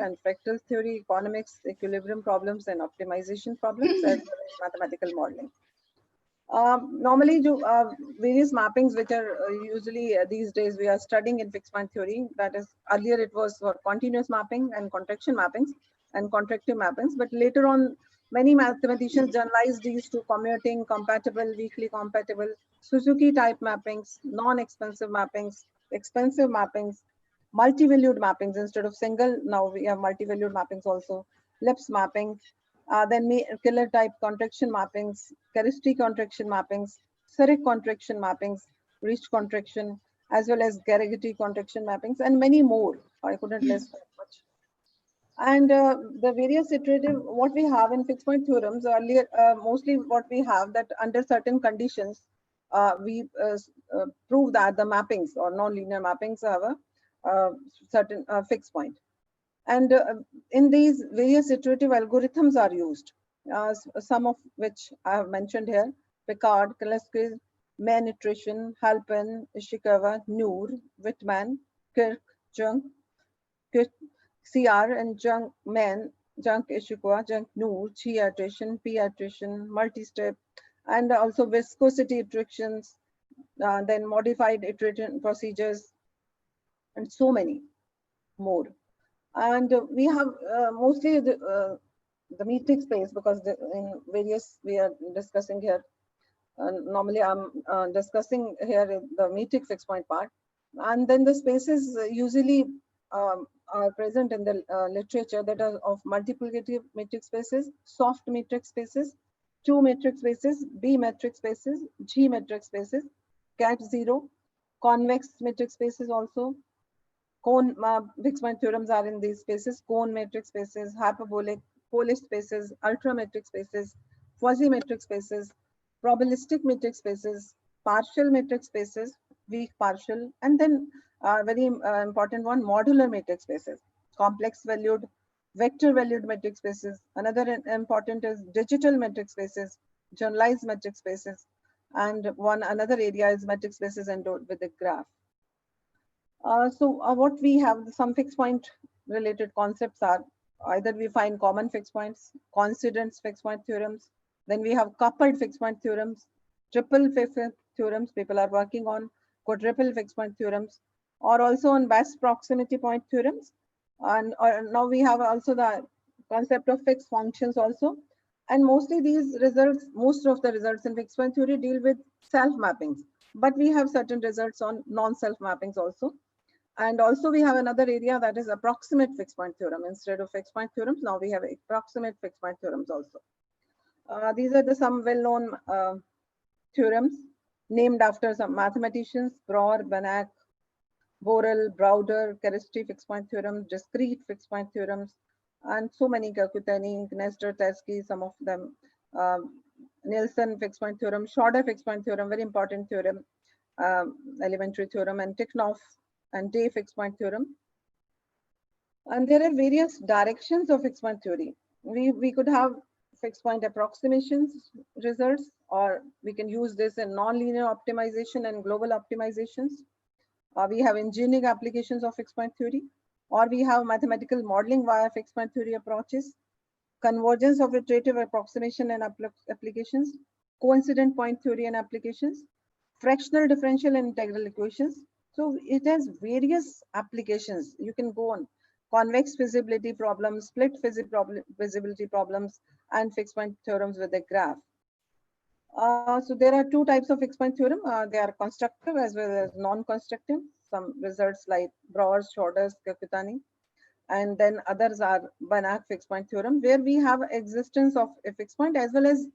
and fractal theory, economics, equilibrium problems, and optimization problems, as well as mathematical modeling. Normally, various mappings which are usually these days we are studying in fixed point theory. That is, earlier it was for continuous mapping and contraction mappings and contractive mappings, but later on, many mathematicians generalized these to commuting, compatible, weakly compatible, Suzuki type mappings, non-expensive mappings, expensive mappings, multi-valued mappings instead of single. Now we have multi-valued mappings also, Lips mapping, then killer type contraction mappings, Caristi contraction mappings, Siric contraction mappings, Rich contraction, as well as Garrigati contraction mappings, and many more. I couldn't list that much. And the various iterative, what we have in fixed point theorems earlier, mostly what we have that under certain conditions, we prove that the mappings or non-linear mappings have a certain fixed point. And in these various iterative algorithms are used, some of which I have mentioned here: Picard, Kaleskis, Mann iteration, Halpin, Ishikawa, Noor, Whitman, Kirk, Jung, CR, and Jung, Mann, Jung, Ishikawa, Jung, Noor, Chi iteration, P iteration, multi-step, and also viscosity iterations, then modified iteration procedures, and so many more. And we have mostly the metric space, because in various we are discussing here. Normally I'm discussing here the metric fixed point part, and then the spaces usually are present in the literature that are of multiplicative metric spaces, soft metric spaces, two metric spaces, B metric spaces, G metric spaces, cat 0, convex metric spaces also. Cone fixed point theorems are in these spaces: cone metric spaces, hyperbolic, Polish spaces, ultrametric spaces, fuzzy metric spaces, probabilistic metric spaces, partial metric spaces, weak partial, and then very important one, modular metric spaces, complex valued, vector valued metric spaces. Another important is digital metric spaces, generalized metric spaces, and another area is metric spaces endowed with a graph. What we have, some fixed point related concepts are either we find common fixed points, coincidence fixed point theorems, then we have coupled fixed point theorems, triple fixed point theorems people are working on, quadruple fixed point theorems, or also on best proximity point theorems. And now we have also the concept of fixed functions also. And mostly these results, most of the results in fixed point theory deal with self mappings, but we have certain results on non-self mappings also. And also we have another area that is approximate fixed point theorem. Instead of fixed point theorems, now we have approximate fixed point theorems also. These are some well-known theorems named after some mathematicians: Brauer, Banach, Borel, Browder, Caristi fixed point theorem, discrete fixed point theorems, and so many, Kakutani, Nestor, Tversky, some of them, Nielsen fixed point theorem, Schroeder fixed point theorem, very important theorem, elementary theorem, and Tikhonov and Day fixed point theorem. And there are various directions of fixed point theory. We could have fixed point approximations results, or we can use this in nonlinear optimization and global optimizations. We have engineering applications of fixed point theory, or we have mathematical modeling via fixed point theory approaches, convergence of iterative approximation and applications, coincident point theory and applications, fractional differential and integral equations. So it has various applications. You can go on convex feasibility problems, split feasibility problems, and fixed point theorems with a graph. So there are two types of fixed point theorem. They are constructive as well as non-constructive. Some results like Brauer's, Schroeder's, Kakutani, and then others are Banach fixed point theorem, where we have existence of a fixed point as well as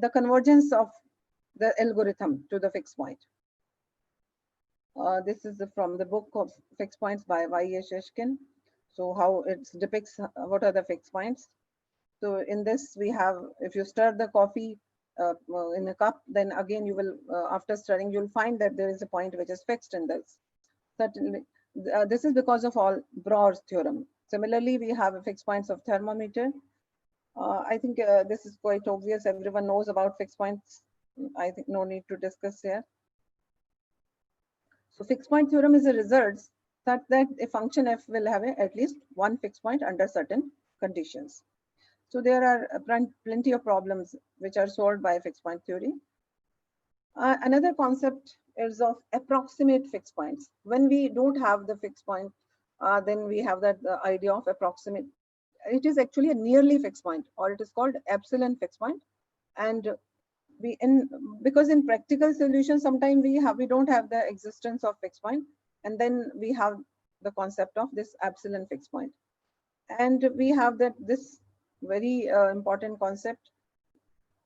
the convergence of the algorithm to the fixed point. This is from the book of fixed points by Y.A. Shishkin. So how it depicts what are the fixed points. So in this we have, if you stir the coffee in a cup, then again you will, after stirring, you'll find that there is a point which is fixed in this. Certainly, this is because of all Brauer's theorem. Similarly, we have fixed points of thermometer. I think this is quite obvious. Everyone knows about fixed points. I think no need to discuss here. So fixed point theorem is a result such that a function f will have at least one fixed point under certain conditions. So there are plenty of problems which are solved by fixed point theory. Another concept is of approximate fixed points. When we don't have the fixed point, then we have that idea of approximate. It is actually a nearly fixed point, or it is called epsilon fixed point. And because in practical solutions, sometimes we don't have the existence of fixed point, and then we have the concept of this epsilon fixed point. And we have this very important concept.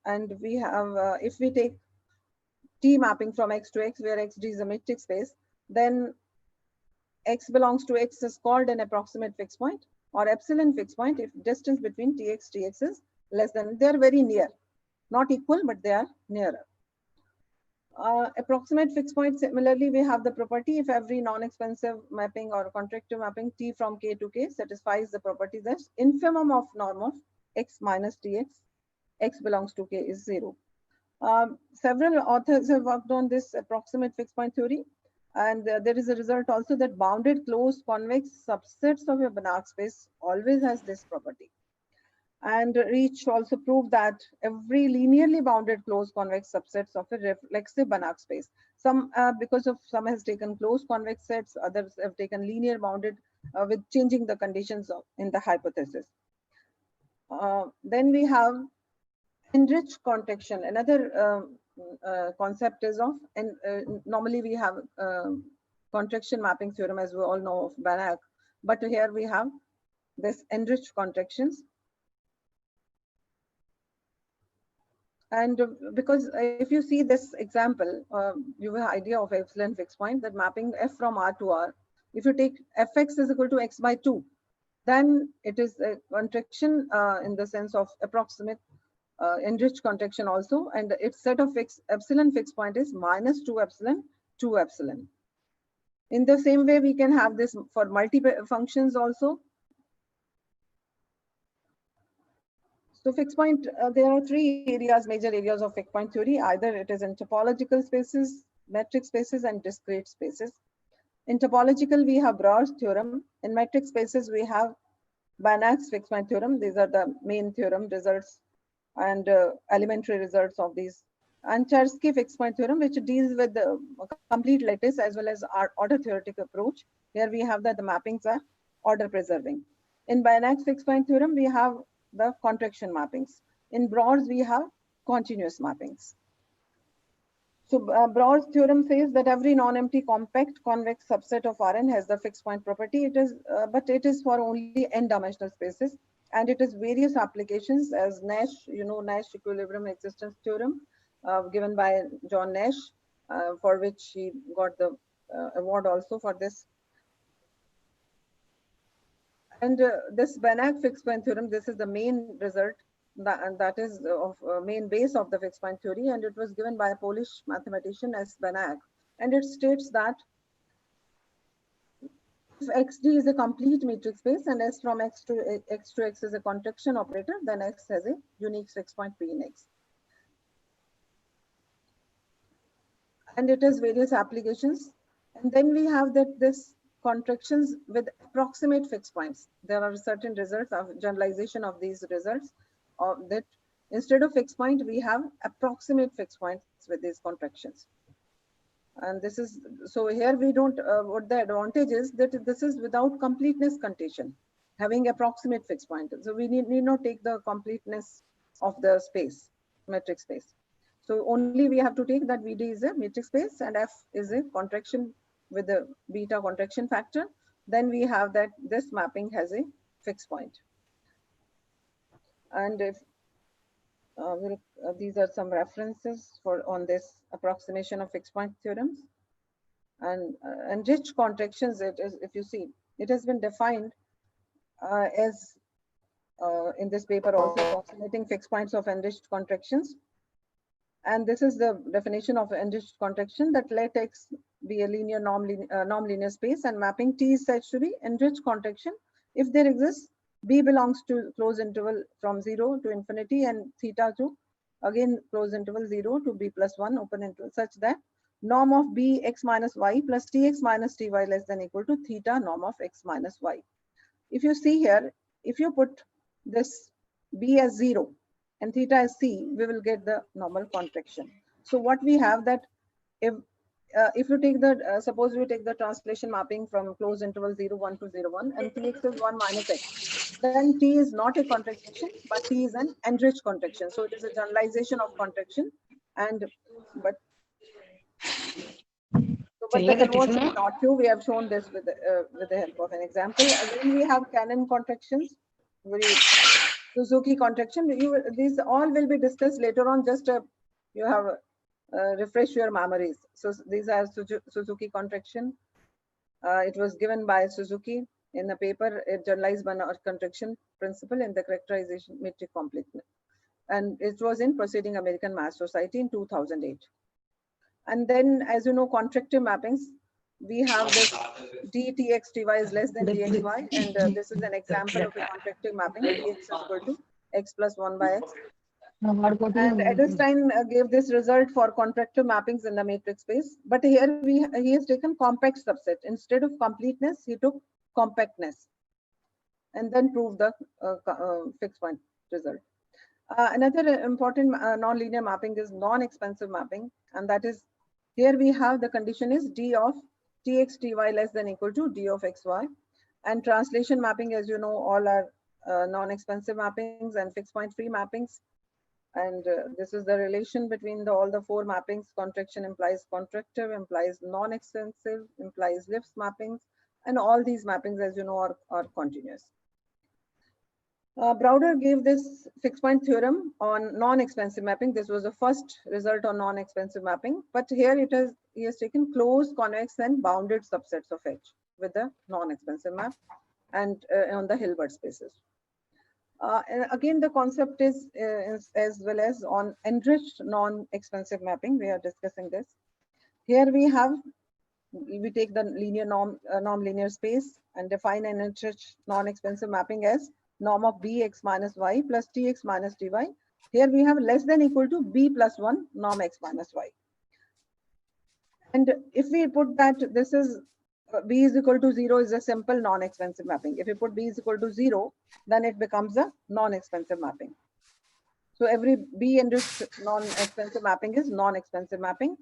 And we have, if we take T mapping from X to X, where XD is a metric space, then X belongs to X is called an approximate fixed point or epsilon fixed point if distance between TX is less than, they're very near, not equal, but they are nearer. Approximate fixed point, similarly, we have the property if every non-expensive mapping or contractive mapping T from K to K satisfies the property that infimum of norm of X minus TX, X belongs to K is 0. Several authors have worked on this approximate fixed point theory, and there is a result also that bounded closed convex subsets of a Banach space always has this property. And Reach also proved that every linearly bounded closed convex subsets of a reflexive Banach space. Some, because of some has taken closed convex sets, others have taken linear bounded with changing the conditions in the hypothesis. Then we have enriched contraction. Another concept is of, and normally we have contraction mapping theorem, as we all know, of Banach, but here we have this enriched contractions. And because if you see this example, you have an idea of epsilon fixed point, that mapping F from R to R. If you take Fx is equal to X by 2, then it is a contraction in the sense of approximate enriched contraction also, and its set of epsilon fixed point is minus 2 epsilon, 2 epsilon. In the same way, we can have this for multi-functions also. So fixed point, there are three areas, major areas of fixed point theory. Either it is in topological spaces, metric spaces, and discrete spaces. In topological, we have Brauer's theorem. In metric spaces, we have Banach's fixed point theorem. These are the main theorem results and elementary results of these. And Chersky fixed point theorem, which deals with the complete lattice as well as our order theoretic approach. Here we have that the mappings are order preserving. In Banach's fixed point theorem, we have the contraction mappings. In Brauer's, we have continuous mappings. So Brauer's theorem says that every non-empty compact convex subset of Rn has the fixed point property. It is, but it is for only n-dimensional spaces, and it is various applications as Nash, you know, Nash equilibrium existence theorem, given by John Nash, for which he got the award also for this. And this Banach fixed point theorem, this is the main result that is of main base of the fixed point theory, and it was given by a Polish mathematician S. Banach. And it states that if XD is a complete metric space and S from X to X is a contraction operator, then X has a unique fixed point P in X. And it has various applications. And then we have that this contractions with approximate fixed points. There are certain results of generalization of these results that instead of fixed point, we have approximate fixed points with these contractions. And this is, so here we don't, what the advantage is that this is without completeness condition, having approximate fixed point. So we need not take the completeness of the space, metric space. So only we have to take that VD is a metric space and F is a contraction with the beta contraction factor. Then we have that this mapping has a fixed point. And if these are some references on this approximation of fixed point theorems. And enriched contractions, it is, if you see, it has been defined as in this paper also approximating fixed points of enriched contractions. And this is the definition of enriched contraction, that let X be a linear non-linear space and mapping T is said to be enriched contraction if there exists B belongs to closed interval from 0 to infinity and theta to again closed interval 0 to B plus 1 open interval, such that norm of b x minus y plus tx minus ty less than equal to theta norm of x minus y. If you see here, if you put this b as 0 and theta as c, we will get the normal contraction. So what we have that if you take the suppose we take the translation mapping from closed interval 0 1 to 0 1 and tx is 1 minus x, then t is not a contraction but t is an enriched contraction. So it is a generalization of contraction, and but but the inverse is not true. We have shown this with the help of an example. Again, we have Cannon contractions, very Suzuki contraction. These all will be discussed later on. Just you have refresh your memories. So these are Suzuki contraction. It was given by Suzuki in a paper, a generalized Banach contraction principle in the characterization metric completeness. And it was in Proceeding American Mass Society in 2008. And then, as you know, contractive mappings, we have this dtx dy is less than dxy, and this is an example of a contractive mapping. Dx is equal to x plus 1 by x. And Edelstein gave this result for contractive mappings in the matrix space. But here he has taken compact subset. Instead of completeness, he took compactness and then proved the fixed point result. Another important nonlinear mapping is non-expansive mapping, and that is here we have the condition is d of tx ty less than equal to d of xy, and translation mapping, as you know, all are non-expansive mappings and fixed point free mappings. And this is the relation between all the four mappings. Contraction implies contractive, implies non-extensive, implies Lipps mappings, and all these mappings, as you know, are continuous. Browder gave this fixed point theorem on non-expansive mapping. This was the first result on non-expansive mapping, but here he has taken closed, convex, and bounded subsets of H with the non-expansive map and on the Hilbert spaces. And again, the concept is as well as on enriched non-expansive mapping. We are discussing this. Here we take the linear norm linear space and define an enriched non-expansive mapping as norm of b x minus y plus tx minus dy. Here we have less than equal to b plus 1 norm x minus y. And if we put that this is b is equal to 0 is a simple non-expansive mapping. If you put b is equal to 0, then it becomes a non-expansive mapping. So every b enriched non-expansive mapping is non-expansive mapping.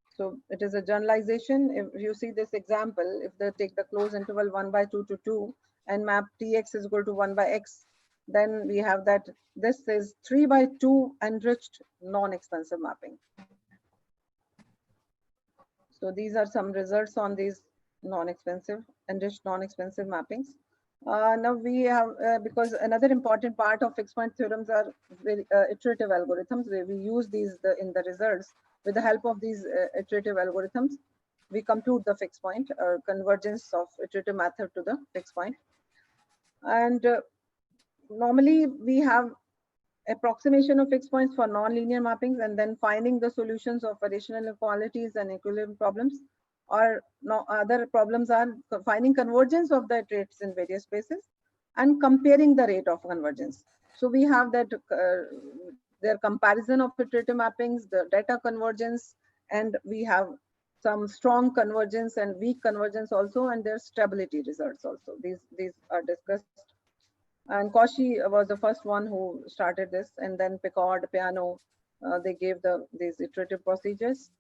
So it is a generalization. If you see this example, if they take the closed interval 1 by 2 to 2 and map tx is equal to 1 by x, then we have that this is 3 by 2 enriched non-expansive mapping. So these are some results on these enriched non-expansive mappings. Now we have, because another important part of fixed point theorems are very, iterative algorithms, where we use these in the results. With the help of these iterative algorithms, we compute the fixed point or convergence of iterative method to the fixed point. And normally we have approximation of fixed points for non-linear mappings, and then finding the solutions of additional inequalities and equilibrium problems. Or no, other problems are finding convergence of the iterates in various spaces and comparing the rate of convergence. So we have that their comparison of iterative mappings, the data convergence, and we have some strong convergence and weak convergence also, and their stability results also. These are discussed. And Cauchy was the first one who started this, and then Picard, Peano, they gave these iterative procedures.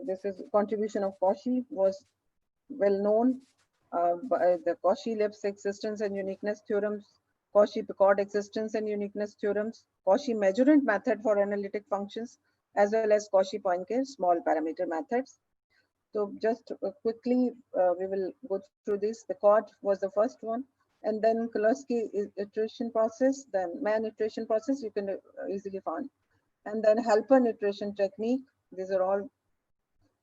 This is contribution of Cauchy was well known by the Cauchy-Lipps existence and uniqueness theorems, Cauchy-Picard existence and uniqueness theorems, Cauchy measurement method for analytic functions, as well as Cauchy-Poincare small parameter methods. So just quickly, we will go through this. Picard was the first one, and then Kulosky iteration process, then Mann iteration process you can easily find, and then Halpern iteration technique. These are all.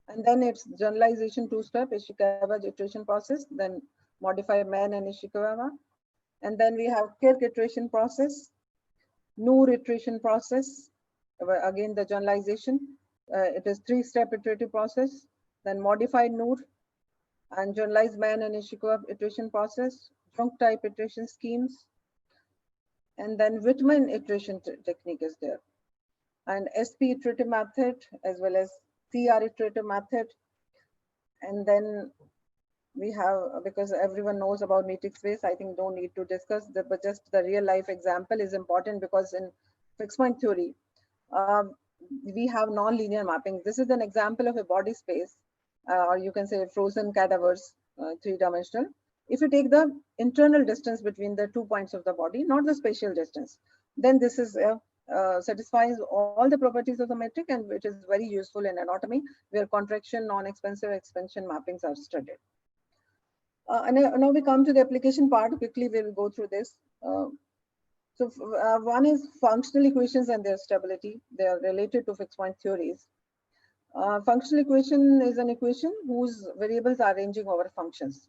And then it's generalization two-step, Ishikawa iteration process, then modify Mann and Ishikawa. And then we have Kirk iteration process, Noor iteration process, again the generalization. It is three-step iterative process, then modified Noor, and generalized Mann and Ishikawa iteration process, Junk type iteration schemes, and then Whitman iteration technique is there. And SP iterative method, as well as CR iterative method. And then we have, because everyone knows about metric space, I think don't need to discuss that, but just the real life example is important, because in fixed point theory, um, we have non-linear mapping. This is an example of a body space, or you can say frozen cadavers, three-dimensional. If you take the internal distance between the 2 points of the body, not the spatial distance, then this is satisfies all the properties of the metric, and it is very useful in anatomy, where contraction, non-expansive, expansion mappings are studied. And now we come to the application part. Quickly, we'll go through this. One is functional equations and their stability. They are related to fixed point theories. Functional equation is an equation whose variables are ranging over functions.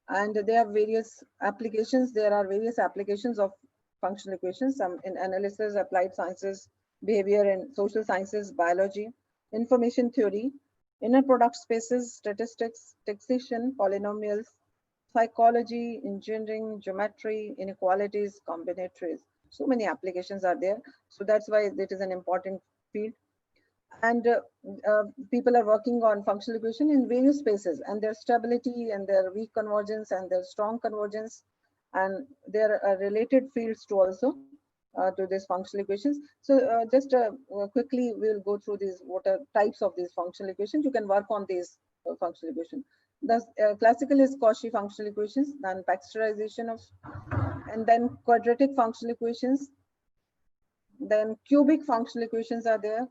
And they have various applications. There are various applications of functional equations, some in analysis, applied sciences, behavior and social sciences, biology, information theory, inner product spaces, statistics, taxation, polynomials, psychology, engineering, geometry, inequalities, combinatories. So many applications are there. So that's why it is an important field. And people are working on functional equation in various spaces, and their stability and their weak convergence and their strong convergence, and there are related fields to also to these functional equations. So just quickly we'll go through these, what are types of these functional equations. You can work on these functional equations. The classical is Cauchy functional equations, then pactorization of, and then quadratic functional equations, then cubic functional equations are there,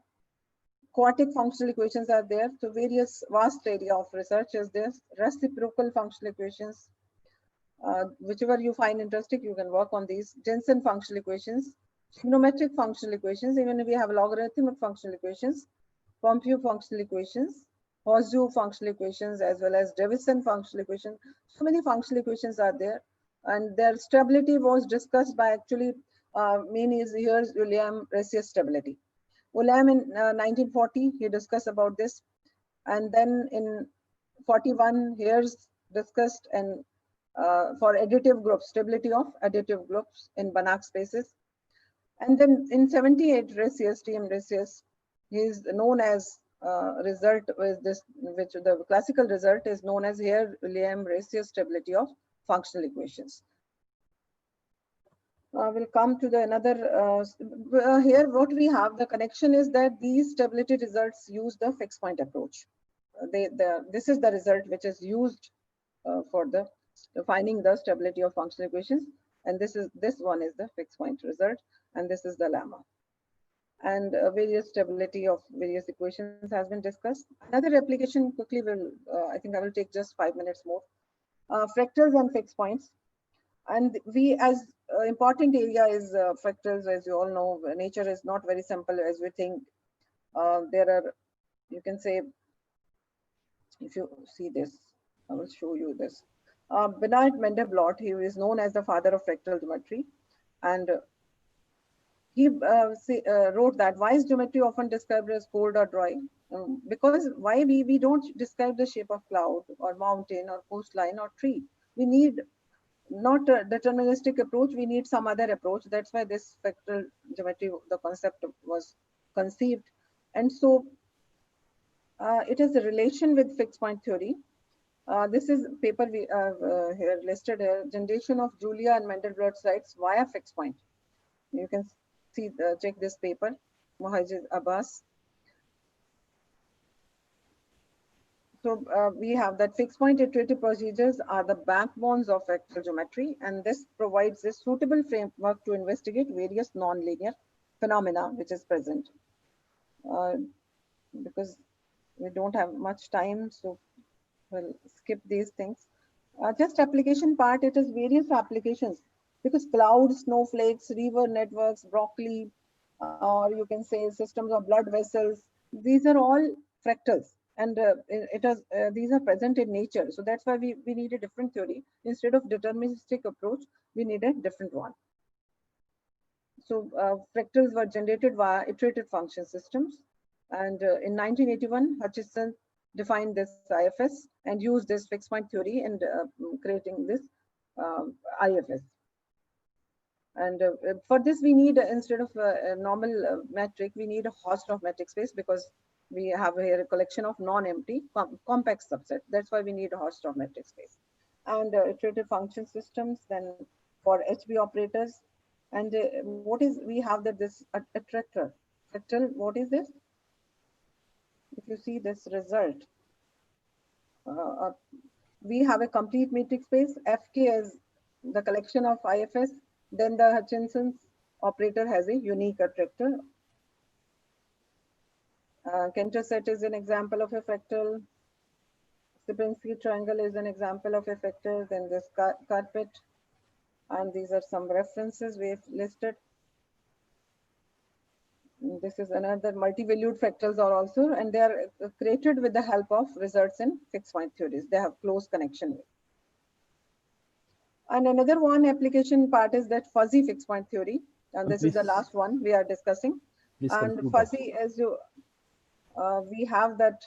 quartic functional equations are there. So various vast area of research is there. Reciprocal functional equations, whichever you find interesting, you can work on these. Jensen functional equations, trigonometric functional equations, even if we have logarithmic functional equations, Pompeiu functional equations, Haussdeau functional equations, as well as Davison functional equations. So many functional equations are there, and their stability was discussed by actually main is here's William Rayssier stability. Ulam in 1940, he discussed about this. And then in 41, here's discussed and for additive groups, stability of additive groups in Banach spaces. And then in 78, Rayssier, T.M. Rayssier, he is known as result with this, which the classical result is known as here William Rayssier stability of functional equations. We'll come to the another, here what we have, the connection is that these stability results use the fixed point approach. This is the result which is used for the finding the stability of functional equations. And this one is the fixed point result, and this is the lemma. And various stability of various equations has been discussed. Another application quickly will, I think I will take just 5 minutes more. Fractals and fixed points. And we, as important area is fractals, as you all know, nature is not very simple as we think. There are, you can say, if you see this, I will show you this. Bernard Mandelbrot, he is known as the father of fractal geometry. And he wrote that why is geometry often described as cold or dry? Because why we don't describe the shape of cloud or mountain or coastline or tree. We need not a deterministic approach, we need some other approach. That's why this fractal geometry, the concept was conceived. And so it is a relation with fixed point theory. This is paper we here listed here, generation of Julia and Mandelbrot sites via fixed point. You can see, check this paper, Mohajid Abbas. So we have that fixed point iterative procedures are the backbones of fractal geometry, and this provides a suitable framework to investigate various nonlinear phenomena which is present. Because we don't have much time, so we'll skip these things. Just application part, it is various applications, because clouds, snowflakes, river networks, broccoli, or you can say systems of blood vessels, these are all fractals. And these are present in nature. So that's why we need a different theory. Instead of deterministic approach, we need a different one. So fractals were generated via iterative function systems. And in 1981, Hutchison defined this IFS and used this fixed point theory in creating this IFS. And for this, we need, instead of a normal metric, we need a Hausdorff metric space, because we have here a collection of non-empty compact subset. That's why we need a Hausdorff matrix space. And iterative function systems, then for HB operators. And what is, we have that this attractor. What is this? If you see this result, we have a complete metric space. Fk is the collection of IFS. Then the Hutchinson's operator has a unique attractor. Cantor set is an example of a fractal. Sierpinski triangle is an example of a factor. Then this carpet, and these are some references we've listed. This is another multi-valued fractals are also, and they are created with the help of results in fixed point theories. They have close connection with. And another one application part is that fuzzy fixed point theory. And this is the last one we are discussing. And fuzzy, as you, we have that.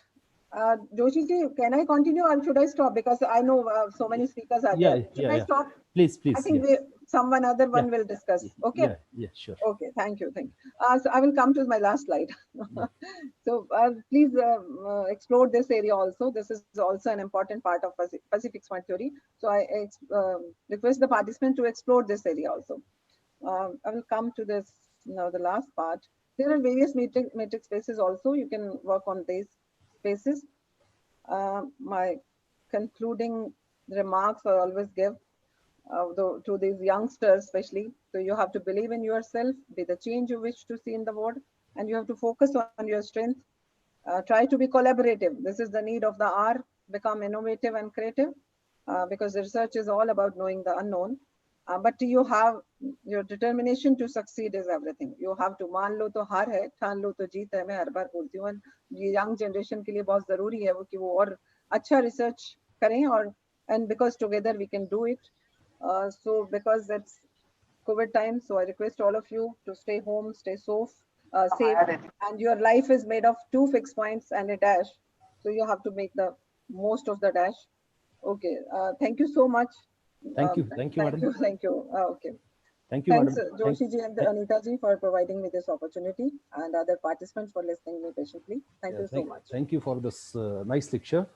Joshi ji, can I continue or should I stop? Because I know so many speakers are there. Should I stop? Please. I think someone other one will discuss. Okay. Yeah, sure. Okay, thank you. So I will come to my last slide. So please explore this area also. This is also an important part of fuzzy fixed point theory. So I request the participant to explore this area also. I will come to this now, the last part. There are various matrix spaces also. You can work on these spaces. My concluding remarks I always give to these youngsters especially. So you have to believe in yourself, be the change you wish to see in the world, and you have to focus on your strength. Try to be collaborative. This is the need of the hour. Become innovative and creative because research is all about knowing the unknown. But you have your determination to succeed is everything. You have to मान लो तो हार है, ठान लो तो जीत है. मैं हर बार बोलती हूँ, ये young generation के लिए बहुत जरूरी है वो कि वो और अच्छा research करें और and because together we can do it. So because it's COVID time, so I request all of you to stay home, stay safe, and your life is made of 2 fixed points and a dash. So you have to make the most of the dash. Okay, thank you so much. Thank you, madam. Thank you. Okay. Thank you, Thanks, madam. Joshi ji and Anita ji for providing me this opportunity, and other participants for listening me patiently. Thank you so much. Thank you for this nice lecture.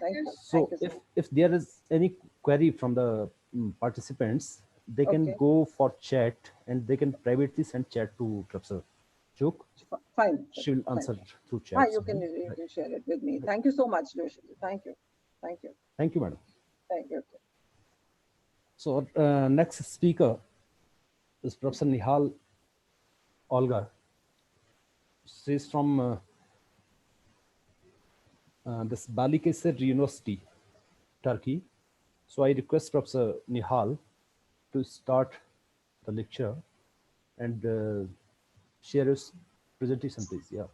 Thank you. So if there is any query from the participants, they can go for chat and they can privately send chat to Professor Chuk. Fine. She will answer through chat. You can share it with me. Thank you so much, Joshi. Thank you. Thank you. Thank you, madam. Thank you. So next speaker is Professor Nihal Olgar. She is from this Balıkesir University, Turkey. So I request Professor Nihal to start the lecture and share his presentation, please. Yeah,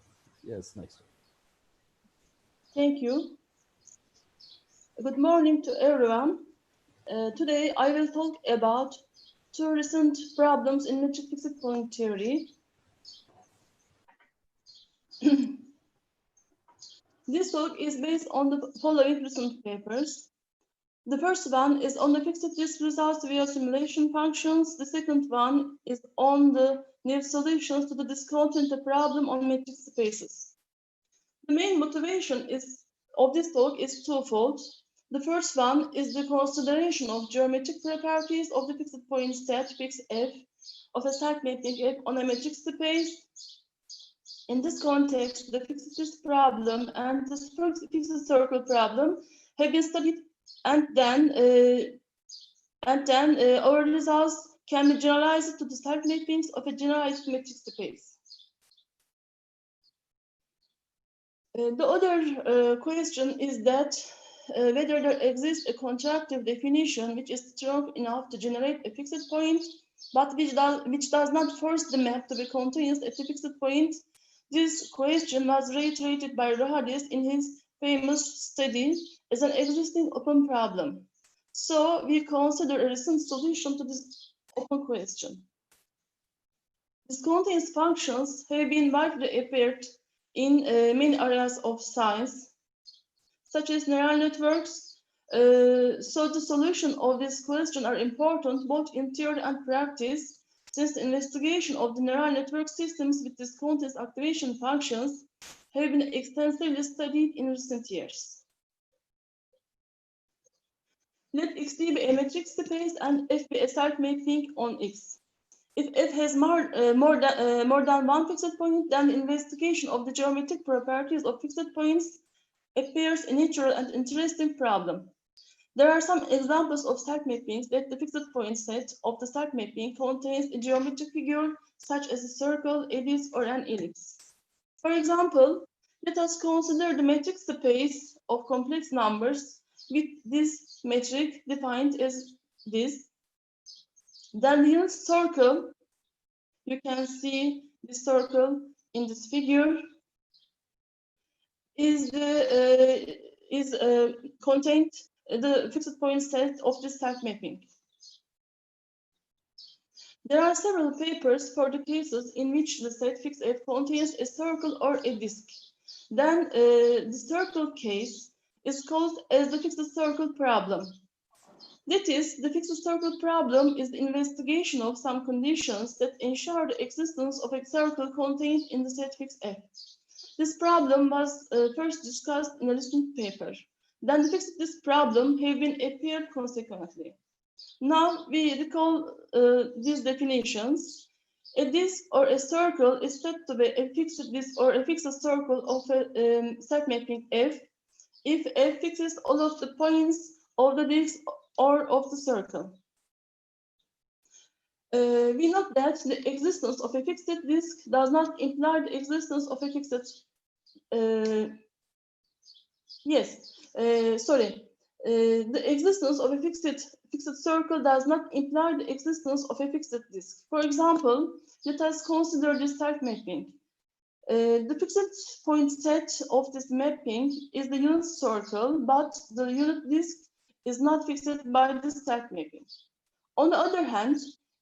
yes, nice. Thank you. Good morning to everyone. Today I will talk about 2 recent problems in metric fixed point theory. This talk is based on the following recent papers. The first one is on the fixed disk results via simulation functions. The second one is on the new solutions to the discontinuity problem on metric spaces. The main motivation of this talk is twofold. The first one is the consideration of geometric properties of the fixed point set fix F of a site mapping F on a metric space. In this context, the fixed disk problem and the fixed circle problem have been studied, and then our results can be generalized to the site mappings of a generalized metric space. The other question is that whether there exists a contractive definition which is strong enough to generate a fixed point, but which does not force the map to be continuous at a fixed point. This question was reiterated by Rohadis in his famous study as an existing open problem. So we consider a recent solution to this open question. Discontinuous functions have been widely appeared in many areas of science, such as neural networks. So the solution of this question are important both in theory and practice, since the investigation of the neural network systems with discontinuous activation functions have been extensively studied in recent years. Let X be a metric space and F be a self-mapping on X. If F has more than one fixed point, then the investigation of the geometric properties of fixed points appears a natural and interesting problem. There are some examples of self-mappings that the fixed point set of the self-mapping contains a geometric figure such as a circle, ellipse, or an ellipse. For example, let us consider the metric space of complex numbers with this metric defined as this. Then the unit circle, you can see the circle in this figure, contained the fixed point set of this self-mapping. There are several papers for the cases in which the set fixed F contains a circle or a disk. Then the circle case is called as the fixed circle problem. That is, the fixed circle problem is the investigation of some conditions that ensure the existence of a circle contained in the set fixed F. This problem was first discussed in a recent paper. Then the fixed disk problem have been appeared consequently. Now we recall these definitions. A disk or a circle is said to be a fixed disk or a fixed circle of a self-mapping F if F fixes all of the points of the disk or of the circle. We note that the existence of a fixed disk does not imply the existence of a fixed the existence of a fixed circle does not imply the existence of a fixed disk. For example, let us consider this self-mapping. The fixed point set of this mapping is the unit circle, but the unit disk is not fixed by this self-mapping. On the other hand,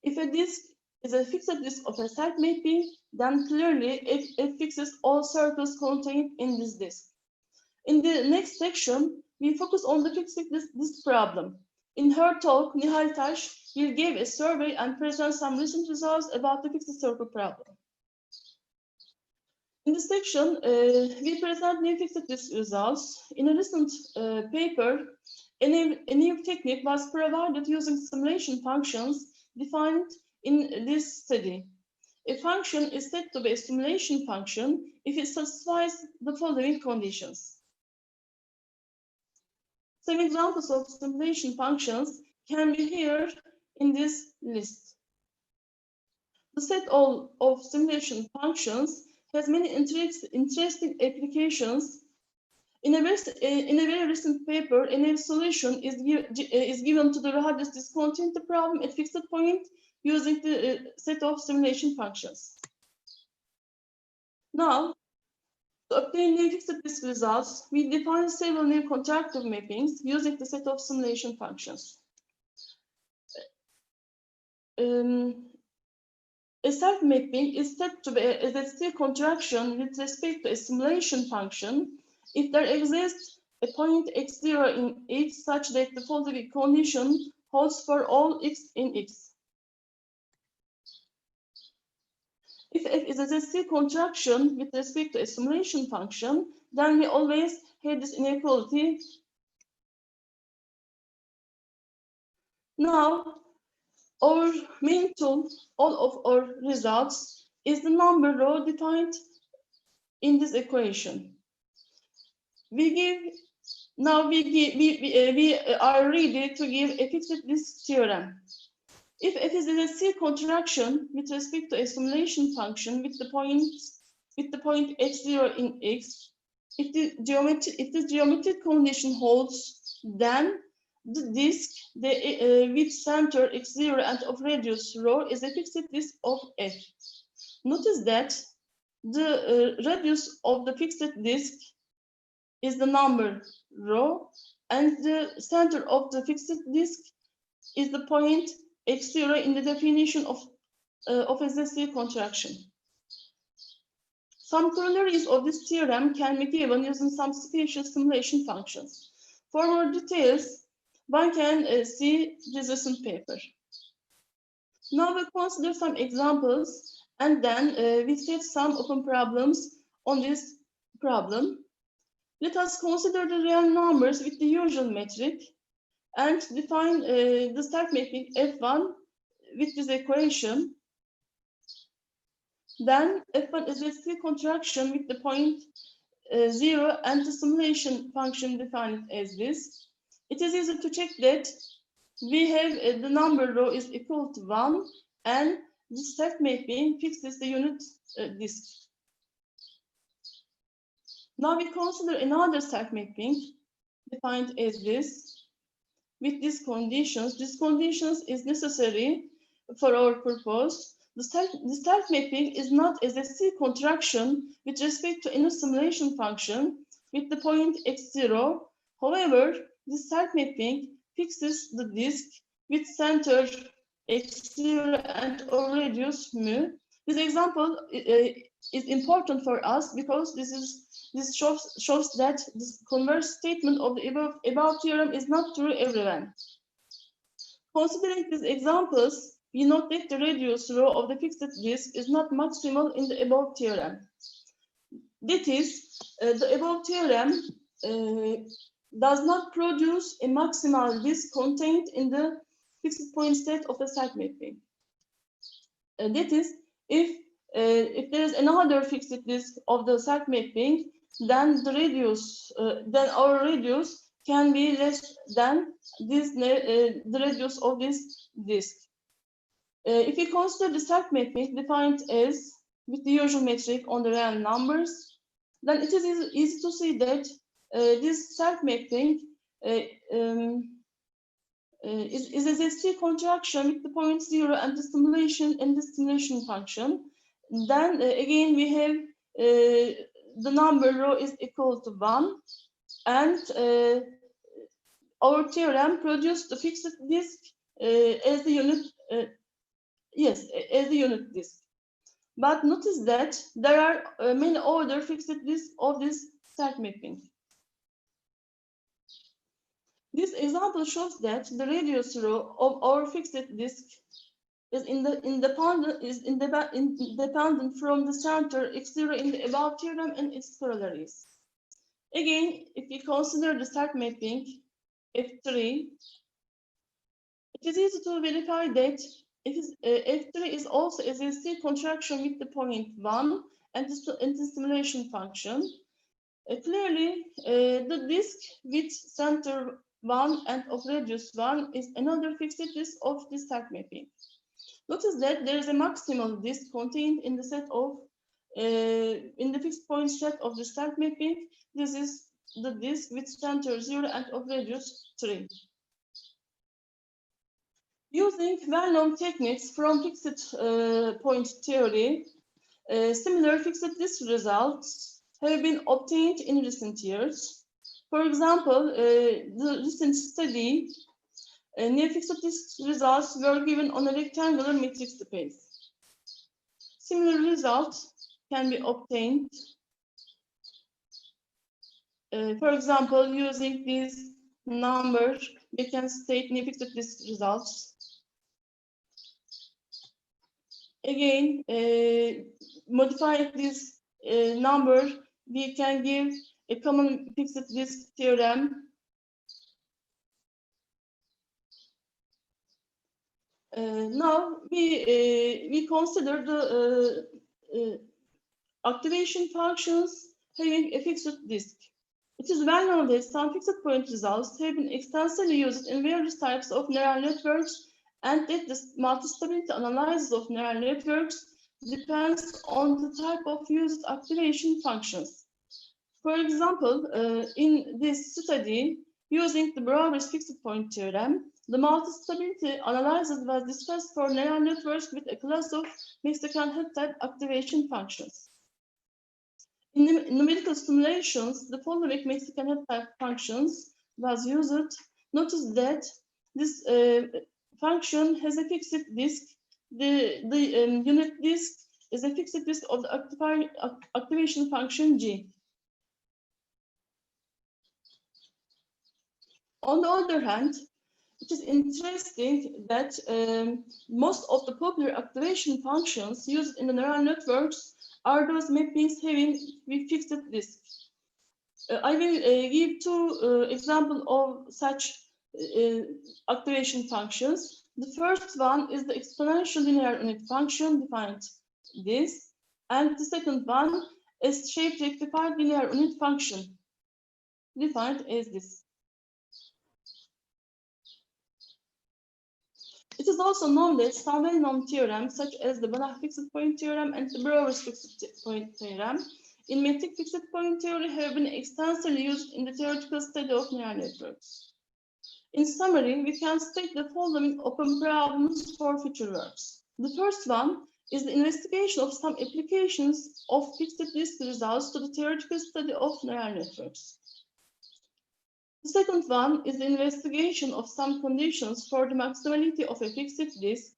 if a disk is a fixed disk of a self-mapping, then clearly it fixes all circles contained in this disk. In the next section, we focus on the fixed disk problem. In her talk, Nihal Tash will give a survey and present some recent results about the fixed circle problem. In this section, we present new fixed disk results. In a recent paper, a new technique was provided using simulation functions defined in this study. A function is said to be a simulation function if it satisfies the following conditions. Some examples of simulation functions can be here in this list. The set of simulation functions has many interesting applications. In a very recent paper, a new solution is given to the hardest discontinuity problem at fixed point using the set of simulation functions. Now, to obtain new fixed disk results, we define several new contractive mappings using the set of simulation functions. A self-mapping is said to be a ZC contraction with respect to a simulation function if there exists a point x0 in X such that the following condition holds for all X in X. If F is a ZC contraction with respect to a simulation function, then we always have this inequality. Now, our main tool, all of our results, is the number row defined in this equation. We are ready to give a fixed disk theorem. If F is a C contraction with respect to a simulation function with the point x0 in X, if this geometric condition holds, then the disk with center x0 and of radius rho is a fixed disk of F. Notice that the radius of the fixed disk is the number rho, and the center of the fixed disk is the point x0 in the definition of a ZC contraction. Some corollaries of this theorem can be given using some special simulation functions. For more details, one can see this recent paper. Now we consider some examples, and then we set some open problems on this problem. Let us consider the real numbers with the usual metric and define the stack mapping F1 with this equation. Then F1 is a C contraction with the point 0 and the simulation function defined as this. It is easy to check that we have the number row is equal to 1 and the stack mapping fixes the unit disk. Now we consider another stack mapping defined as this with these conditions. These conditions is necessary for our purpose. The stack mapping is not as a C contraction with respect to any simulation function with the point x0. However, the stack mapping fixes the disk with center x0 and or radius mu. This example is important for us because this shows that this converse statement of the above theorem is not true everywhere. Considering these examples, we note that the radius row of the fixed disk is not maximal in the above theorem. That is, the above theorem does not produce a maximal disk contained in the fixed point state of the stack mapping. That is, if there is another fixed disk of the stack mapping, then the radius, then our radius can be less than this, the radius of this disk. If we consider the stack mapping defined as with the usual metric on the real numbers, then it is easy to see that this stack mapping is a C contraction with the point 0 and the simulation function. Then again we have the number row is equal to 1, and our theorem produced the fixed disk as the unit as the unit disk. But notice that there are many other fixed disks of this stack mapping. This example shows that the radius row of our fixed disk is independent from the center x0 in the above theorem and its corollaries. Again, if we consider the stack mapping F3, it is easy to verify that F3 is also a C contraction with the point 1 and the simulation function. Clearly, the disk with center 1 and of radius 1 is another fixed disk of the stack mapping. Notice that there is a maximal disk contained in the set of in the fixed point set of the stack mapping. This is the disk with center 0 and of radius 3. Using well-known techniques from fixed point theory, similar fixed disk results have been obtained in recent years. For example, the recent study, near fixed disk results were given on a rectangular metric space. Similar results can be obtained, for example, using this number, we can state near fixed disk results. Again, modifying this number, we can give a common fixed disk theorem. Now we consider the activation functions having a fixed disk. It is well known that some fixed point results have been extensively used in various types of neural networks, and that the multi-stability analysis of neural networks depends on the type of used activation functions. For example, in this study, using the Brouwer's fixed point theorem, the multi-stability analysis was discussed for neural networks with a class of Mexican head-type activation functions. In the numerical simulations, the following Mexican head-type functions was used. Notice that this function has a fixed disk. The unit disk is a fixed disk of the activation function G. On the other hand, it is interesting that most of the popular activation functions used in the neural networks are those mappings having fixed disk. I will give two examples of such activation functions. The first one is the exponential linear unit function defined this, and the second one is shape rectified linear unit function defined as this. It is also known that some well-known theorems, such as the Banach fixed point theorem and the Brouwer's fixed point theorem, in metric fixed point theory have been extensively used in the theoretical study of neural networks. In summary, we can state the following open problems for future works. The first one is the investigation of some applications of fixed disk results to the theoretical study of neural networks. The second one is the investigation of some conditions for the maximality of a fixed disk.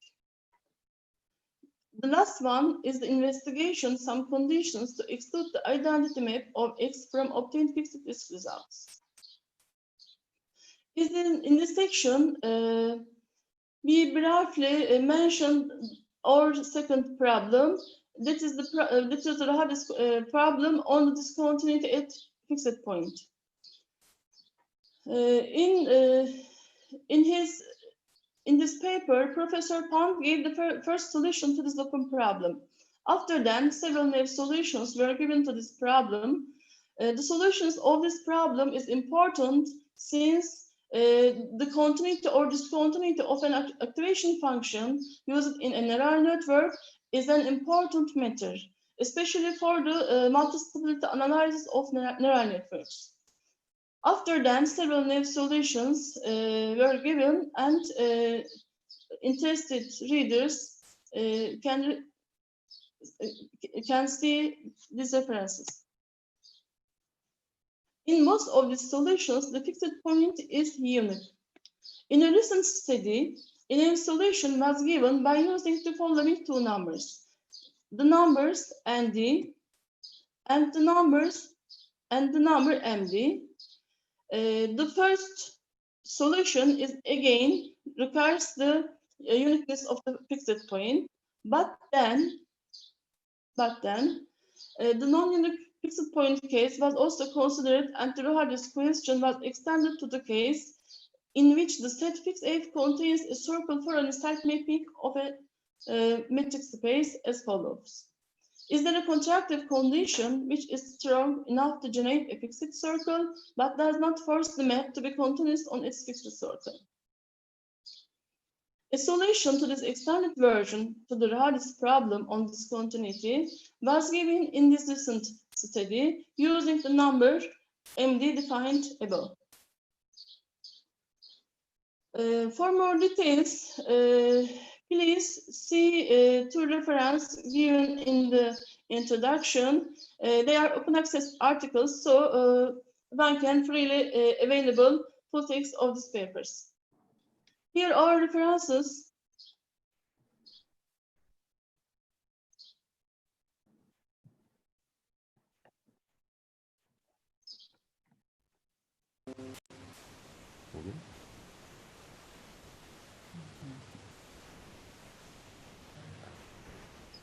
The last one is the investigation of some conditions to exclude the identity map of X from obtained fixed disk results. In this section, we briefly mentioned our second problem. That is the hardest problem on the discontinuity at fixed point. In this paper, Professor Pang gave the first solution to this open problem. After then, several naive solutions were given to this problem. The solutions of this problem is important since the continuity or discontinuity of an activation function used in a neural network is an important matter, especially for the multi-stability analysis of neural networks. After then, several naive solutions were given, and interested readers can see these references. In most of these solutions, the fixed point is unique. In a recent study, a naive solution was given by using the following two numbers: the numbers ND and the number MD. The first solution is again requires the uniqueness of the fixed point, but then the non-unique fixed point case was also considered, and the hardest question was extended to the case in which the set fixed F contains a circle for an self mapping of a metric space as follows. Is there a contractive condition which is strong enough to generate a fixed circle, but does not force the map to be continuous on its fixed circle? A solution to this expanded version to the hardest problem on discontinuity was given in this recent study using the number MD defined above. For more details, please see two references given in the introduction. They are open access articles, so one can freely available full text of these papers. Here are references.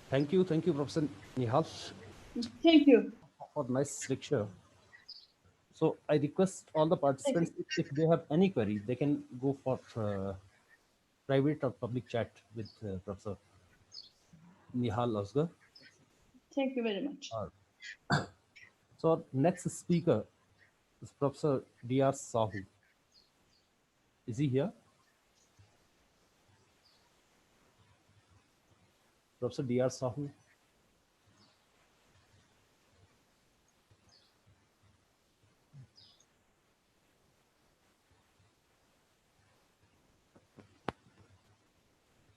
Thank you, Professor Nihal. Thank you. For nice lecture. So I request all the participants, if they have any query, they can go for private or public chat with Professor Nihal Asgar. Thank you very much. So our next speaker is Professor D.R. Sahu. Is he here? Professor D.R. Sahu.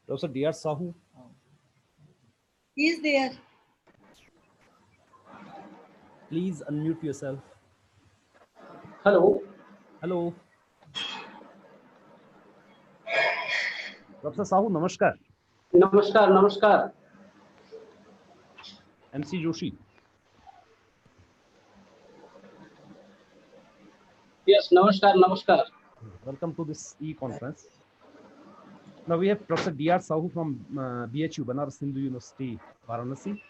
Professor D.R. Sahu. He is there. Please unmute yourself. Hello. Hello. Professor Sahu, namaskar. Namaskar, namaskar. MC Joshi. Yes, namaskar, namaskar. Welcome to this e-conference. Now we have Professor D.R. Sahu from BHU, Banaras Hindu University, Varanasi.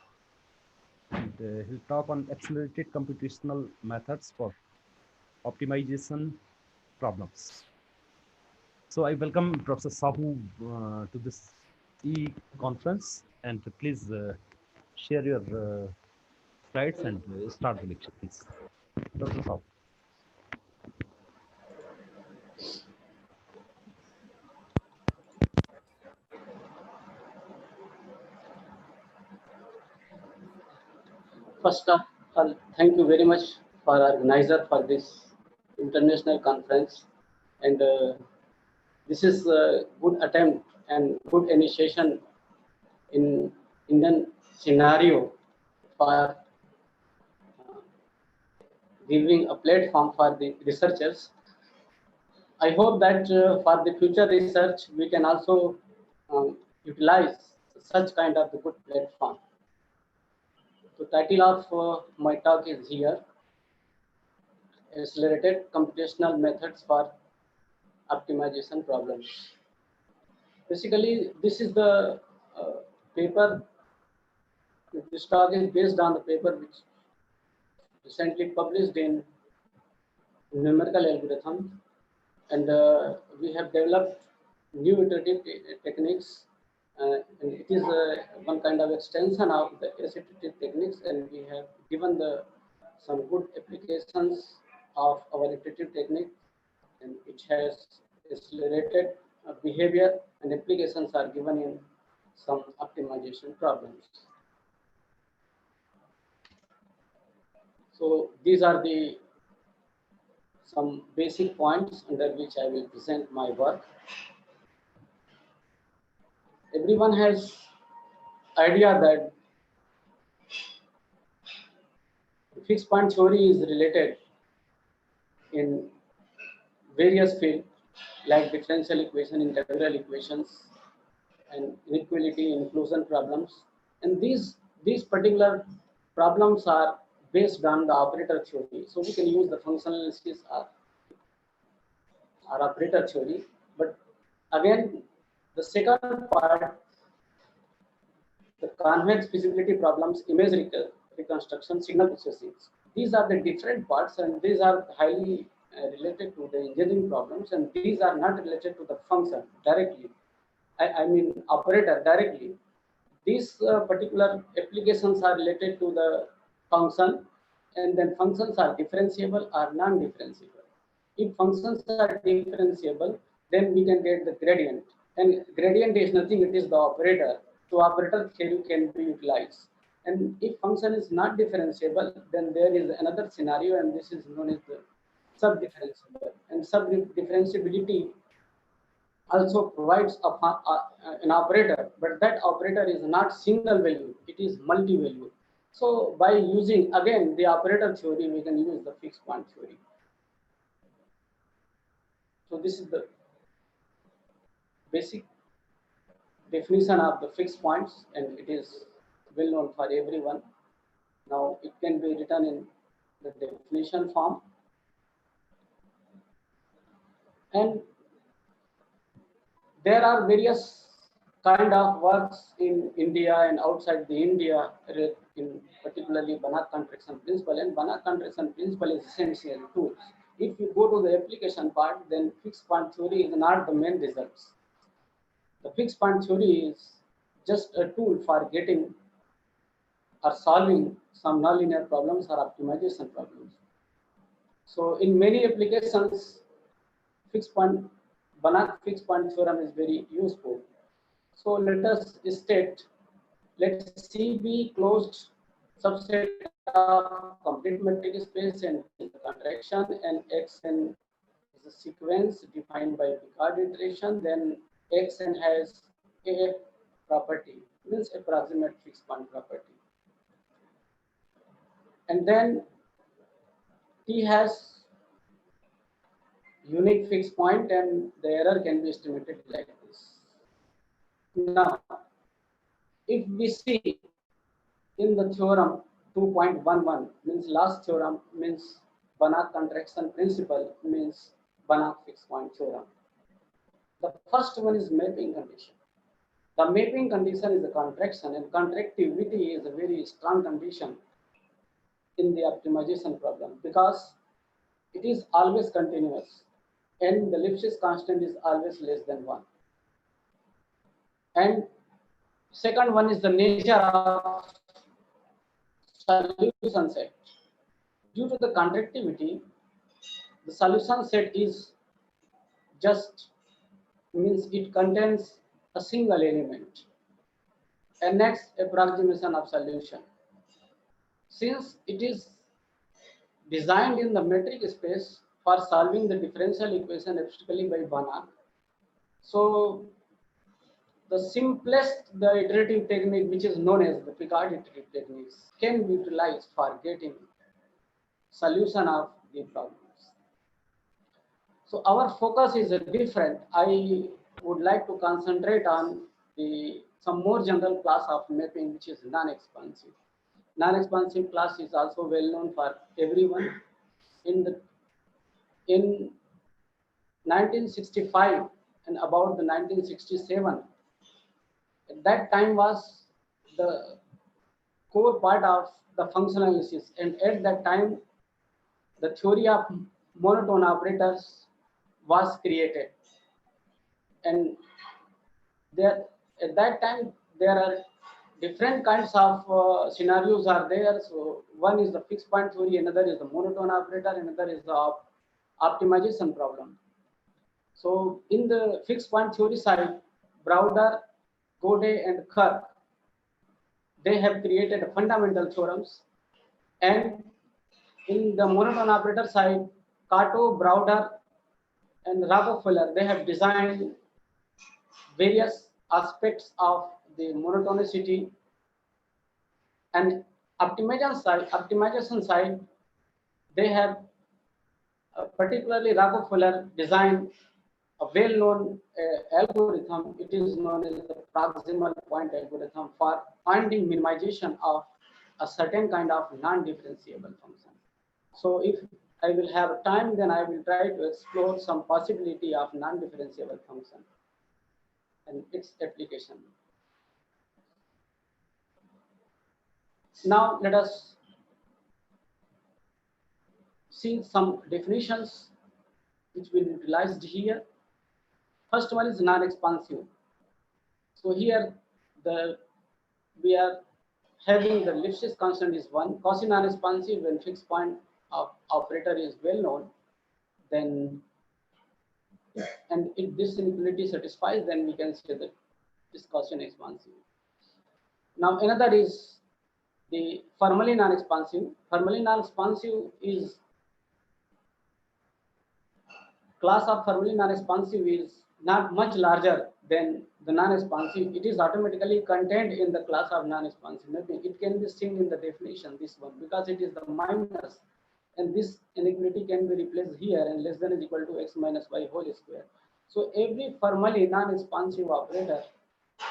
And he'll talk on accelerated computational methods for optimization problems. So I welcome Professor Sahu to this e-conference, and please share your slides and start the lecture, please. Dr. Sahu. First of all, thank you very much for organizer for this international conference, and this is a good attempt and good initiation in Indian scenario for giving a platform for the researchers. I hope that for the future research we can also utilize such kind of the good platform. The title of my talk is here: Accelerated Computational Methods for Optimization Problems. Basically, this is the paper. This talk is based on the paper which recently published in Numerical Algorithm, and we have developed new iterative techniques, and it is one kind of extension of the iterative techniques, and we have given some good applications of our iterative technique, and it has accelerated behavior, and applications are given in some optimization problems. So these are some basic points under which I will present my work. Everyone has idea that fixed point theory is related in various fields like differential equation, integral equations, and inequality inclusion problems. And these particular problems are based on the operator theory. So we can use the functional analysis or operator theory. But again, the second part, the convex feasibility problems, image reconstruction, signal processing. These are the different parts, and these are highly related to the engineering problems, and these are not related to the function directly. I mean operator directly. These particular applications are related to the function, and then functions are differentiable or non-differentiable. If functions are differentiable, then we can get the gradient, and gradient is nothing, it is the operator. So operator theory can be utilized. And if function is not differentiable, then there is another scenario, and this is known as the sub-differentiable. And sub-differentiability also provides an operator, but that operator is not single value, it is multi-value. So by using again the operator theory, we can use the fixed point theory. So this is the basic definition of the fixed points, and it is well known for everyone. Now it can be written in the definition form. And there are various kind of works in India and outside the India, in particularly Banach contraction principle, and Banach contraction principle is essential tools. If you go to the application part, then fixed point theory is not the main results. The fixed point theory is just a tool for getting or solving some nonlinear problems or optimization problems. So in many applications, Banach fixed point theorem is very useful. So let us state, let C be closed subset of complete metric space and contraction, and Xn is a sequence defined by Picard iteration. Then Xn has a property, means approximate fixed point property. And then T has unique fixed point, and the error can be estimated like this. Now, if we see in the theorem 2.11, means last theorem, means Banach contraction principle, means Banach fixed point theorem. The first one is mapping condition. The mapping condition is a contraction, and contractivity is a very strong condition in the optimization problem because it is always continuous and the Lipschitz constant is always less than 1. And second one is the nature of solution set. Due to the contractivity, the solution set is just means it contains a single element. And next, approximation of solution. Since it is designed in the metric space for solving the differential equation abstractly by Banach, so the simplest, the iterative technique, which is known as the Picard iterative techniques, can be utilized for getting solution of the problems. So our focus is different. I would like to concentrate on some more general class of mapping, which is non-expansive. Non-expansive class is also well known for everyone. In 1965 and about the 1967, at that time was the core part of the functional analysis, and at that time the theory of monotone operators was created, and there at that time there are different kinds of scenarios are there. So one is the fixed point theory, another is the monotone operator, another is the optimization problem. So in the fixed point theory side, Browder, Godet and Kerr, they have created fundamental theorems, and in the monotone operator side, Kato, Browder and Rockefeller, they have designed various aspects of the monotonicity. And optimization side, they have particularly Rockefeller designed a well-known algorithm. It is known as the proximal point algorithm for finding minimization of a certain kind of non-differentiable function. So if I will have time, then I will try to explore some possibility of non-differentiable function and its application. Now let us see some definitions which will be utilized here. First one is non-expansive. So here we are having the Lipschitz constant is 1. Cauchy non-expansive when fixed point of operator is well known, then and if this inequality satisfies, then we can say that this Cauchy expansive. Now another is the formally non-expansive. Formally non-expansive is class of formally non-expansive is not much larger than the non-expansive. It is automatically contained in the class of non-expansive. It can be seen in the definition, this one, because it is the minus, and this inequality can be replaced here, and less than is equal to x minus y whole square. So every formally non-expansive operator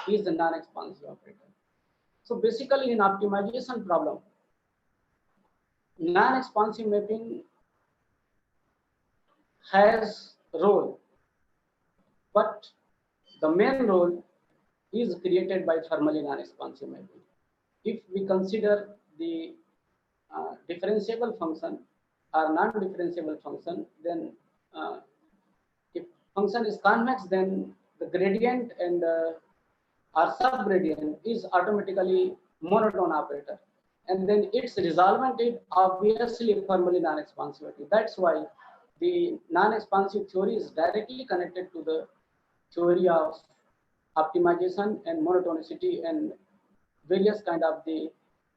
is a non-expansive operator. So basically in optimization problem, non-expansive mapping has role, but the main role is created by formally non-expansive mapping. If we consider the differentiable function or non-differentiable function, then if function is convex, then the gradient and or subgradient is automatically monotone operator, and then its resolvent is obviously formally non-expansive. That's why the non-expansive theory is directly connected to the theory of optimization and monotonicity and various kind of the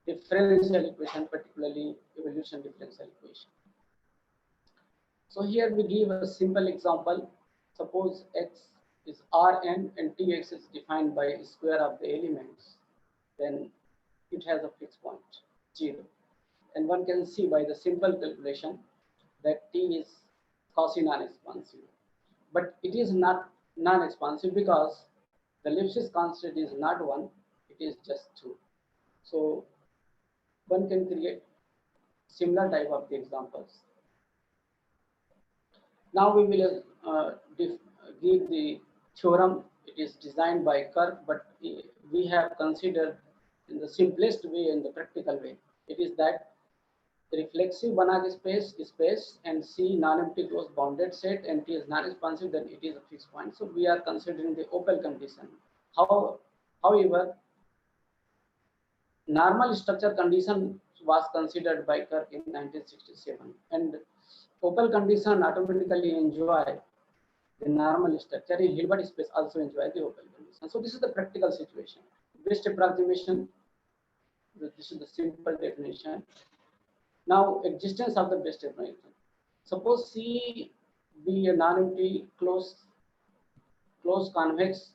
differential equation, particularly evolution differential equation. So here we give a simple example. Suppose x is Rn and Tx is defined by square of the elements, then it has a fixed point 0. And one can see by the simple calculation that T is Cauchy non-expansive. But it is not non-expansive because the Lipschitz constant is not 1, it is just 2. So one can create similar type of the examples. Now we will give the theorem. It is designed by Kirk, but we have considered in the simplest way, in the practical way. It is that reflexive Banach space and C non-empty closed bounded set and T is non-expansive, then it is a fixed point. So we are considering the Opel condition. However, normal structure condition was considered by Kirk in 1967, and Opel condition automatically enjoy the normal structure. In Hilbert space also enjoy the Opel condition. So this is the practical situation. Best approximation. This is the simple definition. Now, existence of the best approximation. Suppose C be a non-empty closed convex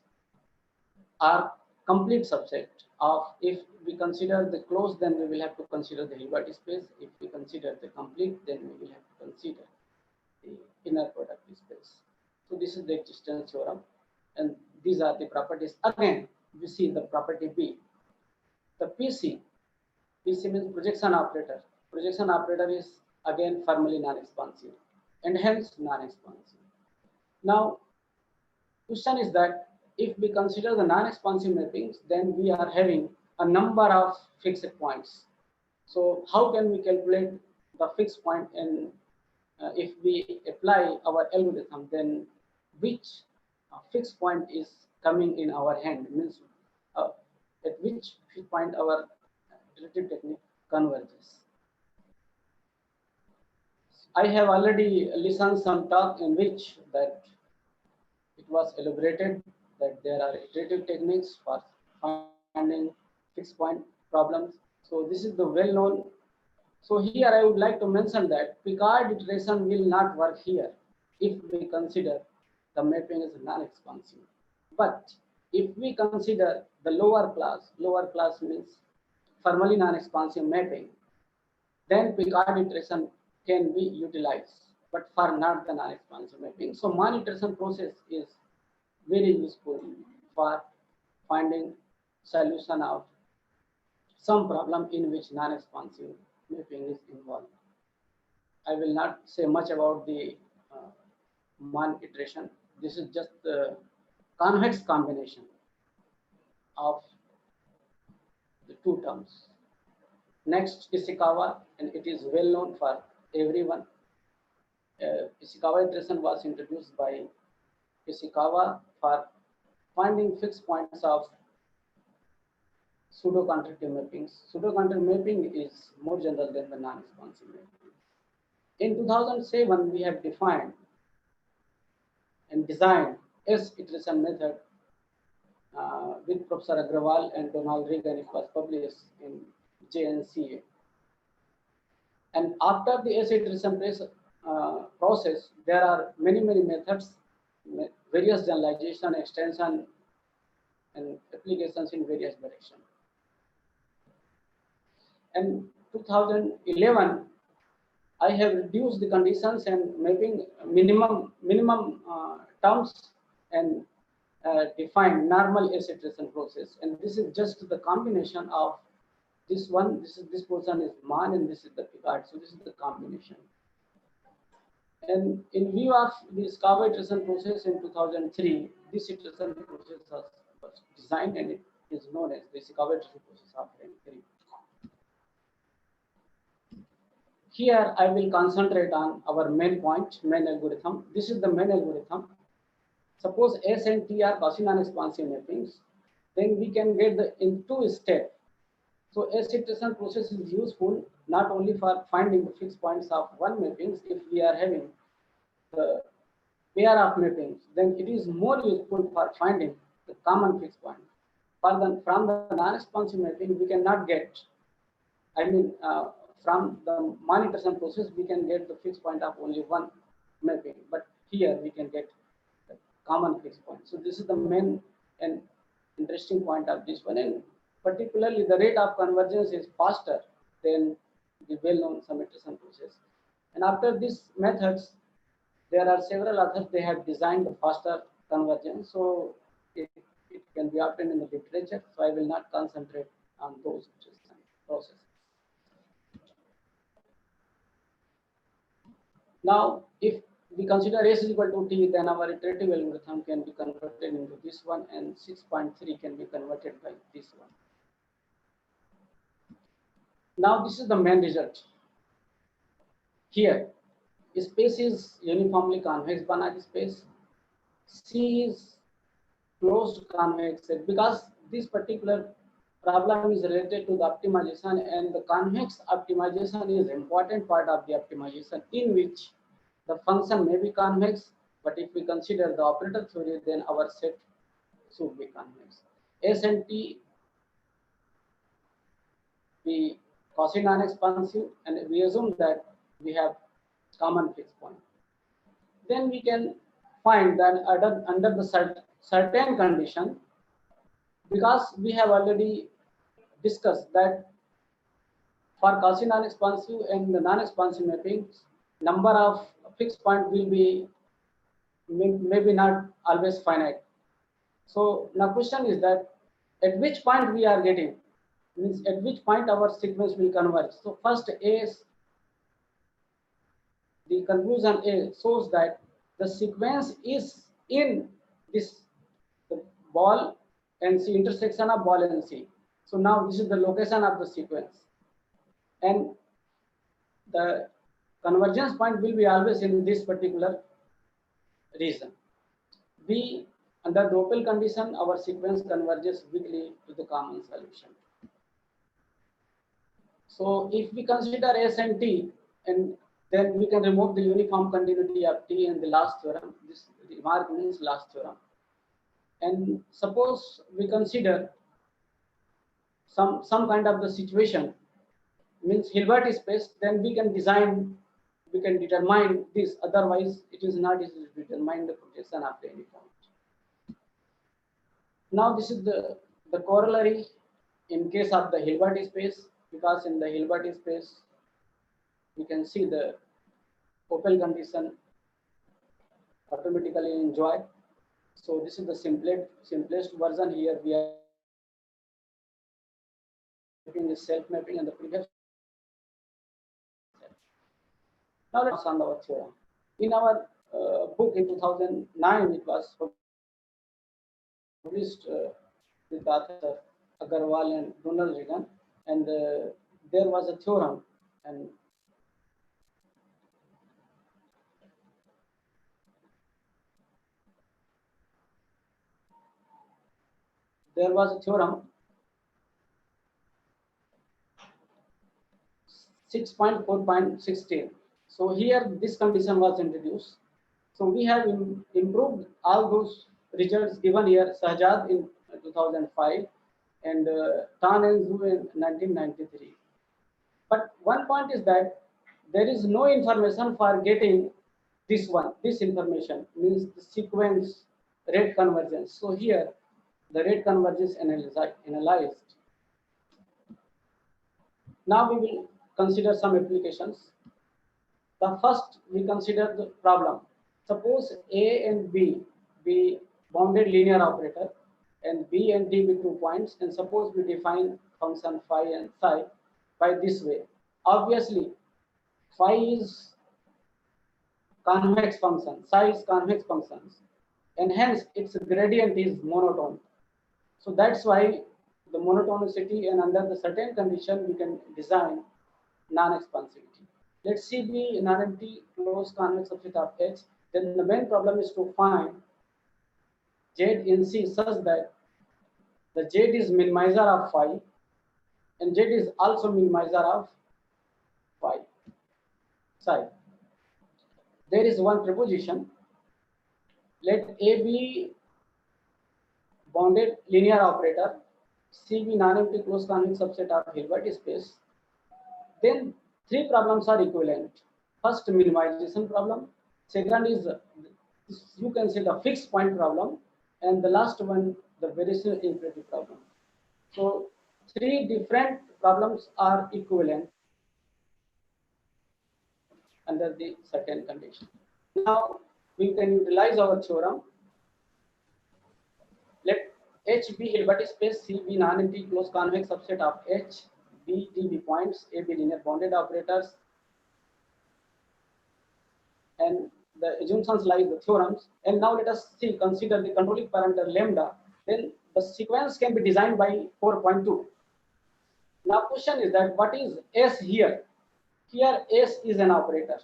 or complete subset of, if we consider the closed, then we will have to consider the Hilbert space. If we consider the complete, then we will have to consider the inner product space. So this is the existence theorem, and these are the properties. Again, we see the property B. The PC means projection operator. Projection operator is again formally non-expansive and hence non-expansive. Now, question is that if we consider the non-expansive mappings, then we are having a number of fixed points. So how can we calculate the fixed point? And if we apply our algorithm, then which fixed point is coming in our hand, means at which point our iterative technique converges. I have already listened some talk in which that it was elaborated that there are iterative techniques for finding fixed point problems. So this is the well-known. So here I would like to mention that Picard iteration will not work here if we consider the mapping is non-expansive. But if we consider the lower class means formally non-expansive mapping, then Picard iteration can be utilized, but for not the non-expansive mapping. So Mann iteration process is very useful for finding solution of some problem in which non-expansive mapping is involved. I will not say much about the Mann iteration. This is just the convex combination of the two terms. Next, Ishikawa, and it is well known for everyone. Ishikawa iteration was introduced by Ishikawa for finding fixed points of pseudo-contractive mappings. Pseudo-contractive mapping is more general than the non-expansive mapping. In 2007, we have defined and designed S-iteration method with Professor Agrawal and Donald Regan. It was published in JNCA. And after the S-iteration process, there are many methods, various generalization, extension, and applications in various directions. And 2011, I have reduced the conditions and mapping minimum terms and defined normal S-iteration process. And this is just the combination of this one. This portion is Mann, and this is the Picard. So this is the combination. And in view of the Ishikawa iteration process in 2003, this iteration process was designed, and it is known as the Ishikawa iteration process of M3. Here I will concentrate on our main point, main algorithm. This is the main algorithm. Suppose S and T are Cauchy non-expansive mappings, then we can get the in two steps. So S-iteration process is useful not only for finding the fixed points of one mappings. If we are having the pair of mappings, then it is more useful for finding the common fixed point. From the non-expansive mapping, we cannot get, from the Mann iteration process, we can get the fixed point of only one mapping, but here we can get the common fixed point. So this is the main and interesting point of this one, and particularly the rate of convergence is faster than the well-known sum iteration process. And after these methods, there are several others. They have designed the faster convergence, so it can be obtained in the literature. So I will not concentrate on those processes. Now, if we consider S is equal to T, then our iterative algorithm can be converted into this one, and 6.3 can be converted by this one. Now this is the main result. Here, space is uniformly convex Banach space. C is closed convex set, because this particular problem is related to the optimization, and the convex optimization is important part of the optimization, in which the function may be convex, but if we consider the operator theory, then our set should be convex. S and T be Cauchy non-expansive, and we assume that we have common fixed point. Then we can find that under the certain condition, because we have already discussed that for Cauchy non-expansive and the non-expansive mappings, number of fixed point will be maybe not always finite. So now question is that at which point we are getting, means at which point our sequence will converge. So first the conclusion A shows that the sequence is in this the ball and C, intersection of ball and C. So now this is the location of the sequence, and the convergence point will be always in this particular region. B, under the Opel condition, our sequence converges weakly to the common solution. So if we consider S and T, and then we can remove the uniform continuity of T in the last theorem. This remark means last theorem. And suppose we consider some kind of the situation, means Hilbert space, then we can determine this. Otherwise, it is not easy to determine the projection of any point. Now this is the corollary in case of the Hilbert space, because in the Hilbert space we can see the Opel condition automatically enjoy. So this is the simplest version. Here we are mapping the self mapping and the previous. Now let's on our theorem. In our book in 2009, it was published with the author Agarwal and Donald Regan, and there was a theorem, and there was a theorem 6.4.16. So here this condition was introduced. So we have improved all those results given here, Shahzad in 2005 and Tan and Zhu in 1993. But one point is that there is no information for getting this information, means the sequence rate convergence. So here the rate convergence analyzed. Now we will consider some applications. The first, we consider the problem. Suppose A and B be bounded linear operator, and B and D be 2 points, and suppose we define function phi and psi by this way. Obviously, phi is convex function, psi is convex functions, and hence its gradient is monotone. So that's why the monotonicity, and under the certain condition we can design non-expansivity. Let C be non-empty closed convex subset of H. Then the main problem is to find Z in C such that the Z is minimizer of phi and Z is also minimizer of phi psi. There is one proposition. Let A be bounded linear operator, C be non-empty closed convex subset of Hilbert space. Then three problems are equivalent. First, minimization problem. Second is, you can say, the fixed point problem, and the last one, the variation imperative problem. So three different problems are equivalent under the certain condition. Now we can utilize our theorem. Let H be Hilbert space, C be non-empty closed convex subset of H, B, D be points, A be linear bounded operators, and the assumptions lies the theorems. And now let us see, consider the controlling parameter lambda. Then the sequence can be designed by 4.2. Now question is that what is S here? Here S is an operator.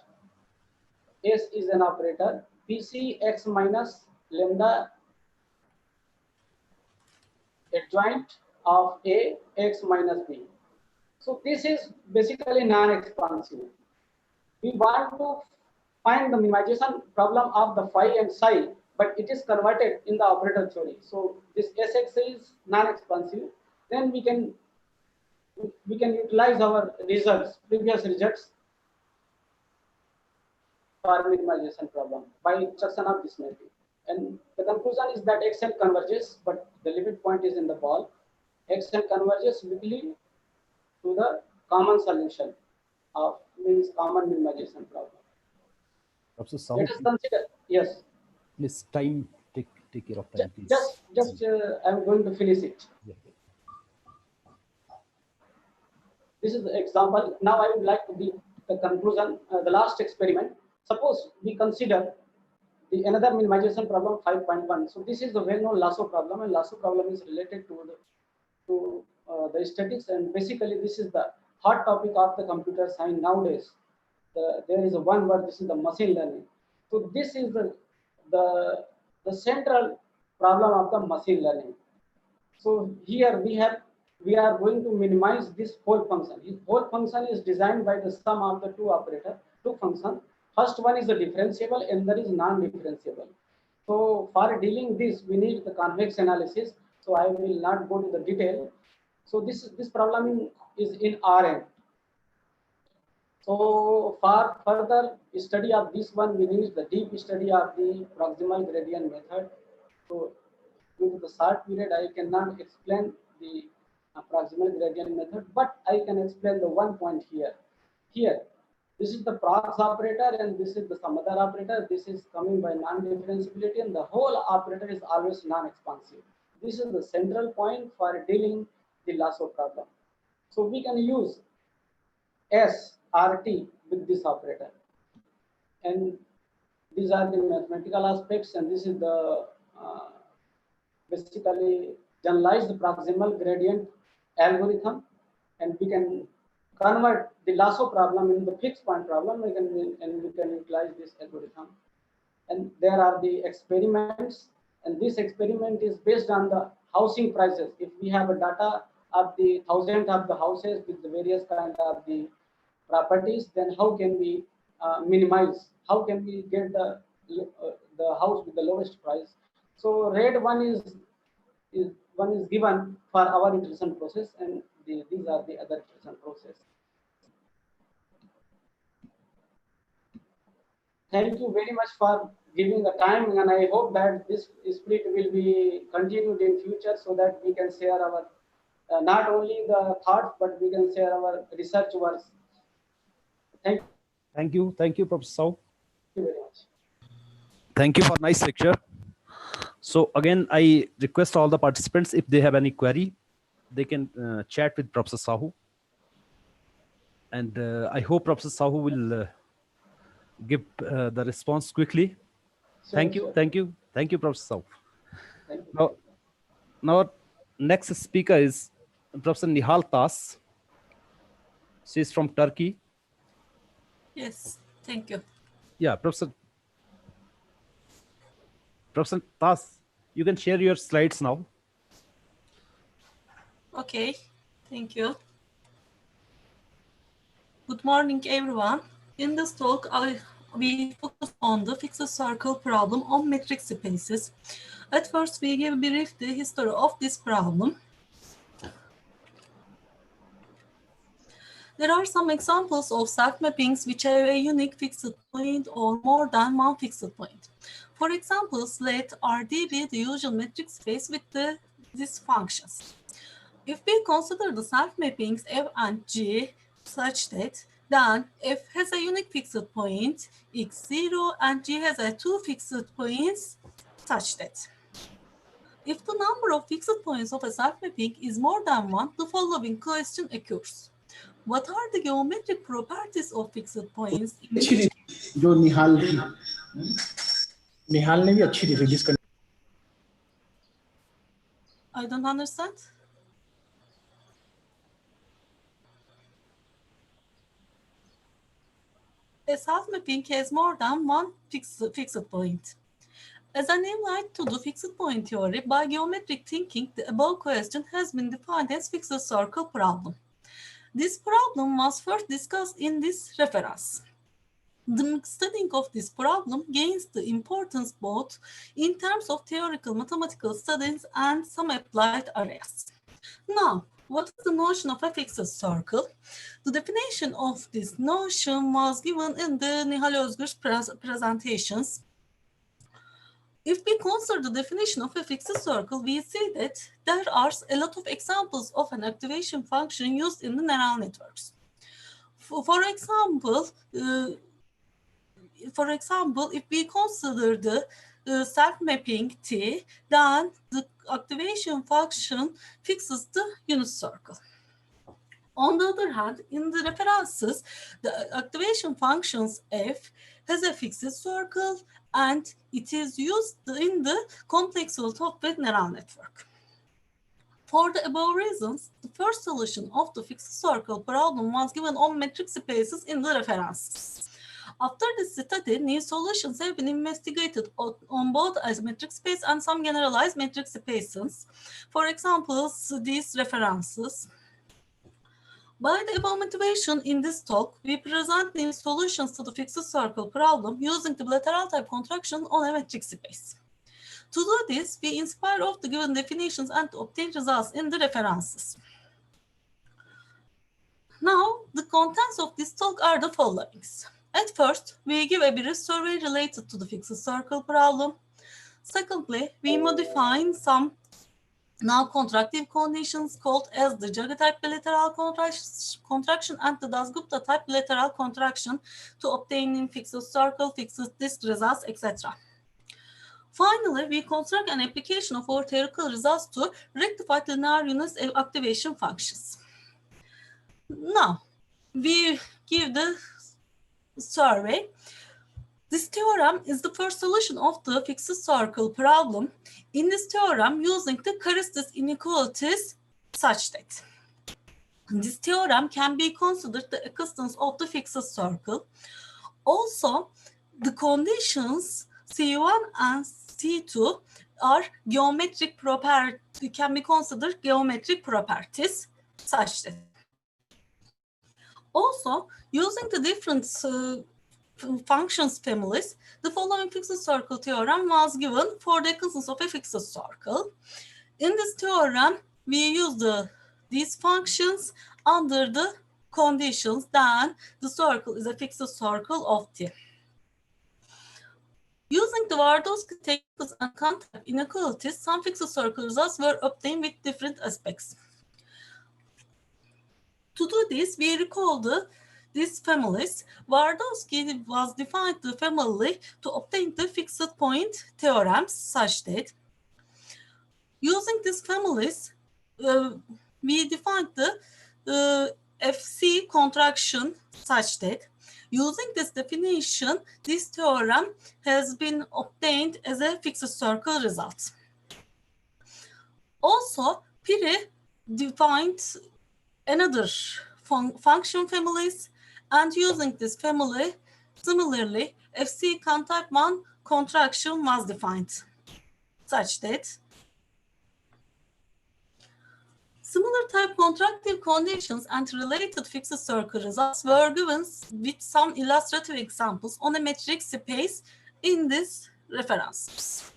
S is an operator. PC x minus lambda adjoint of A x minus B. So this is basically non-expansive. We want to find the minimization problem of the phi and psi, but it is converted in the operator theory. So this Sx is non-expansive. Then we can utilize our results, previous results, for minimization problem by instruction of this metric. And the conclusion is that Xn converges, but the limit point is in the ball. Xn converges weakly to the common solution of means common minimization problem. Professor Sahu, Let us consider, yes. please take care of time, please. Just I'm going to finish it. Yeah. This is the example. Now I would like to give the conclusion, the last experiment. Suppose we consider another minimization problem 5.1. So this is the well-known Lasso problem, and Lasso problem is related to the statics, and basically this is the hot topic of the computer science nowadays. There is a one word. This is the machine learning. So this is the central problem of the machine learning. So here we are going to minimize this whole function. This whole function is designed by the sum of the two functions. First one is the differentiable and there is non-differentiable. So for dealing this, we need the convex analysis. So I will not go to the detail. So this problem is in Rn. So for further study of this one, we need the deep study of the proximal gradient method. So due to the short period, I cannot explain the proximal gradient method, but I can explain the one point here. Here, this is the prox operator and this is the some other operator. This is coming by non-differentiability, and the whole operator is always non-expansive. This is the central point for dealing the Lasso problem. So we can use SRT with this operator, and these are the mathematical aspects, and this is the basically generalized proximal gradient algorithm, and we can convert the Lasso problem in the fixed point problem, we can utilize this algorithm. And there are the experiments, and this experiment is based on the housing prices. If we have a data of the thousands of the houses with the various kind of the properties, then how can we minimize? How can we get the house with the lowest price? So red one is given for our iteration process, and these are the other iteration process. Thank you very much for giving the time, and I hope that this split will be continued in future so that we can share our not only the thoughts, but we can share our research works. Thank you. Thank you, Professor Sahu. Thank you very much. Thank you for nice lecture. So again, I request all the participants, if they have any query, they can chat with Professor Sahu. And I hope Professor Sahu will give the response quickly. Thank you, Professor Sahu. Thank you. Now, our next speaker is Professor Nihal Tas. She is from Turkey. Yes, thank you. Yeah, Professor Tas, you can share your slides now. Okay, thank you. Good morning, everyone. In this talk, we focus on the fixed circle problem on metric spaces. At first, we give brief the history of this problem. There are some examples of self-mappings which have a unique fixed point or more than one fixed point. For example, let Rd be the usual metric space with these functions. If we consider the self-mappings F and G such that then F has a unique fixed point x0 and G has a two fixed points such that if the number of fixed points of a self-mapping is more than one, the following question occurs. What are the geometric properties of fixed points? जो निहाल निहाल ने भी अच्छी थी physics करने। I don't understand. A self-mapping has more than one fixed point. As an inline to the fixed point theory, by geometric thinking, the above question has been defined as fixed circle problem. This problem was first discussed in this reference. The studying of this problem gains the importance both in terms of theoretical mathematical studies and some applied areas. Now, what is the notion of a fixed circle? The definition of this notion was given in the Nihal Özgür's presentations. If we consider the definition of a fixed circle, we see that there are a lot of examples of an activation function used in the neural networks. For example, if we consider the self-mapping T, then the activation function fixes the unit circle. On the other hand, in the references, the activation functions f has a fixed circle and it is used in the complex software neural network. For the above reasons, the first solution of the fixed circle problem was given on metric spaces in the references. After this study, new solutions have been investigated on both as metric space and some generalized metric spaces. For example, these references. By the above motivation in this talk, we present new solutions to the fixed circle problem using the bilateral type contraction on a metric space. To do this, we inspire of the given definitions and obtain results in the references. Now, the contents of this talk are the following. At first, we give a brief survey related to the fixed circle problem. Secondly, we modify some non-contractive conditions called as the Jaga type bilateral contraction and the Dasgupta type bilateral contraction to obtain fixed circle, fixed disk results, etc. Finally, we construct an application of our theoretical results to rectify linear unit activation functions. Now, we give the survey. This theorem is the first solution of the fixed circle problem. In this theorem, using the Karistas inequalities such that this theorem can be considered the existence of the fixed circle. Also, the conditions C1 and C2 are geometric properties, can be considered geometric properties such that. Also, using the different functions families, the following fixed circle theorem was given for the existence of a fixed circle. In this theorem, we use these functions under the conditions, then the circle is a fixed circle of T. Using the Twardowski techniques and contact inequalities, some fixed circle results were obtained with different aspects. To do this, we recall these families. Twardowski was defined the family to obtain the fixed point theorems such that using these families, we defined the FC contraction such that using this definition, this theorem has been obtained as a fixed circle result. Also, Piri defined another function families, and using this family, similarly, FC contact 1 contraction was defined, such that similar type contractive conditions and related fixed circle results were given with some illustrative examples on a metric space in this reference.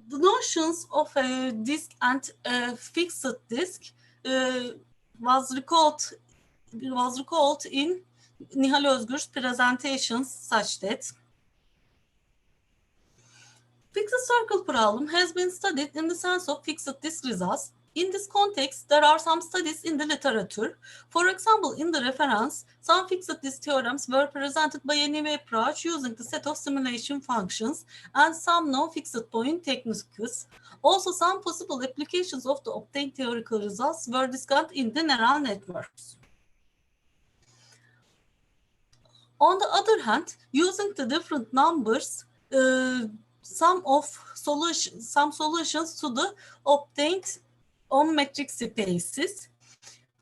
The notions of a disk and a fixed disk was recalled in Nihal Özgür's presentations such that fixed circle problem has been studied in the sense of fixed disk results. In this context, there are some studies in the literature. For example, in the reference, some fixed disk theorems were presented by a new approach using the set of simulation functions and some non-fixed point techniques. Also, some possible applications of the obtained theoretical results were discussed in the neural networks. On the other hand, using the different numbers, some solutions to the obtained on metric spaces.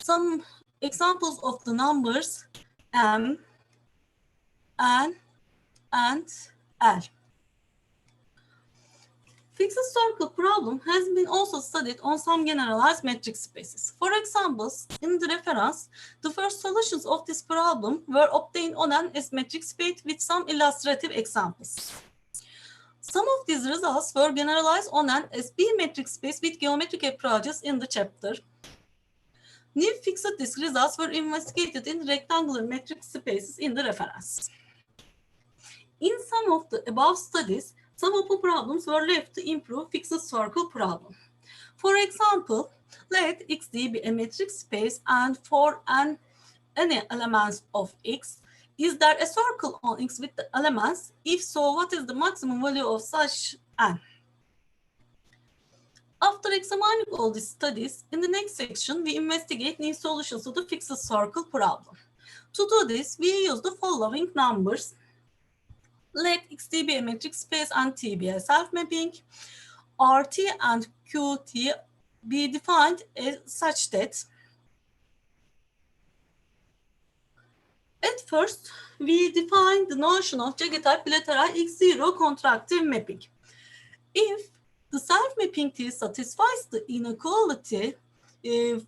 Some examples of the numbers M, N, and L. Fixed circle problem has been also studied on some generalized metric spaces. For example, in the reference, the first solutions of this problem were obtained on an S metric space with some illustrative examples. Some of these results were generalized on an SB metric space with geometric approaches in the chapter. New fixed disk results were investigated in rectangular metric spaces in the reference. In some of the above studies, some of the problems were left to improve fixed circle problem. For example, let XD be a metric space, and for any elements of X, is there a circle on X with the elements? If so, what is the maximum value of such N? After examining all these studies, in the next section, we investigate new solutions to the fixed circle problem. To do this, we use the following numbers. Let XT be a metric space and T be a self-mapping. RT and QT be defined as such that at first, we define the notion of Jagged-type bilateral X0 contractive mapping. If the self-mapping T satisfies the inequality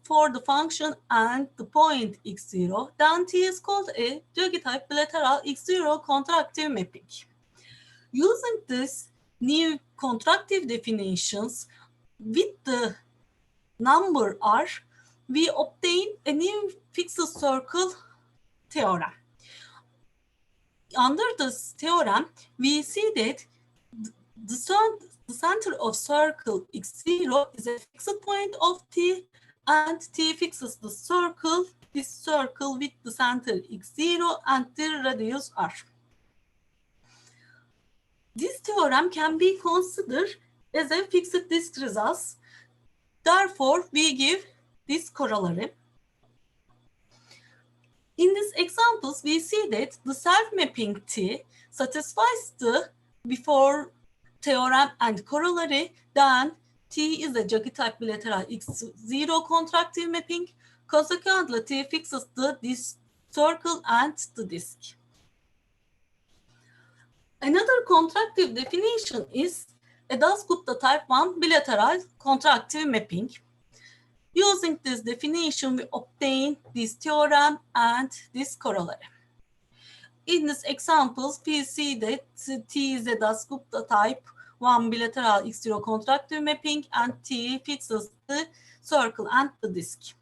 for the function and the point X0, then T is called a Jagged-type bilateral X0 contractive mapping. Using this new contractive definitions with the number R, we obtain a new fixed circle theorem. Under this theorem, we see that the center of circle X0 is a fixed point of T, and T fixes the circle, this circle with the center X0 and the radius R. This theorem can be considered as a fixed disk results. Therefore, we give this corollary. In these examples, we see that the self-mapping T satisfies the before theorem and corollary, then T is a Jagged-type bilateral X0 contractive mapping. Consequently, T fixes this circle and the disk. Another contractive definition is a Dasgupta type 1 bilateral contractive mapping. Using this definition, we obtain this theorem and this corollary. In these examples, we see that T is a Dasgupta type 1 bilateral X0 contractive mapping, and T fixes the circle and the disk.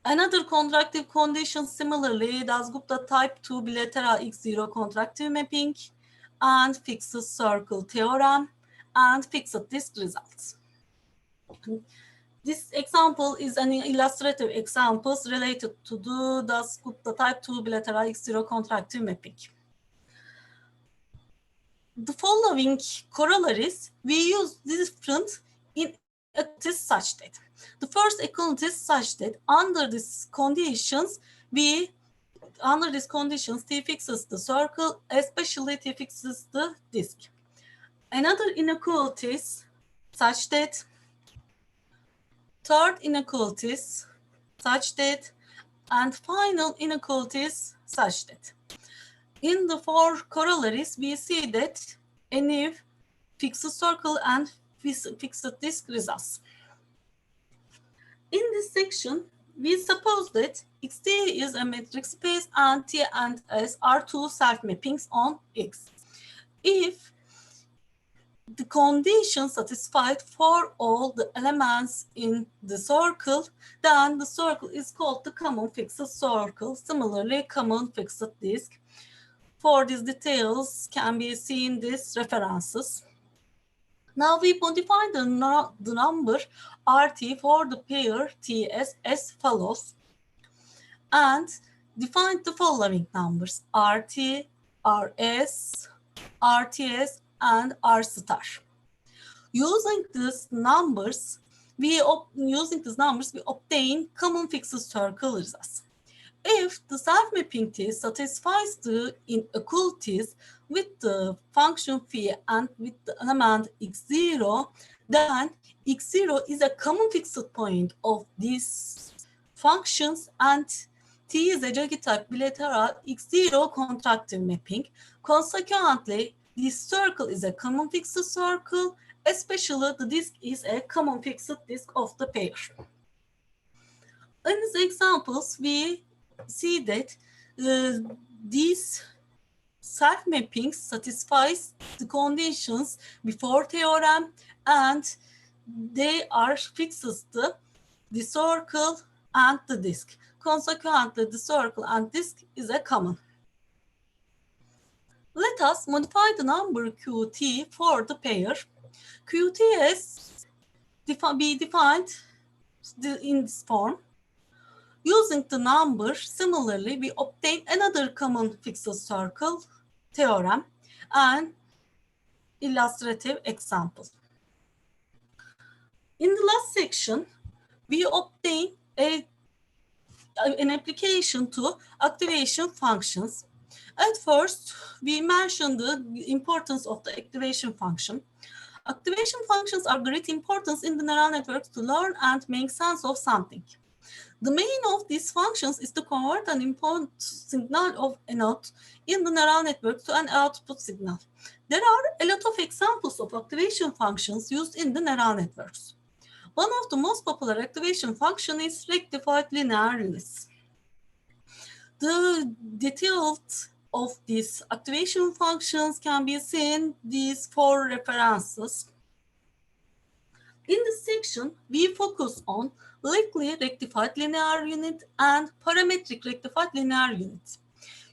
Another contractive condition, similarly, Dasgupta type 2 bilateral X0 contractive mapping and fixed circle theorem and fixed disk results. This example is an illustrative example related to the Dasgupta type 2 bilateral X0 contractive mapping. The following corollaries, we use different inequalities such that. The first equality is such that under these conditions, T fixes the circle, especially T fixes the disk. Another inequality is such that, third inequalities such that, and final inequalities such that. In the four corollaries, we see that any fixed circle and fixed disk results. In this section, we suppose that XT is a metric space and T and S are two self-mappings on X. If the condition satisfied for all the elements in the circle, then the circle is called the common fixed circle. Similarly, common fixed disk. For these details can be seen these references. Now we modify the number RT for the pair TS as follows, and define the following numbers: RT, RS, RTS, and R star. Using these numbers, we obtain common fixed circle results. If the self-mapping test satisfies the inequalities with the function phi and with the element x0, then x0 is a common fixed point of these functions and T is a Jacobi-type bilateral x0 contractive mapping. Consequently, this circle is a common fixed circle, especially the disk is a common fixed disk of the pair. In these examples, we see that these self-mappings satisfies the conditions before theorem and they are fixed the circle and the disk. Consequently, the circle and disk is a common. Let us modify the number Qt for the pair. Qt is be defined in this form. Using the number, similarly, we obtain another common fixed circle theorem and illustrative example. In the last section, we obtain an application to activation functions. At first, we mentioned the importance of the activation function. Activation functions are great importance in the neural networks to learn and make sense of something. The main of these functions is to convert an input signal of a node in the neural network to an output signal. There are a lot of examples of activation functions used in the neural networks. One of the most popular activation functions is rectified linear units. The details of these activation functions can be seen in these 4 references. In this section, we focus on weakly rectified linear unit and parametric rectified linear unit.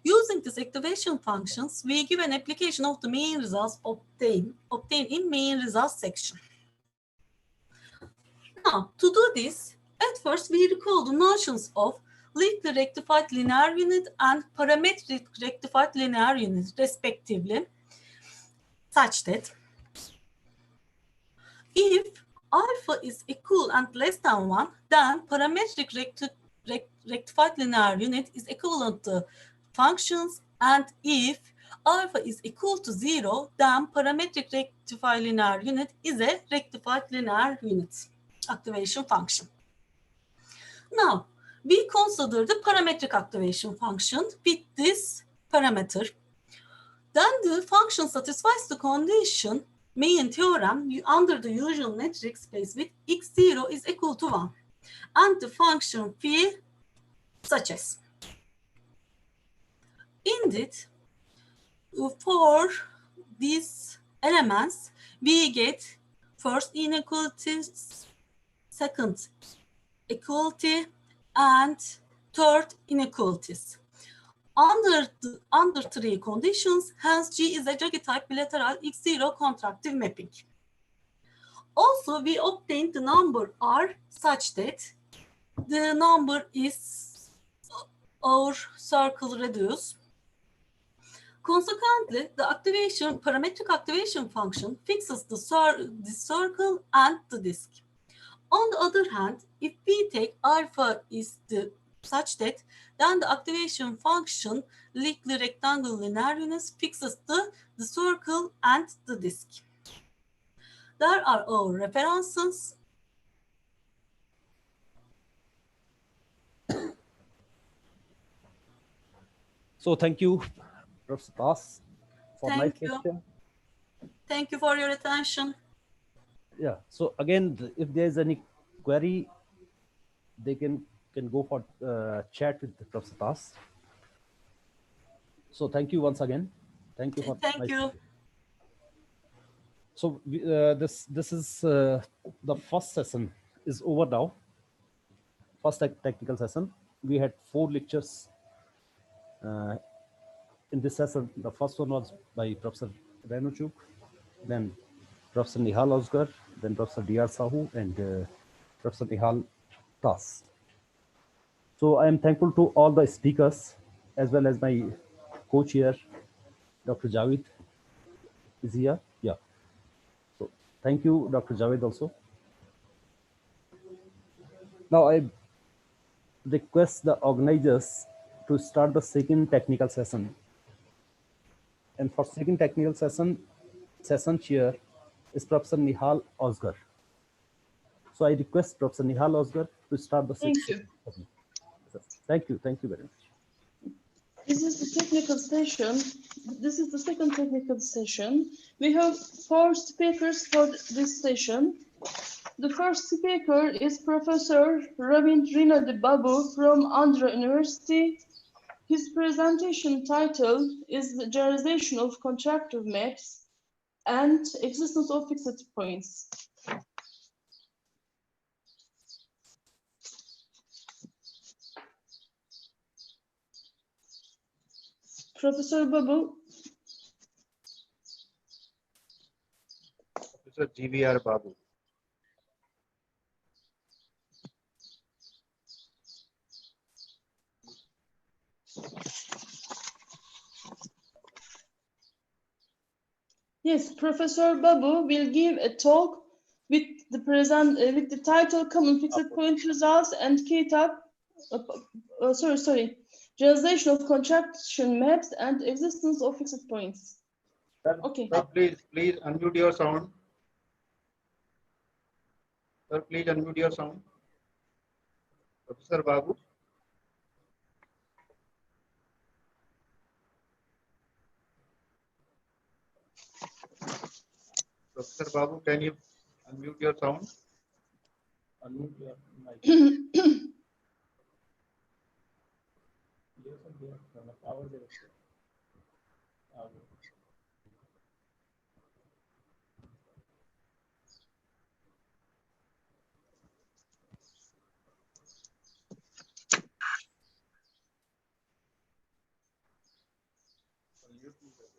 Using these activation functions, we give an application of the main results obtained in main results section. Now, to do this, at first we recall the notions of weakly rectified linear unit and parametric rectified linear unit, respectively, such that if alpha is equal and less than 1, then parametric rectified linear unit is equivalent to functions, and if alpha is equal to 0, then parametric rectified linear unit is a rectified linear unit activation function. Now, we consider the parametric activation function with this parameter. Then the function satisfies the condition main theorem under the usual metric space with x0 is equal to 1 and the function phi such as. Indeed, for these elements, we get first inequalities, second equality, and third inequalities. Under 3 conditions, hence G is a Jacobi-type bilateral x0 contractive mapping. Also, we obtained the number R such that the number is our circle radius. Consequently, the parametric activation function fixes the circle and the disk. On the other hand, if we take alpha is such that, then the activation function weakly rectangular linear units fixes the circle and the disk. There are our references. So thank you, Professor Tas, for nice lecture. Thank you for your attention. Yeah. So again, if there is any query, they can go for chat with Professor Tas. So thank you once again. Thank you for thank you. So this is the first session is over now. First technical session. We had 4 lectures in this session. The first one was by Professor Renuchuk, then Professor Nihal Osgar, then Professor D.R. Sahu, and Professor Nihal Tas. So I am thankful to all the speakers, as well as my co-chair, Dr. Javed is here. Yeah. So thank you, Dr. Javed, also. Now I request the organizers to start the second technical session. And for second technical session chair is Professor Nihal Ozgar. So I request Professor Nihal Ozgar to start the Thank session. you. Thank you very much. This is the technical session. This is the second technical session. We have 4 speakers for this session. The first speaker is Professor Ravindra Babu from Andhra University. His presentation title is the Generalization of Contractive Maps and Existence of Fixed Points. Professor Babu. Professor GVR Babu. Yes, Professor Babu will give a talk with the title Common Fixed Point Results and Generalization of Contraction Maps and Existence of Fixed Points. Sir, Okay. sir, please unmute your sound. Sir, please unmute your sound. Professor Babu. Professor Babu, can you unmute your sound? Unmute your mic.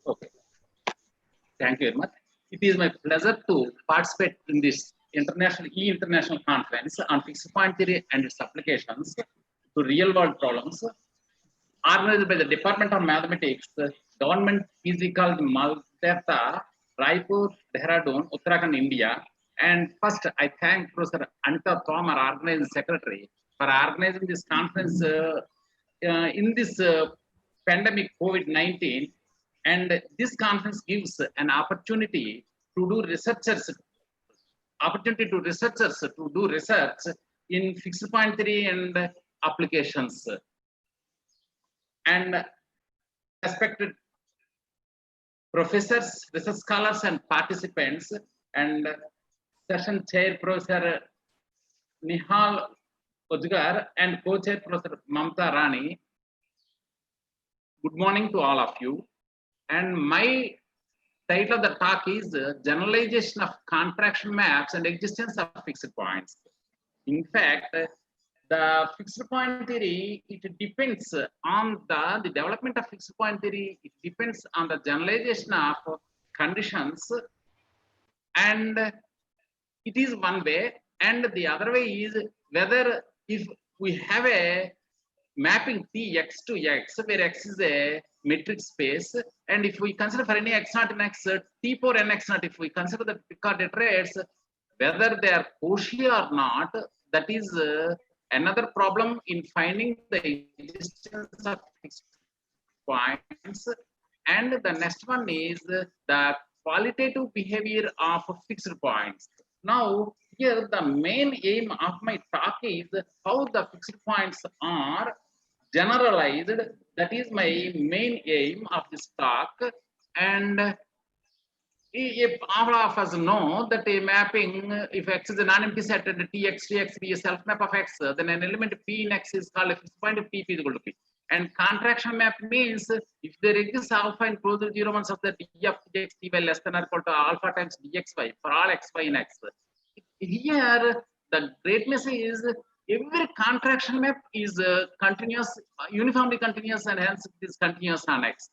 Okay. Thank you very much. It is my pleasure to participate in this international conference on fixed point theory and its applications to real world problems, organized by the Department of Mathematics, Government PG College Malterta, Raipur, Dehradun, Uttarakhand, India. And first, I thank Professor Anita Tomar, organizing secretary, for organizing this conference in this pandemic COVID-19. And this conference gives an opportunity to do research in fixed point theory and applications. And respected professors, research scholars, and participants, and session chair Professor Nihal Ozgar and co-chair Professor Mamta Rani. Good morning to all of you. And my title of the talk is Generalization of Contraction Maps and Existence of Fixed Points. In fact, the fixed point theory, it depends on the development of fixed point theory. It depends on the generalization of conditions, and it is one way. And the other way is whether if we have a mapping Tx to x, where x is a metric space, and if we consider for any x naught in x, T power n x naught, if we consider the Picard iterates, whether they are Cauchy or not, that is another problem in finding the existence of fixed points. And the next one is the qualitative behavior of fixed points. Now, here the main aim of my talk is how the fixed points are generalized. That is my main aim of this talk. And if all of us know that a mapping, if x is a non-empty set and Tx to x be a self map of x, then an element P in x is called a fixed point of P is equal to P. And contraction map means if there exists alpha in closure 0 1 of the d of dx dy less than or equal to alpha times dxy for all xy in x. Here the greatness is every contraction map is continuous, uniformly continuous, and hence it is continuous on x.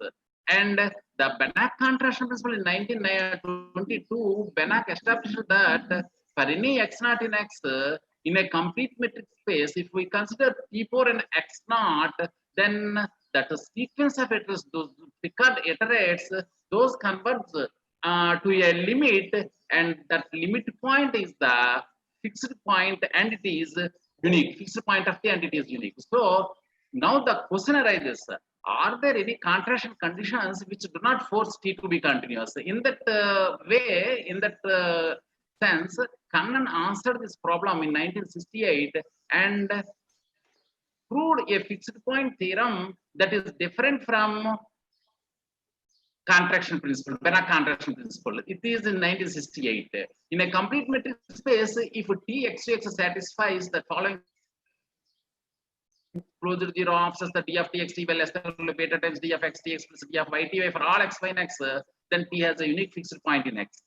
And the Banach contraction principle in 1922, Banach established that for any x naught in x, in a complete metric space, if we consider P4 and x naught, then that sequence of iterations, those Picard iterates, those converge to a limit, and that limit point is the fixed point, and it is unique. Fixed point of the entity is unique. So Now the question arises, are there any contraction conditions which do not force T to be continuous? In that way, in that sense, Kannan answered this problem in 1968 and proved a fixed point theorem that is different from contraction principle, Banach contraction principle. It is in 1968. In a complete metric space, if T x to x satisfies the following closure zero offsets the D of T x t by less than beta times D of x t x plus D of y t y for all x y and x, then T has a unique fixed point in x.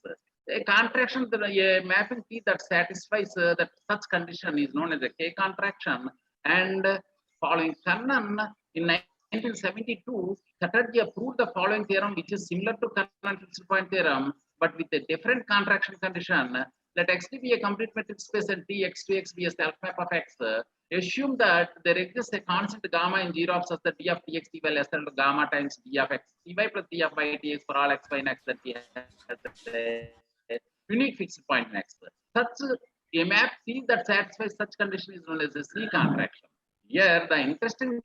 A contraction, a mapping T that satisfies that such condition is known as a K contraction. And following Kannan in 1972, Chatterjee proved the following theorem, which is similar to Kannan fixed point theorem, but with a different contraction condition. Let X be a complete metric space and T x to x be a self map of x. Assume that there exists a constant gamma in 0 of such that D of T x t by less than gamma times D of x t y plus D of y t x for all x y and x, that T has a unique fixed point in x. Such a map T that satisfies such condition is known as a C contraction. Here, the interesting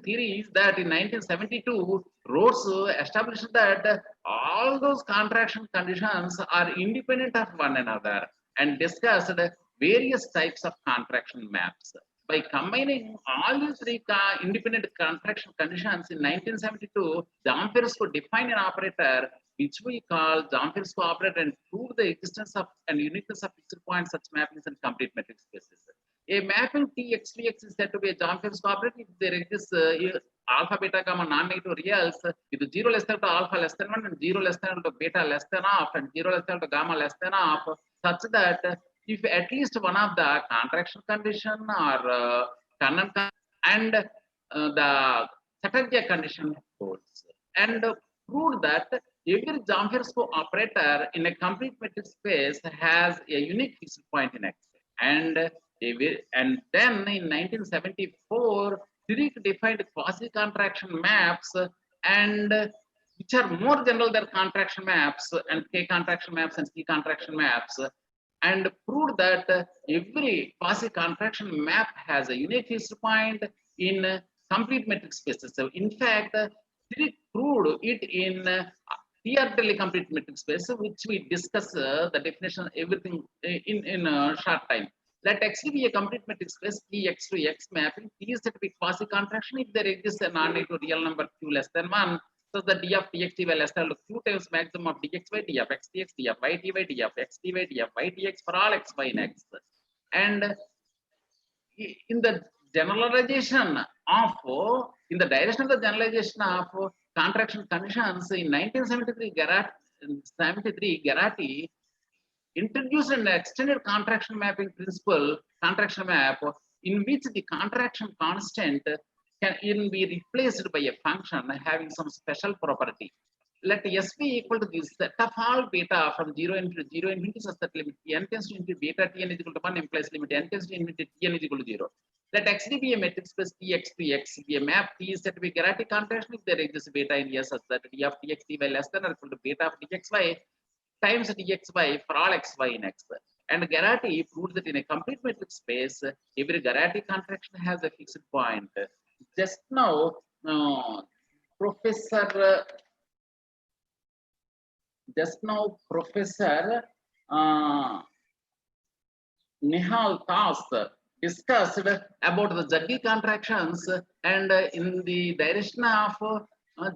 theory is that in 1972, Rose established that all those contraction conditions are independent of one another and discussed various types of contraction maps. By combining all these three independent contraction conditions in 1972, Zamfirsky defined an operator which we call Zamfirsky operator and prove the existence of and uniqueness of fixed point such mappings and complete metric spaces. A mapping T x to x is said to be a Zamfirsky operator if there exists alpha, beta, gamma non-negative reals with 0 less than to alpha less than 1 and 0 less than to beta less than half and 0 less than to gamma less than half, such that if at least one of the contraction condition or Kannan and the Chatterjee condition holds, and proved that every Zamfirsky operator in a complete metric space has a unique fixed point in X. And then in 1974, Dirichlet defined quasi-contraction maps and which are more general than contraction maps and K contraction maps and C contraction maps, and proved that every quasi-contraction map has a unique fixed point in complete metric spaces. So in fact, Dirichlet proved it in theoretically complete metric space, which we discuss the definition everything in a short time. Let X be a complete metric space, T x to x mapping. T is said to be quasi-contraction if there exists a non-negative real number q less than 1. So the D of txt by less than q times maximum of dxy, D of x dx, D of y ty, D of x dy, D of y dx for all x, y, and x. And in the generalization of, in the direction of the generalization of contraction conditions, in 1973, Geraghty introduced an extended contraction mapping principle, contraction map, in which the contraction constant can even be replaced by a function having some special property. Let S be equal to the set of all beta from 0 infinity such that limit n tends to infinity beta Tn is equal to 1 implies limit n tends to infinity Tn is equal to 0. Let Xd be a metric space Tx to x be a map T is said to be Geraghty contraction if there exists beta in S such that D of Tx by less than or equal to beta of Dxy times dxy for all x, y in x. And Geraghty proved that in a complete metric space, every Geraghty contraction has a fixed point. Just now, Professor Nihal Das discussed about the Jaggi contractions, and in the direction of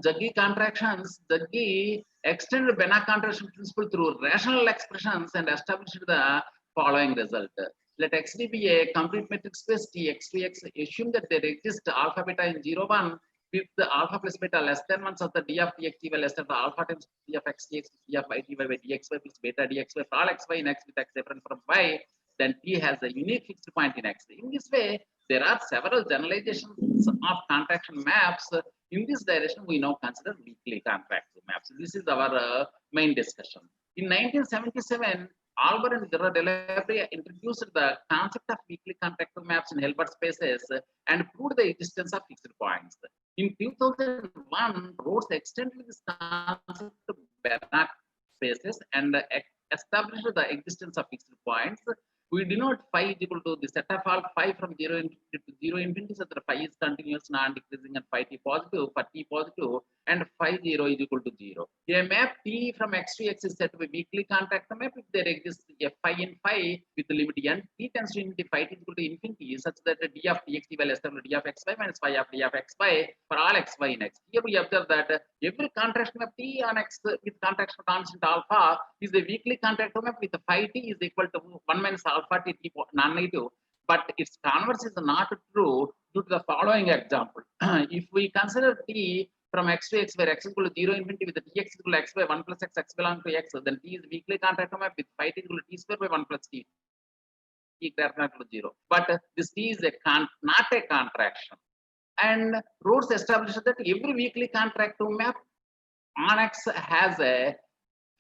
Jaggi contractions, Jaggi extended Banach contraction principle through rational expressions and established the following result. Let Xd be a complete metric space T x to x. Assume that there exists alpha beta in 0, 1 with the alpha plus beta less than 1 such that D of txt by less than the alpha times D of x dx, D of y ty by dxy plus beta dxy for all x, y in x with x different from y, then T has a unique fixed point in x. In this way, there are several generalizations of contraction maps. In this direction, we now consider weakly contractive maps. This is our main discussion. In 1977, Albert and Delabre introduced the concept of weakly contractive maps in Hilbert spaces and proved the existence of fixed points. In 2001, Rhodes extended this concept to Banach spaces and established the existence of fixed points, we denote phi is equal to the set of all phi from 0 infinity to 0 infinity, such that phi is continuous, non-decreasing, and phi t positive, for t positive, and phi 0 is equal to 0. A map t from x to x is said to be weakly contract map if there exists a phi in phi with the limit n t tends to infinity, phi t is equal to infinity, such that the d of dx dy less than d of xy minus phi of d of xy for all xy in x. Here we observe that every contraction map t on x with contraction constant alpha is a weakly contract map with phi t is equal to 1 minus alpha t non-negative, but its converse is not true due to the following example. If we consider t from x to x, where x is equal to 0 infinity with the dx is equal to x by 1 plus x, x belongs to x, then t is weakly contract map with phi t is equal to t square by 1 plus t greater to 0. But this t is not a contraction. And Rhodes established that every weakly contractive map on x has a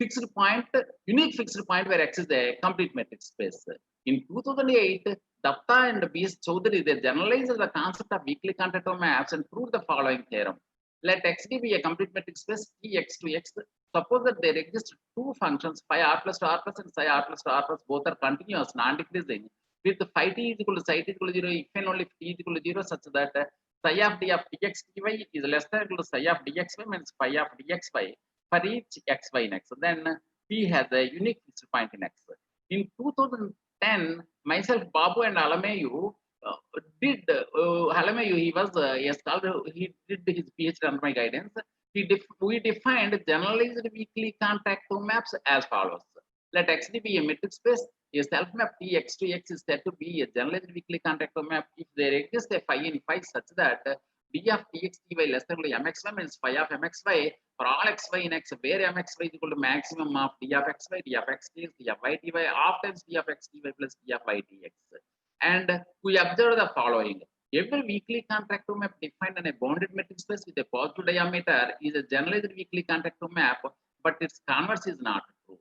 fixed point, unique fixed point where x is a complete metric space. In 2008, Datta and B.S. Choudhury, they generalized the concept of weakly contractive maps and proved the following theorem. Let xd be a complete metric space t x to x. Suppose that there exist two functions phi r plus to r plus and psi r plus to r plus, both are continuous, non-decreasing, with phi t is equal to psi t is equal to 0 if and only if t is equal to 0, such that psi of d of dx dy is less than or equal to psi of dxy minus phi of dxy for each xy in x. Then t has a unique fixed point in x. In 2010, myself, Babu, and Alamayu did Alamayu, he was a scholar, he did his PhD under my guidance. We defined generalized weakly contractive maps as follows. Let xd be a metric space. A self map t x to x is said to be a generalized weakly contractive map if there exists a phi in phi such that d of dx dy less than mxy minus phi of mxy for all xy in x, where mxy is equal to maximum of d of xy, d of x dx, d of y dy, of times d of x dy plus d of y dx. And we observe the following. Every weakly contractive map defined in a bounded metric space with a positive diameter is a generalized weakly contractive map, but its converse is not true.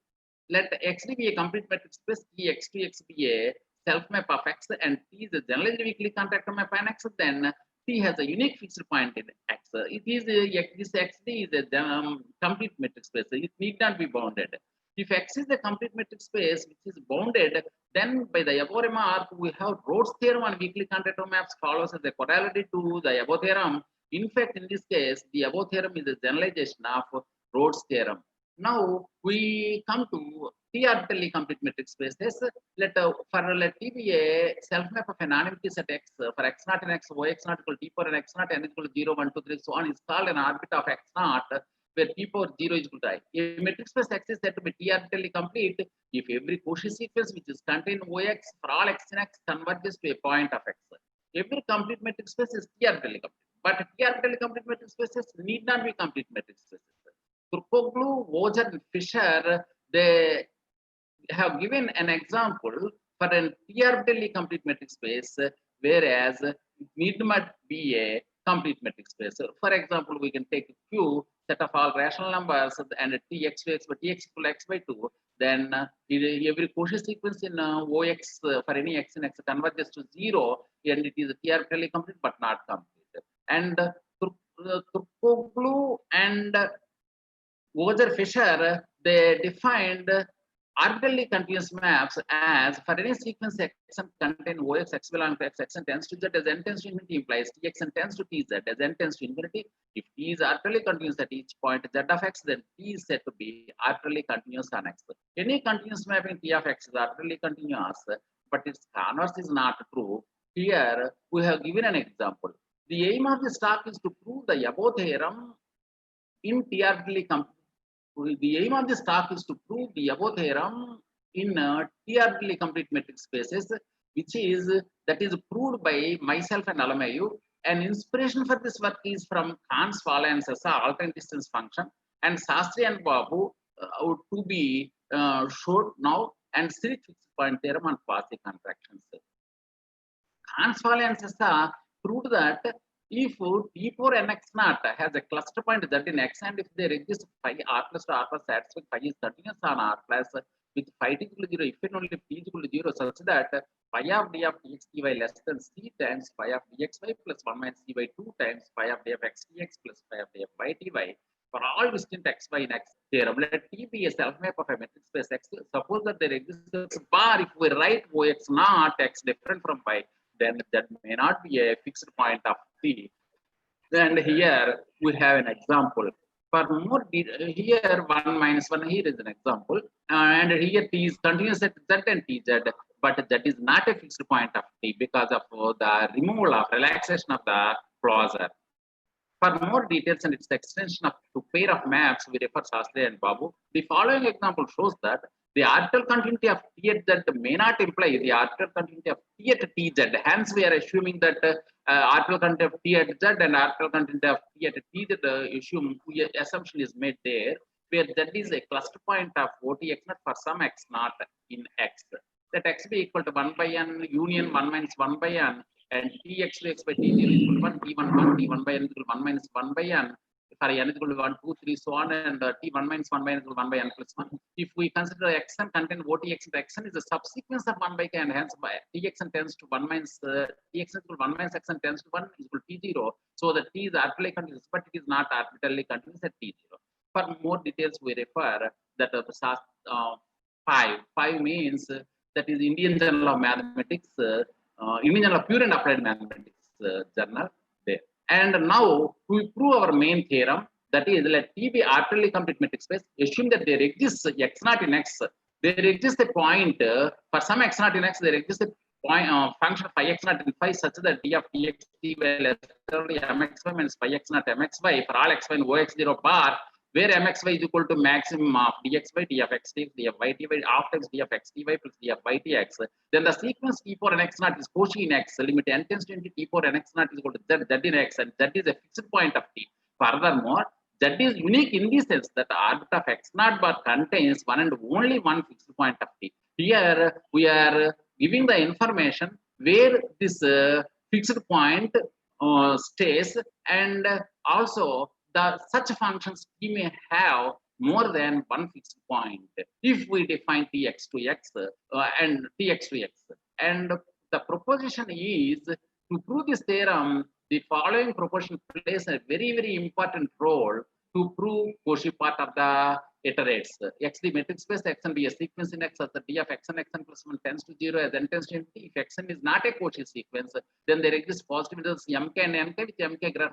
Let xd be a complete metric space, t x to x be a self map of x, and t is a generalized weakly contractive map on x, then t has a unique fixed point in x. It is this xd is a complete metric space. It need not be bounded. If x is a complete metric space which is bounded, then by the above remark, we have Rhodes theorem on weakly contractive maps follows as a corollary to the above theorem. In fact, in this case, the above theorem is a generalization of Rhodes theorem. Now we come to t orbitally complete metric spaces. Let t be a self map of an non-empty set x for x naught and x, y x naught equal to t power and x naught n equal to 0, 1, 2, 3, so on is called an orbit of x naught, where t power 0 is equal to I. A metric space x is said to be t orbitally complete if every Cauchy sequence which is contained in Ox for all x in x converges to a point of x. Every complete metric space is t orbitally complete, but t orbitally complete metric spaces need not be complete metric spaces. Turkoglu, Wojer, and Fisher, they have given an example for an t orbitally complete metric space, whereas it need not be a complete metric space. So for example, we can take Q set of all rational numbers and t x to x, but t x equal to x by 2. Then every Cauchy sequence in Ox for any x in x converges to 0, and it is t orbitally complete but not complete. And Turkoglu and Wojer Fisher, they defined orbitally continuous maps as for any sequence x contain Ox, x belongs to x, x and tends to z as n tends to infinity implies tx and tends to tz as n tends to infinity. If t is orbitally continuous at each point z of x, then t is said to be orbitally continuous on x. Any continuous map in t of x is orbitally continuous, but its converse is not true. Here we have given an example. The aim of this talk is to prove the above theorem in t orbitally complete. The aim of this talk is to prove the above theorem in t orbitally complete metric spaces, which is proved by myself and Alamayu. An inspiration for this work is from Kahn's Fala and Sessa alternate distance function, and Sastry and Babu to be showed now, and Sri fixed point theorem on quasi contractions. Kahn's Fala and Sessa proved that if t power nx naught has a cluster point z in x, and if there exists phi r plus to r plus satisfying phi is continuous on r plus with phi t equal to 0 if and only if t is equal to 0, such that phi of d of dx dy less than c times phi of dxy plus 1 minus c by 2 times phi of d of x dx plus phi of d of y dy, For all distinct xy in X theorem, let T be a self-map of a metric space X. Suppose that there exists a bar. If we write Ox not X different from Y, then that may not be a fixed point of T. And here we have an example. For more here 1 minus 1 here is an example, and here T is continuous at Z and TZ, but that is not a fixed point of T because of the removal of relaxation of the closure. For more details and its extension of to pair of maps, we refer Shastri and Babu. The following example shows that the orbital continuity of T at Z may not imply the orbital continuity of T at TZ. Hence, we are assuming that orbital continuity of T at Z and orbital continuity of T at TZ assumption is made there, where Z is a cluster point of OTX naught for some X naught in X. That X be equal to 1 by N union 1 minus 1 by N. And Tx to x by T0 is equal to 1, T1 1, T1 by N is equal to 1 minus 1 by N. For N is equal to 1, 2, 3, so on, and T1 minus 1 by N is equal to 1 by N plus 1. If we consider Xn contain OTX, Xn is a subsequence of 1 by K, and hence by Txn tends to 1 minus Txn is equal to 1 minus Xn tends to 1 is equal to T0. So the T is arbitrarily continuous, but it is not arbitrarily continuous at T0. For more details, we refer that 5 means that is Indian Journal of Mathematics. Indian Journal of Pure and Applied Mathematics journal there. And now we prove our main theorem, that is, let T be arbitrarily complete metric space. Assume that there exists x naught in X. There exists a point for some x naught in X. There exists a point function phi x naught in phi such that d of dx t by less mxy minus phi x naught mxy for all xy and ox0 bar, where mxy is equal to maximum of dx by d of x dx, d of y dy after x d of x dy plus d of y dx. Then the sequence t for n x naught is Cauchy in X. Limit n tends to t for n x naught is equal to z in X, and z is a fixed point of T. Furthermore, z is unique in the sense that the orbit of x naught bar contains one and only one fixed point of T. Here we are giving the information where this fixed point stays, and also the such functions T may have more than one fixed point if we define Tx to x and Tx to x. And the proposition is, to prove this theorem, the following proposition plays a very, very important role to prove Cauchy part of the iterates. X the metric space, Xn be a sequence in X as the d of Xn plus 1 tends to 0 as n tends to infinity. If Xn is not a Cauchy sequence, then there exists positive results Mk and Nk with Mk greater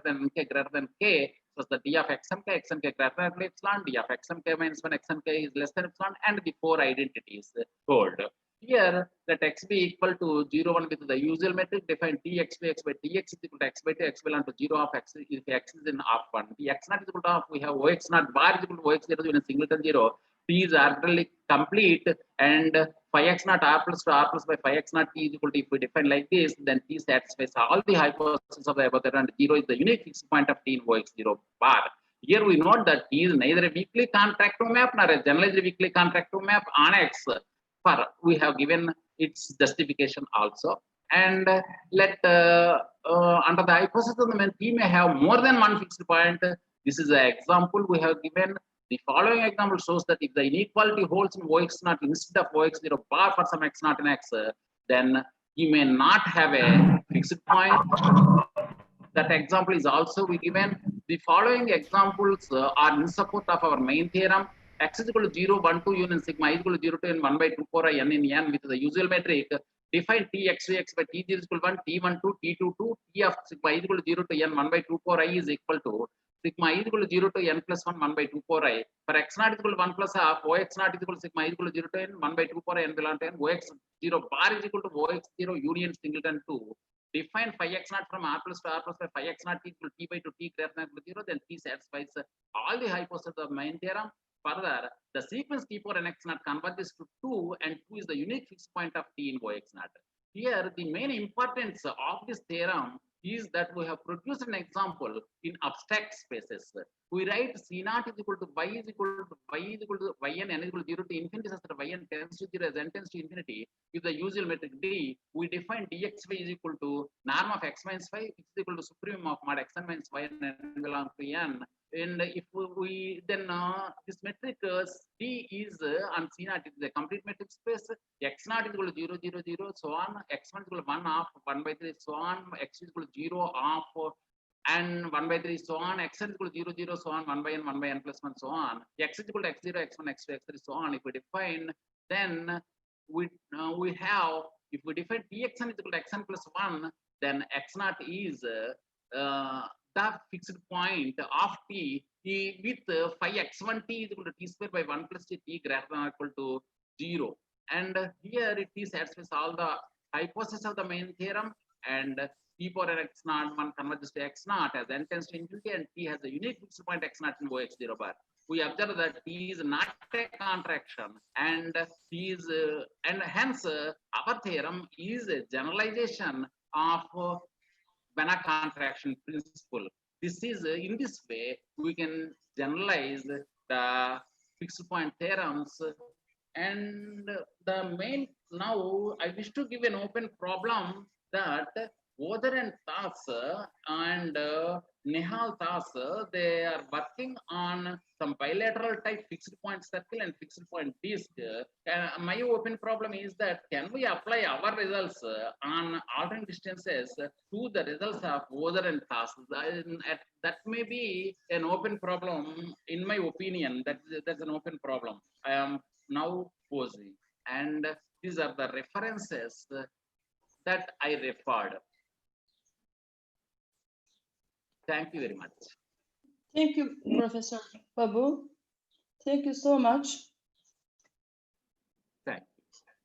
than K. So the d of Xmk greater than epsilon, d of Xmk minus 1 Xmk is less than epsilon, and the 4 identities hold. Here, let x be equal to 0, 1 with the usual metric, define Tx by x by Tx is equal to x by 2, x belong to 0 of x if x is in R1. The x naught is equal to off, we have Ox naught bar is equal to Ox0 in a singleton 0. T is arbitrarily complete, and phi x naught R plus to R plus by phi x naught T is equal to, if we define like this, then T satisfies all the hypotheses of the above, and 0 is the unique fixed point of T in Ox0 bar. Here we note that T is neither a weakly contractive map nor a generalized weakly contractive map on X. For we have given its justification also, and let under the hypothesis of the main T may have more than one fixed point. This is an example we have given. The following example shows that if the inequality holds in Ox naught instead of Ox0 bar for some x naught in X, then he may not have a fixed point. That example is also we given. The following examples are in support of our main theorem. X is equal to 0, 1, 2 union sigma is equal to 0 to n 1 by 2 4 I n in n with the usual metric. Define Tx to x by T0 is equal to 1, T1 2, T2 2, T of sigma is equal to 0 to n 1 by 2 4 I is equal to sigma is equal to 0 to n plus 1 1 by 2 4 I. For x naught is equal to 1 plus half, Ox naught is equal to sigma is equal to 0 to n 1 by 2 4 I n belong to n. Ox0 bar is equal to Ox0 union singleton 2. Define phi x naught from R plus to R plus by phi x naught equal to T by 2 T greater than 0, then T satisfies all the hypotheses of the main theorem. Further, the sequence T for n x naught converges to 2, and 2 is the unique fixed point of T in Ox naught. Here, the main importance of this theorem is that we have produced an example in abstract spaces. We write C naught is equal to y is equal to yn, n is equal to 0 to infinity such that yn tends to 0 as n tends to infinity with the usual metric d. We define dxy is equal to norm of x minus phi, which is equal to supremum of mod xn minus y and n belongs to n. And if we then this metric D is on C naught, it is a complete metric space. X naught is equal to 0, 0, 0, so on. X1 is equal to 1 half 1 by 3, so on. X is equal to 0 half, and 1 by 3 so on, xn is equal to 0, 0, so on, 1 by n plus 1, so on, x is equal to x0, x1, x2, x3, so on. If we define, then we have, if we define txn is equal to xn plus 1, then x0 is the fixed point of t with phi x1 t is equal to t square by 1 plus t greater than or equal to 0. And here it is satisfies all the hypotheses of the main theorem, and t power x0 1 converges to x0 as n tends to infinity, and t has a unique fixed point x0 in OH0 bar. We observe that t is not a contraction, and t is and hence our theorem is a generalization of Banach contraction principle. This is in this way we can generalize the fixed point theorems. And the main, now I wish to give an open problem that Oder and Tas and Nihal Tas, they are working on some bilateral type fixed point circle and fixed point disk. My open problem is that can we apply our results on alternate distances to the results of Oder and Tas? That may be an open problem in my opinion. That's an open problem I am now posing, and these are the references that I referred. Thank you very much. Thank you, Professor Babu. Thank you so much. Thank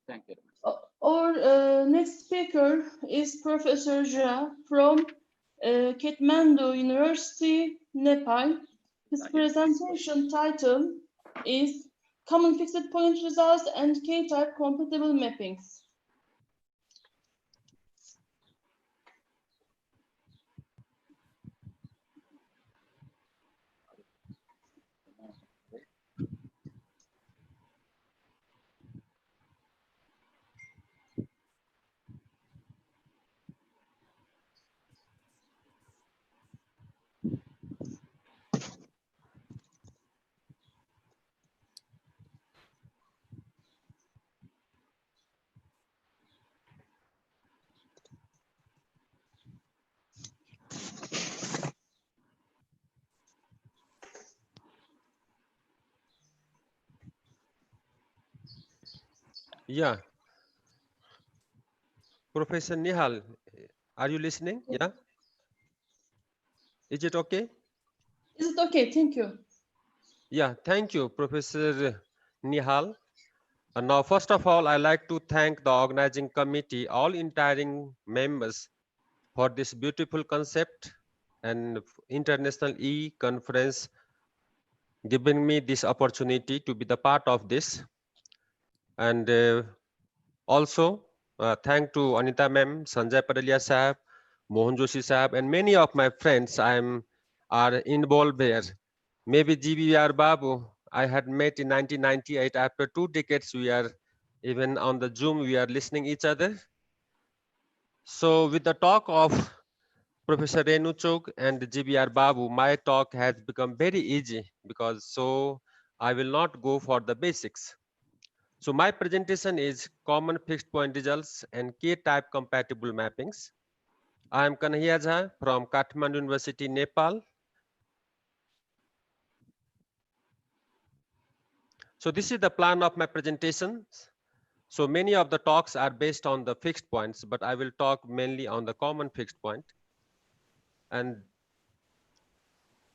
you very much. Our next speaker is Professor Jha from Kathmandu University, Nepal. His presentation title is Common Fixed Point Results and K-type Compatible Mappings. Yeah. Professor Nihal, are you listening? Yeah. Is it okay? Is it okay? Thank you. Yeah, thank you, Professor Nihal. And now, first of all, I'd like to thank the organizing committee, all entire members for this beautiful concept and International E-Conference giving me this opportunity to be the part of this. And also, thank to Anita ma'am, Sanjay Padalia sahab, Mohan Joshi sahab, and many of my friends are involved there. Maybe GBR Babu, I had met in 1998. After 2 decades, we are even on the Zoom, we are listening each other. So with the talk of Professor Renu Chok and GBR Babu, my talk has become very easy because so I will not go for the basics. So my presentation is common fixed point results and K-type compatible mappings. I am Kanhaiya Jha from Kathmandu University, Nepal. So this is the plan of my presentation. So many of the talks are based on the fixed points, but I will talk mainly on the common fixed point. And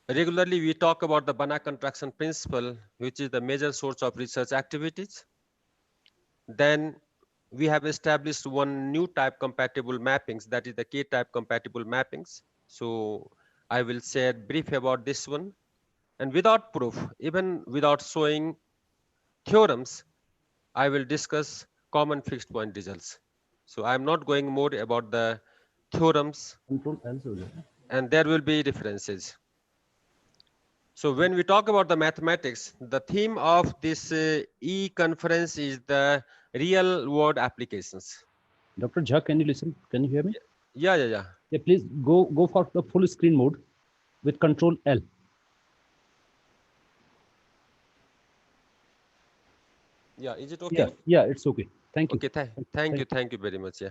regularly we talk about the Banach contraction principle, which is the major source of research activities. Then we have established one new type compatible mappings, that is the K-type compatible mappings. So I will share brief about this one. And without proof, even without showing theorems, I will discuss common fixed point results. So I'm not going more about the theorems, and there will be references. So when we talk about the mathematics, the theme of this E-conference is the real world applications. Dr. Jha, can you listen? Can you hear me? Yeah. Yeah, please go for the full screen mode with Control L. Yeah, is it okay? Yeah, it's okay. Thank you. Okay, thank you very much. Yeah.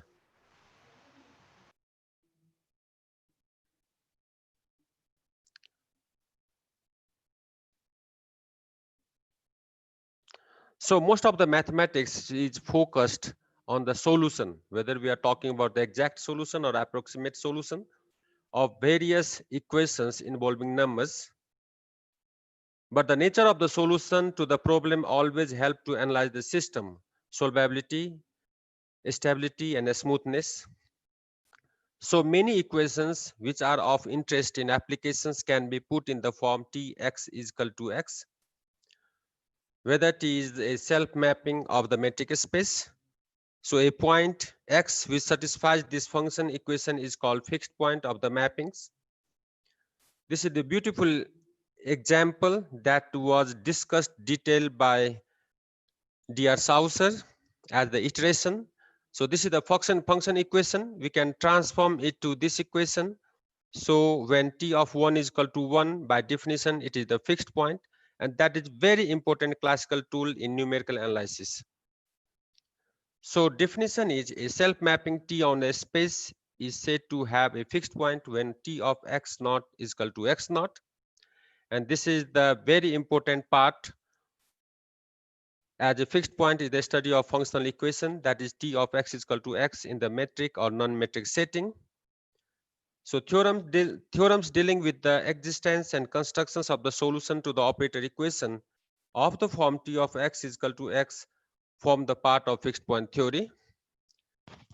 So most of the mathematics is focused on the solution, whether we are talking about the exact solution or approximate solution of various equations involving numbers. But the nature of the solution to the problem always help to analyze the system, solvability, stability, and smoothness. So many equations which are of interest in applications can be put in the form Tx is equal to x, whether T is a self-mapping of the metric space. So a point x which satisfies this function equation is called fixed point of the mappings. This is the beautiful example that was discussed detailed by Dr. Saucer as the iteration. So this is the function equation. We can transform it to this equation. So when T of 1 is equal to 1, by definition, it is the fixed point. And that is very important classical tool in numerical analysis. So definition is a self-mapping T on a space is said to have a fixed point when T of x naught is equal to x naught. And this is the very important part, as a fixed point is the study of functional equation, that is T of x is equal to x in the metric or non-metric setting. So theorems dealing with the existence and constructions of the solution to the operator equation of the form T of x is equal to x form the part of fixed point theory.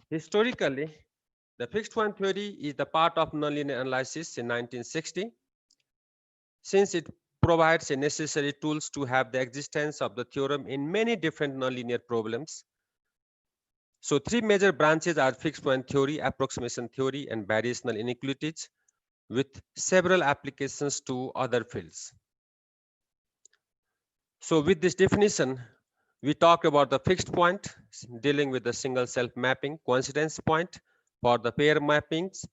Historically, the fixed point theory is the part of nonlinear analysis in 1960, since it provides a necessary tools to have the existence of the theorem in many different nonlinear problems. So three major branches are fixed point theory, approximation theory, and variational inequalities, with several applications to other fields. So with this definition, we talked about the fixed point dealing with the single self-mapping, coincidence point for the pair mappings,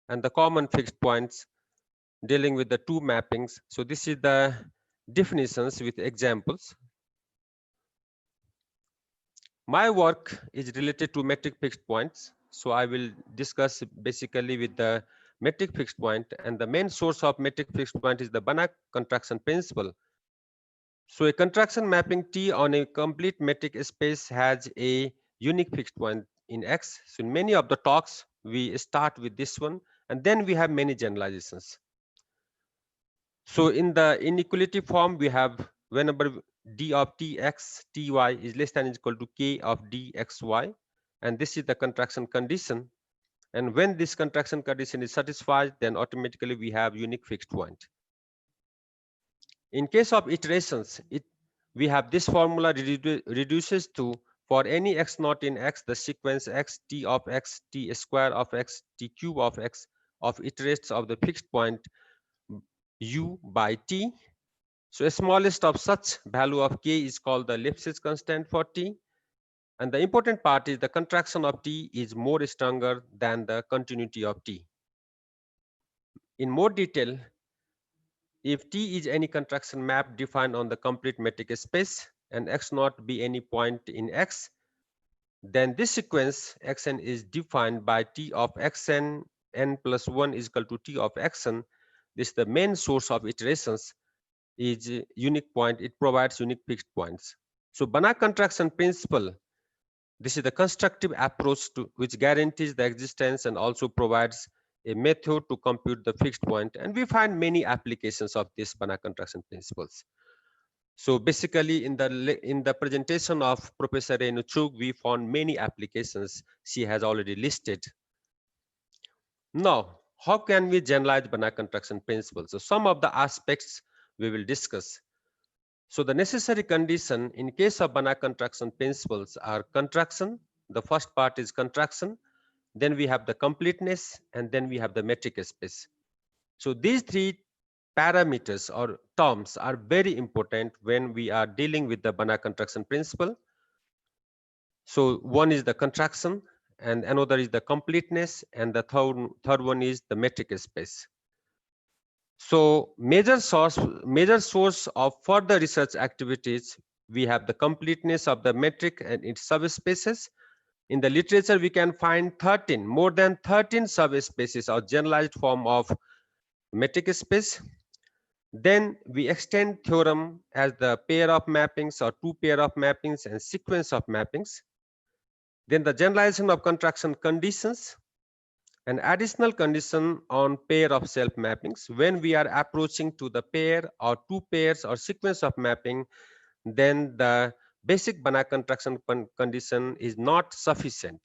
and the common fixed points dealing with the two mappings. So this is the definitions with examples. My work is related to metric fixed points. So I will discuss basically with the metric fixed point, and the main source of metric fixed point is the Banach contraction principle. So a contraction mapping T on a complete metric space has a unique fixed point in X. So in many of the talks, we start with this one, and then we have many generalizations. So in the inequality form, we have whenever d of tx, ty is less than or equal to k of dxy, and this is the contraction condition. And when this contraction condition is satisfied, then automatically we have unique fixed point. In case of iterations, we have this formula reduces to, for any x naught in x, the sequence x, t of x, t square of x, t cube of x of iterates of the fixed point u by t. So smallest of such value of k is called the Lipschitz constant for t. And the important part is the contraction of t is more stronger than the continuity of t. In more detail, if T is any contraction map defined on the complete metric space and x naught be any point in X, then this sequence Xn is defined by T of Xn n plus 1 is equal to T of Xn. This is the main source of iterations, is unique point. It provides unique fixed points. So Banach contraction principle, this is the constructive approach to which guarantees the existence and also provides a method to compute the fixed point, and we find many applications of this Banach contraction principles. So basically in the presentation of Professor Renu Chugh, we found many applications she has already listed. Now, how can we generalize Banach contraction principles? So some of the aspects we will discuss. So the necessary condition in case of Banach contraction principles are contraction. The first part is contraction. Then we have the completeness, and then we have the metric space. So these three parameters or terms are very important when we are dealing with the Banach contraction principle. So one is the contraction, and another is the completeness, and the third one is the metric space. So major source of further research activities, we have the completeness of the metric and its subspaces. In the literature, we can find more than 13 subspaces or generalized form of metric space. Then we extend theorem as the pair of mappings or two pair of mappings and sequence of mappings. Then the generalization of contraction conditions, an additional condition on pair of self mappings. When we are approaching to the pair or two pairs or sequence of mapping, then the basic Banach contraction condition is not sufficient.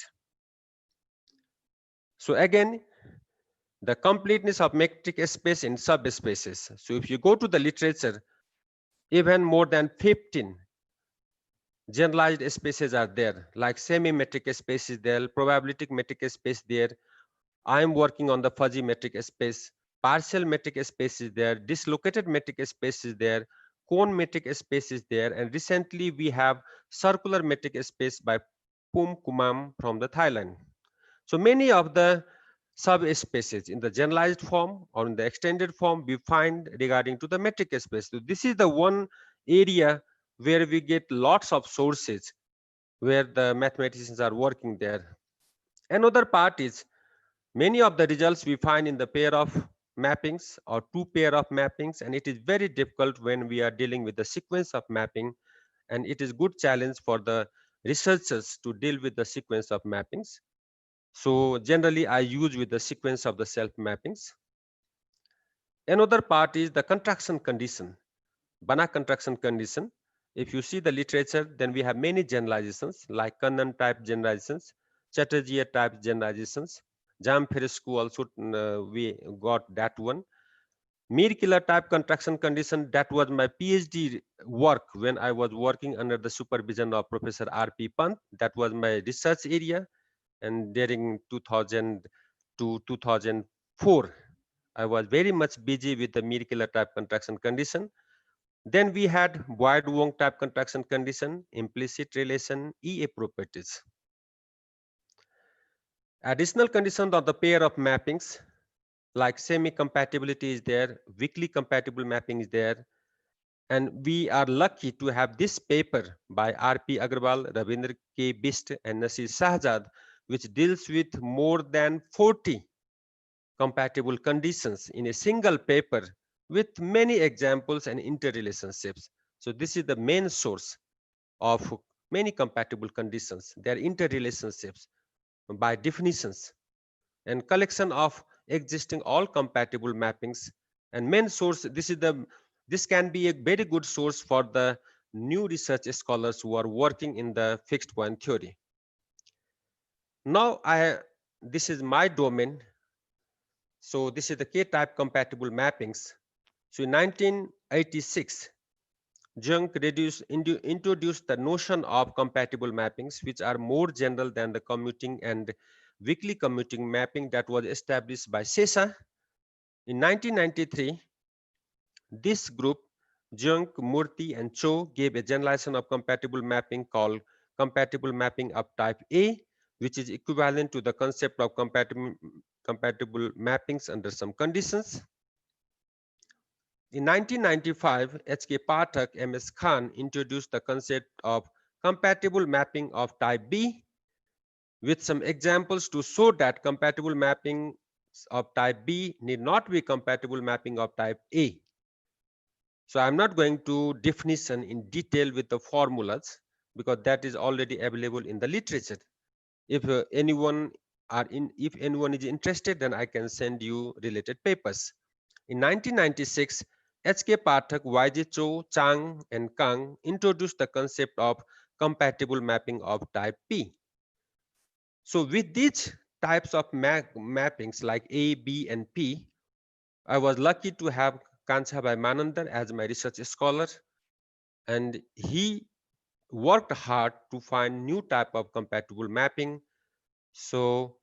So again, the completeness of metric space in subspaces. So if you go to the literature, even more than 15 generalized spaces are there, like semi-metric space is there, probabilistic metric space there. I am working on the fuzzy metric space, partial metric space is there, dislocated metric space is there, cone metric space is there, and recently we have circular metric space by Pum Kumam from the Thailand. So many of the subspaces in the generalized form or in the extended form we find regarding to the metric space. So this is the one area where we get lots of sources where the mathematicians are working there. Another part is many of the results we find in the pair of mappings or two pair of mappings, and it is very difficult when we are dealing with the sequence of mapping, and it is good challenge for the researchers to deal with the sequence of mappings. So generally I use with the sequence of the self mappings. Another part is the contraction condition, Banach contraction condition. If you see the literature, then we have many generalizations like Kannan type generalizations, Chatterjee type generalizations, Jam-Ferescu also we got that one. Meir-Killer type contraction condition, that was my PhD work when I was working under the supervision of Professor R.P. Pant. That was my research area. And during 2000 to 2004, I was very much busy with the Meir-Killer type contraction condition. Then we had Boyd-Wong type contraction condition, implicit relation, EA properties. Additional conditions of the pair of mappings, like semi-compatibility is there, weakly compatible mapping is there. And we are lucky to have this paper by R.P. Agrawal, Ravindra K. Bist, and Nasir Shahzad, which deals with more than 40 compatible conditions in a single paper with many examples and interrelationships. So this is the main source of many compatible conditions. They are interrelationships by definitions and collection of existing all compatible mappings. And main source, this can be a very good source for the new research scholars who are working in the fixed point theory. Now this is my domain. So this is the K-type compatible mappings. So in 1986, Jung introduced the notion of compatible mappings, which are more general than the commuting and weakly commuting mapping that was established by Sesa. In 1993, this group, Jung, Murthy, and Cho, gave a generalization of compatible mapping called compatible mapping of type A, which is equivalent to the concept of compatible mappings under some conditions. In 1995, H.K. Pathak, M.S. Khan introduced the concept of compatible mapping of type B with some examples to show that compatible mapping of type B need not be compatible mapping of type A. So I'm not going to definition in detail with the formulas because that is already available in the literature. If anyone is interested, then I can send you related papers. In 1996, H.K. Pathak, Y.J. Cho, Chang, and Kang introduced the concept of compatible mapping of type P. So with these types of mappings like A, B, and P, I was lucky to have Kanchabhai Manandar as my research scholar, and he worked hard to find new type of compatible mapping. So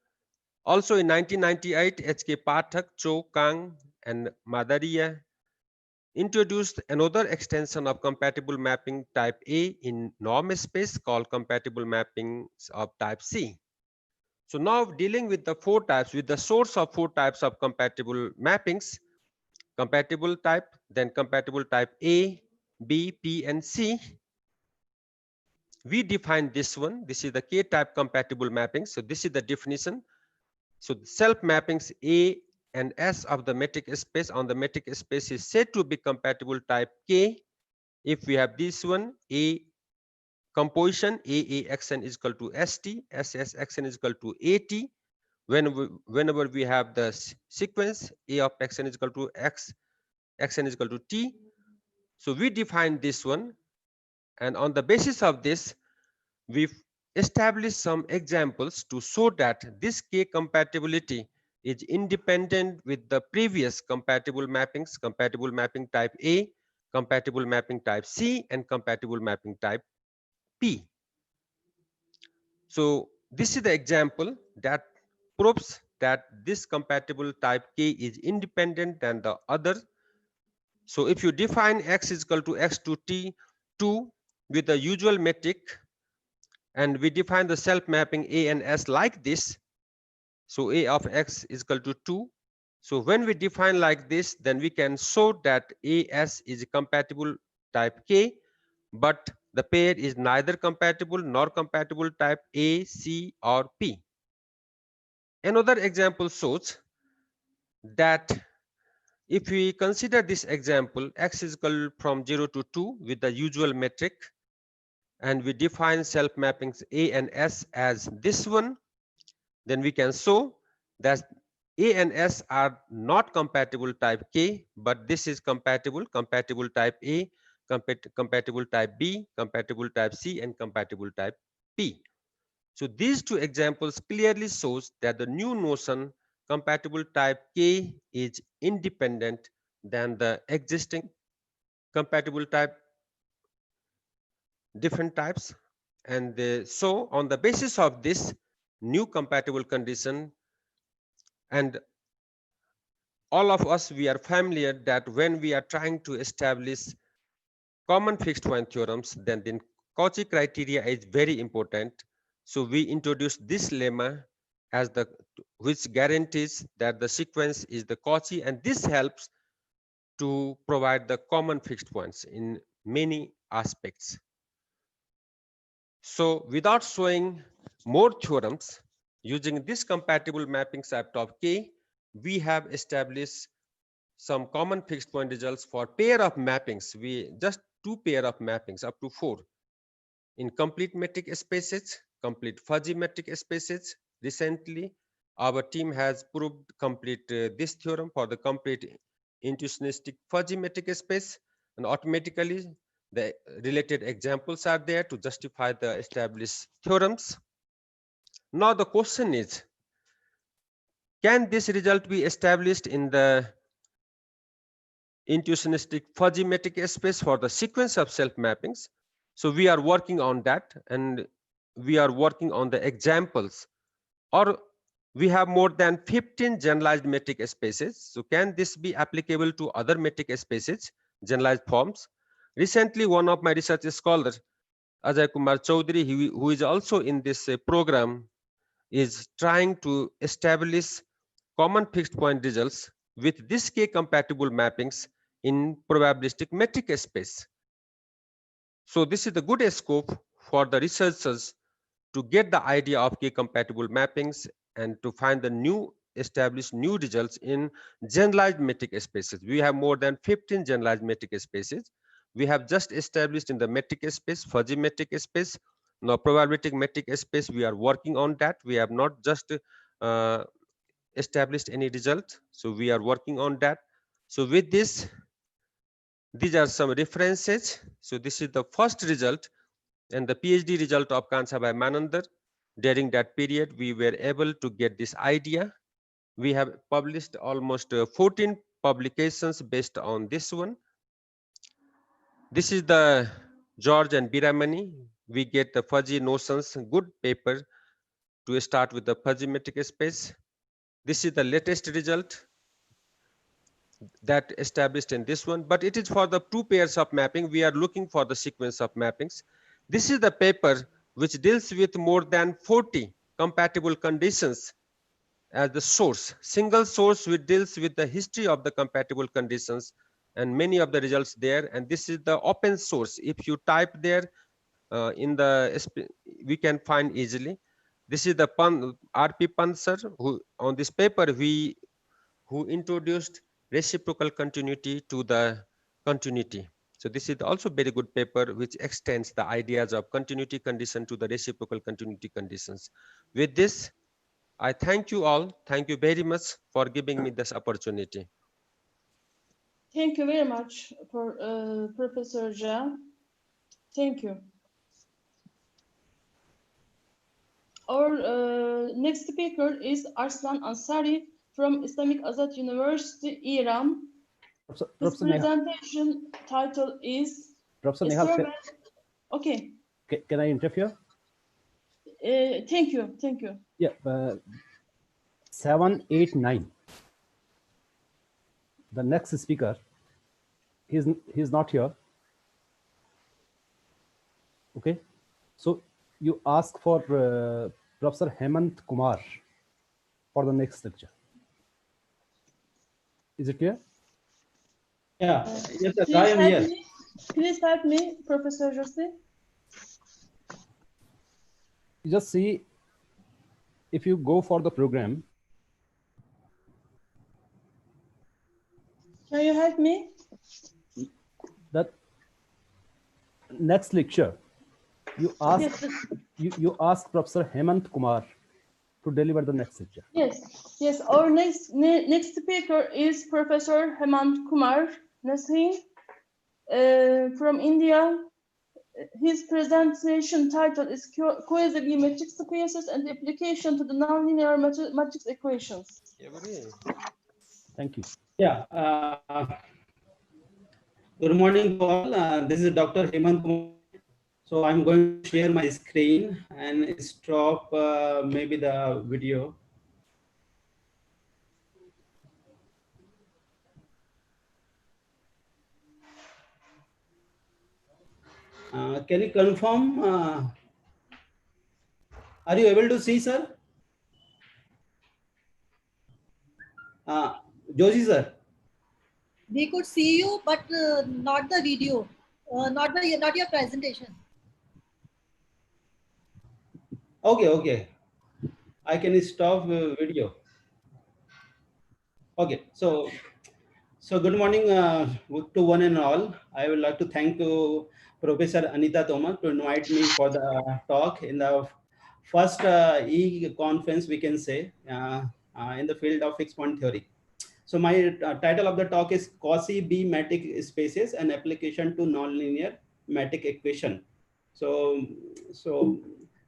also in 1998, H.K. Pathak, Cho, Kang, and Madariya introduced another extension of compatible mapping type A in norm space called compatible mappings of type C. So now dealing with the four types, with the source of four types of compatible mappings, compatible type, then compatible type A, B, P, and C. We define this one. This is the K-type compatible mapping. So this is the definition. So self mappings A and S of the metric space on the metric space is said to be compatible type K if we have this one, A composition AAXN is equal to ST, SSXN is equal to AT. Whenever we have the sequence A of XN is equal to X, XN is equal to T. So we define this one, and on the basis of this, we've established some examples to show that this K compatibility is independent with the previous compatible mappings, compatible mapping type A, compatible mapping type C, and compatible mapping type P. So this is the example that proves that this compatible type K is independent than the other. So if you define X is equal to X to T2 with the usual metric, and we define the self mapping A and S like this, so A of X is equal to 2. So when we define like this, then we can show that AS is compatible type K, but the pair is neither compatible nor compatible type A, C, or P. Another example shows that if we consider this example, X is equal from 0 to 2 with the usual metric, and we define self mappings A and S as this one, then we can show that A and S are not compatible type K, but this is compatible type A, compatible type B, compatible type C, and compatible type P. So these two examples clearly shows that the new notion compatible type K is independent than the existing compatible type different types. And so on the basis of this new compatible condition, and all of us, we are familiar that when we are trying to establish common fixed point theorems, then the Cauchy criteria is very important. So we introduce this lemma as the which guarantees that the sequence is the Cauchy, and this helps to provide the common fixed points in many aspects. So without showing more theorems, using this compatible mapping set of K, we have established some common fixed point results for pair of mappings. We just 2 pair of mappings up to 4 in complete metric spaces, complete fuzzy metric spaces. Recently, our team has proved complete this theorem for the complete intuitionistic fuzzy metric space, and automatically the related examples are there to justify the established theorems. Now the question is, can this result be established in the intuitionistic fuzzy metric space for the sequence of self mappings? So we are working on that, and we are working on the examples. Or we have more than 15 generalized metric spaces. So can this be applicable to other metric spaces, generalized forms? Recently, one of my research scholars, Ajay Kumar Chaudhary, who is also in this program, is trying to establish common fixed point results with this K compatible mappings in probabilistic metric space. So this is the good scope for the researchers to get the idea of K compatible mappings and to find the establish new results in generalized metric spaces. We have more than 15 generalized metric spaces. We have just established in the metric space, fuzzy metric space. Now probabilistic metric space, we are working on that. We have not just established any result. So we are working on that. So with this, these are some references. So this is the first result and the PhD result of Kansabhai Manandar. During that period, we were able to get this idea. We have published almost 14 publications based on this one. This is the George and Biramani. We get the fuzzy notions, good paper to start with the fuzzy metric space. This is the latest result that established in this one, but it is for the 2 pairs of mapping. We are looking for the sequence of mappings. This is the paper which deals with more than 40 compatible conditions as the source, single source which deals with the history of the compatible conditions and many of the results there. And this is the open source. If you type there we can find easily. This is the RP Pansar, who on this paper we who introduced reciprocal continuity to the continuity. So this is also very good paper which extends the ideas of continuity condition to the reciprocal continuity conditions. With this, I thank you all. Thank you very much for giving me this opportunity. Thank you very much for Professor Jha. Thank you. Our next speaker is Arslan Ansari from Islamic Azad University, Iran. His Professor Nehal, presentation title is Professor a Nehal, survey. Okay. can I interfere? Thank you. Thank you. Yeah, 789. The next speaker, he's not here. Okay, so you ask for Professor Hemant Kumar for the next lecture. Is it clear? Yeah, yes, sir. Please I am help here. me. Please help me, Professor Jose. You just see, if you go for the program, Can you help me? that next lecture, you ask Yes, you ask Professor Hemant Kumar to deliver the next lecture. yes. Our next speaker is Professor Hemant Kumar Nasreen from India. His presentation title is Quasi-Geometric Spaces and Application to the Nonlinear Matrix Equations. Thank you. Yeah. Good morning to all. This is Dr. Hemant Kumar. So I'm going to share my screen and stop maybe the video. Can you confirm? Are you able to see, sir? Joshi, sir. We could see you, but not the video, not your presentation. Okay. I can stop video. Okay, so good morning to one and all. I would like to thank to Professor Anita Tomar to invite me for the talk in the first e-conference, we can say, in the field of fixed point theory. So my title of the talk is Cauchy-B matrix spaces and application to nonlinear matrix equation. So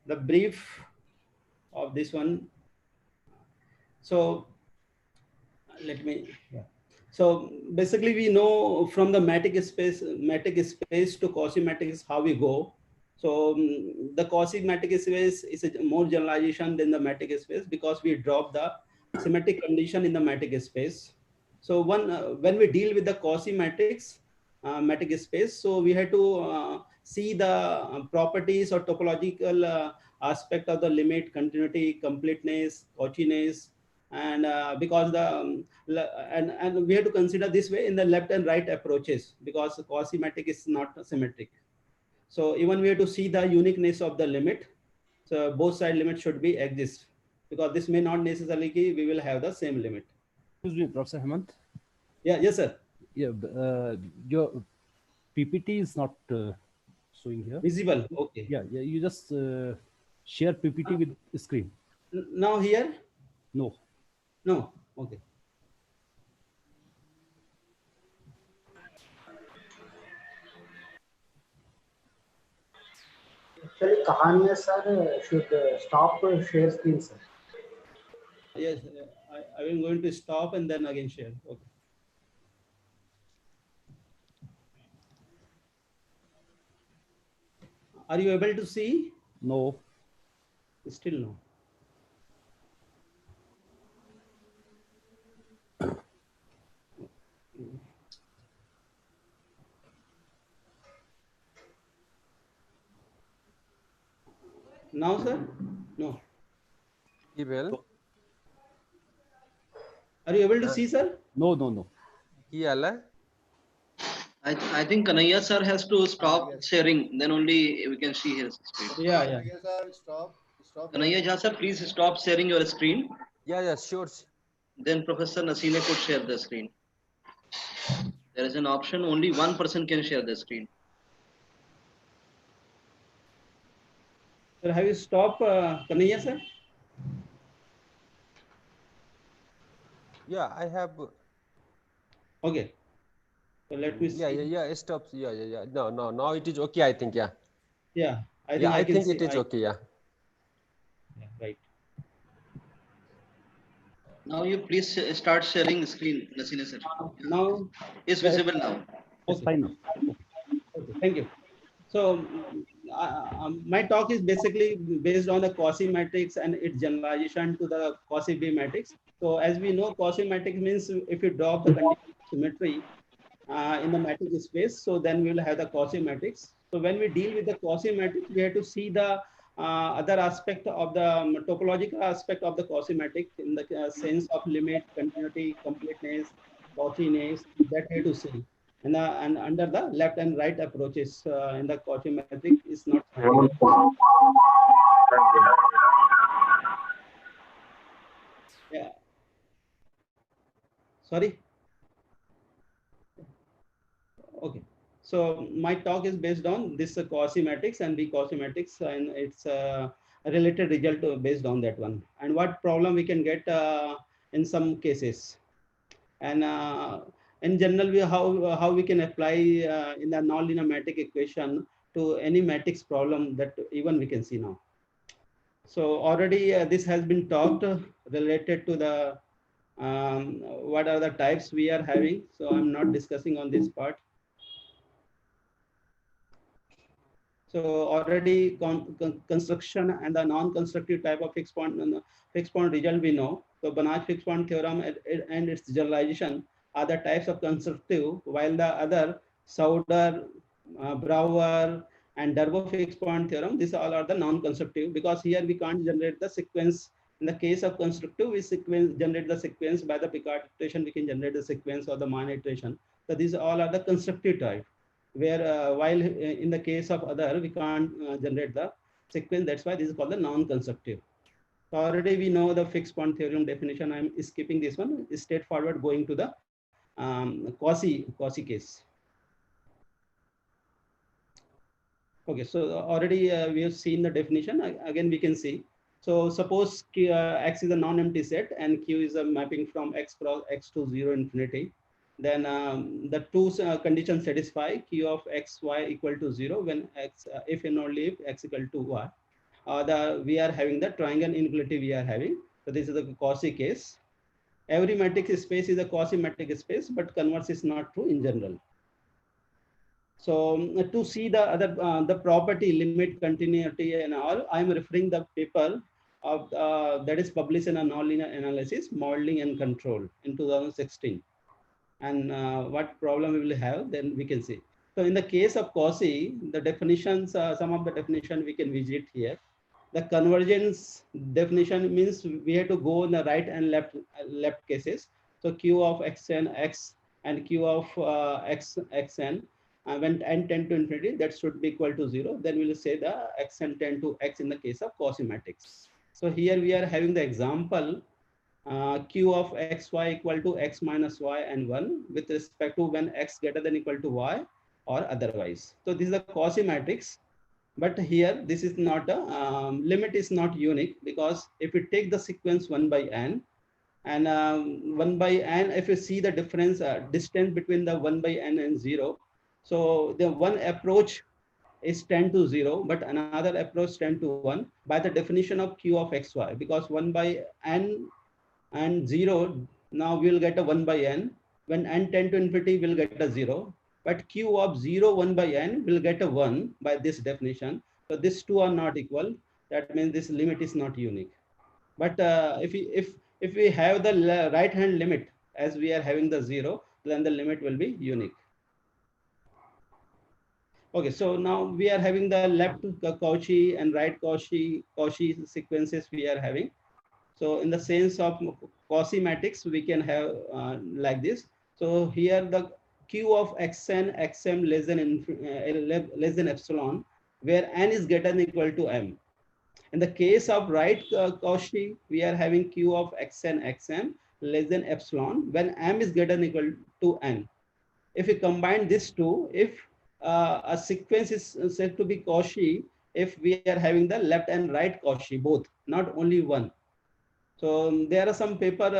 the brief of this one. So let me. Yeah. So basically, we know from the matrix space to Cauchy matrix how we go. So the Cauchy matrix space is a more generalization than the matrix space because we drop the symmetric condition in the matrix space. So when we deal with the Cauchy matrix space, so we had to see the properties or topological aspect of the limit, continuity, completeness, Cauchiness, and because and we have to consider this way in the left and right approaches because the Cauchy matrix is not symmetric. So even we have to see the uniqueness of the limit. So both side limits should be exist because this may not necessarily be we will have the same limit. Excuse me, Professor Hemant. Yeah, yes, sir. Yeah, your PPT is not showing here. Visible. Okay. Yeah. You just share PPT with screen. Now here? No. Okay. Actually, Kahania sir should stop share screen, sir. Yes, I am going to stop and then again share. Okay. Are you able to see? No. Still no. Now, sir? No. Well. Are you able to see, sir? No. I think Kanhaiya sir has to stop sharing, then only we can see his screen. Yeah. Kanhaiya Jha sir, please stop sharing your screen. Yeah, sure. Then Professor Nasina could share the screen. There is an option, only one person can share the screen. Sir, have you stopped, Kanaya, sir? Yeah, I have. Okay. So let me see. Yeah. It stops. Yeah. No. Now it is okay. I think. Yeah. Yeah. I think see. it is okay. Yeah. Yeah, right. Now you please start sharing screen, Nasina sir. Now it's visible now. It's fine now. Okay, thank you. So my talk is basically based on the Cauchy matrix and its generalization to the Cauchy B matrix. So as we know, Cauchy matrix means if you drop the condition of symmetry in the matrix space, so then we will have the Cauchy matrix. So when we deal with the Cauchy matrix, we have to see the other aspect of the topological aspect of the Cauchy matrix in the sense of limit, continuity, completeness, Cauchiness, that we have to see. And under the left and right approaches in the Cauchy matrix is not. Yeah. Sorry. Okay. So my talk is based on this Cauchy matrix and the Cauchy matrix, and it's a related result based on that one. And what problem we can get in some cases. And in general, how we can apply in the nonlinear matrix equation to any matrix problem that even we can see now. So already this has been talked related to the what are the types we are having. So I'm not discussing on this part. So already construction and the non-constructive type of fixed point result we know. So Banach fixed point theorem and its generalization are the types of constructive, while the other Sauder, Brouwer, and Darboux fixed point theorem, these all are the non-constructive, because here we can't generate the sequence. In the case of constructive, we generate the sequence by the Picard iteration. We can generate the sequence or the Mann iteration. So these all are the constructive type, where while in the case of other, we can't generate the sequence. That's why this is called the non-constructive. So already we know the fixed point theorem definition. I'm skipping this one. Is straightforward going to the Cauchy case. Okay, so already we have seen the definition. Again, we can see. So suppose X is a non-empty set and Q is a mapping from X cross X to 0 infinity. Then the two conditions satisfy Q of X, Y equal to 0 when X, if and only if X equal to Y. We are having the triangle inequality we are having. So this is the Cauchy case. Every matrix space is a Cauchy matrix space, but converse is not true in general. So to see the other the property, limit, continuity, and all, I am referring the paper of that is published in a nonlinear analysis, modeling and control in 2016. And what problem we will have, then we can see. So in the case of Cauchy, the definitions, some of the definition we can visit here. The convergence definition means we have to go in the right and left cases. So Q of xn x and Q of xn. When n tend to infinity, that should be equal to 0. Then we will say the xn tend to x in the case of Cauchy matrix. So here we are having the example Q of xy equal to x minus y and 1 with respect to when x greater than equal to y or otherwise. So this is a Cauchy matrix, but here this is not a limit is not unique, because if we take the sequence 1 by n and 1 by n, if you see the difference distance between the 1 by n and 0, so the one approach is 10 to 0, but another approach 10 to 1 by the definition of Q of xy, because 1 by n and 0, now we will get a 1 by n. When n tend to infinity, we will get a 0. But Q of 0, 1 by n will get a 1 by this definition. So these two are not equal. That means this limit is not unique. But if we have the right hand limit as we are having the 0, then the limit will be unique. Okay, so now we are having the left Cauchy and right Cauchy sequences we are having. So in the sense of Cauchy matrix, we can have like this. So here the Q of xn, xm less than epsilon, where n is greater than equal to m. In the case of right Cauchy, we are having Q of xn, xm, less than epsilon when m is greater than equal to n. If we combine these two, if a sequence is said to be Cauchy, if we are having the left and right Cauchy both, not only one. So there are some paper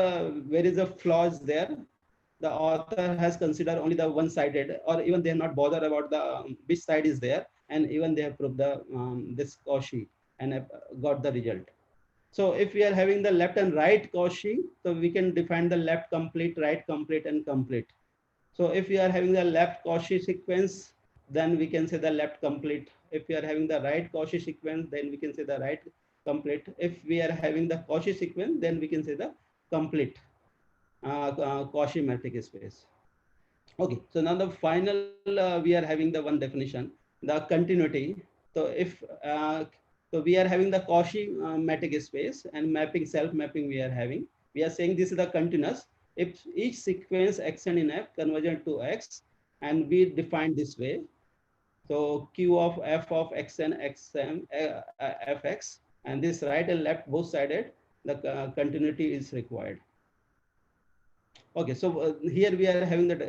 where is a flaws there. The author has considered only the one-sided, or even they are not bothered about the which side is there, and even they have proved the this Cauchy and have got the result. So if we are having the left and right Cauchy, so we can define the left complete, right complete, and complete. So if we are having the left Cauchy sequence, then we can say the left complete. If we are having the right Cauchy sequence, then we can say the right complete. If we are having the Cauchy sequence, then we can say the complete Cauchy metric space. Okay, so now the final we are having the one definition, the continuity. So if so we are having the Cauchy metric space and mapping, self-mapping we are having. We are saying this is the continuous. If each sequence xn in f convergent to x, and we define this way. So q of f of xn xm fx, and this right and left both sided, the continuity is required. Okay, so here we are having that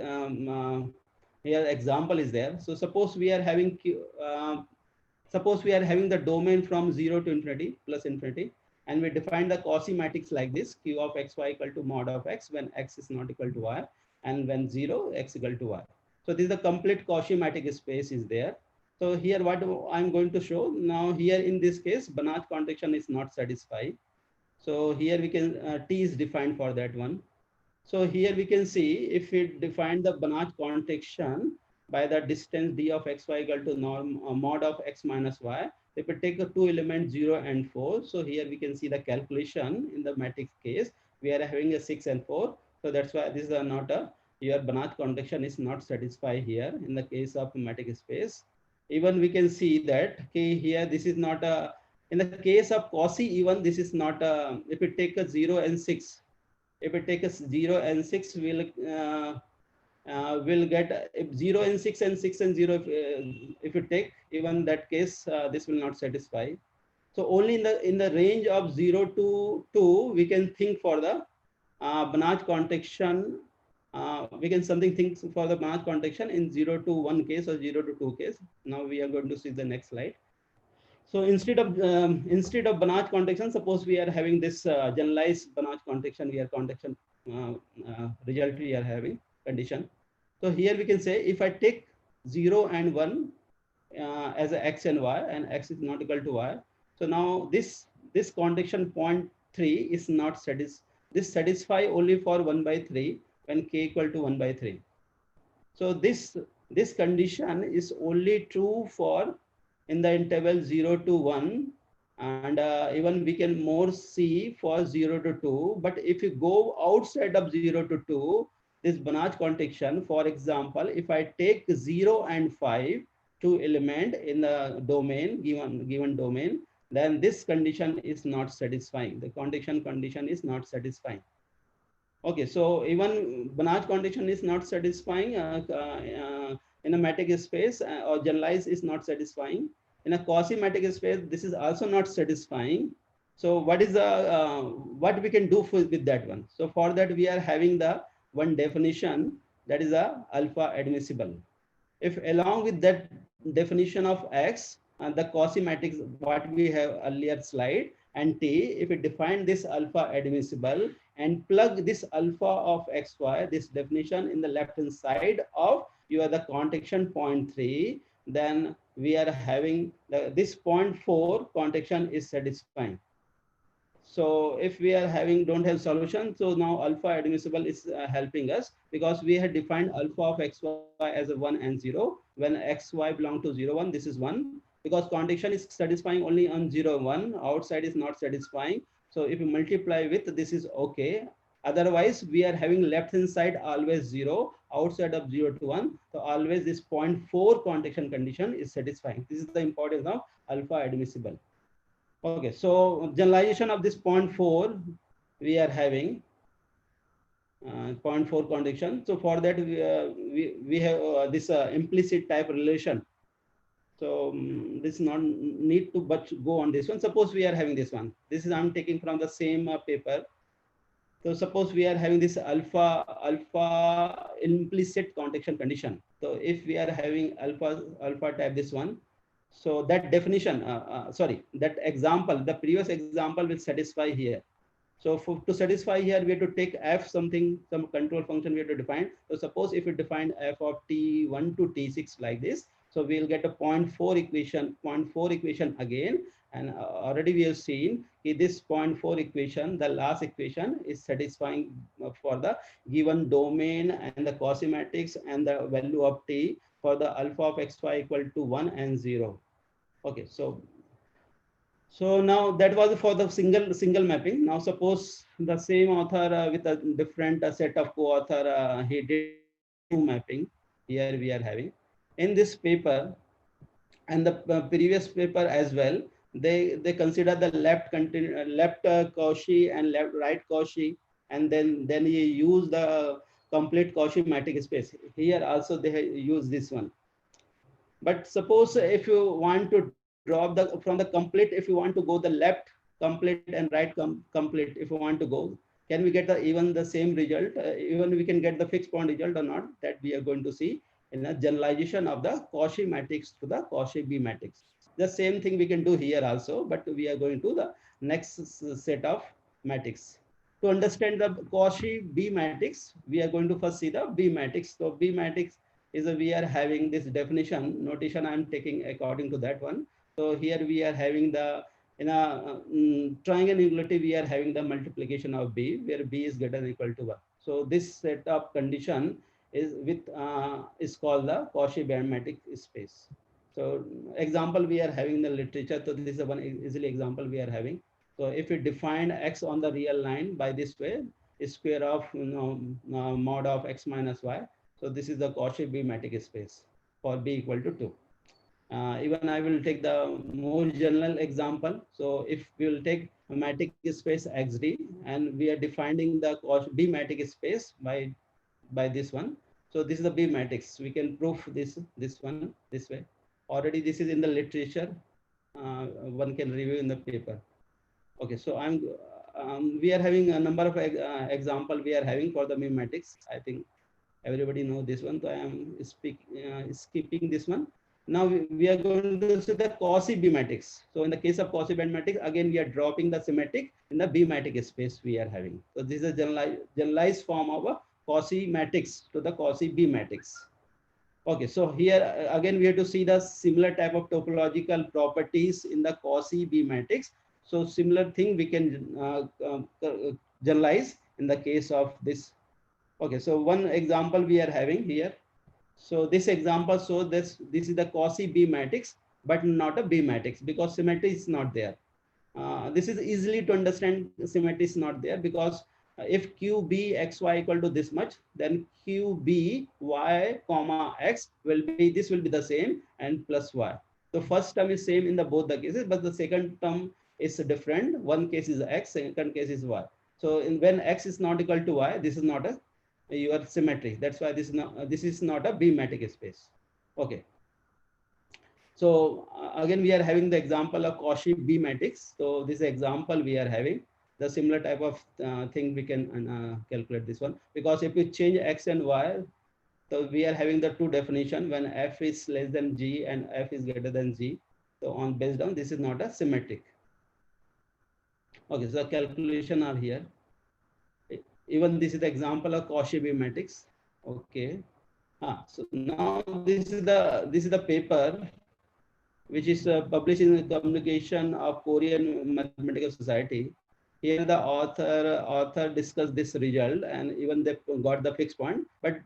here example is there. So suppose we are having suppose we are having the domain from 0 to infinity plus infinity, and we define the Cauchy matrix like this: q of xy equal to mod of x when x is not equal to y, and when 0 x equal to y. So this is the complete Cauchy matrix space is there. So here what I'm going to show now, here in this case Banach contraction is not satisfied. So here we can t is defined for that one. So here we can see if we define the Banach contraction by the distance d of xy equal to norm mod of x minus y. If we take the two elements 0 and 4, so here we can see the calculation in the matrix case. We are having a 6 and 4. So that's why this is not a, your Banach contraction is not satisfied here in the case of matrix space. Even we can see that okay, here this is not a, in the case of Cauchy, even this is not a, if we take a 0 and 6, if we take a 0 and 6, we'll get if 0 and 6 and 6 and 0, if you take, even that case, this will not satisfy. So only in the range of 0 to 2, we can think for the Banach contraction. We can something think for the Banach contraction in 0 to 1 case or 0 to 2 case. Now we are going to see the next slide. So instead of Banach contraction, suppose we are having this generalized Banach contraction, we are contraction result we are having condition. So here we can say if I take 0 and 1 as a x and y, and x is not equal to y. So now this contraction point 3 is not this satisfy only for 1 by 3 when k equal to 1 by 3. So this condition is only true for in the interval 0 to 1, and even we can more see for 0 to 2. But if you go outside of 0 to 2, this Banach contraction, for example, if I take 0 and 5, two element in the domain, given domain, then this condition is not satisfying. The contraction condition is not satisfying. Okay, so even Banach contraction is not satisfying in a matrix space, or generalized is not satisfying. In a Cauchy matrix space, this is also not satisfying. So what is the what we can do with that one? So for that we are having the one definition, that is a alpha admissible. If along with that definition of x and the Cauchy matrix what we have earlier slide and t, if we define this alpha admissible and plug this alpha of xy, this definition in the left hand side of your the contraction point 3, then we are having this point 4 contraction is satisfying. So if we are having don't have solution, so now alpha admissible is helping us, because we had defined alpha of xy as a 1 and 0. When xy belong to 0, 1, this is 1, because contraction is satisfying only on 0, 1, outside is not satisfying. So if you multiply with, this is okay. Otherwise, we are having left hand side always 0, outside of 0 to 1. So always this 0.4 contraction condition is satisfying. This is the importance of alpha admissible. Okay, so generalization of this 0.4 we are having 0.4 contraction. So for that we have this implicit type relation. So this not need to but go on this one. Suppose we are having this one. This is I'm taking from the same paper. So suppose we are having this alpha implicit contection condition. So if we are having alpha type this one, so that definition, that example, the previous example will satisfy here. So to satisfy here, we have to take f something, some control function we have to define. So suppose if we define f of t1 to t6 like this, so we'll get a 0.4 equation again. And already we have seen this 0.4 equation, the last equation is satisfying for the given domain and the Cauchy matrix and the value of t for the alpha of xy equal to 1 and 0. Okay, so now that was for the single mapping. Now suppose the same author with a different set of co-author, he did two mapping. Here we are having in this paper and the previous paper as well. They consider the left Cauchy and right Cauchy, and then he use the complete Cauchy matrix space. Here also they use this one. But suppose if you want to drop from the complete, if you want to go the left complete and right complete, if you want to go, can we get even the same result? Even we can get the fixed point result or not, that we are going to see in a generalization of the Cauchy matrix to the Cauchy B matrix. The same thing we can do here also, but we are going to the next set of matrix. To understand the Cauchy B matrix, we are going to first see the B matrix. So B matrix is we are having this definition notation I am taking according to that one. So here we are having the in a triangle equality, we are having the multiplication of B where B is greater than or equal to 1. So this set of condition is with is called the Cauchy matrix space. So example we are having the literature. So this is one easily example we are having. So if we define x on the real line by this way, is square of mod of x minus y. So this is the Cauchy B matrix space for B equal to 2. Even I will take the more general example. So if we will take a matrix space XD and we are defining the Cauchy B matrix space by this one. So this is the B matrix. We can prove this one this way. Already this is in the literature. One can review in the paper. Okay, so we are having a number of example we are having for the B matrix. I think everybody know this one. So I am skipping this one. Now we are going to see the Cauchy B matrix. So in the case of Cauchy B matrix, again we are dropping the symmetric in the B matrix space we are having. So this is a generalized form of a Cauchy matrix to the Cauchy B matrix. Okay, so here again we have to see the similar type of topological properties in the Cauchy B matrix. So similar thing we can generalize in the case of this. Okay, so one example we are having here. So this example, so this is the Cauchy B matrix, but not a B matrix because symmetry is not there. This is easily to understand. Symmetry is not there because if QB XY equal to this much, then QB Y comma X will be the same and plus Y. So first term is same in the both the cases, but the second term is different. One case is X, second case is Y. So when X is not equal to Y, this is not your symmetry. That's why this is not a B matrix space. Okay. So again we are having the example of Cauchy B matrix. So this example we are having the similar type of thing we can calculate this one, because if we change X and Y, so we are having the two definition when F is less than G and F is greater than G. So based on this is not a symmetric. Okay, so calculation are here. Even this is the example of Cauchy B matrix. Okay. So now this is the paper which is published in the Communication of Korean Mathematical Society. Here the author discussed this result and even they got the fixed point. But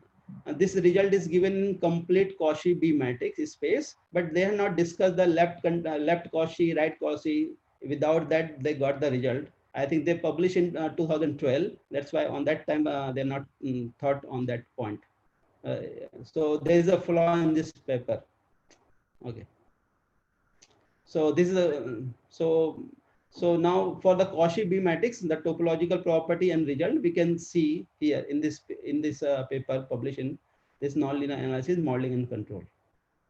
this result is given in complete Cauchy B matrix space, but they have not discussed the left Cauchy, right Cauchy. Without that, they got the result. I think they published in 2012. That's why on that time they're not thought on that point. So there is a flaw in this paper. Okay. So this is so now for the Cauchy B matrix, the topological property and result we can see here in this paper published in this nonlinear analysis, modeling and control.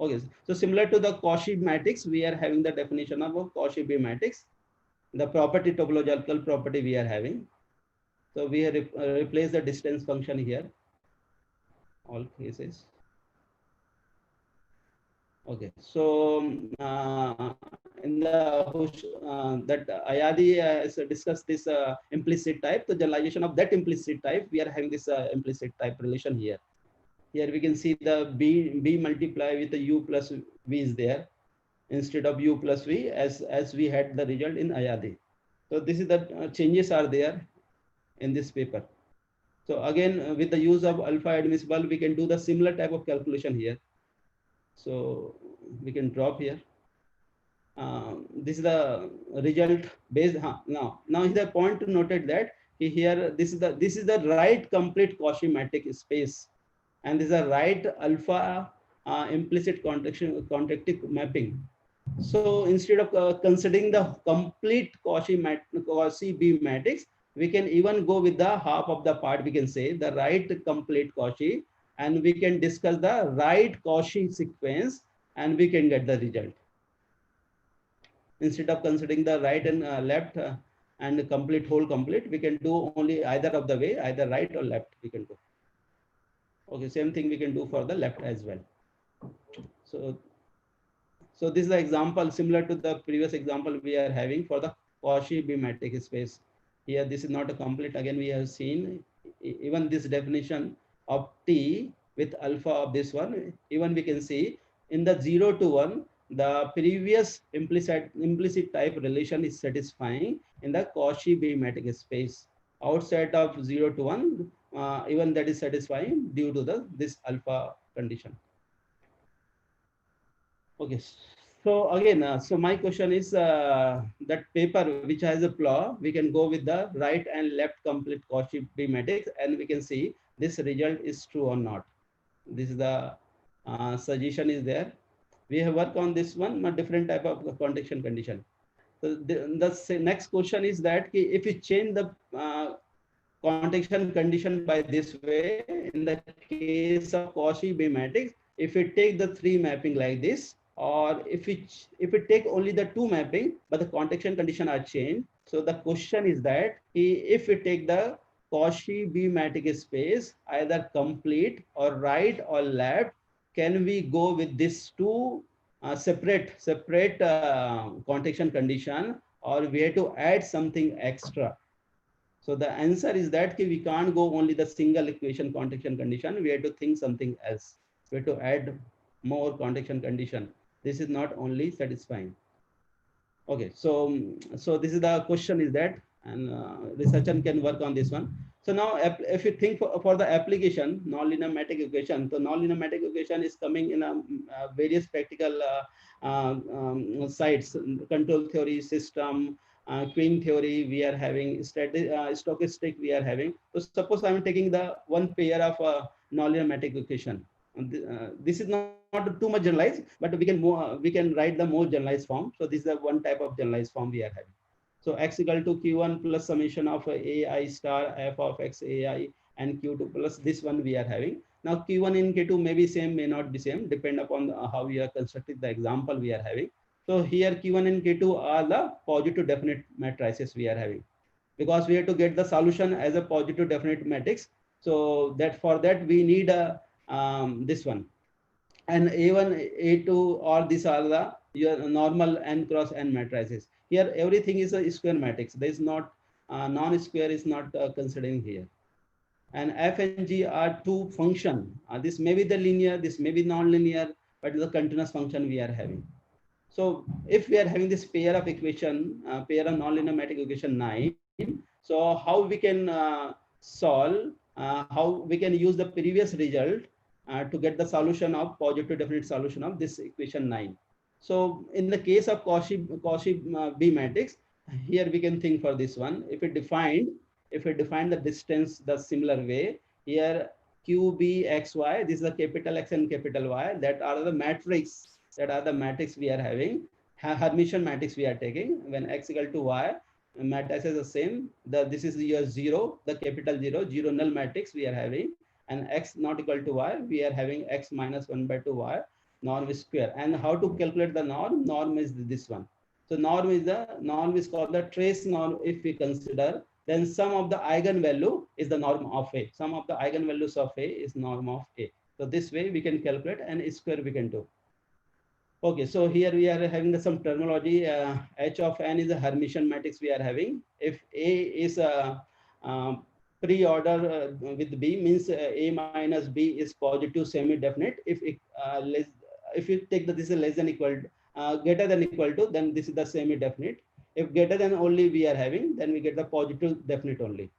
Okay. So similar to the Cauchy matrix, we are having the definition of a Cauchy B matrix. The property, topological property we are having. So we have replaced the distance function here, all cases. Okay, so in the that Ayadi has discussed this implicit type, the generalization of that implicit type, we are having this implicit type relation here. Here we can see the b multiply with the u plus v is there instead of u plus v as we had the result in Ayadi. So this is the changes are there in this paper. So again, with the use of alpha admissible, we can do the similar type of calculation here. So we can drop here. This is the result based. Now is the point to note that here this is the right complete Cauchy matrix space, and this is a right alpha implicit contactive mapping. So instead of considering the complete Cauchy B matrix, we can even go with the half of the part. We can say the right complete Cauchy, and we can discuss the right Cauchy sequence, and we can get the result. Instead of considering the right and left and complete whole complete, we can do only either of the way, either right or left we can do. Okay, same thing we can do for the left as well. So this is the example similar to the previous example we are having for the Cauchy B matrix space. Here this is not a complete. Again, we have seen even this definition of T with alpha of this one. Even we can see in the 0 to 1, the previous implicit type relation is satisfying in the Cauchy B matrix space. Outside of 0 to 1, even that is satisfying due to this alpha condition. Okay, so again, so my question is that paper which has a flaw, we can go with the right and left complete Cauchy B matrix, and we can see this result is true or not. This is the suggestion is there. We have worked on this one, a different type of contection condition. So the next question is that if you change the contection condition by this way, in the case of Cauchy B matrix, if we take the 3 mapping like this, or if we take only the 2 mapping, but the contection condition are changed. So the question is that if we take the Cauchy B matrix space, either complete or right or left, can we go with this 2 separate contection condition, or we have to add something extra? So the answer is that we can't go only the single equation contection condition. We have to think something else. We have to add more contection condition. This is not only satisfying. Okay, so this is the question is that, and researcher can work on this one. So now if you think for the application nonlinear matrix equation, so nonlinear matrix equation is coming in various practical sites, control theory, system, queuing theory, we are having stochastic, we are having. So suppose I'm taking the one pair of nonlinear matrix equation. This is not too much generalized, but we can write the more generalized form. So this is the one type of generalized form we are having. So x equal to q1 plus summation of ai star f of x ai and q2 plus this one we are having. Now q1 and q2 may be same, may not be same, depend upon how we are constructing the example we are having. So here q1 and q2 are the positive definite matrices we are having, because we have to get the solution as a positive definite matrix. So that for that we need this one, and a1 a2 or these are the your normal n cross n matrices. Here everything is a square matrix. There is not non-square is not considering here. And f and g are 2 function. This may be the linear, this may be non-linear, but the continuous function we are having. So if we are having this pair of equation, pair of nonlinear matrix equation 9, so how we can solve, how we can use the previous result to get the solution of positive definite solution of this equation 9. So in the case of Cauchy B matrix, here we can think for this one. If we define the distance the similar way, here QBXY, this is the capital X and capital Y, that are the matrix we are having. Hermitian matrix we are taking when x equal to y, matrix is the same. This is your 0, the capital 0 null matrix we are having, and x not equal to y, we are having x minus 1/2 y, norm is square. And how to calculate the norm is this one. So norm is called the trace norm if we consider then sum of the eigenvalue is the norm of A. Sum of the eigenvalues of A is norm of A. So this way we can calculate, and square we can do. Okay, so here we are having some terminology. H of n is a Hermitian matrix we are having. If A is a pre-order with B, means A minus B is positive semi-definite. If you take that this is less than equal, greater than equal to, then this is the semi-definite. If greater than only we are having, then we get the positive definite only.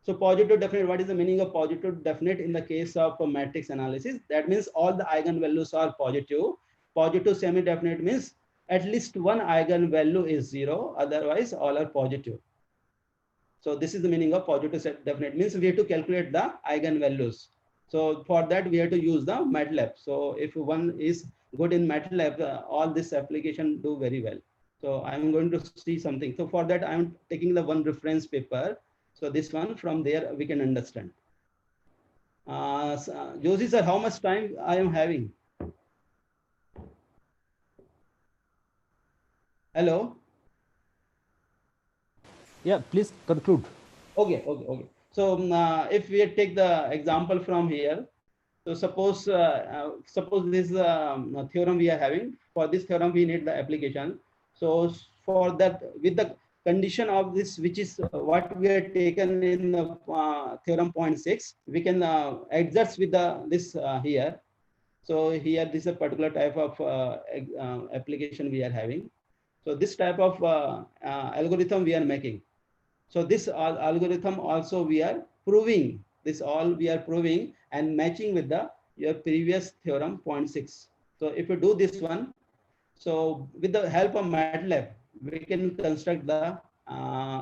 So positive definite, what is the meaning of positive definite in the case of a matrix analysis? That means all the eigenvalues are positive. Positive semi-definite means at least one eigenvalue is 0, otherwise all are positive. So this is the meaning of positive definite, means we have to calculate the eigenvalues. So for that we have to use the MATLAB. So if one is good in MATLAB, all this application do very well. So I'm going to see something. So for that I'm taking the one reference paper. So this one, from there we can understand. Josie sir, how much time I am having? Hello. Yeah, please conclude. Okay. So if we take the example from here, so suppose this theorem we are having. For this theorem we need the application. So for that, with the condition of this, which is what we have taken in the theorem 0.6, we can adjust with this here. So here this is a particular type of application we are having. So this type of algorithm we are making. So this algorithm also we are proving. This all we are proving and matching with your previous theorem 0.6. So if you do this one, so with the help of MATLAB, we can construct the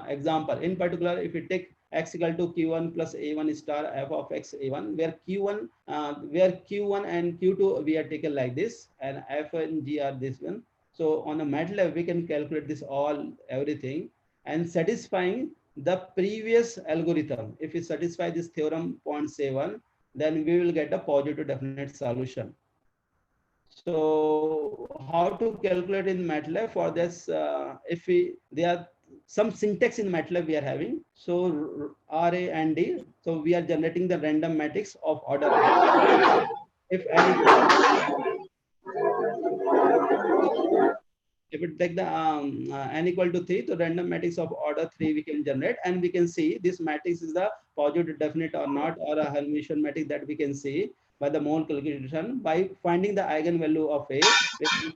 example. In particular, if you take x equal to q1 plus a1 star f of x a1, where q1 and q2 we are taken like this, and f and g are this one. So on a MATLAB we can calculate this everything and satisfying the previous algorithm. If we satisfy this theorem 0.7, then we will get a positive definite solution. So how to calculate in MATLAB? For this, there are some syntax in MATLAB we are having. So RA and D. So we are generating the random matrix of order. If we take the n equal to 3, so random matrix of order 3 we can generate, and we can see this matrix is the positive definite or not, or a Hermitian matrix, that we can see by the mole calculation by finding the eigenvalue of A.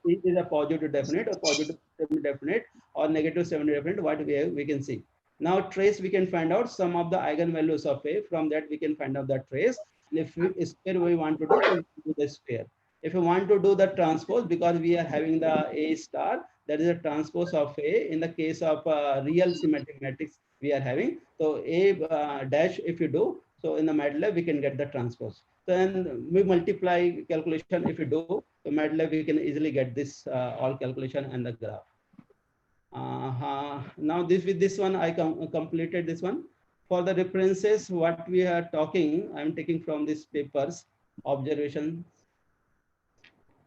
It is a positive definite or positive semi-definite or negative semi-definite, what we can see. Now trace, we can find out some of the eigenvalues of A. From that we can find out the trace. And if square we want to do, so we do the square. If you want to do the transpose, because we are having the A star, that is a transpose of A in the case of real symmetric matrix we are having. So A dash, if you do, so in the MATLAB we can get the transpose. Then we multiply calculation if you do, so MATLAB we can easily get this all calculation and the graph. Now with this one I completed this one. For the references, what we are talking, I'm taking from these papers, observation.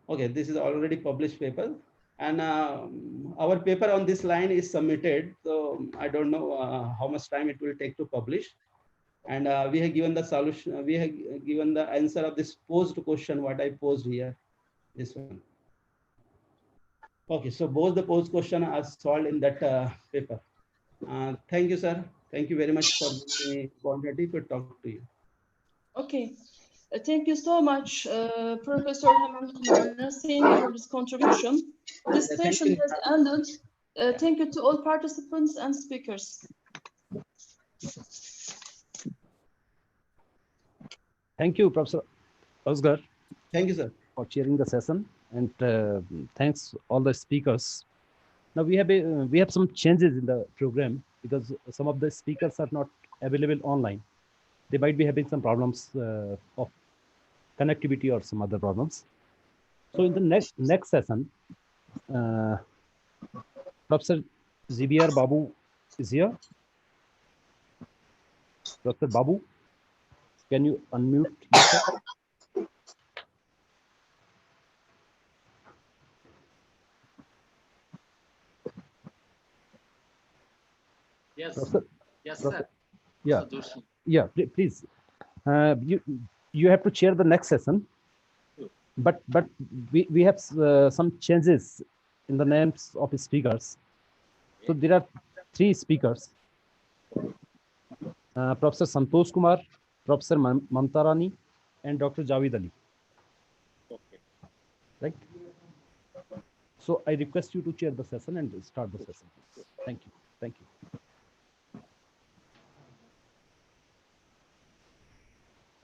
Okay, this is already published paper, and our paper on this line is submitted. So I don't know how much time it will take to publish. And we have given the solution, we have given the answer of this posed question, what I posed here, this one. Okay, so both the posed question are solved in that paper. Thank you, sir. Thank you very much for the opportunity to talk to you. Okay. Thank you so much, Professor Hemant Kumar Singh, for this contribution. This session has ended. Thank you to all participants and speakers. Thank you, Professor Asghar. Thank you, sir, for chairing the session, and thanks all the speakers. Now we have some changes in the program because some of the speakers are not available online. They might be having some problems of connectivity or some other problems. So in the next session, Professor ZBR Babu is here. Professor Babu, can you unmute yourself? Yes. Professor, Yes, Prof- sir. Yeah, Professor Joshi. yeah, please. You have to chair the next session, but we have some changes in the names of speakers. So there are 3 speakers: Professor Santosh Kumar, Professor Mamta Rani, and Dr. Javed Ali. Okay. Right. So I request you to chair the session and start the session. Thank you. Thank you.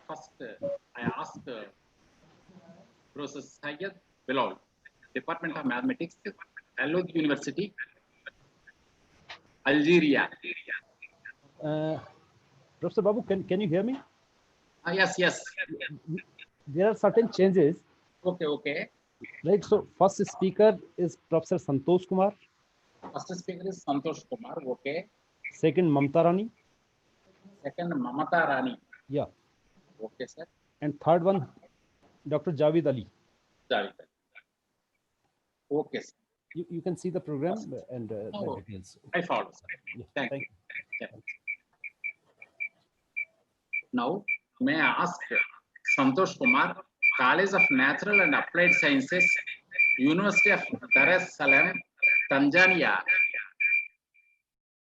First, I ask Professor Syed Bilal, Department of Mathematics, Al-Oud University, Algeria. Professor Babu, can you hear me? Yes, yes. There are certain changes. Okay, okay. Right. So first speaker is Professor Santosh Kumar. First speaker is Santosh Kumar. Okay. Second, Mamta Rani. Second, Mamata Rani. Yeah. Okay, sir. And third one, Dr. Javed Ali. Javed Ali. Okay, sir. You can see the program and the Oh, details. I follow, sir. Yeah, Thank you. you. Yeah. Now, may I ask Santosh Kumar, College of Natural and Applied Sciences, University of Dar es Salaam, Tanzania.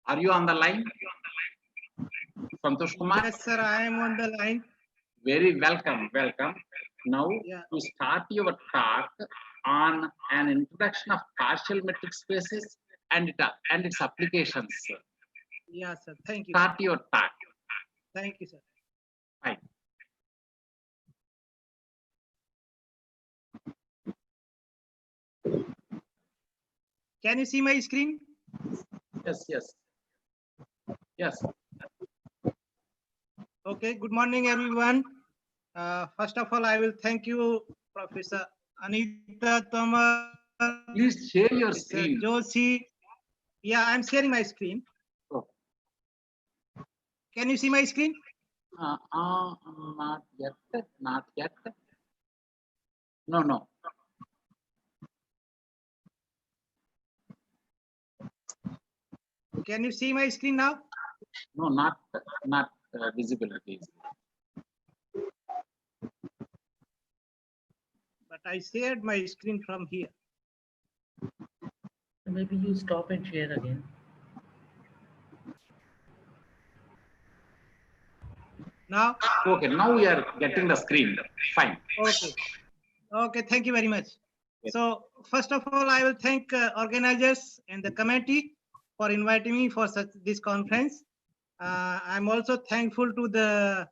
Are you on the line? Santosh Kumar? Yes, sir, I am on the line. Very welcome, welcome. Now, Yeah. to start your talk on an introduction of partial metric spaces and its applications. Yeah, sir. Thank you. Start your talk. Thank you, sir. Fine. Can you see my screen? Yes, yes. Yes. Okay, good morning, everyone. First of all, I will thank you, Professor Anita Tomar. Please share your Professor screen. Joshi. Yeah, I'm sharing my screen. Oh. Can you see my screen? Not yet. Not yet. No, no. Can you see my screen now? No, not visible. Please. But I shared my screen from here. Maybe you stop and share again. Now? Okay, now we are getting the screen. Fine. Okay. Okay, thank you very much. So first of all, I will thank organizers and the committee for inviting me for this conference. I'm also thankful to the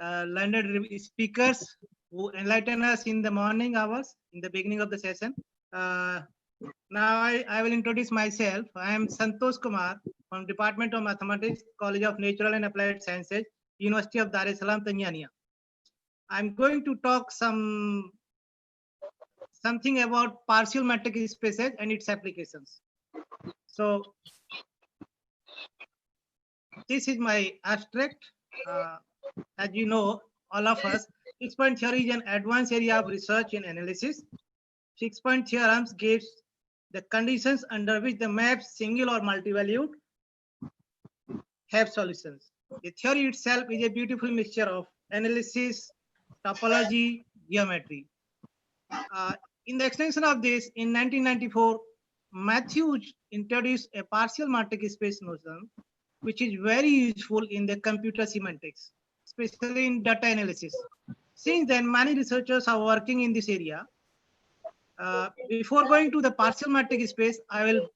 learned speakers who enlighten us in the morning hours, in the beginning of the session. Now I will introduce myself. I am Santosh Kumar from Department of Mathematics, College of Natural and Applied Sciences, University of Dar es Salaam, Tanzania. I'm going to talk something about partial metric spaces and its applications. So this is my abstract. As you know, all of us, 6-point theory is an advanced area of research and analysis. 6-point theorems gives the conditions under which the maps, single or multi-valued, have solutions. The theory itself is a beautiful mixture of analysis, topology, geometry. In the extension of this, in 1994, Matthews introduced a partial metric space notion, which is very useful in the computer semantics, especially in data analysis. Since then, many researchers are working in this area. Before going to the partial metric space, I will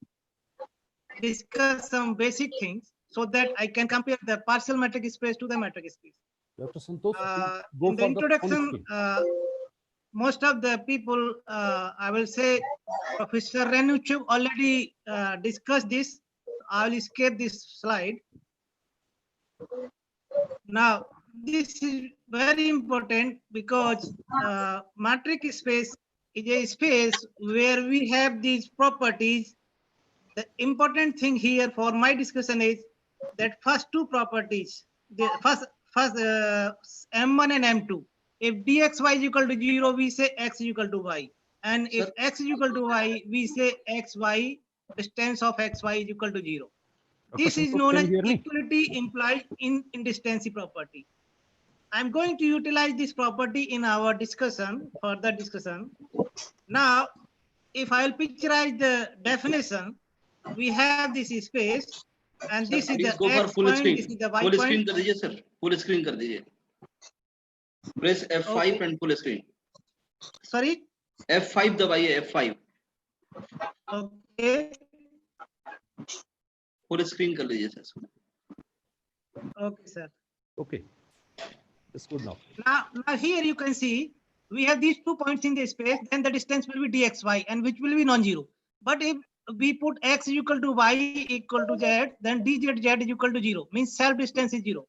discuss some basic things so that I can compare the partial metric space to the metric space. Dr. Santosh, In the introduction, most of the people, I will say, Professor Renuchev already discussed this. I will skip this slide. Now, this is very important because metric space is a space where we have these properties. The important thing here for my discussion is that first two properties, the first M1 and M2. If dxy is equal to 0, we say x is equal to y. And if x is equal to y, we say xy, distance of xy is equal to 0. Dr. This is Santosh, known can as you hear me? equality implied in indecency property. I'm going to utilize this property in our discussion, further discussion. Now, if I'll picturize the definition, we have this space, and Sir, this is please the go for X full point, screen. this is the Y Full screen point. कर दीजिए sir. Full screen कर दीजिए. Press F5 Okay. and full screen. Sorry? F5 दबाइए F5. Okay. Full screen कर लीजिए sir. Okay, sir. Okay, it's good now. Now here you can see we have these 2 points in the space, then the distance will be dxy, and which will be non-zero. But if we put x is equal to y equal to z, then dz z is equal to 0, means self distance is 0.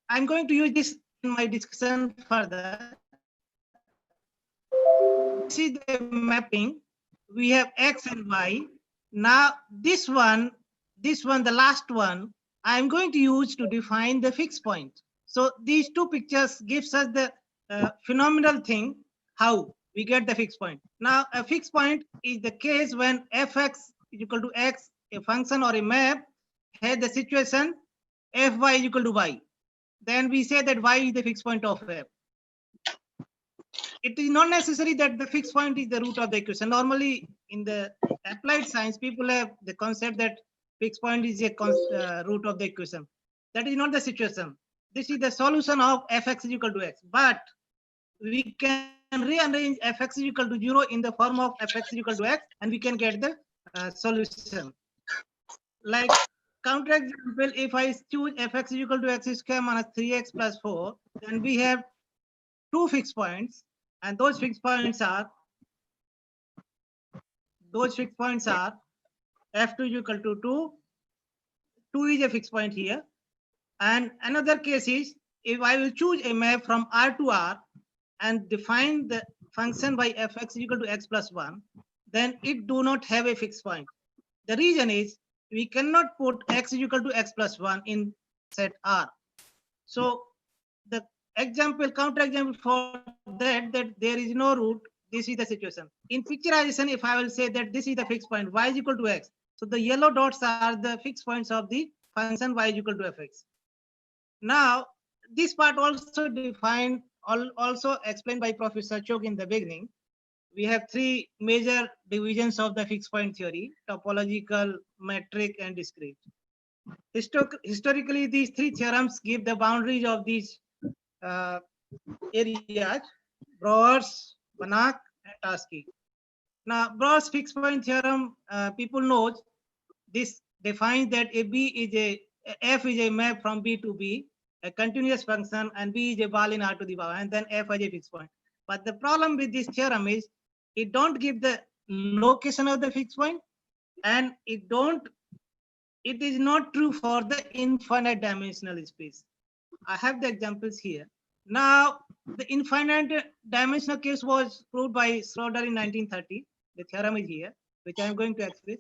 I'm going to use this in my discussion further. This is the mapping. We have x and y. Now this one, the last one, I'm going to use to define the fixed point. So these two pictures gives us the phenomenal thing, how we get the fixed point. Now a fixed point is the case when fx is equal to x, a function or a map, has the situation fy is equal to y. Then we say that y is the fixed point of f. It is not necessary that the fixed point is the root of the equation. Normally in the applied science, people have the concept that fixed point is a root of the equation. That is not the situation. This is the solution of fx is equal to x. But we can rearrange fx is equal to 0 in the form of fx is equal to x, and we can get the solution. Like counter example, if I choose fx is equal to x square minus 3x plus 4, then we have two fixed points, and those fixed points are f2 is equal to 2. 2 is a fixed point here. And another case is if I will choose a map from R to R and define the function by fx is equal to x plus 1, then it do not have a fixed point. The reason is we cannot put x is equal to x plus 1 in set R. So the example, counter example for that there is no root, this is the situation. In picturization, if I will say that this is the fixed point, y is equal to x. So the yellow dots are the fixed points of the function y is equal to fx. Now, this part also defined, also explained by Professor Chok in the beginning. We have three major divisions of the fixed point theory: topological, metric, and discrete. Historically, these three theorems give the boundaries of these areas: Brouwer's, Banach, and Tarski. Now, Brouwer's fixed point theorem, people know this defines that a B is f is a map from B to B, a continuous function, and B is a ball in R to the power, and then f is a fixed point. But the problem with this theorem is it don't give the location of the fixed point, and it is not true for the infinite dimensional space. I have the examples here. Now, the infinite dimensional case was proved by Schroeder in 1930. The theorem is here, which I am going to express.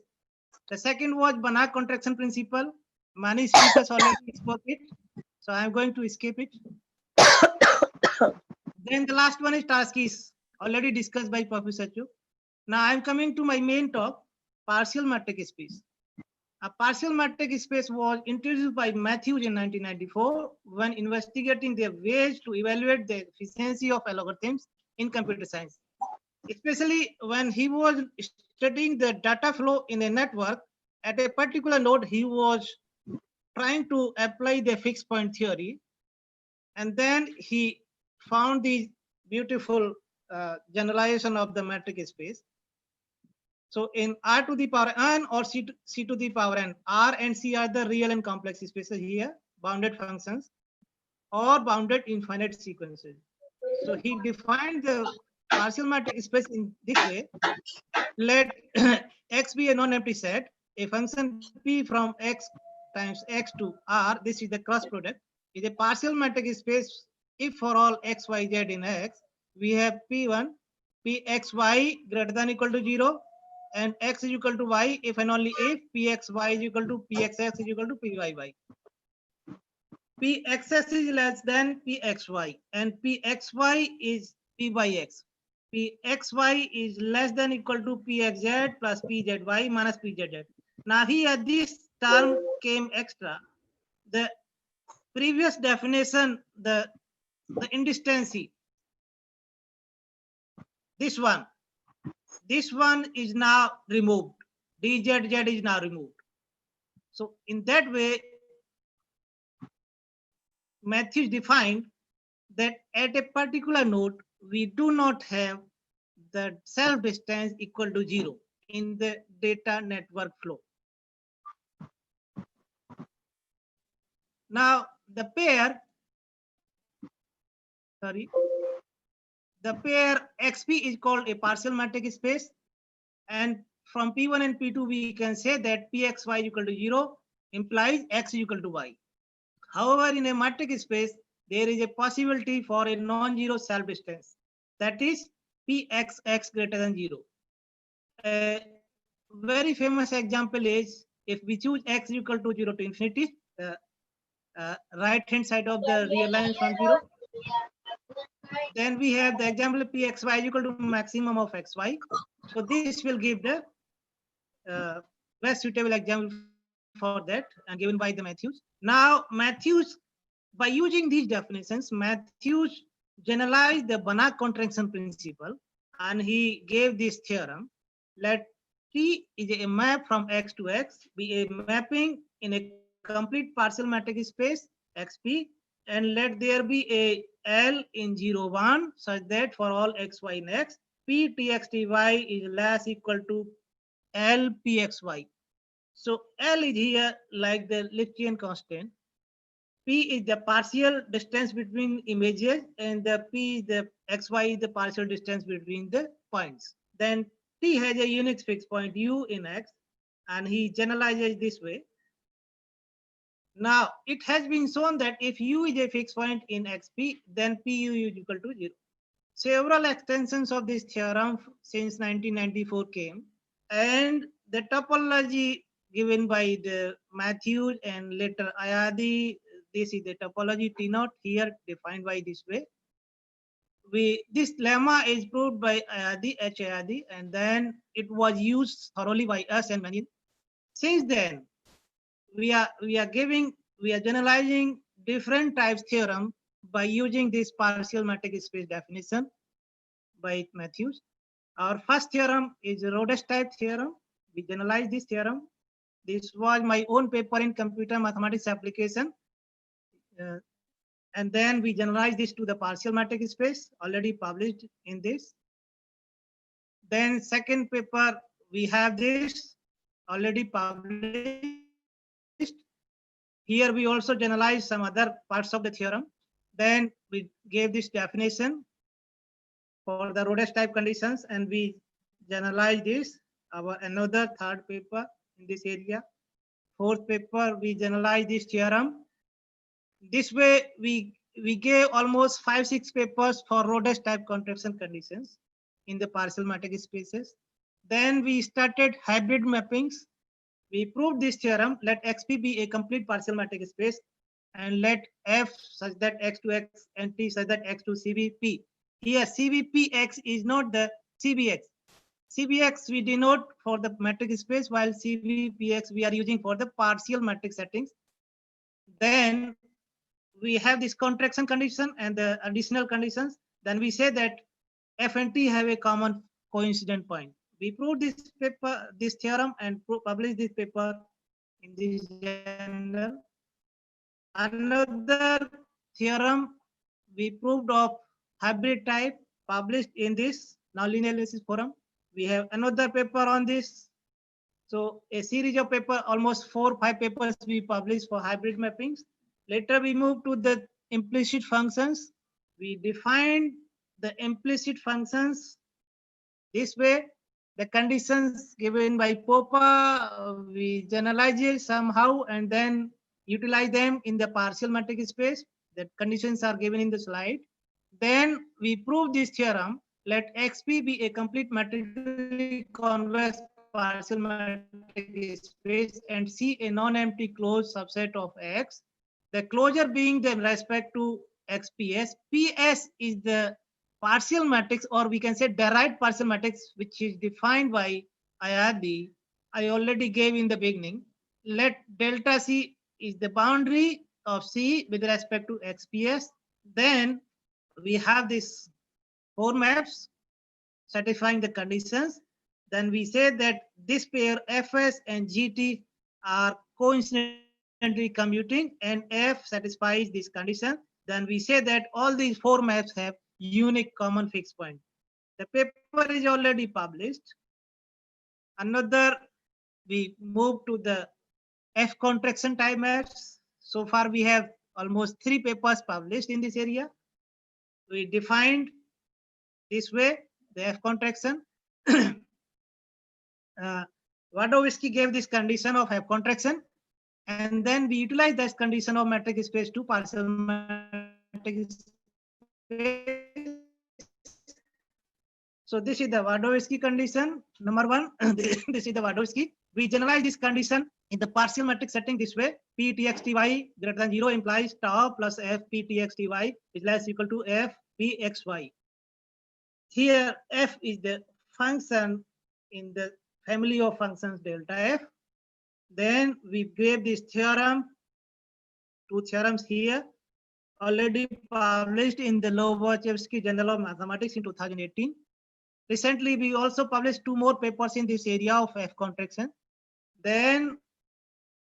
The second was Banach contraction principle. Many speakers already spoke it, so I am going to skip it. Then the last one is Tarski's, already discussed by Professor Chu. Now I am coming to my main talk, partial metric space. A partial metric space was introduced by Matthews in 1994 when investigating the ways to evaluate the efficiency of algorithms in computer science. Especially when he was studying the data flow in a network, at a particular node, he was trying to apply the fixed point theory. And then he found the beautiful generalization of the metric space. So in R to the power n or C to the power n, R and C are the real and complex spaces here, bounded functions or bounded infinite sequences. So he defined the partial metric space in this way. Let X be a non-empty set, a function P from X times X to R, this is the cross product, is a partial metric space if for all X, Y, Z in X, we have P1, Pxy greater than equal to 0, and X is equal to Y if and only if Pxy is equal to Pxx is equal to Pyy. Pxx is less than Pxy, and Pxy is P by X. Pxy is less than equal to Pxz plus Pzy minus Pzz. Now here this term came extra. The previous definition, the indistancy, this one is now removed. DZZ is now removed. So in that way, Matthews defined that at a particular node, we do not have the self distance equal to 0 in the data network flow. Now the pair XP is called a partial matrix space, and from P1 and P2 we can say that Pxy equal to 0 implies X equal to Y. However, in a matrix space, there is a possibility for a non-zero self-distance, that is Pxx greater than 0. A very famous example is if we choose X equal to 0 to infinity, the right-hand side of the real line from 0, then we have the example Pxy equal to maximum of xy. So this will give the best suitable example for that and given by the Matthews. Now Matthews, by using these definitions, Matthews generalized the Banach contraction principle, and he gave this theorem: let T is a map from X to X be a mapping in a complete partial matrix space XP, and let there be a L in 0, 1 such that for all x, y, and x, P Txty is less equal to L Pxy. So L is here like the Lipschitz constant. P is the partial distance between images, and the P, the xy is the partial distance between the points. Then T has a unit fixed point U in X, and he generalizes this way. Now it has been shown that if U is a fixed point in XP, then PU is equal to 0. Several extensions of this theorem since 1994 came, and the topology given by the Matthews and later Ayadi, this is the topology T0 here defined by this way. This lemma is proved by Ayadi, H. Ayadi, and then it was used thoroughly by us and many. Since then, we are generalizing different types theorem by using this partial matrix space definition by Matthews. Our first theorem is Rhodes type theorem. We generalize this theorem. This was my own paper in computer mathematics application. And then we generalize this to the partial matrix space already published in this. Then second paper, we have this already published. Here we also generalize some other parts of the theorem. Then we gave this definition for the Rhodes type conditions, and we generalize this. Our another third paper in this area. Fourth paper, we generalize this theorem. This way, we gave almost 5-6 papers for Rhodes type contraction conditions in the partial matrix spaces. Then we started hybrid mappings. We proved this theorem: let XP be a complete partial matrix space, and let F such that X to X and T such that X to CBP. Here CBPX is not the CBX. CBX we denote for the matrix space, while CBPX we are using for the partial matrix settings. Then we have this contraction condition and the additional conditions. Then we say that F and T have a common coincident point. We proved this paper, this theorem, and published this paper in this journal. Another theorem we proved of hybrid type, published in this nonlinear analysis forum. We have another paper on this. So a series of paper, almost 4 or 5 papers we published for hybrid mappings. Later we moved to the implicit functions. We defined the implicit functions this way. The conditions given by Popper, we generalize it somehow and then utilize them in the partial matrix space. The conditions are given in the slide. Then we prove this theorem: let XP be a complete matrix convex partial matrix space and C a non-empty closed subset of X. The closure being the respect to XPS. PS is the partial matrix, or we can say derived partial matrix, which is defined by Ayadi, I already gave in the beginning. Let delta C is the boundary of C with respect to XPS. Then we have this 4 maps satisfying the conditions. Then we say that this pair Fs and GT are coincidentally commuting and F satisfies this condition. Then we say that all these 4 maps have unique common fixed point. The paper is already published. Another, we move to the F contraction type maps. So far we have almost 3 papers published in this area. We defined this way the F contraction. Wadowski gave this condition of F contraction, and then we utilize this condition of metric space to partial metric space. So this is the Wadowski condition, number 1. This is the Wadowski. We generalize this condition in the partial metric setting this way. P txt y greater than 0 implies tau plus F P txt y is less equal to F P x y. Here F is the function in the family of functions delta F. Then we gave this theorem, 2 theorems here, already published in the Lobachevsky Journal of Mathematics in 2018. Recently, we also published 2 more papers in this area of F contraction. Then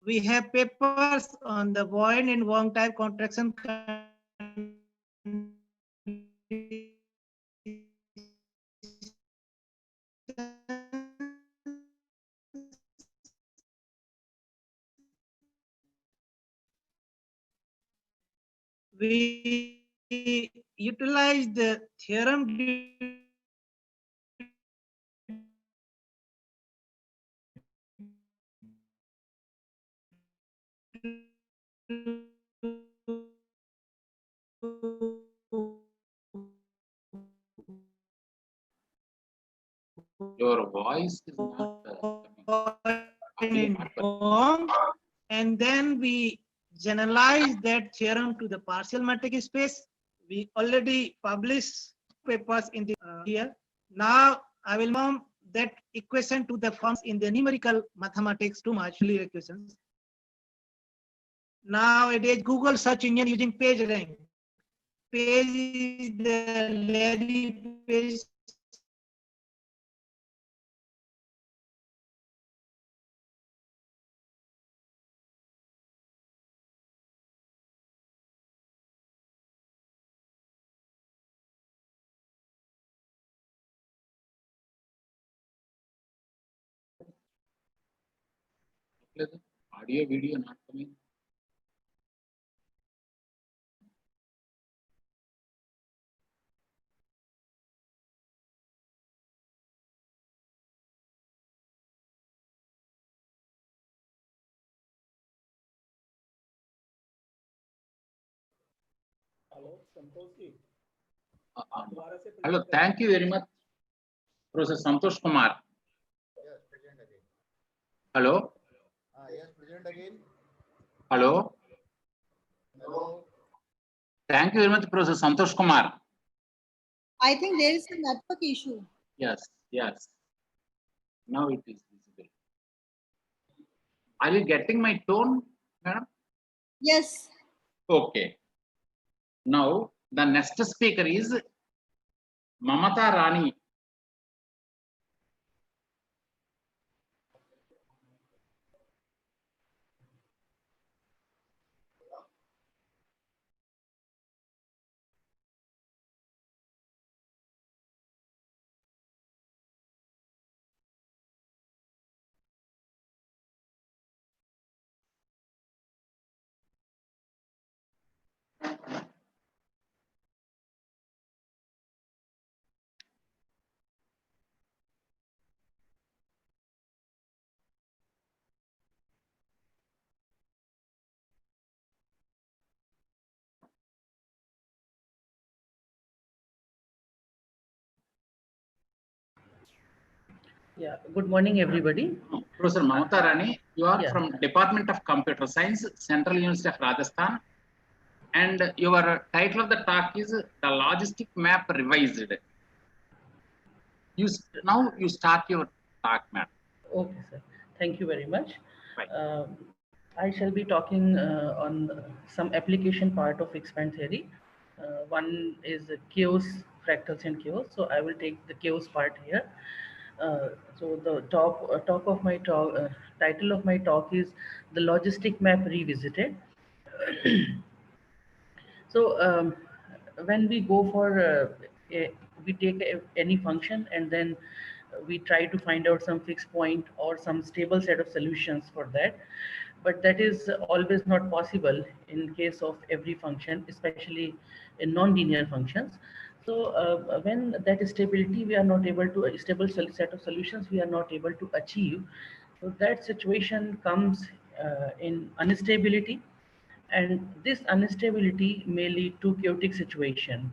we have papers on the Void and Wong type contraction. We utilize the theorem Your voice is not and then we generalize that theorem to the partial metric space. We already published papers in the here. Now I will move that equation to the forms in the numerical mathematics to Machulier equations. Nowadays, Google search engine using PageRank. Page is the Larry Page. Audio, video not coming. Hello, thank you very much, Professor Santosh Kumar. Yes, present again. Hello. Yes, present again. Hello. Hello. Thank you very much, Professor Santosh Kumar. I think there is a network issue. Yes, yes. Now it is visible. Are you getting my tone, madam? Yes. Okay. Now the next speaker is Mamata Rani. Yeah, good morning, everybody. Professor Mamata Rani, you are Yeah. from Department of Computer Science, Central University of Rajasthan. And your title of the talk is The Logistic Map Revised. Now you start your talk, map. Okay, sir. Thank you very much. I shall be talking on some application part of expand theory. One is chaos, fractals and chaos. So I will take the chaos part here. So the top of my talk, title of my talk is the logistic map revisited. So when we go for we take any function and then we try to find out some fixed point or some stable set of solutions for that, but that is always not possible in case of every function, especially in non-linear functions. So when that stability we are not able to, a stable set of solutions we are not able to achieve, so that situation comes in instability, and this instability may lead to chaotic situation.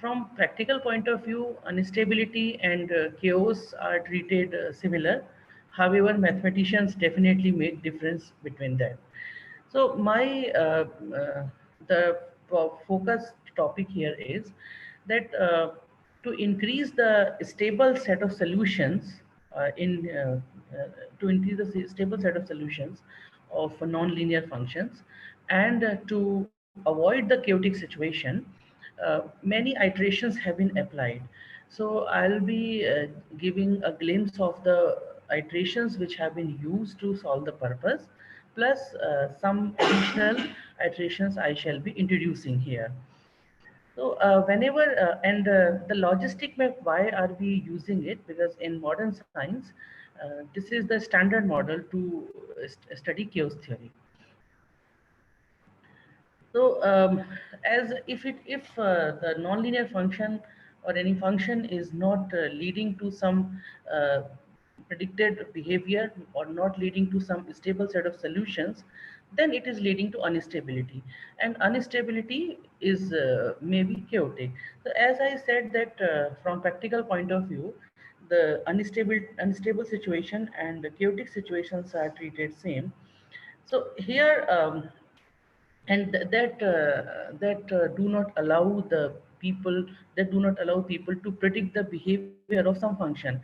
From practical point of view, instability and chaos are treated similar. However, mathematicians definitely make difference between them. So my the focus topic here is that to increase the stable set of solutions to increase the stable set of solutions of non-linear functions, and to avoid the chaotic situation, many iterations have been applied. So I'll be giving a glimpse of the iterations which have been used to solve the purpose, plus some additional iterations I shall be introducing here. So whenever, the logistic map, why are we using it? Because in modern science, this is the standard model to study chaos theory. So as if the nonlinear function or any function is not leading to some predicted behavior or not leading to some stable set of solutions, then it is leading to instability, and instability is maybe chaotic. So as I said that from practical point of view, the unstable situation and the chaotic situations are treated same. So here and that do not allow the people, that do not allow people to predict the behavior of some function.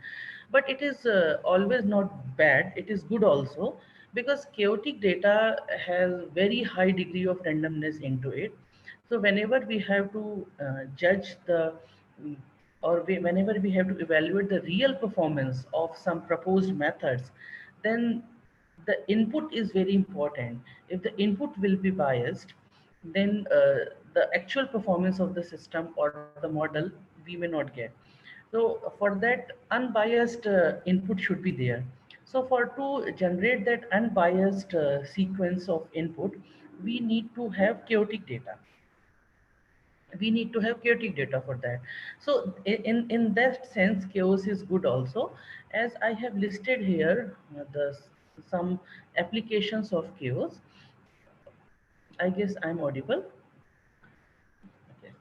But it is always not bad, it is good also, because chaotic data has very high degree of randomness into it. So whenever we have to judge the whenever we have to evaluate the real performance of some proposed methods, then the input is very important. If the input will be biased, then the actual performance of the system or the model we may not get. So for that, unbiased input should be there. So for to generate that unbiased sequence of input, we need to have chaotic data. We need to have chaotic data for that. So in that sense, chaos is good also. As I have listed here the some applications of chaos. I guess I'm audible. Okay.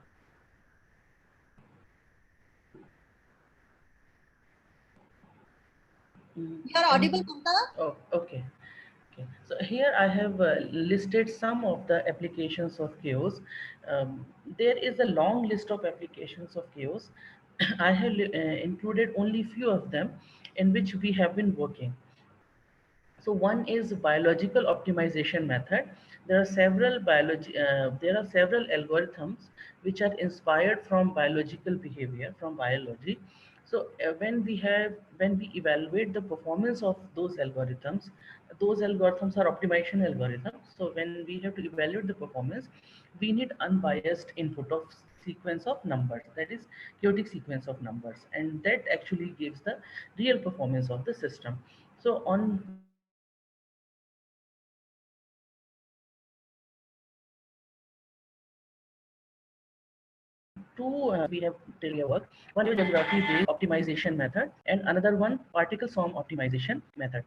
You are audible, Mamta? Oh, okay. Okay. So here I have listed some of the applications of chaos. There is a long list of applications of chaos. I have included only few of them in which we have been working. So one is biological optimization method. There are several algorithms which are inspired from biological behavior, from biology. So when we evaluate the performance of those algorithms are optimization algorithms. So when we have to evaluate the performance, we need unbiased input of sequence of numbers, that is chaotic sequence of numbers, and that actually gives the real performance of the system. So on two we have till your work. One is geography based optimization method, and another one particle swarm optimization method.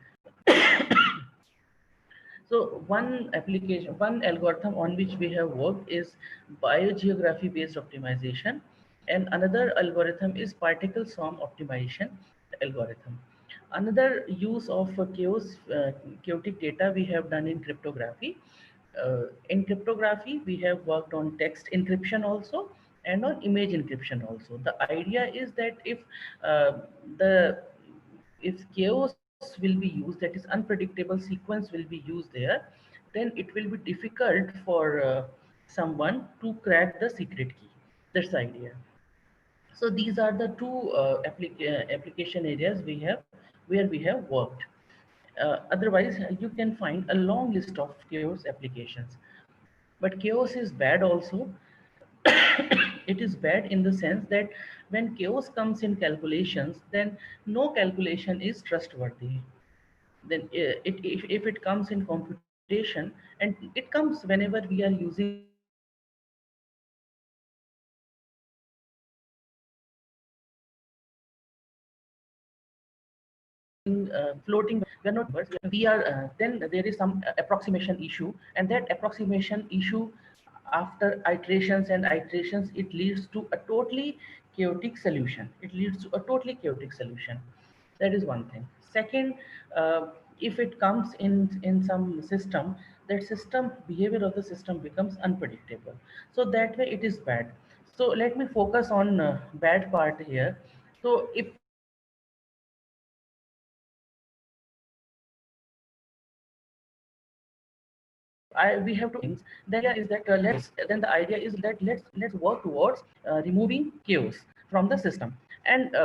So one algorithm on which we have worked is biogeography based optimization, and another algorithm is particle swarm optimization algorithm. Another use of chaotic data we have done in cryptography. In cryptography, we have worked on text encryption also and on image encryption also. The idea is that if chaos will be used, that is unpredictable sequence will be used there, then it will be difficult for someone to crack the secret key. That's the idea. So these are the two application areas we have where we have worked. Otherwise, you can find a long list of chaos applications. But chaos is bad also. It is bad in the sense that when chaos comes in calculations, then no calculation is trustworthy. Then if it comes in computation, and it comes whenever we are using floating, we are not numbers, we are then there is some approximation issue, and that approximation issue, after iterations and iterations, it leads to a totally chaotic solution. It leads to a totally chaotic solution. That is one thing. Second, if it comes in some system, that system behavior of the system becomes unpredictable, so that way it is bad. So let me focus on bad part here. So if we have two things. The idea is that the idea is that let's work towards removing chaos from the system. And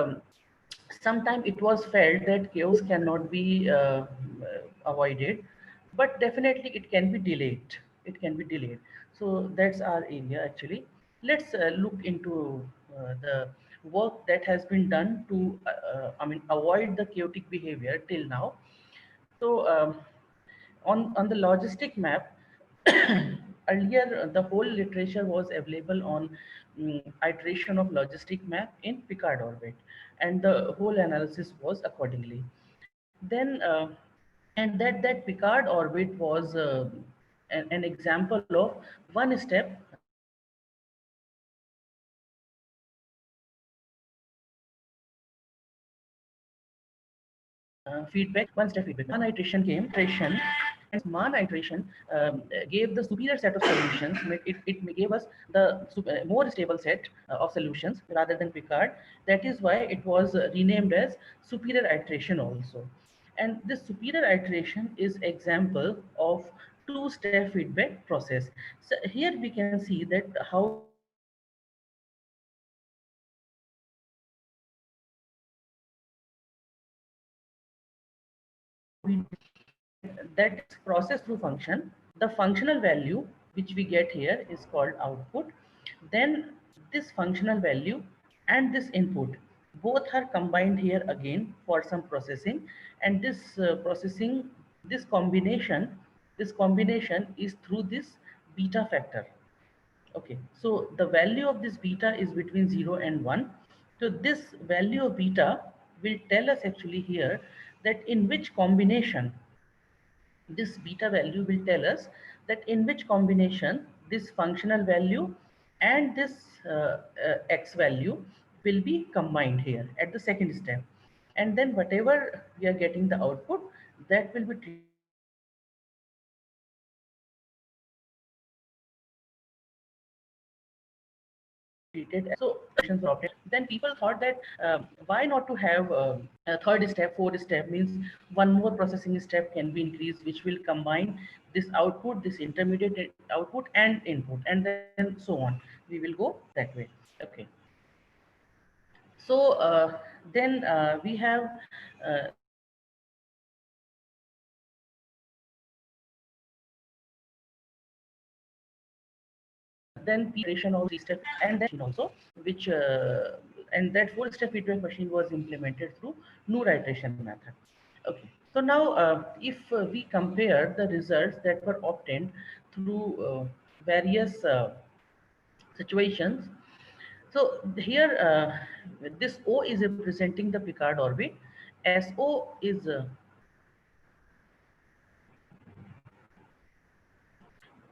sometimes it was felt that chaos cannot be avoided, but definitely it can be delayed. It can be delayed. So that's our area actually. Let's look into the work that has been done to avoid the chaotic behavior till now. So on the logistic map, earlier the whole literature was available on iteration of logistic map in Picard orbit, and the whole analysis was accordingly. Then and that Picard orbit was an example of one step feedback, one step feedback. One iteration came, iteration, and one iteration gave the superior set of solutions. It gave us the more stable set of solutions rather than Picard. That is why it was renamed as superior iteration also. And this superior iteration is example of two-step feedback process. So here we can see that how we that process through function. The functional value which we get here is called output. Then this functional value and this input both are combined here again for some processing, and this processing, this combination is through this beta factor. Okay, so the value of this beta is between 0 and 1. So this value of beta will tell us actually here that in which combination, this beta value will tell us that in which combination this functional value and this x value will be combined here at the second step. And then whatever we are getting the output, that will be treated. So then people thought that why not to have a third step, fourth step, means one more processing step can be increased, which will combine this output, this intermediate output and input, and then so on. We will go that way. Okay. So then we have then iteration of three-step and then also, which and that full step feedback machine was implemented through Noor iteration method. Okay, so now if we compare the results that were obtained through various situations, so here this O is representing the Picard orbit, SO is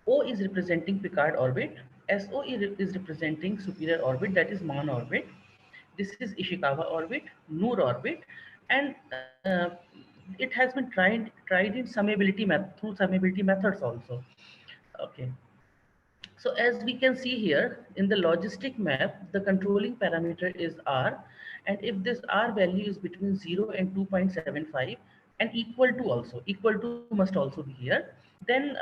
O is representing Picard orbit, SO is representing superior orbit, that is MAN orbit. This is Ishikawa orbit, Noor orbit, and it has been tried in summability through summability methods also. Okay. So as we can see here in the logistic map, the controlling parameter is R, and if this R value is between 0 and 2.75, and equal to also. Equal to must also be here. Then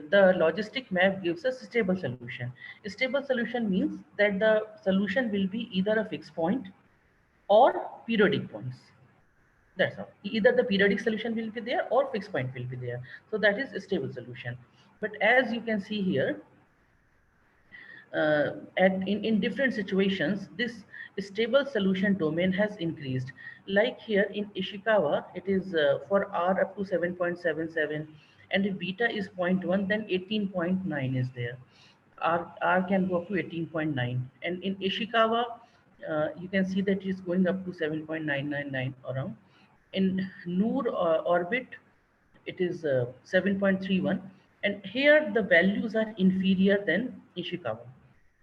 the logistic map gives us a stable solution. A stable solution means that the solution will be either a fixed point or periodic points. That's all. Either the periodic solution will be there or fixed point will be there. So that is a stable solution. But as you can see here, in different situations, this stable solution domain has increased. Like here in Ishikawa, it is for R up to 7.77, and if beta is 0.1, then 18.9 is there. R can go up to 18.9, and in Ishikawa, you can see that it is going up to 7.999 around. In Noor orbit, it is 7.31, and here the values are inferior than Ishikawa.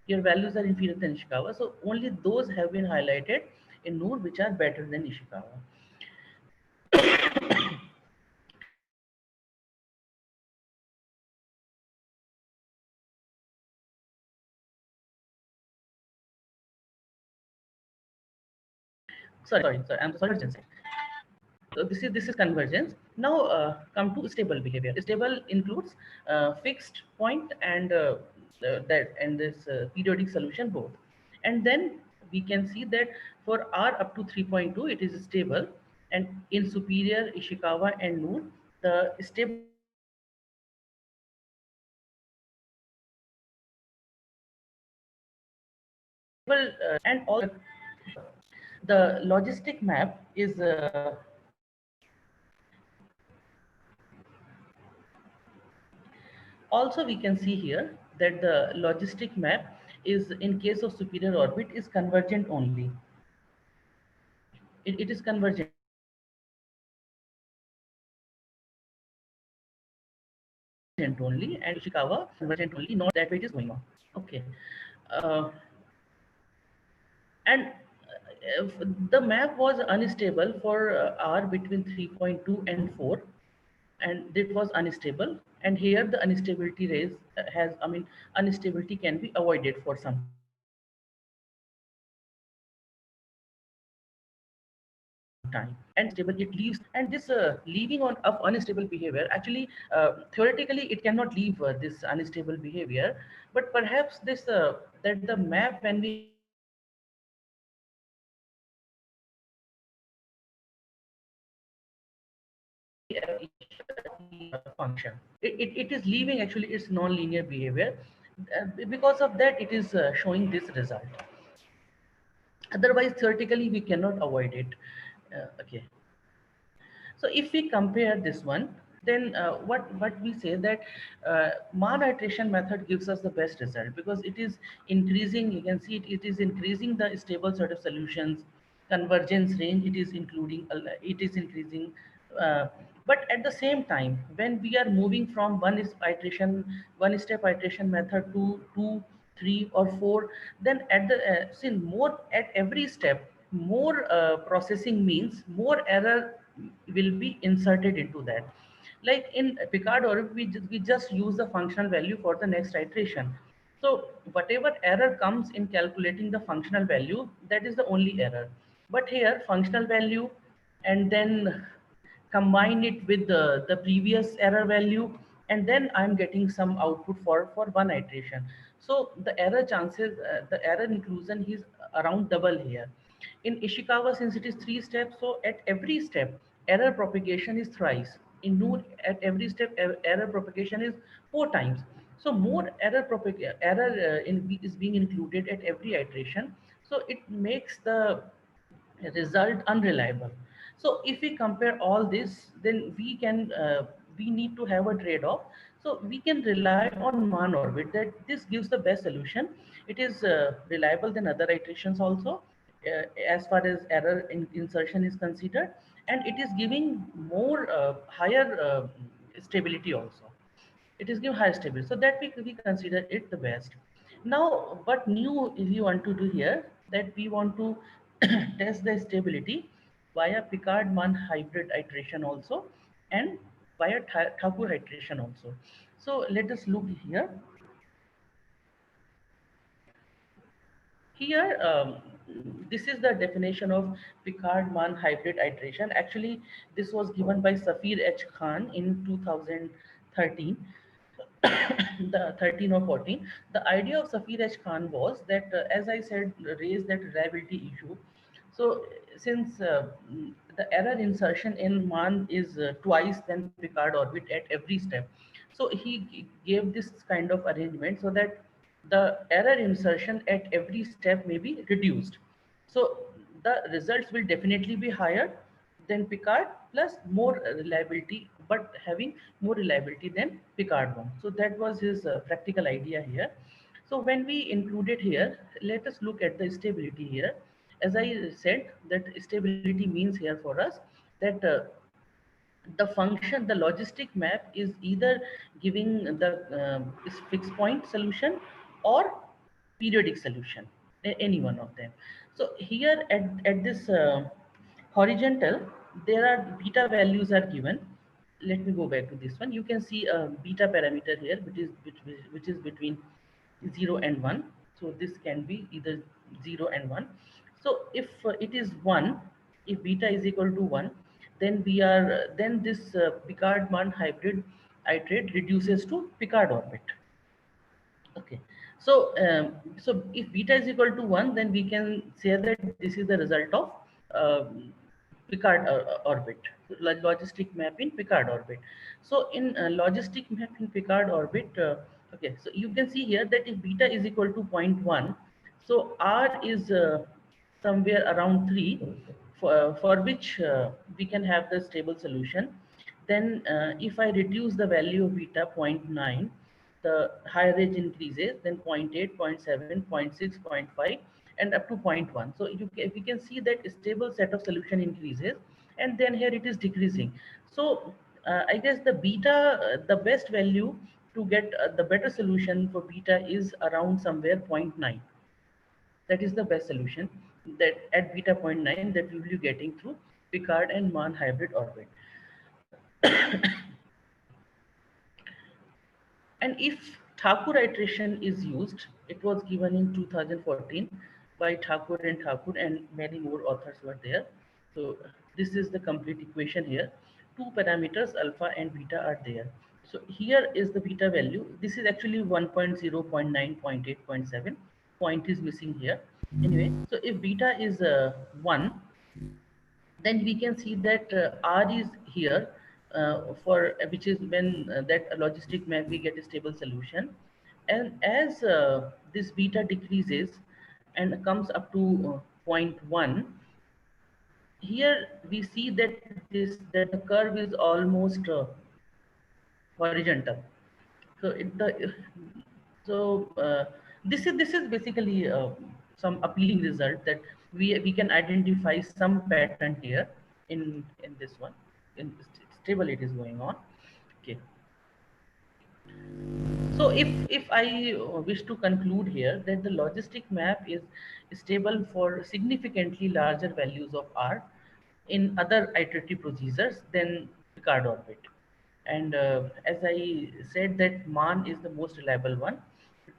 Your values are inferior than Ishikawa, so only those have been highlighted in Noor which are better than Ishikawa. Sorry, I'm sorry. So this is convergence. Now come to stable behavior. Stable includes fixed point and this periodic solution both. And then we can see that for R up to 3.2 it is stable, and in superior Ishikawa and Noor the stable and all the logistic map is also we can see here that the logistic map is, in case of superior orbit, is convergent only. It is convergent only, and Ishikawa convergent only, not that way it is going on. Okay. And the map was unstable for R between 3.2 and 4, and it was unstable. And here the instability instability can be avoided for some time. And stable it leaves, and this leaving on of unstable behavior, actually theoretically it cannot leave this unstable behavior, but perhaps this that the map, when we function, it is leaving actually its non-linear behavior. Because of that it is showing this result. Otherwise theoretically we cannot avoid it. Okay, so if we compare this one, then what we say that Mann iteration method gives us the best result, because it is increasing. You can see it is increasing the stable sort of solutions, convergence range. It is including it is increasing, but at the same time, when we are moving from one step iteration method to 2, 3, or 4, then at the since more at every step, more processing means more error will be inserted into that. Like in Picard orbit, we just use the functional value for the next iteration. So whatever error comes in calculating the functional value, that is the only error. But here functional value, and then combine it with the previous error value, and then I'm getting some output for one iteration. So the error chances, the error inclusion is around double here. In Ishikawa, since it is 3 steps, so at every step, error propagation is thrice. In Noor, at every step, error propagation is 4 times. So more is being included at every iteration. So it makes the result unreliable. So if we compare all this, then we need to have a trade-off. So we can rely on Mann orbit, that this gives the best solution. It is reliable than other iterations also, as far as error insertion is considered, and it is giving more higher stability also. It is giving higher stability, so that we consider it the best. Now what new we want to do here, that we want to test the stability via Picard-Mann hybrid iteration also, and via Thakur iteration also. So let us look here. Here this is the definition of Picard-Mann hybrid iteration. Actually, this was given by Safir H. Khan in 2013. The 13 or 14. The idea of Safir H. Khan was that, as I said, raised that reliability issue. So since the error insertion in Mann is twice than Picard orbit at every step, so he gave this kind of arrangement so that the error insertion at every step may be reduced. So the results will definitely be higher than Picard plus more reliability, but having more reliability than Picard one. So that was his practical idea here. So when we included here, let us look at the stability here. As I said, that stability means here for us that the function, the logistic map is either giving the fixed point solution or periodic solution, any one of them. So here at this horizontal, there are beta values are given. Let me go back to this one. You can see a beta parameter here, which is between 0 and 1. So this can be either 0 and 1. So if it is 1, if beta is equal to 1, then we are then this Picard-Mann hybrid iterate reduces to Picard orbit. Okay. So so if beta is equal to 1, then we can say that this is the result of Picard orbit, logistic map in Picard orbit. So in logistic map in Picard orbit, okay, so you can see here that if beta is equal to 0.1, so R is somewhere around 3, for which we can have the stable solution. Then if I reduce the value of beta 0.9, the higher range increases, then 0.8, 0.7, 0.6, 0.5, and up to 0.1. So we can see that a stable set of solution increases, and then here it is decreasing. So I guess the beta, the best value to get the better solution for beta is around somewhere 0.9. That is the best solution that at beta 0.9 that we will be getting through Picard and Mann hybrid orbit. And if Thakur iteration is used, it was given in 2014 by Thakur and many more authors were there. So this is the complete equation here. Two parameters alpha and beta are there. So here is the beta value. This is actually 1.0, 0.9, 0.8, 0.7. Point is missing here. Anyway, so if beta is 1, then we can see that R is here for which is when that logistic map we get a stable solution, and as this beta decreases and comes up to 0.1, here we see that the curve is almost horizontal. So this is basically some appealing result that we can identify some pattern here in this one. In stable it is going on. Okay. So if I wish to conclude here that the logistic map is stable for significantly larger values of R in other iterative procedures than Picard orbit. And as I said that Mann is the most reliable one.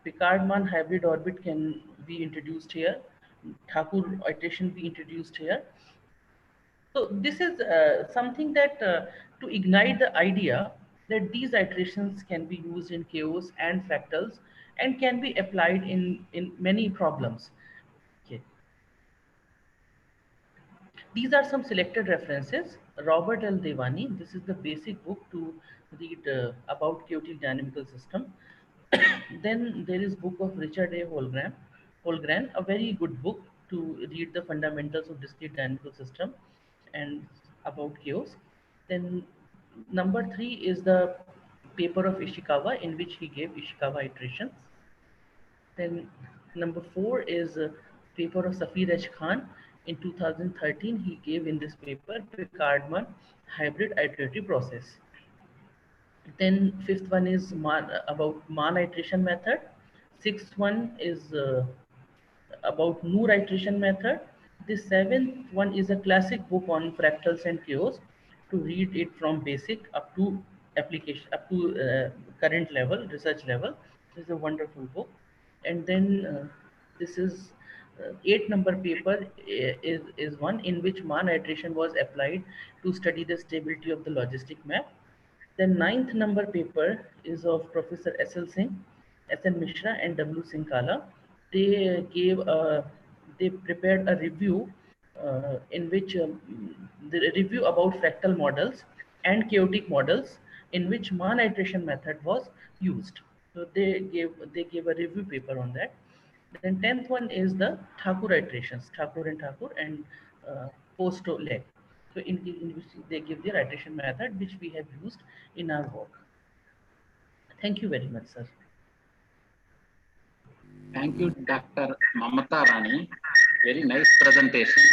Picard-Mann hybrid orbit can be introduced here. Thakur iteration be introduced here. So this is something that to ignite the idea that these iterations can be used in chaos and fractals and can be applied in many problems. Okay. These are some selected references. Robert L. Devani, this is the basic book to read about chaotic dynamical system. Then there is book of Richard A. Holmgren, a very good book to read the fundamentals of discrete dynamical system and about chaos. Then number 3 is the paper of Ishikawa in which he gave Ishikawa iterations. Then number 4 is a paper of Safir H. Khan. In 2013, he gave in this paper Picard-Mann hybrid iterative process. Then 5th one is about Mann iteration method. 6th one is about Noor iteration method. The 7th one is a classic book on fractals and chaos to read it from basic up to application, up to current level, research level. This is a wonderful book. And then this is 8-number paper is one in which Mann iteration was applied to study the stability of the logistic map. The 9th number paper is of Professor S.L. Singh, S.N. Mishra, and W. Sinkala. They prepared a review in which the review about fractal models and chaotic models in which Mann iteration method was used. So they gave a review paper on that. Then 10th one is the Thakur iterations, Thakur and post-leg. So in which they give their iteration method, which we have used in our work. Thank you very much, sir. Thank you, Dr. Mamata Rani. Very nice presentation.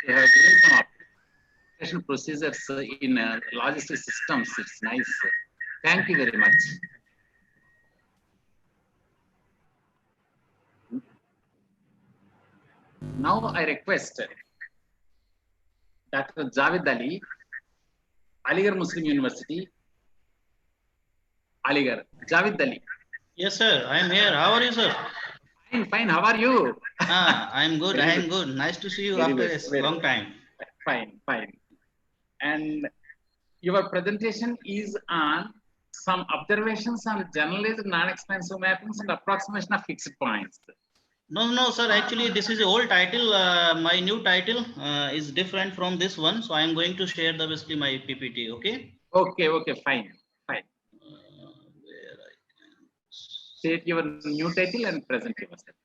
You have given some application procedures in logistic systems. It's nice. Thank you very much. Now I request Dr. Javed Ali, Aligarh Muslim University, Aligarh. Javed Ali. Yes, sir. I am here. How are you, sir? Fine, fine. How are you? I am good. I am good. Nice to see you Very after good. a long time. Fine, fine. And your presentation is on some observations on generalized non-expansive mappings and approximation of fixed points. No, sir. Actually, this is an old title. My new title is different from this one. So I am going to share basically my PPT. Okay. Okay, fine, fine. State your new title and present yourself.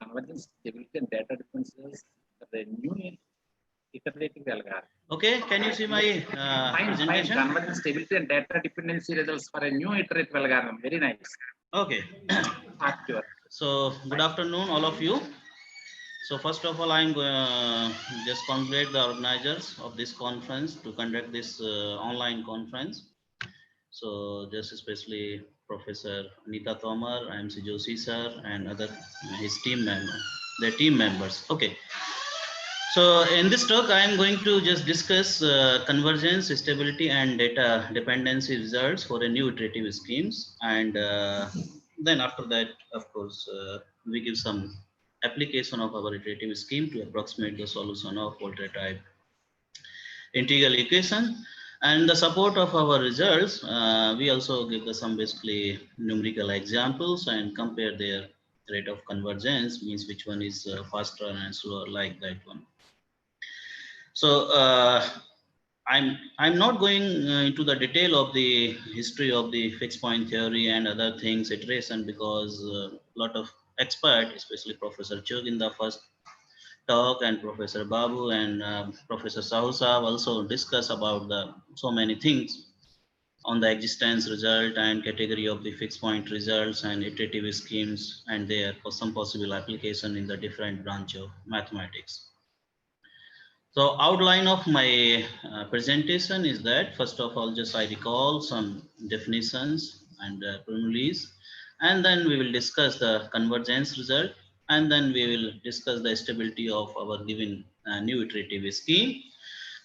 Convergence, stability, and data differences. The new iterative algorithm. Okay. Can you see my presentation? Fine. Convergence, stability, and data dependency results for a new iterative algorithm. Very nice. Okay. So good afternoon, all of you. So first of all, I'm going to just congratulate the organizers of this conference to conduct this online conference. So just especially Professor Anita Tomar, IMC Joshi sir, and other his team members. Okay. So in this talk, I am going to just discuss convergence, stability, and data dependency results for a new iterative schemes. And then after that, of course, we give some application of our iterative scheme to approximate the solution of Volta type integral equation. And the support of our results, we also give some basically numerical examples and compare their rate of convergence, means which one is faster and slower, like that one. So I'm not going into the detail of the history of the fixed point theory and other things iteration, because a lot of expert, especially Professor Chug in the first talk, and Professor Babu and Professor Sahusa also discuss about so many things on the existence result and category of the fixed point results and iterative schemes and their some possible application in the different branch of mathematics. So outline of my presentation is that, first of all, just I recall some definitions and preliminaries, and then we will discuss the convergence result, and then we will discuss the stability of our given new iterative scheme,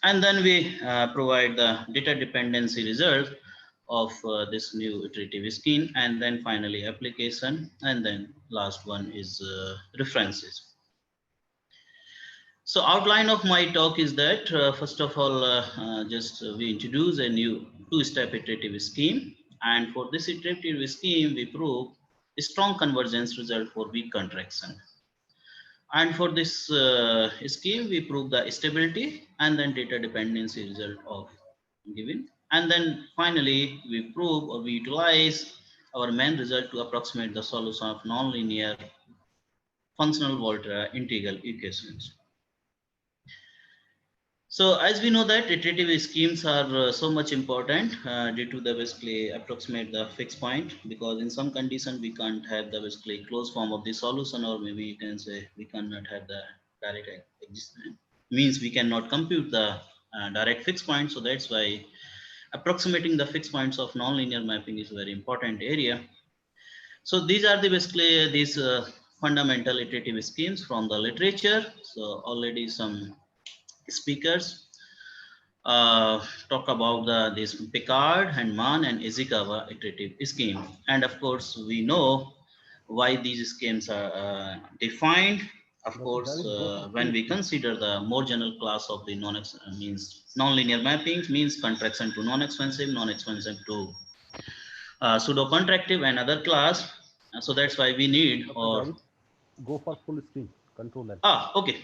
and then we provide the data dependency result of this new iterative scheme, and then finally application, and then last one is references. So outline of my talk is that, first of all, we introduce a new two-step iterative scheme. And for this iterative scheme, we prove a strong convergence result for weak contraction. And for this scheme, we prove the stability and then data dependency result of given. And then finally, we prove or we utilize our main result to approximate the solution of nonlinear functional Volta integral equations. So as we know that iterative schemes are so much important due to the basically approximate the fixed point, because in some condition we can't have the basically closed form of the solution, or maybe you can say we cannot have the direct existence, means we cannot compute the direct fixed point. So that's why approximating the fixed points of nonlinear mapping is a very important area. So these are the basically these fundamental iterative schemes from the literature. So already some speakers talk about this Picard and Mann and Ishikawa iterative scheme. And of course, we know why these schemes are defined. Of course, when we consider the more general class of the non-linear mappings means contraction to non-expansive to pseudo-contractive and other class. So that's why we need or go for full screen control L. Okay.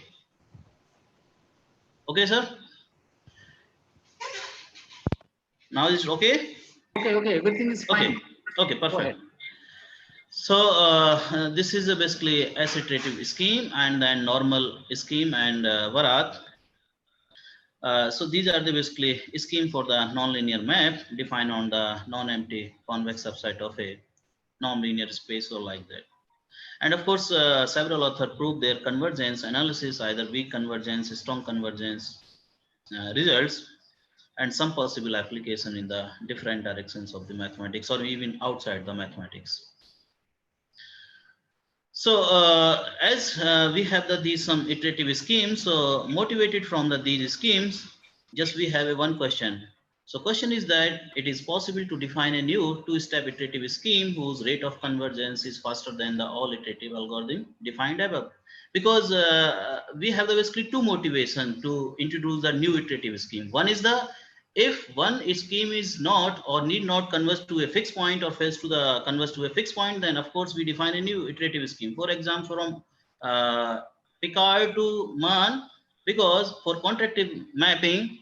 Okay, sir. Now is okay? Okay, everything is fine. Okay, perfect. So this is basically S iterative scheme and then normal scheme and Varat. So these are the basically scheme for the nonlinear map defined on the non-empty convex subset of a nonlinear space or like that. And of course, several authors prove their convergence analysis, either weak convergence, strong convergence results, and some possible application in the different directions of the mathematics or even outside the mathematics. So as we have these some iterative schemes, so motivated from these schemes, just we have one question. So question is that it is possible to define a new two-step iterative scheme whose rate of convergence is faster than the all iterative algorithm defined above. Because we have basically two motivations to introduce the new iterative scheme. One is if one scheme is not or need not converge to a fixed point or fails to converge to a fixed point, then of course we define a new iterative scheme. For example, from Picard to Mann, because for contractive mapping,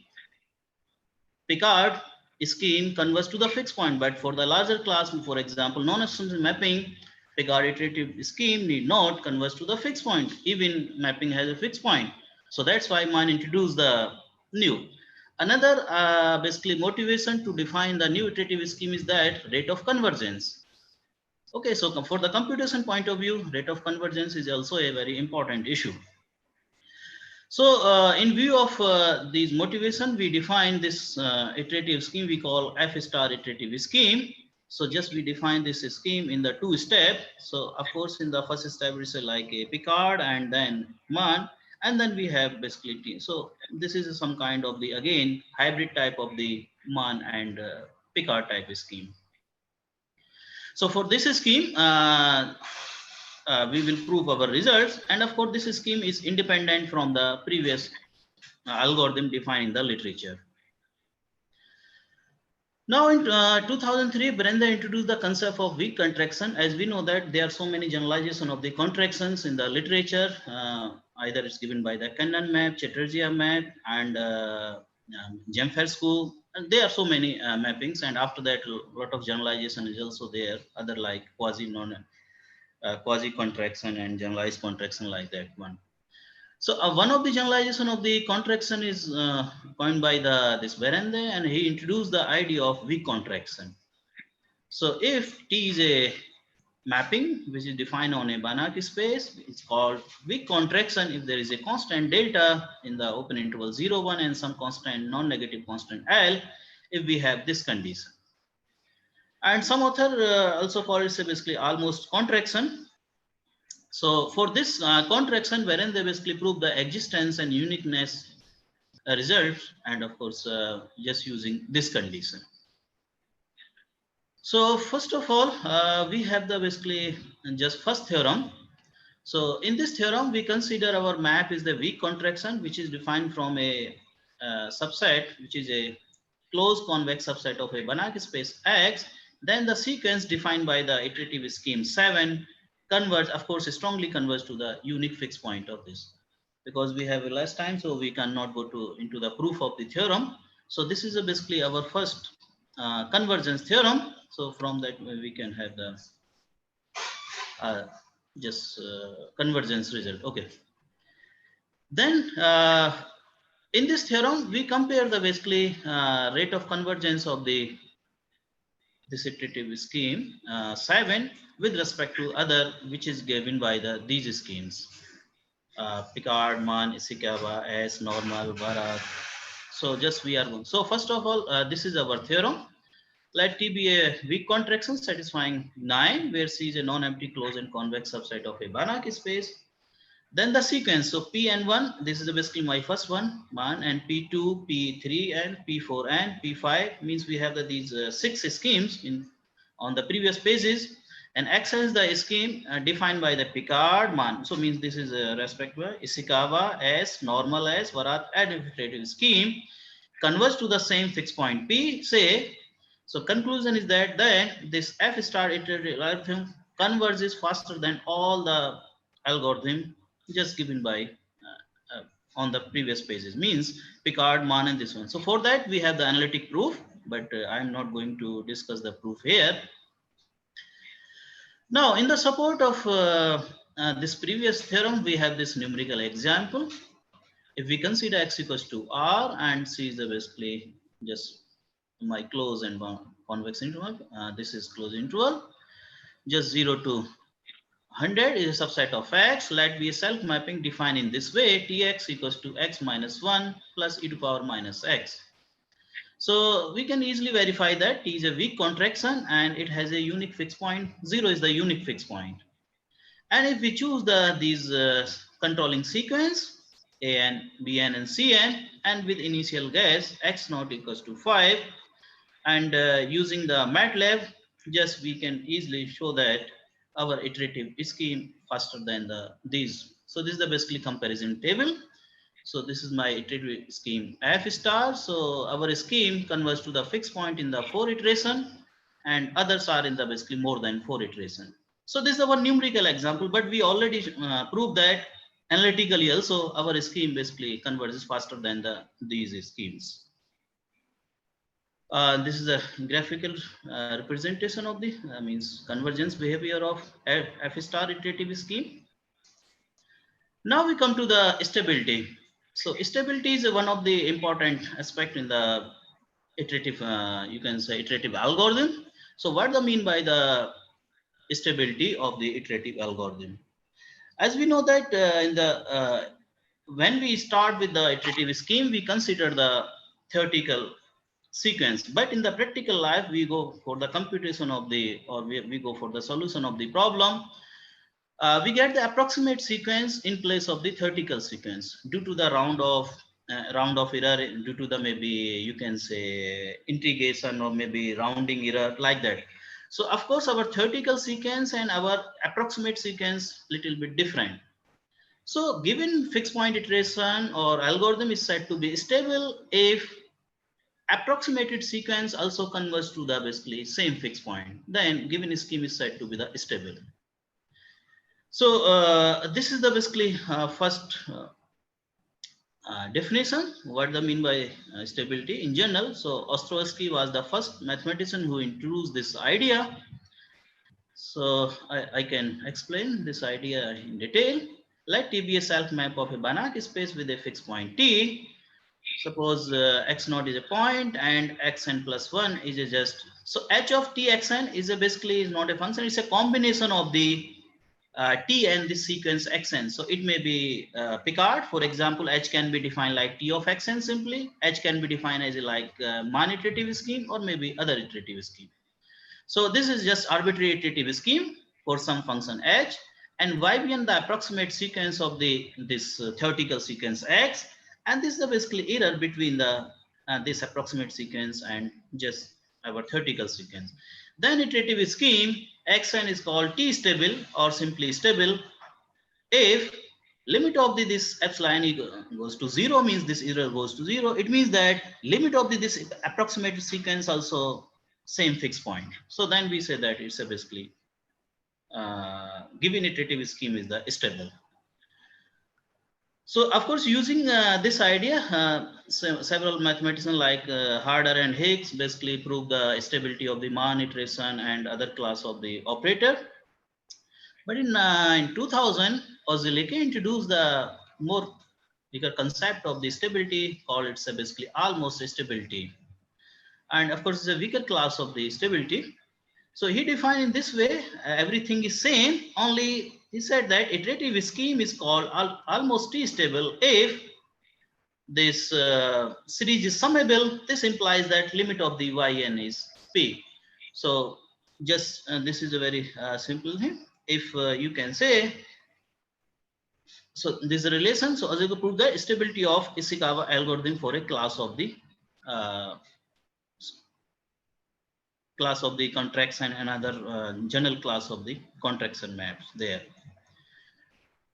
Picard scheme converges to the fixed point, but for the larger class, for example, non-extensive mapping, Picard iterative scheme need not converge to the fixed point. Even mapping has a fixed point. So that's why Mann introduced the new. Another basically motivation to define the new iterative scheme is that rate of convergence. Okay, so for the computation point of view, rate of convergence is also a very important issue. So in view of these motivation, we define this iterative scheme we call F star iterative scheme. So just we define this scheme in the two step. So of course, in the first step, we say like a Picard and then Mann. And then we have basically T. So this is some kind of the, again, hybrid type of the Mann and Picard type scheme. So for this scheme, we will prove our results. And of course, this scheme is independent from the previous algorithm defined in the literature. Now in 2003, Berender introduced the concept of weak contraction. As we know that there are so many generalizations of the contractions in the literature. Either it's given by the Cannon map, Chatterjee map, and Jemfer. And there are so many mappings. And after that, a lot of generalization is also there. Other like quasi contraction and generalized contraction like that one. So one of the generalization of the contraction is coined by this Berende, and he introduced the idea of weak contraction. So if T is a mapping which is defined on a Banach space, it's called weak contraction if there is a constant delta in the open interval 0, 1 and some constant non-negative constant L if we have this condition. And some author also call it basically almost contraction. So for this contraction, wherein they basically prove the existence and uniqueness results, and of course, just using this condition. So first of all, we have the basically just first theorem. So in this theorem, we consider our map is the weak contraction, which is defined from a subset, which is a closed convex subset of a Banach space X. Then the sequence defined by the iterative scheme 7 converge, of course, strongly converge to the unique fixed point of this. Because we have less time, so we cannot go into the proof of the theorem. So this is basically our first convergence theorem. So from that we can have the convergence result. Okay. Then in this theorem, we compare the basically rate of convergence of this iterative scheme 7 with respect to other which is given by these schemes. Picard, Mann, Ishikawa, S, normal, Barat. So just we are going. So first of all, this is our theorem. Let T be a weak contraction satisfying 9, where C is a non-empty closed and convex subset of a Banach space. Then the sequence, so Pn1, this is basically my first one, and P2, P3, and P4 and P5 means we have these 6 schemes on the previous pages, and X is the scheme defined by the Picard man. So means this is respect by Ishikawa S, normal S, Varath iterative scheme converge to the same fixed point P. Say, so conclusion is that then this F star iterative algorithm converges faster than all the algorithm just given by on the previous pages, means Picard, Mann, and this one. So for that we have the analytic proof, but I am not going to discuss the proof here. Now in the support of this previous theorem, we have this numerical example. If we consider X equals to R and C is the basically just my closed and convex interval, this is closed interval, just 0 to 100 is a subset of X. Let be a self-mapping defined in this way: Tx equals to X minus 1 plus e to power minus X. So we can easily verify that T is a weak contraction and it has a unique fixed point. 0 is the unique fixed point. And if we choose these controlling sequence, AN, BN, and CN, and with initial guess X naught equals to 5, and using the MATLAB, just we can easily show that our iterative scheme faster than these. So this is the basically comparison table. So this is my iterative scheme F star. So our scheme converts to the fixed point in the 4 iteration, and others are in the basically more than 4 iteration. So this is our numerical example, but we already proved that analytically also our scheme basically converges faster than these schemes. This is a graphical representation of the means convergence behavior of F star iterative scheme. Now we come to the stability. So stability is one of the important aspect in the iterative, you can say iterative algorithm. So what do I mean by the stability of the iterative algorithm? As we know that when we start with the iterative scheme, we consider the theoretical sequence, but in the practical life we go for the computation of the, or we go for the solution of the problem. We get the approximate sequence in place of the theoretical sequence due to the round of error, due to the maybe you can say integration or maybe rounding error like that. So of course our theoretical sequence and our approximate sequence little bit different. So given fixed point iteration or algorithm is said to be stable if approximated sequence also converges to the basically same fixed point, then given scheme is said to be the stable. So this is the basically first definition. What do I mean by stability in general? So Ostrowski was the first mathematician who introduced this idea. So I can explain this idea in detail. Let T be a self map of a Banach space with a fixed point T. Suppose x naught is a point and xn plus 1 is a just, so h of t xn is a basically is not a function, it's a combination of the t and the sequence xn. So it may be Picard, for example, h can be defined like t of xn simply, h can be defined as a like Mann iterative scheme or maybe other iterative scheme. So this is just arbitrary iterative scheme for some function h, and y beyond the approximate sequence of this theoretical sequence x. And this is basically error between the this approximate sequence and just our theoretical sequence. Then iterative scheme xn is called t stable or simply stable if limit of this epsilon goes to 0, means this error goes to 0. It means that limit of this approximate sequence also same fixed point. So then we say that it's a basically given iterative scheme is the stable. So of course, using this idea, several mathematicians like Harder and Higgs basically proved the stability of the Mann iteration and other class of the operator. But in 2000, Ozilike introduced the more bigger concept of the stability called it's basically almost stability. And of course, it's a weaker class of the stability. So he defined in this way, everything is same, only he said that iterative scheme is called almost t-stable if this series is summable. This implies that limit of the yn is p. So just this is a very simple thing. If you can say So this is a relation. So Azuko proved the stability of Ishikawa algorithm for a class of the contraction and another general class of the contraction maps there.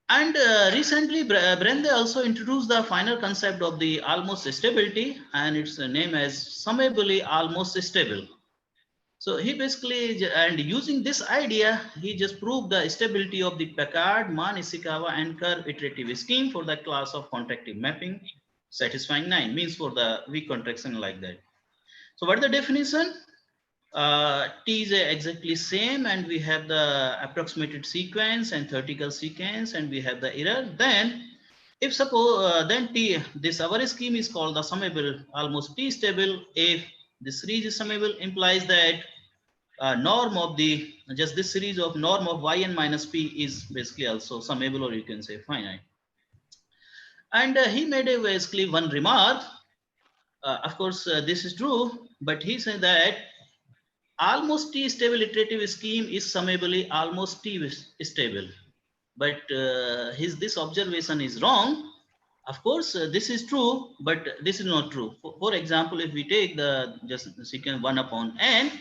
And recently, Brende also introduced the final concept of the almost stability, and its name as summably almost stable. So he basically, and using this idea, he just proved the stability of the Packard, Mann, Ishikawa, and Kerr iterative scheme for the class of contractive mapping, satisfying 9, means for the weak contraction like that. So what is the definition? T is exactly same, and we have the approximated sequence and theoretical sequence, and we have the error. Then, if suppose then T, this our scheme is called the summable almost T stable. If the series is summable, implies that norm of the just this series of norm of yn minus p is basically also summable, or you can say finite. And he made a basically one remark. Of course, this is true, but he said that almost T stable iterative scheme is summably almost T stable. But this observation is wrong. Of course, this is true, but this is not true. For example, if we take the just sequence 1 upon n,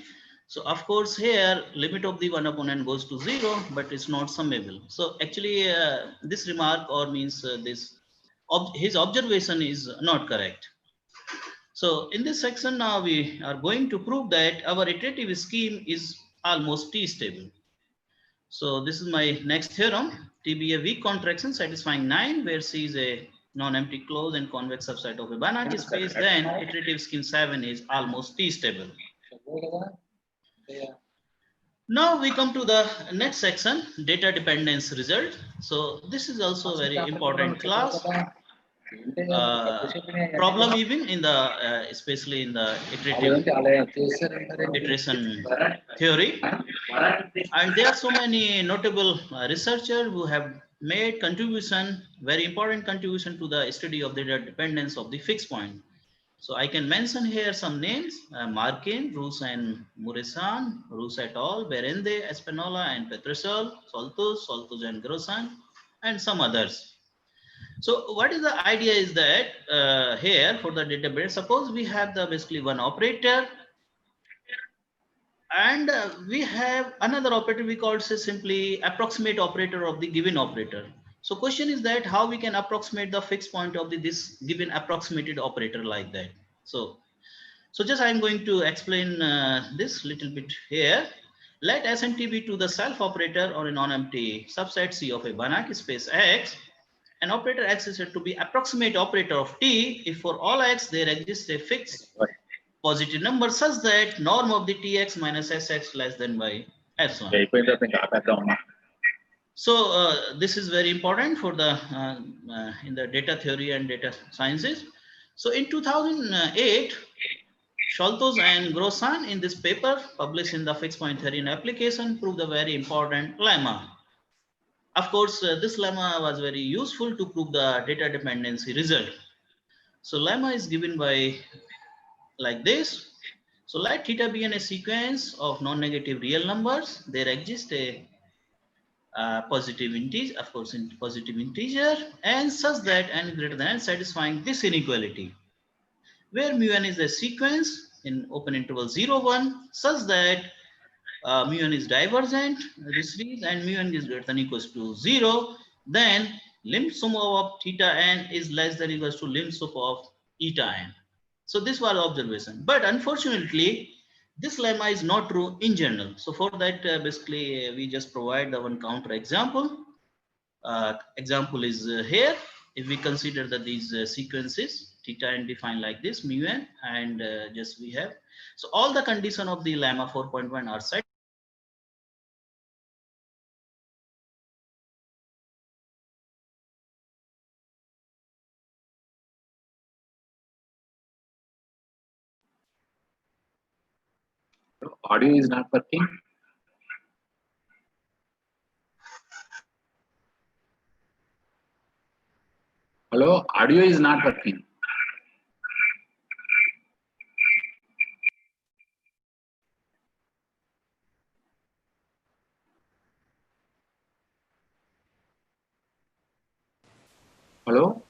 so of course here limit of the 1 upon n goes to 0, but it's not summable. So actually this remark or means his observation is not correct. So in this section now we are going to prove that our iterative scheme is almost T stable. So this is my next theorem. T be a weak contraction satisfying 9, where C is a non-empty closed and convex subset of a Banach space, then iterative scheme 7 is almost T stable. Now we come to the next section, data dependence result. So this is also a very important class. Problem even in the especially in the iteration theory, and there are so many notable researchers who have made contribution, very important contribution to the study of the data dependence of the fixed point. So I can mention here some names: Markin, Roos and Muresan, Roos et al., Berende, Espinola and Petrosol, Soltus and Grossan, and some others. So what is the idea is that here for the database, suppose we have the basically one operator, and we have another operator we call say simply approximate operator of the given operator. So question is that how we can approximate the fixed point of this given approximated operator like that. So just I'm going to explain this little bit here. Let S and T be to the self operator or a non-empty subset C of a Banach space X. An operator X is said to be approximate operator of T if for all X there exists a fixed positive number such that norm of the Tx minus Sx less than by S1. So this is very important for the in the data theory and data sciences. So in 2008, Soltus and Grossan in this paper published in the fixed point theory and application proved a very important lemma. Of course, this lemma was very useful to prove the data dependency result. So lemma is given by like this. So let theta be in a sequence of non-negative real numbers. There exists a positive integer, of course, in positive integer, and such that n greater than n satisfying this inequality, where mu n is a sequence in open interval 0, 1, such that mu n is divergent, this series, and mu n is greater than equals to 0, then lim sum of theta n is less than equals to lim sum of eta n. So this was observation, but unfortunately this lemma is not true in general. So for that basically we just provide the one counter example. Example is here. If we consider that these sequences theta n defined like this mu n, and just we have, so all the condition of the lemma 4.1 are set. Audio is not working. Hello, audio is not working. Hello?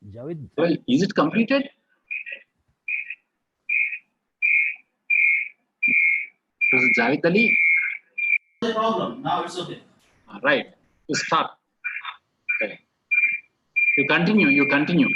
Javed, Well, is it completed? Professor Javed Ali? No problem. Now it's okay. Right. You start. Okay. You continue. You continue.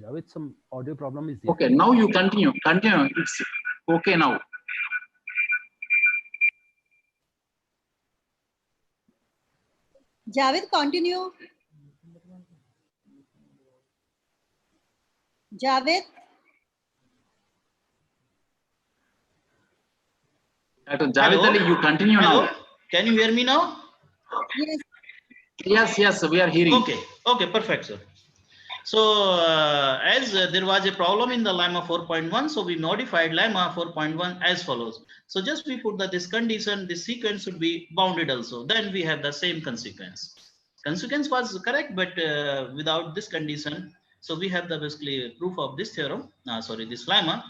Javed, some audio problem is there. Okay. Now you continue. Continue. It's okay now. Javed, continue. Javed. Javed Ali, you continue Hello? now. Can you hear me now? Yes. Yes, yes, we are hearing. Okay, okay, perfect, sir. So as there was a problem in the lemma 4.1, so we modified lemma 4.1 as follows. So just we put that this condition, this sequence should be bounded also. Then we have the same consequence. Consequence was correct, but without this condition. So we have the basically proof of this theorem, this lemma.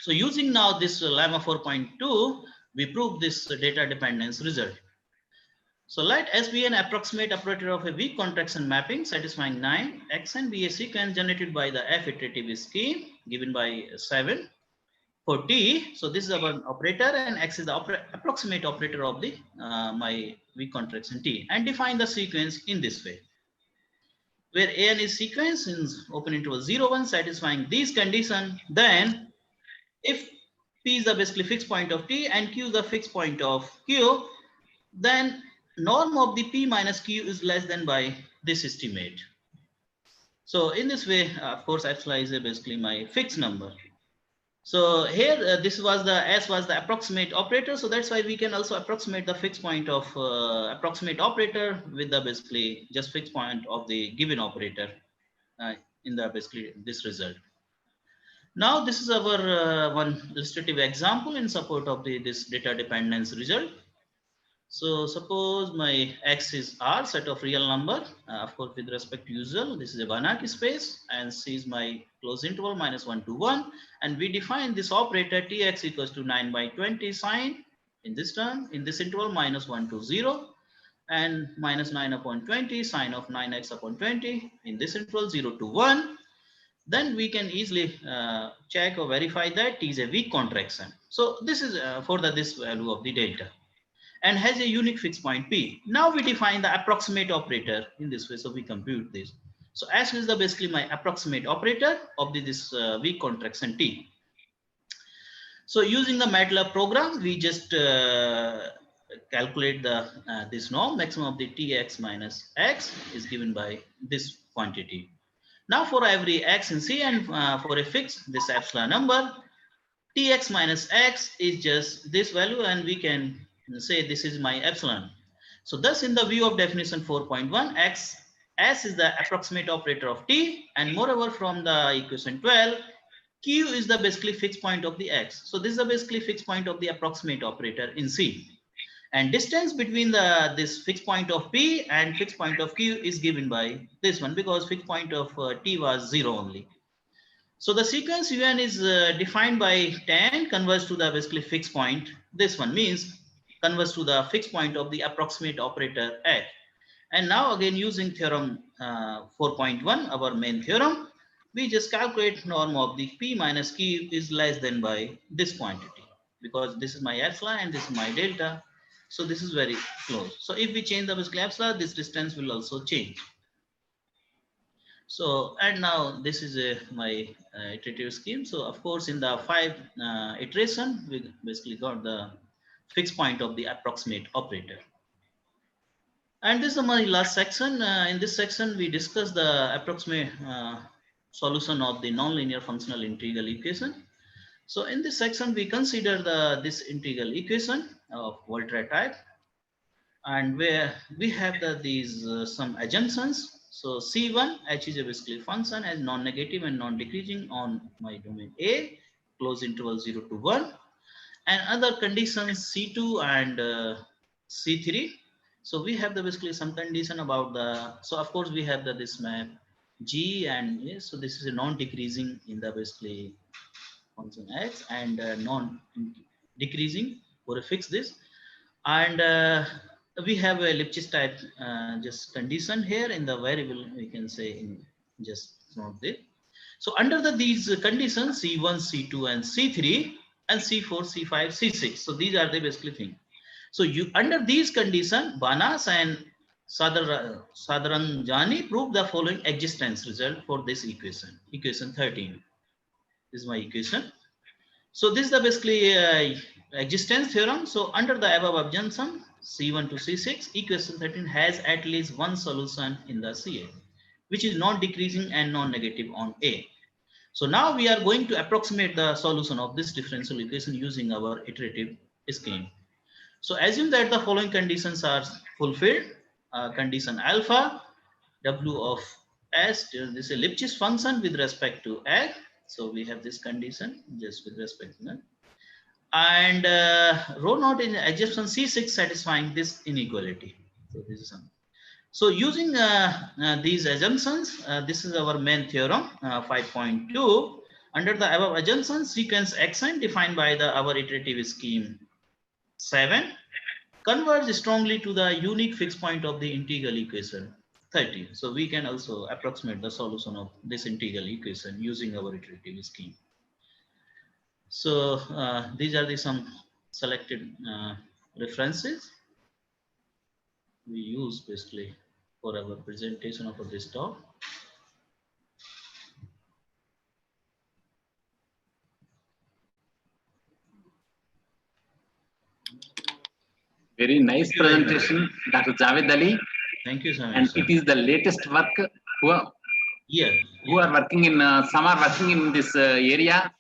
So using now this lemma 4.2, we prove this data dependence result. So let S be an approximate operator of a weak contraction mapping satisfying 9. Xn be a sequence generated by the F iterative scheme given by 7 for T. So this is our operator and X is the approximate operator of the my weak contraction T, and define the sequence in this way, where An is sequence in open interval 0, 1 satisfying these conditions. Then if P is the basically fixed point of T and Q is the fixed point of Q, then norm of the P minus Q is less than by this estimate. So in this way, of course, epsilon is basically my fixed number. So here, this was the S was the approximate operator. So that's why we can also approximate the fixed point of approximate operator with the basically just fixed point of the given operator in the basically this result. Now this is our one illustrative example in support of this data dependence result. So suppose my X is R, set of real number, of course with respect to usual, this is a Banach space, and C is my closed interval -1 to 1, and we define this operator Tx equals to 9 by 20 sine in this term, in this interval -1 to 0, and -9 upon 20 sine of 9x upon 20 in this interval 0 to 1. Then we can easily check or verify that T is a weak contraction. So this is for this value of the delta, and has a unique fixed point P. Now we define the approximate operator in this way. So we compute this. So S is the basically my approximate operator of this weak contraction T. So using the MATLAB program, we just calculate the this norm. Maximum of the Tx minus X is given by this quantity. Now for every X in C and for a fixed this epsilon number, Tx minus X is just this value, and we can say this is my epsilon. So thus in the view of definition 4.1, S is the approximate operator of T, and moreover from the equation 12, Q is the basically fixed point of the X. So this is the basically fixed point of the approximate operator in C. And distance between this fixed point of P and fixed point of Q is given by this one, because fixed point of T was 0 only. So the sequence UN is defined by tan converges to the basically fixed point. This one means converges to the fixed point of the approximate operator X. And now again using theorem 4.1, our main theorem, we just calculate norm of the P minus Q is less than by this quantity, because this is my epsilon and this is my delta. So this is very close. So if we change the basically epsilon, this distance will also change. So, and now this is my iterative scheme. So of course in the 5 iteration, we basically got the fixed point of the approximate operator. And this is my last section. In this section, we discuss the approximate solution of the nonlinear functional integral equation. So in this section, we consider this integral equation of Volterra type, and where we have these some assumptions. So C1, H is a basically function as non-negative and non-decreasing on my domain A, close interval 0 to 1. And other conditions C2 and C3. So we have the basically some condition about the, so of course we have the this map G and A. So this is a non-decreasing in the basically function X and non-decreasing for a fix this. And we have a Lipschitz type just condition here in the variable, we can say in just note there. So under these conditions C1, C2 and C3 and C4, C5, C6. So these are the basically thing. So you under these conditions, Banas and Sadharanjani proved the following existence result for this equation, equation 13. This is my equation. So this is the basically existence theorem. So under the above assumption, C1 to C6, equation 13 has at least one solution in the CA, which is non-decreasing and non-negative on A. So now we are going to approximate the solution of this differential equation using our iterative scheme. So assume that the following conditions are fulfilled. Condition alpha, W of S, this is a Lipschitz function with respect to X. So we have this condition just with respect to that. And rho naught in adjacent C6 satisfying this inequality. So this is something. So using these assumptions, this is our main theorem 5.2. Under the above assumptions, sequence Xn defined by our iterative scheme 7 converge strongly to the unique fixed point of the integral equation 30. So we can also approximate the solution of this integral equation using our iterative scheme. So these are some selected references we use basically for our presentation of this talk. Very nice presentation, Dr. Javed Ali. Thank you, sir. And it is the latest work who are working in some are working in this area.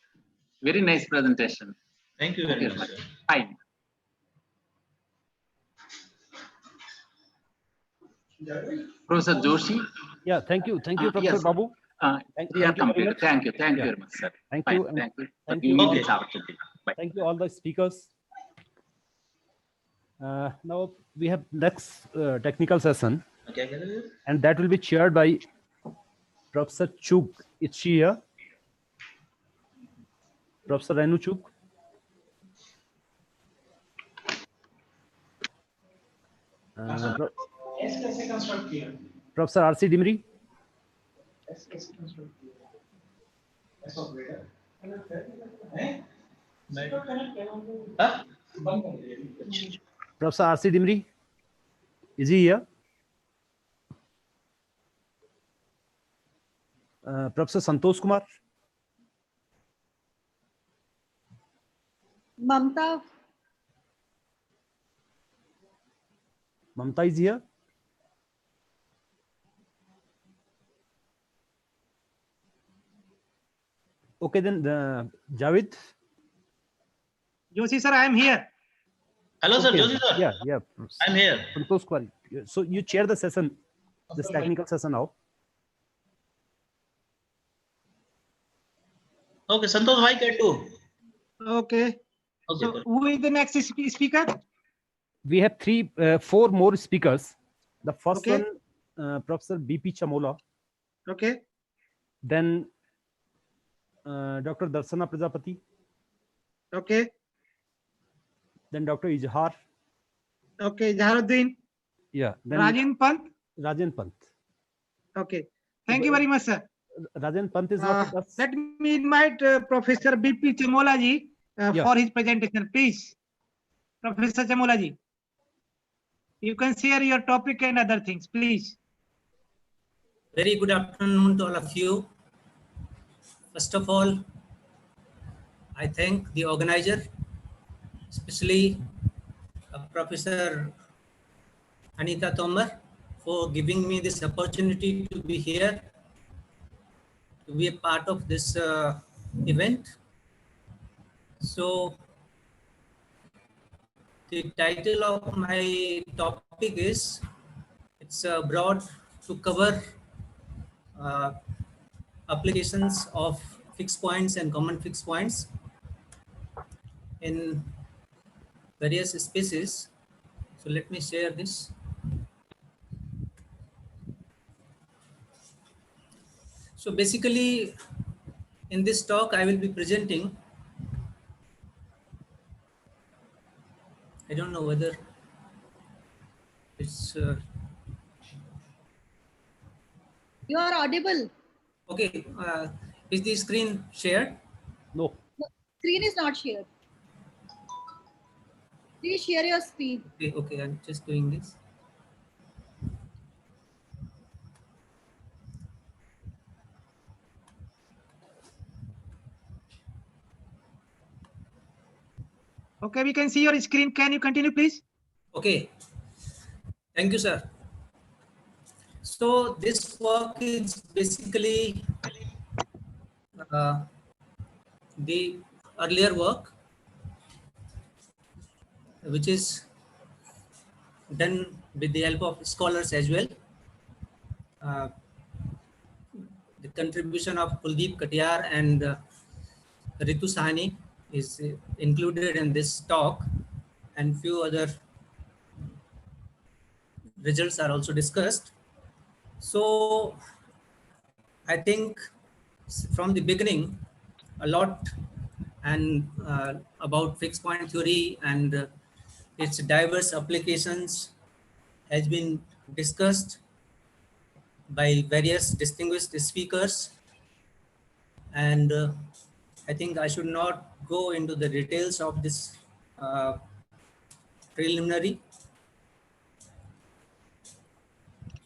Very nice presentation. Thank you very much, sir. Fine. Professor Joshi. Yeah, thank you, Professor yes. Babu. Thank you very much, sir. Thank Fine. you. Thank you. Thank for you. giving me this opportunity. Bye. Thank you all the speakers. Now we have next technical session, and that will be chaired by Professor Chug. Is she here? Professor Renu Chug. Professor R.C. Dimri. Professor R.C. Dimri, is he here? Professor Santosh Kumar. Mamta. Mamta is here. Okay, then Javed. Joshi sir, I am here. Hello, sir. Okay. Joshi sir. Yeah. I'm here. Santosh Kumar. So you chair the session, this technical session now. Okay, Santosh bhai can do. Okay. So who is the next speaker? We have four more speakers. The first one, Professor B.P. Chamola. Okay. Then Dr. Darsana Prajapati. Okay. Then Dr. Ijhar. Okay, Jaharuddin. Yeah. Then Rajan Pant. Rajan Pant. Okay. Thank you very much, sir. Rajan Pant is not with us. Let me invite Professor B.P. Chamola ji for his presentation, please. Professor Chamola ji, you can share your topic and other things, please. Very good afternoon to all of you. First of all, I thank the organizer, especially Professor Anita Tomar, for giving me this opportunity to be here, to be a part of this event. So the title of my topic is, it's broad to cover applications of fixed points and common fixed points in various species. So let me share this. So basically, in this talk, I will be presenting. I don't know whether it's. You are audible. Okay. Is the screen shared? No. The screen is not shared. Please share your screen. Okay, okay, I'm just doing this. Okay, we can see your screen. Can you continue, please? Okay. Thank you, sir. So this work is basically the earlier work, which is done with the help of scholars as well. The contribution of Kuldeep Katiyar and Ritu Sahani is included in this talk, and few other results are also discussed. So I think from the beginning, a lot and about fixed point theory and its diverse applications has been discussed by various distinguished speakers, and I think I should not go into the details of this preliminary.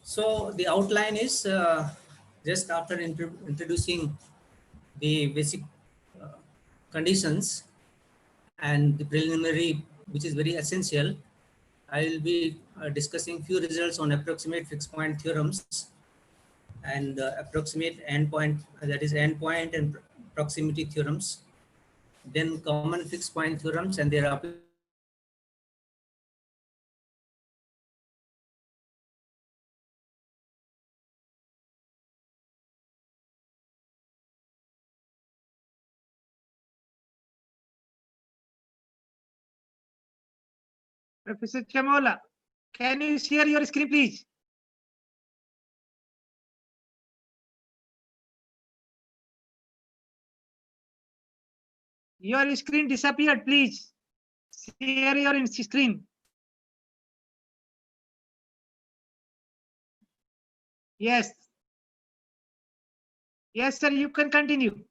So the outline is just after introducing the basic conditions and the preliminary, which is very essential, I will be discussing few results on approximate fixed point theorems and approximate endpoint, that is endpoint and proximity theorems, then common fixed point theorems and their application. Professor Chamola, can you share your screen, please? Your screen disappeared, please. Share your screen. Yes. Yes, sir, you can continue.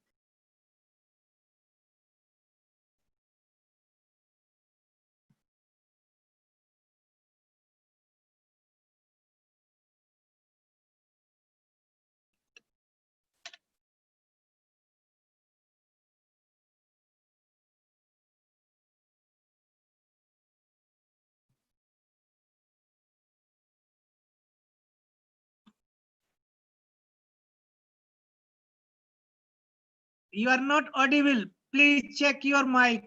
You are not audible. Please check your mic.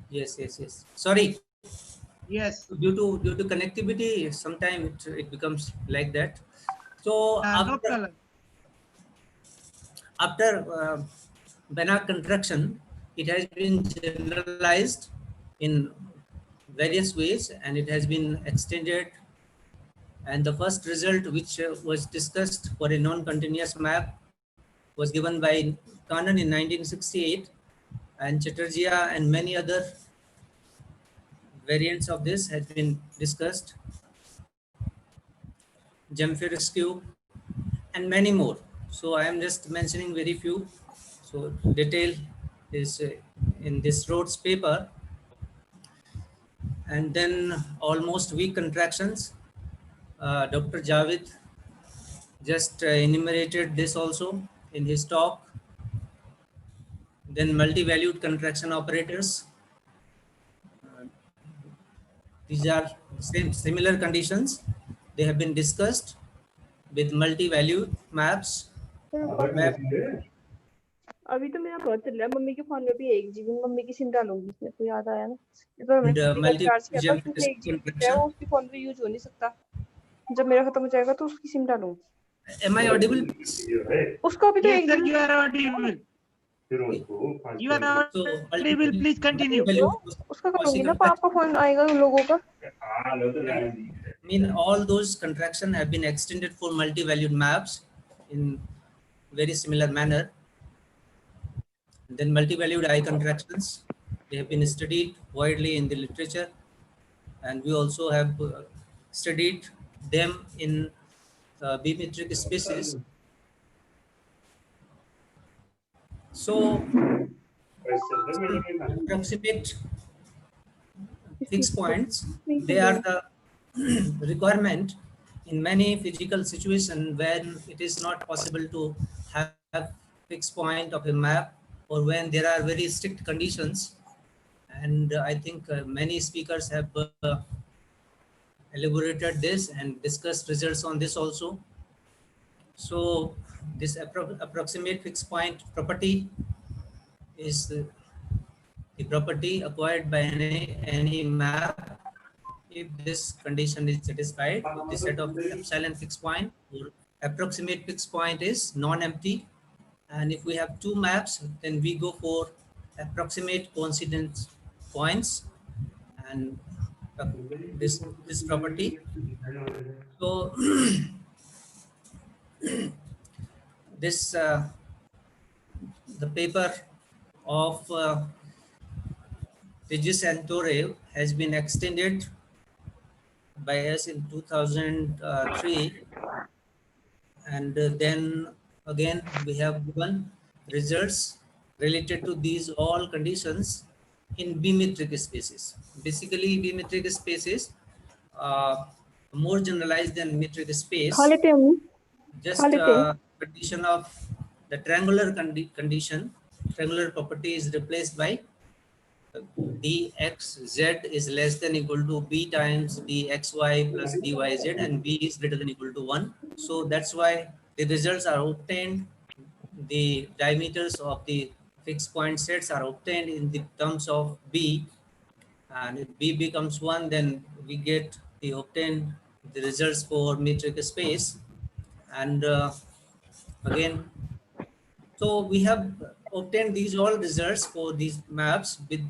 Yes, yes, yes. Sorry. Yes. Due to connectivity, sometimes it becomes like that. So No problem. After Banach contraction, it has been generalized in various ways and it has been extended. And the first result, which was discussed for a non-continuous map, was given by Kannan in 1968, and Chatterjee and many other variants of this has been discussed. Jemfirescu and many more. So I am just mentioning very few. So detail is in this Rhodes paper. And then almost weak contractions. Dr. Javed just enumerated this also in his talk. Then multi-valued contraction operators. These are similar conditions. They have been discussed with multi-valued maps. अभी तो मेरा बहुत चल रहा है, mummy के phone में भी 1 GB, मम्मी की सिम डालूंगी इसमें, तो याद आया ना। इस बार मैं चार्ज किया था, उसमें 1 GB है, वो उसके फोन पे यूज हो नहीं सकता। जब मेरा खत्म हो जाएगा तो उसकी सिम डालूं। Am I audible? उसका भी तो Yes, एक sir, दिन you are audible. You are audible. Please continue. उसका करूंगी ना, पापा फोन आएगा उन लोगों का। I mean, all those contraction have been extended for multi-valued maps in very similar manner. Then multi-valued eye contractions, they have been studied widely in the literature, and we also have studied them in bimetric spaces. So, approximate fixed points, they are the requirement in many physical situations when it is not possible to have fixed point of a map, or when there are very strict conditions. And I think many speakers have elaborated this and discussed results on this also. So this approximate fixed point property is the property acquired by any map if this condition is satisfied with the set of epsilon fixed point, or approximate fixed point is non-empty. And if we have two maps, then we go for approximate coincidence points and this property. So this the paper of Regis and Torre has been extended by us in 2003, and then again we have given results related to these all conditions in bimetric spaces. Basically, bimetric spaces more generalized than metric space. Just condition of the triangular condition, triangular property is replaced by dxz is less than equal to b times dxy plus dyz, and b is greater than equal to 1. So that's why the results are obtained. The diameters of the fixed point sets are obtained in the terms of b, and if b becomes 1, then we get the obtained the results for metric space. And again, so we have obtained these all results for these maps with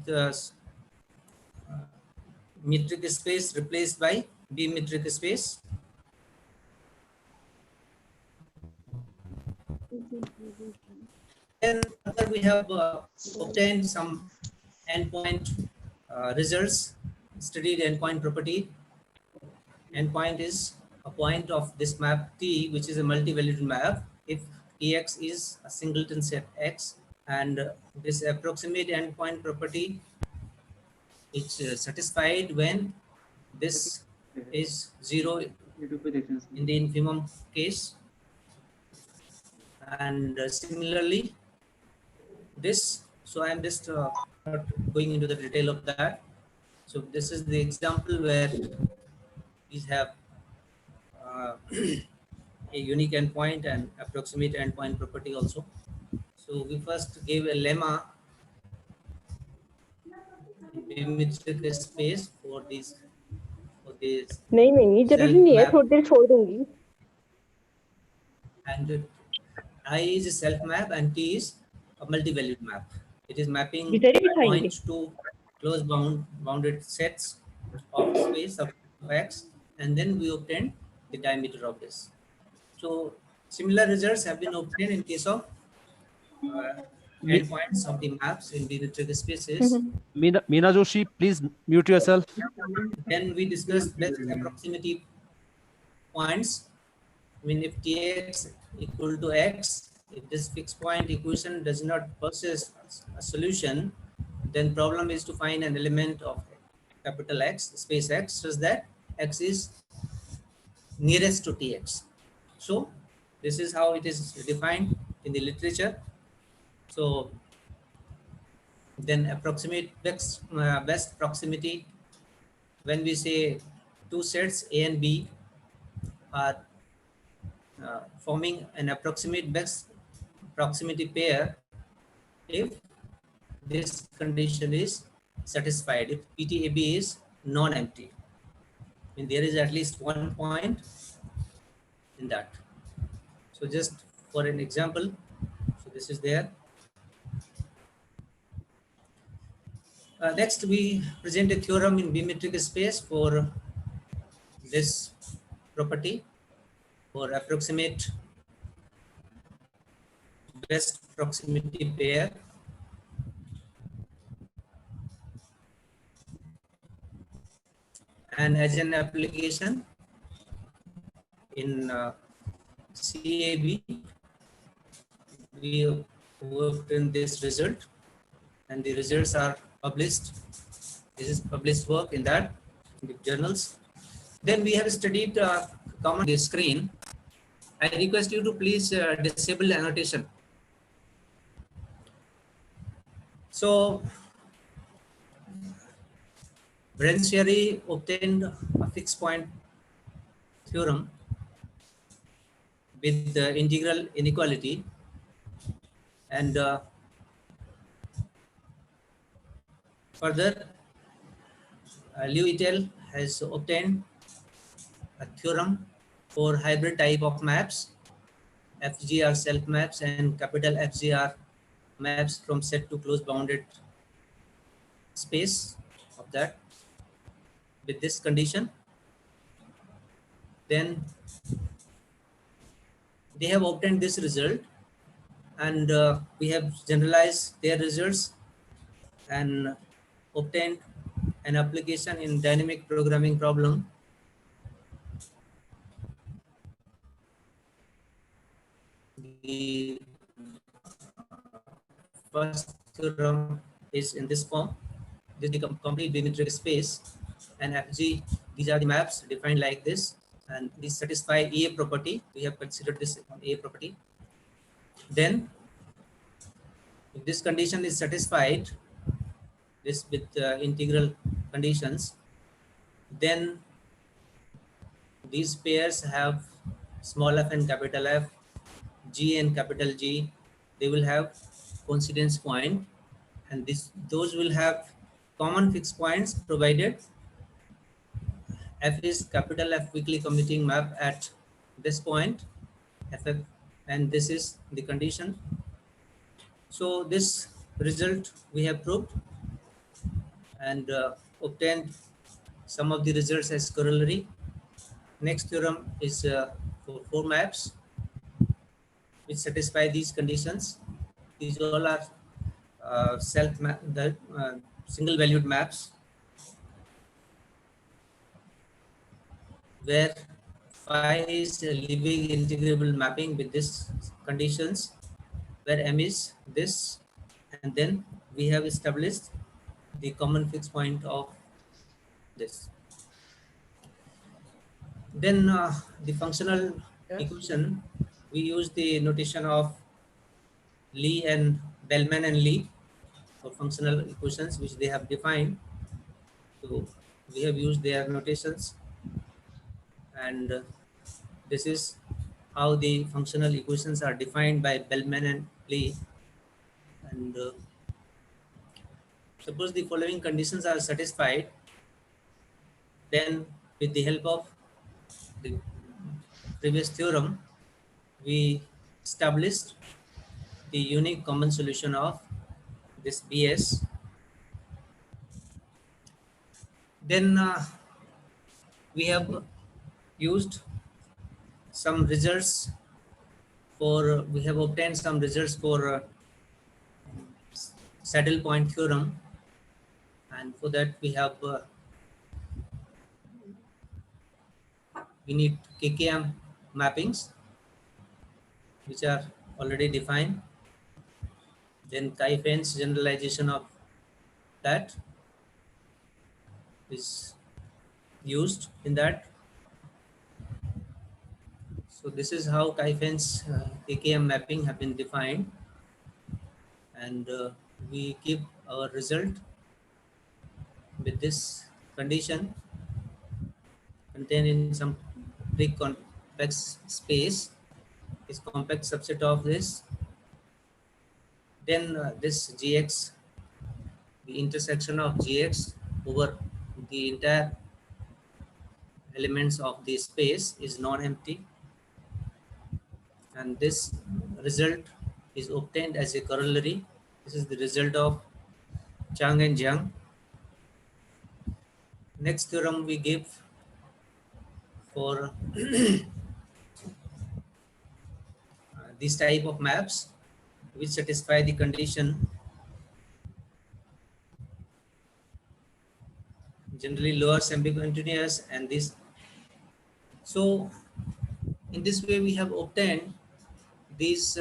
metric space replaced by bimetric space. Then after we have obtained some endpoint results, studied endpoint property. Endpoint is a point of this map T, which is a multi-valued map, if Tx is a singleton set X, and this approximate endpoint property is satisfied when this is 0 in the infimum case. And similarly, this, so I'm just not going into the detail of that. So this is the example where we have a unique endpoint and approximate endpoint property also. So we first gave a lemma in bimetric space for these नहीं जरूरी नहीं है, थोड़ी देर छोड़ दूंगी. And I is a self map and T is a multi-valued map. It is mapping points to close bounded sets of space of X, and then we obtain the diameter of this. So similar results have been obtained in case of endpoints of the maps in bimetric spaces. Meena Joshi, please mute yourself. Then we discussed best approximity points. I mean, if Tx equal to X, if this fixed point equation does not possess a solution, then problem is to find an element of capital X, space X, such that X is nearest to Tx. So this is how it is defined in the literature. So then approximate best proximity, when we say two sets A and B are forming an approximate best proximity pair if this condition is satisfied, if PTAB is non-empty. mean, there is at least 1 point in that. So just for an example, so this is there. Next, we present a theorem in B-metric space for this property, for approximate best proximity pair. And as an application in CAB, we worked in this result, and the results are published. This is published work in that in the journals. Then we have studied common on the screen. I request you to please disable annotation. So Brent-Sherry obtained a fixed point theorem with the integral inequality, and further Liu et al. Has obtained a theorem for hybrid type of maps, FGR self maps and capital FGR maps from set to close bounded space of that with this condition. Then they have obtained this result, and we have generalized their results and obtained an application in dynamic programming problem. The first theorem is in this form. This is the complete B-metric space, and FG, these are the maps defined like this, and these satisfy EA property. We have considered this EA property. Then, if this condition is satisfied, this with integral conditions, then these pairs have small f and capital F, G and capital G. They will have coincidence point, and those will have common fixed points provided F is capital F quickly commuting map at this point, FF, and this is the condition. So this result we have proved and obtained some of the results as corollary. Next theorem is for 4 maps which satisfy these conditions. These all are single valued maps where phi is a Lebesgue integrable mapping with this conditions, where M is this, and then we have established the common fixed point of this. Then the functional equation, we use the notation of Lee and Bellman and Lee for functional equations which they have defined. So we have used their notations, and this is how the functional equations are defined by Bellman and Lee. And suppose the following conditions are satisfied, then with the help of the previous theorem, we established the unique common solution of this BS. Then we have used some results for, we have obtained some results for saddle point theorem, and for that we have we need KKM mappings which are already defined. Then Kai-Fen's generalization of that is used in that. So this is how Kai-Fen's KKM mapping have been defined, and we give our result with this condition contained in some pre-complex space, is compact subset of this. Then this Gx, the intersection of Gx over the entire elements of the space is non-empty, and this result is obtained as a corollary. This is the result of Chang and Jiang. Next theorem we give for these type of maps which satisfy the condition generally lower semi-continuous and this. So in this way we have obtained these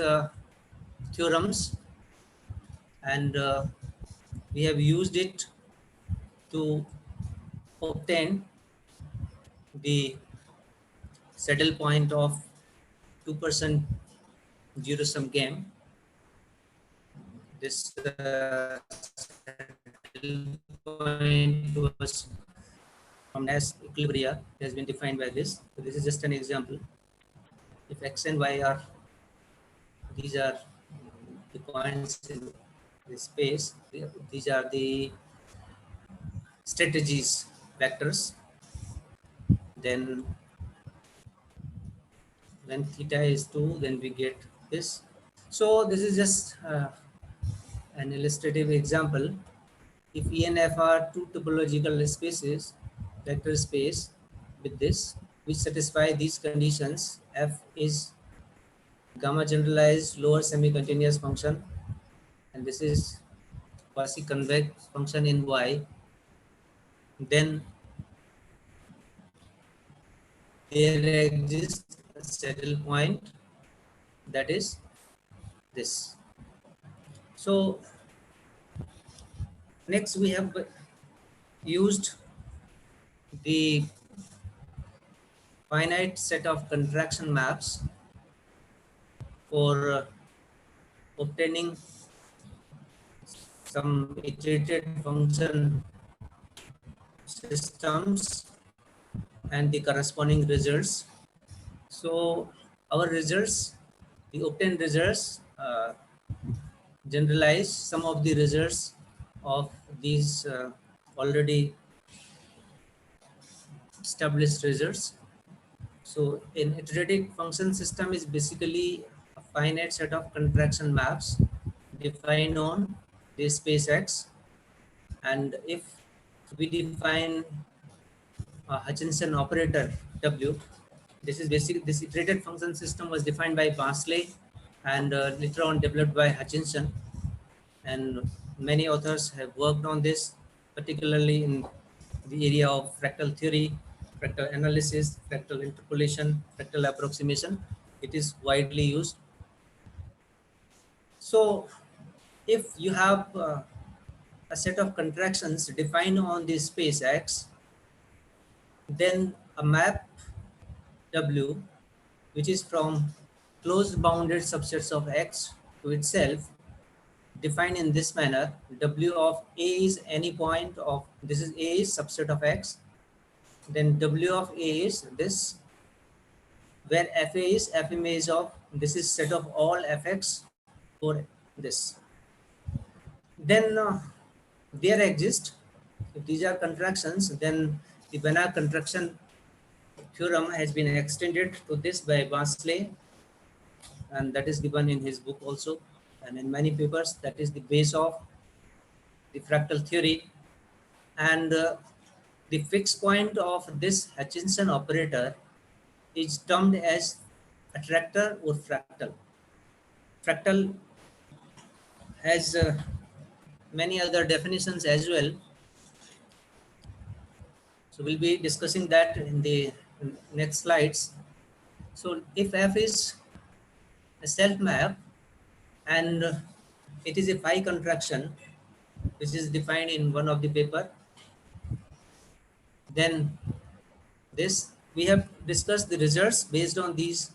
theorems, and we have used it to obtain the saddle point of 2% zero-sum game. This saddle point was from Nash equilibria has been defined by this. So this is just an example. If x and y are, these are the points in the space, these are the strategies vectors, then when theta is 2, then we get this. So this is just an illustrative example. If E and F are two topological spaces, vector space with this, which satisfy these conditions, F is gamma generalized lower semi-continuous function, and this is quasi-convex function in Y, then there exists a saddle point, that is this. So next we have used the finite set of contraction maps for obtaining some iterated function systems and the corresponding results. So our results, the obtained results, generalize some of the results of these already established results. So an iterative function system is basically a finite set of contraction maps defined on the space X, and if we define a Hutchinson operator W, this is basically, this iterated function system was defined by Barnsley and later on developed by Hutchinson, and many authors have worked on this, particularly in the area of fractal theory, fractal analysis, fractal interpolation, fractal approximation. It is widely used. So if you have a set of contractions defined on the space X, then a map W, which is from closed bounded subsets of X to itself, defined in this manner, W of A is any point of, this is A is subset of X, then W of A is this, where Fa is F image of, this is set of all Fx for this. Then there exist, if these are contractions, then the Banach contraction theorem has been extended to this by Barnsley, and that is given in his book also, and in many papers. That is the base of the fractal theory, and the fixed point of this Hutchinson operator is termed as attractor or fractal. Fractal has many other definitions as well. So we'll be discussing that in the next slides. So if F is a self map and it is a phi contraction, which is defined in one of the paper, then this, we have discussed the results based on these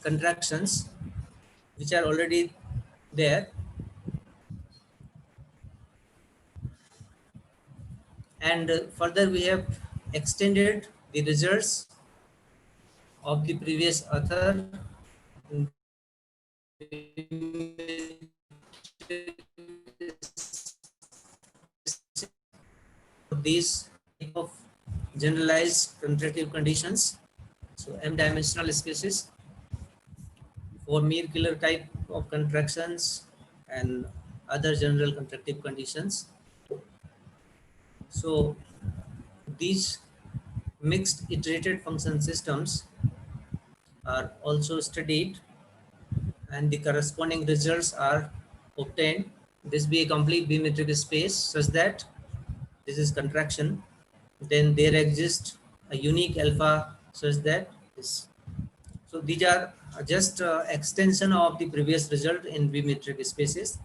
contractions which are already there. And further we have extended the results of the previous author. These type of generalized contractive conditions. So m-dimensional spaces for Mere-Killer type of contractions and other general contractive conditions. So these mixed iterated function systems are also studied and the corresponding results are obtained. This be a complete B-metric space such that this is contraction. Then there exists a unique alpha such that this. So these are just extension of the previous result in B-metric spaces.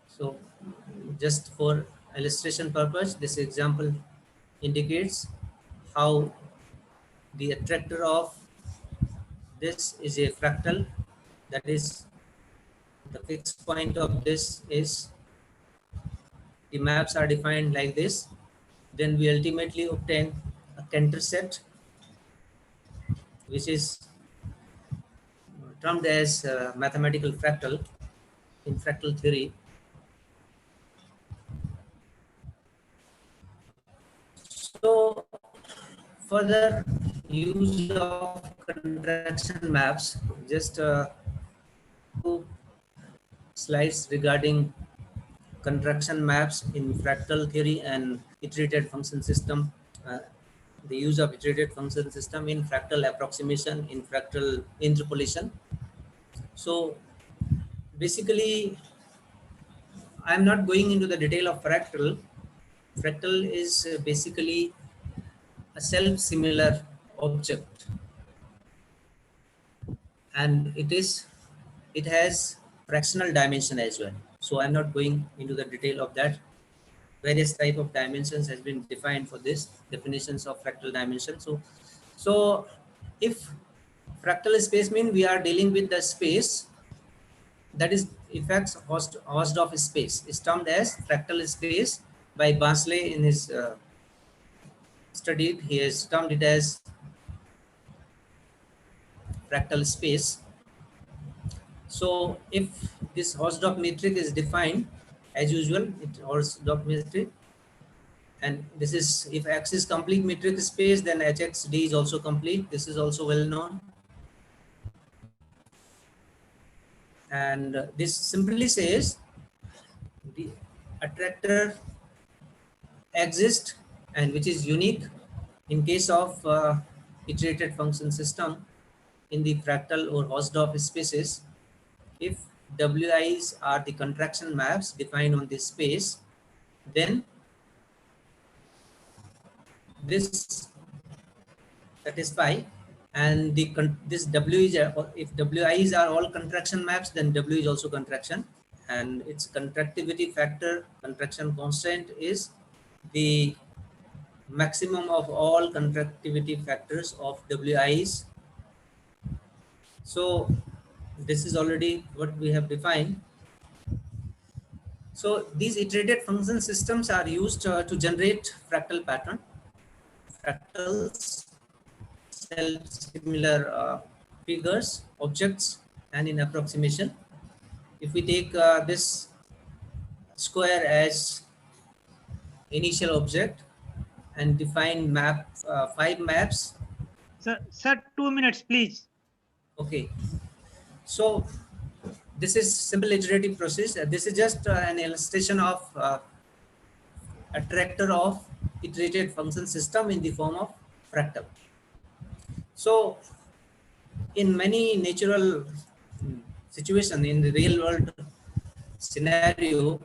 So just for illustration purpose, this example indicates how the attractor of this is a fractal, that is the fixed point of this is the maps are defined like this. Then we ultimately obtain a Cantor set, which is termed as mathematical fractal in fractal theory. So further use of contraction maps, just 2 slides regarding contraction maps in fractal theory and iterated function system, the use of iterated function system in fractal approximation, in fractal interpolation. So basically, I'm not going into the detail of fractal. Fractal is basically a self-similar object, and it has fractional dimension as well. So I'm not going into the detail of that. Various type of dimensions has been defined for this definitions of fractal dimension. So if fractal space means we are dealing with the space that is effects Hausdorff space is termed as fractal space by Barnsley in his study. He has termed it as fractal space. So if this Hausdorff metric is defined as usual, it Hausdorff metric, and this is if X is complete metric space, then HXD is also complete. This is also well known. And this simply says the attractor exists and which is unique in case of iterated function system in the fractal or Hausdorff spaces. If WIs are the contraction maps defined on this space, then this satisfy, and this W is, if WIs are all contraction maps, then W is also contraction, and its contractivity factor, contraction constant, is the maximum of all contractivity factors of WIs. So this is already what we have defined. So these iterated function systems are used to generate fractal pattern. Fractals, self-similar figures, objects, and in approximation. If we take this square as initial object and define 5 maps. Sir, 2 minutes, please. Okay. So this is simple iterative process. This is just an illustration of attractor of iterated function system in the form of fractal. So in many natural situation, in the real world scenario,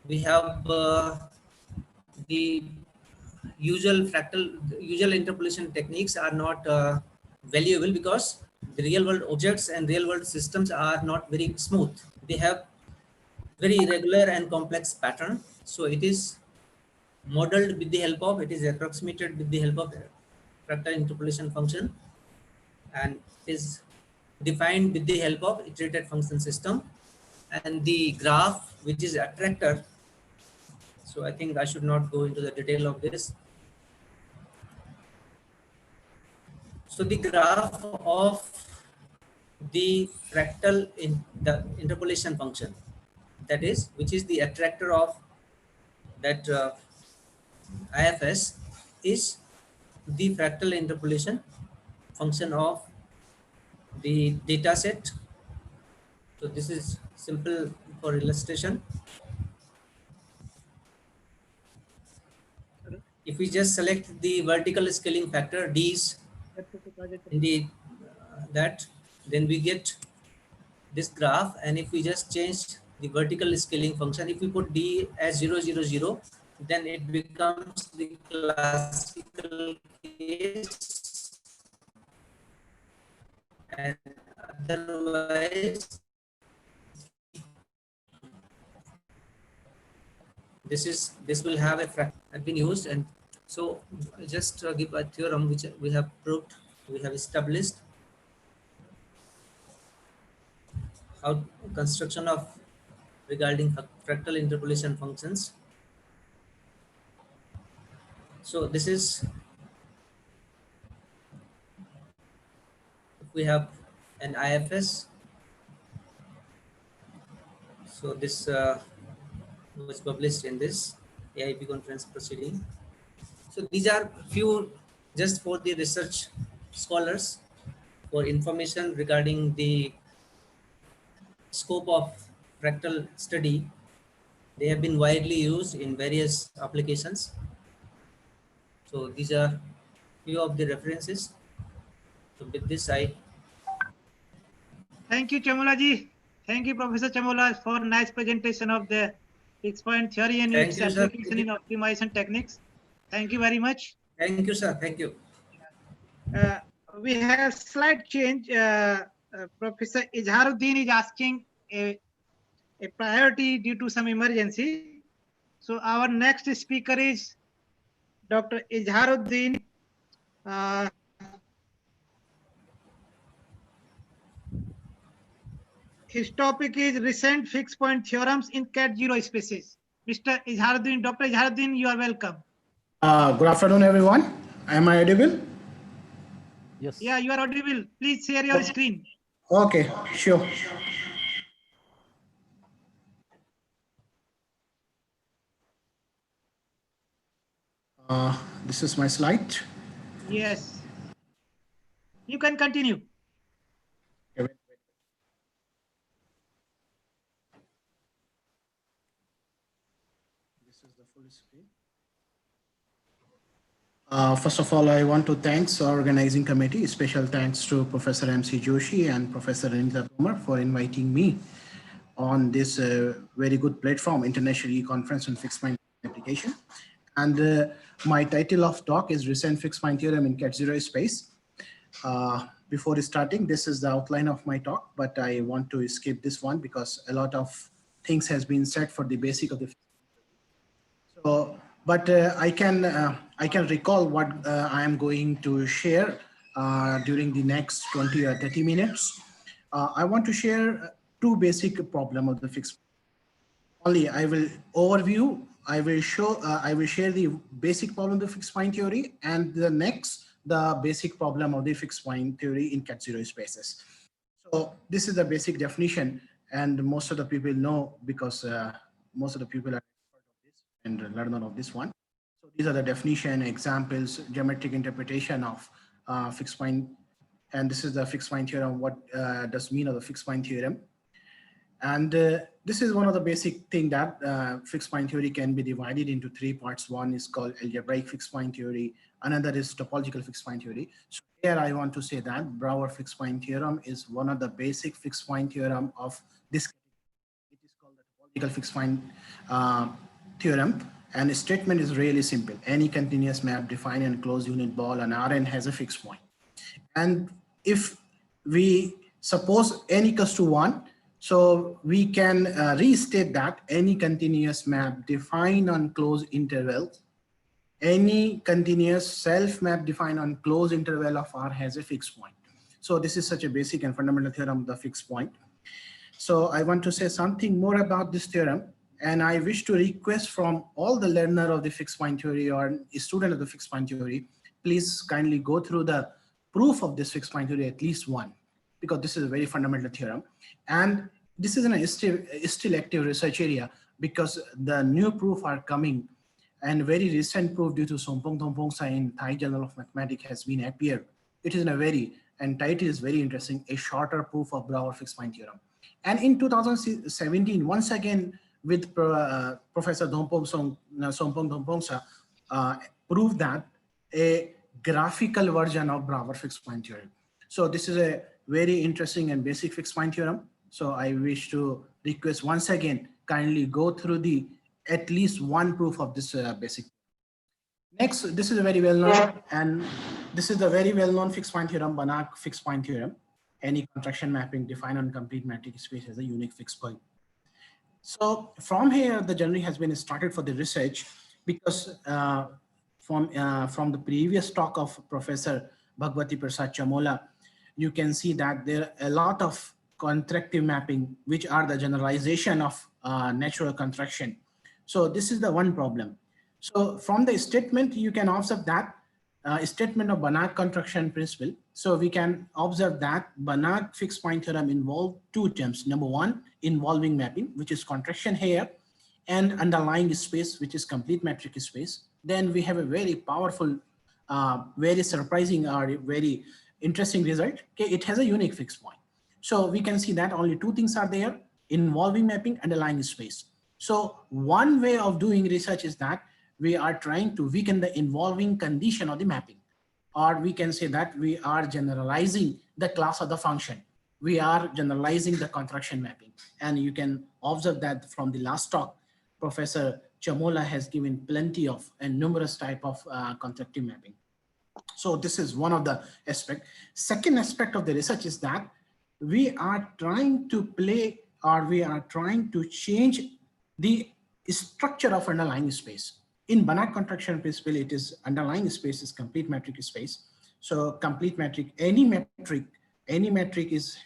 we have the usual interpolation techniques are not valuable because the real world objects and real world systems are not very smooth. They have very irregular and complex pattern. So it is modeled with the help of, it is approximated with the help of fractal interpolation function, and is defined with the help of iterated function system, and the graph which is attractor. So I think I should not go into the detail of this. So the graph of the fractal in the interpolation function, that is, which is the attractor of that IFS is the fractal interpolation function of the data set. So this is simple for illustration. If we just select the vertical scaling factor D's in the then we get this graph. And if we just change the vertical scaling function, if we put D as 0, 0, 0, then it becomes the classical case, and otherwise this will have been used. And so just give a theorem which we have proved, we have established how construction of regarding fractal interpolation functions. So this is, we have an IFS. So this was published in this AIP conference proceeding. So these are few just for the research scholars for information regarding the scope of fractal study. They have been widely used in various applications. So these are few of the references. So with this, Thank you, Chamolaji. Thank you, Professor Chamola, for nice presentation of the fixed-point theory and its application in optimization techniques. Thank you very much. Thank you, sir. Thank you. We have slight change. Professor Izharuddin is asking a priority due to some emergency. So our next speaker is Dr. Izharuddin. His topic is recent fixed point theorems in Cat0 spaces. Mr. Izharuddin, Dr. Izharuddin, you are welcome. Good afternoon, everyone. Am I audible? Yes. Yeah, you are audible. Please share your screen. Okay, sure. This is my slide. Yes. You can continue. First of all, I want to thank our organizing committee. Special thanks to Professor M.C. Joshi and Professor Anita Tomar for inviting me on this very good platform, International E-Conference on Fixed Point Application. And my title of talk is Recent Fixed Point Theorem in Cat0 Space. Before starting, this is the outline of my talk, but I want to skip this one because a lot of things has been said for the basic of the. So, but I can recall what I am going to share during the next 20 or 30 minutes. I want to share two basic problems of the fixed. Only I will overview. I will share the basic problem of the fixed point theory, and the basic problem of the fixed point theory in Cat0 spaces. So this is the basic definition, and most of the people know because most of the people are and learner of this one. So these are the definition, examples, geometric interpretation of fixed point, and this is the fixed point theorem. What does mean of the fixed point theorem? And this is one of the basic thing that fixed point theory can be divided into three parts. One is called algebraic fixed point theory. Another is topological fixed point theory. So here I want to say that Brouwer fixed point theorem is one of the basic fixed point theorem of this. It is called the topological fixed point theorem, and the statement is really simple. Any continuous map defined in closed unit ball and Rn has a fixed point. And if we suppose n equals to 1, so we can restate that any continuous map defined on closed interval, any continuous self map defined on closed interval of R has a fixed point. So this is such a basic and fundamental theorem of the fixed point. So I want to say something more about this theorem. And I wish to request from all the learner of the fixed point theory or student of the fixed point theory, please kindly go through the proof of this fixed point theory at least one, because this is a very fundamental theorem. And this is a still active research area. because the new proof are coming, and very recent proof due to Sompong Thompongsa in Thai Journal of Mathematics has been appeared. It is in a very, and title is very interesting, a shorter proof of Brouwer fixed point theorem. And in 2017, once again with Professor Sompong Thompongsa proved that a graphical version of Brouwer fixed point theorem. So this is a very interesting and basic fixed point theorem. So I wish to request once again, kindly go through the at least one proof of this basic. Next, this is a very well known, and this is the very well known fixed point theorem, Banach fixed point theorem. Any contraction mapping defined on complete metric space has a unique fixed point. So from here, the journey has been started for the research, because from the previous talk of Professor Bhagwati Prasad Chamola, you can see that there are a lot of contractive mapping, which are the generalization of natural contraction. So this is the one problem. So from the statement, you can observe that statement of Banach contraction principle. So we can observe that Banach fixed point theorem involves two terms. Number one, involving mapping, which is contraction here, and underlying space, which is complete metric space. Then we have a very powerful, very surprising or very interesting result. Okay, it has a unique fixed point. So we can see that only two things are there: involving mapping, underlying space. So one way of doing research is that we are trying to weaken the involving condition of the mapping, or we can say that we are generalizing the class of the function. We are generalizing the contraction mapping. And you can observe that from the last talk, Professor Chamola has given plenty of and numerous type of contractive mapping. So this is one of the aspects. Second aspect of the research is that we are trying to play, or we are trying to change the structure of underlying space. In Banach contraction principle, it is underlying space is complete metric space. So complete metric, any metric is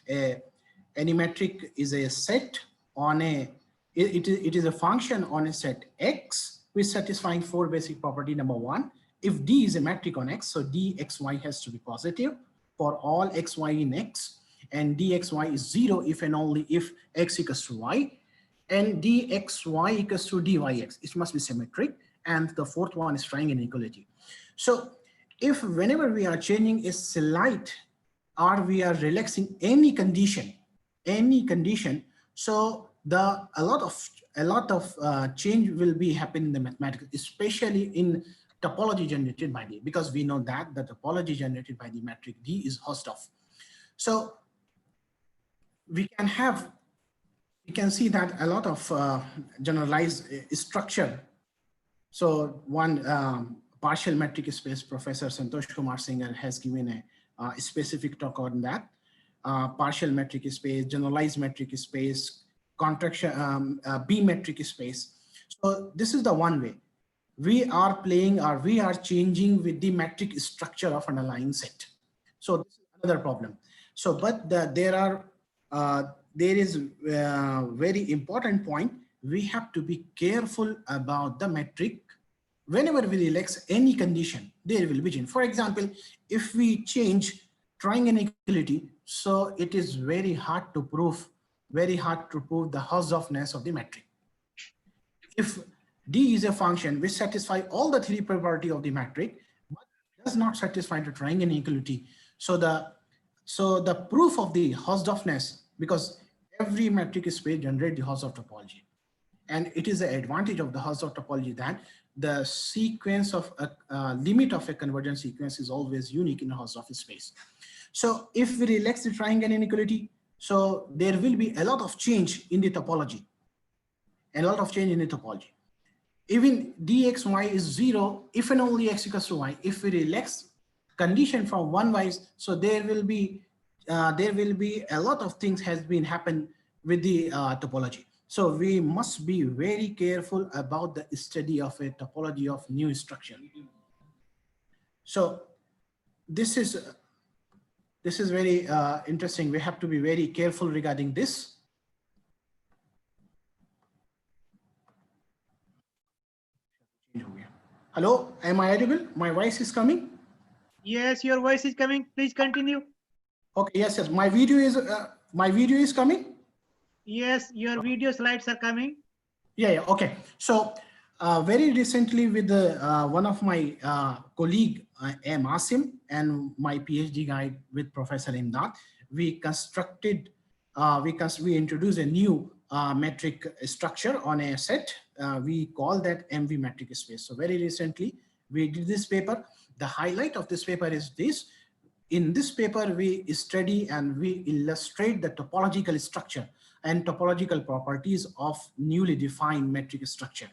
a set on a, it is a function on a set X with satisfying four basic property. Number one, if D is a metric on X, so dxy has to be positive for all xy in X, and dxy is 0 if and only if X equals to Y, and dxy equals to dyx. It must be symmetric. And the fourth one is triangle inequality. So if whenever we are changing a slight, or we are relaxing any condition, so a lot of change will be happening in the mathematics, especially in topology generated by D, because we know that the topology generated by the metric D is Hausdorff. So we can see that a lot of generalized structure. So one partial metric space, Professor Santosh Kumar Singer has given a specific talk on that. Partial metric space, generalized metric space, contraction, B metric space. So this is the one way. We are playing, or we are changing with the metric structure of underlying set. So this is another problem. So, but there is a very important point. We have to be careful about the metric. Whenever we relax any condition, there will be change. For example, if we change triangle inequality, so it is very hard to prove the Hausdorffness of the metric. If D is a function which satisfies all the three properties of the metric, but does not satisfy the triangle inequality, so the proof of the Hausdorffness, because every metric space generates the Hausdorff topology. And it is the advantage of the Hausdorff topology that the sequence of a limit of a convergent sequence is always unique in a Hausdorff space. So if we relax the triangle inequality, so there will be a lot of change in the topology, Even dxy is 0 if and only x equals to y. If we relax condition from one wise, so there will be a lot of things has been happened with the topology. So we must be very careful about the study of a topology of new structure. So this is very interesting. We have to be very careful regarding this. Hello, am I audible? My voice is coming? Yes, your voice is coming. Please continue. Okay, yes. My video is coming? Yes, your video slides are coming. Yeah, okay. So very recently with the, one of my colleague, M. Asim, and my PhD guide with Professor Imdad, we constructed, we introduced a new metric structure on a set. We call that MV metric space. So very recently we did this paper. The highlight of this paper is this. In this paper, we study and we illustrate the topological structure and topological properties of newly defined metric structure.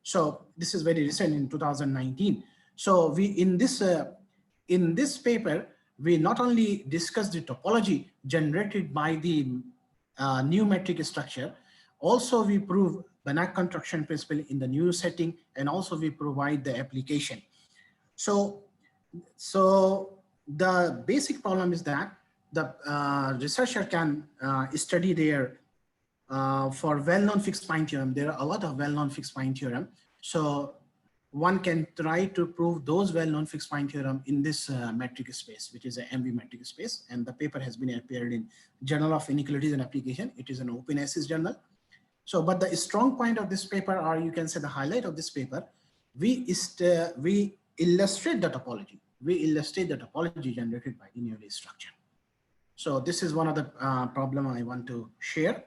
So this is very recent in 2019. So we in this paper, we not only discuss the topology generated by the new metric structure, also we prove Banach construction principle in the new setting, and also we provide the application. So the basic problem is that the researcher can study their for well-known fixed point theorem. There are a lot of well-known fixed point theorem. So one can try to prove those well-known fixed point theorem in this metric space, which is an MV metric space. And the paper has been appeared in Journal of Inequalities and Application. It is an open access journal. So, but the strong point of this paper, or you can say the highlight of this paper, we illustrate the topology. We illustrate the topology generated by the newly structure. So this is one of the problem I want to share.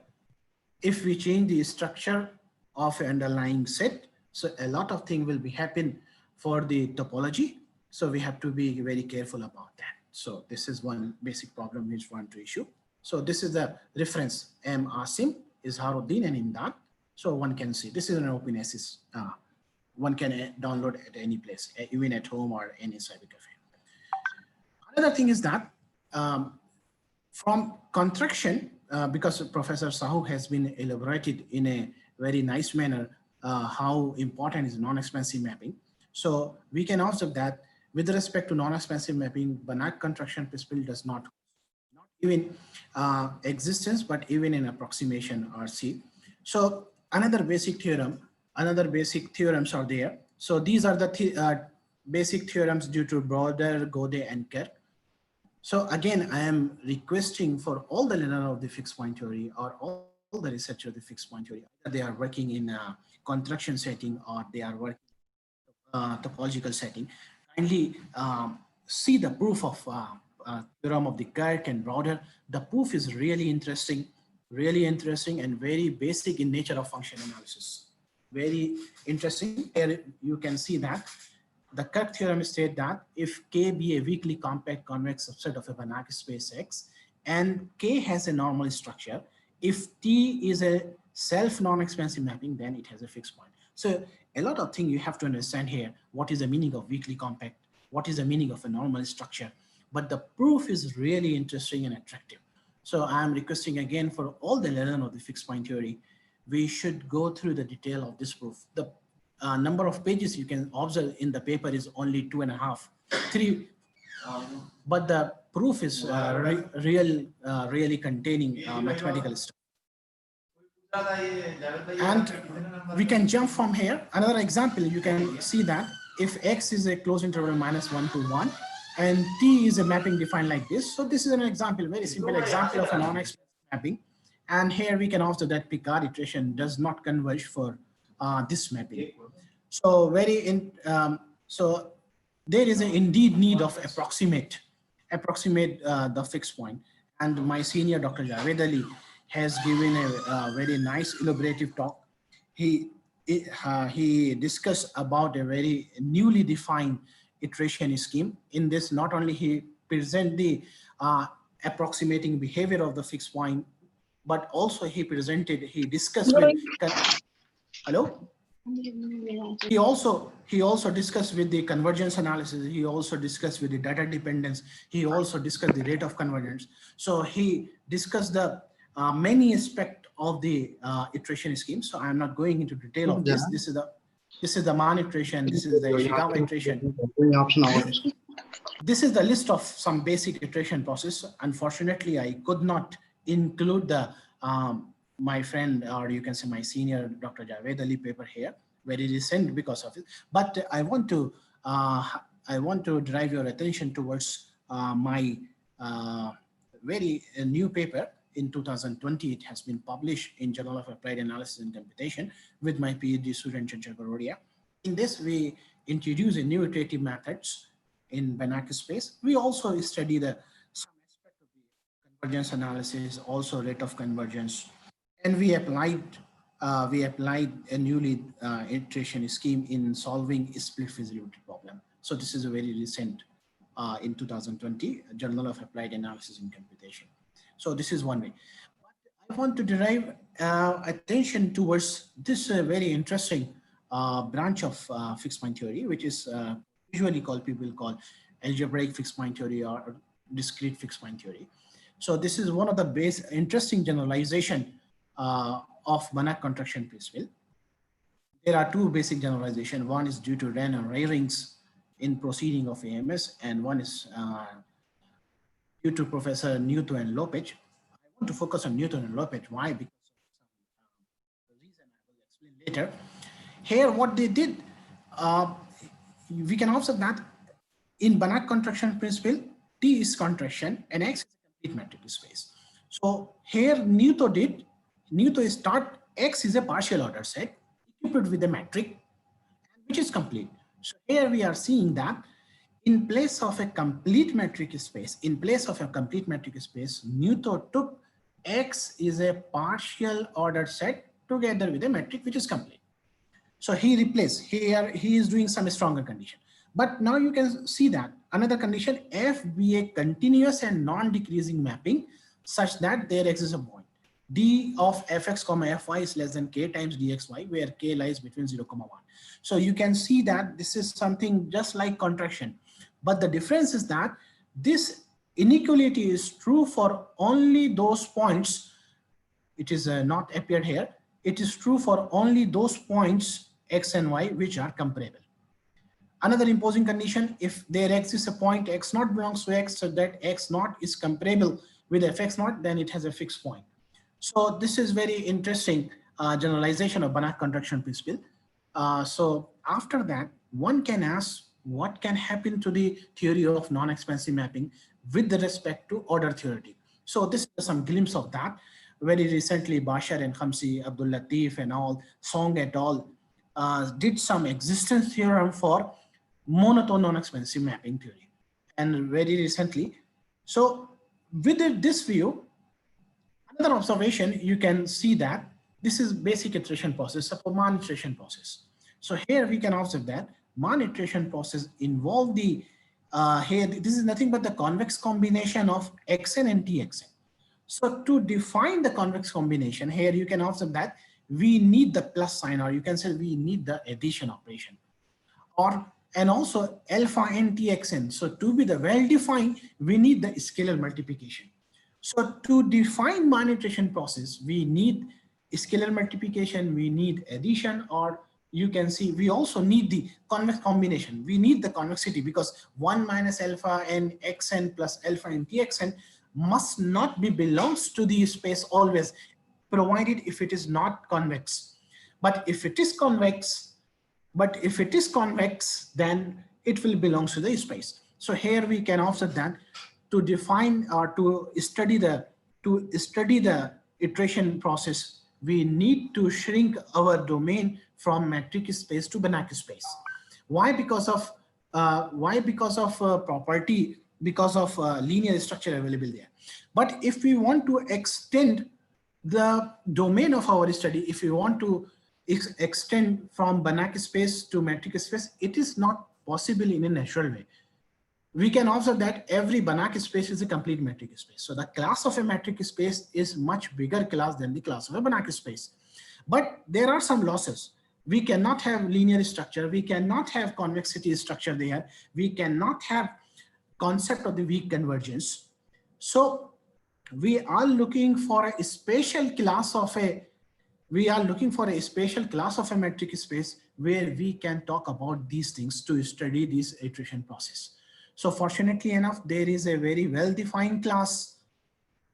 If we change the structure of an underlying set, so a lot of things will be happen for the topology. So we have to be very careful about that. So this is one basic problem which we want to issue. So this is the reference M. Asim, Izharuddin, and Imdad. So one can see this is an open access. One can download at any place, even at home or any cyber cafe. Another thing is that from contraction, because Professor Sahu has been elaborated in a very nice manner how important is non-expansive mapping. So we can observe that with respect to non-expansive mapping, Banach contraction principle does not even existence, but even in approximation RC. So another basic theorem, another basic theorems are there. So these are the basic theorems due to Broder, Godet, and Kerr. So again, I am requesting for all the learner of the fixed point theory or all the researcher of the fixed point theory, they are working in a contraction setting or they are working topological setting, kindly see the proof of theorem of the Kirk and Broder. The proof is really interesting and very basic in nature of function analysis. Very interesting. Here you can see that the Kirk theorem states that if K be a weakly compact convex subset of a Banach space X and K has a normal structure, if T is a self non-expansive mapping, then it has a fixed point. So a lot of things you have to understand here. What is the meaning of weakly compact? What is the meaning of a normal structure? But the proof is really interesting and attractive. So I'm requesting again for all the learners of the fixed point theory, we should go through the detail of this proof. The number of pages you can observe in the paper is only 2.5, 3, but the proof is really containing mathematical stuff. And we can jump from here. Another example, you can see that if X is a closed interval -1 to 1 and T is a mapping defined like this. So this is an example, very simple example of a non-expansive mapping. And here we can observe that Picard iteration does not converge for this mapping. So so there is indeed need of approximate the fixed point. And my senior Dr. Javed Ali has given a very nice elaborative talk. He discussed about a very newly defined iteration scheme. In this, not only he present the approximating behavior of the fixed point, but also he discussed with, hello? He also discussed with the convergence analysis. He also discussed with the data dependence. He also discussed the rate of convergence. So he discussed the many aspects of the iteration scheme. So I'm not going into detail of this. This is the Mann iteration. This is the Ishikawa iteration. This is the list of some basic iteration process. Unfortunately, I could not include the my friend, or you can say my senior Dr. Javed Ali paper here, very recent because of it. But I want to drive your attention towards my very new paper. in 2020, it has been published in Journal of Applied Analysis and Computation with my PhD student, Chanchal Barodia. In this, we introduce a new iterative methods in Banach space. We also study some aspect of the convergence analysis, also rate of convergence, and we applied a newly iteration scheme in solving a split feasibility problem. So this is a very recent in 2020 Journal of Applied Analysis and Computation. So this is one way. But I want to derive attention towards this very interesting branch of fixed point theory, which is usually people call algebraic fixed point theory or discrete fixed point theory. So this is one of the interesting generalization of Banach contraction principle. There are two basic generalizations. One is due to Wren and Reyrings in proceeding of AMS, and one is due to Professor Newton and Lopez. I want to focus on Newton and Lopez. Why? Because of the reason I will explain later. Here, what they did, we can observe that in Banach contraction principle, T is contraction and X is a complete metric space. So here Newton is start X is a partial order set equipped with a metric which is complete. So here we are seeing that in place of a complete metric space, Newton took X is a partial order set together with a metric which is complete. So he replaced, here he is doing some stronger condition. But now you can see that another condition, F be a continuous and non-decreasing mapping such that there exists a point. D of fx comma fy is less than k times dxy, where k lies between 0, 1. So you can see that this is something just like contraction. But the difference is that this inequality is true for only those points. It is not appeared here. It is true for only those points x and y which are comparable. Another imposing condition, if there exists a point x naught belongs to x, so that x naught is comparable with fx naught, then it has a fixed point. So this is very interesting generalization of Banach contraction principle. So after that, one can ask what can happen to the theory of non-expansive mapping with respect to order theoretic. So this is some glimpse of that. Very recently, Bashar and Khamsi, Abdul Latif and all, Song et al. Did some existence theorem for monotone non-expansive mapping theory. And very recently, so with this view, another observation, you can see that this is basic iteration process, a Mann iteration process. So here we can observe that Mann iteration process involve the, here this is nothing but the convex combination of xn and txn. So to define the convex combination, here you can observe that we need the plus sign, or you can say we need the addition operation, and also alpha n txn. So to be the well-defined, we need the scalar multiplication. So to define Mann iteration process, we need scalar multiplication, we need addition, or you can see we also need the convex combination. We need the convexity because 1 minus alpha n xn plus alpha n txn must not be belongs to the space always, provided if it is not convex. But if it is convex, then it will belong to the space. So here we can observe that to define or to study the iteration process, we need to shrink our domain from metric space to Banach space. Why? Because of property, because of linear structure available there. But if we want to extend the domain of our study, if we want to extend from Banach space to metric space, it is not possible in a natural way. We can observe that every Banach space is a complete metric space. So the class of a metric space is much bigger class than the class of a Banach space. But there are some losses. We cannot have linear structure. We cannot have convexity structure there. We cannot have concept of the weak convergence. So we are looking for a special class of a metric space where we can talk about these things to study this iteration process. So fortunately enough, there is a very well-defined class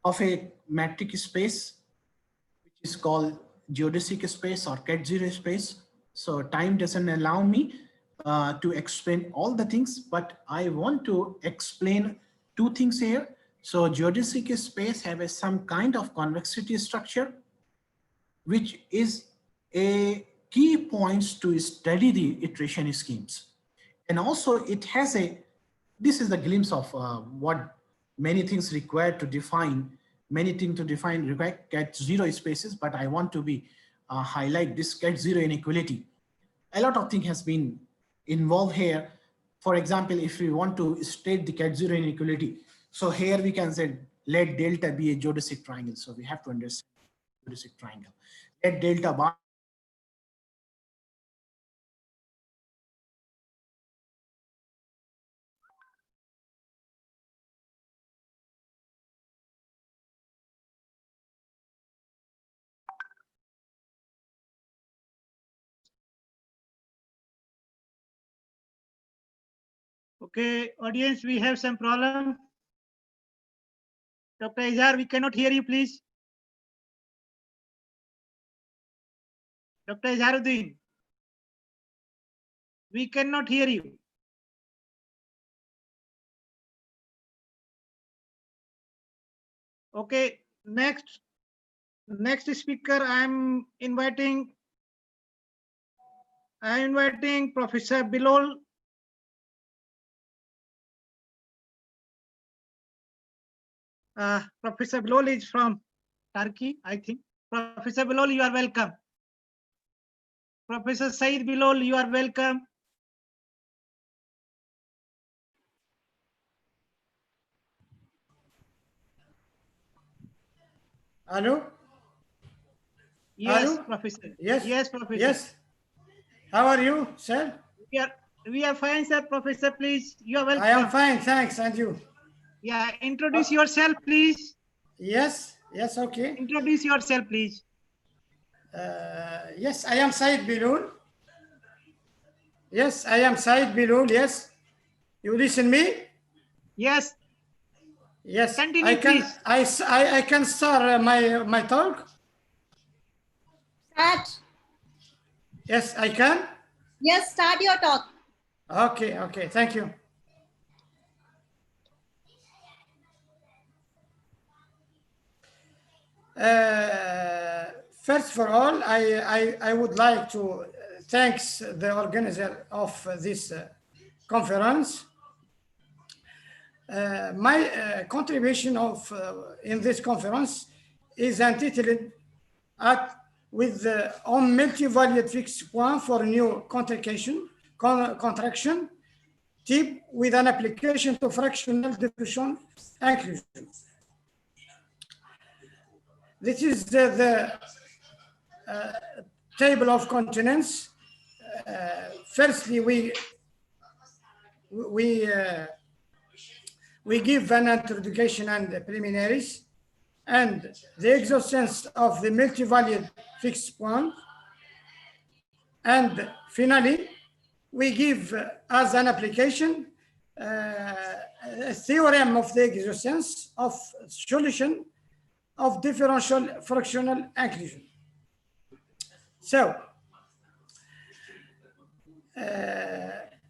of a metric space, which is called geodesic space or Ket0 space. So time doesn't allow me to explain all the things, but I want to explain two things here. So geodesic space have some kind of convexity structure, which is a key points to study the iteration schemes. And also it has this is the glimpse of what many things required to define, require ket-zero spaces, but I want to highlight this ket-zero inequality. A lot of things has been involved here. For example, if we want to state the ket-zero inequality, so here we can say let delta be a geodesic triangle. So we have to understand geodesic triangle. Let delta bar Okay, audience, we have some problem. Dr. Izhar, we cannot hear you, please. Dr. Izharuddin, we cannot hear you. Okay, next speaker, I'm inviting Professor Bilal. Professor Bilal is from Turkey, I think. Professor Bilal, you are welcome. Professor Said Bilal, you are welcome. Hello? Yes, Hello? Professor. Yes. Yes, Professor. Yes. How are you, sir? We are fine, sir. Professor, please. You are welcome. I am fine, thanks. And you? Yeah, introduce yourself, please. Yes. Yes, okay. Introduce yourself, please. Yes, I am Said Bilal. Yes, I am Said Bilal. Yes. You listen me? Yes. Yes. Continue, please. I can start my talk. Start. Yes, I can. Yes, start your talk. Okay, okay. Thank you. First of all, I would like to thank the organizer of this conference. My contribution in this conference is entitled with on multi-valued fixed point for new contraction type with an application to fractional diffusion inclusion. This is the table of continents. Firstly, we give an introduction and preliminaries and the existence of the multi-valued fixed point. And finally, we give as an application a theorem of the existence of solution of differential fractional inclusion. So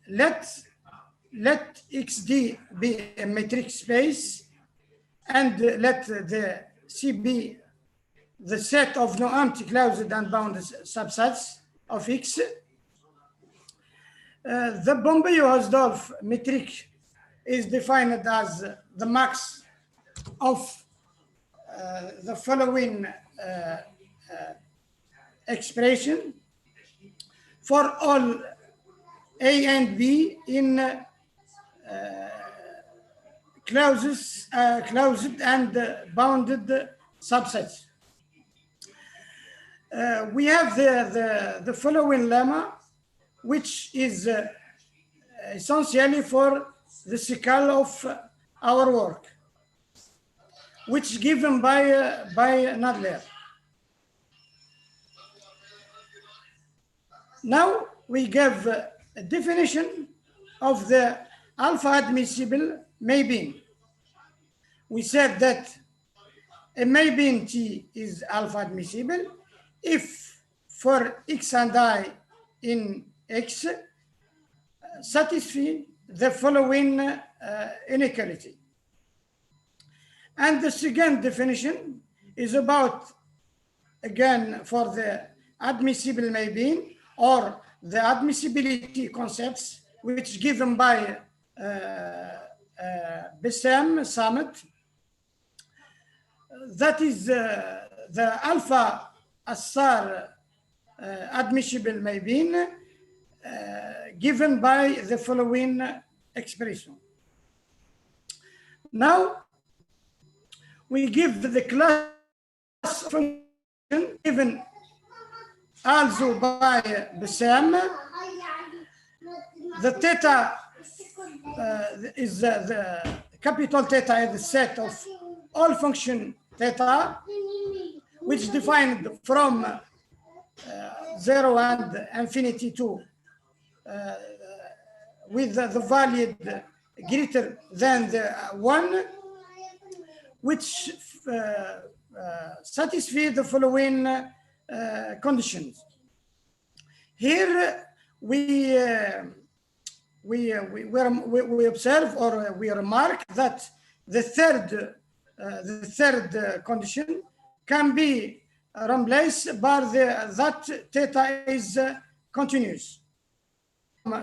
let XD be a metric space and let the C be the set of no-empty closed and bounded subsets of X. The Bombay-Hausdorff metric is defined as the max of the following expression for all A and B in closed and bounded subsets. We have the following lemma, which is essentially for the scale of our work, which is given by Nadler. Now we give a definition of the alpha admissible mapping. We said that a mapping T is alpha admissible if for X and I in X satisfy the following inequality. And the second definition is about, again, for the admissible maybe, or the admissibility concepts, which given by Bassam Samit. That is the alpha asar admissible maybe, given by the following expression. Now, we give the class function given also by Bassam. The theta is the capital theta is the set of all function theta, which defined from 0 and infinity to with the value greater than the 1, which satisfy the following conditions. Here we observe, or we remark, that the third condition can be replaced by that theta is continuous.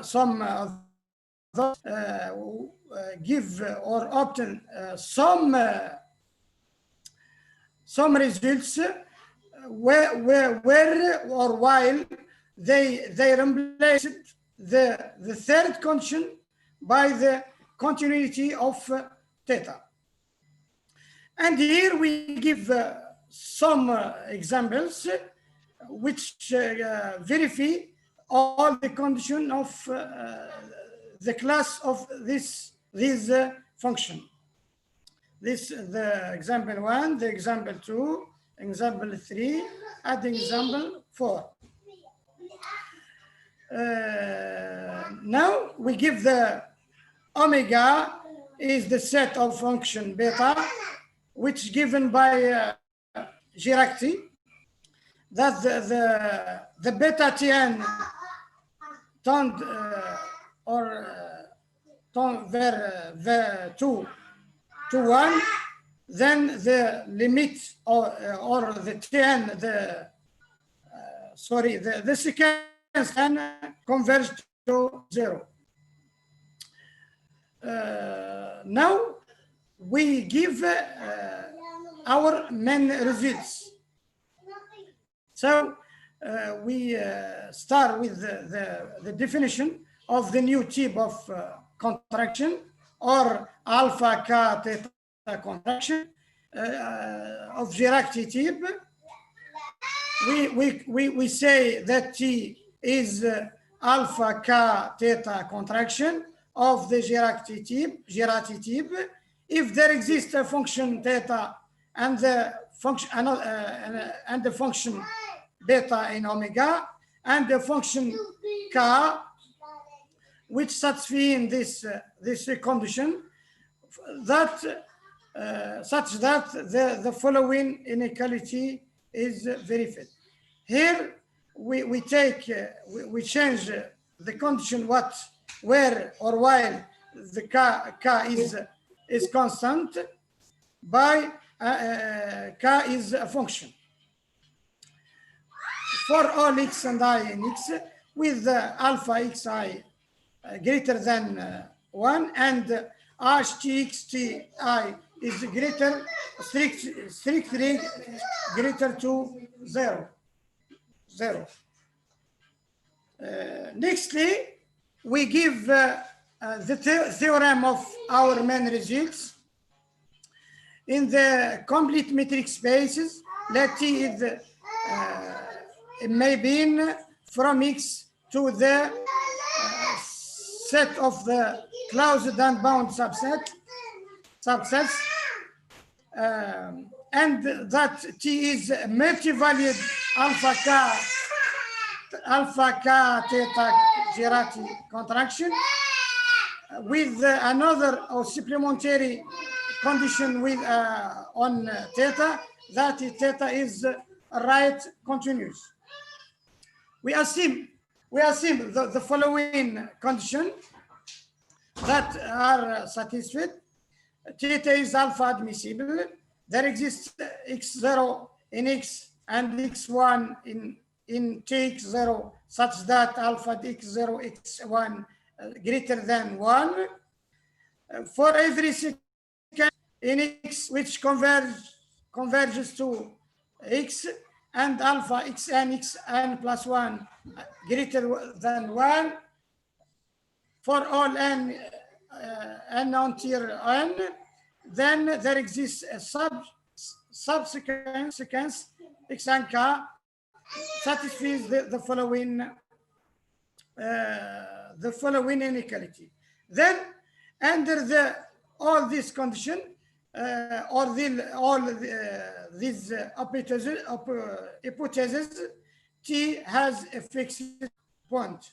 Some of those give or obtain some results where or while they replaced the third condition by the continuity of theta. And here we give some examples which verify all the condition of the class of this function. This the example 1, the example 2, example 3, and example 4. Now we give the omega is the set of function beta, which given by Girardi, that the beta Tn tend vers 2 to 1, then the limit or the Tn, the sequence can converge to 0. Now we give our main results. So we start with the definition of the new type of contraction, or alpha k theta contraction of Girardi type. We say that T is alpha k theta contraction of the Girardi type, if there exists a function theta and the function beta in omega, and the function k, which satisfy in this condition, that such that the following inequality is verified. Here we change the condition where or while the k is constant by k is a function for all x and I in x, with alpha xi greater than 1 and htxti is strictly greater to 0. Nextly, we give the theorem of our main results. In the complete metric spaces, let T is it may be from X to the set of the closed and bound subsets, and that T is multi-valued alpha k theta Girardi contraction with another or supplementary condition with on theta, that theta is right continuous. We assume the following condition that are satisfied. theta is alpha admissible. There exists x0 in x and x1 in tx0 such that alpha x0 x1 greater than 1. For every second in x which converges to x and alpha xn plus 1 greater than 1, for all n non-tier n, then there exists a subsequent sequence x and k satisfies the following inequality. Then under all this condition these hypotheses, T has a fixed point.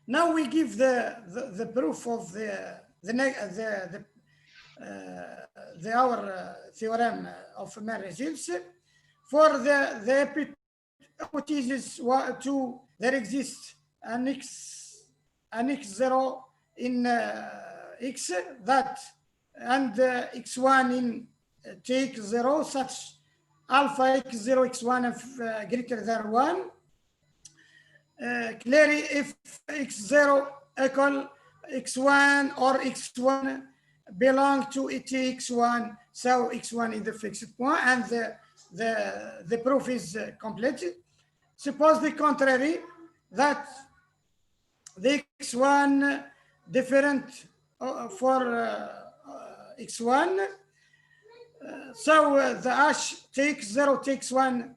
Now we give the proof of our theorem of main results. For the hypothesis 2, there exists an x0 in x that and x1 in tx0 such alpha x0 x1 greater than 1. Clearly, if x0 equal x1 or x1 belong to tx1, so x1 is the fixed point, and the proof is complete. Suppose the contrary, that the x1 different for x1, so the hash tx0 tx1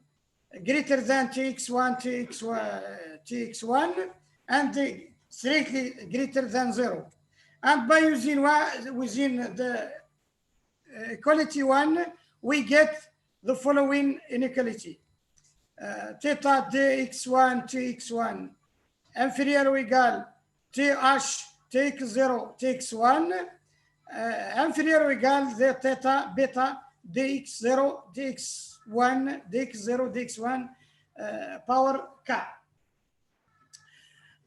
greater than tx1 tx1 and strictly greater than 0, and by using within the equality 1 we get the following inequality: theta dx1 tx1 inferior or equal t hash tx0 tx1 inferior or equal the theta beta dx0 dx1 dx0 dx1 power k.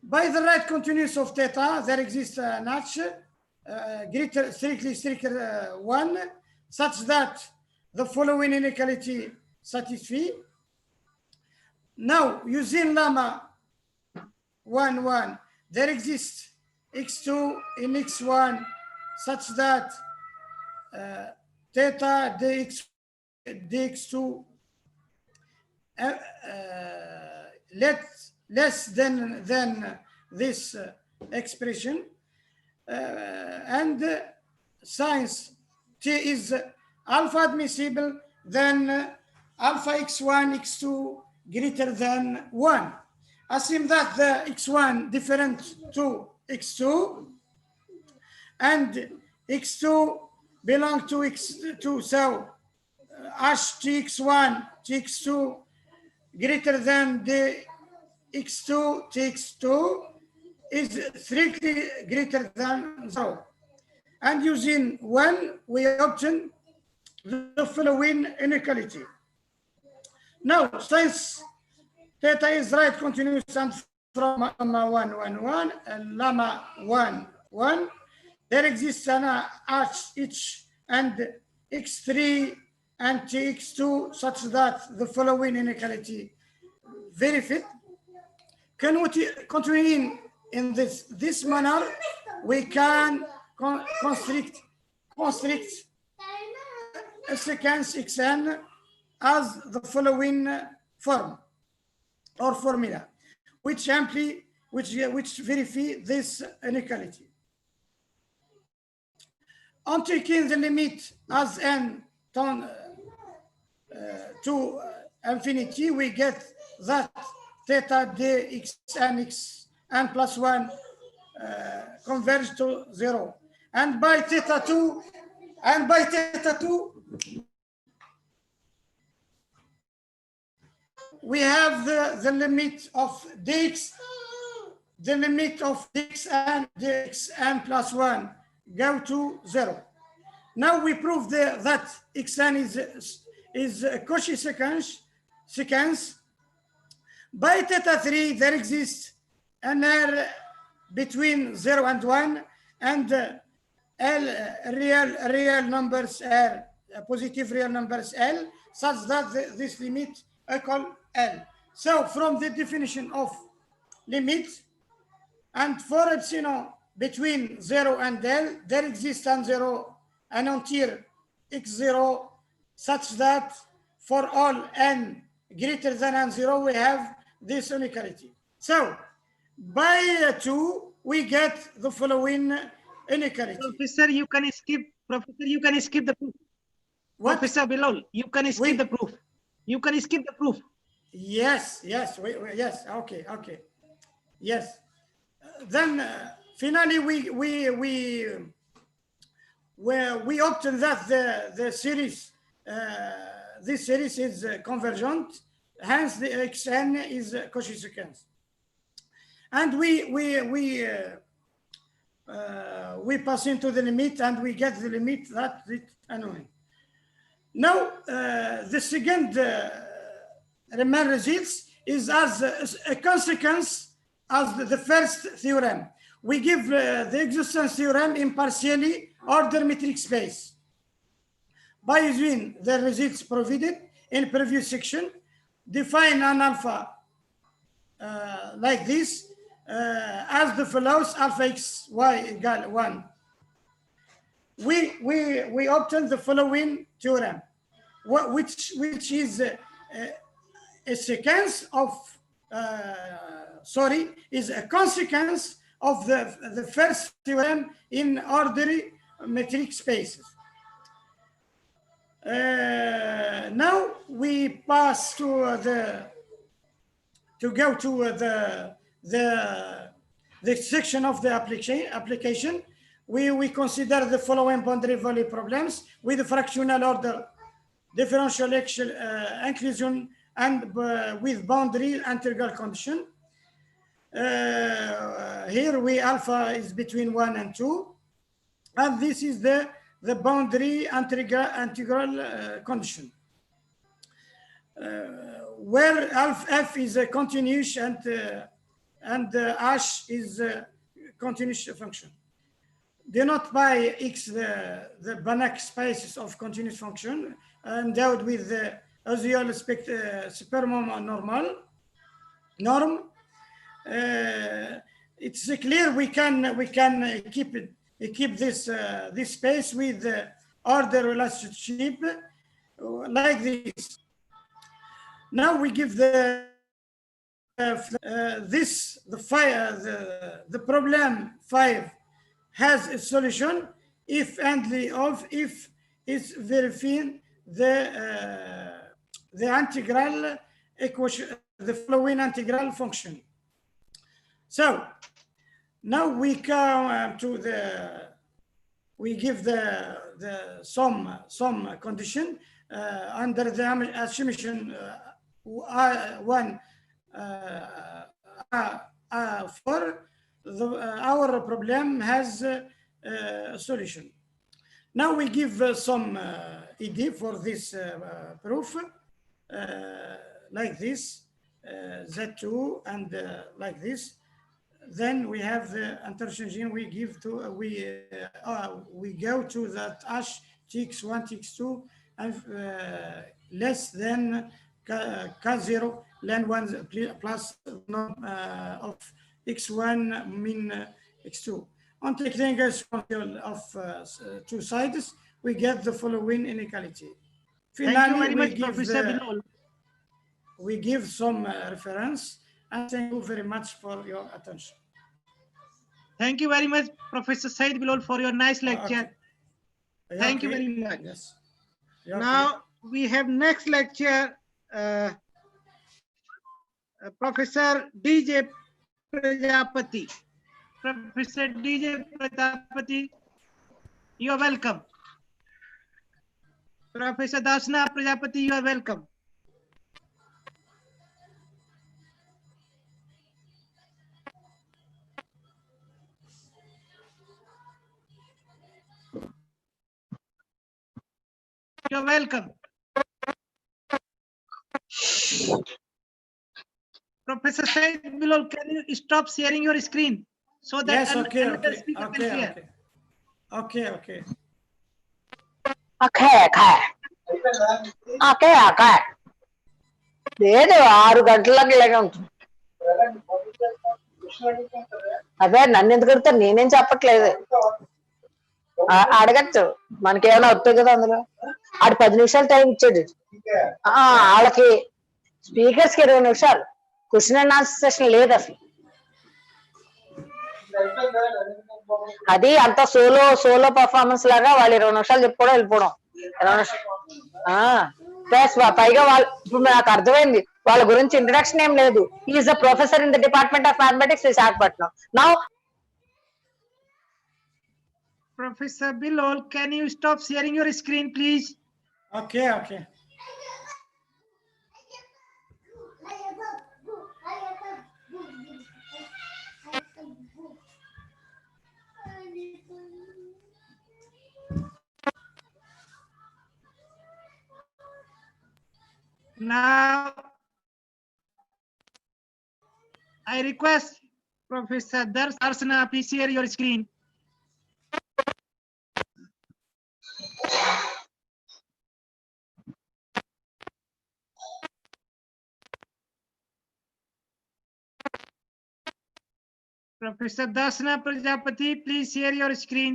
By the right continuous of theta, there exists a notch strictly 1 such that the following inequality satisfies. Now, using lemma 1 1, there exists x2 in x1 such that theta dx2 less than this expression, and since t is alpha admissible, then alpha x1 x2 greater than 1. Assume that the x1 different to x2 and x2 belong to x2, so hash tx1 tx2 greater than the x2 tx2 is strictly greater than 0, and using 1 we obtain the following inequality. Now, since theta is right continuous and from lemma 1 1 1 and lemma 1 1, there exists an h and x3 and tx2 such that the following inequality verified. Continuing in this manner, we can constrict a sequence xn as the following form or formula, which verify this inequality. On taking the limit as n tend to infinity, we get that theta dx and x n plus 1 converge to 0, and by theta 2 we have the limit of dx, and dx n plus 1 go to 0. Now we prove that xn is a Cauchy sequence. By theta 3, there exists an error between 0 and 1, and real numbers are positive real numbers L, such that this limit equal L. So from the definition of limit, and for epsilon between 0 and L, there exists non-zero a non-tier x0 such that for all n greater than n0 we have this inequality. So by 2 we get the following inequality. Professor, you can skip. Professor, you can skip the proof. What? Professor Bilal, you can skip the proof. You can skip the proof. Yes, yes, yes. Okay, okay. Yes. Then finally we obtain that the series this series is convergent, hence the xn is Cauchy sequence, and we pass into the limit and we get the limit that it annoying. Now the second Riemann results is as a consequence as the first theorem. We give the existence theorem in partially ordered metric space by using the results provided in previous section. Define an alpha like this as the follows: alpha x y equal 1. We obtain the following theorem, which is a sequence of is a consequence of the first theorem in ordered metric spaces. Now we pass to the section of the application. We consider the following boundary value problems with the fractional order, differential inclusion, and with boundary integral condition. Here alpha is between 1 and 2, and this is the boundary integral condition, where f is a continuous and h is a continuous function. Denote by x the Banach spaces of continuous function endowed with the usual supernormal norm. It's clear we can keep this space with order relationship like this. Now we give the problem 5 has a solution if and if it's verifying the integral equation, the following integral function. So now we come to we give the some condition under the assumption 1 for our problem has a solution. Now we give some ED for this proof like this, Z2 and like this. Then we have the interchanging. We give to we go to that h tx1 tx2 and less than k0 ln 1 plus of x1 min x2. On taking a square of 2 sides, we get the following inequality. Thank you very much, Professor Bilal. We give some reference, and thank you very much for your attention. Thank you very much, Professor Said Bilal, for your nice lecture. Okay. Thank you very much. Yes. Now we have next lecture, Professor DJ Prajapati. Professor DJ Prajapati, you are welcome. Professor Dasna Prajapati, you are welcome. You're welcome. Professor Said Bilal, can you stop sharing your screen so that yes, okay. Okay, okay. లేదు 6 గంటలకు ఇలాగే ఉంటుంది. అదే నన్ను ఎందుకు అడుగుతారు, నేనేం చెప్పట్లేదు. అడగచ్చు, మనకేమైనా వస్తుంది కదా అందులో. ఆడు 10 నిమిషాలు టైం ఇచ్చాడు. వాళ్ళకి స్పీకర్స్ కి 20 నిమిషాలు, క్వశ్చన్ అండ్ ఆన్సర్ సెషన్ లేదు అసలు. అది అంత సోలో పర్ఫార్మెన్స్ లాగా వాళ్ళు 20 నిమిషాలు చెప్పుకోవడం వెళ్ళిపోవడం. 20 నిమిషాలు ప్లస్ పైగా వాళ్ళు, ఇప్పుడు నాకు అర్థమైంది వాళ్ళ గురించి ఇంట్రడక్షన్ ఏం లేదు. Is a professor in the department of mathematics Visakhapatnam. Now Professor Bilal, can you stop sharing your screen, please? Okay, okay. Now, I request Professor Darsana, please share your screen. Professor Darsana Prajapati, please share your screen.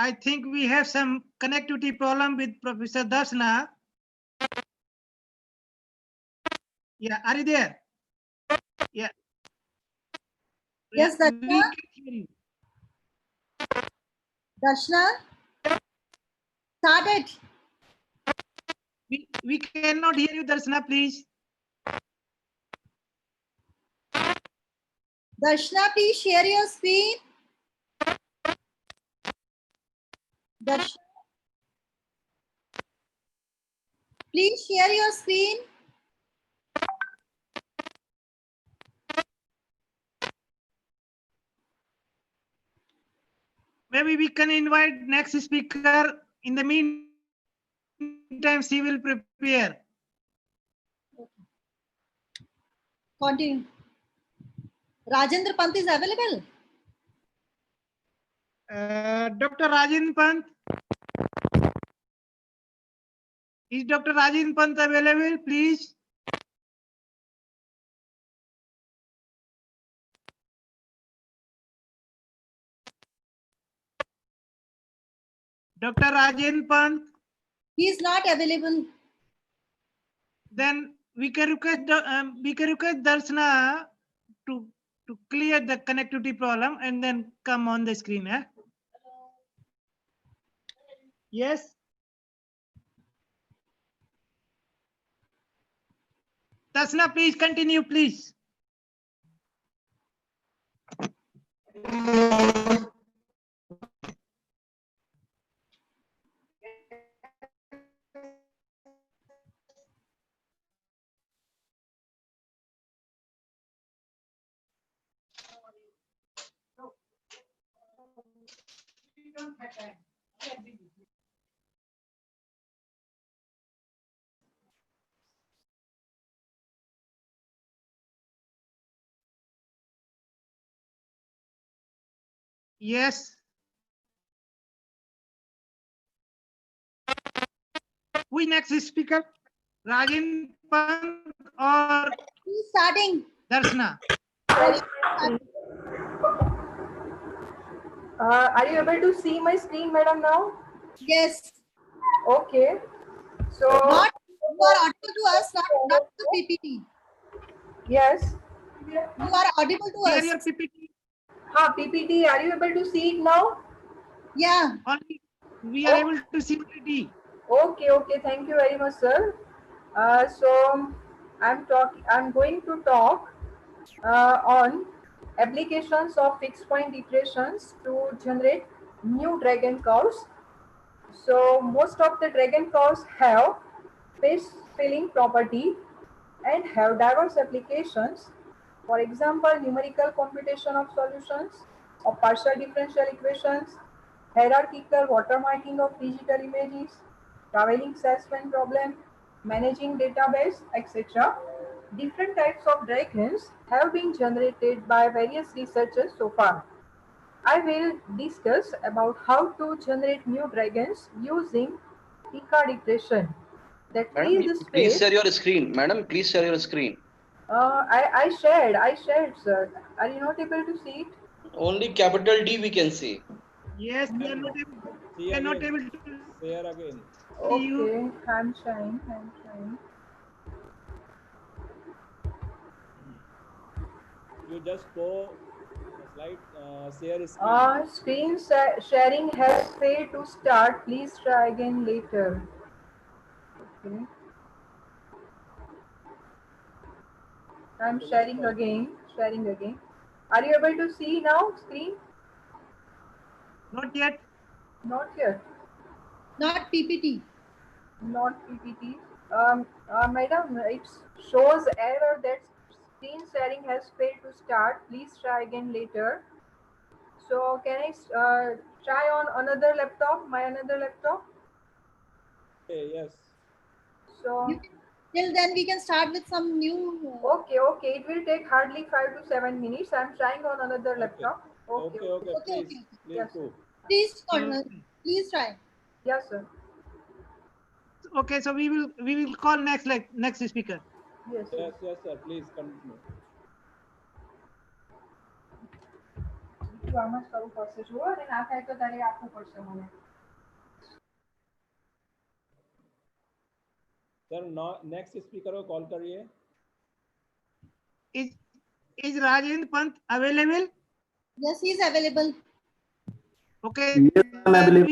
I think we have some connectivity problem with Professor Darsana. Yeah, are you there? Yeah. Yes, we Darshana. can hear you. Darshana, start it. We cannot hear you, Darshana, please. Darshana, please share your screen. Darshana, please share your screen. Maybe we can invite next speaker. In the meantime, she will prepare. Continue. Rajendra Pant is available. Dr. Rajendra Pant. Is Dr. Rajendra Pant available, please? Dr. Rajendra Pant. He is not available. Then we can request Darshana to clear the connectivity problem and then come on the screen. Yes. Darshana, please continue, please. Yes. Who is next speaker? Rajendra Pant or Who's starting? Darshana? Are you able to see my screen, madam, now? Yes. Okay. So Not you are audible to us, not the PPT. yes. You are audible to Share us. your PPT. PPT. Are you able to see it now? Yeah. Only we are able to see PPT. Okay. Okay. Thank you very much, sir. So I'm going to talk on applications of fixed point iterations to generate new dragon curves So most of the Dragonflies have space filling property and have diverse applications. For example, numerical computation of solutions of partial differential equations, hierarchical watermarking of digital images, traveling salesman problem, managing database, etc. Different types of dragons have been generated by various researchers so far. I will discuss about how to generate new dragons using Pika regression. That Madam, is the please space. share your screen. Madam, please share your screen. I shared, sir. Are you not able to see it? Only capital D we can see. Yes, we are not able to share again. see you. Okay, I'm trying. You just go slide share screen. Screen sharing has failed to start. Please try again later. Okay. I'm sharing again. Are you able to see now screen? Not yet. Not yet. Not PPT. Not PPT. Madam, it shows error that screen sharing has failed to start. Please try again later. So can I try on another laptop? My another laptop. Okay, yes. So Till then, we can start with some new. Okay. It will take hardly 5 to 7 minutes. I'm trying on another laptop. Okay. Please Yes, go. Please try. Yes, sir. Okay, so we will call next speaker. Yes, sir. Please continue. આમાં શરૂ કરશે જુઓ અને ના થાય તો તારે આપવું પડશે મને. Sir, next speaker को call करिए. Is Rajendra Pant available? Yes, he is available. Okay. Yes, I'm available.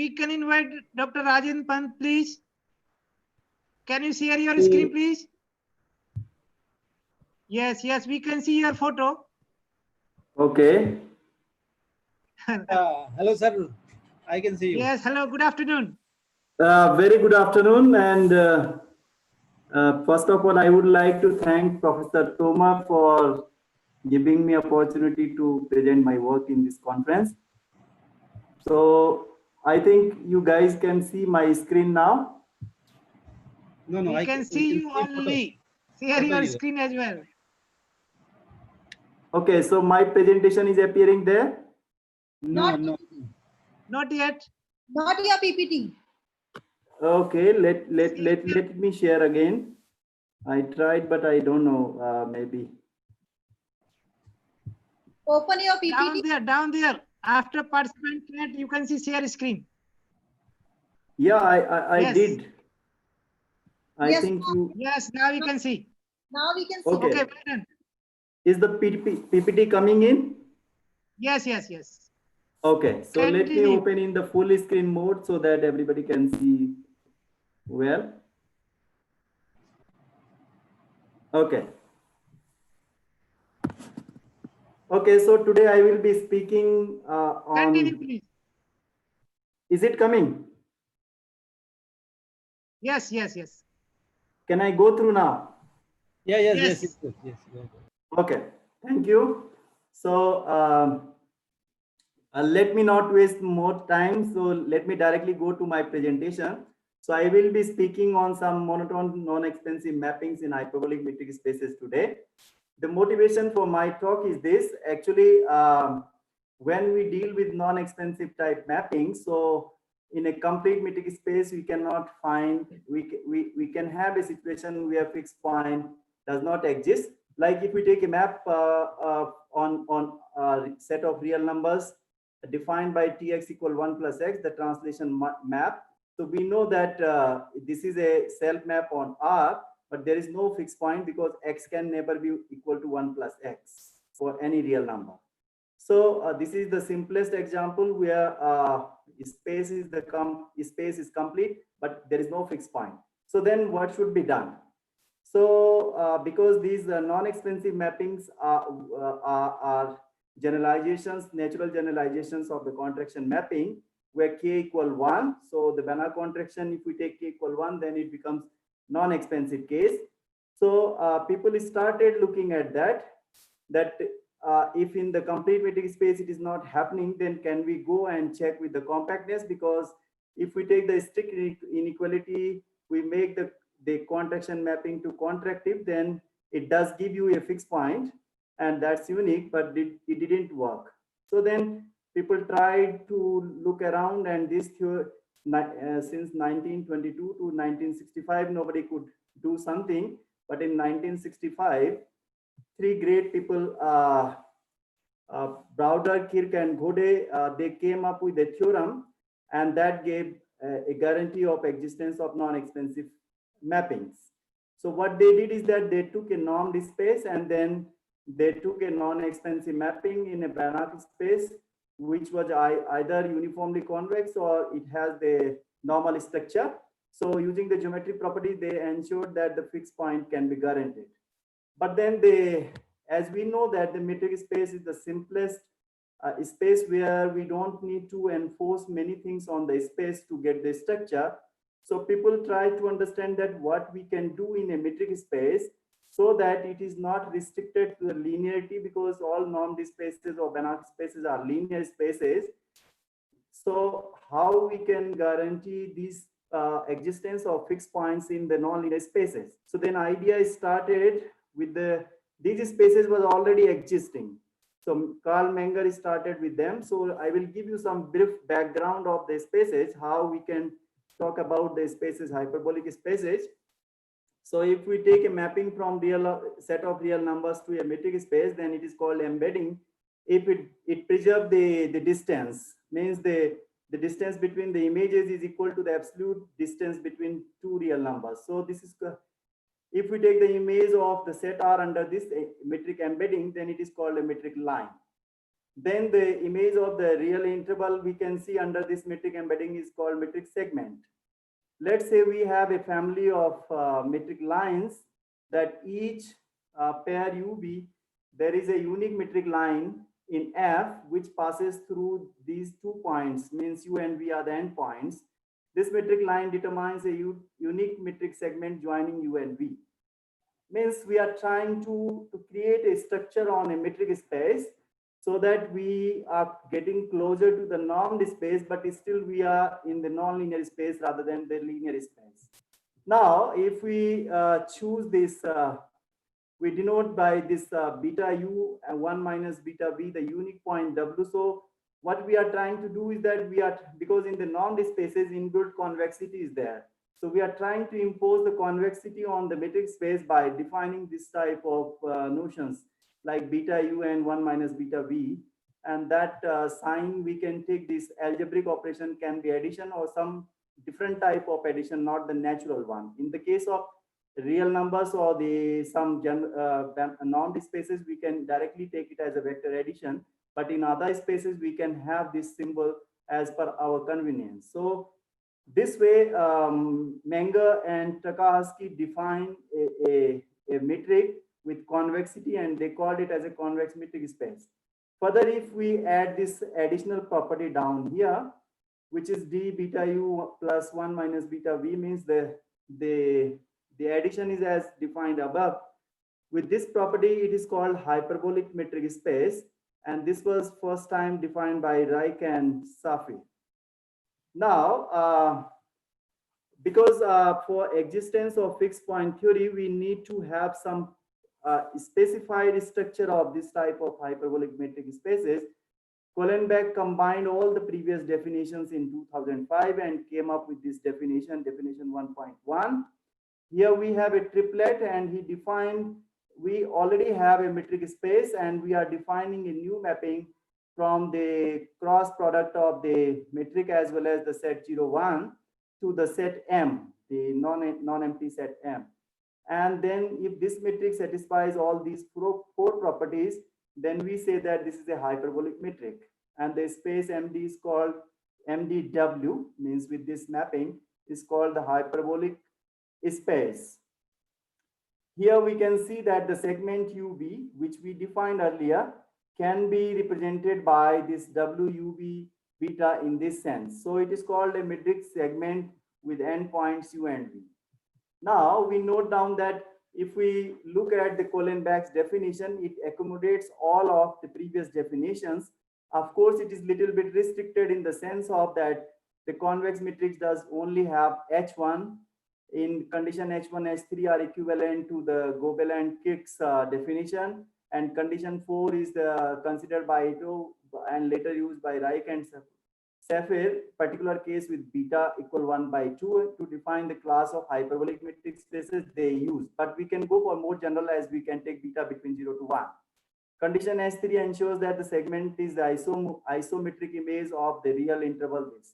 We can invite Dr. Rajendra Pant, please. Can you share your screen, please? Yes, we can see your photo. Okay. Hello, sir. I can see you. Yes, hello, good afternoon. Very good afternoon. And first of all, I would like to thank Professor Toma for giving me opportunity to present my work in this conference. So I think you guys can see my screen now. No, we can see you only. Share your screen as well. Okay, so my presentation is appearing there. Not yet. Not your PPT. Okay, let me share again. I tried, but I don't know. Maybe. Open your PPT. Down there. After participant chat, you can see share screen. Yeah, I Yes. did. I Yes, think you. Yes, now we can see. Now we can see. Okay. Okay, well done. Is the PPT coming in? Yes. Okay, so let me Continue. open in the full screen mode so that everybody can see well. Okay. Okay, so today I will be speaking Continue, on. please. Is it coming? Yes. Can I go through now? Yes. Okay, thank you. So let me not waste more time. So let me directly go to my presentation. So I will be speaking on some monotone non-expensive mappings in hyperbolic metric spaces today. The motivation for my talk is this. Actually, when we deal with non-expensive type mapping, so in a complete metric space, we cannot find, we can have a situation where fixed point does not exist. Like if we take a map on a set of real numbers defined by tx equal 1 plus x, the translation map. So we know that this is a self map on R, but there is no fixed point because x can never be equal to 1 plus x for any real number. So this is the simplest example where space is complete, but there is no fixed point. So then what should be done? So because these non-expensive mappings are generalizations, natural generalizations of the contraction mapping, where k equal 1. So the Banach contraction, if we take k equal 1, then it becomes non-expansive case. So people started looking at that if in the complete metric space it is not happening, then can we go and check with the compactness? Because if we take the strict inequality, we make the contraction mapping to contractive, then it does give you a fixed point, and that's unique, but it didn't work. So then people tried to look around, and this theory, since 1922 to 1965, nobody could do something. But in 1965, three great people, Browder, Kirk, and Gode, they came up with a theorem, and that gave a guarantee of existence of non-expansive mappings. So what they did is that they took a normed space, and then they took a non-expansive mapping in a Banach space, which was either uniformly convex or it has the normal structure. So using the geometric property, they ensured that the fixed point can be guaranteed. But then as we know that the metric space is the simplest space where we don't need to enforce many things on the space to get the structure. So people try to understand that what we can do in a metric space so that it is not restricted to the linearity, because all normed spaces or Banach spaces are linear spaces. So how we can guarantee these existence of fixed points in the non-linear spaces? So then idea started with these spaces was already existing. So Carl Menger started with them. So I will give you some brief background of the spaces, how we can talk about the spaces, hyperbolic spaces. So if we take a mapping from set of real numbers to a metric space, then it is called embedding. If it preserves the distance, means the distance between the images is equal to the absolute distance between two real numbers. So this is, if we take the image of the set R under this metric embedding, then it is called a metric line. Then the image of the real interval we can see under this metric embedding is called metric segment. Let's say we have a family of metric lines that each pair UB, there is a unique metric line in F which passes through these 2 points, means U and V are the endpoints. This metric line determines a unique metric segment joining U and V. Means we are trying to create a structure on a metric space so that we are getting closer to the normed space, but still we are in the non-linear space rather than the linear space. Now, if we choose this, we denote by this beta U and 1 minus beta V, the unique point W. So what we are trying to do is that because in the normed spaces, inbuilt convexity is there. So we are trying to impose the convexity on the metric space by defining this type of notions like beta U and 1 minus beta V. And that sign, we can take this algebraic operation can be addition or some different type of addition, not the natural one. In the case of real numbers or some normed spaces, we can directly take it as a vector addition. But in other spaces, we can have this symbol as per our convenience. So this way, Menger and Takahashi define a metric with convexity, and they called it as a convex metric space. Further, if we add this additional property down here, which is d beta u plus 1 minus beta v, means the addition is as defined above. With this property, it is called hyperbolic metric space, and this was first time defined by Reich and Safi. Now, because for existence of fixed point theory, we need to have some specified structure of this type of hyperbolic metric spaces. Kohlenbeck combined all the previous definitions in 2005 and came up with this definition 1.1. Here we have a triplet, and he defined, we already have a metric space, and we are defining a new mapping from the cross product of the metric as well as the set 0, 1 to the set M, the non-empty set M. And then if this metric satisfies all these four properties, then we say that this is a hyperbolic metric. And the space MD is called MDW, means with this mapping is called the hyperbolic space. Here we can see that the segment UB, which we defined earlier, can be represented by this WUB beta in this sense. So it is called a matrix segment with endpoints U and V. Now we note down that if we look at the Kohlenbach's definition, it accommodates all of the previous definitions. Of course, it is little bit restricted in the sense of that the convex matrix does only have H1. In condition H1, H3 are equivalent to the Gobel and Kick's definition, and condition 4 is considered by Ito and later used by Reich and Safir, particular case with beta equal 1/2 to define the class of hyperbolic matrix spaces they use. But we can go for more general, as we can take beta between 0 to 1. Condition S3 ensures that the segment is the isometric image of the real interval base.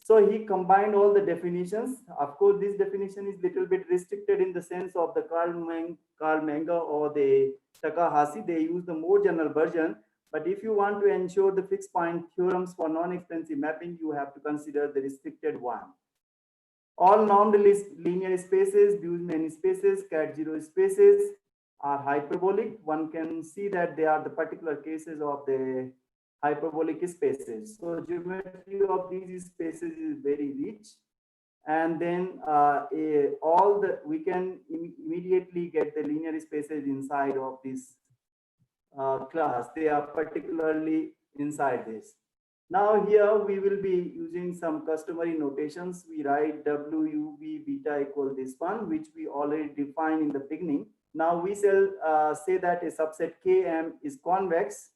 So he combined all the definitions. Of course, this definition is little bit restricted in the sense of the Karl Menger or the Takahashi. They use the more general version. But if you want to ensure the fixed point theorems for non-extensive mapping, you have to consider the restricted one. All non-linear spaces, Busemann spaces, Cat0 spaces are hyperbolic. One can see that they are the particular cases of the hyperbolic spaces. So geometry of these spaces is very rich. And then we can immediately get the linear spaces inside of this class. They are particularly inside this. Now here we will be using some customary notations. We write WUV beta equal this one, which we already defined in the beginning. Now we shall say that a subset Km is convex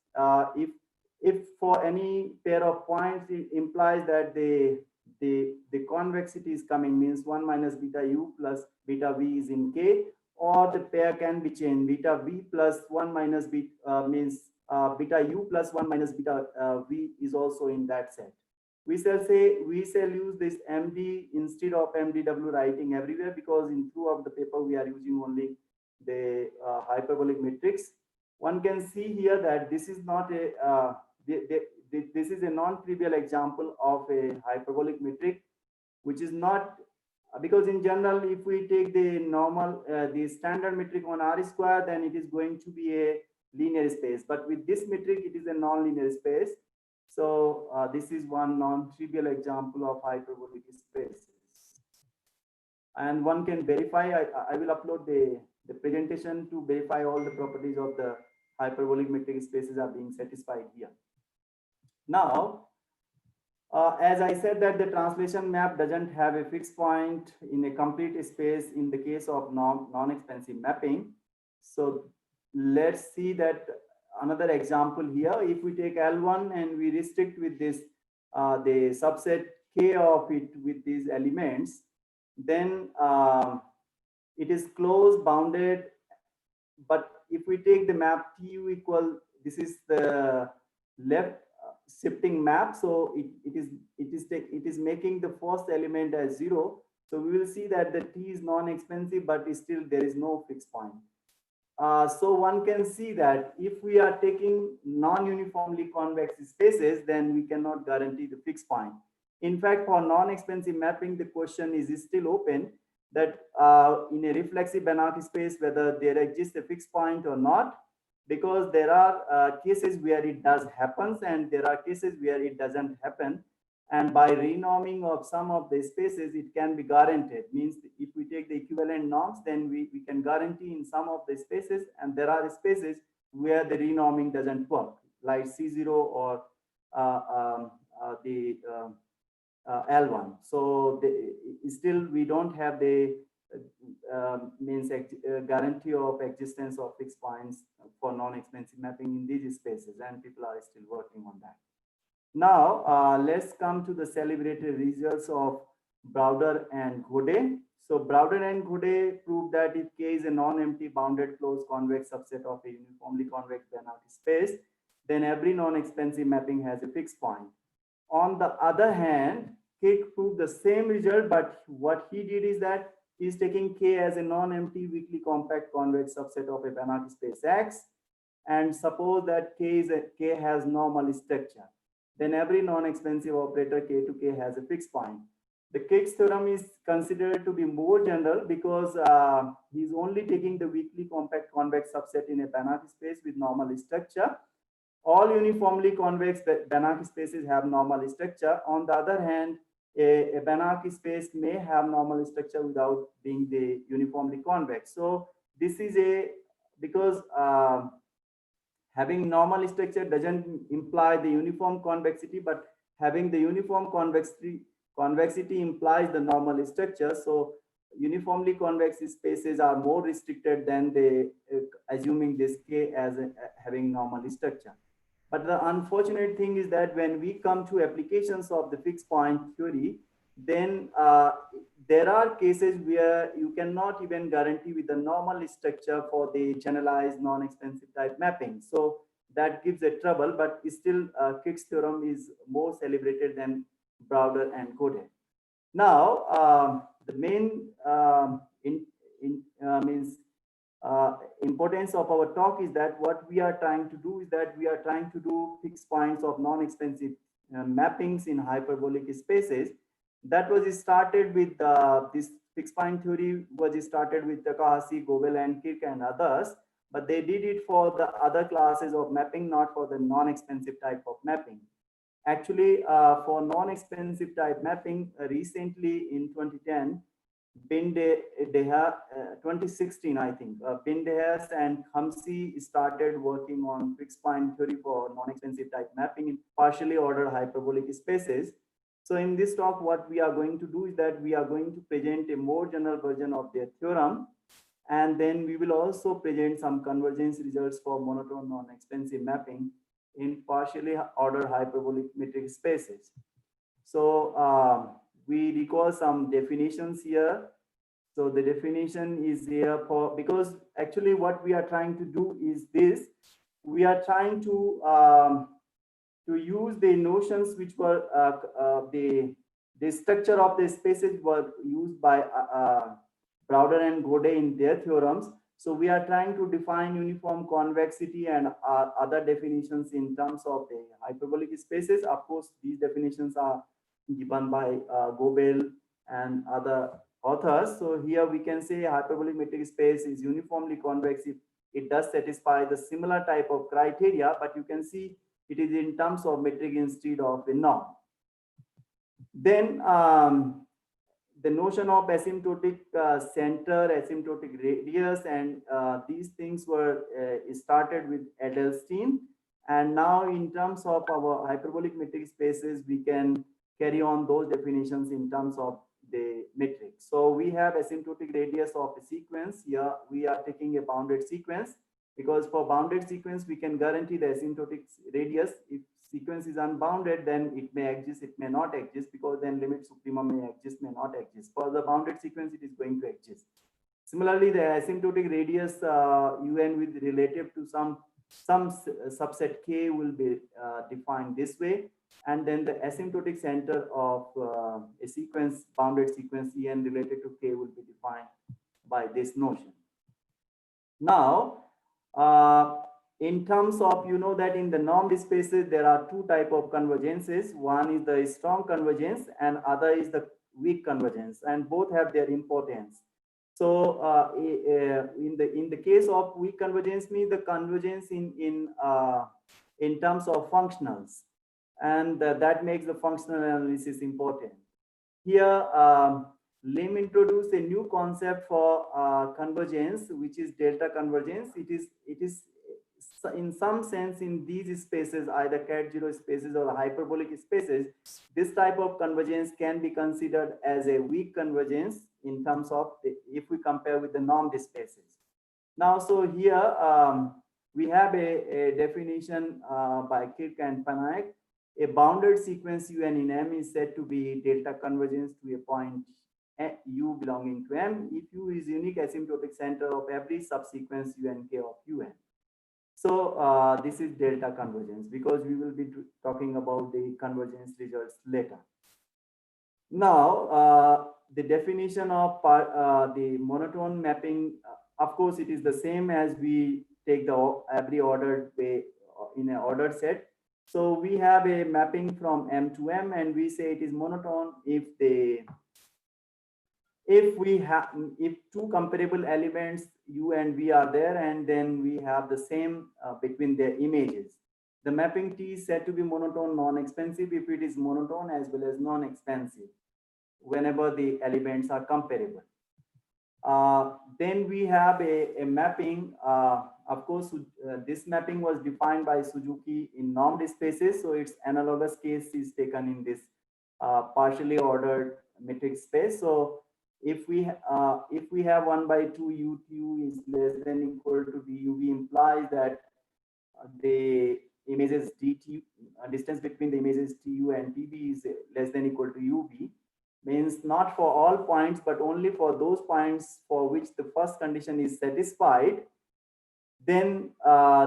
if for any pair of points it implies that the convexity is coming, means 1 minus beta u plus beta v is in K, or the pair can be changed. Beta v plus 1 minus beta means beta u plus 1 minus beta v is also in that set. We shall use this MD instead of MDW writing everywhere, because in throughout the paper we are using only the hyperbolic matrix. One can see here that this is not a this is a non-trivial example of a hyperbolic matrix, which is not, because in general, if we take the normal, the standard metric on R square, then it is going to be a linear space. But with this metric, it is a non-linear space. So this is one non-trivial example of hyperbolic spaces. And one can verify, I will upload the presentation to verify all the properties of the hyperbolic metric spaces are being satisfied here. Now, as I said that the translation map doesn't have a fixed point in a complete space in the case of non-expansive mapping. So let's see that another example here. If we take L1 and we restrict with this, the subset K of it with these elements, then it is closed, bounded. But if we take the map TU equal, this is the left shifting map, so it is making the first element as 0. So we will see that the T is non-expansive, but still there is no fixed point. So one can see that if we are taking non-uniformly convex spaces, then we cannot guarantee the fixed point. In fact, for non-expansive mapping, the question is still open that in a reflexive Banach space, whether there exists a fixed point or not, because there are cases where it does happens and there are cases where it doesn't happen. And by renorming of some of the spaces, it can be guaranteed. Means if we take the equivalent norms, then we can guarantee in some of the spaces, and there are spaces where the renorming doesn't work, like C0 or the L1. So still we don't have the guarantee of existence of fixed points for non-expansive mapping in these spaces, and people are still working on that. Now let's come to the celebrated results of Browder and Godet. So Browder and Godet proved that if K is a non-empty bounded closed convex subset of a uniformly convex Banach space, then every non-expansive mapping has a fixed point. On the other hand, Kick proved the same result, but what he did is that he's taking K as a non-empty weakly compact convex subset of a Banach space X, and suppose that K has normal structure. Then every non-expansive operator K to K has a fixed point. The Kick's theorem is considered to be more general because he's only taking the weakly compact convex subset in a Banach space with normal structure. all uniformly convex Banach spaces have normal structure. On the other hand, a Banach space may have normal structure without being the uniformly convex. So this is because having normal structure doesn't imply the uniform convexity, but having the uniform convexity implies the normal structure. So uniformly convex spaces are more restricted than the assuming this K as having normal structure. But the unfortunate thing is that when we come to applications of the fixed point theory, then there are cases where you cannot even guarantee with the normal structure for the generalized non-extensive type mapping. So that gives a trouble, but still Kirk's theorem is more celebrated than Browder and Godet. Now, the main importance of our talk is that what we are trying to do is that we are trying to do fixed points of non-extensive mappings in hyperbolic spaces. That was started with this fixed point theory was started with Takahashi, Gobel, and Kirk and others, but they did it for the other classes of mapping, not for the non-expensive type of mapping. Actually, for non-expensive type mapping, recently in 2010, 2016, I think, Bindehaas and Hamsi started working on fixed point theory for non-expensive type mapping in partially ordered hyperbolic spaces. So in this talk, what we are going to do is that we are going to present a more general version of their theorem. And then we will also present some convergence results for monotone non-expensive mapping in partially ordered hyperbolic metric spaces. So we recall some definitions here. So the definition is here for, because actually what we are trying to do is this, we are trying to use the notions which were the structure of the spaces were used by Browder and Godet in their theorems. So we are trying to define uniform convexity and other definitions in terms of the hyperbolic spaces. Of course, these definitions are given by Gobel and other authors. So here we can say hyperbolic metric space is uniformly convex if it does satisfy the similar type of criteria, but you can see it is in terms of metric instead of a norm. Then the notion of asymptotic center, asymptotic radius, and these things were started with Edelstein. And now in terms of our hyperbolic metric spaces, we can carry on those definitions in terms of the metric. So we have asymptotic radius of a sequence. Here we are taking a bounded sequence, because for bounded sequence, we can guarantee the asymptotic radius. If sequence is unbounded, then it may exist, it may not exist, because then limit suprema may exist, may not exist. For the bounded sequence, it is going to exist. Similarly, the asymptotic radius un with relative to some subset K will be defined this way. And then the asymptotic center of a sequence, bounded sequence En related to K will be defined by this notion. Now, in terms of, you know that in the normed spaces, there are two types of convergences. One is the strong convergence and other is the weak convergence, and both have their importance. So in the case of weak convergence means the convergence in terms of functionals, and that makes the functional analysis important. Here, Lim introduced a new concept for convergence, which is delta convergence. It is in some sense in these spaces, either cat-zero spaces or hyperbolic spaces, this type of convergence can be considered as a weak convergence in terms of if we compare with the normed spaces. Now, so here we have a definition by Kirk and Panaik. A bounded sequence UN in M is said to be delta convergence to a point U belonging to M if U is unique asymptotic center of every subsequence UNK of UN. So this is delta convergence, because we will be talking about the convergence results later. Now, the definition of the monotone mapping, of course, it is the same as we take the every ordered way in an ordered set. So we have a mapping from M to M, and we say it is monotone if two comparable elements U and V are there, and then we have the same between their images. The mapping T is said to be monotone non-expansive if it is monotone as well as non-expansive whenever the elements are comparable. Then we have a mapping. Of course, this mapping was defined by Suzuki in normed spaces. So its analogous case is taken in this partially ordered metric space. So if we have 1/2 UTU is less than equal to DUV, implies that the images DTU, distance between the images TU and TB is less than equal to UV. Means not for all points, but only for those points for which the first condition is satisfied. Then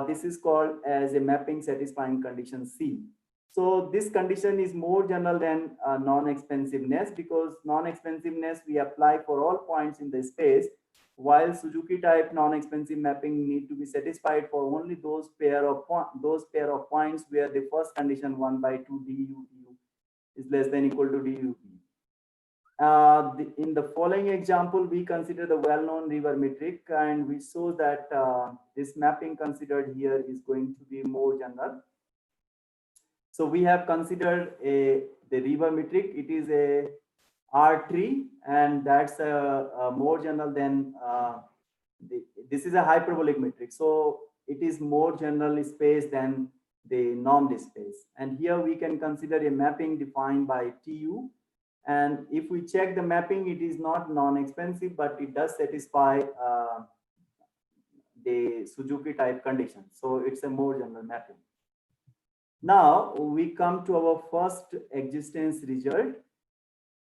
this is called as a mapping satisfying condition C. So this condition is more general than non-expansiveness, because non-expansiveness we apply for all points in the space, while Suzuki type non-expansive mapping need to be satisfied for only those pair of points where the first condition 1/2 DUV is less than equal to DUV. In the following example, we consider the well-known river metric, and we show that this mapping considered here is going to be more general. So we have considered the river metric. It is a R3, and that's more general than this is a hyperbolic metric. So it is more general space than the normed space. And here we can consider a mapping defined by TU. And if we check the mapping, it is not non-expansive, but it does satisfy the Suzuki type condition. So it's a more general mapping. Now we come to our first existence result.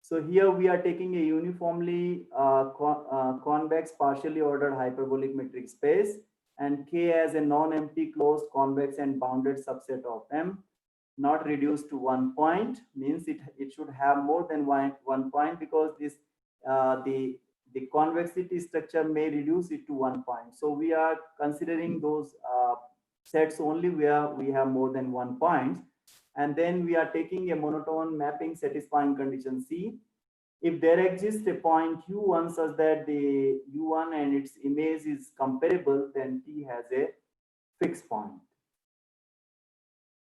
So here we are taking a uniformly convex partially ordered hyperbolic metric space, and K as a non-empty closed convex and bounded subset of M, not reduced to 1 point. Means it should have more than one point, because this the convexity structure may reduce it to 1 point. So we are considering those sets only where we have more than 1 point. And then we are taking a monotone mapping satisfying condition C. If there exists a point U1 such that the U1 and its image is comparable, then T has a fixed point.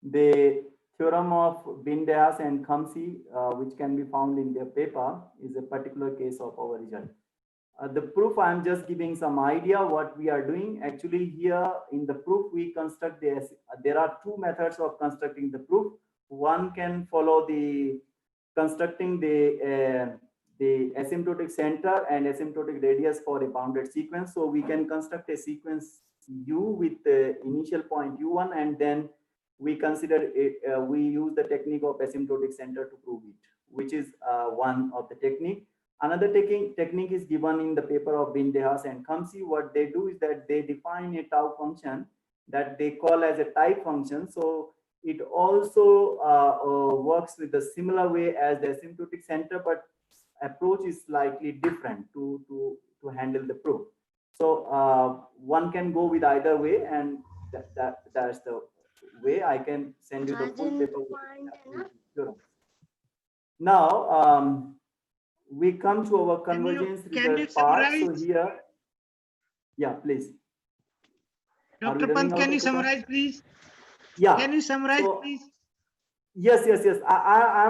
The theorem of Bindeas and Khamsi, which can be found in their paper, is a particular case of our result. The proof, I'm just giving some idea what we are doing. Actually, here in the proof, we construct this. There are two methods of constructing the proof. One can follow the constructing the asymptotic center and asymptotic radius for a bounded sequence. So we can construct a sequence U with the initial point U1, and then we consider it. We use the technique of asymptotic center to prove it, which is one of the technique. Another technique is given in the paper of Bindeas and Khamsi. What they do is that they define a tau function that they call as a type function. So it also works with a similar way as the asymptotic center, but approach is slightly different to handle the proof. So one can go with either way, and that's the way. I can send you the full paper. Now we come to our convergence result part. So here, yeah, please. Dr. Pant, can you summarize, please? Yeah. Can you summarize, So, please? Yes. I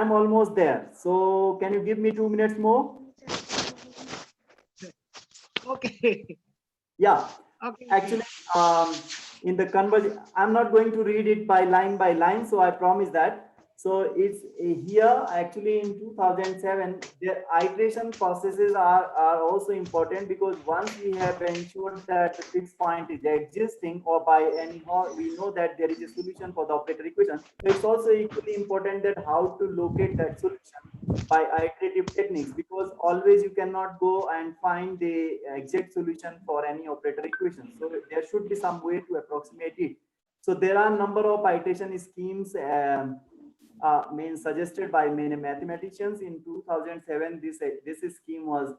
am almost there. So can you give me 2 minutes more? Okay. Yeah. Okay. Actually, in the conversion, I'm not going to read it by line, so I promise that. So it's here actually in 2007, the iteration processes are also important, because once we have ensured that the fixed point is existing, or by anyhow we know that there is a solution for the operator equation, it's also equally important that how to locate that solution by iterative techniques, because always you cannot go and find the exact solution for any operator equation. So there should be some way to approximate it. So there are a number of iteration schemes suggested by many mathematicians. In 2007, this scheme was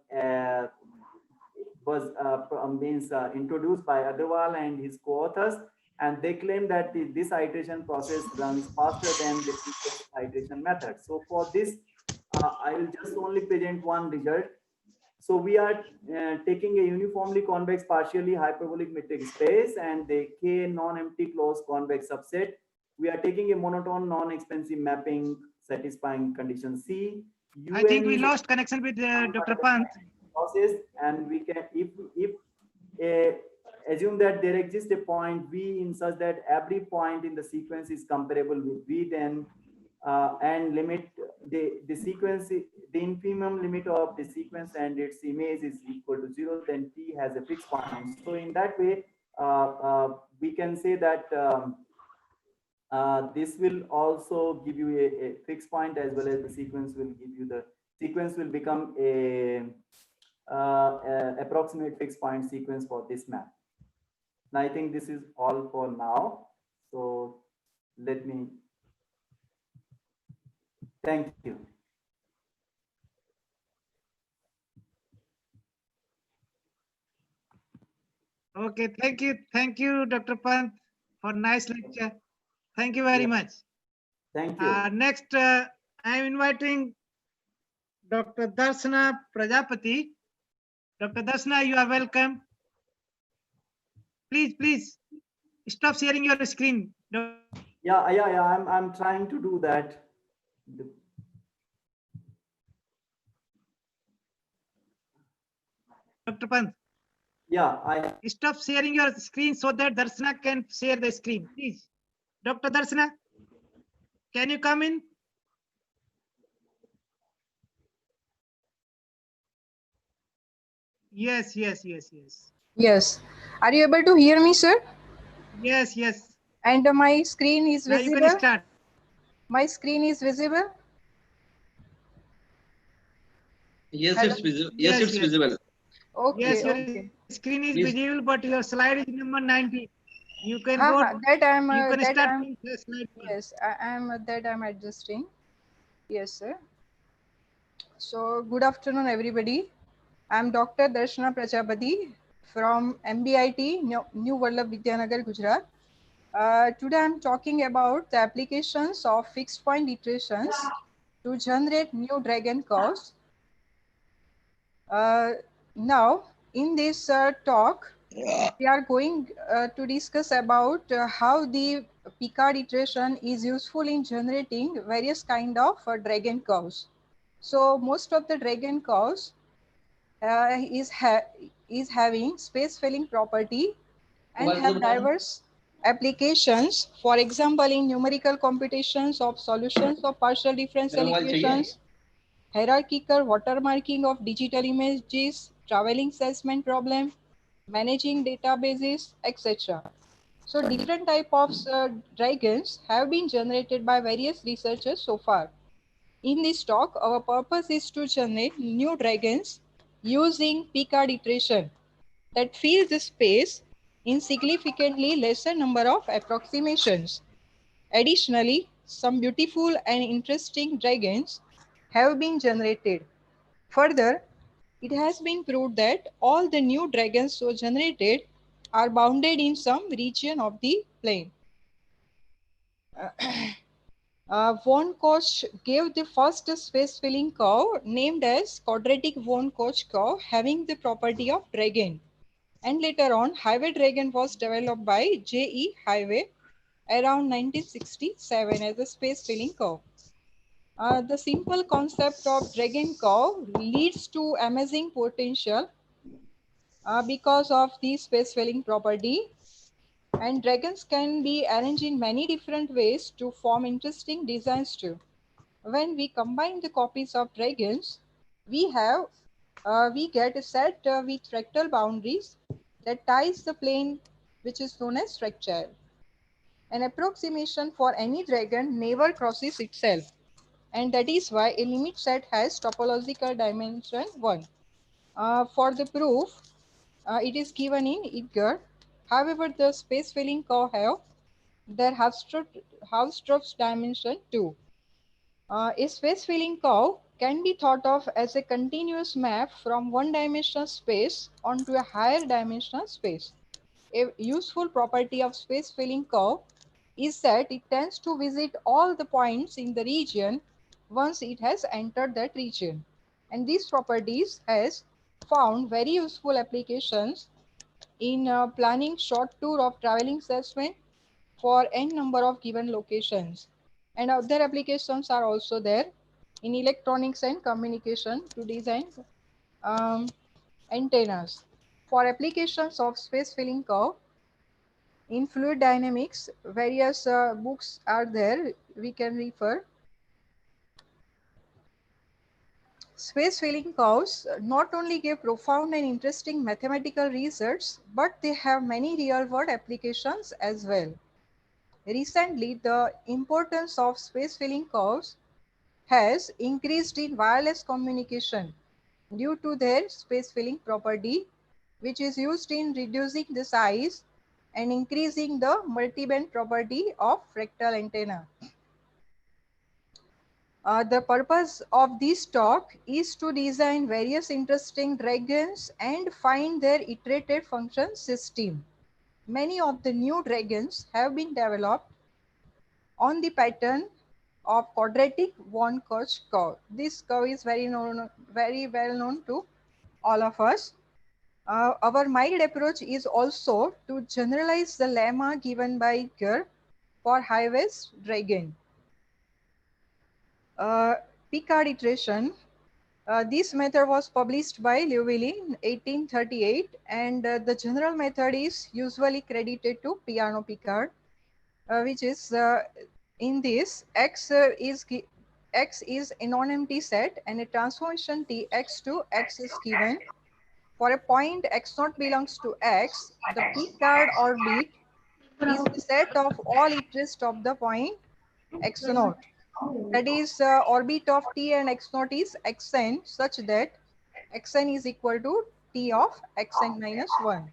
introduced by Agarwal and his co-authors, and they claim that this iteration process runs faster than the previous iteration method. So for this, I will just only present one result. So we are taking a uniformly convex partially hyperbolic metric space and the K non-empty closed convex subset. We are taking a monotone non-expensive mapping satisfying condition C. I think we lost connection with Dr. Pant. Process, and we can assume that there exists a point V in such that every point in the sequence is comparable with V, then and limit the sequence, the infimum limit of the sequence and its image is equal to 0, then T has a fixed point. So in that way, we can say that this will also give you a fixed point, as well as the sequence will give you will become a approximate fixed point sequence for this map. Now I think this is all for now. So let me thank you. Okay, thank you, Dr. Pant, for nice lecture. Thank you very much. Thank you. Next, I am inviting Dr. Darshana Prajapati. Dr. Darshana, you are welcome. Please stop sharing your screen. Yeah. I'm trying to do that. Dr. Pant. Yeah, I stop sharing your screen so that Darshana can share the screen, please. Dr. Darshana, can you come in? Yes. Yes. Are you able to hear me, sir? Yes. And my screen is Now visible? you can start. My screen is visible? Yes, Hello? it's visible. Yes, it's visible. Okay, Yes, your okay. screen is Please. visible, but your slide is number 90. You can Ha, go. ha, that I'm. You can that start I'm. from the slide one. Yes, I'm adjusting. Yes, sir. So good afternoon, everybody. I'm Dr. Darshana Prajapati from MBIT, New Vallabh Vidyanagar, Gujarat. Today I'm talking about the applications of fixed point iterations to generate new dragon curves. Now, in this talk, we are going to discuss about how the Picard iteration is useful in generating various kind of dragon curves. So most of the dragon curves is having space filling property and have diverse applications. For example, in numerical computations of solutions of partial differential equations, hierarchical watermarking of digital images, traveling salesman problem, managing databases, etc. So different type of dragons have been generated by various researchers so far. In this talk, our purpose is to generate new dragons using Picard iteration that fills the space in significantly lesser number of approximations. Additionally, some beautiful and interesting dragons have been generated. Further, it has been proved that all the new dragons so generated are bounded in some region of the plane. Von Koch gave the first space-filling curve named as quadratic Von Koch curve having the property of dragon. And later on, Highway dragon was developed by J.E. Highway around 1967 as a space-filling curve. The simple concept of dragon curve leads to amazing potential because of the space-filling property. And dragons can be arranged in many different ways to form interesting designs too. When we combine the copies of dragons, we get a set with fractal boundaries that ties the plane, which is known as fractile. An approximation for any dragon never crosses itself, and that is why a limit set has topological dimension 1. For the proof, it is given in Edgar. However, the space-filling curve have their Hausdorff's dimension 2. A space-filling curve can be thought of as a continuous map from one-dimensional space onto a higher dimensional space. A useful property of space-filling curve is that it tends to visit all the points in the region once it has entered that region. And these properties has found very useful applications in planning short tour of traveling salesmen for n number of given locations. And other applications are also there in electronics and communication to design antennas. For applications of space filling curve, in fluid dynamics, various books are there we can refer. Space filling curves not only give profound and interesting mathematical results, but they have many real-world applications as well. Recently, the importance of space filling curves has increased in wireless communication due to their space filling property, which is used in reducing the size and increasing the multiband property of fractal antenna. The purpose of this talk is to design various interesting dragons and find their iterated function system. Many of the new dragons have been developed on the pattern of quadratic von Koch curve. This curve is very well known to all of us. Our mild approach is also to generalize the lemma given by Kerr for Highways dragon. Picard iteration. This method was published by Liouville in 1838, and the general method is usually credited to Piano Picard, which is in this X is a non-empty set, and a transformation Tx to X is given. For a point x0 belongs to X, the Picard orbit is the set of all interests of the point x0. That is, orbit of T and x0 is xn, such that xn is equal to T of xn minus 1.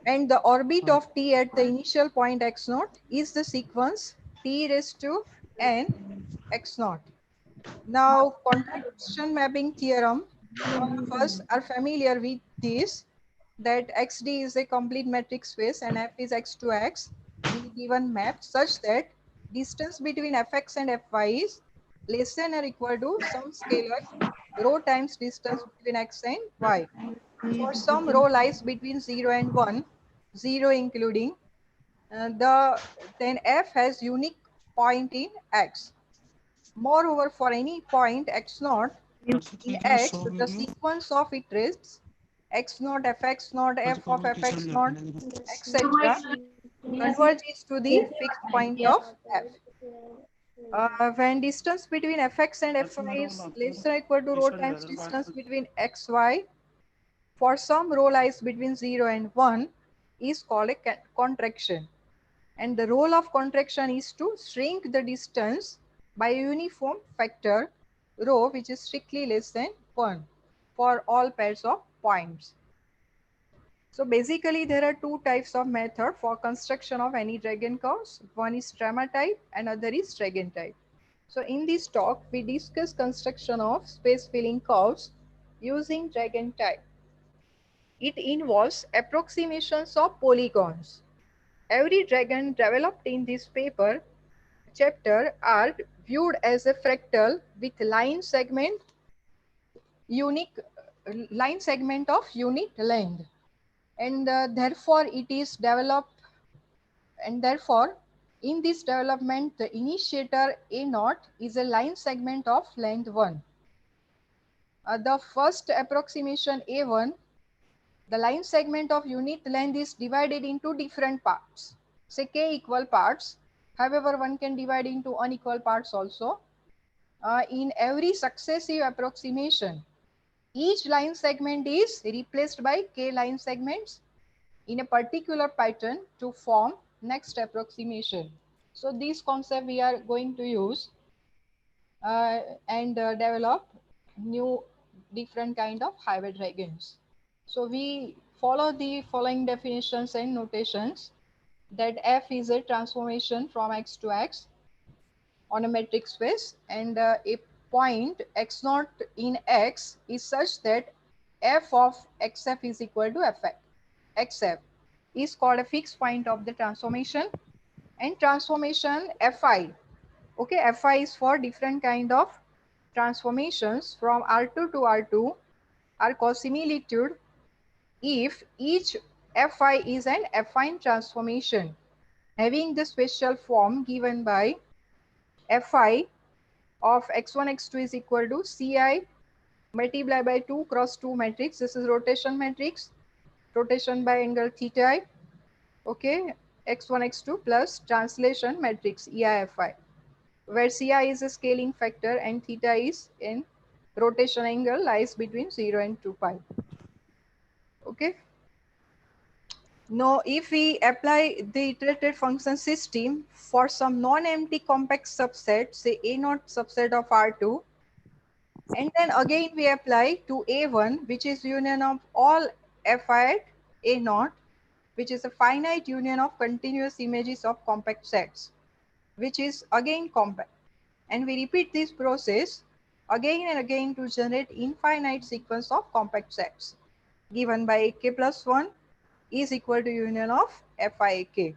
And the orbit of T at the initial point x0 is the sequence T raised to n x0. Now, contraction mapping theorem, all of us are familiar with this, that XD is a complete metric space and F is X to X in given map such that distance between Fx and Fy is less than or equal to some scalar rho times distance between X and Y. For some rho lies between 0 and 1, 0 including, then F has unique point in X. Moreover, for any point x0 in X, the sequence of iterates x0, fx0, f of fx0, etc. converges to the fixed point of f. When distance between fx and fy is less than or equal to rho times distance between xy, for some rho lies between 0 and 1 is called a contraction. And the role of contraction is to shrink the distance by a uniform factor rho, which is strictly less than 1 for all pairs of points. So basically there are two types of method for construction of any dragon curves. One is Trammer type and other is dragon type. So in this talk we discuss construction of space filling curves using dragon type. It involves approximations of polygons. Every dragon developed in this paper chapter are viewed as a fractal with line segment of unit length, and therefore it is developed, and therefore in this development the initiator A0 is a line segment of length 1. The first approximation A1, the line segment of unit length is divided into different parts, say k equal parts. However, one can divide into unequal parts also. In every successive approximation, each line segment is replaced by k line segments in a particular pattern to form next approximation. So this concept we are going to use and develop new different kind of hybrid dragons. So we follow the following definitions and notations, that F is a transformation from X to X on a metric space, and a point x0 in X is such that F of xf is equal to xf is called a fixed point of the transformation. And transformation Fi, okay, Fi is for different kind of transformations from R2 to R2 are cosimilitude if each Fi is an affine transformation having the special form given by Fi of x1, x2 is equal to Ci multiplied by 2 cross 2 matrix. This is rotation matrix, rotation by angle theta. Okay, x1, x2 plus translation matrix EIFI, where Ci is a scaling factor and theta is in rotation angle lies between 0 and 2 pi. Okay. Now, if we apply the iterated function system for some non-empty compact subset, say A0 subset of R2, and then again we apply to A1, which is union of all Fi at A0, which is a finite union of continuous images of compact sets, which is again compact. And we repeat this process again and again to generate infinite sequence of compact sets given by AK plus 1 is equal to union of FIAK,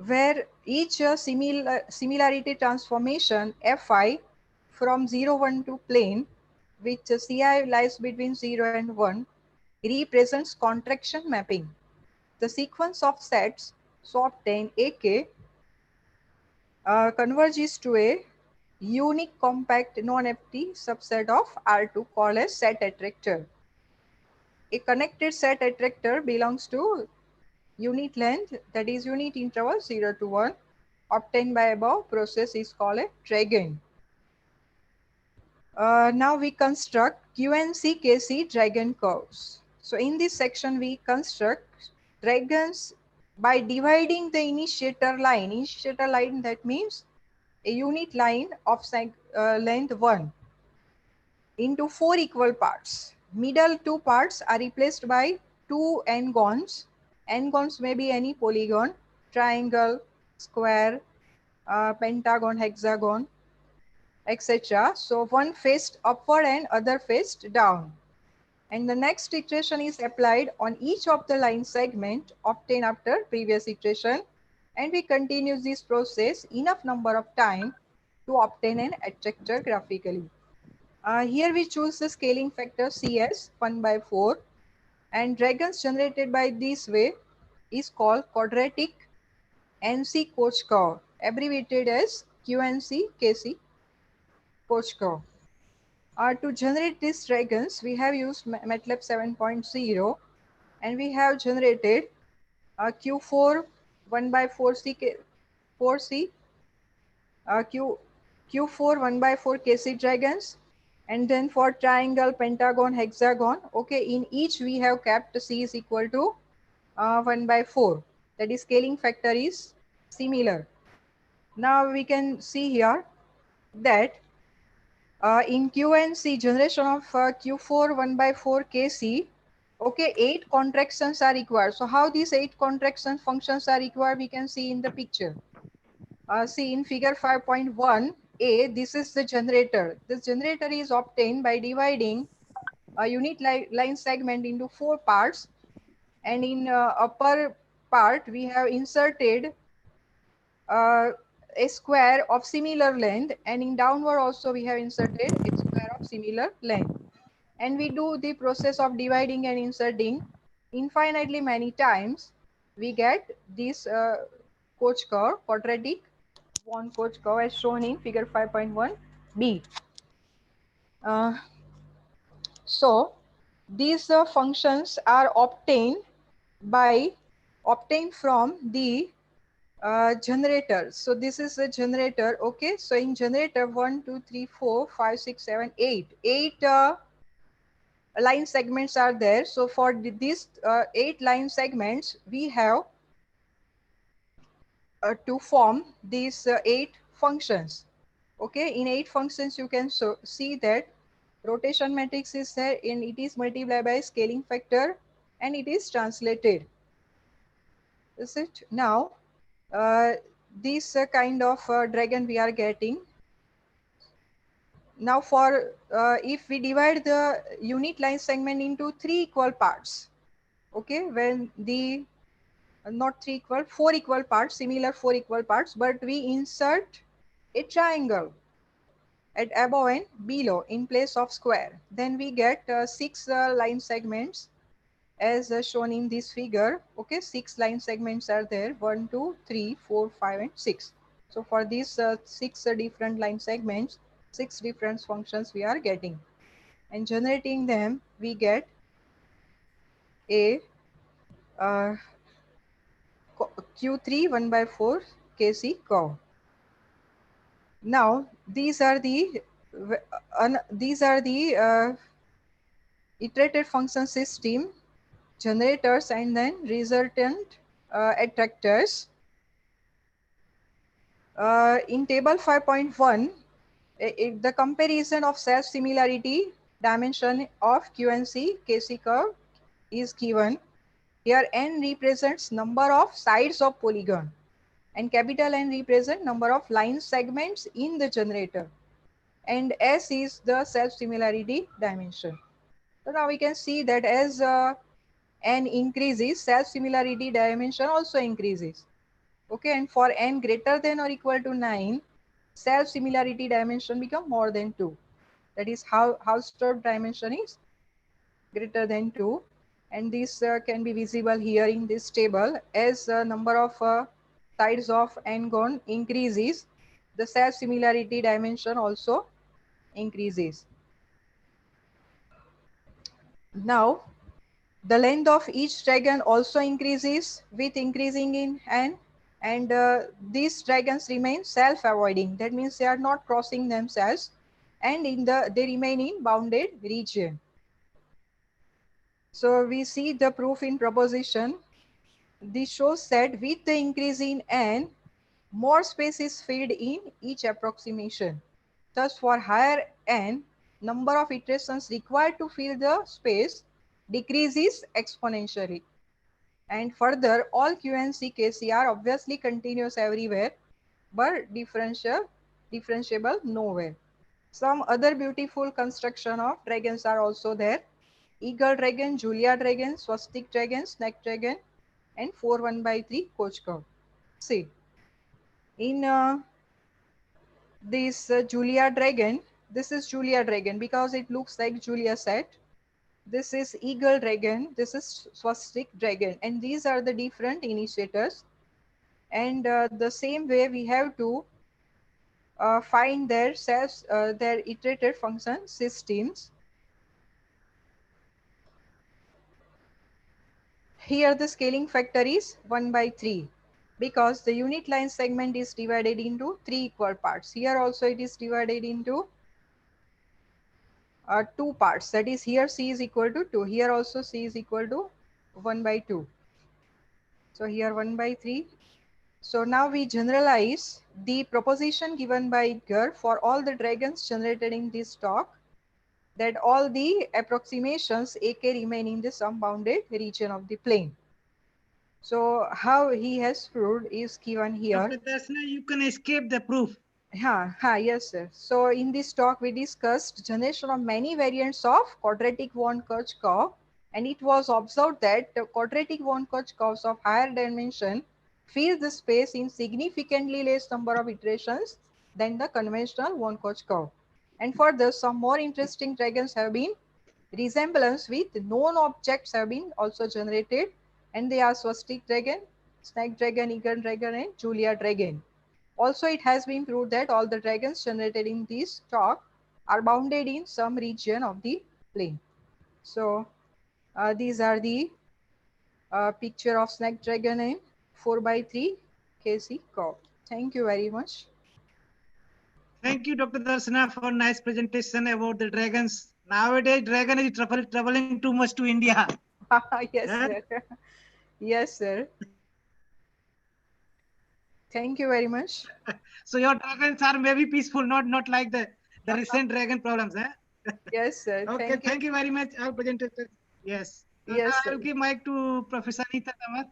where each similarity transformation Fi from 0, 1 to plane, which Ci lies between 0 and 1, represents contraction mapping. The sequence of sets so obtain AK converges to a unique compact non-empty subset of R2 called as set attractor. A connected set attractor belongs to unit length, that is unit interval 0 to 1, obtained by above process is called a dragon. Now we construct QNC KC dragon curves. So in this section we construct dragons by dividing the initiator line. Initiator line, that means a unit line of length 1 into 4 equal parts. Middle 2 parts are replaced by 2 n-gons. N-gons may be any polygon, triangle, square, pentagon, hexagon, etc. So one faced upward and other faced down. And the next iteration is applied on each of the line segment obtained after previous iteration. And we continue this process enough number of time to obtain an attractor graphically. Here we choose the scaling factor CS 1 by 4, and dragons generated by this way is called quadratic NC Koch curve, abbreviated as QNC KC Koch curve. To generate these dragons, we have used MATLAB 7.0, and we have generated Q4 1 by 4C, Q4 1 by 4 KC dragons, and then for triangle, pentagon, hexagon, okay, in each we have kept C is equal to 1 by 4. That is, scaling factor is similar. Now we can see here that in QNC generation of Q4 1 by 4 KC, okay, 8 contractions are required. So how these 8 contraction functions are required, we can see in the picture. See in figure 5.1a, this is the generator. This generator is obtained by dividing a unit line segment into 4 parts, and in upper part we have inserted a square of similar length, and in downward also we have inserted a square of similar length. And we do the process of dividing and inserting infinitely many times. We get this Koch curve, quadratic von Koch curve, as shown in figure 5.1b. So these functions are obtained from the generator. So this is a generator. Okay, so in generator 1 2 3 4 5 6 7 8 line segments are there. So for these 8 line segments we have to form these 8 functions. Okay, in 8 functions you can see that rotation matrix is there, and it is multiplied by scaling factor, and it is translated. Is it? Now this kind of dragon we are getting. Now for if we divide the unit line segment into 3 equal parts, okay, when the not 3 equal, 4 equal parts, similar 4 equal parts, but we insert a triangle. at above and below in place of square. Then we get 6 line segments as shown in this figure. Okay, 6 line segments are there, 1, 2, 3, 4, 5 and 6. So for these 6 different line segments, 6 different functions we are getting, and generating them we get a Q3 1/4 Kc curve. Now these are the iterated function system generators and then resultant attractors. In table 5.1, the comparison of self-similarity dimension of QNC Kc curve is given. Here n represents number of sides of polygon and capital N represent number of line segments in the generator, and S is the self-similarity dimension. So now we can see that as n increases, self-similarity dimension also increases. Okay, and for n greater than or equal to 9, self-similarity dimension become more than 2. That is how Hausdorff dimension is greater than 2. And this can be visible here in this table. As number of sides of n-gon increases, the self-similarity dimension also increases. Now, the length of each dragon also increases with increasing in n, and these dragons remain self-avoiding. That means they are not crossing themselves, and they remain in bounded region. So we see the proof in proposition. This shows that with the increase in n, more space is filled in each approximation. Thus, for higher n, number of iterations required to fill the space decreases exponentially. And further, all QNC Kc are obviously continuous everywhere, but differentiable nowhere. Some other beautiful construction of dragons are also there. Eagle dragon, Julia dragon, swastik dragon, snake dragon, and 4 1/3 coach curve. See, in this Julia dragon, this is Julia dragon because it looks like Julia set. This is eagle dragon, this is swastik dragon, and these are the different initiators. And the same way we have to find their iterated function systems. Here the scaling factor is 1/3 because the unit line segment is divided into 3 equal parts. Here also it is divided into 2 parts. That is, here C is equal to 2. Here also C is equal to 1/2. So here 1/3. So now we generalize the proposition given by Edgar for all the dragons generated in this talk, that all the approximations AK remain in the unbounded region of the plane. So how he has proved is given here. Dr. Darsana, you can escape the proof. Yes, sir. So in this talk, we discussed generation of many variants of quadratic von Koch curve, and it was observed that the quadratic von Koch curves of higher dimension fill the space in significantly less number of iterations than the conventional von Koch curve. And further, some more interesting dragons have been resemblance with known objects have been also generated, and they are swastik dragon, snake dragon, eagle dragon, and Julia dragon. Also, it has been proved that all the dragons generated in this talk are bounded in some region of the plane. So these are the picture of snake dragon and 4/3 Kc curve. Thank you very much. Thank you, Dr. Darsana, for nice presentation about the dragons. Nowadays, dragon is traveling too much to India. Yes, sir. Yes, sir. Thank you very much. So your dragons are maybe peaceful, not like the recent dragon problems. Yes, sir. Okay, thank you very much, our presenters. Yes. Yes, I'll give mic to Professor Anita Tomar.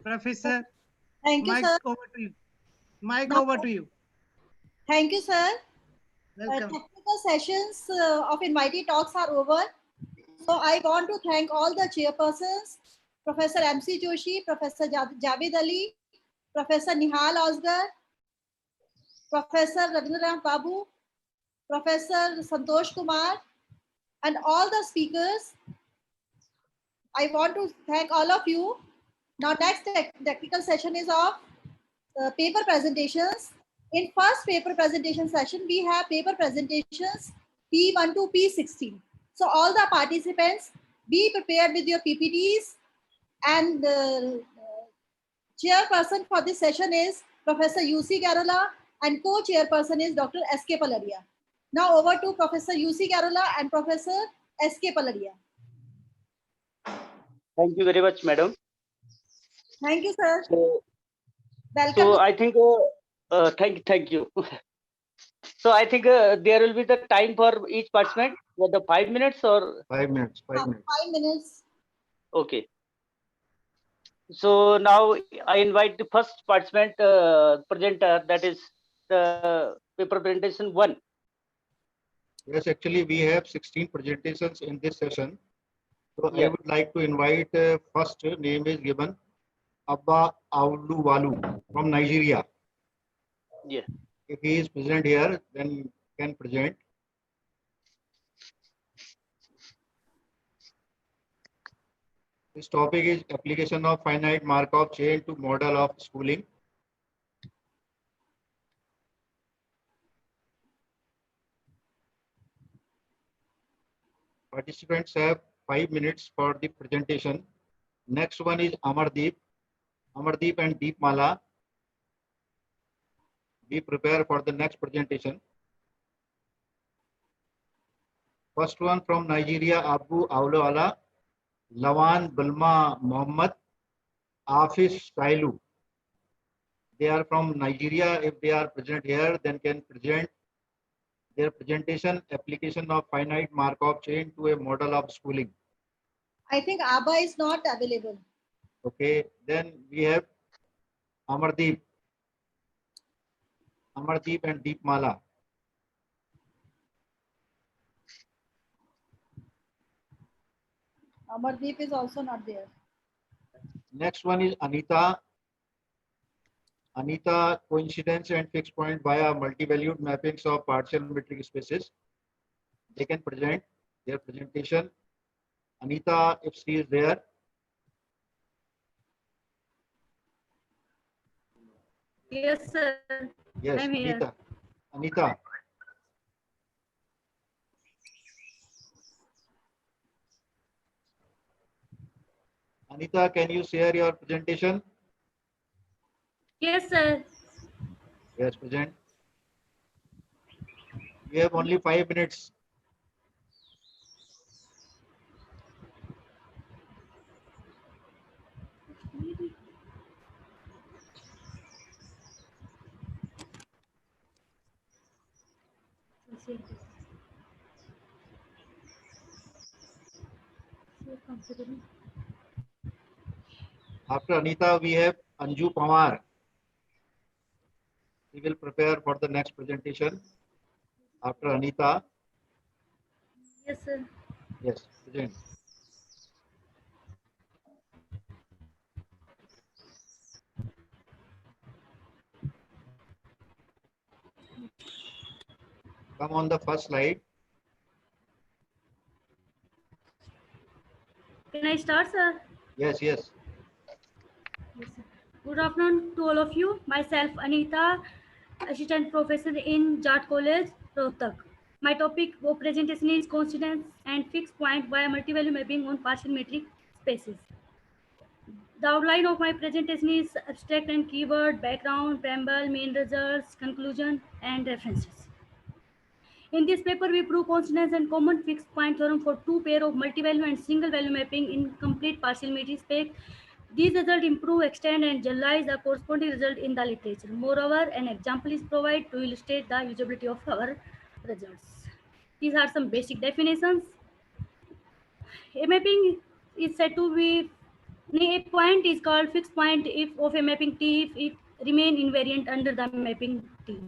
Professor, thank you, mic sir. over to you. Mic over to you. Thank you, sir. Welcome. Technical sessions of Invitee talks are over. So I want to thank all the chairpersons, Professor MC Joshi, Professor Javed Ali, Professor Nihal Osgar, Professor Rabindranath Babu, Professor Santosh Kumar, and all the speakers. I want to thank all of you. Now next technical session is of paper presentations. In first paper presentation session, we have paper presentations P1 to P16. So all the participants, be prepared with your PPTs, and chairperson for this session is Professor UC Garola and co-chairperson is Dr. S.K. Paladia. Now over to Professor UC Garola and Professor S.K. Paladia. Thank you very much, madam. Thank you, sir. Welcome. So I think, thank you. So I think there will be the time for each participant for the 5 minutes or 5 minutes. 5 minutes. 5 minutes. Okay. So now I invite the first participant presenter, that is the paper presentation 1. Yes, actually we have 16 presentations in this session. So I Yeah. would like to invite first name is given Abba Auluwalu from Nigeria. Yeah. If he is present here, then can present. This topic is application of finite Markov chain to model of schooling. Participants have 5 minutes for the presentation. Next one is Amardeep. Amardeep and Deepmala. Be prepared for the next presentation. First one from Nigeria, Abu Aulawala, Lawan Bulma Muhammad, Afis Sailu. They are from Nigeria. If they are present here, then can present their presentation, application of finite Markov chain to a model of schooling. I think Abba is not available. Okay, then we have Amardeep. Amardeep and Deepmala. Amardeep is also not there. Next one is Anita. Anita, coincidence and fixed point via multivalued mappings of partial metric spaces. They can present their presentation. Anita, if she is there. Yes, sir. Yes, I'm here. Anita. Anita. Anita, can you share your presentation? Yes, sir. Yes, present. You have only 5 minutes. After Anita, we have Anju Pawar. We will prepare for the next presentation. After Anita. Yes, sir. Yes, present. Come on the first slide. Can I start, sir? Yes, yes. Yes, sir. Good afternoon to all of you. Myself, Anita, assistant professor in Jat College, Rohtak. My topic of presentation is constants and fixed point via multi-value mapping on partial metric spaces. The outline of my presentation is abstract and keyword, background, preamble, main results, conclusion, and references. In this paper, we prove constants and common fixed point theorem for two pair of multi-value and single value mapping in complete partial metric space. These results improve, extend, and generalize the corresponding result in the literature. Moreover, an example is provided to illustrate the usability of our results. These are some basic definitions. A mapping is said to be, a point is called fixed point if of a mapping T if it remain invariant under the mapping T.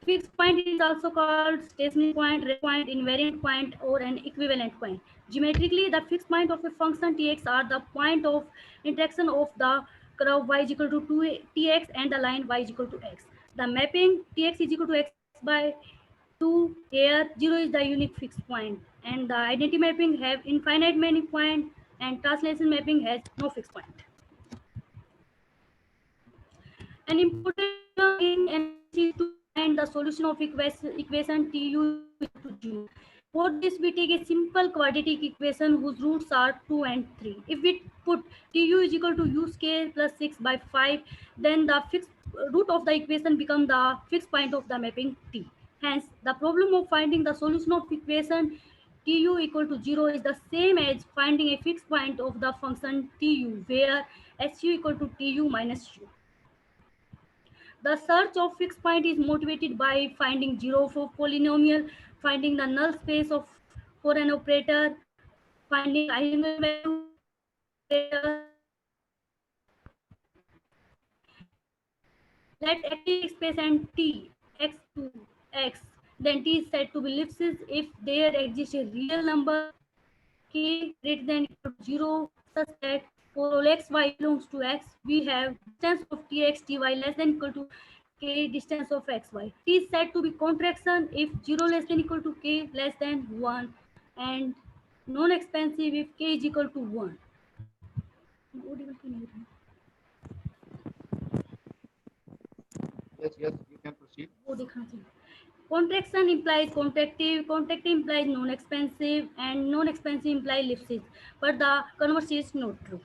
Fixed point is also called stationary point, rest point, invariant point, or an equivalent point. Geometrically, the fixed point of a function Tx are the point of intersection of the curve y is equal to 2tx and the line y is equal to x. The mapping Tx is equal to x by to here 0 is the unique fixed point, and the identity mapping have infinite many point, and translation mapping has no fixed point. An important term in analysis to find the solution of equation TU equal to 0. For this, we take a simple quadratic equation whose roots are 2 and 3. If we put TU is equal to U square plus 6 by 5, then the fixed root of the equation becomes the fixed point of the mapping T. Hence, the problem of finding the solution of equation TU equal to 0 is the same as finding a fixed point of the function TU, where SU equal to TU minus U. The search of fixed point is motivated by finding 0 for polynomial, finding the null space of for an operator, finding eigenvalue operator. Let X be space and T X to X, then T is said to be ellipsis if there exists a real number K greater than equal to 0, such that for all x y belongs to X, we have distance of Tx Ty less than equal to K distance of xy. T is said to be contraction if 0 less than equal to K less than 1, and non-expansive if K is equal to 1. Yes, you can proceed. Contraction implies contractive, contractive implies non-expansive, and non-expansive implies ellipsis. But the converse is not true.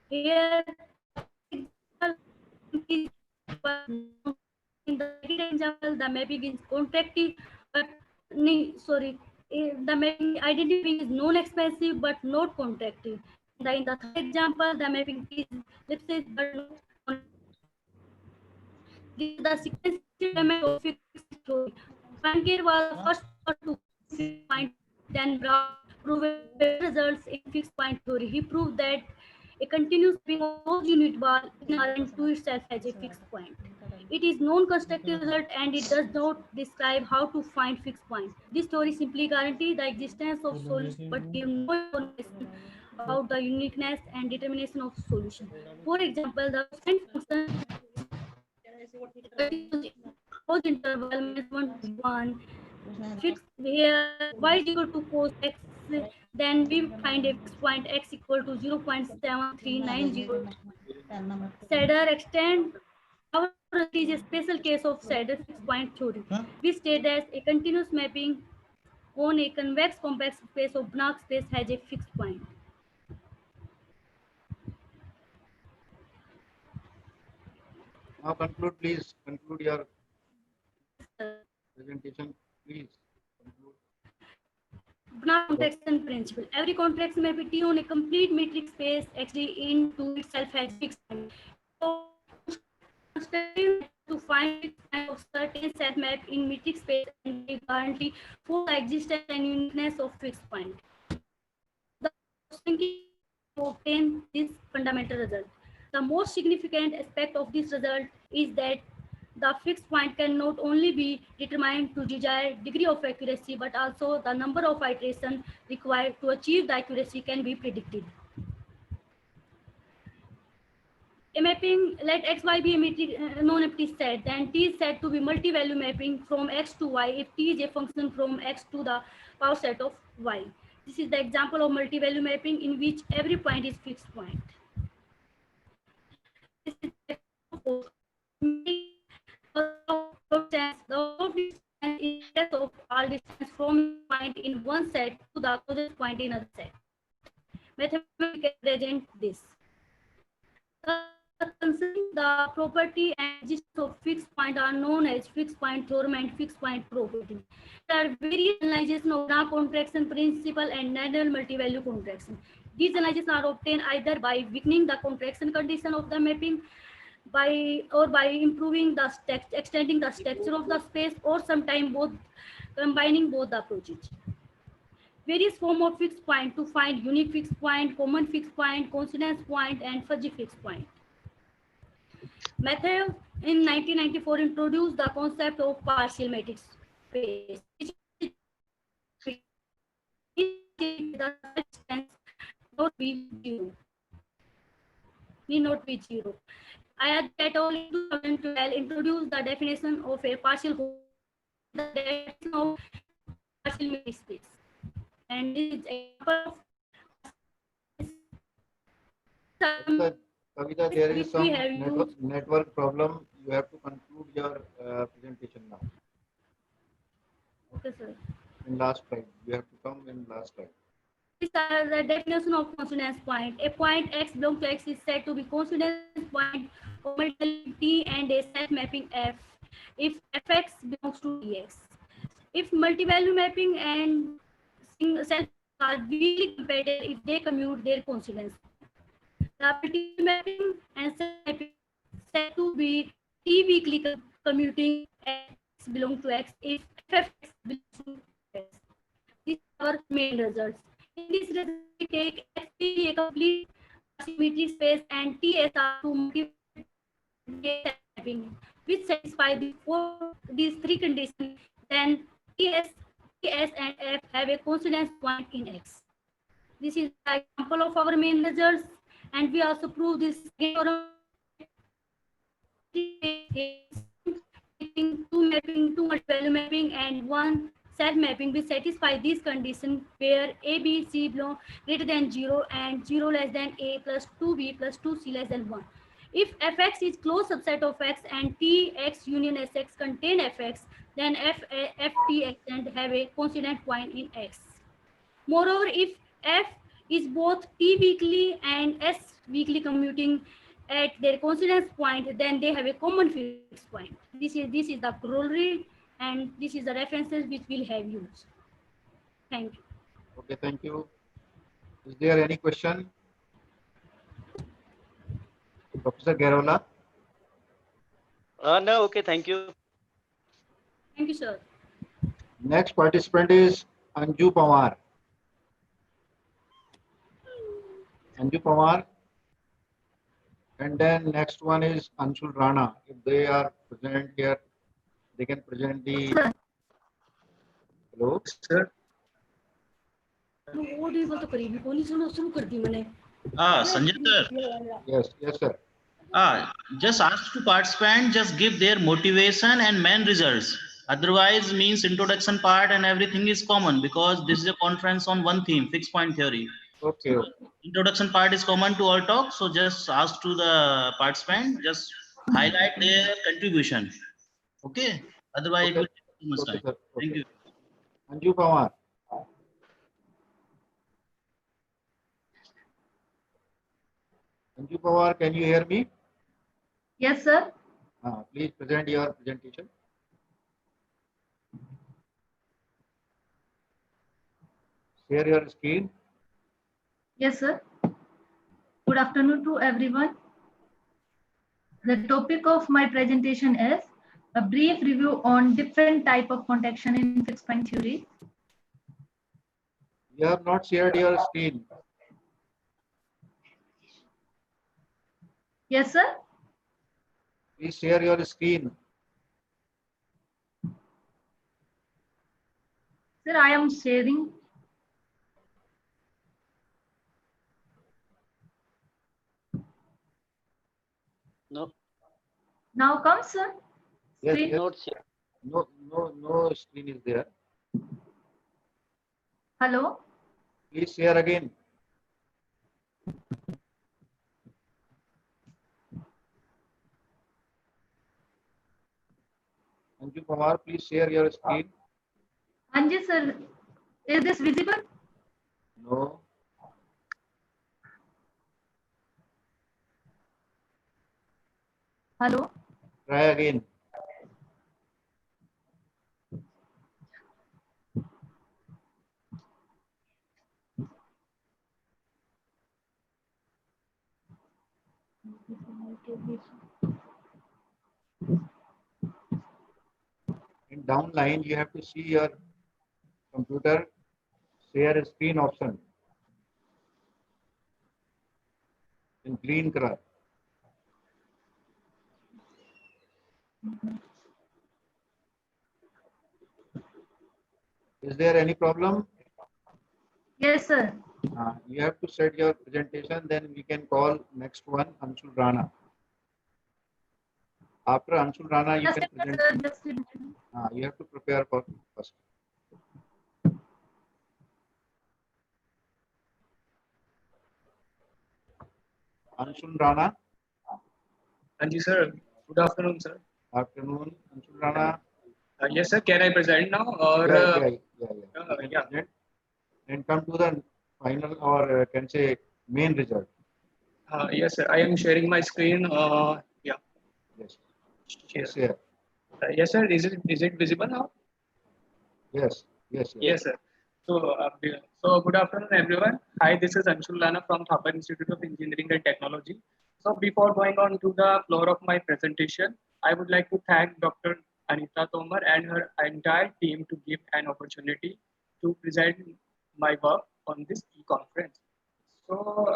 Here, in the example, the mapping is contractive, but the mapping identity is non-expansive but not contractive. In the third example, the mapping is ellipsis but not. This is the sequential element of fixed theory. Pankir was the first to find Dan Brown proved results in fixed point theory. He proved that a continuous string of those unit ball inherent to itself has a fixed point. It is non-constructive result and it does not describe how to find fixed point. This theory simply guarantees the existence of solution but gives no information about the uniqueness and determination of solution. For example, the function cos interval -1 fixed here y is equal to cos x, then we find a fixed point x equal to 0.7390. Sader extend our is a special case of Sader fixed point theory. We state that a continuous mapping on a convex complex space of Banach space has a fixed point. Now conclude, please. Conclude your presentation, please. Conclude. Banach contraction principle. Every contraction may be T on a complete metric space XD into itself has fixed point. So, to find fixed point of certain set map in metric space and we guarantee for the existence and uniqueness of fixed point. The thinking to obtain this fundamental result. The most significant aspect of this result is that the fixed point can not only be determined to desired degree of accuracy, but also the number of iterations required to achieve the accuracy can be predicted. A mapping, let xy be a metric non-empty set, then T is said to be multi-value mapping from x to y if T is a function from x to the power set of y. This is the example of multi-value mapping in which every point is fixed point. This is the of all distance from point in one set to the closest point in other set. Mathematically represent this. Concerning the property and existence of fixed point are known as fixed point theorem and fixed point property. There are various analyses of Banach contraction principle and Nadal multi-value contraction. These analyses are obtained either by weakening the contraction condition of the mapping by improving the extending the structure of the space, or sometimes both, combining both the approaches. Various forms of fixed point to find unique fixed point, common fixed point, coincidence point, and fuzzy fixed point. Matthew in 1994 introduced the concept of partial matrix space. The distance not be zero. Need not be zero. Ayat et al. In 2012 introduced the definition of a partial the definition of partial metric space. And this is example of Kavita, there is which some we have used. network problem. You have to conclude your presentation now. Okay, sir. In last slide, you have to come in last slide. These are the definition of consonance point. A point x belongs to x is said to be consonance point of multiplicity and a self-mapping f if fx belongs to dx. If multi-value mapping and self are weakly compatible if they commute their consonance. The multi mapping and self-mapping said to be t-weakly commuting x belongs to x if fx belongs to x. These are our main results. In this result, we take F a complete symmetry space and TSR to multiply mapping, which satisfy these three conditions. Then TS and F have a consonance point in X. This is an example of our main results, and we also prove this theorem. Two multi-value mapping and one self-mapping will satisfy these conditions where A, B, C belong greater than 0 and 0 less than A plus 2B plus 2C less than 1. If fx is closed subset of x and tx union sx contain fx, then ftx and have a consonant point in x. Moreover, if f is both t weakly and s weakly commuting at their consonance point, then they have a common fixed point. This is the corollary, and this is the references which we'll have used. Thank you. Okay, thank you. Is there any question? Professor Garola? No, okay, thank you. Thank you, sir. Next participant is Anju Pawar. Anju Pawar. And then next one is Anshul Rana. If they are present here, they can present the. Hello, sir. Sanjay sir. Yes, yes, sir. Just ask to participant, just give their motivation and main results. Otherwise means introduction part and everything is common because this is a conference on one theme, fixed point theory. Okay. So introduction part is common to all talk. So just ask to the participant, just highlight their contribution. Okay. Otherwise, it will take too much time. Sir. Thank you. Anju Pawar. Anju Pawar, can you hear me? Yes, sir. Please present your presentation. Share your screen. Yes, sir. Good afternoon to everyone. The topic of my presentation is a brief review on different type of contaction in fixed point theory. You have not shared your screen. Yes, sir. Please share your screen. Sir, I am sharing. No. Now come, sir. Yes, Screen. yes. No screen is there. Hello. Please share again. Anju Pawar, please share your screen. Anji, sir, is this visible? No. Hello. Try again. In down line, you have to see your computer share screen option in green color. Is there any problem? Yes, sir. You have to set your presentation, then we can call next one, Anshul Rana. After Anshul Rana, you Just can a minute, present. sir, just a minute. You have to prepare for first. Anshul Rana. Anji sir, good afternoon, sir. Afternoon, Anshul Rana. Yes, sir. Can I present now or? Yeah. And come to the final, or can say main result. Yes, sir. I am sharing my screen. Yeah. Yes. Share. Yes, sir. Is it visible now? Yes. Yes, sir. So good afternoon, everyone. Hi, this is Anshul Rana from Thapar Institute of Engineering and Technology. So before going on to the floor of my presentation, I would like to thank Dr. Anita Tomar and her entire team to give an opportunity to present my work on this e-conference. So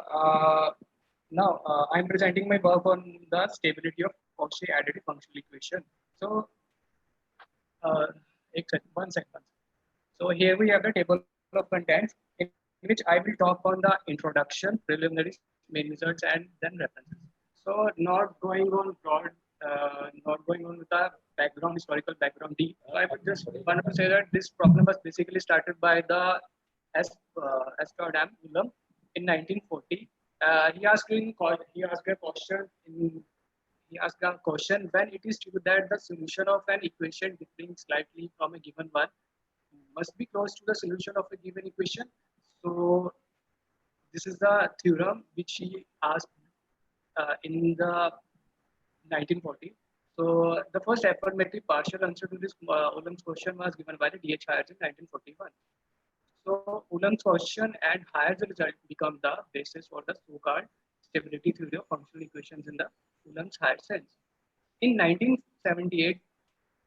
now I'm presenting my work on the stability of Cauchy additive functional equation. So one second. So here we have the table of contents in which I will talk on the introduction, preliminaries, main results, and then references. So not going on broad, not going on with the background, historical background deep. I would just want to say that this problem was basically started by the Amsterdam Ulam in 1940. He asked a question when it is true that the solution of an equation differing slightly from a given one must be close to the solution of a given equation. So this is the theorem which he asked in the 1940. So the first affirmative partial answer to this Ulam's question was given by the D.H. Hyers in 1941. So Ulam's question and Hyers' result become the basis for the so-called stability theory of functional equations in the Ulam's Hyers sense. In 1978,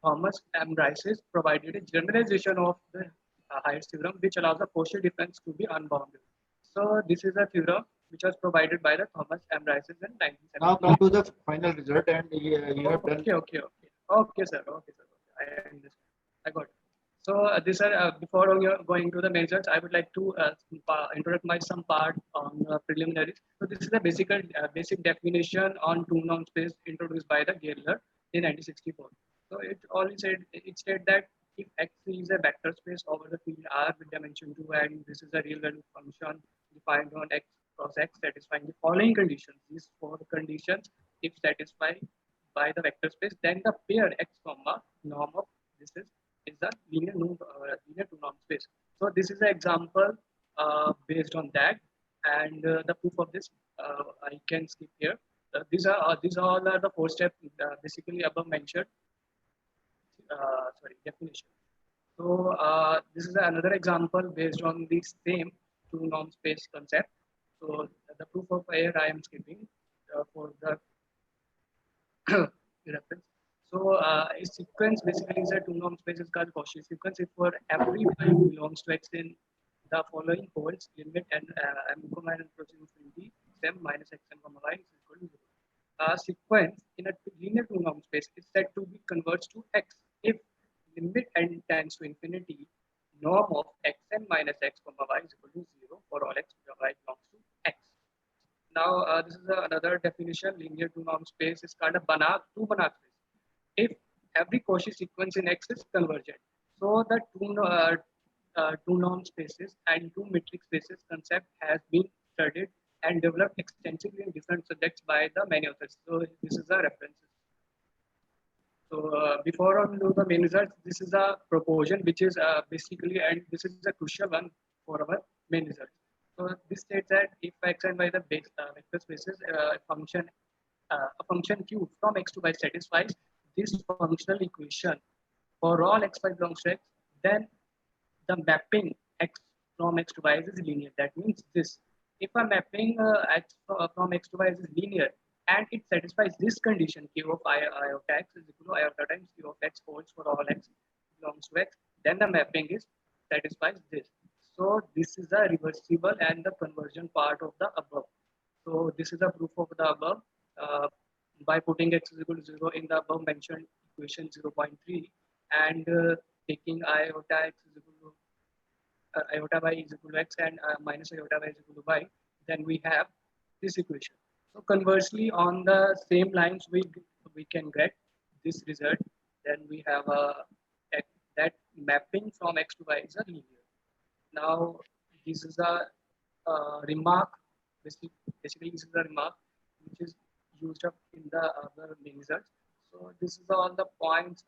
Thomas M. Rice provided a generalization of the Hyers theorem, which allows the Cauchy difference to be unbounded. So this is a theorem which was provided by the Thomas M. Rice in 1978. Now come to the final result, and you have done. Okay, sir. I understand. I got it. So this are before going to the main results, I would like to introduce some part on preliminaries. So this is the basic definition on two-norm space introduced by the Gaylor in 1964. So it said that if X is a vector space over the field R with dimension 2, and this is a real value function defined on X cross X satisfying the following conditions. These four conditions, if satisfied by the vector space, then the pair X comma norm of this is the linear two-norm space. So this is an example based on that, and the proof of this I can skip here. These all are the four steps basically above mentioned. Definition. So this is another example based on the same two-norm space concept. So the proof of here I am skipping for the reference. So a sequence basically is a two-norm space is called Cauchy sequence. If for every value belongs to X in the following holds, limit and m comma n approaching infinity, m minus xm comma y is equal to 0. A sequence in a linear two-norm space is said to be converged to X if limit n tends to infinity, norm of xn minus x comma y is equal to 0 for all x where y belongs to X. Now this is another definition. Linear two-norm space is called a Banach space if every Cauchy sequence in X is convergent. So the two-norm spaces and two metric spaces concept has been studied and developed extensively in different subjects by the many authors. So this is the references. So before on to the main results, this is a proposition which is basically, and this is a crucial one for our main results. So this states that if X and Y the base vector spaces, a function Q from X to Y satisfies this functional equation for all xy belongs to X, then the mapping X from X to Y is linear. That means this. If a mapping X from X to Y is linear and it satisfies this condition, Q of iota X is equal to iota times Q of X holds for all X belongs to X, then the mapping satisfies this. So this is the reversible and the conversion part of the above. So this is the proof of the above. By putting X is equal to 0 in the above mentioned equation 0.3 and taking iota X is equal to iota Y is equal to X and minus iota Y is equal to Y, then we have this equation. So conversely, on the same lines we can get this result, then we have that mapping from X to Y is a linear. Now, this is a remark. Basically, this is a remark which is used up in the other main results. So this is all the points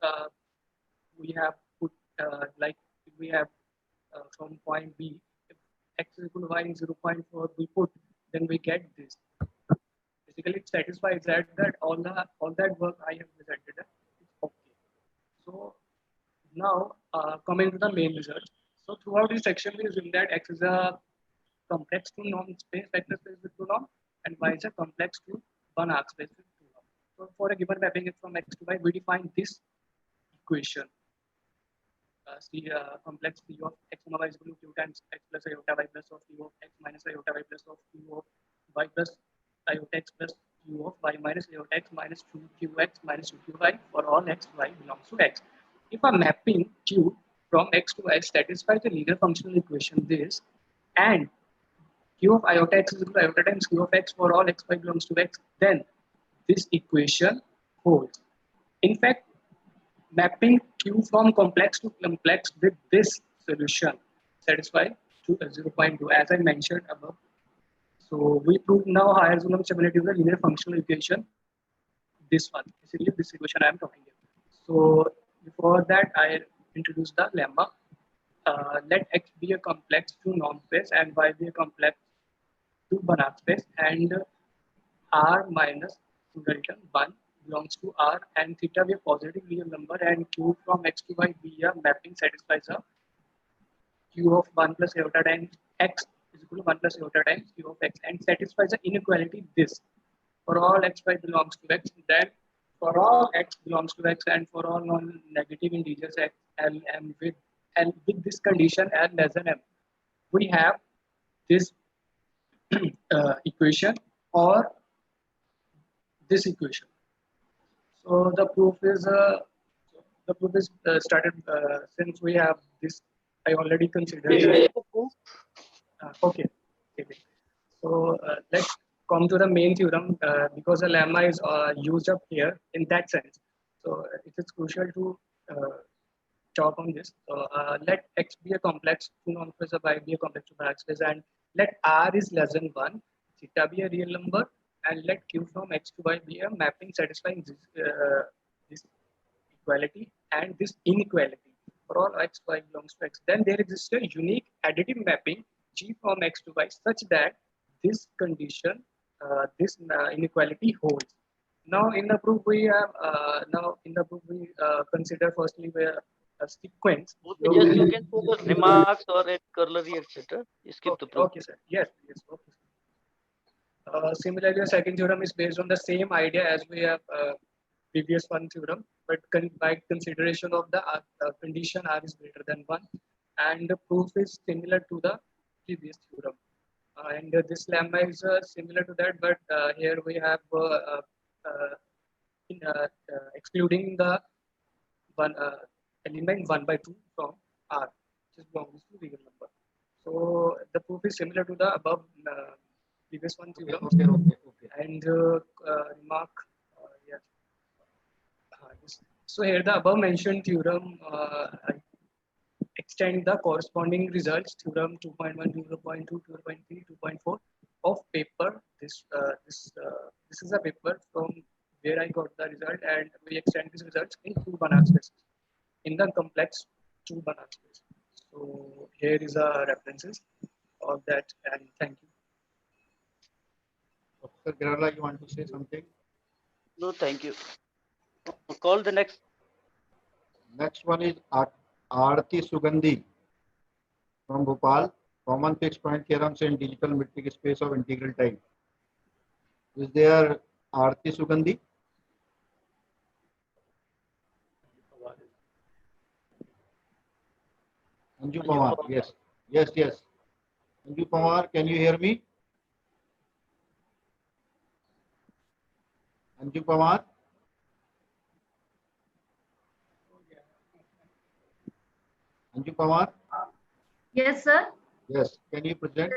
we have put, like we have from point B, if X is equal to Y in 0.4 we put, then we get this. Basically, it satisfies that all that work I have presented is okay. So now coming to the main result. So throughout this section, we assume that X is a complex two norm space, vector space with two norm, and Y is a complex two one arc space with two norm. So for a given mapping X from X to Y, we define this equation. Complex P of X comma Y is equal to Q times X plus iota Y plus of Q of X minus iota Y plus of Q of Y plus iota X plus Q of Y minus iota X minus 2QX minus 2QY for all X, Y belongs to X. If a mapping Q from X to X satisfies the linear functional equation this, and Q of iota X is equal to iota times Q of X for all X, Y belongs to X, then this equation holds. In fact, mapping Q from complex to complex with this solution satisfy to 0.2 as I mentioned above. So we prove now higher zone of stability is a linear functional equation. This one, basically this equation I am talking about. So before that, I introduce the lemma. Let X be a complex two norm space and Y be a complex two Banach space, and R minus Fullerton 1 belongs to R, and theta be a positive real number, and Q from X to Y be a mapping satisfies a Q of 1 plus iota times X is equal to 1 plus iota times Q of X, and satisfies the inequality this. For all X, Y belongs to X, then for all X belongs to X, and for all non-negative integers X, L, M with this condition L less than M, we have this equation or this equation. So the proof is started since we have this. I already considered. Okay. So let's come to the main theorem because the lemma is used up here in that sense. So it is crucial to talk on this. So let X be a complex two norm space, Y be a complex two Banach space, and let R is less than 1, theta be a real number, and let Q from X to Y be a mapping satisfying this equality and this inequality. For all X, Y belongs to X, then there exists a unique additive mapping G from X to Y such that this condition, this inequality holds. Now in the proof we have consider firstly where a sequence. Yes, you can focus remarks or a corollary, etc. Skip the proof. Okay, sir. Yes. Okay. Similarly, the second theorem is based on the same idea as we have previous one theorem, but by consideration of the condition R is greater than 1, and the proof is similar to the previous theorem. And this lemma is similar to that, but here we have excluding the one element 1 by 2 from R, which belongs to real number. So the proof is similar to the above previous one theorem. Okay. And remark, yes. So here the above mentioned theorem extend the corresponding results, theorem 2.1, 0.2, 2.3, 2.4 of paper. This is a paper from where I got the result, and we extend these results in two Banach spaces, in the complex two Banach space. So here is a references of that, and thank you. Dr. Gerala, you want to say something? No, thank you. Call the next. Next one is Aarti Sugandhi from Bhopal. Common fixed point theorems in digital metric space of integral time. Is there Aarti Sugandhi? Anju Pawar, yes. Anju Pawar, can you hear me? Anju Pawar? Anju Pawar? Yes, sir. Yes. Can you present?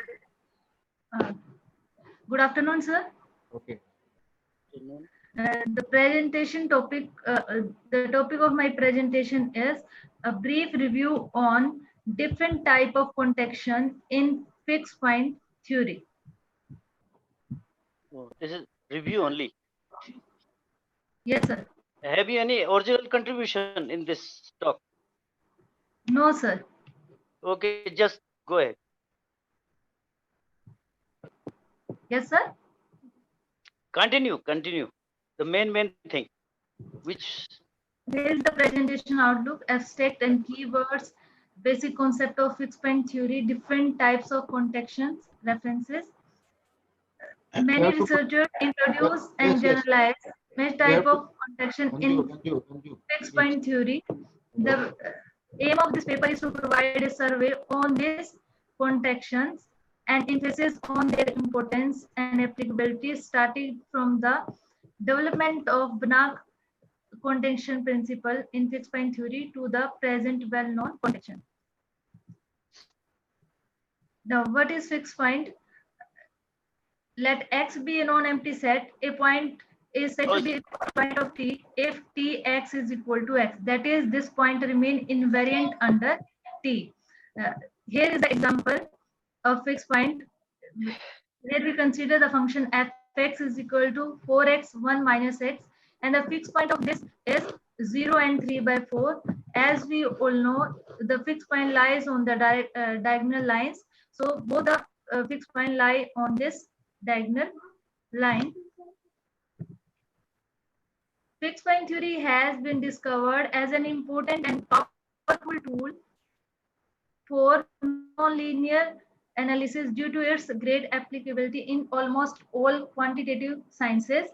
Good afternoon, sir. Okay. The presentation topic, the topic of my presentation is a brief review on different type of contection in fixed point theory. Oh, this is review only. Yes, sir. Have you any original contribution in this talk? No, sir. Okay, just go ahead. Yes, sir. Continue. The main thing, which Here is the presentation outlook, abstract and keywords, basic concept of fixed point theory, different types of contextions, references. Many researchers introduce and generalize many type of contection in fixed point theory. The aim of this paper is to provide a survey on these contextions and emphasis on their importance and applicability, starting from the development of Banach contection principle in fixed point theory to the present well-known contection. Now, what is fixed point? Let X be a non-empty set. A point is said to be a point of T if Tx is equal to X. That is, this point remain invariant under T. Here is the example of fixed point. Here we consider the function fx is equal to 4x 1 minus x, and the fixed point of this is 0 and 3 by 4. As we all know, the fixed point lies on the diagonal lines. So both the fixed point lie on this diagonal line. Fixed point theory has been discovered as an important and powerful tool for nonlinear analysis due to its great applicability in almost all quantitative sciences.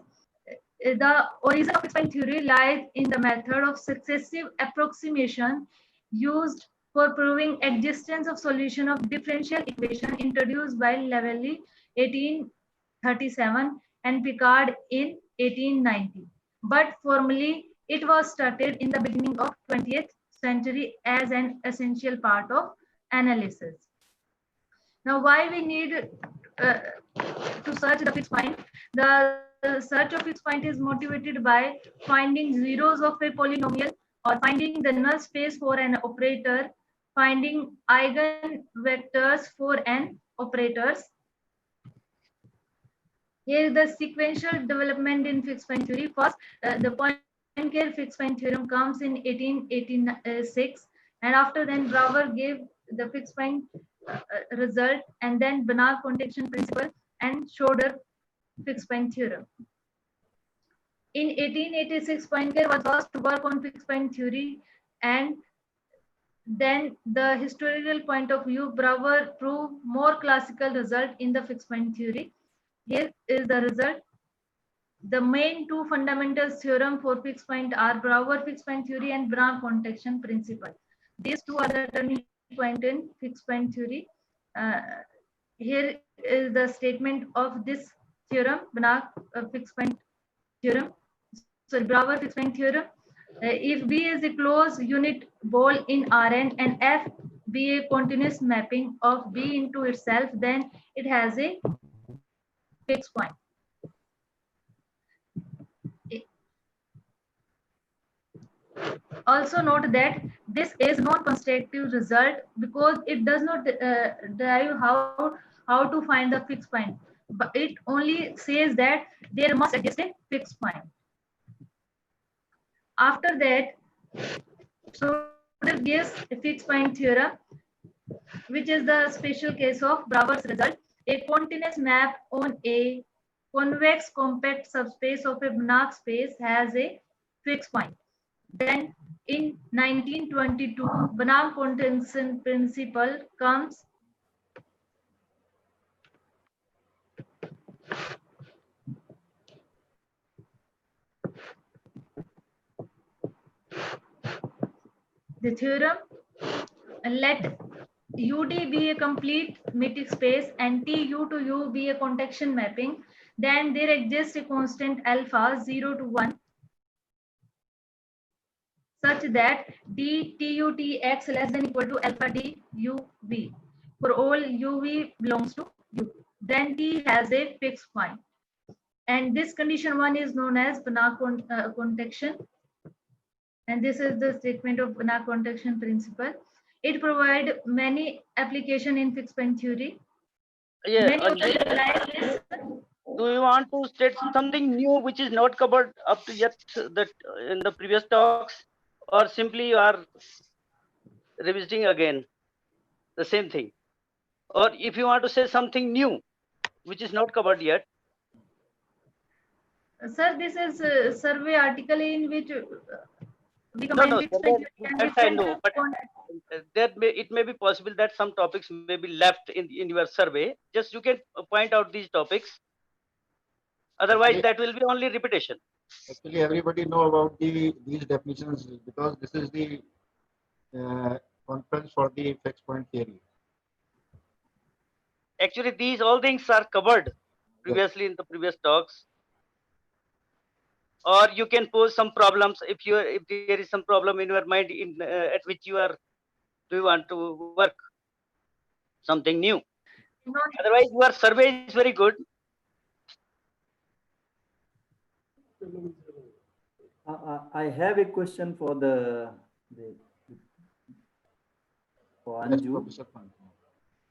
The origin of fixed point theory lies in the method of successive approximation used for proving existence of solution of differential equation introduced by Lavelli 1837 and Picard in 1890. But formally, it was started in the beginning of 20th century as an essential part of analysis. Now, why we need to search the fixed point? The search of fixed point is motivated by finding zeros of a polynomial or finding the null space for an operator, finding eigenvectors for an operators. Here is the sequential development in fixed point theory. First, the Poincare fixed point theorem comes in 1886, and after then Brouwer gave the fixed point result, and then Banach contection principle and Schroeder fixed point theorem. In 1886, Poincare was asked to work on fixed point theory, and then the historical point of view, Brouwer proved more classical result in the fixed point theory. Here is the result. The main two fundamental theorems for fixed point are Brouwer fixed point theory and Banach contection principle. These two are the turning point in fixed point theory. Here is the statement of this theorem, Banach fixed point theorem. So Brouwer fixed point theorem. If B is a closed unit ball in Rn and F be a continuous mapping of B into itself, then it has a fixed point. Also note that this is non-constructive result because it does not derive how to find the fixed point, but it only says that there must exist a fixed point. After that, Schroeder gives a fixed point theorem, which is the special case of Brouwer's result. A continuous map on a convex compact subspace of a Banach space has a fixed point. Then in 1922, Banach contection principle comes. The theorem, let UD be a complete metric space and TU to U be a contection mapping, then there exists a constant alpha 0 to 1 such that d tu tx less than equal to alpha d uv for all uv belongs to u. Then T has a fixed point. And this condition 1 is known as Banach contection. And this is the statement of Banach contection principle. It provides many application in fixed point theory. Yeah. Many realize this. Do you want to state something new which is not covered up to yet that in the previous talks, or simply you are revisiting again the same thing? Or if you want to say something new which is not covered yet? Sir, this is a survey article in which we No, combine no, fixed point theory and that I different know, but it may be possible that some topics may be left in your survey. Just you can point out these topics. Otherwise, Actually- that will be only repetition. Actually, everybody know about these definitions because this is the conference for the fixed point theory. Actually, these all things are covered previously in the previous talks. Or you can pose some problems if there is some problem in your mind at which do you want to work something new. Otherwise, your survey is very good. I have a question for for Anju.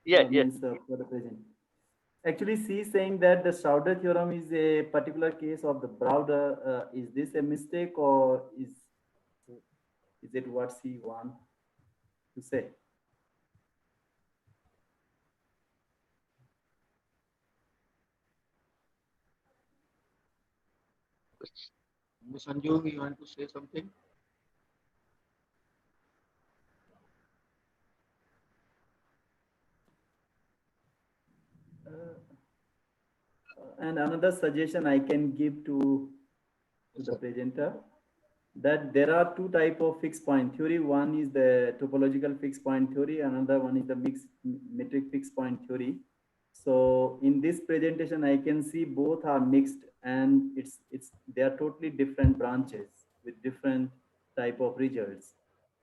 Yeah. Means, for the present. Actually, she is saying that the Schauder theorem is a particular case of the Browder. Is this a mistake, or is it what she wants to say? Ms. Anju, you want to say something? And another suggestion I can give to the presenter, that there are two types of fixed point theory. One is the topological fixed point theory, another one is the mixed metric fixed point theory. So in this presentation, I can see both are mixed, and they are totally different branches with different type of results.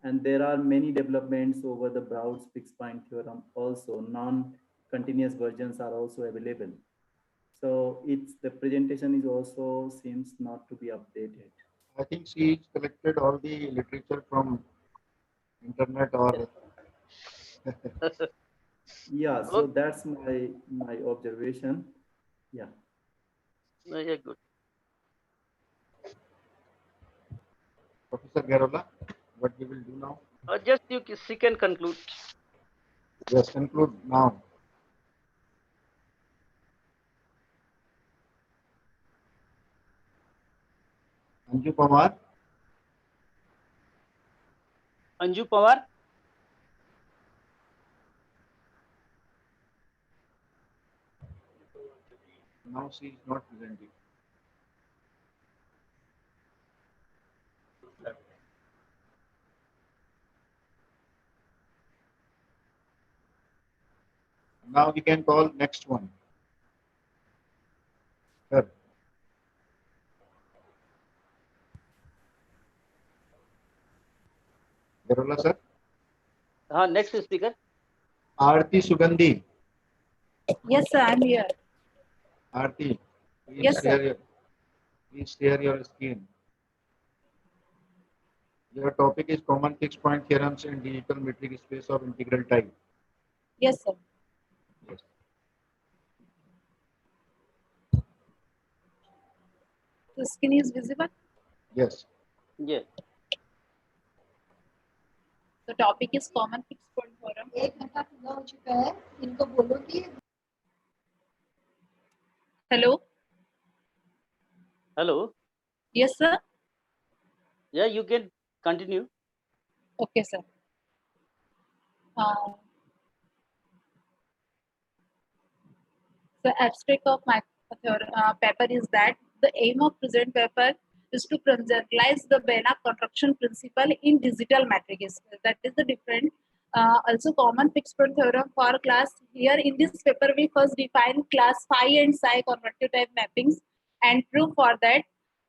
And there are many developments over the Broud's fixed point theorem also. Non-continuous versions are also available. So the presentation is also seems not to be updated. I think she collected all the literature from internet or. Yeah, so that's my observation. Yeah. Yeah, good. Professor Garola, what we will do now? Just she can conclude. Yes, conclude now. Anju Pawar. Anju Pawar. Now she is not presenting. Now we can call next one. Sir. Garola sir. Next speaker. Aarti Sugandhi. Yes, sir, I'm here. Aarti, Yes, sir. Please share your screen. Your topic is common fixed point theorems in digital metric space of integral type. Yes, sir. Yes. The screen is visible. Yes. Yeah. The topic is common fixed point theorem. एक घंटा पूरा हो चुका है इनको बोलो कि Hello. Hello. Yes, sir. Yeah, you can continue. Okay, sir. The abstract of my paper is that the aim of present paper is to generalize the Banach construction principle in digital matrices. That is the different. Also common fixed point theorem for class. Here in this paper, we first define class phi and psi convertive type mappings and prove for that.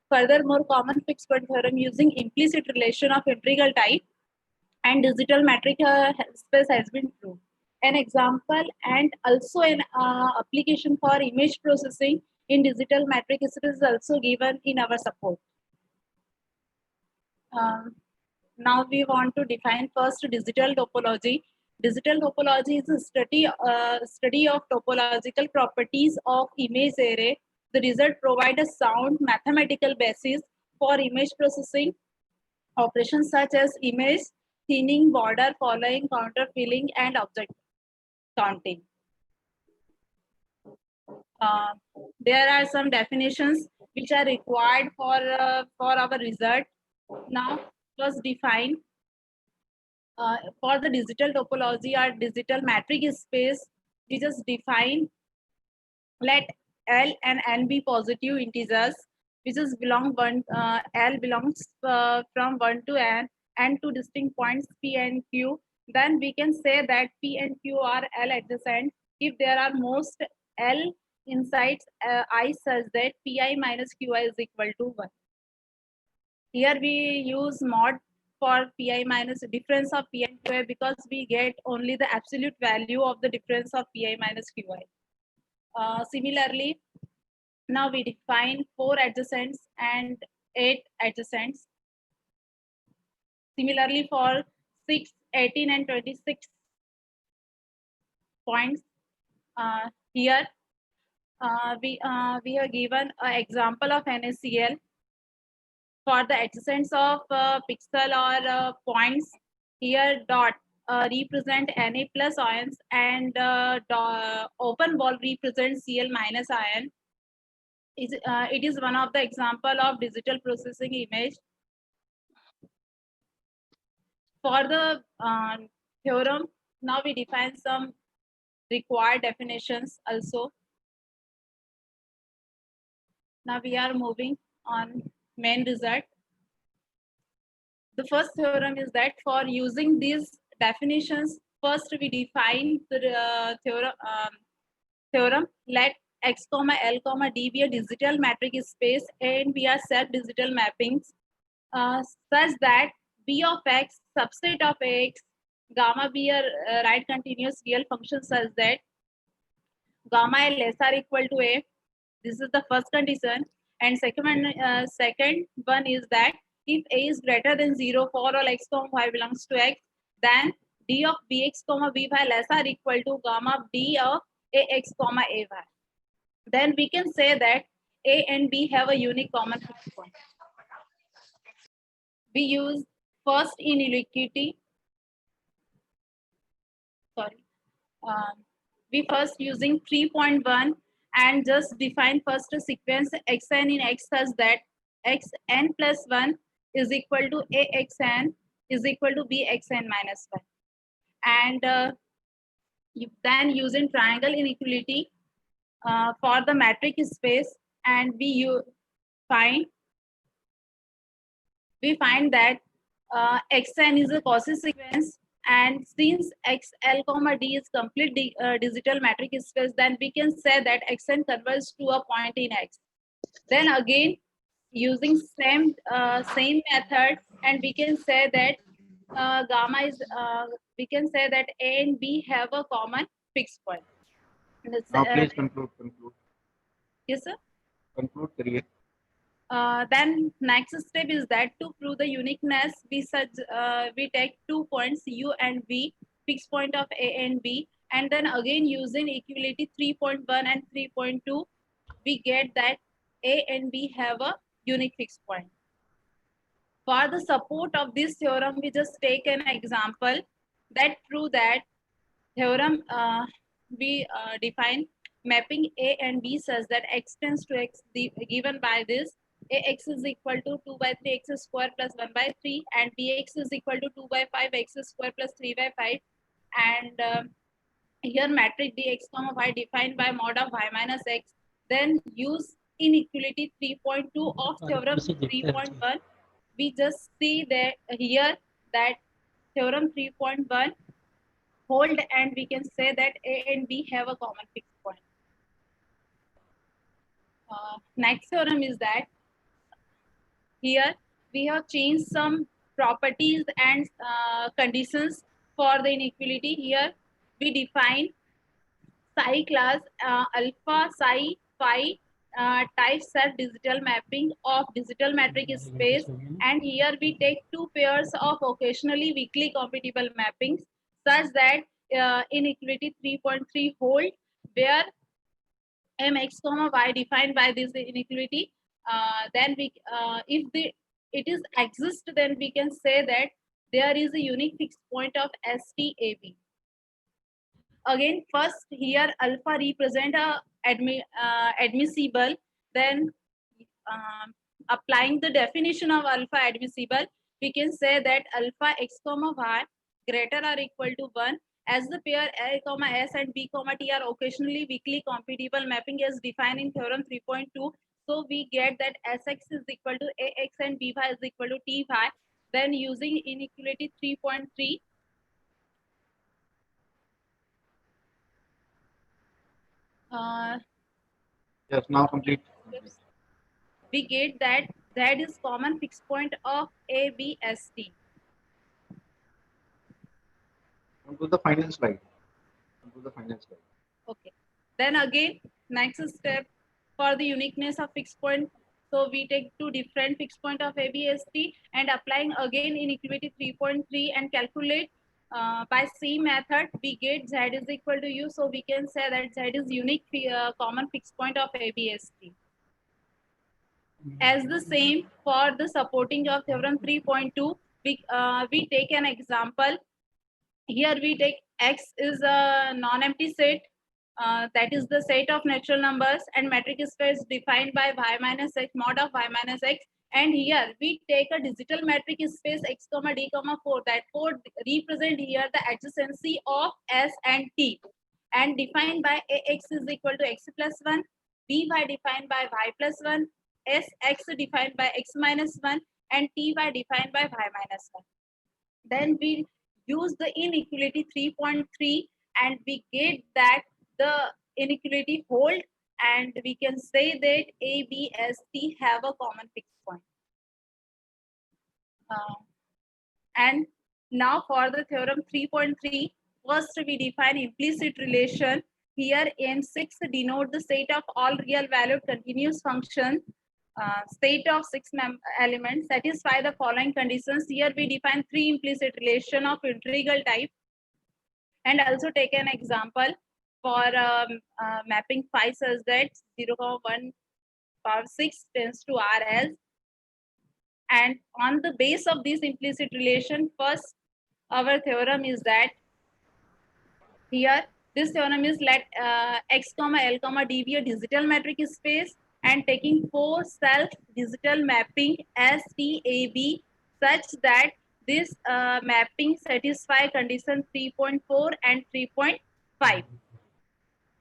Furthermore, common fixed point theorem using implicit relation of integral type and digital metric space has been proved. An example and also an application for image processing in digital matrix, it is also given in our support. Now we want to define first digital topology. Digital topology is a study of topological properties of image array. The result provides a sound mathematical basis for image processing operations such as image thinning, border following, counter filling, and object counting. There are some definitions which are required for our result. Now, first define for the digital topology or digital matrix space. We just define let L and N be positive integers, which is L belongs from 1 to N and two distinct points P and Q. Then we can say that P and Q are L adjacent if there are most L inside I such that Pi minus Qi is equal to 1. Here we use mod for Pi minus difference of Pi and Qi because we get only the absolute value of the difference of Pi minus Qi. Similarly, now we define 4 adjacents and 8 adjacents. Similarly, for 6, 18, and 26 points, here we have given an example of NaCl. For the adjacents of pixel or points, here dot represent Na plus ions and open ball represents Cl minus ion. It is one of the example of digital processing image. For the theorem, now we define some required definitions also. Now we are moving on main result. The first theorem is that for using these definitions, first we define the theorem let X, L, D be a digital matrix space and we are set digital mappings such that B of X subset of X, gamma be a right continuous real function such that gamma L less or equal to A. This is the first condition. And second one is that if A is greater than 0 for all X, Y belongs to X, then D of Bx, By less or equal to gamma D of Ax, Ay. Then we can say that A and B have a unique common fixed point. We use first inequality. We first using 3.1 and just define first a sequence xn in X such that xn plus 1 is equal to Axn is equal to Bxn minus 1. And then using triangle inequality for the matrix space, and we find that xn is a Cauchy sequence, and since xl, d is complete digital matrix space, then we can say that xn converges to a point in X. Then again using same method, and we can say that gamma is we can say that A and B have a common fixed point. Now please conclude. Yes, sir. Conclude, kariye. Then next step is that to prove the uniqueness, we take 2 points U and V, fixed point of A and B, and then again using equality 3.1 and 3.2, we get that A and B have a unique fixed point. For the support of this theorem, we just take an example that prove that theorem. We define mapping A and B such that X tends to X given by this. Ax is equal to 2 by 3 x square plus 1 by 3 and Bx is equal to 2 by 5 x square plus 3 by 5. And here matrix Dx, Y defined by mod of y minus x. Then use inequality 3.2 of theorem 3.1. We just see that here that theorem 3.1 hold, and we can say that A and B have a common fixed point. Next theorem is that here we have changed some properties and conditions for the inequality. Here we define psi class alpha, psi, phi types are digital mapping of digital metric space, and here we take two pairs of occasionally weakly compatible mappings such that inequality 3.3 hold, where mx comma y defined by this inequality. Then we if it is exist, then we can say that there is a unique fixed point of STAB. Again, first here alpha represent a admissible, then applying the definition of alpha admissible, we can say that alpha x comma y greater or equal to 1 as the pair a comma s and b comma t are occasionally weakly compatible mapping as defined in theorem 3.2. So we get that sx is equal to ax and by is equal to ty. Then using inequality 3.3, yes, now complete. we get that Z is common fixed point of ABST. Come to the final slide. Okay. Then again, next step for the uniqueness of fixed point. So we take two different fixed point of ABST and applying again inequality 3.3 and calculate by C method, we get Z is equal to U. So we can say that Z is unique common fixed point of ABST. As the same for the supporting of theorem 3.2, we take an example. Here we take X is a non-empty set, that is the set of natural numbers, and metric space defined by y minus x mod of y minus x. And here we take a digital metric space x comma d comma 4, that 4 represent here the adjacency of S and T, and defined by ax is equal to x plus 1, by defined by y plus 1, sx defined by x minus 1, and ty defined by y minus 1. Then we use the inequality 3.3 and we get that the inequality hold, and we can say that A, B, S, T have a common fixed point. And now for the theorem 3.3, first we define implicit relation. Here M6 denote the set of all real valued continuous functions. State of 6 elements satisfy the following conditions. Here we define 3 implicit relation of integral type, and also take an example for mapping phi such that 0,1 power 6 tends to RS. And on the base of this implicit relation, first our theorem is that here this theorem is let x comma l comma d be a digital metric space, and taking 4 self digital mapping STAB such that this mapping satisfy condition 3.4 and 3.5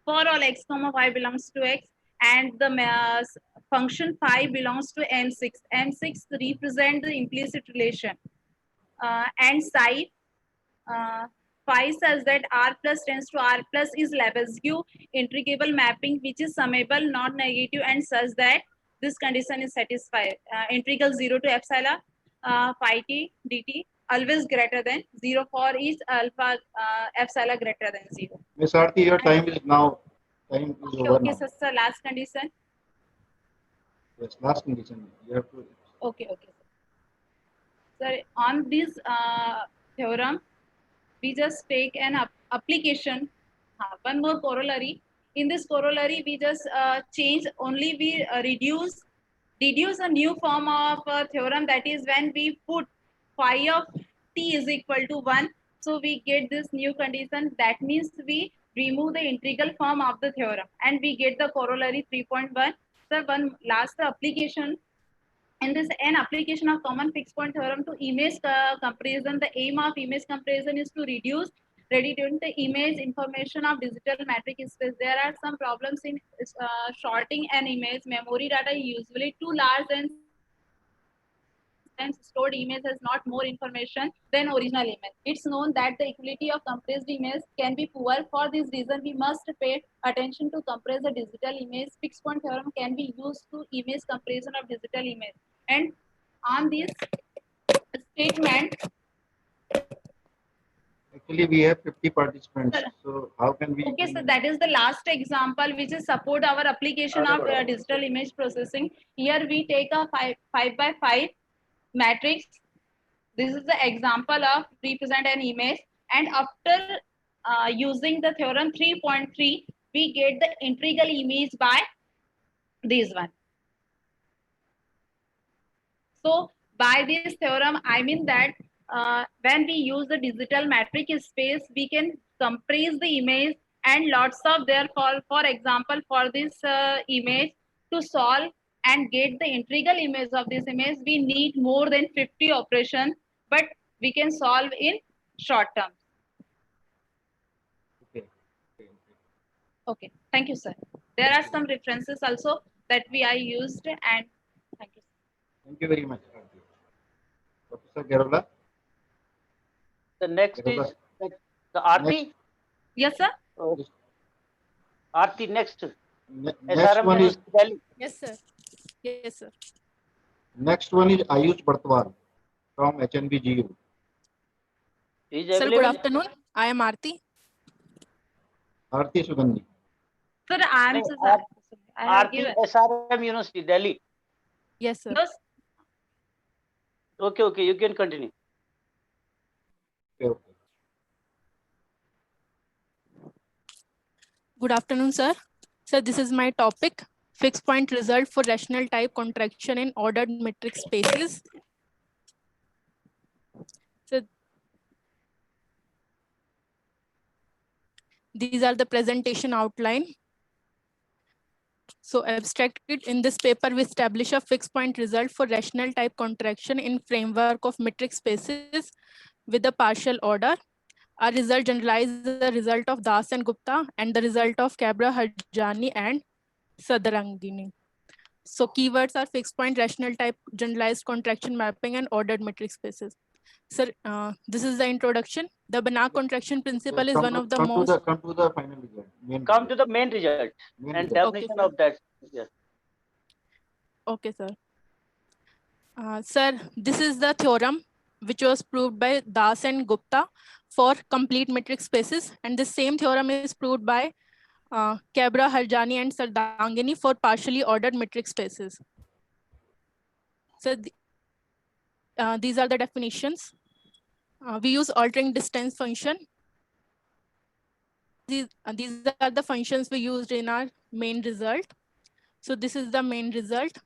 for all x comma y belongs to x, and the function phi belongs to M6. M6 represent the implicit relation, and psi phi says that R plus tends to R plus is Lebesgue integrable mapping which is summable, not negative, and such that this condition is satisfied. Integral 0 to epsilon phi t dt always greater than 0 for each alpha epsilon greater than 0. Ms. Aarti, your time is now. Time is over Okay, now. sir, last condition. Yes, last condition. You have to. Okay. Sir, on this theorem, we just take an application. One more corollary. In this corollary, we just change only, we deduce a new form of theorem, that is when we put phi of t is equal to 1. So we get this new condition. That means we remove the integral form of the theorem and we get the corollary 3.1. So one last application. In this an application of common fixed point theorem to image comparison, the aim of image comparison is to reduce redundant image information of digital metric space. There are some problems in sorting an image. Memory data is usually too large and stored image has not more information than original image. It's known that the equality of compressed image can be poor. For this reason, we must pay attention to compress the digital image. Fixed point theorem can be used to image comparison of digital image. And on this statement, Actually, we have 50 participants. So how can we? Okay, so that is the last example which is support our application of digital image processing. Here we take a 5 by 5 matrix. This is the example of represent an image, and after using the theorem 3.3, we get the integral image by this one. So by this theorem, I mean that when we use the digital matrix space, we can compress the image and lots of there for example, for this image to solve and get the integral image of this image, we need more than 50 operations, but we can solve in short term. Okay, thank you, sir. There are some references also that we are used, and thank you. Thank you very much, Professor Garola. The next is the Aarti. Yes, sir. Aarti next. Next one is Delhi. Yes, sir. Yes, sir. Next one is Ayush Bartwal from HNBGU. Sir, good afternoon. I am Aarti. Aarti Sugandhi. Sir, I am Aarti, SRM University, Delhi. Yes, sir. Yes. Okay, you can continue. Okay. Good afternoon, sir. Sir, this is my topic, fixed point result for rational type contraction in ordered metric spaces. So these are the presentation outline. So abstracted in this paper, we establish a fixed point result for rational type contraction in framework of metric spaces with a partial order. Our result generalizes the result of Das and Gupta and the result of Cabra, Harjani and Sadarangini. So keywords are fixed point, rational type, generalized contraction mapping, and ordered metric spaces. Sir, this is the introduction. The Banach contraction principle is one of the most... Come to the final result. Come to the main result and definition of that. Yes. Okay, sir. Sir, this is the theorem which was proved by Das and Gupta for complete metric spaces, and the same theorem is proved by Cabra, Harjani and Sardangini for partially ordered metric spaces. So these are the definitions. We use altering distance function. These are the functions we used in our main result. So this is the main result.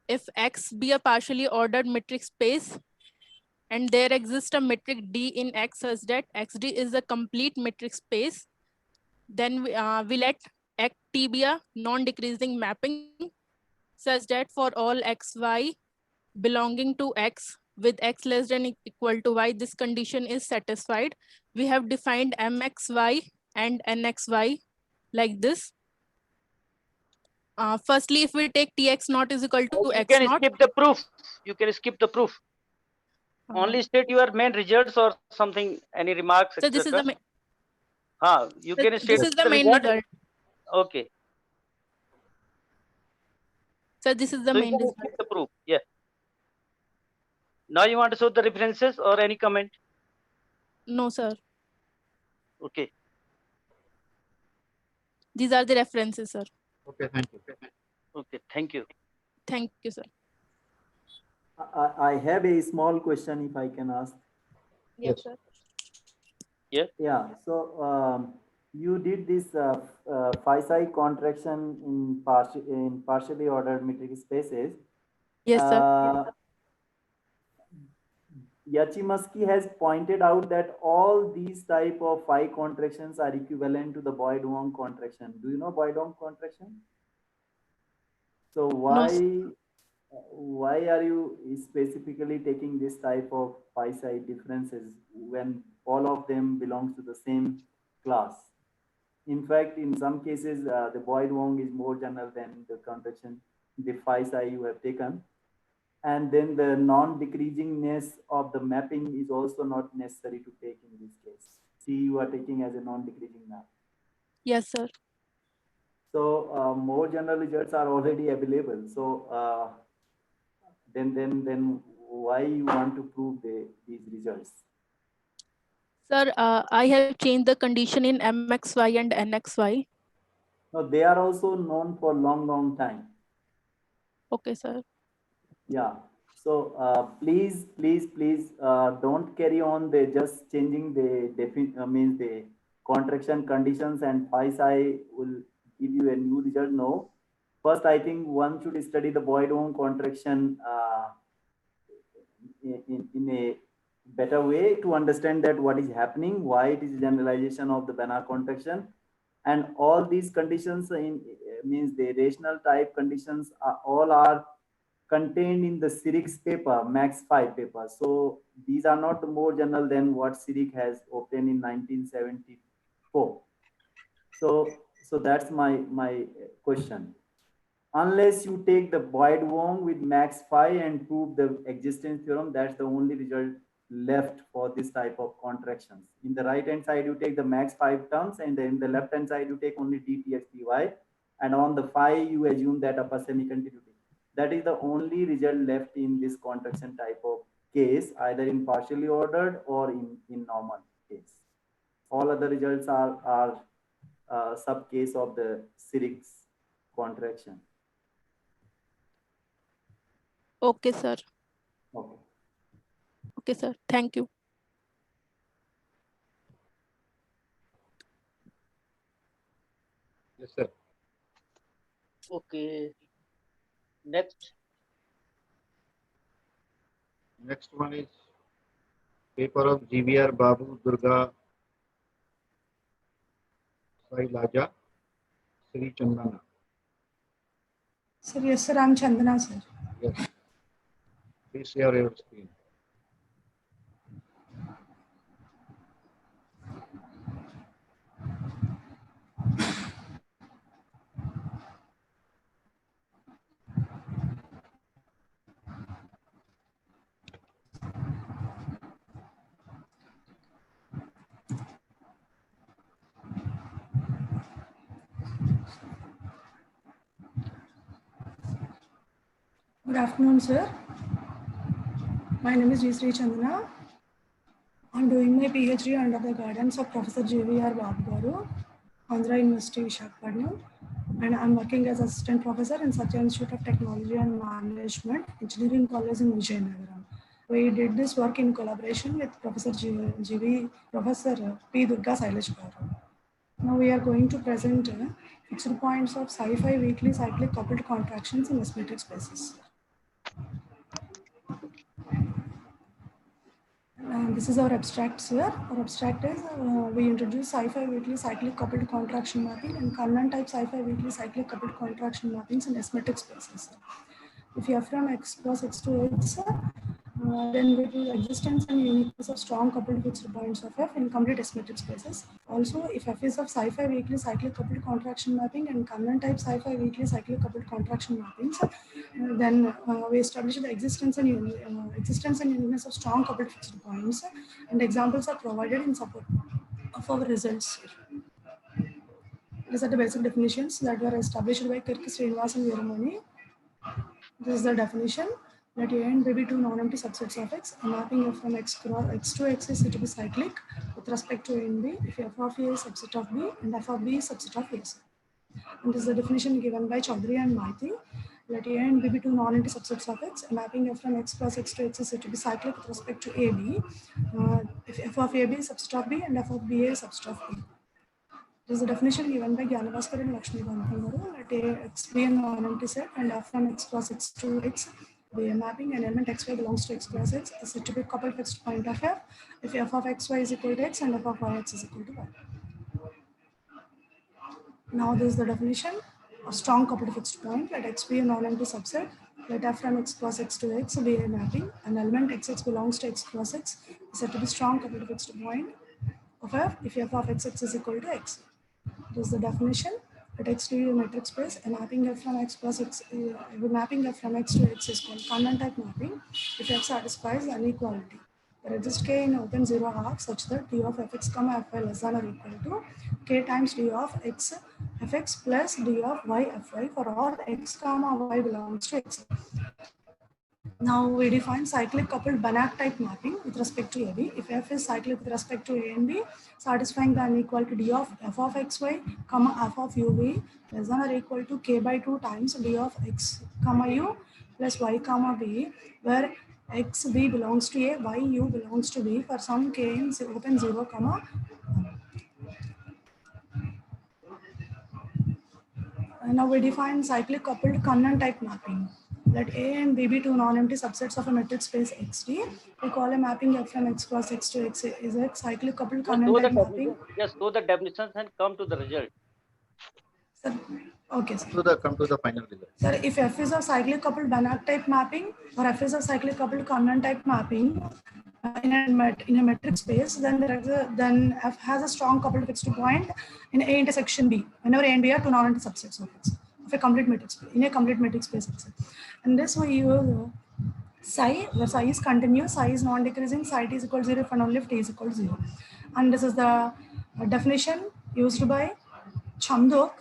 If X be a partially ordered metric space and there exists a metric D in X such that XD is a complete metric space, then we let T be a non-decreasing mapping such that for all XY belonging to X with X less than or equal to Y, this condition is satisfied. We have defined MXY and NXY like this. Firstly, if we take Tx naught is equal to X naught. You can skip the proof. You can skip the proof. Only state your main results or something, any remarks, so this is the you can state this is the main result. Okay. So this is the main result. Skip the proof. Yeah. Now you want to show the references or any comment? No, sir. Okay. These are the references, sir. Okay, thank you. Okay, thank you. Thank you, sir. I have a small question if I can ask. Yes, sir. Yeah. So you did this phi-psi contraction in partially ordered metric spaces. Yes, sir. Yachimaski has pointed out that all these type of phi contractions are equivalent to the Boyd-Wong contraction. Do you know Boyd-Wong contraction? So why are you specifically taking this type of phi-psi differences when all of them belongs to the same class? In fact, in some cases, the Boyd-Wong is more general than the contraction, the phi-psi you have taken. And then the non-decreasingness of the mapping is also not necessary to take in this case. C you are taking as a non-decreasing map. Yes, sir. So more general results are already available. So then why you want to prove these results? Sir, I have changed the condition in MXY and NXY. No, they are also known for long time. Okay, sir. Yeah. So please don't carry on. They just changing the means the contraction conditions, and phi psi will give you a new result. No. First, I think one should study the Boyd-Wong contraction in a better way to understand that what is happening, why it is generalization of the Banach contraction, and all these conditions means the rational type conditions all are contained in the Sirik's paper, Max 5 paper. So these are not more general than what Sirik has obtained in 1974. So that's my question. Unless you take the Boyd-Wong with Max 5 and prove the existence theorem, that's the only result left for this type of contractions. In the right hand side, you take the Max 5 terms, and then the left hand side, you take only dTx and on the phi, you assume that upper semi-continuity. That is the only result left in this contraction type of case, either in partially ordered or in normal case. All other results are sub case of the Sirik's contraction. Okay, sir. Okay. Okay, sir. Thank you. Yes, sir. Okay. Next. Next one is paper of GVR Babu Durga Sailaja Sri Chandana. Sir, yes, sir. I'm Chandana, sir. Yes. Please share your screen. Good afternoon, sir. My name is G. Sri Chandana. I'm doing my PhD under the guidance of Professor GVR Babu Garu, Andhra University, Visakhapatnam, and I'm working as Assistant Professor in Satya Institute of Technology and Management, Engineering College in Vijayanagaram. We did this work in collaboration with Professor Professor P. Durga Sailaja Garu. Now we are going to present fixed points of psi-phi weakly cyclic coupled contractions in S-metric spaces. This is our abstract here. Our abstract is we introduce psi-phi weakly cyclic coupled contraction mapping and Kannan type psi-phi weakly cyclic coupled contraction mappings in S-metric spaces. If you have from X plus X to X, then we do existence and uniqueness of strong coupled fixed points of F in complete S-metric spaces. Also, if F is of psi-phi weakly cyclic coupled contraction mapping and Kannan type psi-phi weakly cyclic coupled contraction mappings, then we establish the existence and uniqueness of strong coupled fixed points, and examples are provided in support of our results. These are the basic definitions that were established by Kirk, Srinivas, and Veeramani. This is the definition that A and B be two non-empty subsets of X. A mapping F from X to X is said to be cyclic with respect to A and B if F of A is subset of B and F of B is subset of A. And this is the definition given by Chaudhary and Maiti. Let A and B be two non-empty subsets of X. A mapping F from X plus X to X is said to be cyclic with respect to AB if F of AB is subset of B and F of BA is subset of B. This is the definition given by Gyanabhaskar and Lakshmi Garu. Let X be a non-empty set and F from X plus X to X be a mapping and element XY belongs to X plus X is said to be a coupled fixed point of F if F of XY is equal to X and F of YX is equal to Y. Now this is the definition of strong coupled fixed point. Let X be a non-empty subset. Let F from X plus X to X be a mapping. An element XX belongs to X plus X is said to be strong coupled fixed point of F if F of XX is equal to X. This is the definition. Let X be a metric space. A mapping F from X plus X, mapping F from X to X is called Kannan type mapping if F satisfies inequality. There exists K in open zero arc such that D of Fx comma Fy less than or equal to K times D of X Fx plus D of Y Fy for all X comma Y belongs to X. Now we define cyclic coupled Banach type mapping with respect to AB. If F is cyclic with respect to A and B, satisfying the inequality D of f of xy, comma f of uv less than or equal to k by 2 times D of x, comma u plus y, comma b, where x b belongs to A, y u belongs to B for some k in open 0, comma. And now we define cyclic coupled Kannan type mapping. Let A and B be two non-empty subsets of a metric space XD. We call a mapping F from X cross X to X is a cyclic coupled Kannan type mapping. Just do the definitions and come to the result. Sir, okay, sir. Come to the final result. Sir, if F is a cyclic coupled Banach type mapping or F is a cyclic coupled Kannan type mapping in a metric space, then F has a strong coupled fixed point in A intersection B. Whenever A and B are two non-empty subsets of X. Of a complete metric space, in a complete metric space. And this we use psi, where psi is continuous, psi is non-decreasing, psi t is equal to 0 if and only if t is equal to 0. And this is the definition used by Chandok,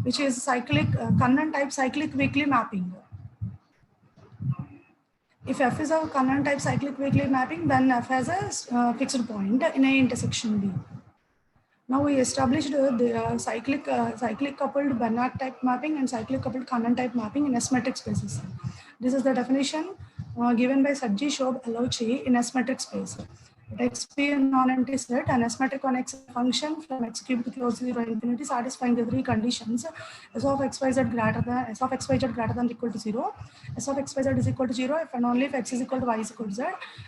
which is cyclic, Kannan type cyclic weakly mapping. If F is a Kannan type cyclic weakly mapping, then F has a fixed point in A intersection B. Now we established the cyclic coupled Banach type mapping and cyclic coupled Kannan type mapping in S-metric spaces. This is the definition given by Sajji, Shob, Alauchi in S-metric space. Let X be a non-empty set and S-metric on X function from X cubed to close to 0 infinity, satisfying the three conditions: S of XYZ greater than S of XYZ greater than or equal to 0, S of XYZ is equal to 0 if and only if X is equal to Y is equal to Z,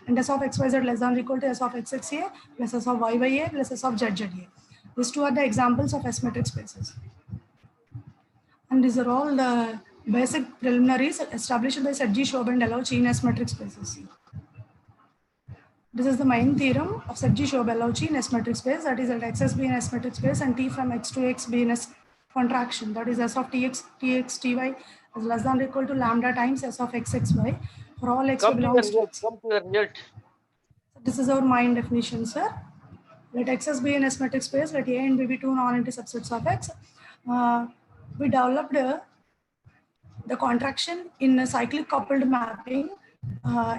and S of XYZ less than or equal to S of XXA plus S of Y by A plus S of ZZA. These two are the examples of S-metric spaces. And these are all the basic preliminaries established by Sajji, Shob and Alauchi in S-metric spaces. This is the main theorem of Sajji, Shob, Alauchi in S-metric space, that is let XS be in S-metric space and T from X to X be in S contraction, that is S of Tx, Ty is less than or equal to lambda times S of XXY for all X belongs to X. Come to the result. This is our main definition, sir. Let Xs be in S-metric space, let A and B be two non-empty subsets of X. We developed the contraction in a cyclic coupled mapping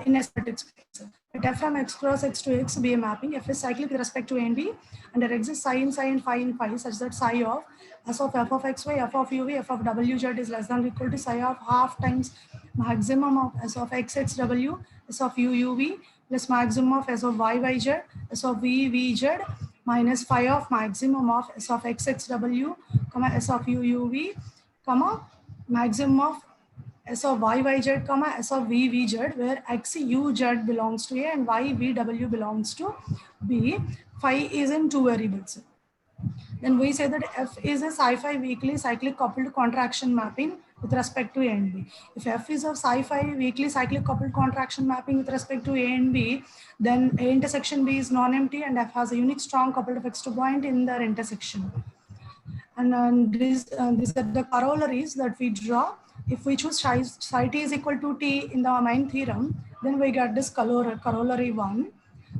in S-metric space. Let F from X cross X to X be a mapping. F is cyclic with respect to A and B, and there exists psi in psi and phi in phi such that psi of S of F of XY, F of UV, F of WZ is less than or equal to psi of half times maximum of S of XXW, S of UUV, plus maximum of S of YYZ, S of VVZ, minus phi of maximum of S of XXW, comma S of UUV, comma maximum of S of YYZ, comma S of VVZ, where XUZ belongs to A and YVW belongs to B. Phi is in two variables. Then we say that F is a psi-phi weakly cyclic coupled contraction mapping with respect to A and B. If F is a psi-phi weakly cyclic coupled contraction mapping with respect to A and B, then A intersection B is non-empty and F has a unique strong coupled fixed point in their intersection. And these are the corollaries that we draw. If we choose psi t is equal to t in the main theorem, then we get this corollary 1.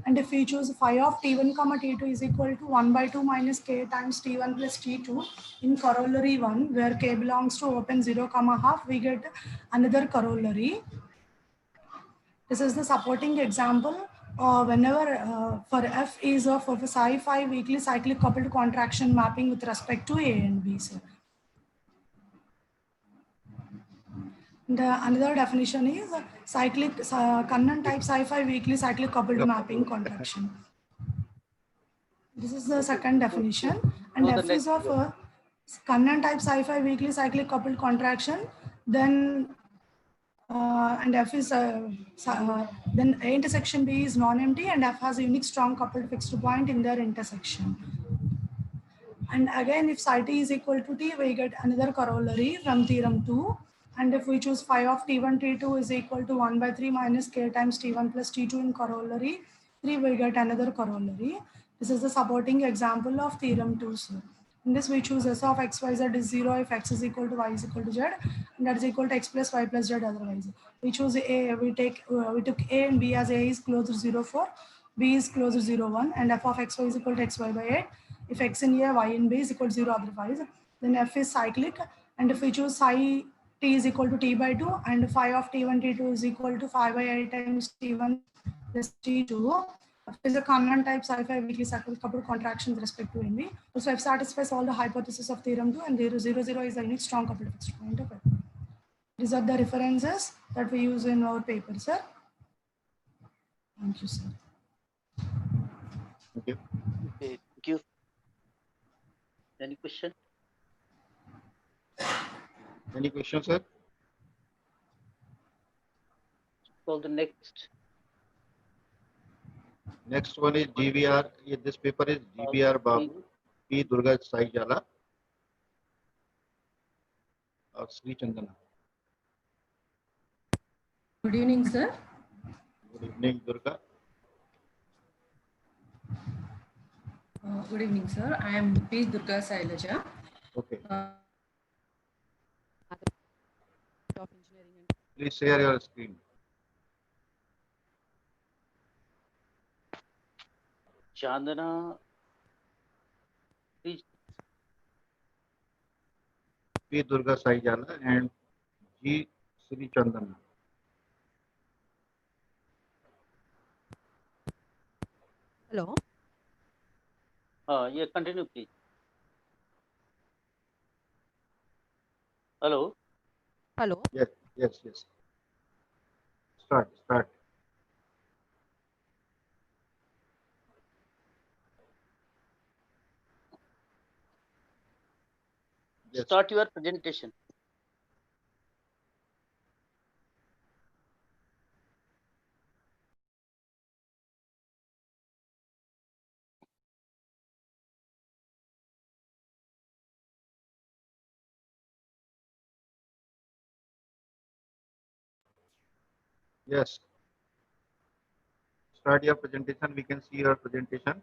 And if we choose phi of t1 comma t2 is equal to 1 by 2 minus k times t1 plus t2 in corollary 1, where k belongs to open 0 comma half, we get another corollary. This is the supporting example. Whenever for F is of a psi-phi weakly cyclic coupled contraction mapping with respect to A and B. Sir. Another definition is cyclic Kannan type psi-phi weakly cyclic coupled mapping contraction. This is the second definition. And F is of a Kannan type psi-phi weakly cyclic coupled contraction, then and F is then A intersection B is non-empty and F has a unique strong coupled fixed point in their intersection. And again, if psi t is equal to t, we get another corollary from theorem 2. And if we choose phi of t1, t2 is equal to 1 by 3 minus k times t1 plus t2 in corollary 3, we get another corollary. This is the supporting example of theorem 2. Sir. In this, we choose S of XYZ is 0 if X is equal to Y is equal to Z, and that is equal to X plus Y plus Z otherwise. We choose A, we took A and B as A is closer to 0 for, B is closer to 0, 1, and F of XY is equal to XY by 8. If X in A, Y in B is equal to 0 otherwise, then F is cyclic. And if we choose psi T is equal to T by 2, and phi of T1, T2 is equal to phi by I times T1 plus T2. Is a Kahneman type psi-phi weakly coupled contraction with respect to NV. Also, F satisfies all the hypotheses of theorem 2, and 0, 0, 0 is the unique strong coupled fixed point of it. These are the references that we use in our paper, sir. Thank you, sir. Thank you. Okay, thank you. Any question? Any questions, sir? So the next. Next one is GVR. This paper is GVR Babu, P. Durga Saijala, or Sri Chandana. Good evening, sir. Good evening, Durga. Good evening, sir. I am P. Durga Sailaja. Okay. Please share your screen. Chandana. P. Durga Saijala and G. Sri Chandana. Hello. Yeah, continue, please. Hello. Hello. Yes, yes, yes. Start. Yes. Start your presentation. Yes. Start your presentation. We can see your presentation.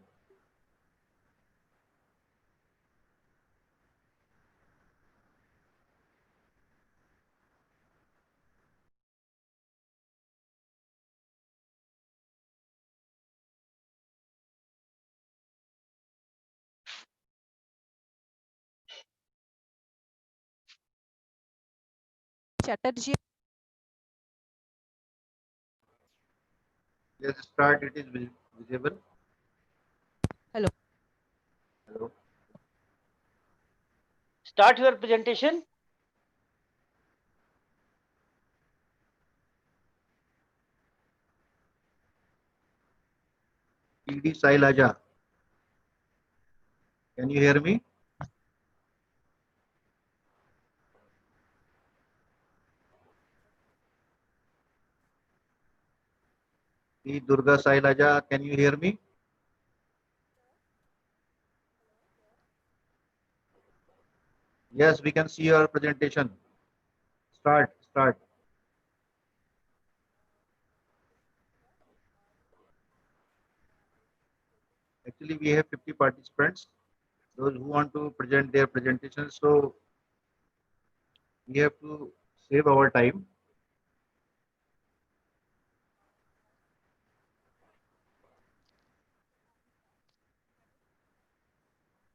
Chatterjee. Yes, start. It is visible. Hello. Hello. Start your presentation. PD Sailaja. Can you hear me? P. Durga Sailaja, can you hear me? Yes, we can see your presentation. Start. Actually, we have 50 participants, those who want to present their presentations. So we have to save our time.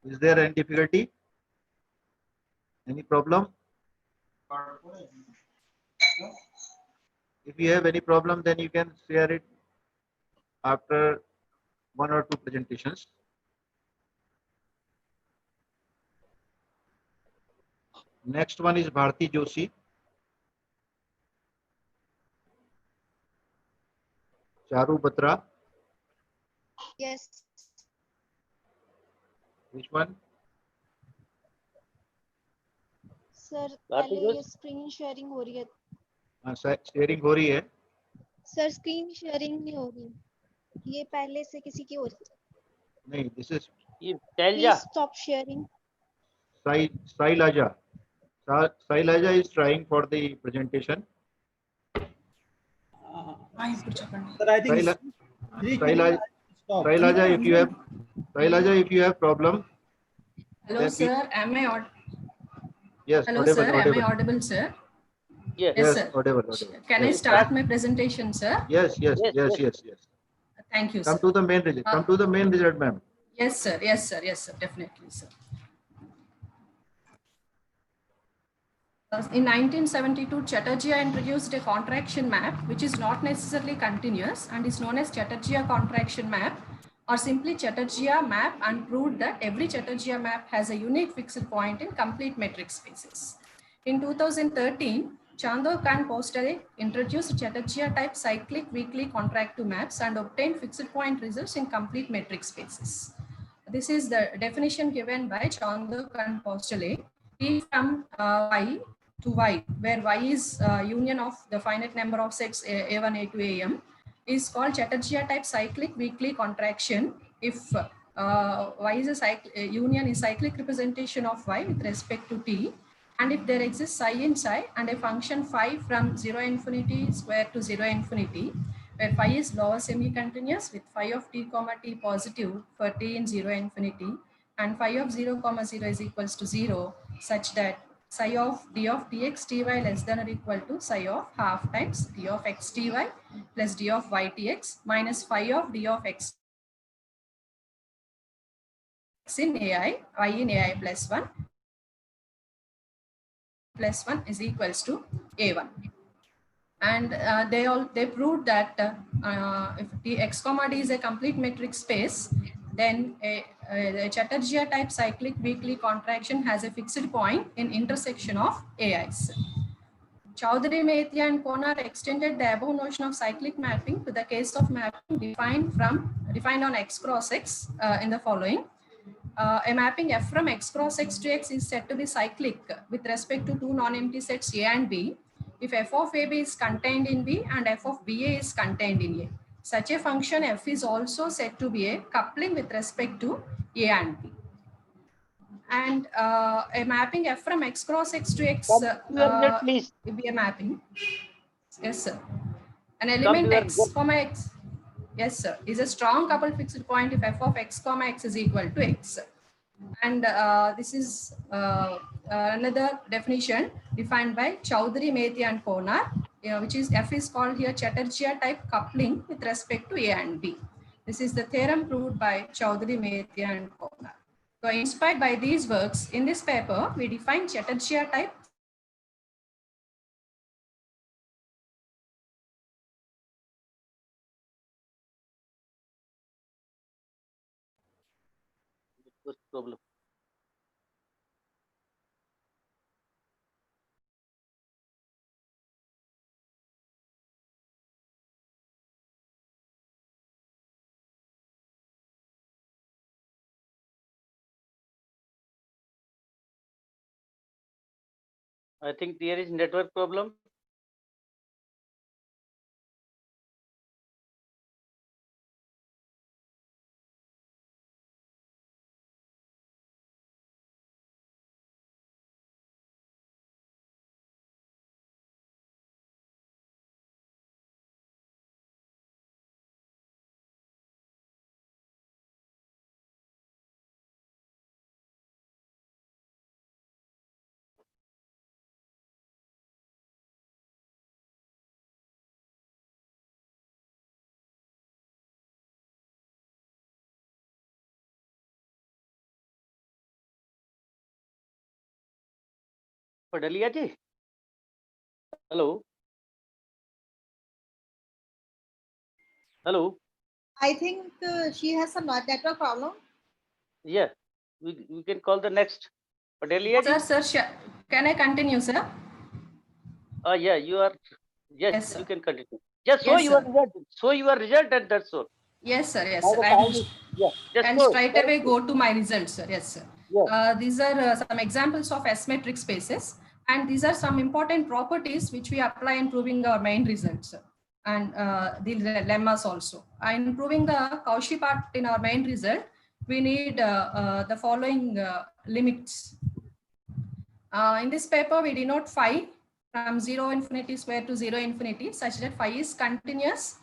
Is there any difficulty? Any problem? If you have any problem, then you can share it after 1 or 2 presentations. Next one is Bharti Joshi. Charu Batra. Yes. Which one? Sir पहले ये screen sharing हो रही है. Sharing हो रही है. Sir screen sharing नहीं हो रही. ये पहले से किसी की हो रही है. नहीं, this is Please stop sharing. Sailaja. Sailaja is trying for the presentation. Sir, I think Sailaja, if you have problem. Hello, sir. Am I audible? Yes. Hello, Audible, sir. audible. Am I audible, sir? Yes. Yes, sir. Audible. Can I start my presentation, sir? Yes. Thank you, Come sir. to the main result. Come to the main result, ma'am. Yes, sir. Definitely, sir. In 1972, Chatterjee introduced a contraction map, which is not necessarily continuous and is known as Chatterjee contraction map, or simply Chatterjee map, and proved that every Chatterjee map has a unique fixed point in complete metric spaces. In 2013, Chandok and Postare introduced Chatterjee type cyclic weakly contractive maps and obtained fixed point results in complete metric spaces. This is the definition given by Chandok and Postale. T from Y to Y, where Y is union of the finite number of sets A1, A2, AM, is called Chatterjee type cyclic weakly contraction if Y is a union is cyclic representation of Y with respect to T, and if there exists psi in psi and a function phi from 0 infinity square to 0 infinity, where phi is lower semi-continuous with phi of t comma t positive for t in 0 infinity, and phi of 0 comma 0 is equals to 0, such that psi of d of dx ty less than or equal to psi of half times d of x ty plus d of y tx minus phi of d of x in ai, y in ai plus 1 is equals to a1. And they proved that if the x comma d is a complete metric space, then a Chatterjee type cyclic weakly contraction has a fixed point in intersection of AIs. Chowdhury, Mehti and Konar extended the above notion of cyclic mapping to the case of mapping defined on x cross x in the following. A mapping f from x cross x to x is said to be cyclic with respect to two non-empty sets A and B if f of AB is contained in B and f of BA is contained in A. Such a function f is also said to be a coupling with respect to A and B. And a mapping f from x cross x to x will be a mapping. Yes, sir. An element x comma x. Yes, sir. Is a strong coupled fixed point if f of x comma x is equal to x. And this is another definition defined by Chowdhury, Mehti and Konar, which is f is called here Chatterjee type coupling with respect to A and B. This is the theorem proved by Chowdhury, Mehti and Konar. So inspired by these works, in this paper, we define Chatterjee type problem. I think there is network problem. Padalia ji? Hello? Hello? I think she has some network problem. Yeah, we can call the next. Padalia ji? Sir, can I continue, sir? Yeah, you are. Yes, sir. You can continue. Just Yes, show your result and that's all. Yes, sir. Yes, Now sir. the time is- yeah, just And go. straight away go to my results, sir. Yes, sir. These are some examples of S-metric spaces, and these are some important properties which we apply in proving our main results, sir, and the lemmas also. In proving the Cauchy part in our main result, we need the following limits. In this paper, we denote phi from 0 infinity square to 0 infinity such that phi is continuous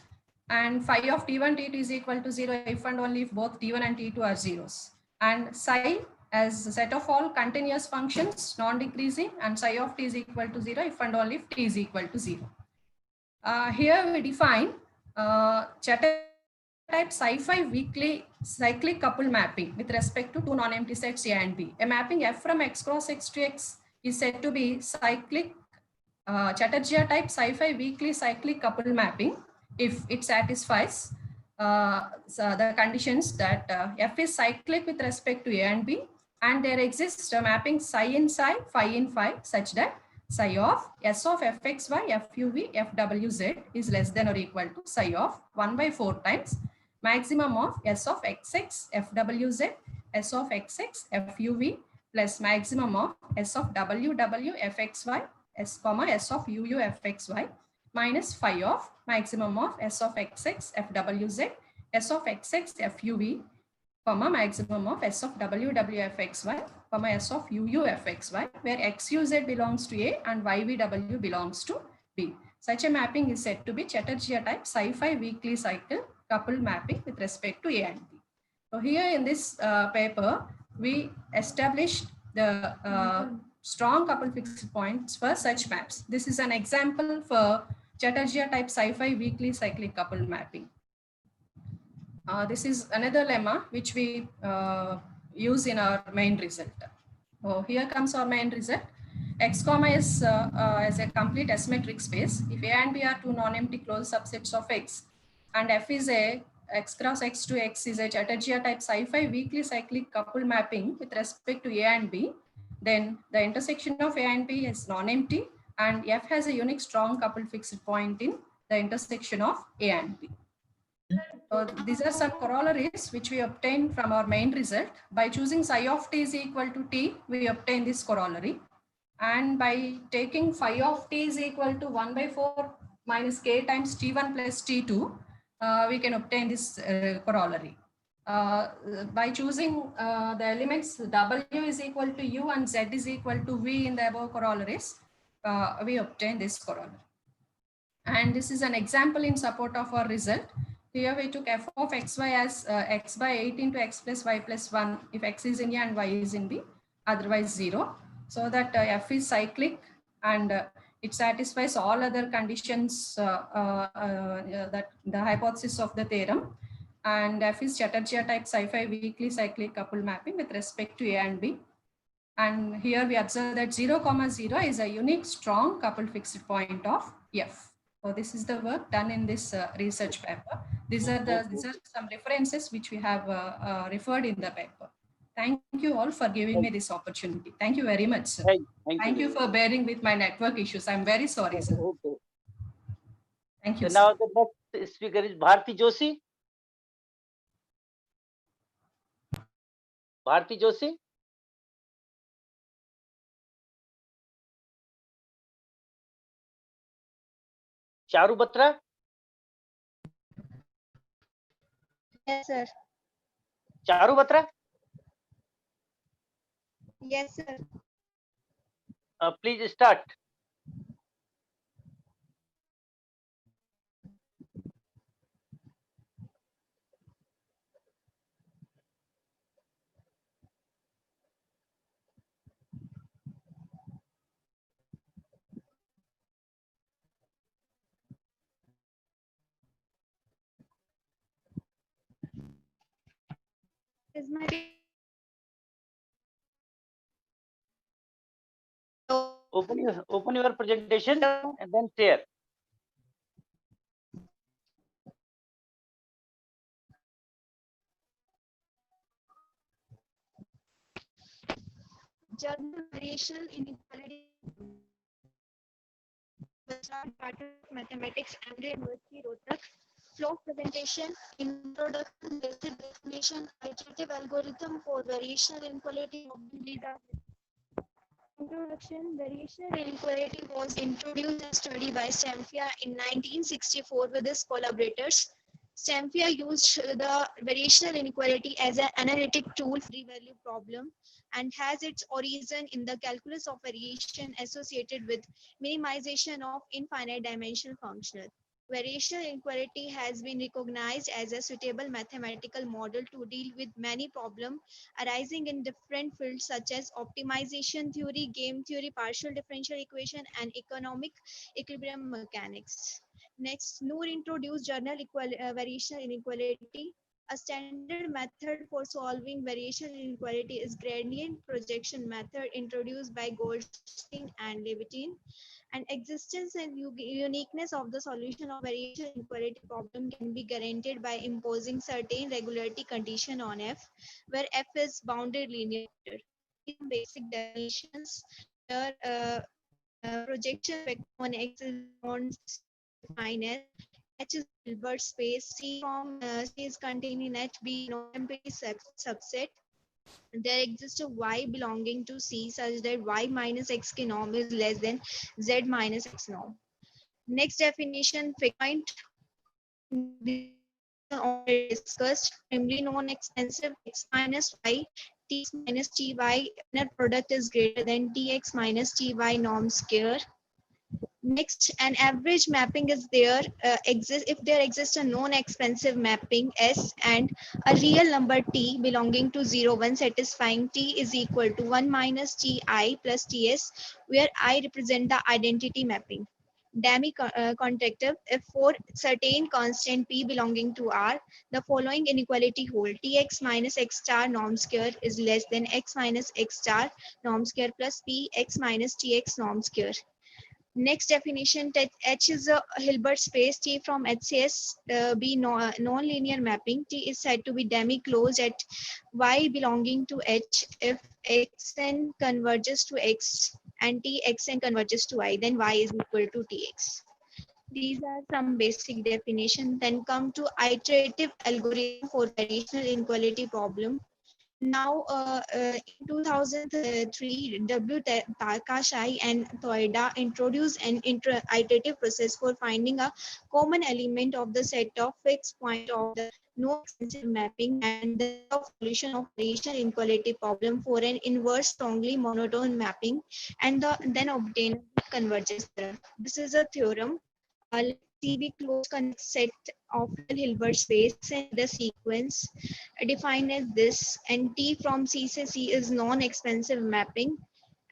and phi of t1 t2 is equal to 0 if and only if both t1 and t2 are zeros, and psi as a set of all continuous functions non-decreasing, and psi of t is equal to 0 if and only if t is equal to 0. Here we define Chatterjee type psi-phi weakly cyclic coupled mapping with respect to two non-empty sets A and B. A mapping f from x cross x to x is said to be cyclic Chatterjee type sci-fi weakly cyclic couple mapping if it satisfies so the conditions that F is cyclic with respect to A and B, and there exists a mapping psi in psi, phi in phi, such that psi of S of fxy, fuv, fwz is less than or equal to psi of 1/4 times maximum of S of xx, fwz, S of xx, fuv plus maximum of S of ww, fxy, S comma S of uu, fxy minus phi of maximum of S of xx, fwz, S of xx, fuv, comma maximum of S of ww, fxy, comma S of uu, fxy, where xuz belongs to A and yvw belongs to B. Such a mapping is said to be Chatterjee type sci-fi weakly cycle coupled mapping with respect to A and B. So here in this paper, we established the strong couple fixed points for such maps. This is an example for Chatterjee type sci-fi weakly cyclic couple mapping. This is another lemma which we use in our main result. So here comes our main result. X comma is as a complete S-metric space. If A and B are two non-empty closed subsets of X, and F is a X cross X to X is a Chatterjee type sci-fi weakly cyclic couple mapping with respect to A and B, then the intersection of A and B is non-empty, and F has a unique strong couple fixed point in the intersection of A and B. So these are some corollaries which we obtain from our main result. By choosing psi of t is equal to t, we obtain this corollary. And by taking phi of t is equal to 1/4 minus k times t1 plus t2, we can obtain this corollary. By choosing the elements w is equal to u and z is equal to v in the above corollaries, we obtain this corollary. And this is an example in support of our result. Here we took f of xy as x by 8 into x plus y plus 1 if x is in A and y is in B, otherwise 0. So that f is cyclic and it satisfies all other conditions that the hypothesis of the theorem. And F is Chatterjee type sci-fi weakly cyclic couple mapping with respect to A and B. And here we observe that 0, 0 is a unique strong couple fixed point of F. So this is the work done in this research paper. These are some references which we have referred in the paper. Thank you all for giving me this opportunity. Thank you very much, sir. Thank you for bearing with my network issues. I'm very sorry, sir. Okay. Thank you. So now the next speaker is Bharti Joshi. Bharti Joshi. Charu Batra. Yes, sir. Charu Batra. Yes, sir. Please start. Is my Open your presentation and then share. General variational inequality mathematics, Andhra University, Rohtak. Flow presentation, introduction, basic definition, iterative algorithm for variational inequality of data. Introduction, variational inequality was introduced and studied by Stamfia in 1964 with his collaborators. Stamfia used the variational inequality as an analytic tool for the value problem and has its origin in the calculus of variation associated with minimization of infinite dimensional functional. Variational inequality has been recognized as a suitable mathematical model to deal with many problems arising in different fields such as optimization theory, game theory, partial differential equation, and economic equilibrium mechanics. Next, Noor introduced general variational inequality A standard method for solving variation inequality is gradient projection method introduced by Goldstein and Levitin. And existence and uniqueness of the solution of variation inequality problem can be guaranteed by imposing certain regularity condition on F, where F is bounded linear vector. These basic definitions where projection vector on X is defined as H is Hilbert space, C from C is contained in H, B non-empty subset. There exists a Y belonging to C such that Y minus X k norm is less than Z minus X norm. Next definition, fixed point already discussed, primarily non-extensive X minus Y, T minus Ty, inner product is greater than Tx minus Ty norm square. Next, an average mapping is there if there exists a non-expensive mapping S and a real number T belonging to 0 when satisfying T is equal to 1 minus Ti plus Ts, where I represent the identity mapping. Demi-contactive, if for certain constant P belonging to R, the following inequality hold: Tx minus X star norm square is less than X minus X star norm square plus P X minus Tx norm square. Next definition, H is a Hilbert space, T from HCS be non-linear mapping. T is said to be demi-closed at Y belonging to H if Xn converges to X and Txn converges to Y, then Y is equal to Tx. These are some basic definitions. Then come to iterative algorithm for variational inequality problem. Now, in 2003, W. Takashai and Toida introduced an iterative process for finding a common element of the set of fixed point of the no-extensive mapping and the solution of variation inequality problem for an inverse strongly monotone mapping, and then obtain convergence theorem. This is a theorem. CB closed connect set of Hilbert space and the sequence defined as this, and T from C to C is non-expensive mapping,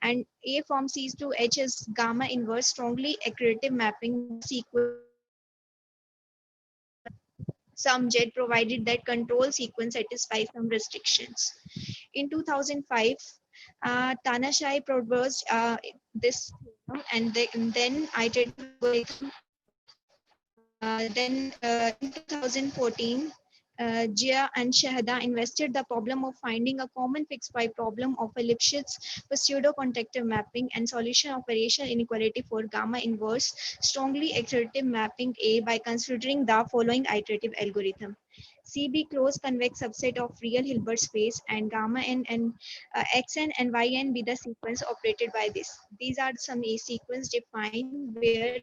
and A from C to H is gamma inverse strongly accretive mapping sequence some Z provided that control sequence satisfies some restrictions. In 2005, Tanashai proposed this, and then iterative algorithm. Then in 2014, Jia and Shahada invested the problem of finding a common fixed point problem of a Lipschitz pseudo-contactive mapping and solution of variation inequality for gamma inverse strongly iterative mapping A by considering the following iterative algorithm. CB closed convex subset of real Hilbert space and gamma n and xn and yn be the sequence operated by this. These are some A sequence defined where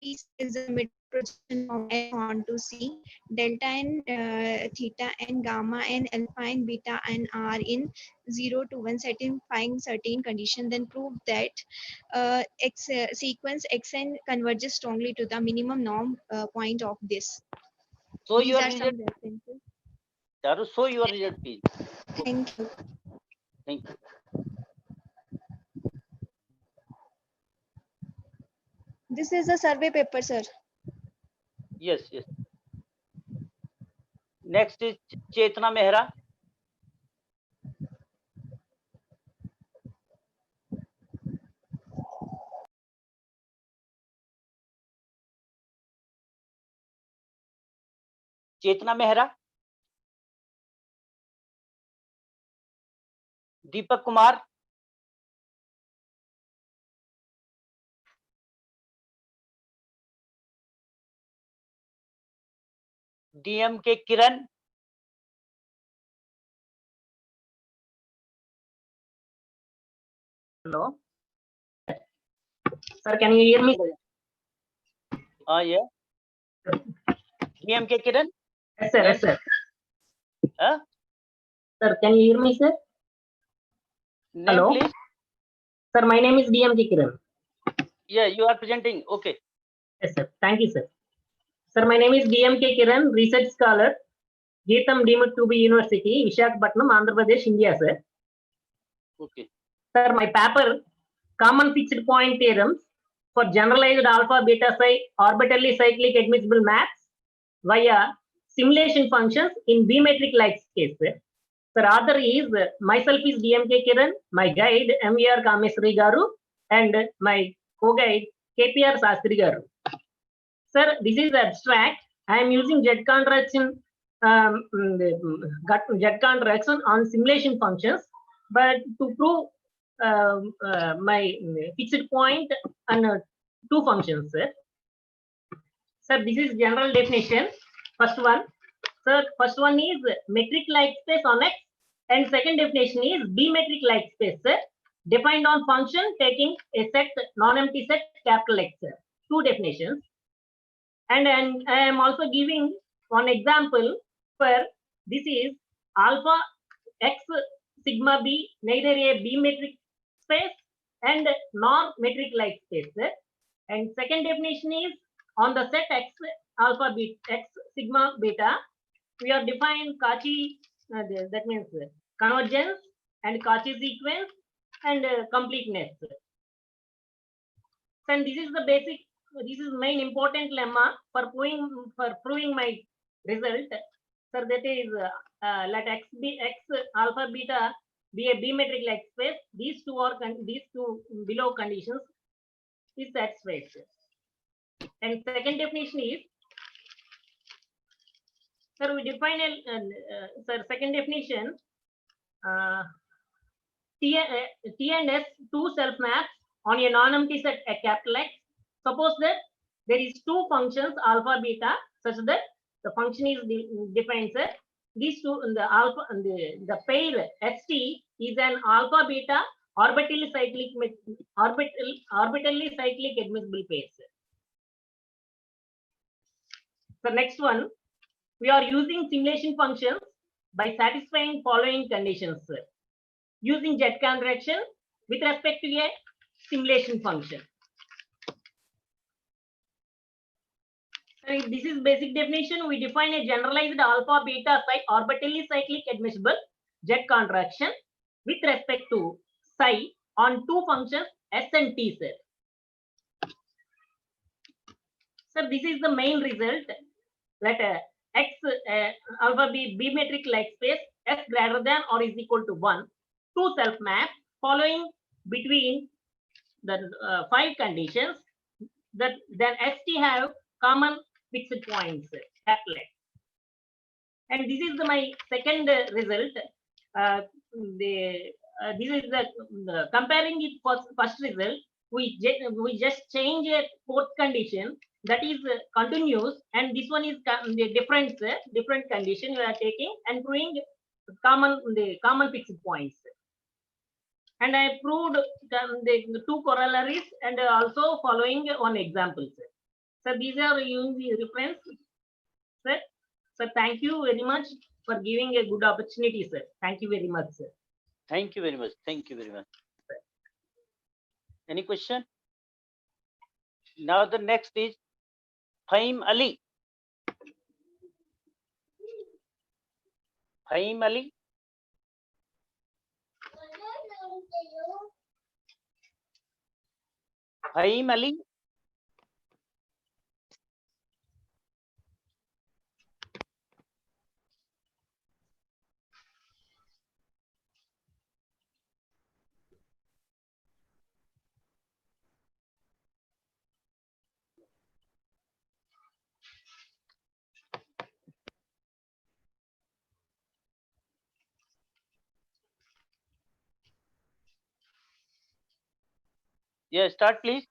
T is a mid projection from F onto C, delta n, theta n, gamma n, alpha n, beta n are in 0 to 1 satisfying certain condition, then prove that sequence xn converges strongly to the minimum norm point of this. So These your are result, some references. Charu, show your result, please. Thank you. Thank you. This is a survey paper, sir. Yes, yes. Next is Chetna Mehra. Chetna Mehra. Deepak Kumar. DMK Kiran. Hello. Sir, can you hear me? Yeah. DMK Kiran. Yes, sir. Yes, sir. Huh? Sir, can you hear me, sir? Name, Hello. please. Sir, my name is DMK Kiran. Yeah, you are presenting. Okay. Yes, sir. Thank you, sir. Sir, my name is DMK Kiran, research scholar, Geetham Deemed to be University, Visakhapatnam, Andhra Pradesh, India, sir. Okay. Sir, my paper, common fixed point theorems for generalized alpha beta psi orbitally cyclic admissible maps via simulation functions in B-metric light space. The author is myself is DMK Kiran, my guide MVR Kamesri Garu, and my co-guide KPR Sastri Garu. Sir, this is abstract. I am using JetCon reaction, JetCon reaction on simulation functions, but to prove my fixed point and two functions, sir. Sir, this is general definition. First one, sir. First one is metric light space on X, and second definition is B-metric light space, sir, defined on function taking a set non-empty set capital X, sir. Two definitions. And I am also giving one example for this is alpha X sigma B, neither a B-metric space and nor metric light space, sir. And second definition is on the set X alpha beta X sigma beta, we are defined Cauchy, that means convergence and Cauchy sequence and completeness. And this is the basic, this is main important lemma for proving my result. So that is let X alpha beta be a B-metric light space. These two below conditions is satisfied. And second definition is, sir, we define second definition, T and S two self maps on a non-empty set a capital X. Suppose that there is two functions alpha beta such that the function is defined, sir. These two in the alpha and the pair ST is an alpha beta orbitally cyclic admissible pair, sir. The next one, we are using simulation functions by satisfying following conditions, sir. Using JetCon reaction with respect to a simulation function. So this is basic definition. We define a generalized alpha beta orbitally cyclic admissible JetCon reaction with respect to psi on two functions S and T, sir. So this is the main result. Let X alpha B metric light space S greater than or is equal to 1, two self map following between the 5 conditions that then ST have common fixed points, capital X. And this is my second result. This is the comparing it first result. We just change a fourth condition that is continuous, and this one is the different condition we are taking and proving the common fixed points. And I proved the two corollaries and also following one example, sir. So these are using the reference, sir. So thank you very much for giving a good opportunity, sir. Thank you very much, sir. Thank you very much. Thank you very much. Any question? Now the next is Fahim Ali. Fahim Ali. Fahim Ali. Yeah, start please.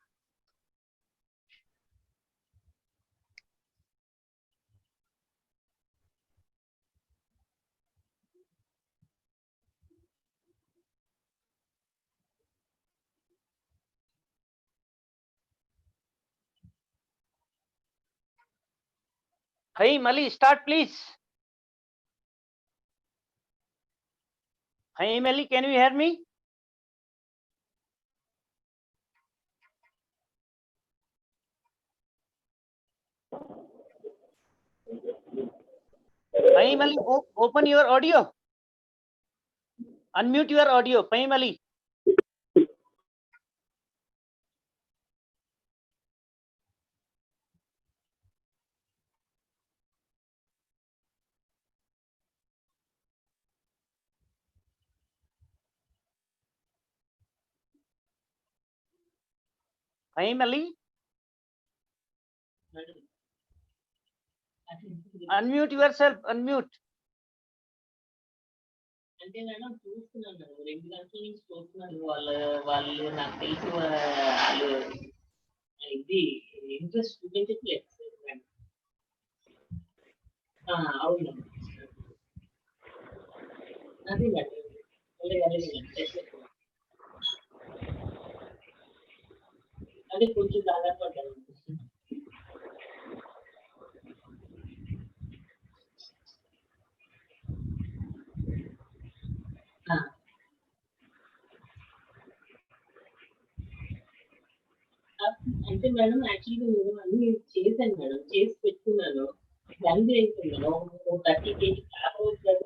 Fahim Ali, start please. Fahim Ali, can you hear me? Fahim Ali, open your audio. Unmute your audio, Fahim Ali. Fahim Ali? Unmute yourself, unmute. అంటే madam చూస్తున్నాను madam 2 గంటల నుంచి చూస్తున్నాను వాళ్ళు నాకు తెలిసి వాళ్ళు ఇది ఇంట్రెస్ట్ చూపించట్లేదు మేడం. అవును అది మేడం అదే కొంచెం దాదాపు పడ్డాను. అంటే మేడం యాక్చువల్గా నేను అన్ని చేశాను మేడం, చేసి పెట్టుకున్నాను. దాని ఏంటి మేడం 30 kg మేడం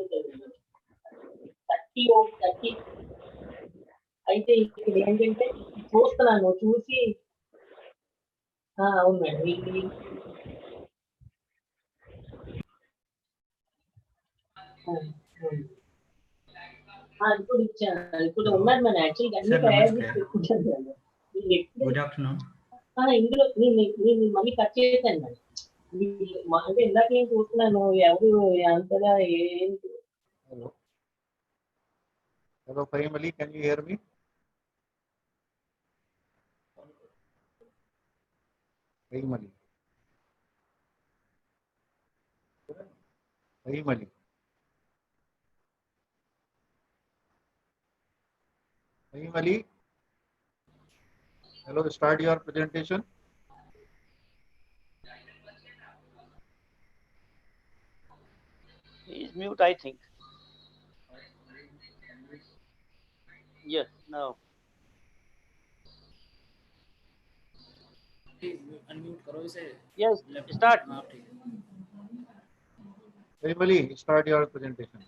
30 అయితే ఇక్కడ ఏంటంటే చూస్తున్నాను చూసి అవును మేడం అది కూడా ఇచ్చాను. ఇప్పుడు ఉన్నారు మేడం యాక్చువల్గా అన్ని తయారు చేసి పెట్టుకుంటాను మేడం. Good afternoon. ఇందులో నేను మళ్ళీ కట్ చేశాను మేడం. అంటే ఇందాక నేను చూస్తున్నాను ఎవరు అంతగా ఏంటి. Hello. Hello, Fahim Ali, can you hear me? Fahim Ali. Fahim Ali. Fahim Ali. Hello, start your presentation. He is mute, I think. Yes, now. Unmute करो इसे. Yes, start. Fahim Ali, start your presentation.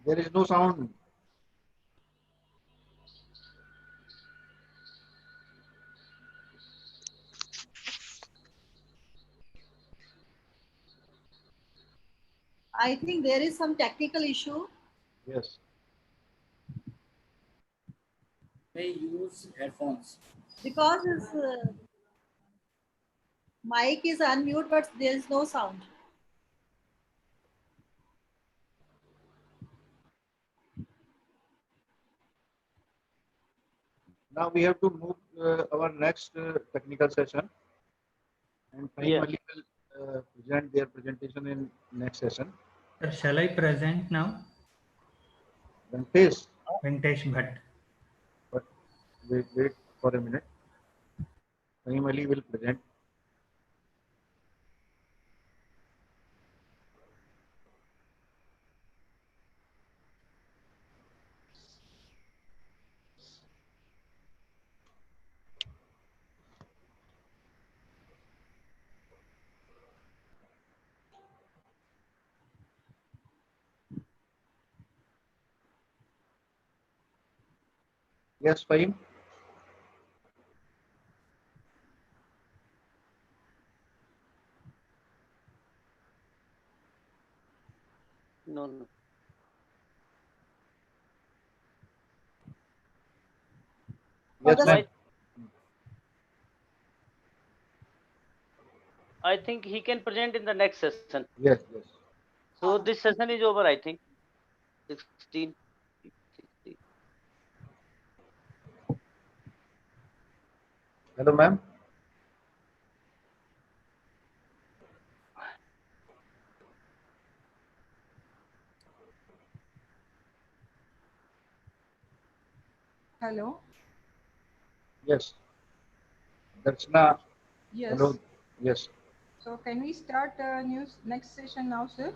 There is no sound. I think there is some technical issue. Yes. May use headphones. Because his mic is unmute, but there is no sound. Now we have to move our next technical session, and Fahim Ali will present their presentation in next session. Sir, shall I present now? Venkatesh. Venkatesh Bhatt. But wait for a minute. Fahim Ali will present. Yes, Fahim. No. Yes, ma'am. I think he can present in the next session. Yes, yes. So this session is over, I think. 16. Hello, ma'am. Hello. Yes. Darshana. Yes. Hello. Yes. So can we start next session now, sir?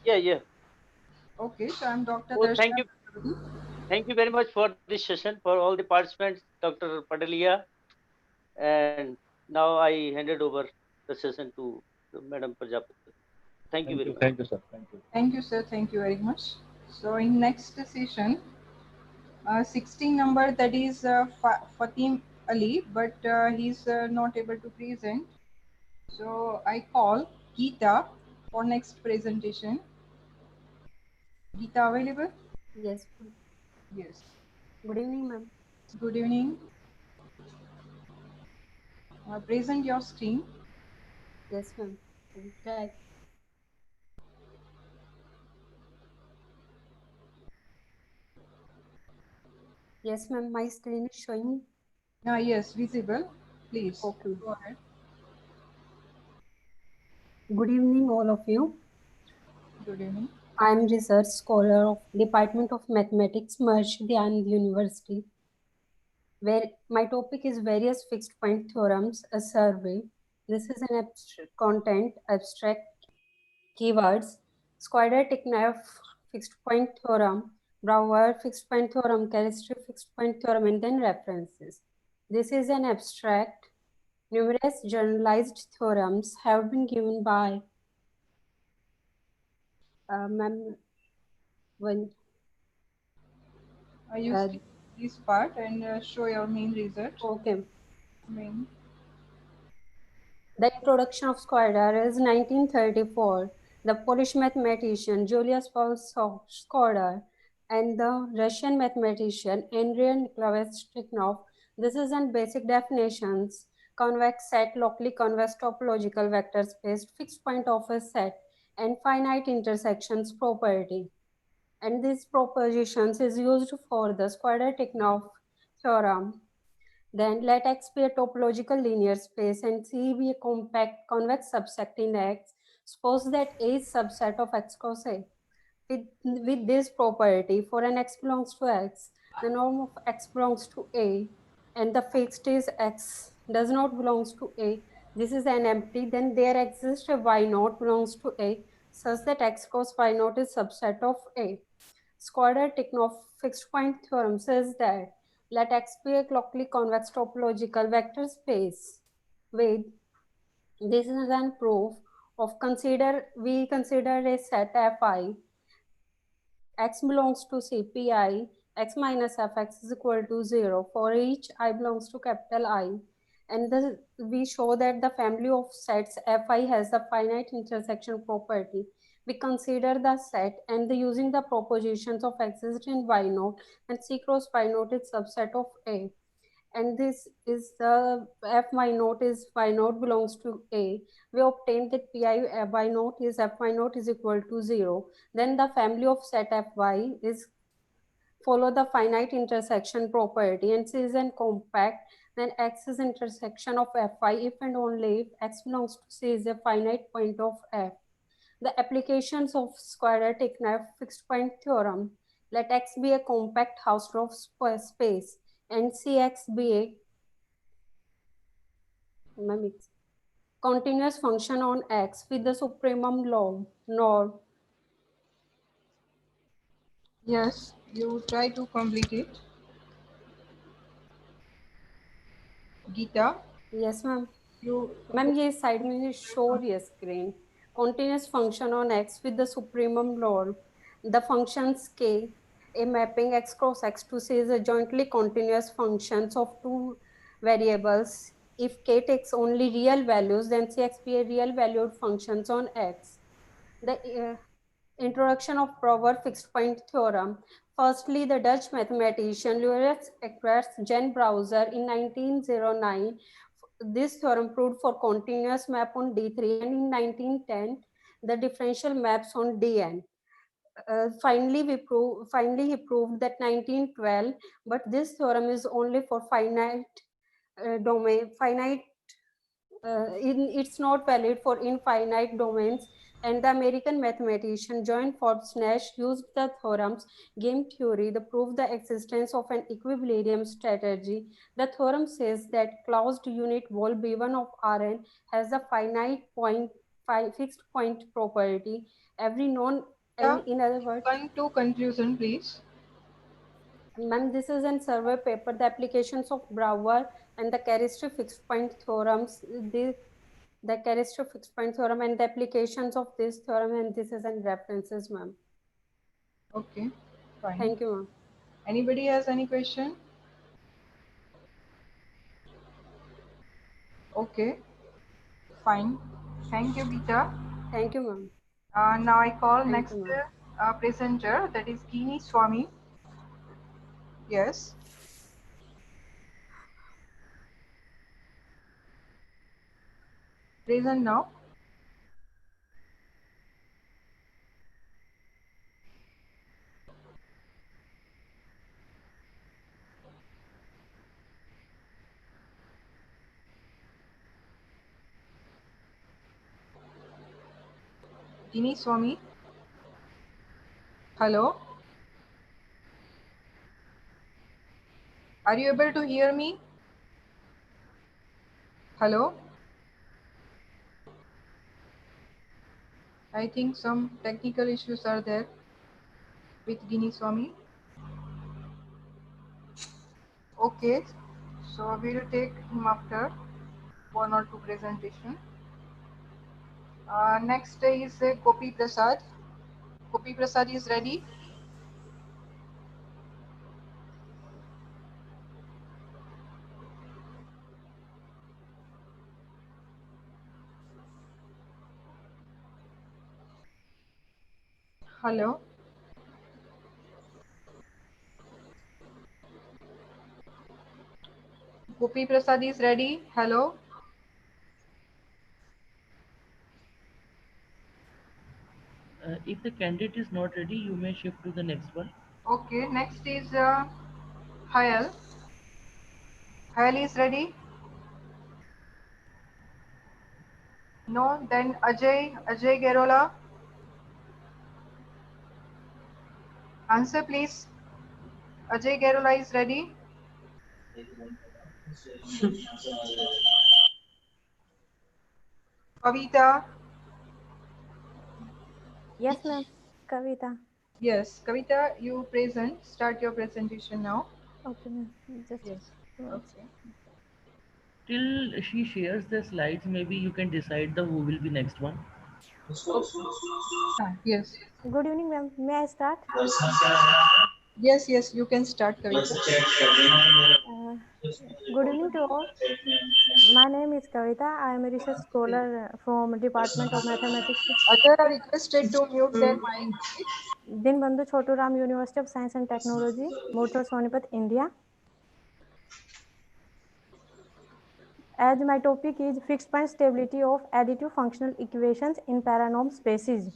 Yeah. Okay, so I'm Dr. Oh, Darshana. thank you. Thank you very much for this session, for all the participants, Dr. Padalia. And now I handed over the session to Madam Prajapati. Thank you very much. Thank you, sir. Thank you. Thank you, sir. Thank you very much. So in next session, 16 number, that is Fatim Ali, but he's not able to present. So I call Geeta for next presentation. Geeta available? Yes. Yes. Good evening, ma'am. Good evening. Present your screen. Yes, ma'am. Okay. Yes, ma'am. My screen is showing. Yes, visible. Please Okay. go ahead. Good evening, all of you. Good evening. I am research scholar of Department of Mathematics, Maharishi Dayanand University, where my topic is various fixed point theorems, a survey. This is an abstract keywords, Squader-Tiknaev fixed point theorem, Brouwer fixed point theorem, Chemistry fixed point theorem, and then references. This is an abstract. Numerous generalized theorems have been given by ma'am. You skip this part and show your main result. Okay. Main. The introduction of Squader is 1934. The Polish mathematician Julius Paul Squader and the Russian mathematician Andrei Nikolaevich Tikhonov. This is in basic definitions. Convex set, locally convex topological vector space, fixed point of a set, and finite intersections property. And these propositions is used for the Squader-Tikhonov theorem. Then let X be a topological linear space and C be a compact convex subset in X. Suppose that A is subset of X cross A. With this property, for an X belongs to X, the norm of X belongs to A, and the fixed is X does not belongs to A. This is an empty. Then there exists a Y naught belongs to A, such that X cross Y naught is subset of A. Squader-Tikhonov fixed point theorem says that let X be a locally convex topological vector space with, this is an proof of we consider a set Fi. X belongs to CPI, X minus Fx is equal to 0 for each I belongs to capital I. And we show that the family of sets Fi has the finite intersection property. We consider the set and using the propositions of X is in Y naught and C cross Y naught is subset of A. And this is the F Y naught is Y naught belongs to A. We obtain that Pi Y naught is F Y naught is equal to 0. Then the family of set Fy is follow the finite intersection property and C is an compact. Then X is intersection of Fy if and only if X belongs to C is a finite point of F. The applications of Squader-Tikhonov fixed point theorem. Let X be a compact Hausdorff space and Cx be a continuous function on X with the supremum norm. Yes, you try to complete it. Geeta? Yes, ma'am. Ma'am, yes, side में show your screen. Continuous function on X with the supremum norm. The functions K, a mapping X cross X to C is a jointly continuous functions of two variables. If K takes only real values, then Cx be a real valued functions on X. The introduction of Brouwer fixed point theorem. Firstly, the Dutch mathematician Louis Ekwerts Jan Brouwer in 1909. This theorem proved for continuous map on D3, and in 1910, the differential maps on Dn. Finally, he proved that 1912, but this theorem is only for finite domain. It's not valid for infinite domains. And the American mathematician John Forbes Nash used the theorem's game theory to prove the existence of an equilibrium strategy. The theorem says that closed unit wall B1 of Rn has a finite point fixed point property. Every known, in other words, come to conclusion, please. Ma'am, this is a survey paper. The applications of Brouwer and the Chemistry fixed point theorems. The Chemistry fixed point theorem and the applications of this theorem, and this is in references, ma'am. Okay, fine. Thank you, ma'am. Anybody has any question? Okay, fine. Thank you, Geeta. Thank you, ma'am. Now I call next presenter, that is Kini Swami. Yes. Present now. Dini Swami. Hello. Are you able to hear me? Hello. I think some technical issues are there with Dini Swami. Okay, so we will take him after one or two presentation. Next is Gopi Prasad. Gopi Prasad is ready. Hello. Gopi Prasad is ready. Hello. If the candidate is not ready, you may shift to the next one. Okay, next is Hayal. Hayal is ready. No, then Ajay Gerola. Answer please. Ajay Gerola is ready. Kavita. Yes, ma'am. Kavita. Yes, Kavita, you present. Start your presentation now. Okay, ma'am. Just yes. Okay. Till she shares the slides, maybe you can decide the who will be next one. Yes. Good evening, ma'am. May I start? Yes, you can start, Kavita. Good evening to all. My name is Kavita. I am a research scholar from Department of Mathematics. Others are requested to mute their mic. Dinbandhu Choturam, University of Science and Technology, Murthur, Sonipat, India. As my topic is fixed point stability of additive functional equations in paranorm spaces.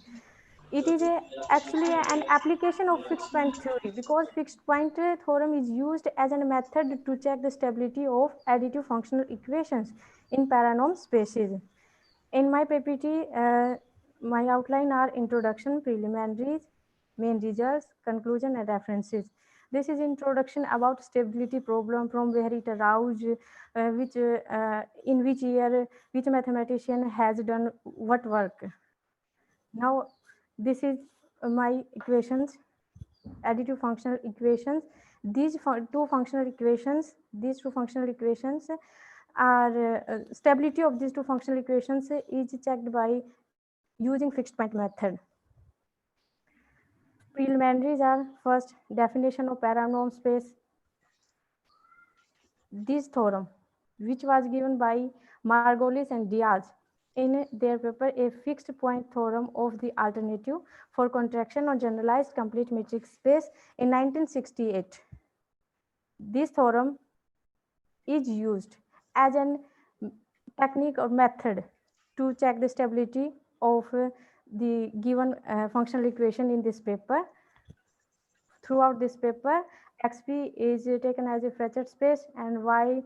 It is actually an application of fixed point theory because fixed point theorem is used as a method to check the stability of additive functional equations in paranorm spaces. In my PPT, my outline are introduction, preliminaries, main results, conclusion, and references. This is introduction about stability problem, from where it arose, in which year, which mathematician has done what work. Now, this is my equations, additive functional equations. These two functional equations are stability of these two functional equations is checked by using fixed point method. Preliminaries are first definition of paranorm space. This theorem, which was given by Margolis and Diaz in their paper, a fixed point theorem of the alternative for contraction on generalized complete metric space in 1968. This theorem is used as a technique or method to check the stability of the given functional equation in this paper. Throughout this paper, xp is taken as a Frechet space and y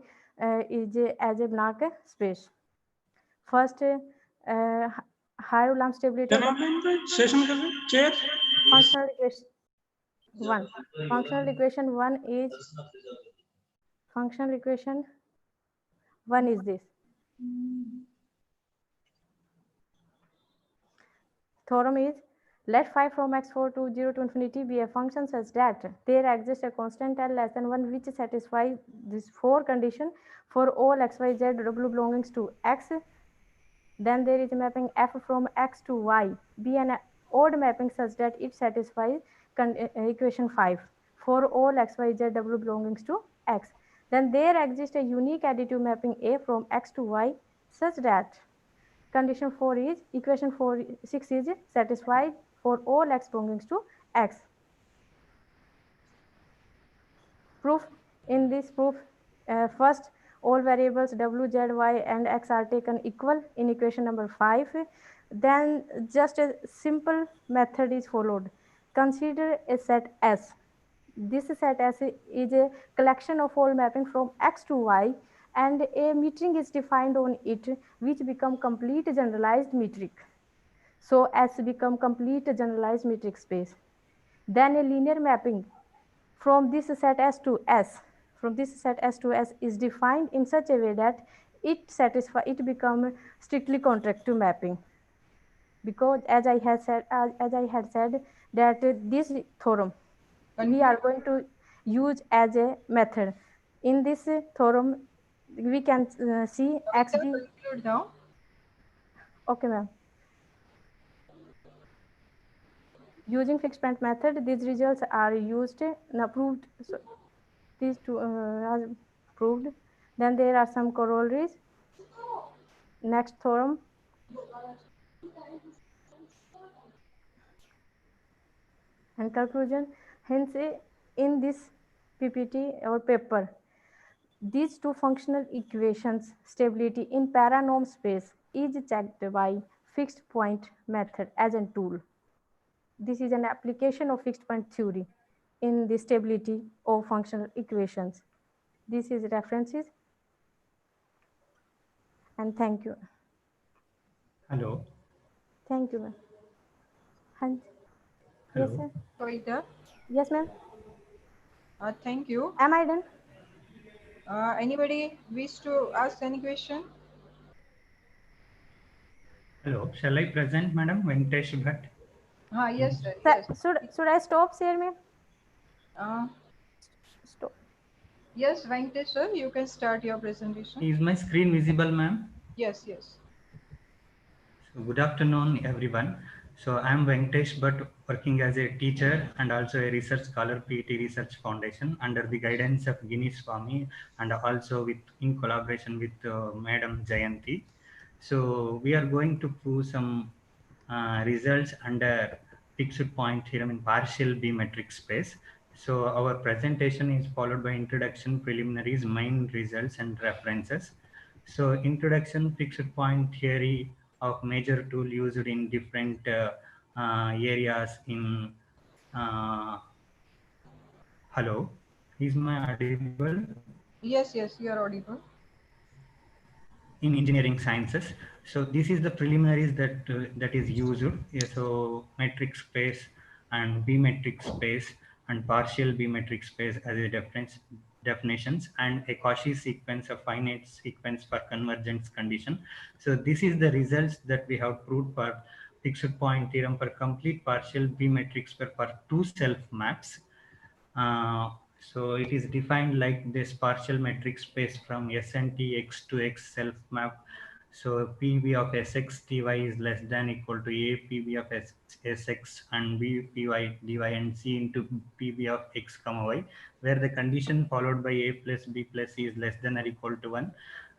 is as a Banach space. First, higher Ulam stability. Functional equation one. Functional equation one is this. Theorem is, let phi from x4 to 0 to infinity be a function such that there exists a constant L less than 1 which satisfies these four conditions for all x, y, z w belongings to x. Then there is a mapping f from x to y be an odd mapping such that it satisfies equation 5 for all x, y, z w belongings to x. Then there exists a unique additive mapping a from x to y such that condition 4 is equation 6 is satisfied for all x belongs to x. Proof. In this proof, first all variables w, z, y and x are taken equal in equation number 5. Then just a simple method is followed. Consider a set S. This set S is a collection of all mapping from x to y, and a metering is defined on it, which become complete generalized metric. So S become complete generalized metric space. Then a linear mapping from this set S to S, is defined in such a way that it become strictly contractive mapping. Because as I had said that this theorem we are going to use as a method. In this theorem, we can see xd. Conclude now. Okay, ma'am. Using fixed point method, these results are used and proved. So these two are proved. Then there are some corollaries. Next theorem. And conclusion. Hence, in this PPT or paper, these two functional equations stability in paranorm space is checked by fixed point method as a tool. This is an application of fixed point theory in the stability of functional equations. This is references. And thank you. Hello. Thank you, ma'am. And yes, sir. Kavita. Yes, ma'am. Thank you. Am I done? Anybody wish to ask any question? Hello. Shall I present, Madam Venkatesh Bhatt? Yes, sir. Sir, Yes. should I stop share, ma'am? Stop. Yes, Venkatesh, sir, you can start your presentation. Is my screen visible, ma'am? Yes, yes. So good afternoon, everyone. So I am Venkatesh Bhatt, working as a teacher and also a research scholar, PET Research Foundation, under the guidance of Gini Swami, and also in collaboration with Madam Jayanti. So we are going to prove some results under fixed point theorem in partial B metric space. So our presentation is followed by introduction, preliminaries, main results and references. So introduction, fixed point theory of major tool used in different areas in hello, is my audible? Yes, yes, you are audible. In engineering sciences. So this is the preliminaries that is used. So metric space and B metric space and partial B metric space as a definitions, and a Cauchy sequence, a finite sequence for convergence condition. So this is the results that we have proved for fixed point theorem for complete partial B metric space for two self maps. So it is defined like this partial metric space from S and T x to x self map. So PV of Sx dy is less than equal to A PV of Sx and B Py dy and C into PV of x comma y, where the condition followed by A plus B plus C is less than or equal to 1.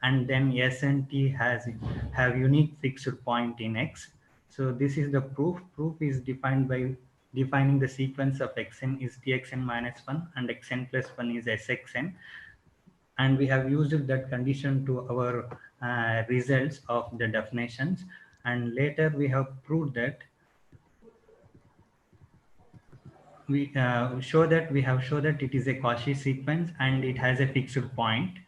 And then S and T have unique fixed point in X. So this is the proof. Proof is defined by defining the sequence of xn is txn minus 1 and xn plus 1 is sxn, and we have used that condition to our results of the definitions, and later we have proved that we show that it is a Cauchy sequence and it has a fixed point.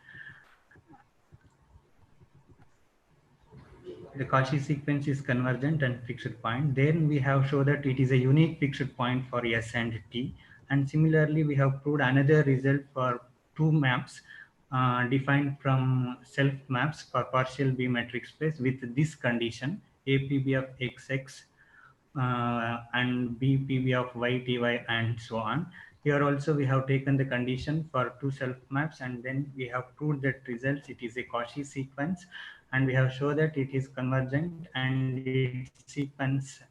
The Cauchy sequence is convergent and fixed point. Then we have shown that it is a unique fixed point for S and T. And similarly, we have proved another result for two maps defined from self maps for partial B metric space with this condition, APB of XX and BPB of YTY and so on. Here also we have taken the condition for two self maps, and then we have proved that results it is a Cauchy sequence, and we have shown that it is convergent and its sequence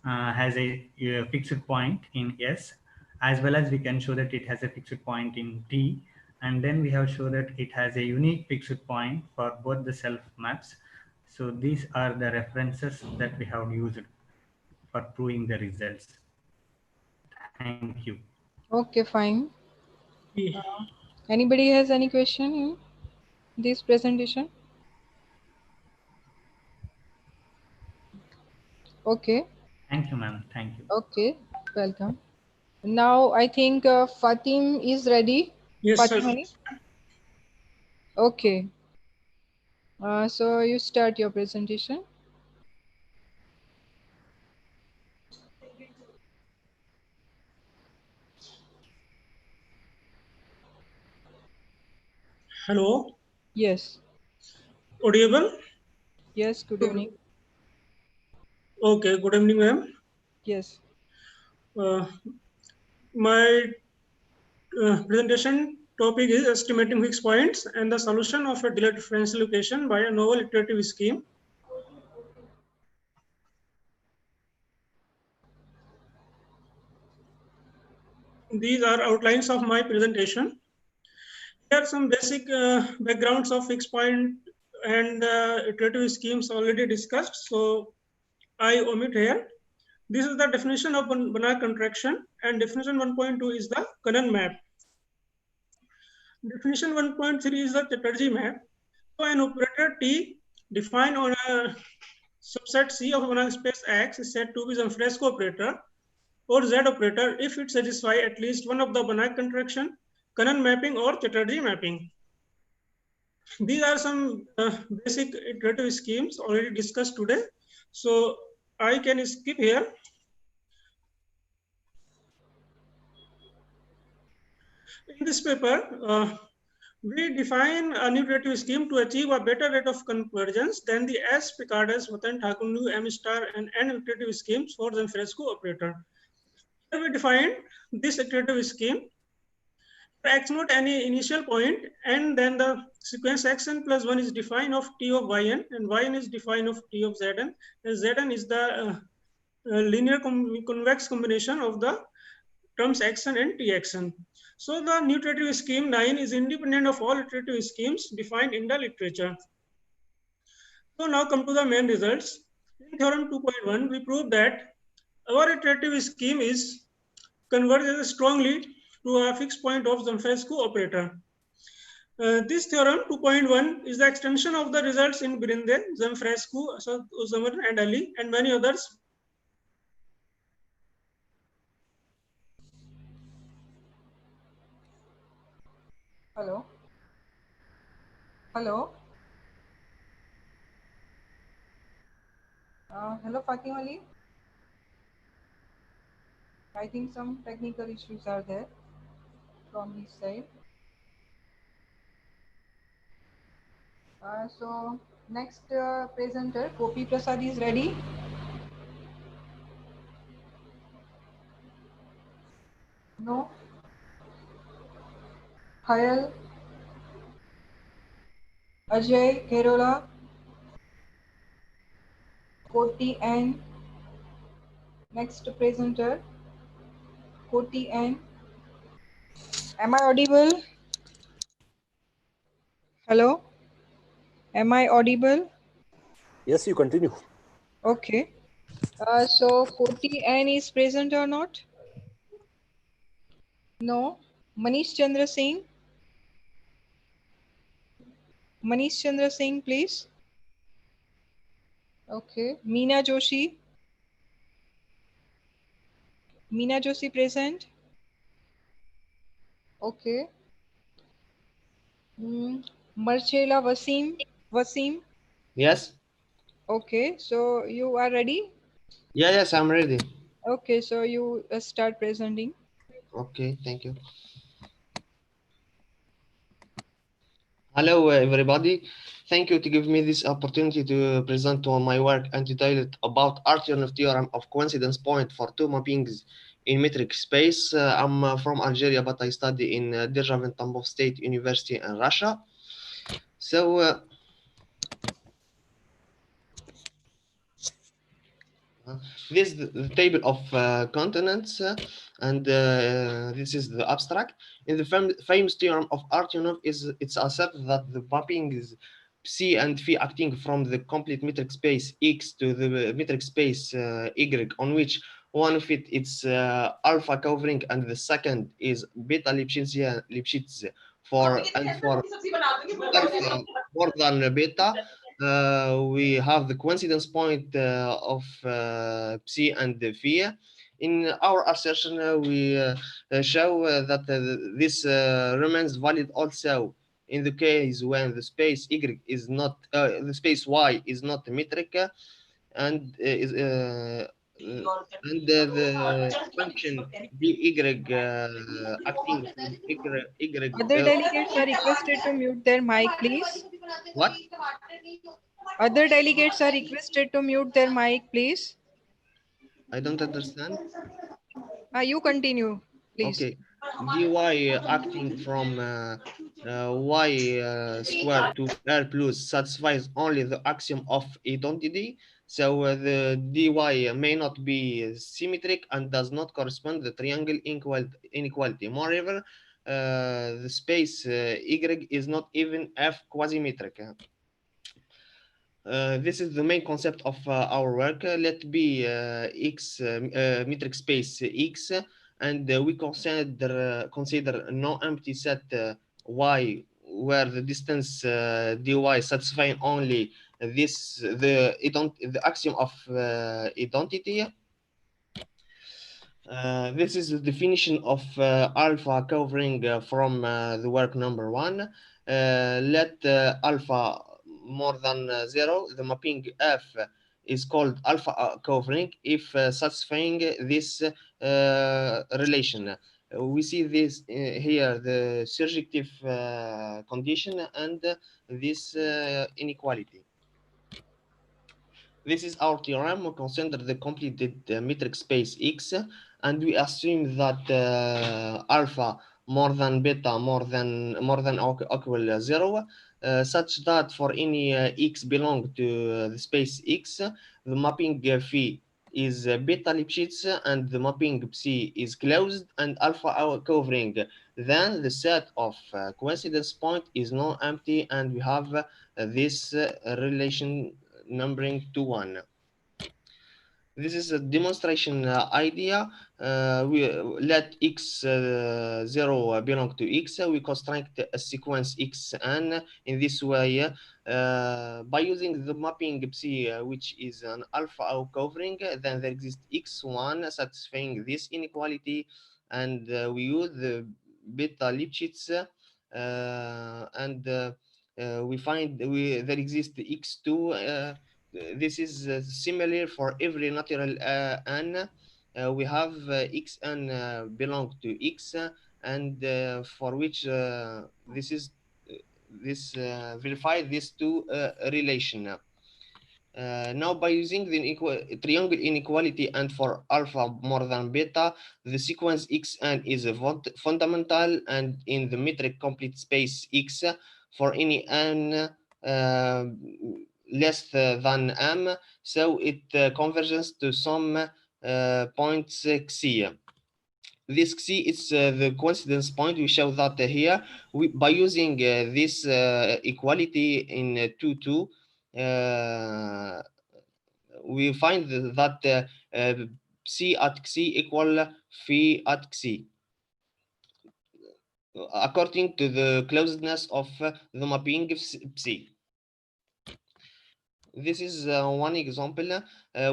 has a fixed point in S, as well as we can show that it has a fixed point in T, and then we have shown that it has a unique fixed point for both the self maps. So these are the references that we have used for proving the results. Thank you. Okay, fine. Anybody has any question in this presentation? Okay. Thank you, ma'am. Thank you. Okay. Welcome. Now I think Fatim is ready. Yes, Fatim sir. Ali? Okay. So you start your presentation. Hello. Yes. Audible? Yes. Good evening. Okay. Good evening, ma'am. Yes. My presentation topic is estimating fixed points and the solution of a delayed differential equation by a novel iterative scheme. These are outlines of my presentation. Here are some basic backgrounds of fixed point and iterative schemes already discussed, so I omit here. This is the definition of Banach contraction, and definition 1.2 is the Cannon map. Definition 1.3 is the Chatterjee map. So an operator T defined on a subset C of a Banach space X is said to be some Fresco operator or Z operator if it satisfies at least one of the Banach contraction, Cannon mapping, or Chatterjee mapping. These are some basic iterative schemes already discussed today. So I can skip here. In this paper, we define a new iterative scheme to achieve a better rate of convergence than the S, Picardas, Watan, Thakundu, M star, and N iterative schemes for the Fresco operator. Here we define this iterative scheme. X not any initial point, and then the sequence xn plus 1 is defined of T of yn, and yn is defined of T of zn, and zn is the linear convex combination of the terms xn and txn. So the new iterative scheme 9 is independent of all iterative schemes defined in the literature. So now come to the main results. In theorem 2.1, we prove that our iterative scheme is converges strongly to a fixed point of Zamfrescu operator. This theorem 2.1 is the extension of the results in Birinde, Zamfrescu, Uzamar, and Ali, and many others. Hello. Hello. Hello, Fatim Ali. I think some technical issues are there from his side. So next presenter, Gopi Prasad is ready. No. Hayal. Ajay Kerola. Koti N. Next presenter, Koti N. Am I audible? Hello? Am I audible? Yes, you continue. Okay. So Koti N is present or not? No. Manish Chandra Singh. Manish Chandra Singh, please. Okay. Meena Joshi. Meena Joshi present. Okay. Marcela Wasim. Wasim. Yes. Okay. So you are ready? Yes, I'm ready. Okay. So you start presenting. Okay, thank you. Hello, everybody. Thank you to give me this opportunity to present on my work entitled about Artyomov theorem of coincidence point for two mappings in metric space. I'm from Algeria, but I study in Derzhavin Tambov State University in Russia. So this is the table of continents, and this is the abstract. In the famous theorem of Artyomov, it's asserted that the mapping is C and phi acting from the complete metric space X to the metric space Y, on which One of it's alpha covering, and the second is beta Lipschitz for alpha more than beta. We have the coincidence point of psi and phi. In our assertion, we show that this remains valid also in the case when the space y is not the space y is not metric, and is and the function dy acting from y. Other delegates are requested to mute their mic, please. What? Other delegates are requested to mute their mic, please. I don't understand. You continue, please. Okay. dy acting from y squared to r plus satisfies only the axiom of identity. So the dy may not be symmetric and does not correspond to the triangle inequality. Moreover, the space y is not even f quasi-metric. This is the main concept of our work. Let be X metric space X, and we consider no empty set Y where the distance dy satisfying only the axiom of identity. This is the definition of alpha covering from the work number 1. Let alpha more than 0, the mapping F is called alpha covering if satisfying this relation. We see this here, the surjective condition and this inequality. This is our theorem. We consider the completed metric space X, and we assume that alpha more than beta more than or equal 0, such that for any x belong to the space X, the mapping phi is beta Lipschitz and the mapping psi is closed and alpha covering. Then the set of coincidence point is non-empty, and we have this relation numbering to 1. This is a demonstration idea. We let x0 belong to x. We construct a sequence xn in this way by using the mapping psi, which is an alpha covering. Then there exists x1 satisfying this inequality, and we use the beta Lipschitz, and we find there exists x2. This is similar for every natural n. We have xn belong to x, and for which this verify these two relation. Now, by using the triangle inequality and for alpha more than beta, the sequence xn is fundamental, and in the metric complete space X, for any n less than m, so it converges to some point xi. This xi is the coincidence point. We show that here by using this equality in 2,2. We find that psi at xi equal phi at xi, according to the closedness of the mapping psi. This is one example.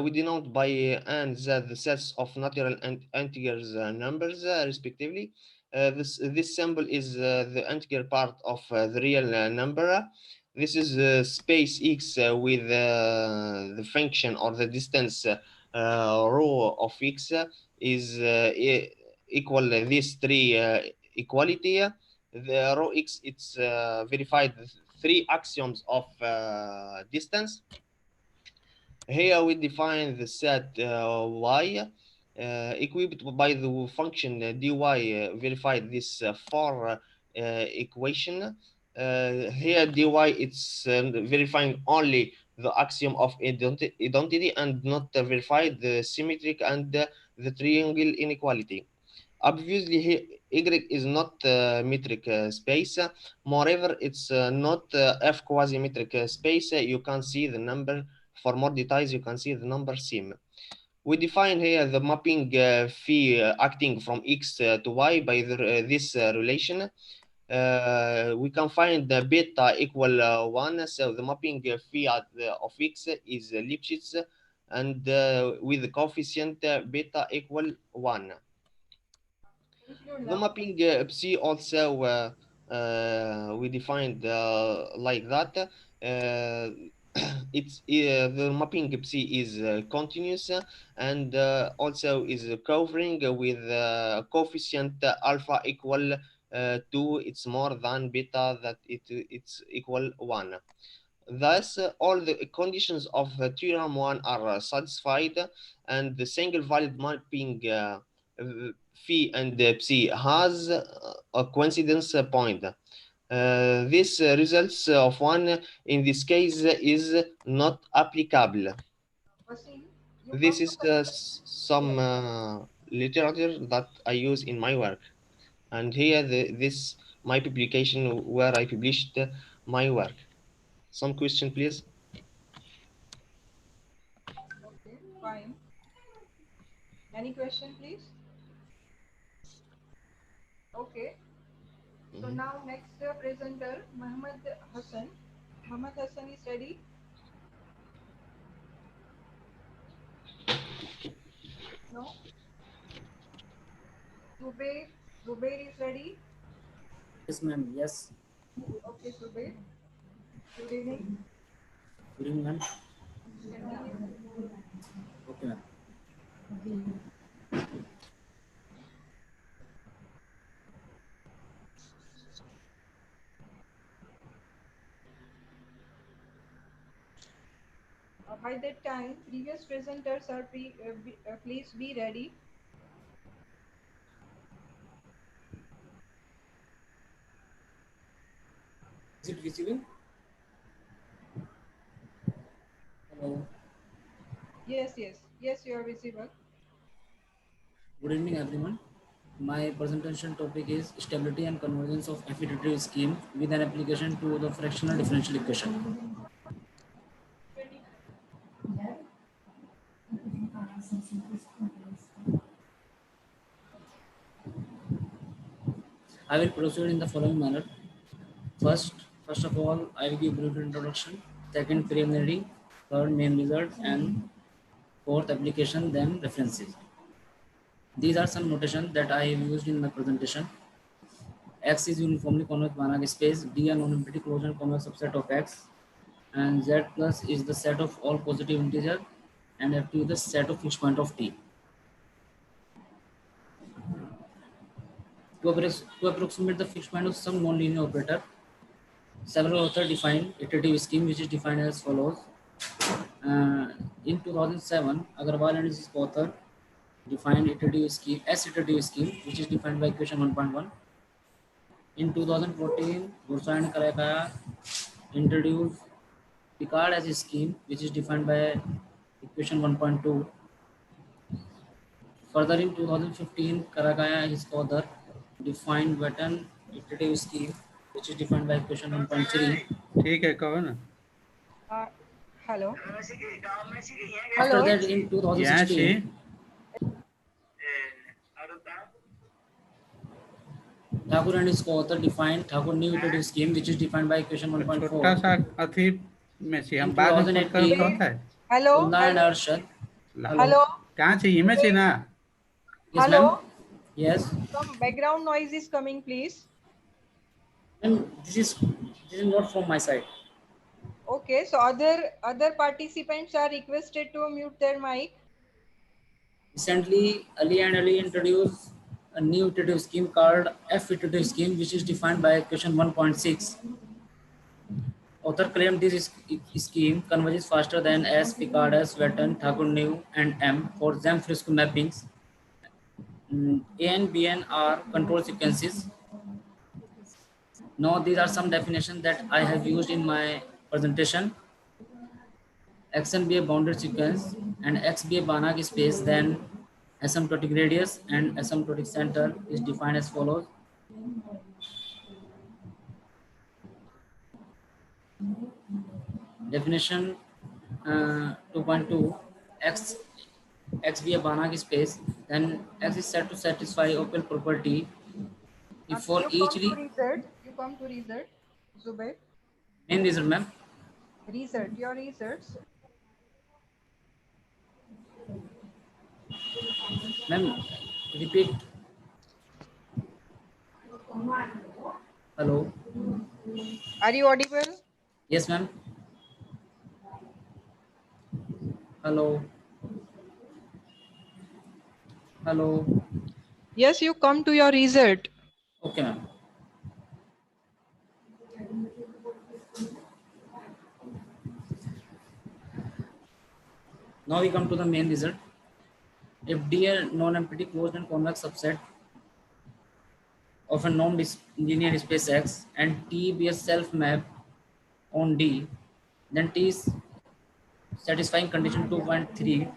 We denote by and the sets of natural and integers numbers respectively. This symbol is the integer part of the real number. This is space X with the function or the distance rho of X is equal these three equality. The rho X, it's verified 3 axioms of distance. Here we define the set y equipped by the function dy verified this 4 equation. Here dy it's verifying only the axiom of identity and not verified the symmetric and the triangle inequality. Obviously, y is not metric space. Moreover, it's not f quasi-metric space. You can see the number. For more details, you can see the number sim. We define here the mapping phi acting from x to y by this relation. We can find the beta equal 1, so the mapping phi of x is Lipschitz, and with the coefficient beta equal 1. The mapping psi also we defined like that. It's the mapping psi is continuous and also is covering with coefficient alpha equal 2. It's more than beta that it's equal 1. Thus, all the conditions of theorem 1 are satisfied, and the single valid mapping phi and psi has a coincidence point. This results of 1 in this case is not applicable. This is some literature that I use in my work, and here this my publication where I published my work. Some question, please. Okay, fine. Any question, please? Okay. So now next presenter, Muhammad Hassan. Muhammad Hassan is ready. No? Zubair is ready. Yes, ma'am. Yes. Okay, Zubair. Good evening. Good evening, ma'am. Continue. Okay, ma'am. By that time, previous presenters are please be ready. Is it visible? Hello. Yes, you are visible. Good evening, everyone. My presentation topic is stability and convergence of affiliative scheme with an application to the fractional differential equation. I will proceed in the following manner. First of all, I will give brief introduction. Second, preliminary. Third, main result, and fourth, application. Then references. These are some notation that I have used in my presentation. X is uniformly convex Banach space. D a non-empty closed and convex subset of X, and Z plus is the set of all positive integer, and F2 is the set of fixed point of T. To approximate the fixed point of some non-linear operator, several authors define iterative scheme, which is defined as follows. In 2007, Agarwal and his author defined iterative scheme as iterative scheme, which is defined by equation 1.1. In 2014, Bursa and Karakaya introduced Picard as a scheme, which is defined by equation 1.2. Further, in 2015, Karakaya and his author defined Witten iterative scheme, which is defined by equation 1.3. ठीक है कहो ना. Hello. After that, in 2016, Thakur and his co-author defined Thakur new iterative scheme, which is defined by equation 1.4. छोटा सा अथी में से हम बाद में पढ़ कर होता है. Hello. Ullah and Arshad. Hello. कहाँ चाहिए में से ना. Yes, Hello. ma'am. Yes. Some background noise is coming, please. And this is not from my side. Okay, so other participants are requested to mute their mic. Recently, Ali introduced a new iterative scheme called F iterative scheme, which is defined by equation 1.6. Author claimed this scheme converges faster than S, Picard, S, Witten, Thakur, New, and M for Zemfresco mappings. A and Bn are control sequences. Now, these are some definitions that I have used in my presentation. Xn be a bounded sequence and X be a Banach space, then asymptotic radius and asymptotic center is defined as follows. Definition 2.2, X X be a Banach space, then X is said to satisfy open property if for You each come to result. You come to result. Zubair. main result, ma'am. Result. Your results. Ma'am, repeat. Hello. Are you audible? Yes, ma'am. Hello. Hello. Yes, you come to your result. Okay, ma'am. Now we come to the main result. If D a non-empty closed and convex subset of a non-linear space X and T be a self-map on D, then T is satisfying condition 2.3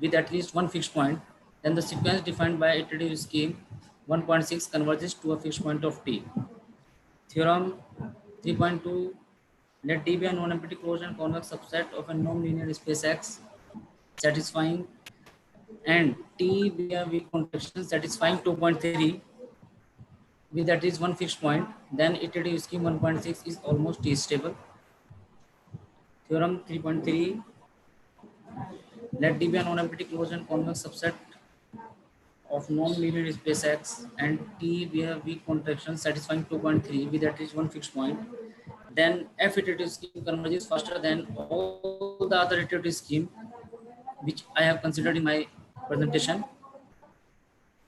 with at least one fixed point, then the sequence defined by iterative scheme 1.6 converges to a fixed point of T. Theorem 3.2, let D be a non-empty closed and convex subset of a non-linear space X satisfying and T be a weak contraction satisfying 2.3 with at least one fixed point, then iterative scheme 1.6 is almost T stable. Theorem 3.3, let D be a non-empty closed and convex subset of non-linear space X and T be a weak contraction satisfying 2.3 with at least one fixed point, then F iterative scheme converges faster than all the other iterative scheme which I have considered in my presentation.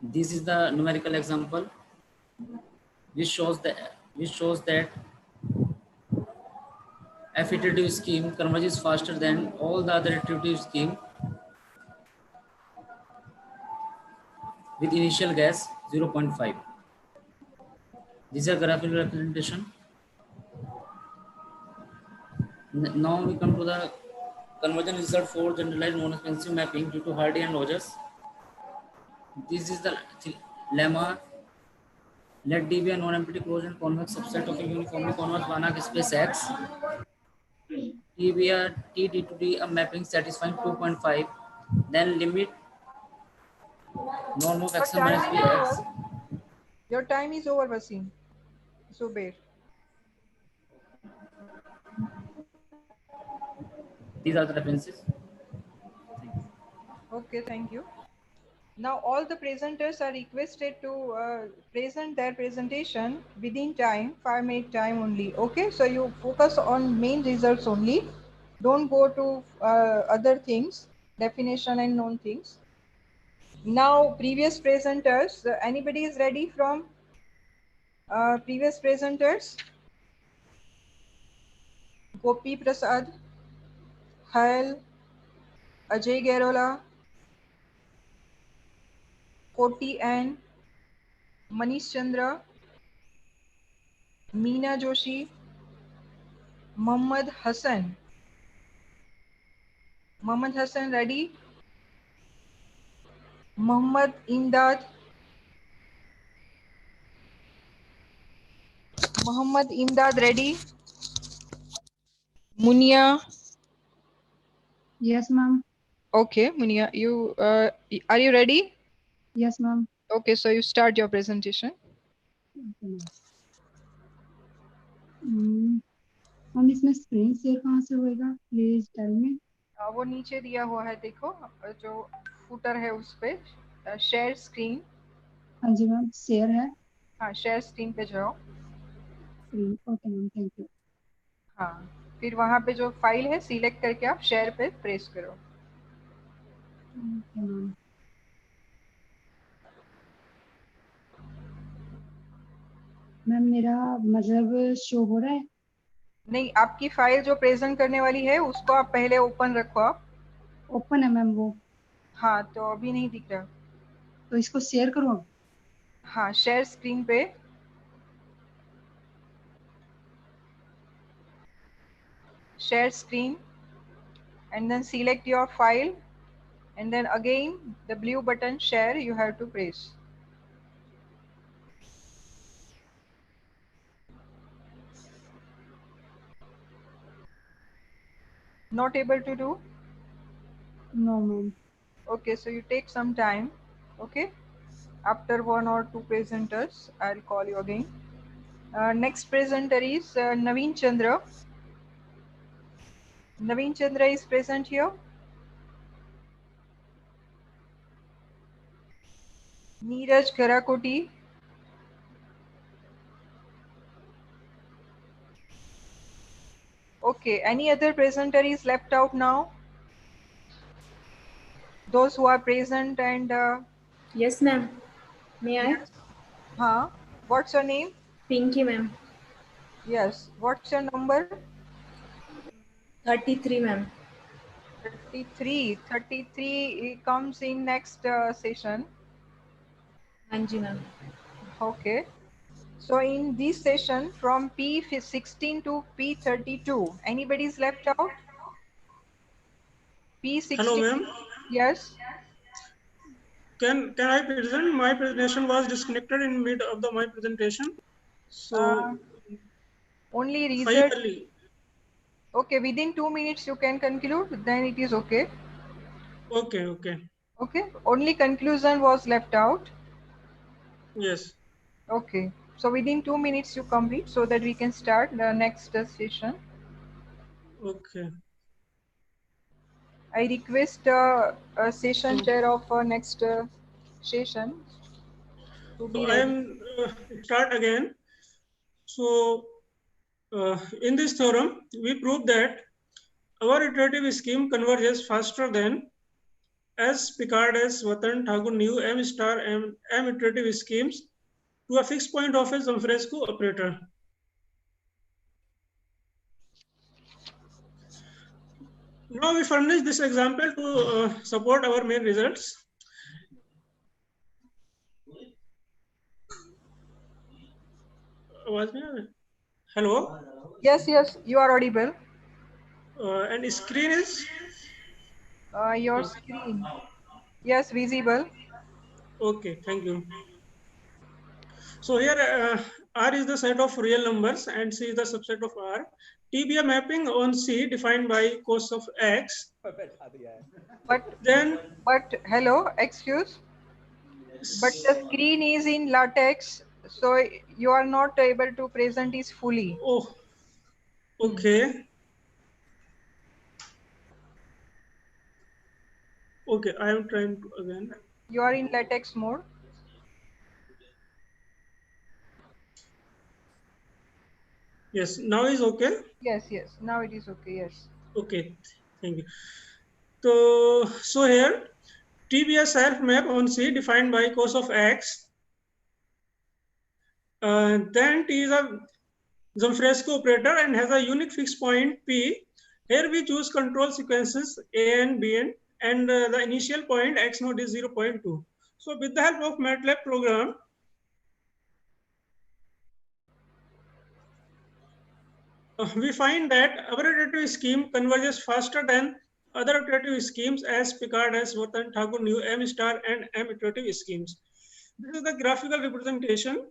This is the numerical example which shows that F iterative scheme converges faster than all the other iterative scheme with initial guess 0.5. These are graphical representation. Now we come to the conversion result for generalized non-expansive mapping due to Hardy and Rogers. This is the lemma. Let D be a non-empty closed and convex subset of a uniformly convex Banach space X. T be a T D to D a mapping satisfying 2.5. Then limit norm of Your X time minus is B X. over. Your time is over, Wasim. Zubair. These are the references. Okay, thank you. Now all the presenters are requested to present their presentation within time, 5-minute time only. Okay, so you focus on main results only. Don't go to other things, definition and known things. Now previous presenters, anybody is ready from previous presenters? Gopi Prasad, Hayal, Ajay Gerola, Koti and Manish Chandra, Meena Joshi, Mohammad Hassan. Mohammad Hassan ready? Mohammad Imdad. Mohammad Imdad ready? Munia. Yes, ma'am. Okay, Munia, you are you ready? Yes, ma'am. Okay, so you start your presentation. हम इसमें screen share कहाँ से होएगा please tell me वो नीचे दिया हुआ है, देखो जो फुटर है उस पे शेयर स्क्रीन। हाँ जी मैम, शेयर है। हाँ, शेयर स्क्रीन पे जाओ। Okay ma'am, thank you. हाँ, फिर वहाँ पे जो फाइल है सिलेक्ट करके आप शेयर पे प्रेस करो। Okay ma'am. मैम मेरा मतलब शो हो रहा है? नहीं, आपकी फाइल जो प्रेजेंट करने वाली है उसको आप पहले ओपन रखो। आप ओपन है मैम वो। हाँ, तो अभी नहीं दिख रहा, तो इसको शेयर करूँ अब? हाँ, शेयर स्क्रीन पे share screen and then select your file and then again the blue button share you have to press. Not able to do? No ma'am. Okay, so you take some time. Okay. After 1 or 2 presenters, I'll call you again. Next presenter is Naveen Chandra. Naveen Chandra is present here. Neeraj Garakoti. Okay, any other presenter is left out now? Those who are present and Yes, ma'am. May I? yes. Huh? What's your name? Pinky, ma'am. Yes. What's your number? 33, ma'am. 33. 33 comes in next session. Anji, ma'am. Okay. So in this session from P16 to P32, anybody is left out? P16. Hello, ma'am. Yes. Can I present? My presentation was disconnected in mid of my presentation. So Only result. Okay, within 2 minutes you can conclude, then it is okay. Okay. Okay, only conclusion was left out. Yes. Okay, so within 2 minutes you complete so that we can start the next session. Okay. I request a session chair of next session to be So I ready. am start again. So in this theorem, we prove that our iterative scheme converges faster than S, Picard, S, Watan, Thakur, New, M star, M iterative schemes to a fixed point of a Zamfrescu operator. Now we furnish this example to support our main results. Hello? Yes, you are audible. And screen is? Your screen. Yes, visible. Okay, thank you. So here R is the set of real numbers and C is the subset of R. T be a mapping on C defined by cos of X. But hello, excuse. But the screen is in latex, so you are not able to present it fully. Oh, okay. Okay, I am trying to again. You are in latex mode. Yes, now is okay. Yes, now it is okay. Yes. Okay, thank you. So here T be a self map on C defined by cos of X. Then T is a Zamfrescu operator and has a unique fixed point P. Here we choose control sequences A and B and the initial point X node is 0.2. So with the help of MATLAB program, we find that our iterative scheme converges faster than other iterative schemes as Picard, as Watan, Thakur, New, M star and M iterative schemes. This is the graphical representation.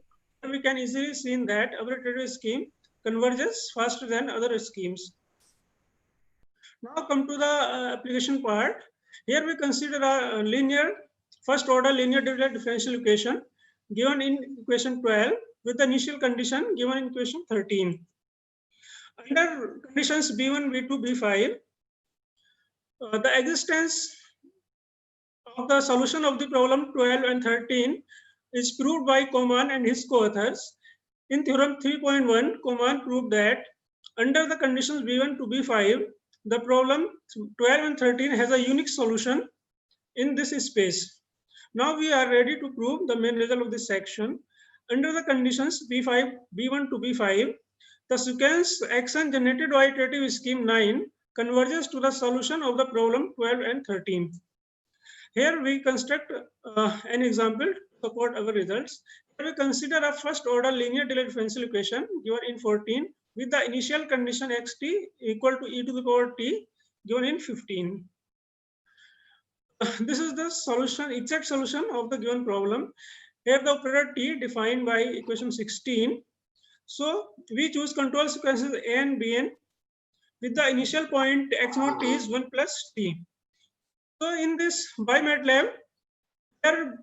We can easily see that our iterative scheme converges faster than other schemes. Now come to the application part. Here we consider a first order linear differential equation given in equation 12 with the initial condition given in equation 13. Under conditions B1, B2, B5, the existence of the solution of the problem 12 and 13 is proved by Koman and his co-authors. In theorem 3.1, Koman proved that under the conditions B1 to B5, the problem 12 and 13 has a unique solution in this space. Now we are ready to prove the main result of this section. Under the conditions B1 to B5, the sequence Xn generated by iterative scheme 9 converges to the solution of the problem 12 and 13. Here we construct an example to support our results. Here we consider a first order linear differential equation given in 14 with the initial condition xt equal to e to the power t given in 15. This is the solution, exact solution of the given problem. Here the operator t defined by equation 16. So we choose control sequences A and Bn with the initial point x naught t is 1 plus t. So in this BiMATLAB, here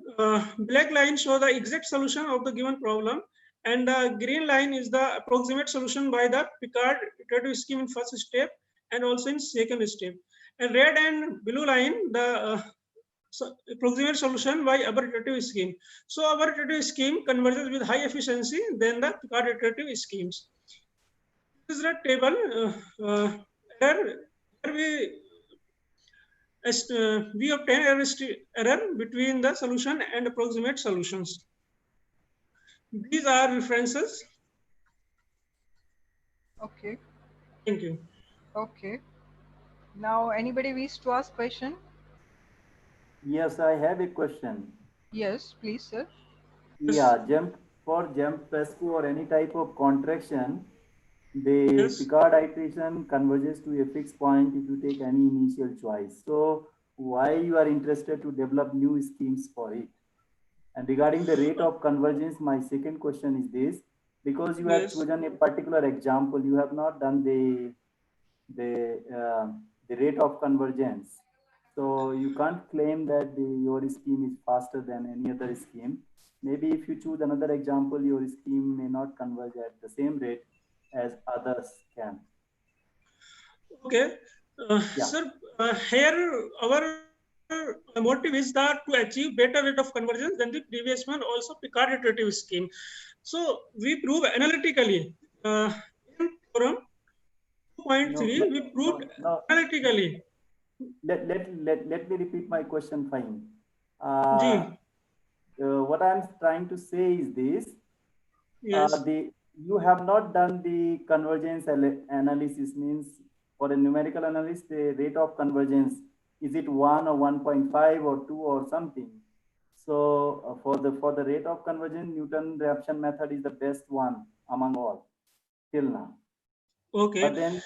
black line show the exact solution of the given problem, and the green line is the approximate solution by the Picard iterative scheme in first step and also in second step. And red and blue line, the approximate solution by our iterative scheme. So our iterative scheme converges with high efficiency than the Picard iterative schemes. This is the table. Here we obtain error between the solution and approximate solutions. These are references. Okay. Thank you. Okay. Now, anybody wish to ask question? Yes, I have a question. Yes, please, sir. Yeah, for jump Pascal or any type of contraction, the Picard iteration converges to a fixed point if you take any initial choice. So why you are interested to develop new schemes for it? And regarding the rate of convergence, my second question is this: because you have chosen a particular example, you have not done the rate of convergence. So you can't claim that your scheme is faster than any other scheme. Maybe if you choose another example, your scheme may not converge at the same rate as others can. Okay, sir, here our motive is that to achieve better rate of convergence than the previous one, also Picard iterative scheme. So we prove analytically in theorem 2.3, we proved analytically. Let me repeat my question, fine. What I'm trying to say is this. Yes. You have not done the convergence analysis, means for a numerical analysis, the rate of convergence, is it 1 or 1.5 or 2 or something? So for the rate of convergence, Newton-Raphson method is the best one among all till now. Okay. But then,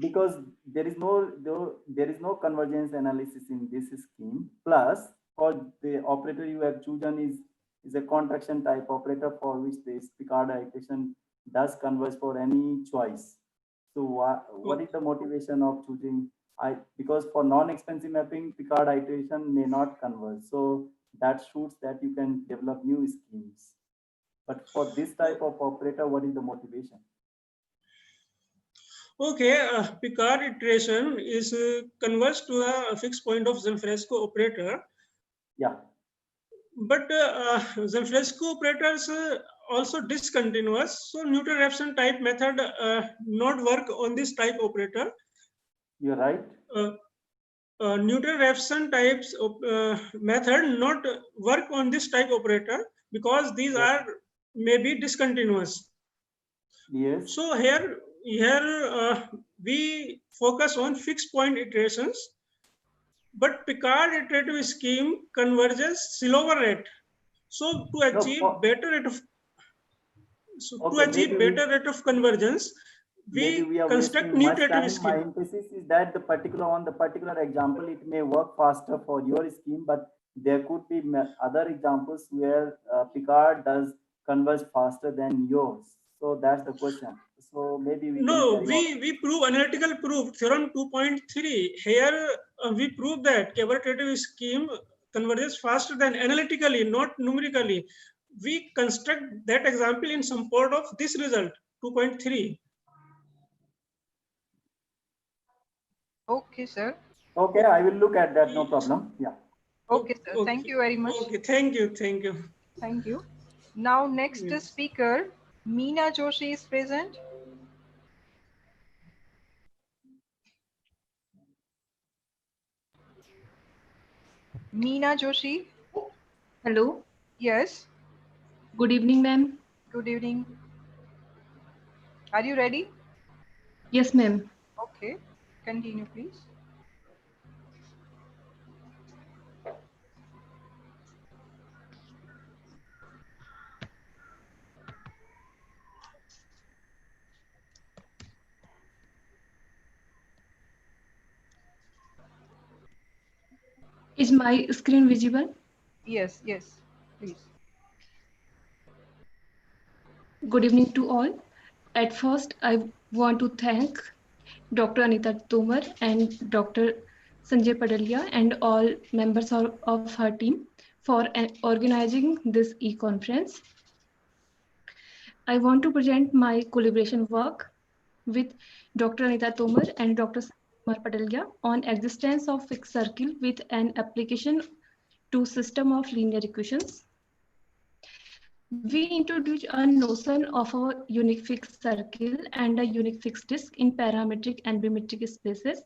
because there is no convergence analysis in this scheme, plus for the operator you have chosen is a contraction type operator for which the Picard iteration does converge for any choice. So what is the motivation of choosing? Because for non-expensive mapping, Picard iteration may not converge. So that shows that you can develop new schemes. But for this type of operator, what is the motivation? Okay, Picard iteration is converged to a fixed point of Zanfresco operator. Yeah. But Zanfresco operators also discontinuous. So Newton-Raphson type method not work on this type operator. You're right. Newton-Raphson types method not work on this type operator because these are maybe discontinuous. Yes. So here we focus on fixed point iterations, but Picard iterative scheme converges slower rate. So to achieve better rate of rate of convergence, we construct new iterative scheme. My emphasis is that the particular example, it may work faster for your scheme, but there could be other examples where Picard does converge faster than yours. So that's the question. So maybe we prove analytical proof theorem 2.3. Here we prove that our iterative scheme converges faster than analytically, not numerically. We construct that example in support of this result 2.3. Okay, sir. Okay, I will look at that. No problem. Yeah. Okay, sir. Okay. Thank you very much. Okay, thank you. Thank you. Now, next speaker, Meena Joshi is present. Meena Joshi. Hello. Yes. Good evening, ma'am. Good evening. Are you ready? Yes, ma'am. Okay. Continue, please. Is my screen visible? Yes, please. Good evening to all. At first, I want to thank Dr. Anita Tomar and Dr. Sanjay Padalia, and all members of her team for organizing this e-conference. I want to present my collaboration work with Dr. Anita Tomar and Dr. Sanjay Padalia on existence of fixed circle with an application to system of linear equations. We introduce a notion of a unique fixed circle and a unique fixed disk in parametric and bimetric spaces,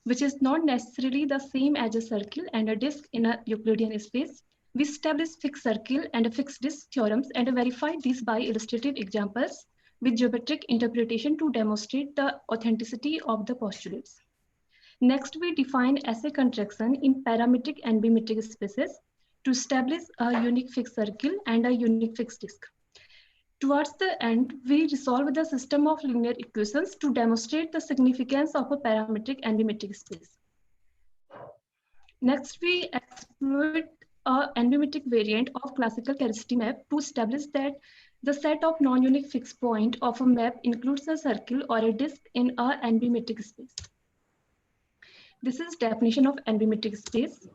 which is not necessarily the same as a circle and a disk in a Euclidean space. We established fixed circle and fixed disk theorems and verified these by illustrative examples with geometric interpretation to demonstrate the authenticity of the postulates. Next, we define assay contraction in parametric and bimetric spaces to establish a unique fixed circle and a unique fixed disk. Towards the end, we resolve the system of linear equations to demonstrate the significance of a parametric and bimetric space. Next, we exploit an n-bimetric variant of classical characteristic map to establish that the set of non-unique fixed point of a map includes a circle or a disk in a n-bimetric space. This is definition of n-bimetric space,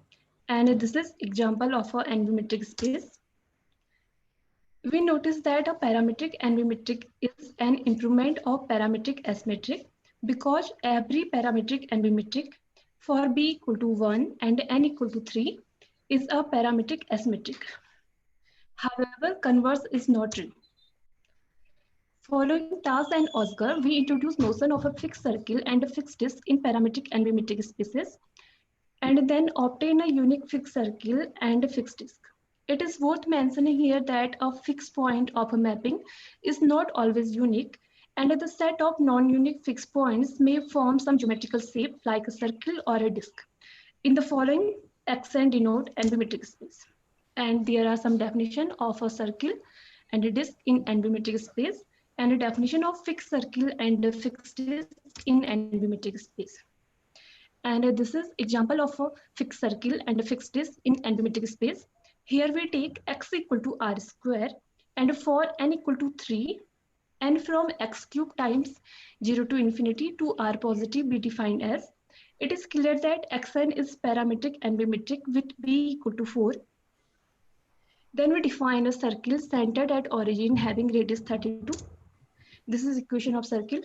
and this is example of a n-bimetric space. We notice that a parametric n-bimetric is an improvement of parametric S-metric because every parametric n-bimetric for b equal to 1 and n equal to 3 is a parametric S-metric. However, converse is not true. Following Tas and Oscar, we introduce notion of a fixed circle and a fixed disk in parametric and bimetric spaces, and then obtain a unique fixed circle and a fixed disk. It is worth mentioning here that a fixed point of a mapping is not always unique, and the set of non-unique fixed points may form some geometrical shape like a circle or a disk. In the following, Xn denote n-bimetric space. And there are some definition of a circle and a disk in n-bimetric space, and a definition of fixed circle and a fixed disk in n-bimetric space. And this is example of a fixed circle and a fixed disk in n-bimetric space. Here we take x equal to r square, and for n equal to 3, and from x cube times 0 to infinity to r positive be defined as. It is clear that xn is parametric and bimetric with b equal to 4. Then we define a circle centered at origin having radius 32. This is equation of circle.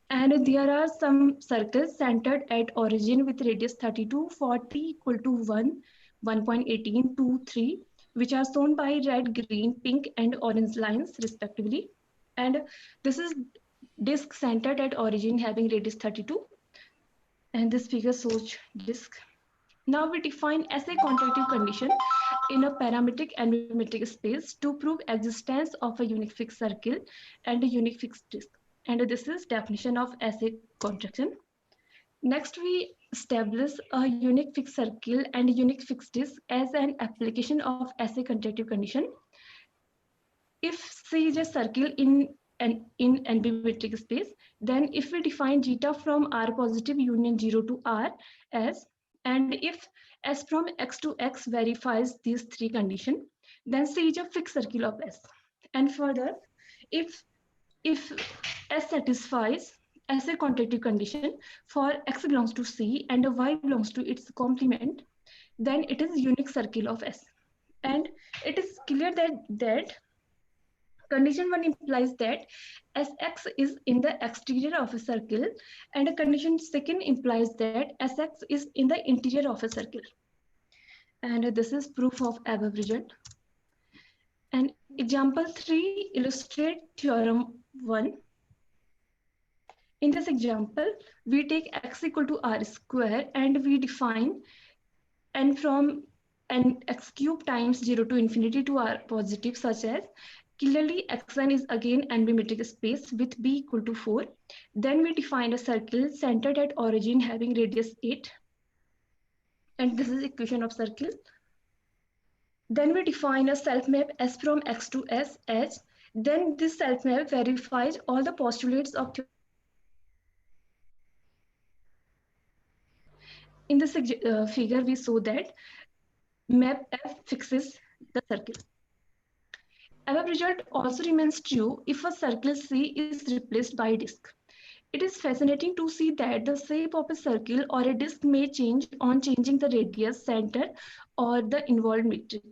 And there are some circles centered at origin with radius 32 for t equal to 1, 1.18, 2, 3, which are shown by red, green, pink, and orange lines respectively. And this is disk centered at origin having radius 32. And this figure shows disk. Now we define assay contractive condition in a parametric and bimetric space to prove existence of a unique fixed circle and a unique fixed disk. And this is definition of assay contraction. Next, we establish a unique fixed circle and a unique fixed disk as an application of assay contractive condition. If C is a circle in n-bimetric space, then if we define zeta from r positive union 0 to r as, and if S from x to x verifies these three conditions, then C is a fixed circle of S. And further, if S satisfies assay contractive condition for x belongs to C and y belongs to its complement, then it is unique circle of S. And it is clear that condition 1 implies that Sx is in the exterior of a circle, and a condition 2 implies that Sx is in the interior of a circle. And this is proof of above result. And example 3 illustrate theorem 1. In this example, we take x equal to r square and we define n from n x cube times 0 to infinity to r positive, such as clearly xn is again n-bimetric space with b equal to 4. Then we define a circle centered at origin having radius 8. And this is equation of circle. Then we define a self-map S from x to S as. Then this self-map verifies all the postulates of theorem. In this figure, we show that map F fixes the circle. Above result also remains true if a circle C is replaced by a disk. It is fascinating to see that the shape of a circle or a disk may change on changing the radius, center, or the involved metric.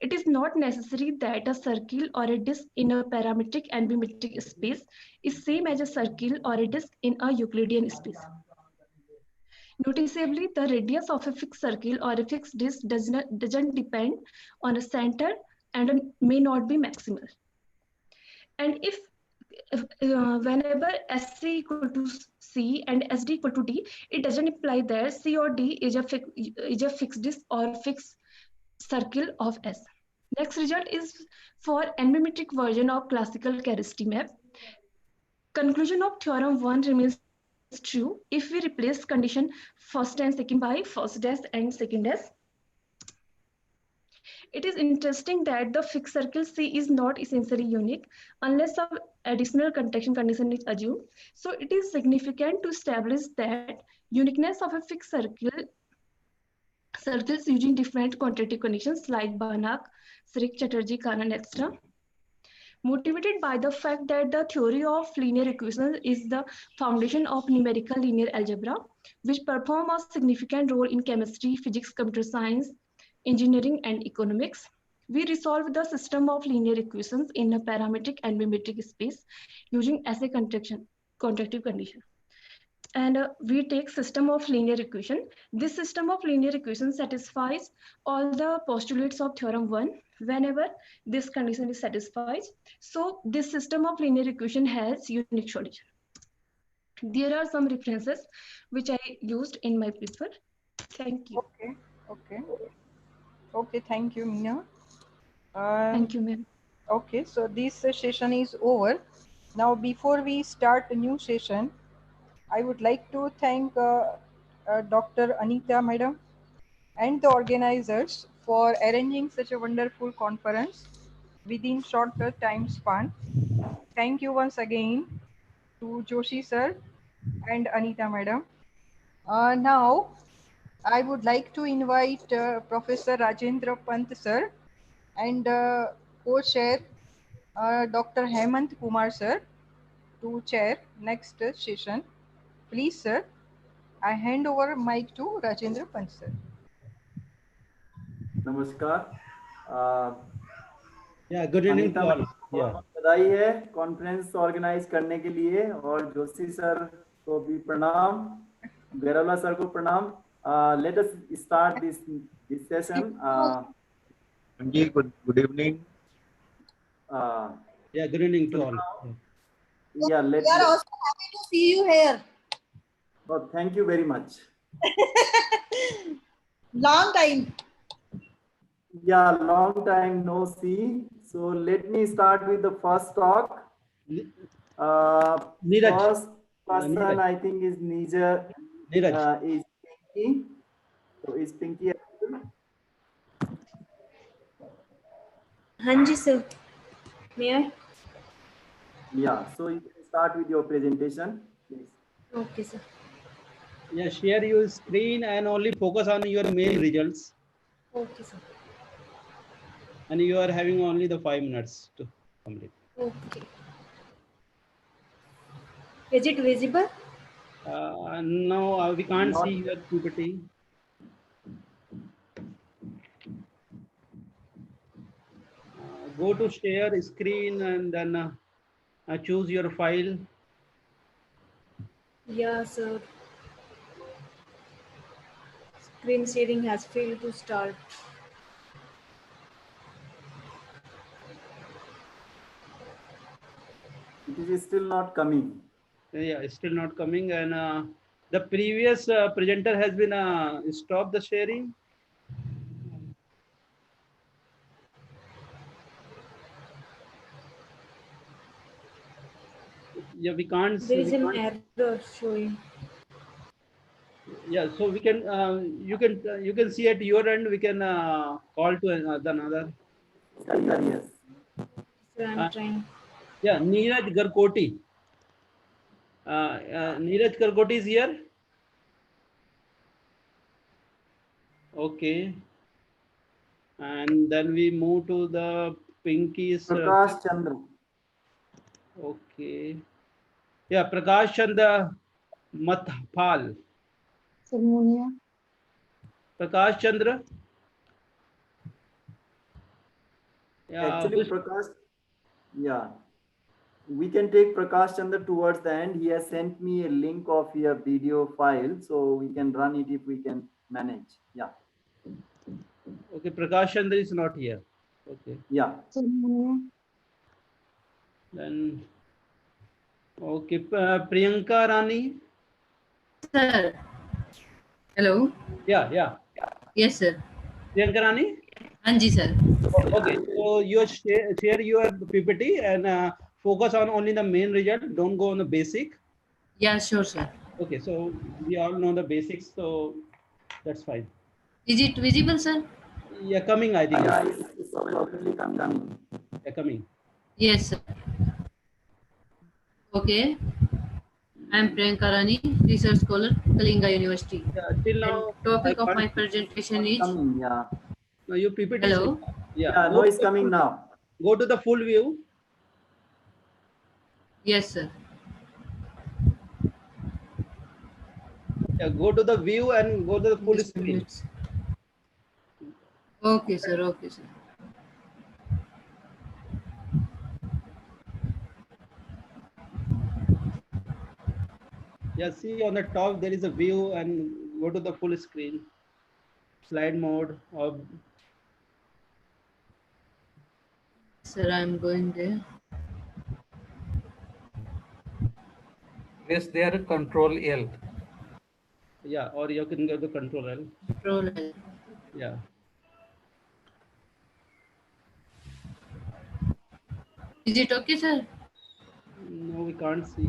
It is not necessary that a circle or a disk in a parametric and bimetric space is same as a circle or a disk in a Euclidean space. Noticeably, the radius of a fixed circle or a fixed disk doesn't depend on a center and may not be maximal. And if whenever SC equal to C and SD equal to D, it doesn't imply that C or D is a fixed disk or fixed circle of S. Next result is for n-bimetric version of classical Caristi map. Conclusion of theorem 1 remains true if we replace condition first and second by first dash and second dash. It is interesting that the fixed circle C is not essentially unique unless some additional contraction condition is assumed. So it is significant to establish that uniqueness of a fixed circles using different quantitative conditions like Banach, Srick, Chatterjee, Kanan, etc. Motivated by the fact that the theory of linear equations is the foundation of numerical linear algebra, which perform a significant role in chemistry, physics, computer science, engineering, and economics. We resolve the system of linear equations in a parametric and bimetric space using assay contractive condition. And we take system of linear equation. This system of linear equation satisfies all the postulates of theorem 1 whenever this condition is satisfied. So this system of linear equation has unique solution. There are some references which I used in my paper. Thank you. Okay, thank you, Meena. Thank you, ma'am. Okay, so this session is over. Now, before we start a new session, I would like to thank Dr. Anita Madam and the organizers for arranging such a wonderful conference within shorter time span. Thank you once again to Joshi sir and Anita Madam. Now, I would like to invite Professor Rajendra Pant sir and co-chair Dr. Hemant Kumar sir to chair next session. Please, sir, I hand over mic to Rajendra Pant sir. नमस्कार। good evening to all. बधाई है conference organise करने के लिए और Joshi sir को भी प्रणाम, गैरवला सर को प्रणाम। Let us start this session. Good evening. Good evening to all. We are also happy to see you here. Oh, thank you very much. Long time. Yeah, long time no see. So let me start with the first talk. First person I think is Neeraj. Is Pinky. So is Pinky? Hanji sir. May I? Yeah. So you can start with your presentation, please. Okay, sir. Yeah, share your screen and only focus on your main results. Okay, sir. And you are having only the 5 minutes to complete. Okay. Is it visible? No, we can't see your PPT. Go to share screen and then choose your file. Yeah, sir. Screen sharing has failed to start. It is still not coming. Yeah, it's still not coming, and the previous presenter has been stopped the sharing. Yeah, we can't. There is an error showing. Yeah, so we can you can see at your end. We can call to another. Yes. So I'm trying. Yeah, Neeraj Garkoti. Neeraj Garkoti is here. Okay. And then we move to the Pinky's. Prakash Chandra. Okay. Yeah, Prakash Chandra Mathpal. Salmonia. Prakash Chandra. Yeah, Actually, Prakash, yeah, we can take Prakash Chandra towards the end. He has sent me a link of your video file, so we can run it if we can manage. Yeah. okay, Prakash Chandra is not here. Okay. Yeah. Salmonia. Then, okay, Priyanka Rani. Sir. Hello. Yeah. Yes, sir. Priyanka Rani. Anji, sir. Okay, so you share your PPT and focus on only the main result. Don't go on the basic. Yeah, sure, sir. Okay, so we all know the basics, so that's fine. Is it visible, sir? Yeah, coming, I think. Yeah, it's already coming. Yeah, coming. Yes, sir. Okay. I am Priyanka Rani, research scholar, Kalinga University. Yeah, till now, and topic of my presentation is. Yeah. Now your PPT. Hello. Yeah, no, it's coming now. Go to the full view. Yes, sir. Yeah, go to the view and go to the full screen. Okay, sir. Okay, sir. Yeah, see on the top there is a view and go to the full screen. Slide mode or Sir, I'm going there. Press there Control L. yeah, or you can go to Control L. Control L. Yeah. Is it okay, sir? No, we can't see.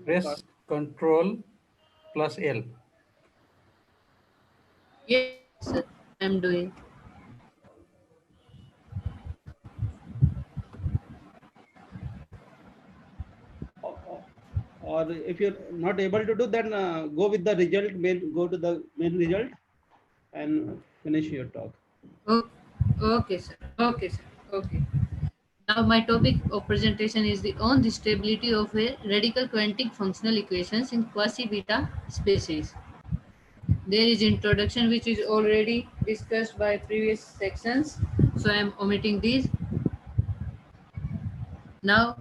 Press Control plus L. Yes, sir. I'm doing. Or if you're not able to do, then go with the result. Go to the main result and finish your talk. Okay, sir. Okay, sir. Okay. Now my topic of presentation is on the stability of a radical quantic functional equations in quasi-beta spaces. There is introduction which is already discussed by previous sections, so I am omitting these. Now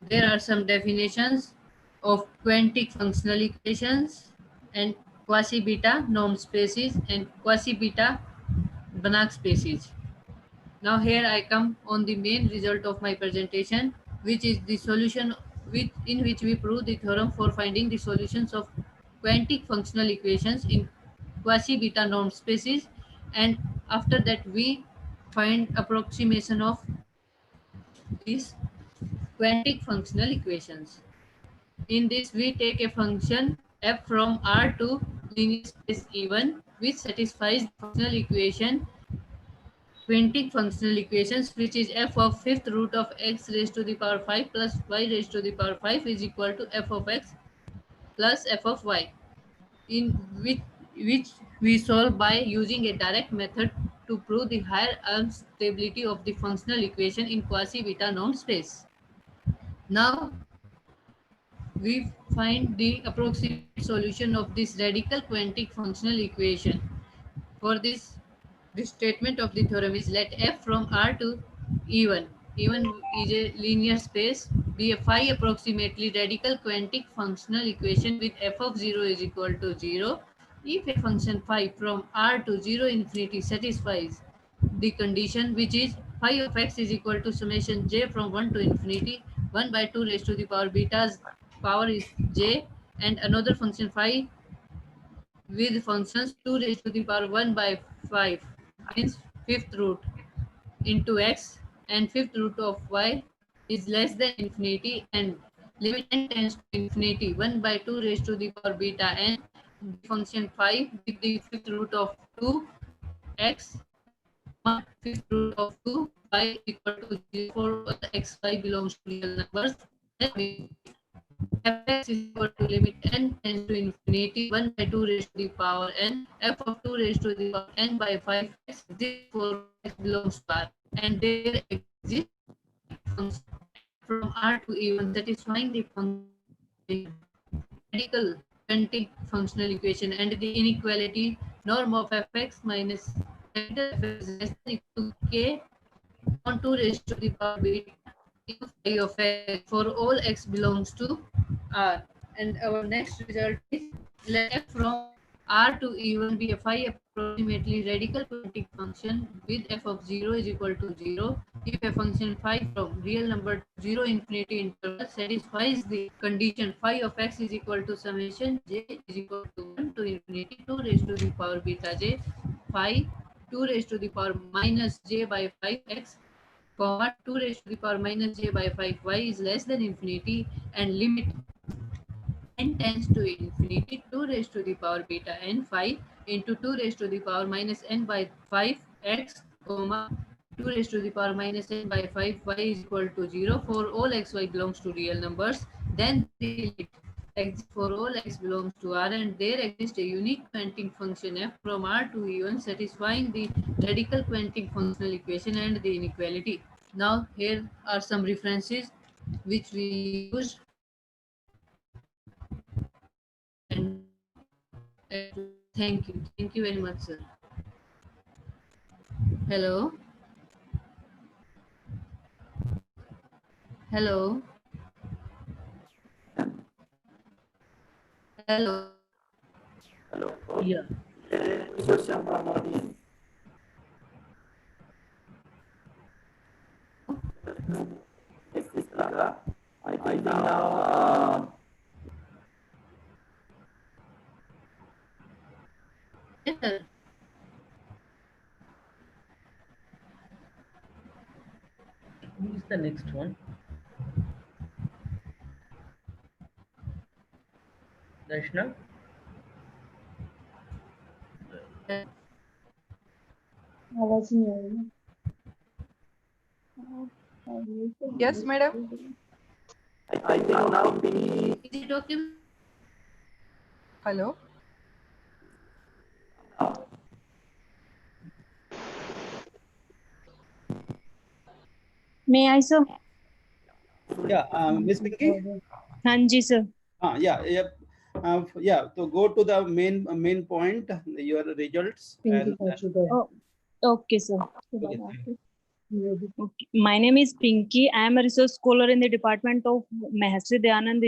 there are some definitions of quantic functional equations and quasi-beta norm spaces and quasi-beta Banach spaces. Now here I come on the main result of my presentation, which is the solution in which we prove the theorem for finding the solutions of quantic functional equations in quasi-beta norm spaces, and after that we find approximation of these quantic functional equations. In this we take a function f from R to linear space E1 which satisfies the functional equation quantic functional equations, which is f of fifth root of x raised to the power 5 plus y raised to the power 5 is equal to f of x plus f of y, in which we solve by using a direct method to prove the higher unstability of the functional equation in quasi-beta norm space. Now we find the approximate solution of this radical quantic functional equation. For this, the statement of the theorem is let f from R to E1. E1 is a linear space, be a phi approximately radical quantic functional equation with f of 0 is equal to 0 if a function phi from R to 0 infinity satisfies the condition which is phi of x is equal to summation j from 1 to infinity 1 by 2 raised to the power beta's power is j, and another function phi with functions 2 raised to the power 1 by 5 means fifth root into x and fifth root of y is less than infinity, and limit n tends to infinity 1 by 2 raised to the power beta n the function phi with the fifth root of 2 x fifth root of 2 y equal to 0 for x y belongs to real numbers. Fx is equal to limit n tends to infinity 1 by 2 raised to the power n f of 2 raised to the power n by 5x. Therefore x belongs to R, and there exists from R to E1 satisfying the function radical quantic functional equation, and the inequality norm of fx minus capital F is less than equal to k on 2 raised to the power beta phi of x for all x belongs to R. And our next result is let f from R to E1 be a phi approximately radical quantic function with f of 0 is equal to 0 if a function phi from real number 0 infinity interval satisfies the condition phi of x is equal to summation j is equal to 1 to infinity 2 raised to the power beta j phi 2 raised to the power minus j by 5x comma 2 raised to the power minus j by 5y is less than infinity, and limit n tends to infinity 2 raised to the power beta n phi into 2 raised to the power minus n by 5x comma 2 raised to the power minus n by 5y is equal to 0 for all xy belongs to real numbers. Then the limit exists for all x belongs to R, and there exists a unique quantic function f from R to E1 satisfying the radical quantic functional equation and the inequality. Now here are some references which we use. And thank you very much, sir. Hello. Hello. Hello. Hello. Yeah. Question from audience. Yes, Laga. I think now. Yes, sir. Who is the next one? Darshna? आवाज नहीं आ रही। Yes, madam. I think now we. Is it okay? Hello. May I, sir? Yeah, Miss Pinky. Hanji, sir. Yeah. So go to the main point, your results. And, Oh, okay, sir. okay. Okay. My name is Pinky. I am a research scholar in the Department of Mahasi Dayanand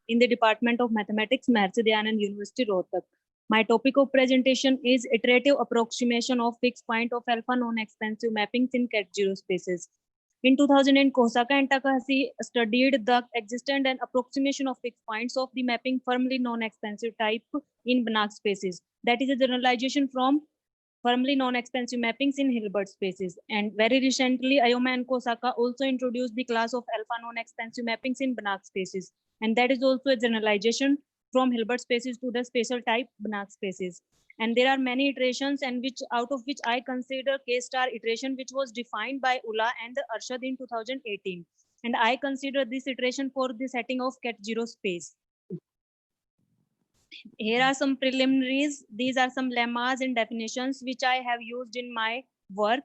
in the Department of Mathematics, Mahasi Dayanand University, Rohtak. My topic of presentation is iterative approximation of fixed point of alpha non-expansive mappings in ket-zero spaces. In 2000, Kosaka and Takahashi studied the existence and approximation of fixed points of the mapping firmly non-expansive type in Banach spaces. That is a generalization from firmly non-expansive mappings in Hilbert spaces. And very recently, Ayoma and Kosaka also introduced the class of alpha non-expansive mappings in Banach spaces. And that is also a generalization from Hilbert spaces to the spatial type Banach spaces. And there are many iterations, and out of which I consider K-star iteration, which was defined by Ulla and Arshad in 2018. And I consider this iteration for the setting of ket-zero space. Here are some preliminaries. These are some lemmas and definitions which I have used in my work.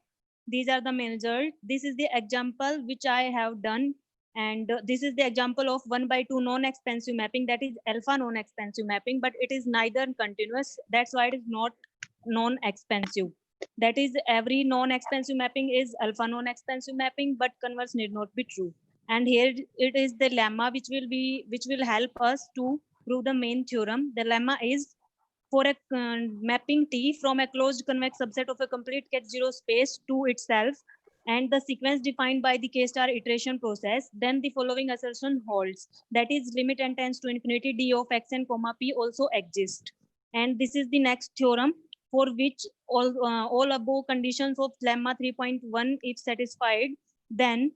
These are the main result. This is the example which I have done. And this is the example of 1/2 non-expansive mapping, that is alpha non-expansive mapping, but it is neither continuous. That's why it is not non-expansive. That is, every non-expansive mapping is alpha non-expansive mapping, but converse need not be true. And here it is the lemma which will help us to prove the main theorem. The lemma is, for a mapping T from a closed convex subset of a complete ket-zero space to itself, and the sequence defined by the K-star iteration process, then the following assertion holds. That is, limit n tends to infinity d of xn comma p also exist. And this is the next theorem, for which all above conditions of lemma 3.1 if satisfied, then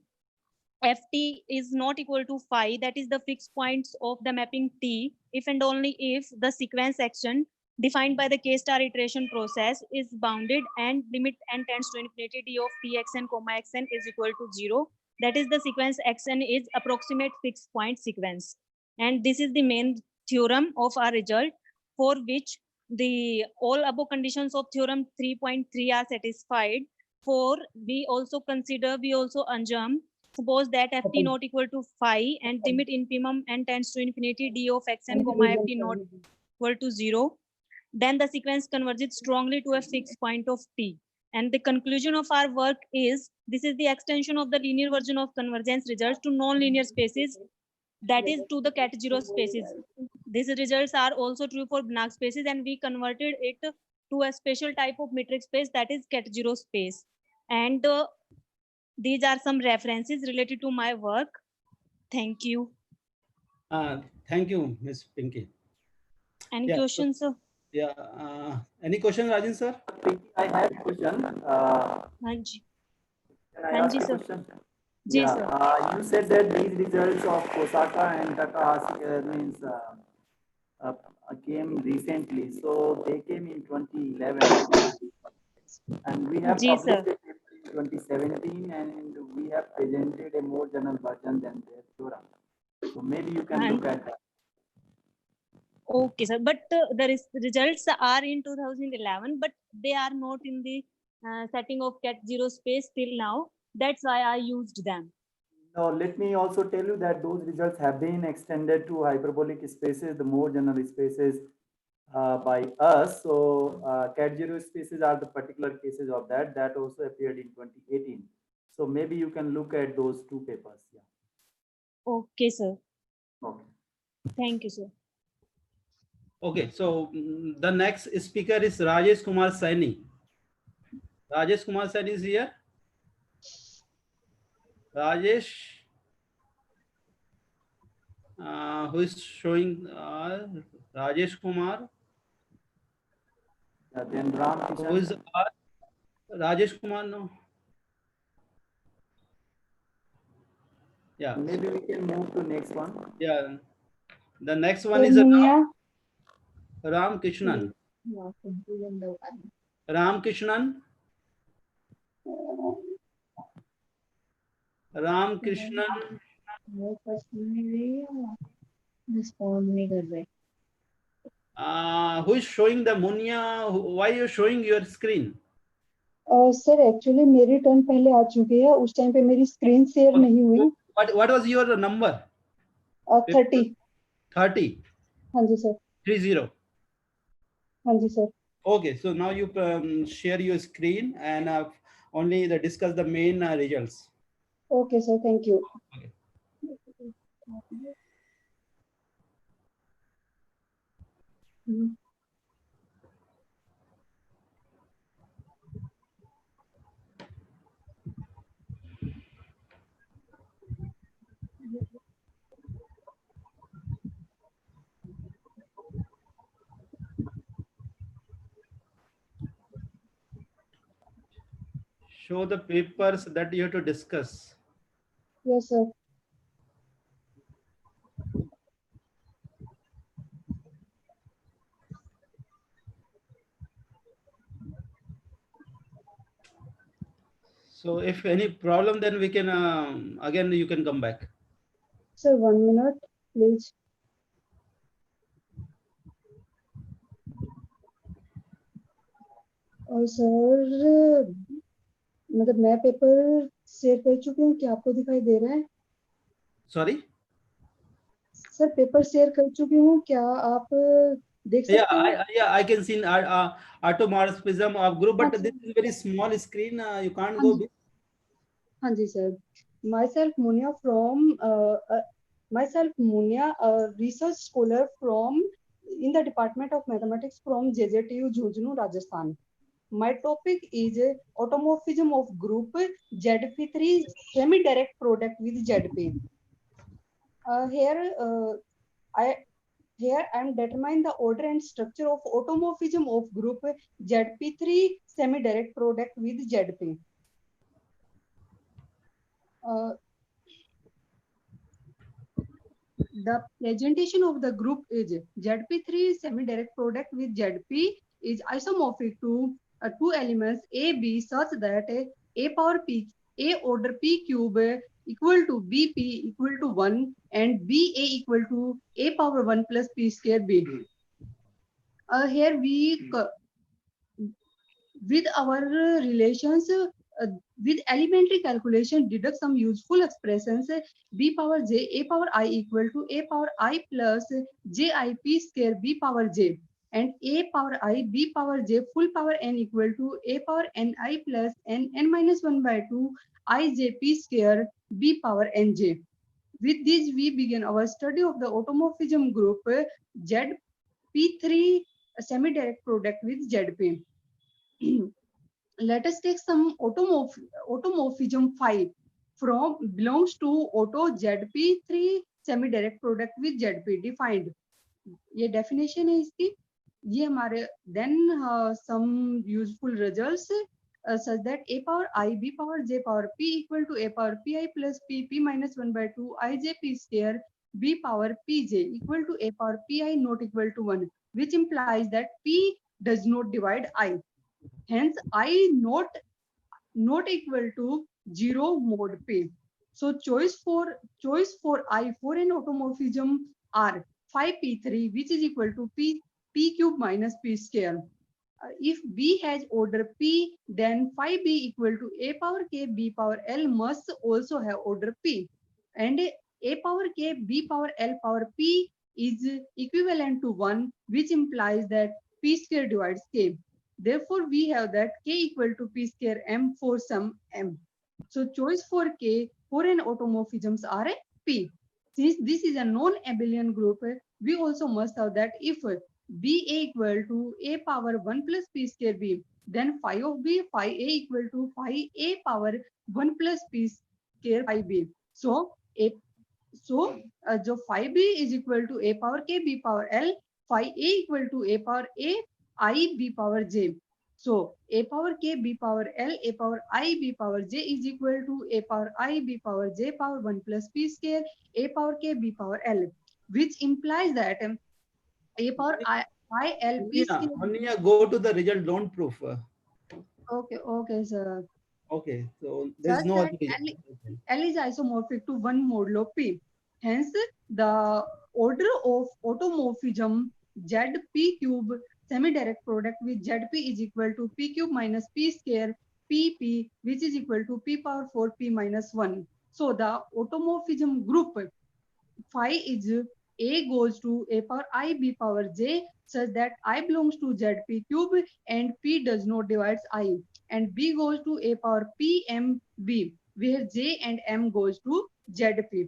ft is not equal to phi, that is the fixed points of the mapping T, if and only if the sequence action defined by the K-star iteration process is bounded and limit n tends to infinity d of txn comma xn is equal to 0. That is, the sequence xn is approximate fixed point sequence. And this is the main theorem of our result, for which the all above conditions of theorem 3.3 are satisfied. For we also assume Suppose that ft not equal to phi and limit infimum n tends to infinity d of xn comma ft not equal to 0, then the sequence converges strongly to a fixed point of t. And the conclusion of our work is, this is the extension of the linear version of convergence results to non-linear spaces, that is to the cat zero spaces. These results are also true for Banach spaces, and we converted it to a special type of metric space, that is cat zero space. And these are some references related to my work. Thank you. Thank you, Ms. Pinky. Any questions, sir? Yeah. Any question, Rajan sir? I have a question. Hanji. Can I ask a sir. question? Ji, Yeah. sir. You said that these results of Kosaka and Takahashi came recently. So they came in 2011. And we have Ji, published sir. it in 2017, and we have presented a more general version than their theorem. So maybe you can look at that. Okay, sir. But the results are in 2011, but they are not in the setting of cat zero space till now. That's why I used them. Now, let me also tell you that those results have been extended to hyperbolic spaces, the more general spaces by us. So cat zero spaces are the particular cases of that. That also appeared in 2018. So maybe you can look at those two papers. Yeah. Okay, sir. Okay. Thank you, sir. Okay, so the next speaker is Rajesh Kumar Saini. Rajesh Kumar Saini is here. Rajesh, who is showing Rajesh Kumar. Then Ram Who is Rajesh Kumar? No. Yeah. Maybe we can move to next one. Yeah. The next one is Ram Krishnan. Ram Krishnan. Ram Krishnan. Who is showing the Munya? Why are you showing your screen? Sir actually मेरी turn पहले आ चुकी है, उस time पे मेरी screen share नहीं हुई. What was your number? 30. 30. हाँ जी सर. 30. हाँ जी sir. Okay, so now you share your screen and only discuss the main results. Okay, sir. Thank you. Okay. Show the papers that you have to discuss. Yes, sir. So if any problem, then we can, again, you can come back. Sir, 1 minute, please. और sir मतलब मैं paper share कर चुकी हूँ, क्या आपको दिखाई दे रहा है? Sorry? सर पेपर शेयर कर चुकी हूँ, क्या आप देख सकते हैं? Yeah, I can see automorphism of group, but this is very small screen. You can't go big. हाँ जी sir. Myself Munya, a research scholar from in the Department of Mathematics from JJTU Jhunjhunu, Rajasthan. My topic is automorphism of group ZP3 semi-direct product with ZP. Here I am determine the order and structure of automorphism of group ZP3 semi-direct product with ZP. The presentation of the group is ZP3 semi-direct product with ZP is isomorphic to two elements A, B such that A power P, A order P cube equal to BP equal to 1 and BA equal to A power 1 plus P square B. Here we with our relations with elementary calculation, deduct some useful expressions. B power j a power I equal to a power I plus j I p square b power j, and a power I b power j full power n equal to a power n I plus n minus 1 by 2 I j p square b power n j. With this, we begin our study of the automorphism group ZP3 semi-direct product with ZP. Let us take some automorphism 5 from belongs to auto ZP3 semi-direct product with ZP defined. ये definition है इसकी. ये हमारे then some useful results such that a power I b power j power p equal to a power pi plus p minus 1 by 2 I j p square b power pj equal to a power pi not equal to 1, which implies that p does not divide I. Hence, I not equal to 0 mod p. So choice for I for an automorphism are 5p3, which is equal to p cube minus p square. If b has order p, then 5b equal to a power k b power l must also have order p, and a power k b power l power p is equivalent to 1, which implies that p square divides k. Therefore, we have that k equal to p square m for some m. So choice for k for an automorphisms are a p. Since this is a non-abelian group, we also must have that if b a equal to a power 1 plus p square b, then phi of b phi a equal to phi a power 1 plus p square phi b. So जो phi b is equal to a power k b power l, phi a equal to a power a I b power j. So a power k b power l a power I b power j is equal to a power I b power j power 1 plus p square a power k b power l, which implies that a power I l p square. Ania, go to the result, don't proof. Okay, sir. Okay, so there's no other result. L is isomorphic to 1 modulo p. Hence, the order of automorphism ZP cube semi-direct product with ZP is equal to p cube minus p square pp, which is equal to p power 4 p minus 1. So the automorphism group phi is a goes to a power I b power j, such that I belongs to ZP cube and p does not divide I, and b goes to a power p m b, where j and m goes to ZP.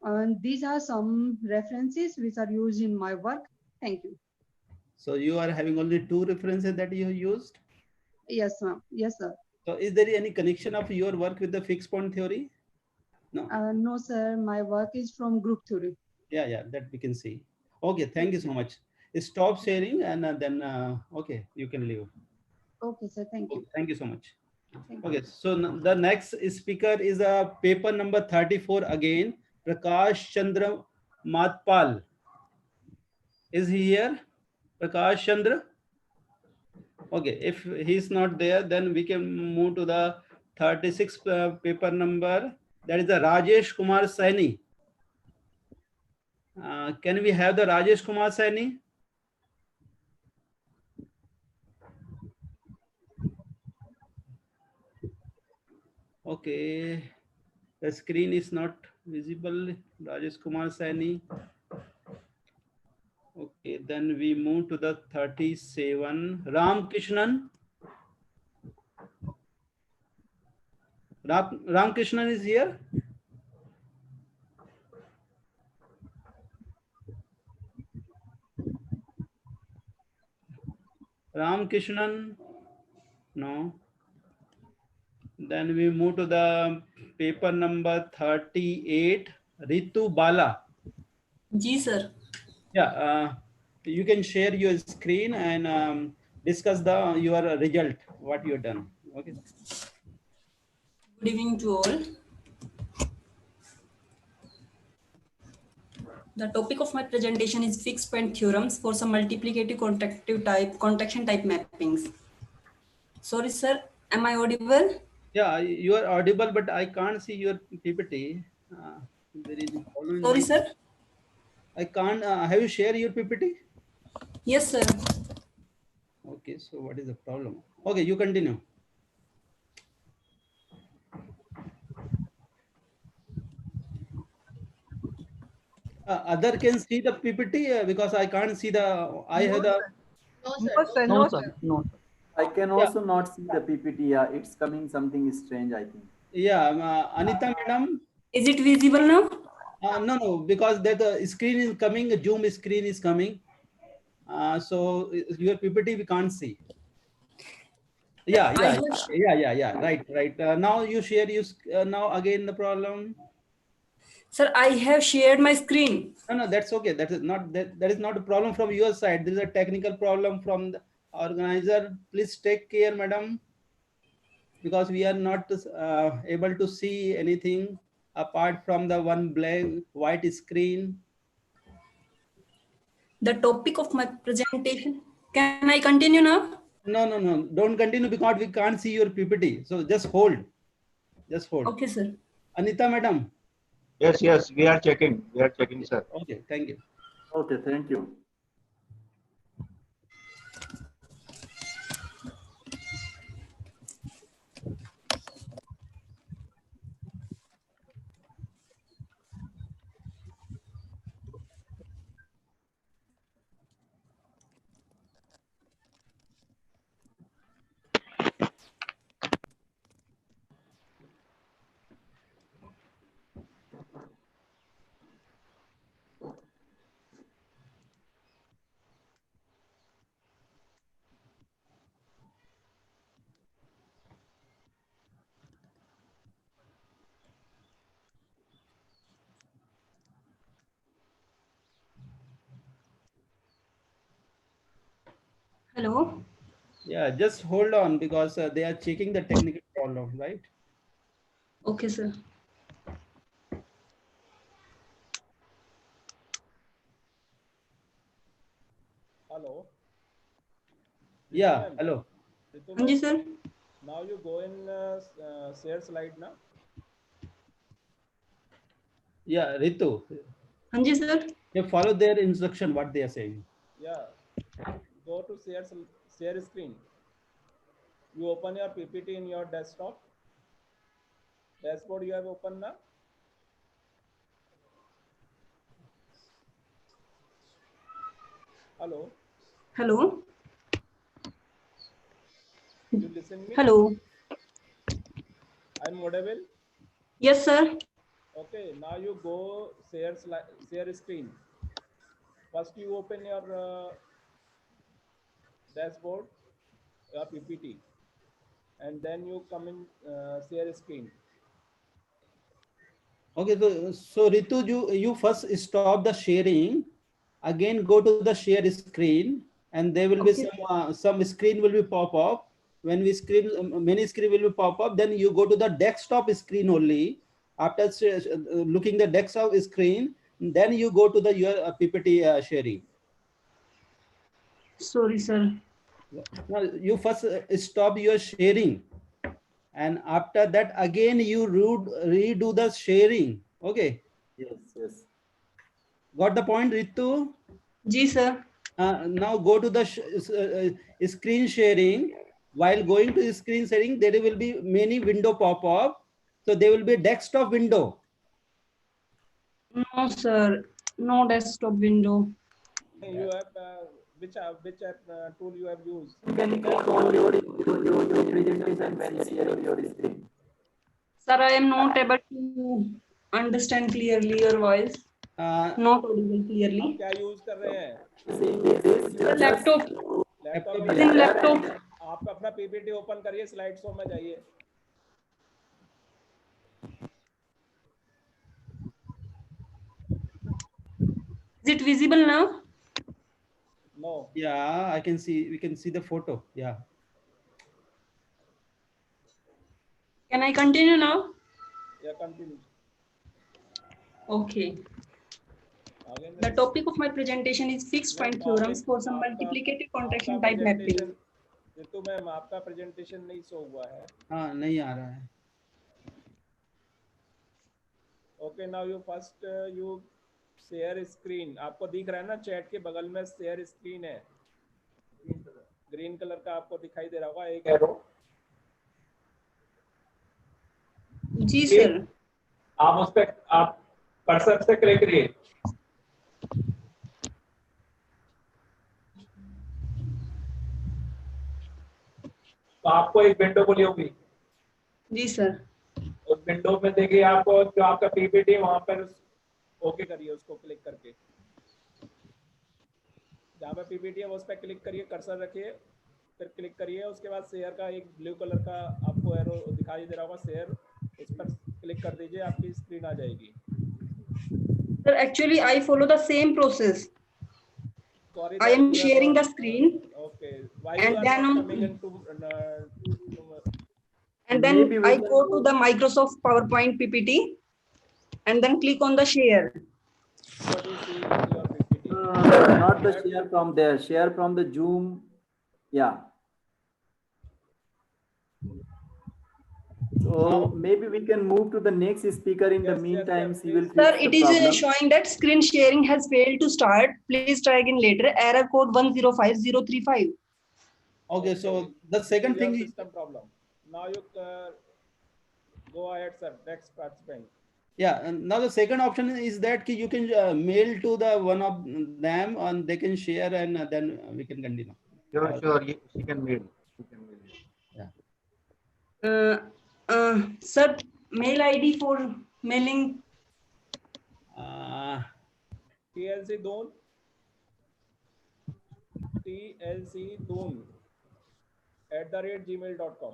And these are some references which are used in my work. Thank you. So you are having only 2 references that you used? Yes, ma'am. Yes, sir. So is there any connection of your work with the fixed point theory? No. No, sir. My work is from group theory. Yeah, that we can see. Okay, thank you so much. Stop sharing and then, okay, you can leave. Okay, sir. Thank you. Thank you so much. Thank Okay, so the next speaker is a paper number 34 again, Prakash Chandra Matpal. Is he here? Prakash Chandra? Okay, if he's not there, then we can move to the 36th paper number. That is the Rajesh Kumar Saini. Can we have the Rajesh Kumar Saini? Okay, the screen is not visible. Rajesh Kumar Saini. Okay, then we move to the 37. Ram Krishnan. Ram Krishnan is here. Ram Krishnan. No. Then we move to the paper number 38. Ritu Bala. Ji, sir. Yeah, you can share your screen and discuss your result, what you have done. Okay. Good evening to all. The topic of my presentation is fixed point theorems for some multiplicative contraction type mappings. Sorry, sir. Am I audible? Yeah, you are audible, but I can't see your PPT. There is a problem. Sorry, sir. I can't. Have you shared your PPT? Yes, sir. Okay, so what is the problem? Okay, you continue. Other can see the PPT because I can't see the. I have the. No, sir. No, sir. No. I can also not see the PPT. Yeah, it's coming something strange, I think. Yeah, Anita madam. Is it visible now? No, because that screen is coming, Zoom screen is coming. So your PPT we can't see. Yeah. Right. Now you share. Now again the problem. Sir, I have shared my screen. No, that's okay. That is not a problem from your side. There is a technical problem from the organizer. Please take care, madam, because we are not able to see anything apart from the one blank white screen. The topic of my presentation. Can I continue now? No. Don't continue because we can't see your PPT. So just hold. Okay, sir. Anita, madam. Yes. We are checking, sir. Okay. Thank you. Okay. Thank you. Hello. Yeah, just hold on because they are checking the technical problem, right? Okay, sir. Hello. Yeah. Hello. Yes, sir. Now you go in share slide now. Yeah, Ritu. Yes, sir. You follow their instruction, what they are saying. Yeah. Go to share screen. You open your PPT in your desktop. Dashboard you have opened now. Hello. Hello. You listen me? Hello. I'm audible. Yes, sir. Okay. Now you go share screen. First you open your dashboard, your PPT, and then you come in share screen. Okay, so Ritu, you first stop the sharing, again go to the share screen, and there will be some screen will be pop up. When we many screen will be pop up, then you go to the desktop screen only. After looking the desktop screen, then you go to the your PPT sharing. Sorry, sir. Now you first stop your sharing, and after that again you redo the sharing. Okay. Yes. Got the point, Ritu? Ji, sir. Now go to the screen sharing. While going to screen sharing, there will be many window pop up. So there will be a desktop window. No, sir. No desktop window. You have which app tool you have used? Sir, I am not able to understand clearly your voice. Not audible clearly. क्या use कर रहे हैं? Laptop. Laptop. आप अपना PPT open करिए, slide show में जाइए. Is it visible now? No. Yeah, I can see. We can see the photo. Yeah. Can I continue now? Yeah, continue. Okay. The topic of my presentation is fixed point theorems for some multiplicative contraction type mapping. Ritu ma'am, आपका presentation नहीं show हुआ है. हाँ, नहीं आ रहा है. Okay, now you first you share screen. आपको दिख रहा है ना, चैट के बगल में शेयर स्क्रीन है. ग्रीन कलर का आपको दिखाई दे रहा होगा एक एरो. जी सर. आप उस पे आप कर्सर से क्लिक करिए. तो आपको एक विंडो खुली होगी। जी सर। उस विंडो में देखिए आपको जो आपका पीपीटी वहां पर ओके करिए, उसको क्लिक करके जहाँ पे पीपीटी है उस पर क्लिक करिए, कर्सर रखिए, फिर क्लिक करिए। उसके बाद शेयर का एक ब्लू कलर का आपको एरो दिखाई दे रहा होगा शेयर, उस पर क्लिक कर दीजिए, आपकी स्क्रीन आ जाएगी। Sir, actually, I follow the same process. Sorry, I that am you are sharing the not- screen. Okay. Why you And are then not on, coming into and then I go to the Microsoft PowerPoint PPT, and then click on the share. what you see in your PPT? Not the share from there. Share from the Zoom. Yeah. So maybe we can move to the next speaker. In the meantime, he will Sir, fix it the is problem. showing that screen sharing has failed to start. Please try again later. Error code 105035. Okay, so the second Your thing is, system problem. Now you go ahead, sir. Next participant. yeah, and now the second option is that you can mail to the one of them and they can share, and then we can continue. Sure, sure. She can mail. She can mail. Sir, mail ID for mailing. TLC Doon. TLC Doon @gmail.com.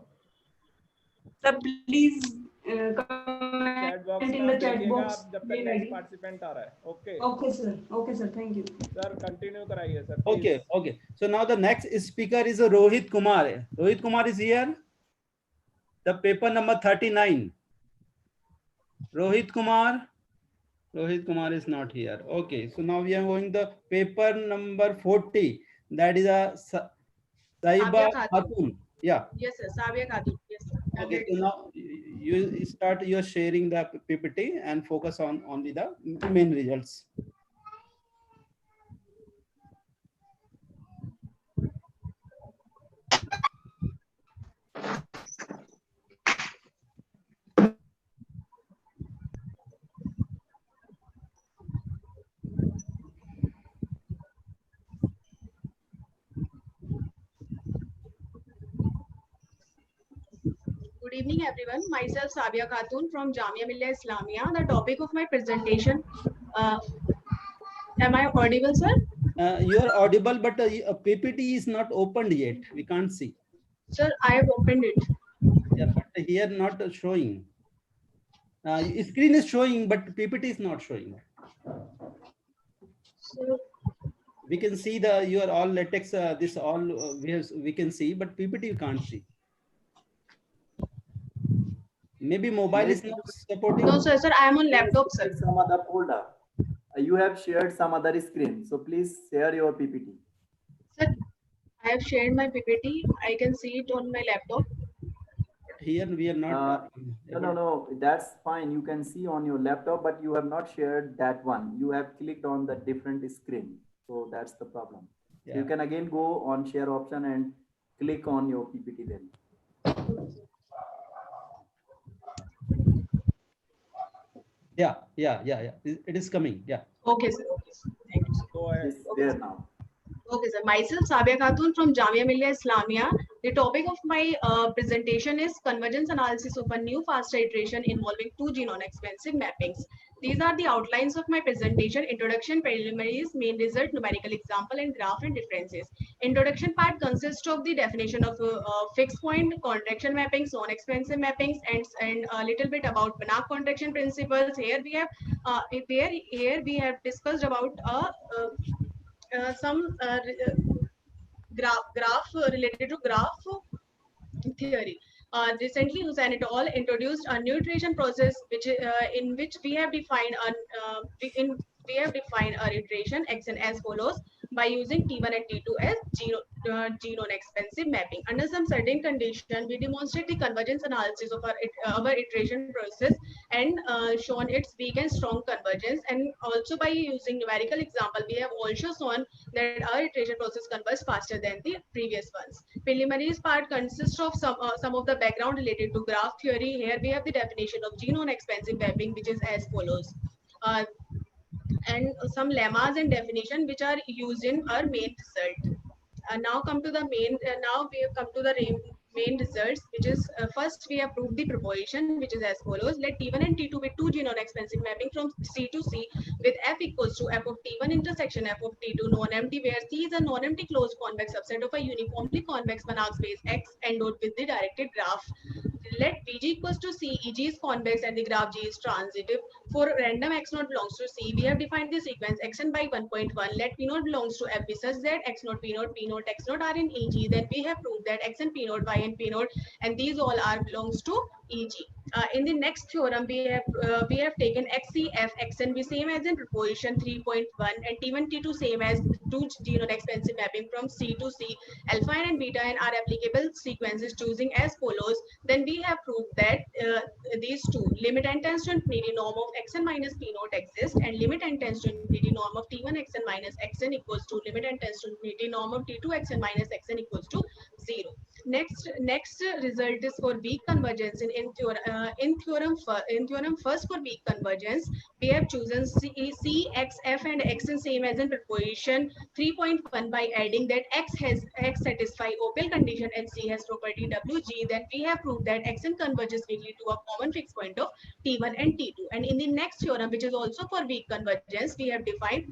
Sir, please Chat box comment में in the आप chat देखिएगा box. जब तक mail next ID. Participant आ रहा है। Okay Okay, sir. Okay, sir. Thank you. Sir continue कराइए sir. Okay, okay. So now the next speaker is Rohit Kumar. Rohit Kumar is here. The paper number 39. Rohit Kumar. Rohit Kumar is not here. Okay, so now we are going the paper number 40. That is a Saiba Khatun. Yeah. Yes, sir. Sabia Khatun. Yes, sir. I'm Okay, ready. so now you start your sharing the PPT and focus on only the main results. Good evening, everyone. Myself, Sabia Khatun from Jamia Millia Islamia. The topic of my presentation. Am I audible, sir? You are audible, but PPT is not opened yet. We can't see. Sir, I have opened it. Yeah, but here not showing. Screen is showing, but PPT is not showing. So, we can see the your all latex. This all we can see, but PPT you can't see. Maybe mobile is not supporting. no, sir. Sir, I am on laptop, sir. Some other folder. You have shared some other screen, so please share your PPT. Sir, I have shared my PPT. I can see it on my laptop. Here we are not. No. That's fine. You can see on your laptop, but you have not shared that one. You have clicked on the different screen, so that's the problem. Yeah. So you can again go on share option and click on your PPT then. Yeah. It is coming. Yeah. Okay, sir. Okay, sir. Thank you, sir. Go ahead. It's there now. Okay, sir. Myself, Sabia Khatun from Jamia Millia Islamia. The topic of my presentation is convergence analysis of a new faster iteration involving two G-non-expensive mappings. These are the outlines of my presentation: introduction, preliminaries, main result, numerical example, and graph and references. Introduction part consists of the definition of fixed point, contraction mappings, non-expensive mappings, and a little bit about Banach contraction principles. Here we have discussed about some graph related to graph theory. Recently, Hussain et al. Introduced a new iteration process, in which we have defined a iteration xn as follows by using T1 and T2 as G-non-expensive mapping. Under some certain condition, we demonstrate the convergence analysis of our iteration process and shown its weak and strong convergence. And also by using numerical example, we have also shown that our iteration process converges faster than the previous ones. Preliminaries part consists of some of the background related to graph theory. Here we have the definition of G-non-expensive mapping, which is as follows. And some lemmas and definition which are used in our main result. Now we have come to the main results, which is first we have proved the proposition, which is as follows. Let T1 and T2 be two G non-expansive mapping from C to C with F equals to F of T1 intersection F of T2 non-empty, where C is a non-empty closed convex subset of a uniformly convex Banach space X endowed with the directed graph. Let VG equals to C, EG is convex and the graph G is transitive. For random x0 belongs to C, we have defined the sequence xn by 1.1. Let P0 belongs to FB such that x0, P0, P0, x0 are in EG. Then we have proved that xn, P0, yn, P0, and these all are belongs to EG. In the next theorem, we have taken XCF, xn be same as in proposition 3.1 and T1, T2 same as two G non-expansive mapping from C to C. Alpha and beta and are applicable sequences choosing as follows. Then we have proved that these two, limit n tends to infinity norm of xn minus P0 exist, and limit n tends to infinity norm of T1 xn minus xn equals to limit n tends to infinity norm of T2 xn minus xn equals to 0. Next result is for weak convergence. In theorem first for weak convergence, we have chosen C, X, F, and xn same as in proposition 3.1 by adding that X satisfy Opel condition and C has property WG. Then we have proved that xn converges weakly to a common fixed point of T1 and T2. And in the next theorem, which is also for weak convergence, we have defined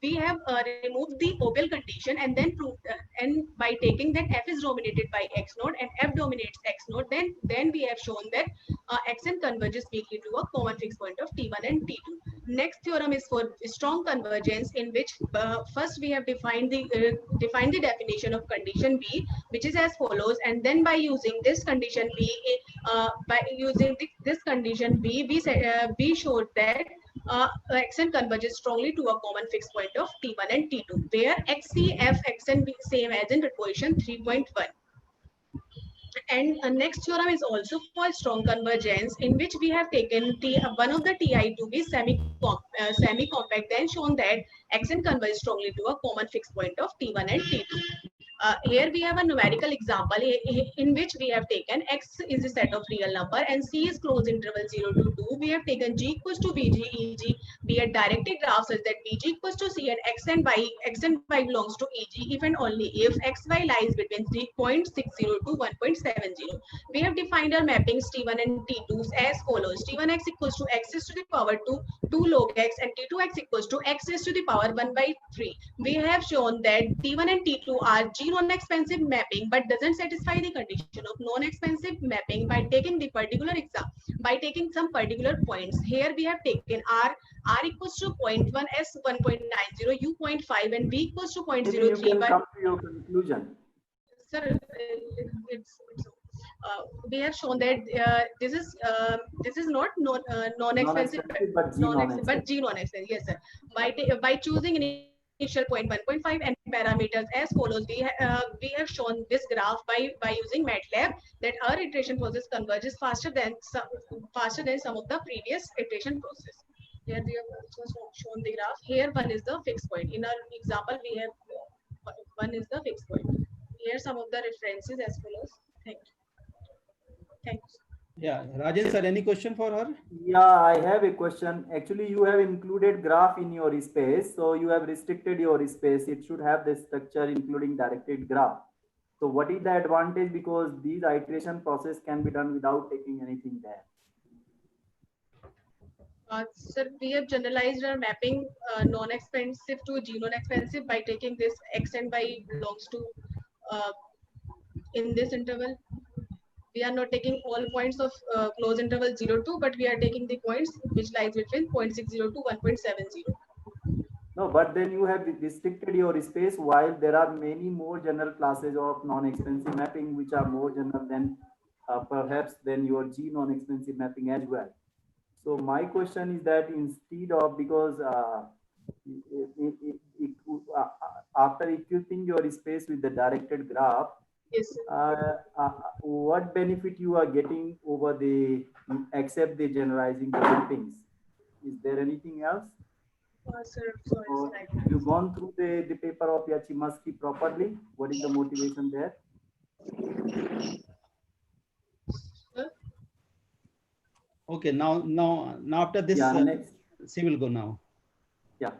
we have removed the Opel condition and then proved and by taking that F is dominated by X node and F dominates X node, then we have shown that xn converges weakly to a common fixed point of T1 and T2. Next theorem is for strong convergence, in which first we have defined the definition of condition B, which is as follows. And then by using this condition B, this condition B, we showed that xn converges strongly to a common fixed point of T1 and T2, where XCF xn be same as in proposition 3.1. And next theorem is also for strong convergence, in which we have taken one of the TI to be semi-compact, then shown that xn converges strongly to a common fixed point of T1 and T2. Here we have a numerical example in which we have taken X is a set of real number and C is closed interval 0 to 2. We have taken G equals to VG, EG, be a directed graph such that VG equals to C and X and Y belongs to EG if and only if XY lies between 3.60 to 1.70. We have defined our mappings T1 and T2 as follows. T1x equals to x raised to the power 2 log x and T2x equals to x raised to the power 1 by 3. We have shown that T1 and T2 are G non-expansive mapping but doesn't satisfy the condition of non-expansive mapping by taking the particular by taking some particular points. Here we have taken R equals to 0.1, S 1.90, U 0.5 and B equals to 0.03. You can come to your conclusion. Sir, we have shown that this is not non-expensive but G non-expensive. Yes, sir. By choosing initial point 1.5 and parameters as follows, we have shown this graph by using MATLAB that our iteration process converges faster than some of the previous iteration process. Here we have also shown the graph. Here one is the fixed point. In our example, we have one is the fixed point. Here some of the references as follows. Thank you. Thank you. Yeah, Rajan sir, any question for her? Yeah, I have a question. Actually, you have included graph in your space, so you have restricted your space. It should have the structure including directed graph. So what is the advantage? Because these iteration process can be done without taking anything there. Sir, we have generalized our mapping non-expensive to G non-expensive by taking this X and Y belongs to in this interval. We are not taking all points of closed interval 0 2, but we are taking the points which lies between 0.60 to 1.70. No, but then you have restricted your space, while there are many more general classes of non-expensive mapping which are more general than perhaps than your G non-expensive mapping as well. So my question is that instead of, because after equipping your space with the directed graph, yes, what benefit you are getting over the except the generalizing the mappings? Is there anything else? Sir, sorry, have you gone through the paper of Yachimaski properly? What is the motivation there? Okay, now after this, she will go now. Yeah.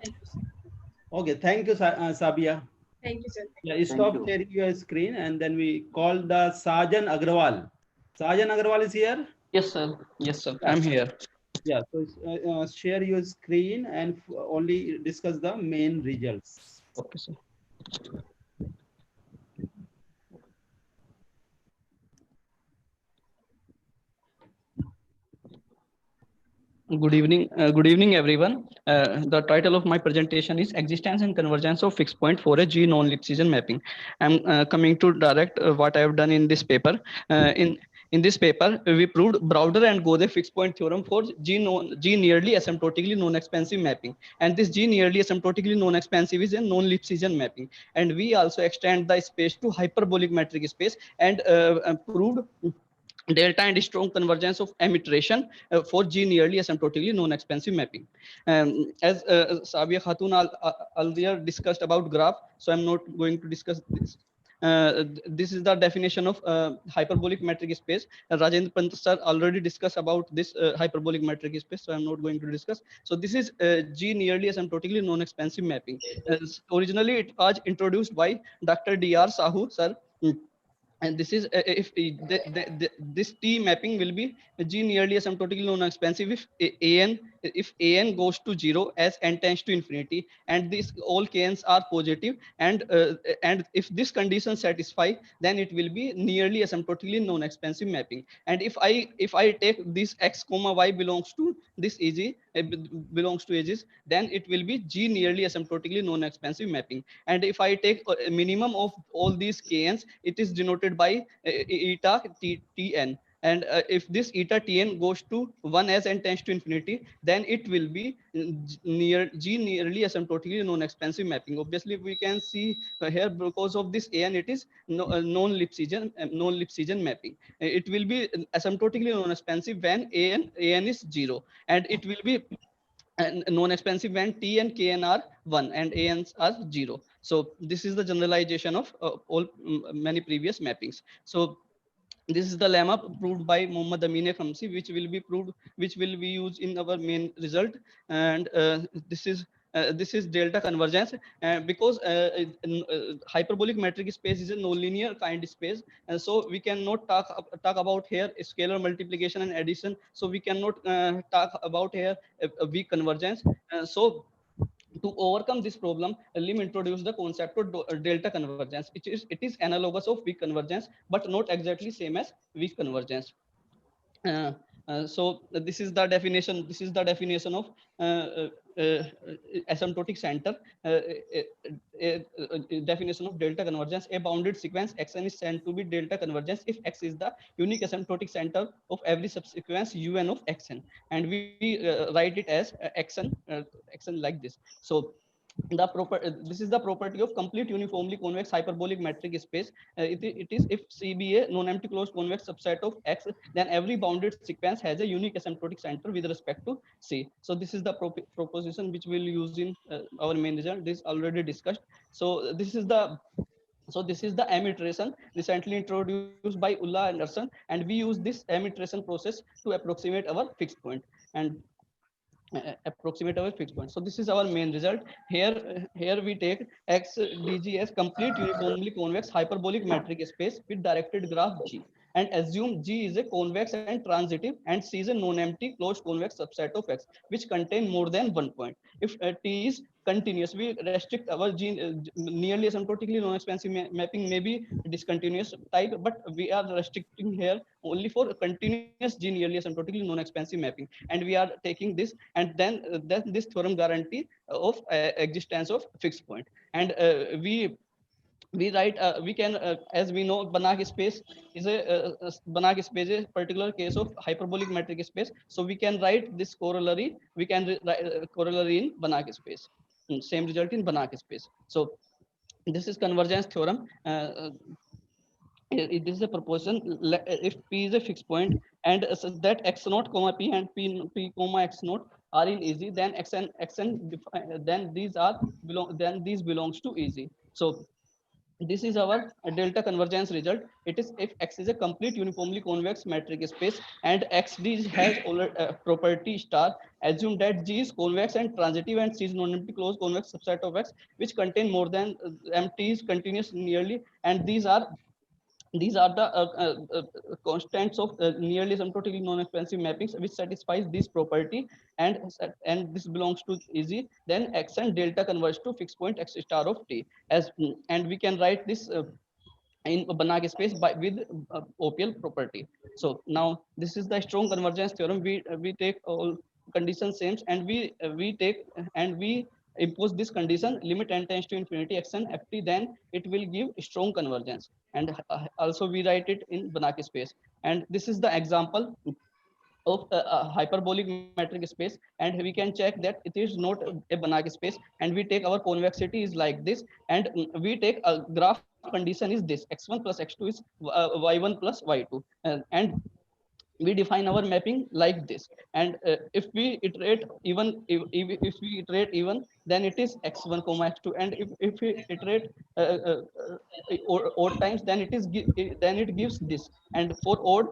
Okay, thank you, Sabia. Thank you, sir. Yeah, stop sharing your screen and then we call the Sajan Agrawal. Sajan Agrawal is here? Yes, sir. Yes, sir. I'm here. Yeah, so share your screen and only discuss the main results. Okay, sir. Good evening, everyone. The title of my presentation is Existence and Convergence of Fixed Point for a G non-Lipschitz mapping. I'm coming to direct what I have done in this paper. In this paper, we proved Browder and Gode fixed point theorem for G nearly asymptotically non-expansive mapping. And this G nearly asymptotically non-expansive is a non-Lipschitz mapping. And we also extend the space to hyperbolic metric space and proved delta and strong convergence of M iteration for G nearly asymptotically non-expansive mapping. As Sabia Khatun earlier discussed about graph, so I'm not going to discuss this. This is the definition of hyperbolic metric space. Rajendra Pant sir already discussed about this hyperbolic metric space, so I'm not going to discuss. So this is G nearly asymptotically non-expansive mapping. Originally, it was introduced by Dr. D.R. Sahu sir. And this is if this T mapping will be G nearly asymptotically non-expansive if an goes to 0 as n tends to infinity, and these all k's are positive, and if this condition satisfy, then it will be nearly asymptotically non-expansive mapping. And if I take this x comma y belongs to this AG belongs to edges, then it will be G nearly asymptotically non-expansive mapping. And if I take a minimum of all these k's, it is denoted by eta tn. And if this eta tn goes to 1 as n tends to infinity, then it will be G nearly asymptotically non-expansive mapping. Obviously, we can see here because of this an, it is non-Lipschitz mapping. It will be asymptotically non-expansive when an is 0, and it will be non-expansive when T and Kn are 1 and Ans are 0. So this is the generalization of many previous mappings. So this is the lemma proved by Mohammad Amin Khamsi, which will be used in our main result. And this is delta convergence, because hyperbolic metric space is a nonlinear kind space, and so we cannot talk about here scalar multiplication and addition. So we cannot talk about here a weak convergence. So to overcome this problem, Lim introduced the concept of delta convergence. It is analogous of weak convergence, but not exactly same as weak convergence. So this is the definition. This is the definition of asymptotic center. Definition of delta convergence: a bounded sequence xn is said to be delta convergence if x is the unique asymptotic center of every subsequence un of xn, and we write it as xn like this. So this is the property of complete uniformly convex hyperbolic metric space. It is if C be a non-empty closed convex subset of X, then every bounded sequence has a unique asymptotic center with respect to C. So this is the proposition which we'll use in our main result. This is already discussed. So this is the M iteration recently introduced by Ulla Anderson, and we use this M iteration process to approximate our fixed point. And approximate our fixed point. So this is our main result. Here we take X dg as complete uniformly convex hyperbolic metric space with directed graph G, and assume G is a convex and transitive, and C is a non-empty closed convex subset of X which contain more than one point. If T is continuous, we restrict our G nearly asymptotically non-expansive mapping may be discontinuous type, but we are restricting here only for continuous G nearly asymptotically non-expansive mapping, and we are taking this, and then this theorem guarantee of existence of fixed point. And we write we can as we know Banach space is a particular case of hyperbolic metric space, so we can write this corollary. We can write corollary in Banach space, same result in Banach space. So this is convergence theorem. It is a proposition if P is a fixed point and that x naught comma P and P comma x naught are in EZ, then xn then these belongs to EZ. So this is our delta convergence result. It is if X is a complete uniformly convex metric space and XD has property star, assume that G is convex and transitive and C is non-empty closed convex subset of X which contain more than MT is continuous nearly, and these are the constants of nearly asymptotically non-expansive mappings which satisfies this property, and this belongs to EZ. Then X and delta converge to fixed point X star of T as, and we can write this in Banach space with OPL property. So now this is the strong convergence theorem. We take all conditions same, and we impose this condition limit n tends to infinity x and ft, then it will give strong convergence, and also we write it in Banach space. And this is the example of a hyperbolic metric space, and we can check that it is not a Banach space, and we take our convexity is like this, and we take a graph condition is this: x1 plus x2 is y1 plus y2, and we define our mapping like this. And if we iterate even, if we iterate even, then it is x1 comma x2, and if we iterate odd times, then it gives this. And for odd,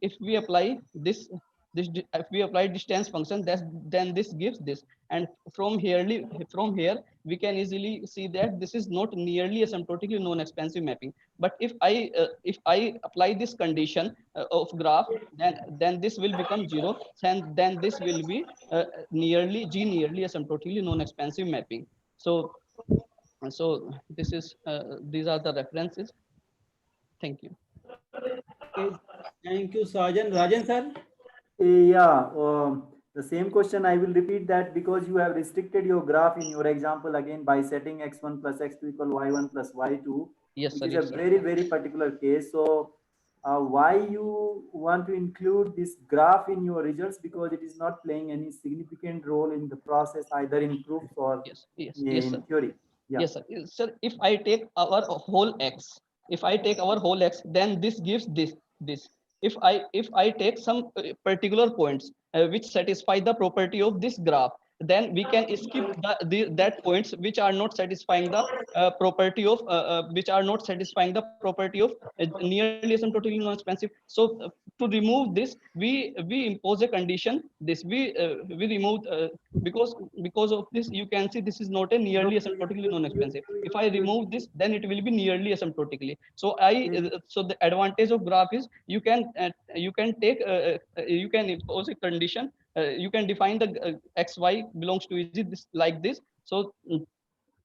if we apply this if we apply distance function, then this gives this. And from here we can easily see that this is not nearly asymptotically non-expansive mapping. But if I apply this condition of graph, then this will become 0, and then this will be nearly asymptotically non-expansive mapping. So this is these are the references. Thank you. Okay, thank you, Sajan. Rajan sir. Yeah, the same question I will repeat that, because you have restricted your graph in your example again by setting x1 plus x2 equal y1 plus y2. Yes, which sir, is a very particular case. So why you want to include this graph in your results? Because it is not playing any significant role in the process, either in proofs or in theory. Yeah. Yes, sir. Sir, if I take our whole x, then this gives this. If I take some particular points which satisfy the property of this graph, then we can skip that points which are not satisfying the property of nearly asymptotically non-expansive. So to remove this, we impose a condition. This we remove because of this, you can see this is not a nearly asymptotically non-expansive. If I remove this, then it will be nearly asymptotically. So so the advantage of graph is you can take you can impose a condition. You can define the xy belongs to this like this. So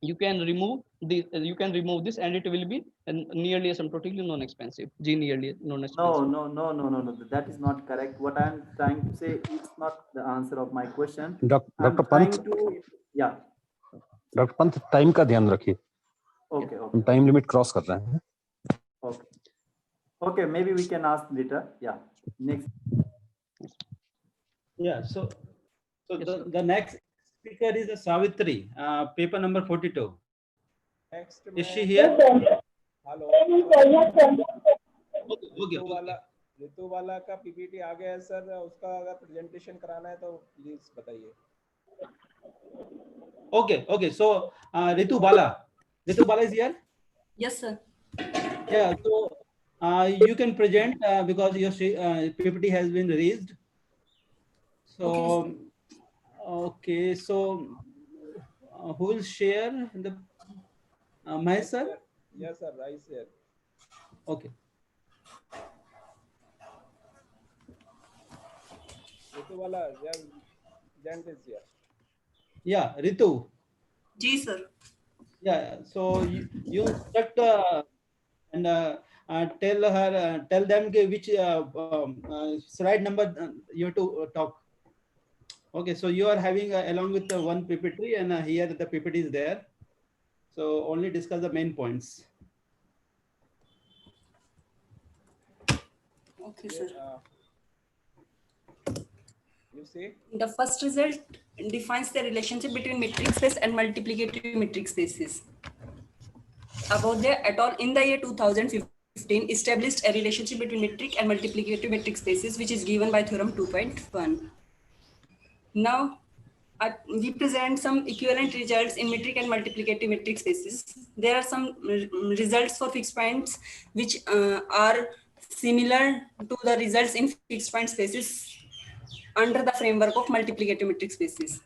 you can remove this, and it will be nearly asymptotically non-expansive. G nearly non-expansive. No. That is not correct. What I am trying to say is not the answer of my question. Dr. Pant. Yeah. Dr. Pant, time का ध्यान रखिए. Okay. हम time limit cross कर रहे हैं. Okay, maybe we can ask later. Yeah. Next. Yeah. So the next speaker is Savitri, paper number 42. Next, is she here? Hello. Ritu वाला का PPT आ गया है सर, उसका अगर प्रेजेंटेशन कराना है तो प्लीज बताइए. Okay. So Ritu Bala is here. Yes, sir. Yeah. So you can present because your PPT has been raised. So okay. So who will share the Mahesh sir? Yes, sir. Right here. Okay. Ritu wala, Jant is here. Yeah, Ritu. Ji, sir. Yeah. So you instruct and tell them which slide number you have to talk. Okay. So you are having along with the one PPT, and here the PPT is there. So only discuss the main points. Okay, sir. You see? The first result defines the relationship between metric space and multiplicative metric spaces. Abodhya et al. In the year 2015 established a relationship between metric and multiplicative metric spaces, which is given by theorem 2.1. Now, We present some equivalent results in metric and multiplicative metric spaces. There are some results for fixed points which are similar to the results in fixed point spaces under the framework of multiplicative metric spaces.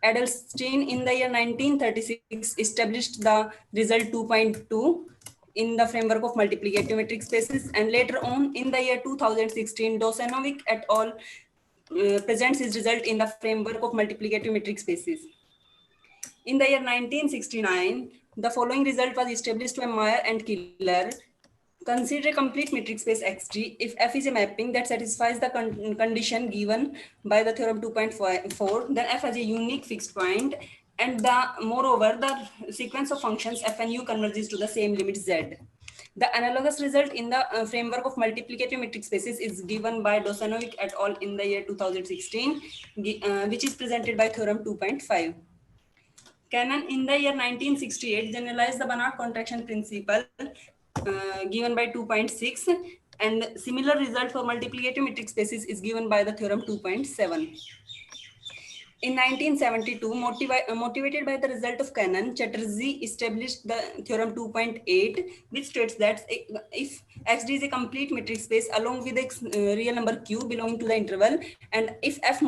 Edelstein in the year 1936 established the result 2.2 in the framework of multiplicative metric spaces, and later on in the year 2016, Dosanovic et al. Presents his result in the framework of multiplicative metric spaces. In the year 1969, the following result was established by Meyer and Killer. Consider a complete metric space Xg if F is a mapping that satisfies the condition given by the theorem 2.4, then F has a unique fixed point, and moreover, the sequence of functions F and U converges to the same limit Z. The analogous result in the framework of multiplicative metric spaces is given by Dosanovic et al. In the year 2016, which is presented by theorem 2.5. Cannon in the year 1968 generalized the Banach contraction principle given by 2.6, and similar result for multiplicative metric spaces is given by the theorem 2.7. In 1972, motivated by the result of Cannon, Chatterjee established the theorem 2.8, which states that if Xd is a complete metric space along with a real number Q belonging to the interval, and if F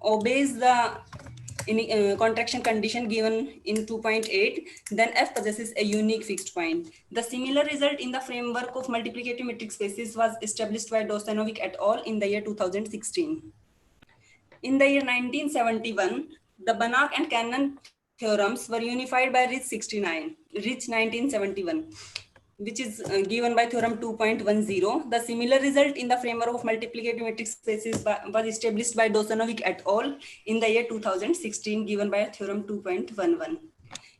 obeys the contraction condition given in 2.8, then F possesses a unique fixed point. The similar result in the framework of multiplicative metric spaces was established by Dosanovic et al. In the year 2016. In the year 1971, the Banach and Cannon theorems were unified by Rich 1971, which is given by theorem 2.10. The similar result in the framework of multiplicative metric spaces was established by Dosanovic et al. In the year 2016, given by theorem 2.11.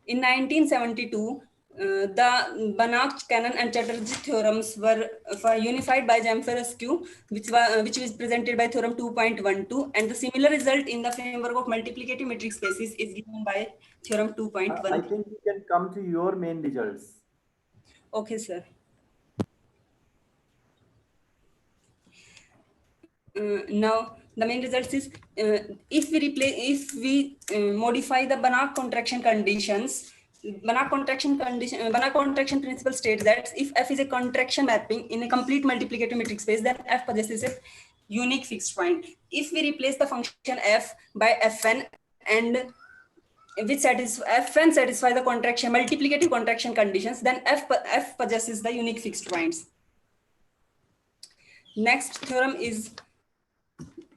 In 1972, the Banach, Cannon, and Chatterjee theorems were unified by Zamferescu, which was presented by theorem 2.12, and the similar result in the framework of multiplicative metric spaces is given by theorem 2.1. I think we can come to your main results. Okay, sir. Now the main results is if we modify the Banach contraction conditions. Banach contraction principle states that if F is a contraction mapping in a complete multiplicative metric space, then F possesses a unique fixed point. If we replace the function F by Fn and which Fn satisfy the multiplicative contraction conditions, then F possesses the unique fixed points. Next theorem is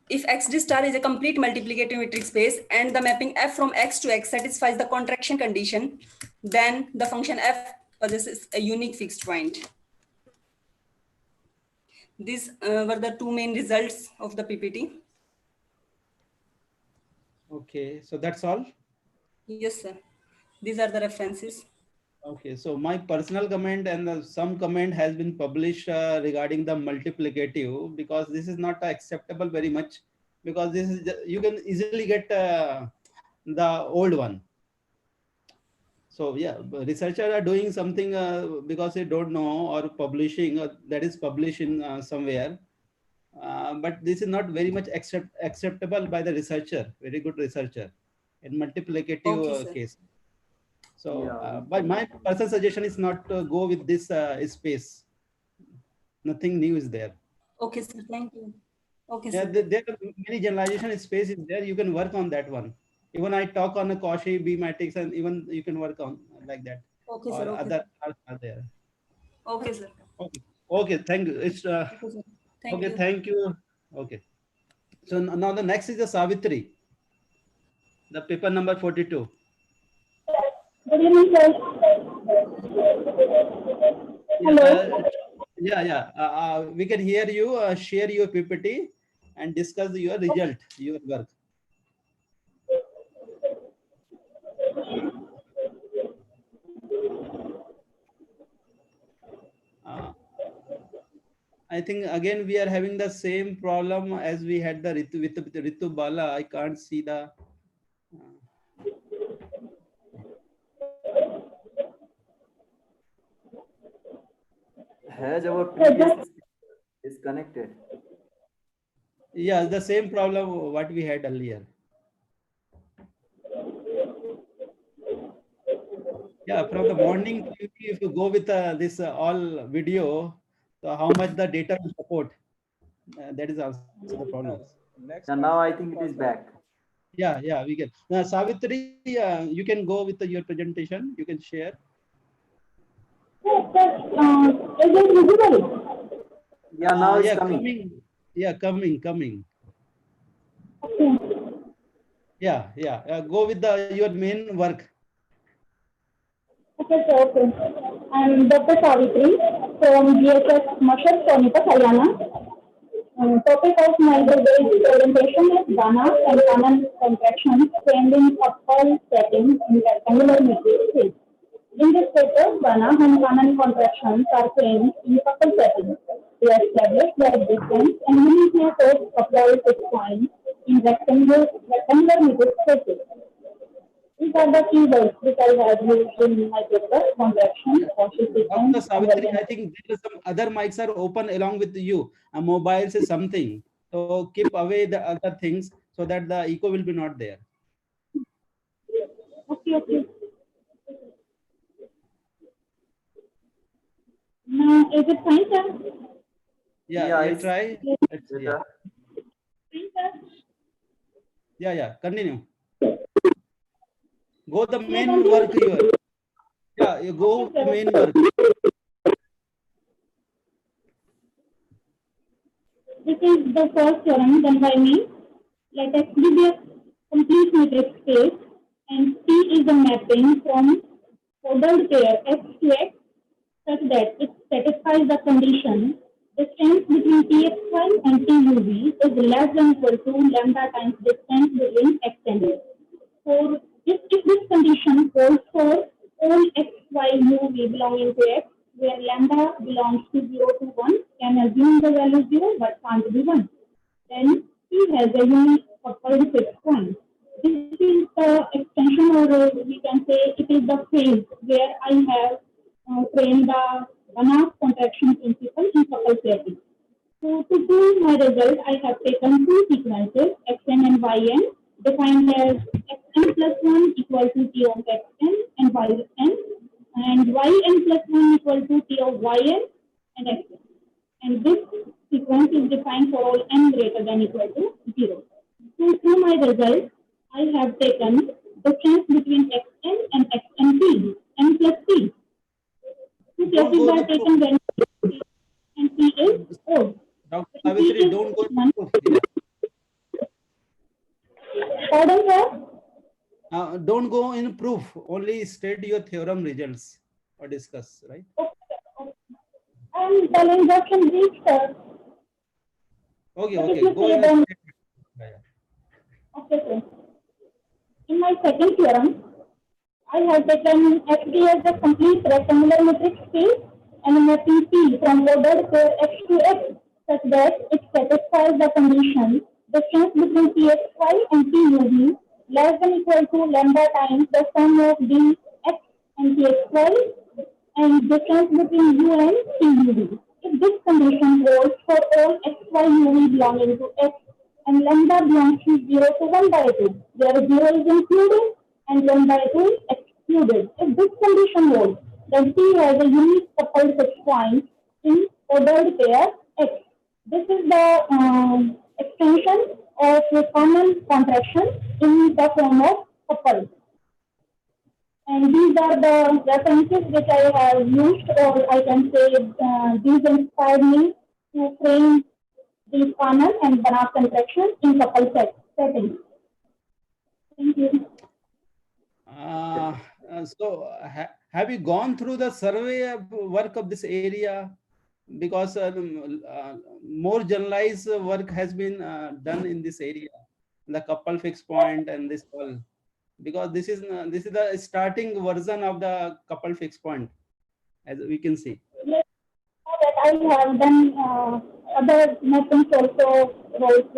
if Xd star is a complete multiplicative metric space and the mapping F from X to X satisfies the contraction condition, then the function F possesses a unique fixed point. These were the two main results of the PPT. Okay, so that's all? Yes, sir. These are the references. Okay, so my personal comment and some comment has been published regarding the multiplicative, because this is not acceptable very much, because this is you can easily get the old one. So yeah, researchers are doing something because they don't know, or publishing that is published in somewhere, but this is not very much acceptable by the researcher, very good researcher in multiplicative case. So but my personal suggestion is not to go with this space. Nothing new is there. Okay, sir. Thank you. Okay, yeah, sir. there are many generalization space is there. You can work on that one. Even I talk on a Cauchy B matrix, and even you can work on like that. Okay, or sir. Okay, other are there. Okay, sir. Okay. Okay. Thank you. It's Okay, thank you. Thank you. Okay. So now the next is the Savitri. The paper number 42. Good evening, sir. Hello. We can hear you. Share your PPT and discuss your result, your work. I think again we are having the same problem as we had the Ritu Bala. I can't see the. Has our previous is connected? Yeah, the same problem what we had earlier. Yeah, from the morning, if you go with this all video, so how much the data will support? That is also the problem. Next And now I think it is back. Yeah, we can. Savitri, you can go with your presentation. You can share. Is it visible? Yeah, now it's coming. Yeah, coming. Okay. Yeah. Go with your main work. Okay, sir. Okay. I'm Dr. Savitri from GHS Mashhad, Sonipat, Haryana. Topic of my presentation is Ghana and Ghana contractions framed in couple settings in rectangular matrices. In this paper, Ghana and Ghana contractions are framed in couple settings. They establish their existence and uniqueness of couple fixed points in rectangular matrices. These are the keywords which I have used in my paper: contraction, Dr. Savitri, I think there are some other mics are open along with you. A mobile is something. So keep away the other things so that the echo will be not there. Okay. Now, is it fine, sir? Yeah, you it's try. better. Yeah. Continue. Go the main work here. Yeah, you go to main work. This is the first theorem done by me. Let us give a complete matrix space, and T is the mapping from ordered pair X to X such that it satisfies the condition distance between Txy and Tuv is less than equal to lambda times distance between X and Y. For if this condition holds for all xy uv belonging to X, where lambda belongs to 0 to 1, can assume the value 0 but can't be 1. Then T has a unique coupled fixed point. This is the extension, or we can say it is the phase where I have framed the Banach contraction principle in couple setting. So to prove my result, I have taken two sequences, xn and yn, defined as xn plus 1 equal to t of xn and yn, and yn plus 1 equal to t of yn and xn. And this sequence is defined for all n greater than equal to 0. To prove my result, I have taken distance between xn and xnp, n plus p. Two cases are taken when and p is odd. Dr. Savitri, don't go to Pardon, sir? don't go in proof. Only state your theorem results or discuss, right? I'm telling just in brief, sir. Okay. Go in. Okay, sir. In my second theorem, I have taken Fd as a complete rectangular matrix space and mapping P from ordered pair X to X such that it satisfies the condition distance between Txy and Tuv less than equal to lambda times the sum of dx and Txy and distance between u and Tuv. If this condition holds for all xy uv belonging to X and lambda belongs to 0 to 1 by 2, where 0 is included and 1 by 2 is excluded. If this condition holds, then T has a unique coupled fixed point in ordered pair X. This is the extension of a common contraction in the form of couple. And these are the references which I have used, or I can say these inspired me to frame these common and Banach contractions in couple settings. Thank you. So have you gone through the survey work of this area? Because more generalized work has been done in this area, the couple fixed point and this all. Because this is the starting version of the couple fixed point, as we can see. Yes, that I have done other methods also about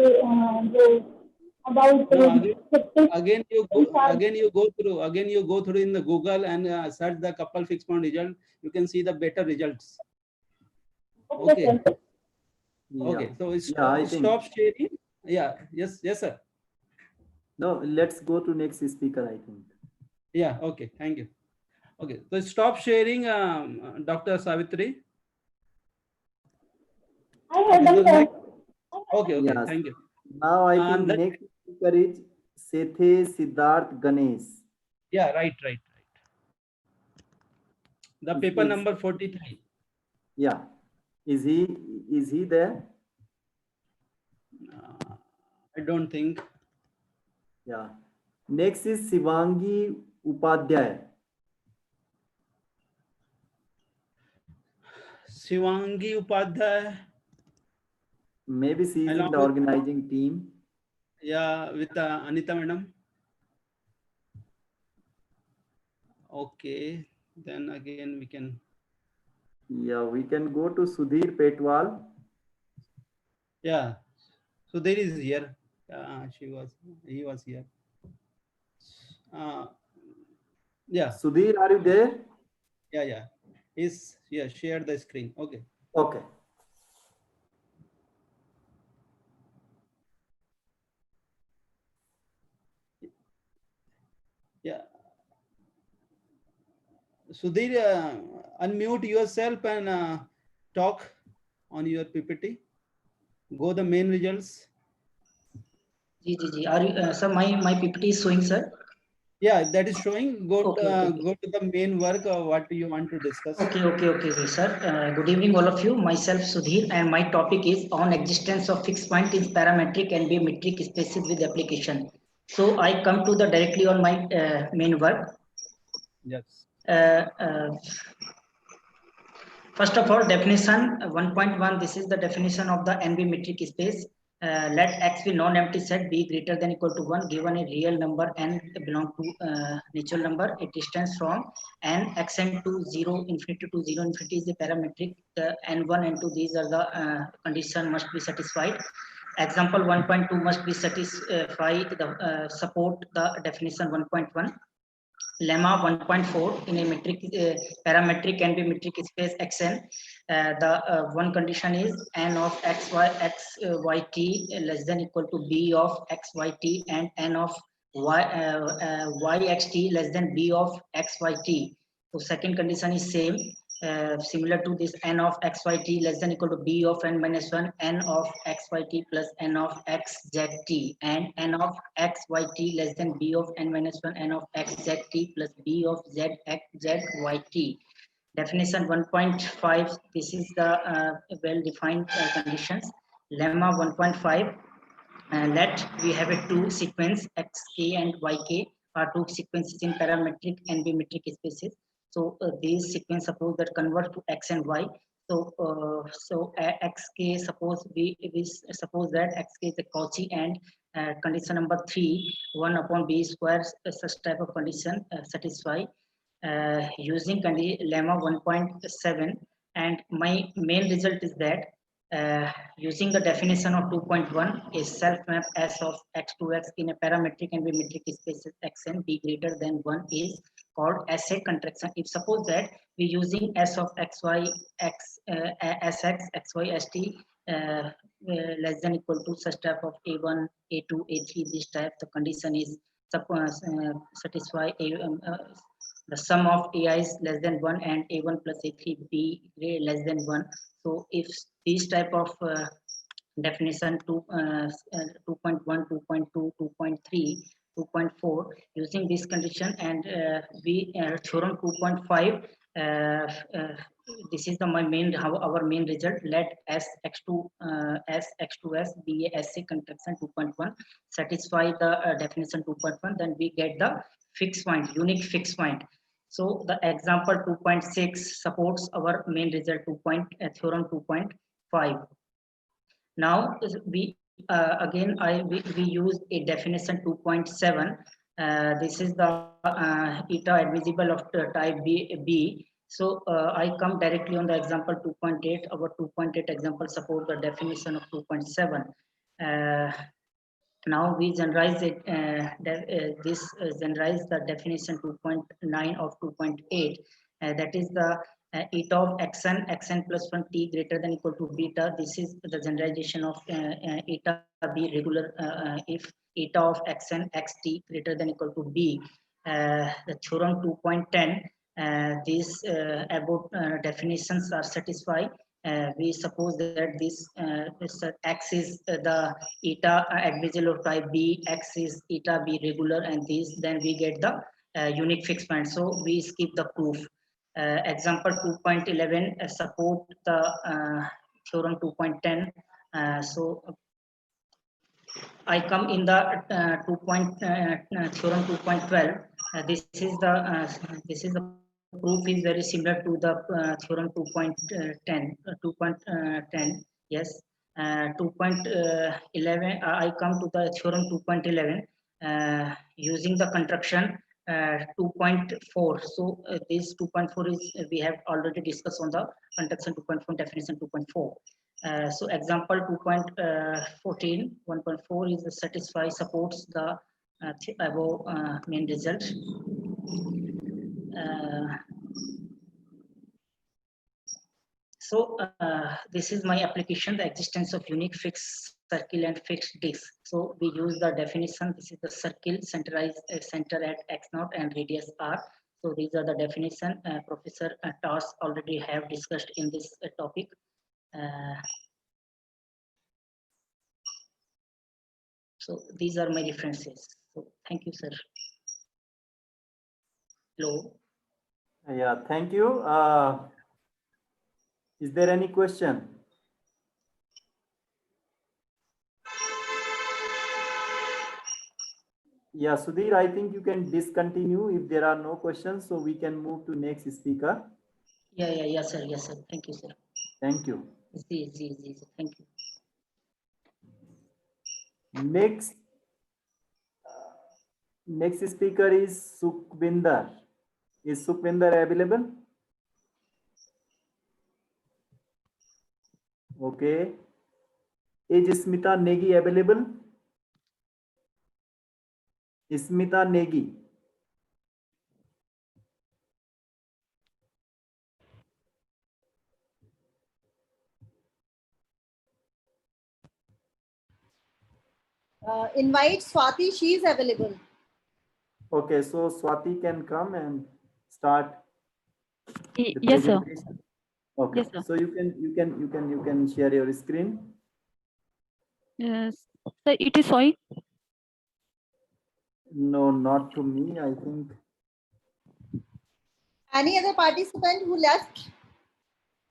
again you go through in the Google and search the couple fixed point result. You can see the better results. Okay. Okay. So stop sharing. Yeah. Yes, sir. No, let's go to next speaker, I think. Yeah. Okay. Thank you. Okay, so stop sharing, Dr. Savitri. I have done that. Okay, okay, Yes. thank you. Now I think That- next speaker is Sethe Siddharth Ganesh. Yeah, right. The Is- paper is- number 43. Yeah. Is he there? I don't think. Yeah. Next is Shivangi Upadhyay. Shivangi Upadhyay. Maybe she is in Along the with- organizing team. Yeah, with Anita madam. Okay, then again we can. Yeah, we can go to Sudhir Petwal. Yeah, so there is here. He was here. Yeah. Sudhir, are you there? Yeah. Share the screen. Okay. Okay. Yeah. Sudhir, unmute yourself and talk on your PPT. Go the main results. Ji are you sir, my PPT is showing, sir? Yeah, that is showing. Go Okay. go to the main work. What you want to discuss? Okay, sir. Good evening, all of you. Myself Sudhir, and my topic is on existence of fixed point in parametric and bimetric spaces with application. So I come to the directly on my main work. Yes. First of all, definition 1.1. This is the definition of the NB metric space. Let X be non-empty set B greater than equal to 1 given a real number n belong to natural number. A distance from n xn to 0 infinity to 0 infinity is the parametric. N1 and 2, these are the condition must be satisfied. Example 1.2 must be satisfied support the definition 1.1. Lemma 1.4 in a metric parametric and bimetric space xn. The one condition is n of xyt less than equal to b of xyt and n of yxt less than b of xyt. So second condition is same. Similar to this, n of xyt less than equal to b of n minus 1, n of xyt plus n of xzt, and n of xyt less than b of n minus 1, n of xzt plus b of zyt. Definition 1.5, this is the well-defined conditions. Lemma 1.5, let we have a two sequence xk and yk are two sequences in parametric and bimetric spaces. So these sequence suppose that convert to x and y. So xk, suppose we suppose that xk is a Cauchy, and condition number 3, 1 upon b square, such type of condition satisfy using lemma 1.7. And my main result is that using the definition of 2.1, a self-map S of x to x in a parametric and bimetric spaces xn b greater than 1 is called SA contraction. If suppose that we using S of xy x sx xy st less than equal to such type of a1 a2 a3, this type, the condition is satisfy the sum of ai is less than 1 and a1 plus a3 b less than 1. So if these type of definition 2.1, 2.2, 2.3, 2.4 using this condition, and we theorem 2.5, this is my main our main result. Let s x2s be a SA contraction 2.1 satisfy the definition 2.1, then we get the fixed point, unique fixed point. So the example 2.6 supports our main result theorem 2.5. Now we again we use a definition 2.7. This is the eta admissible of the type B. So I come directly on the example 2.8. Our 2.8 example support the definition of 2.7. Now we generalize it. Generalize the definition 2.9 of 2.8. That is the eta of xn plus 1 t greater than equal to beta. This is the generalization of eta b regular if eta of xn xt greater than equal to b. The theorem 2.10. These above definitions are satisfied. We suppose that this X is the eta advisible of type B, X is eta B regular, and then we get the unique fixed point. So we skip the proof. Example 2.11 support the theorem 2.10. So I come in the theorem 2.12. This is the proof is very similar to the theorem 2.10. Yes. 2.11. I come to the theorem 2.11 using the construction 2.4. So this 2.4 is we have already discussed on the construction 2.4 definition 2.4. So example 2.14 1.4 is supports the above main result. So this is my application, the existence of unique fixed circle and fixed disk. So we use the definition. This is the circle centralized center at x0 and radius r. So these are the definition. Professor Tars already have discussed in this topic. So these are my references. So thank you, sir. Hello. Yeah, thank you. Is there any question? Yeah, Sudhir, I think you can discontinue if there are no questions, so we can move to next speaker. Yes, sir. Thank you, sir. Thank you. Thank you. Next speaker is Sukhvinder. Is Sukhvinder available? Okay. Is Smita Negi available? Smita Negi. Invite Swati, she is available. Okay, so Swati can come and start. Yes, sir. Okay, Yes, sir. so you can share your screen. Yes. Sir, it is showing. No, not to me, I think. Any other participant who left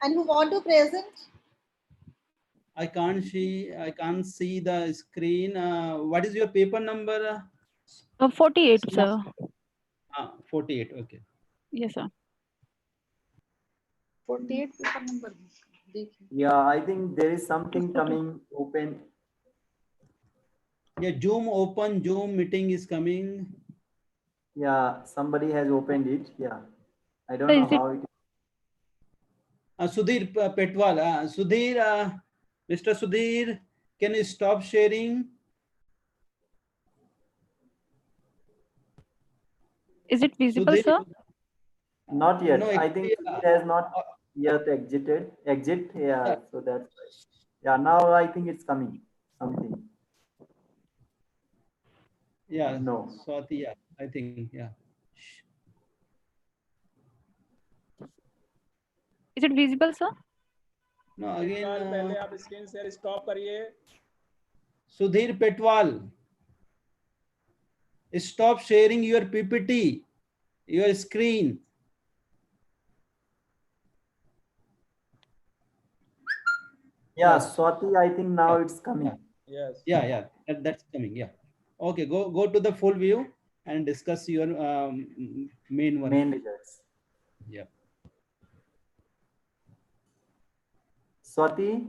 and who want to present? I can't see the screen. What is your paper number? 48, sir. 48. Okay. Yes, sir. 48 paper number. Yeah, I think there is something coming open. Yeah, Zoom meeting is coming. Yeah, somebody has opened it. Yeah, I don't know how it is. Sudhir Petwal. Sudhir, Mr. Sudhir, can you stop sharing? Is it visible, Sudhir? sir? Not yet. No, I think it has not yet exit. Yeah, so that's right. Yeah, now I think it's coming. Something. Yeah. No. Swati, yeah, I think, yeah. Is it visible, sir? No, again. पहले आप screen share stop करिए. Sudhir Petwal, stop sharing your PPT, your screen. Yeah, Swati, I think now it's coming. Yes. Yeah, that's coming. Yeah. Okay, go to the full view and discuss your main one. Main results. Yeah. Swati?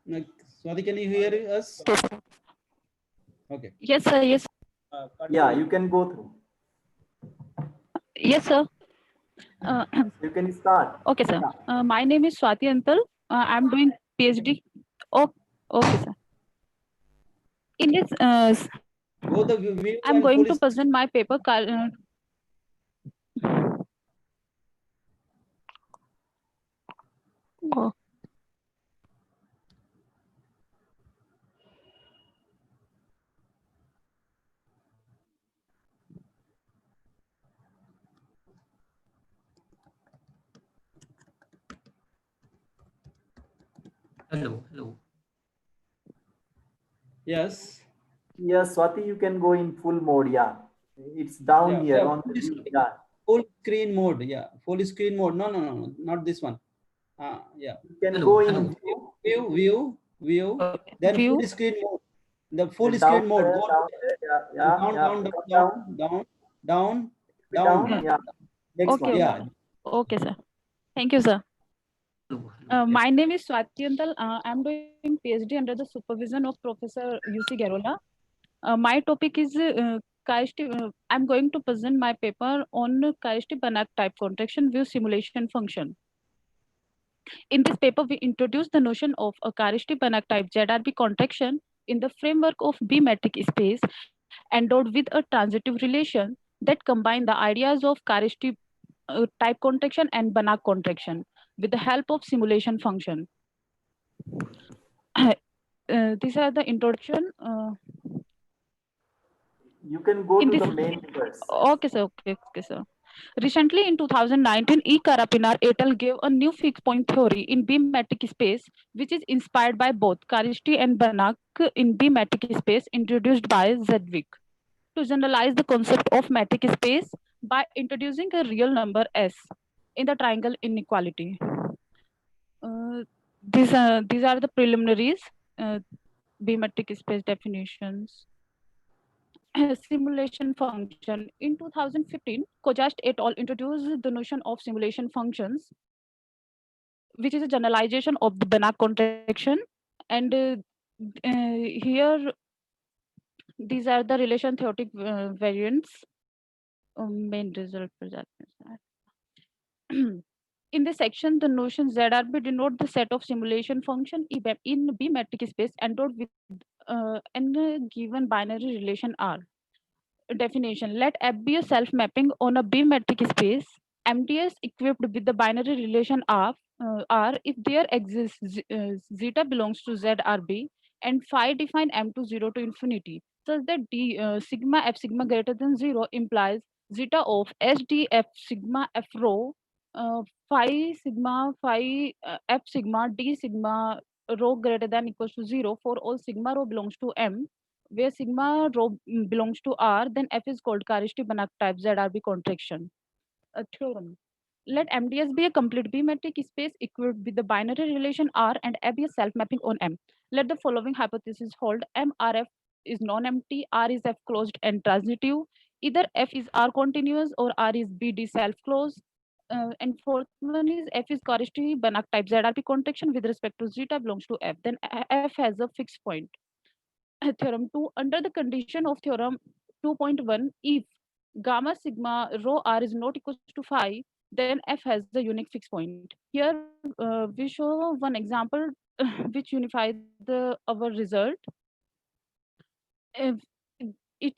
Swati, can you hear us? Okay. Yes, sir. Yes. Yeah, you can go through. Yes, sir. You can start. Okay, sir. My name is Swati Antal. I'm doing PhD. Oh, okay, sir. In this, I'm going to present my paper. Oh. Hello, hello. Yes. Yes, Swati, you can go in full mode. Yeah, it's down Yeah, here yeah, on the view. Yeah, full screen mode. Yeah, full screen mode. No, no, no, no, not this one. Yeah. you can Hello, go hello. in View. Then View. full screen mode. The full down screen mode. there, Go down there. Yeah, down, yeah, down, come down, down, down, down. down. Yeah, next Okay, one. Yeah. okay, sir. Thank you, sir. Hello, hello. Yes. My name is Swati Antal. I'm doing PhD under the supervision of Professor UC Garola. My topic is I'm going to present my paper on Karisti-Banach type contraction view simulation function. In this paper, we introduce the notion of a Karisti-Banach type ZRB contraction in the framework of B-metric space endowed with a transitive relation that combine the ideas of Karisti type contraction and Banach contraction with the help of simulation function. These are the introduction. You can go In to this, the main first. okay, sir. Okay, sir. Recently, in 2019, E. Karapinar et al. Gave a new fixed point theory in B-metric space, which is inspired by both Karisti and Banach in B-metric space, introduced by Zedwick, to generalize the concept of metric space by introducing a real number S in the triangle inequality. These are the preliminaries, B-metric space definitions. Simulation function. In 2015, Kojast et al. Introduced the notion of simulation functions, which is a generalization of the Banach contraction. And here, these are the relation theoretic variants. Main result for that. In this section, the notion ZRB denote the set of simulation function in B-metric space endowed with a given binary relation R. Definition: let F be a self-mapping on a B-metric space. MTS equipped with the binary relation R if there exists zeta belongs to ZRB and phi define M to 0 to infinity, such that sigma F sigma greater than 0 implies zeta of SD F sigma F rho phi sigma phi F sigma D sigma rho greater than equals to 0 for all sigma rho belongs to M, where sigma rho belongs to R, then F is called Karisti-Banach type ZRB contraction. A theorem. Let MDS be a complete B-metric space equipped with the binary relation R and F be a self-mapping on M. Let the following hypothesis hold: MRF is non-empty, R is F closed and transitive. Either F is R continuous or R is BD self-closed. And fourth one is F is Karisti-Banach type ZRB contraction with respect to zeta belongs to F. Then F has a fixed point. Theorem 2, under the condition of theorem 2.1, if gamma sigma rho R is not equal to phi, then F has the unique fixed point. Here we show one example which unifies our result. If it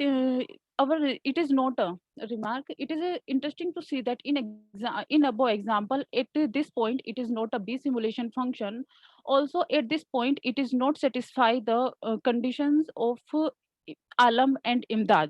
is not a remark. It is interesting to see that in above example, at this point it is not a B simulation function. Also at this point it is not satisfy the conditions of Alam and Imdad.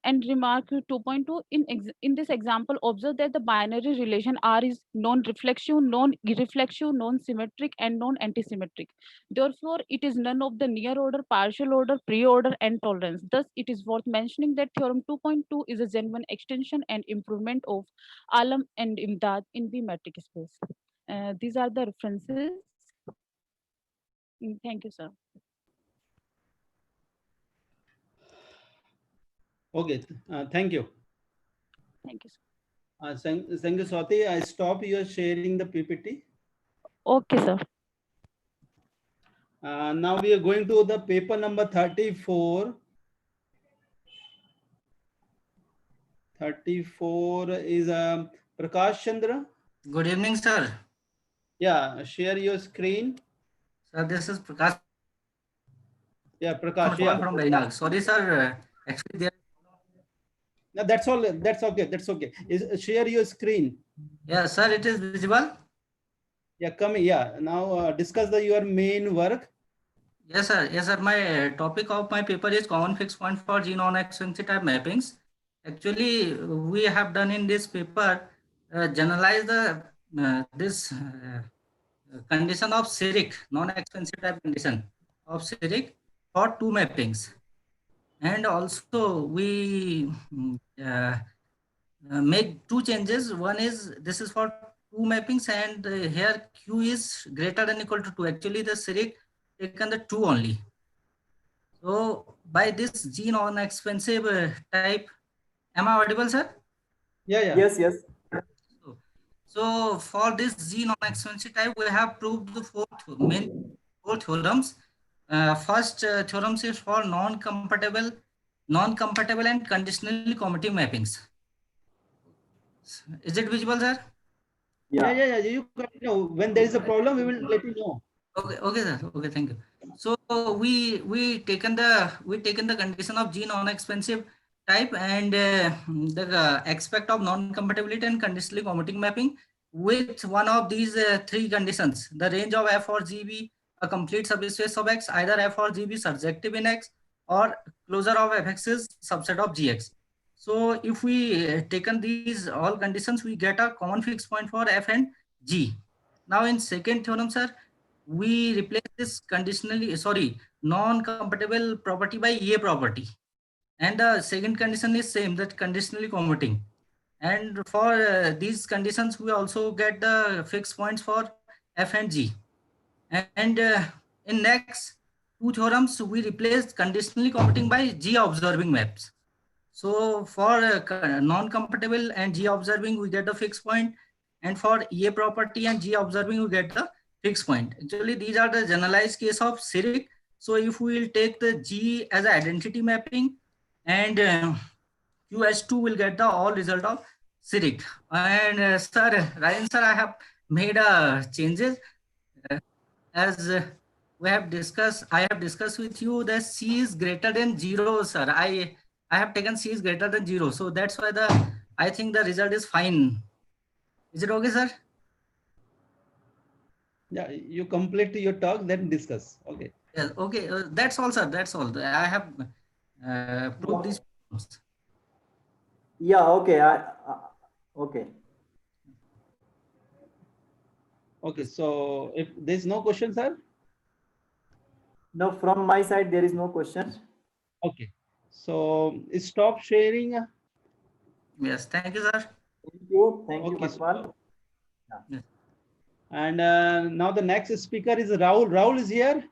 And remark 2.2, in this example, observe that the binary relation R is non-reflexive, non-irreflexive, non-symmetric, and non-antisymmetric. Therefore, it is none of the near order, partial order, pre-order, and tolerance. Thus, it is worth mentioning that theorem 2.2 is a genuine extension and improvement of Alam and Imdad in B-metric space. These are the references. Thank you, sir. Okay, thank you. Thank you, sir. Thank you, Swati. I stop your sharing the PPT. Okay, sir. Now we are going to the paper number 34. 34 is Prakash Chandra. Good evening, sir. Yeah, share your screen. Sir, this is Prakash. Yeah, Prakash. Yeah. From Vainag. Sorry, sir. Actually, there. No, that's all. That's okay. That's okay. Share your screen. Yeah, sir. It is visible. Yeah, come. Yeah. Now discuss your main work. Yes, sir. Yes, sir. My topic of my paper is common fixed point for G non-extensive type mappings. Actually, we have done in this paper generalize the condition of CIRIC, non-expensive type condition of CIRIC for two mappings. And also we make two changes. One is this is for two mappings, and here Q is greater than equal to 2. Actually, the CIRIC taken the 2 only. So by this G non-expensive type, am I audible, sir? Yeah. Yes, yes. So for this G non-expensive type, we have proved the four theorems. First theorem is for non-compatible and conditionally commuting mappings. Is it visible, sir? Yeah. You know, when there is a problem, we will let you know. Okay, sir. Okay, thank you. So we taken the condition of G non-expensive type and the aspect of non-compatibility and conditionally commuting mapping with one of these three conditions: the range of F or G be a complete subspace of X, either F or G be surjective in X, or closure of Fx is subset of Gx. So if we taken these all conditions, we get a common fixed point for F and G. Now in second theorem, sir, we replace this non-compatible property by A property. And the second condition is same, that conditionally commuting. And for these conditions, we also get the fixed points for F and G. And in next two theorems, we replace conditionally commuting by G observing maps. So for non-compatible and G observing, we get a fixed point. And for A property and G observing, we get the fixed point. Actually, these are the generalized case of CIRIC. So if we will take the G as an identity mapping, and QS2 will get the all result of CIRIC. And sir, Ryan sir, I have made changes as we have discussed. I have discussed with you that C is greater than 0, sir. I have taken C is greater than 0, so that's why I think the result is fine. Is it okay, sir? Yeah, you complete your talk, then discuss. Okay. Yes. Okay. That's all, sir. That's all. I have proved these problems. Yeah. Okay. Okay. Okay. So if there's no question, sir. No, from my side there is no question. Okay. So stop sharing. Yes. Thank you, sir. Thank you. Thank you, Okay, Matpal. Yes. And now the next speaker is Rahul. Rahul is here.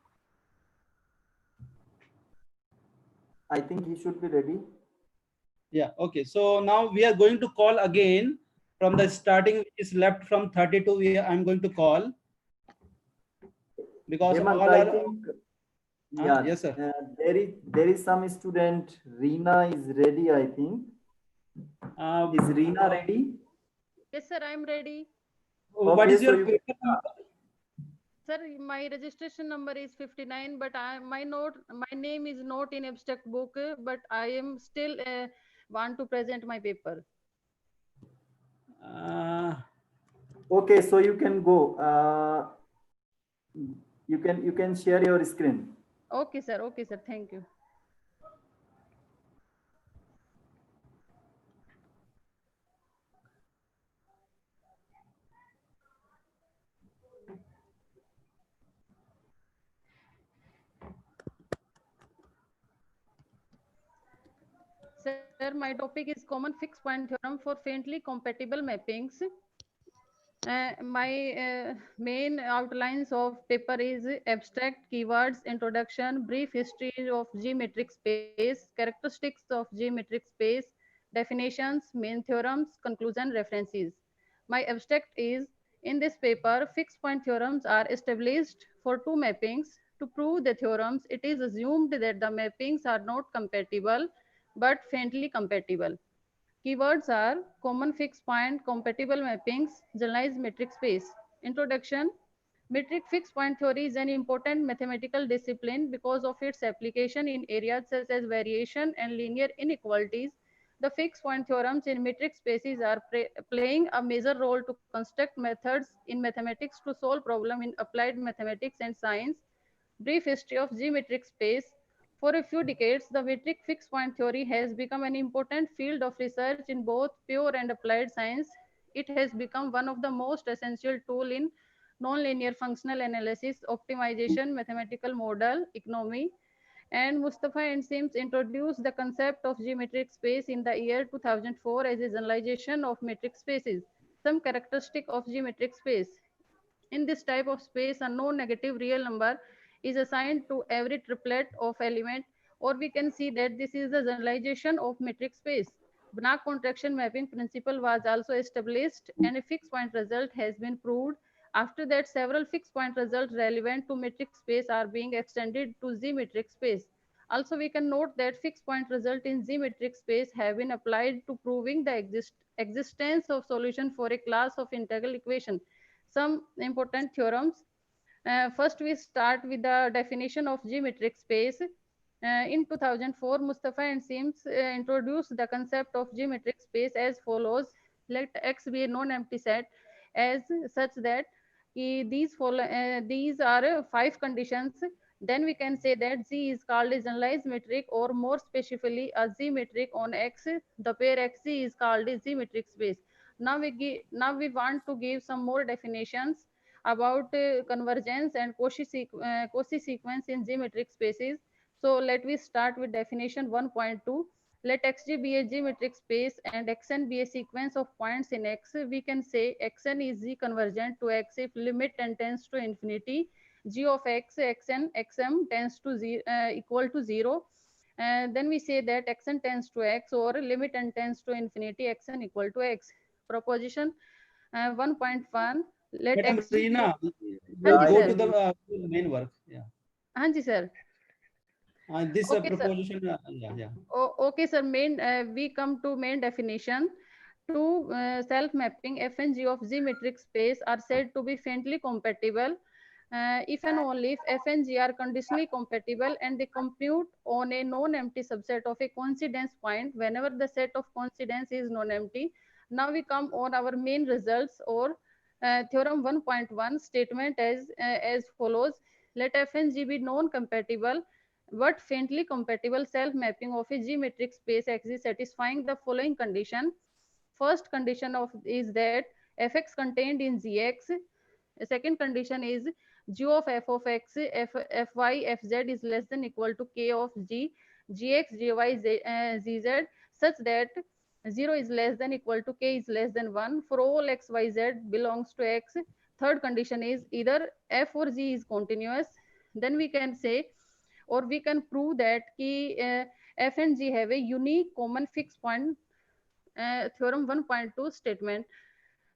I think he should be ready. Yeah. Okay. So now we are going to call again from the starting, which is left from 32. I'm going to call because Hemant, all I are. think, yeah. Yes, sir. There is some student. Reena is ready, I think. Is Reena ready? Yes, sir, I'm ready. What Okay, is your so you paper number? Sir, my registration number is 59, but my name is not in abstract book, but I am still want to present my paper. Okay, so you can go. You can share your screen. Okay, sir. Okay, sir. Thank you. Sir, my topic is common fixed point theorem for faintly compatible mappings. My main outlines of paper is abstract keywords, introduction, brief history of geometric space, characteristics of geometric space, definitions, main theorems, conclusion, references. My abstract is, in this paper, fixed point theorems are established for two mappings. To prove the theorems, it is assumed that the mappings are not compatible, but faintly compatible. Keywords are common fixed point, compatible mappings, generalized metric space. Introduction. Metric fixed point theory is an important mathematical discipline because of its application in areas such as variation and linear inequalities. The fixed point theorems in metric spaces are playing a major role to construct methods in mathematics to solve problems in applied mathematics and science. Brief history of geometric space. For a few decades, the metric fixed point theory has become an important field of research in both pure and applied science. It has become one of the most essential tools in non-linear functional analysis, optimization, mathematical model, economy. And Mustafa and Sims introduced the concept of geometric space in the year 2004 as a generalization of metric spaces. Some characteristic of geometric space. In this type of space, a non-negative real number is assigned to every triplet of element, or we can see that this is the generalization of metric space. Banach contraction mapping principle was also established, and a fixed point result has been proved. After that, several fixed point results relevant to metric space are being extended to Z-metric space. Also, we can note that fixed point result in Z-metric space have been applied to proving the existence of solution for a class of integral equation. Some important theorems. First, we start with the definition of geometric space. In 2004, Mustafa and Sims introduced the concept of geometric space as follows. Let X be a non-empty set as such that these are 5 conditions. Then we can say that Z is called a generalized metric, or more specifically a Z metric on X. The pair XZ is called a Z metric space. Now we want to give some more definitions about convergence and Cauchy sequence in geometric spaces. So let me start with definition 1.2. Let Xg be a geometric space and Xn be a sequence of points in X. We can say Xn is Z convergent to X if limit n tends to infinity. G of X, Xn, Xm tends to equal to 0. Then we say that Xn tends to X, or limit n tends to infinity, Xn equal to X. Proposition 1.1. Let Madam X. Reena, Hanji, go sir. to the main work. Yeah. Hanji, sir. This Okay, sir. proposition. Yeah. Okay, sir. We come to main definition. Two self-mapping f and g of Z metric space are said to be faintly compatible if and only if f and g are conditionally compatible and they compute on a non-empty subset of a coincidence point whenever the set of coincidence is non-empty. Now we come on our main results, or theorem 1.1 statement as follows. Let f and g be non-compatible but faintly compatible self-mapping of a geometric space X satisfying the following condition. First condition is that fx contained in Zx. The second condition is g of f of x, fy, fz is less than equal to k of g, gx, gy, zz, such that 0 is less than equal to k is less than 1 for all x, y, z belongs to x. Third condition is either f or g is continuous. Then we can say, or we can prove that f and g have a unique common fixed point. Theorem 1.2 statement.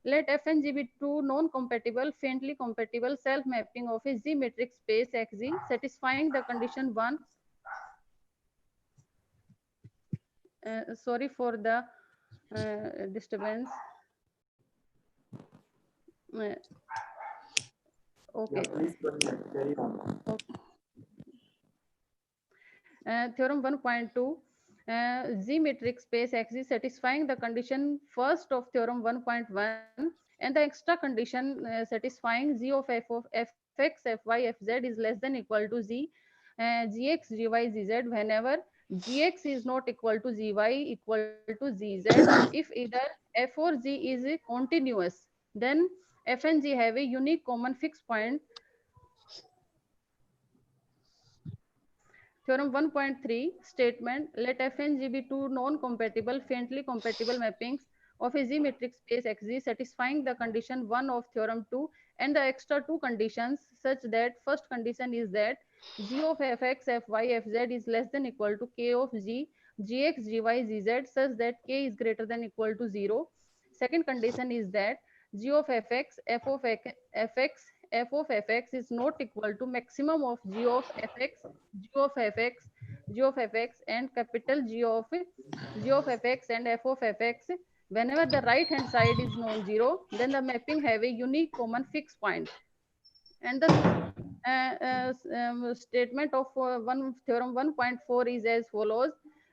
Let f and g be two non-compatible, faintly compatible self-mapping of a Z-metric space Xz satisfying the condition 1. Sorry for the disturbance. Okay. Yeah, please carry on. Okay. Theorem 1.2. Z-metric space Xz satisfying the condition first of theorem 1.1 and the extra condition satisfying z of fx, fy, fz is less than equal to z, gx, gy, zz whenever gx is not equal to zy equal to zz. If either f or g is continuous, then f and g have a unique common fixed point. Theorem 1.3 statement. Let f and g be two non-compatible, faintly compatible mappings of a Z-metric space Xz satisfying the condition 1 of theorem 2 and the extra two conditions such that first condition is that g of fx, fy, fz is less than equal to k of g, gx, gy, zz such that k is greater than equal to 0. Second condition is that g of fx, f of fx is not equal to maximum of g of fx and capital G of fx and f of fx. Whenever the right hand side is non-zero, then the mapping have a unique common fixed point. And the statement of theorem 1.4 is as follows.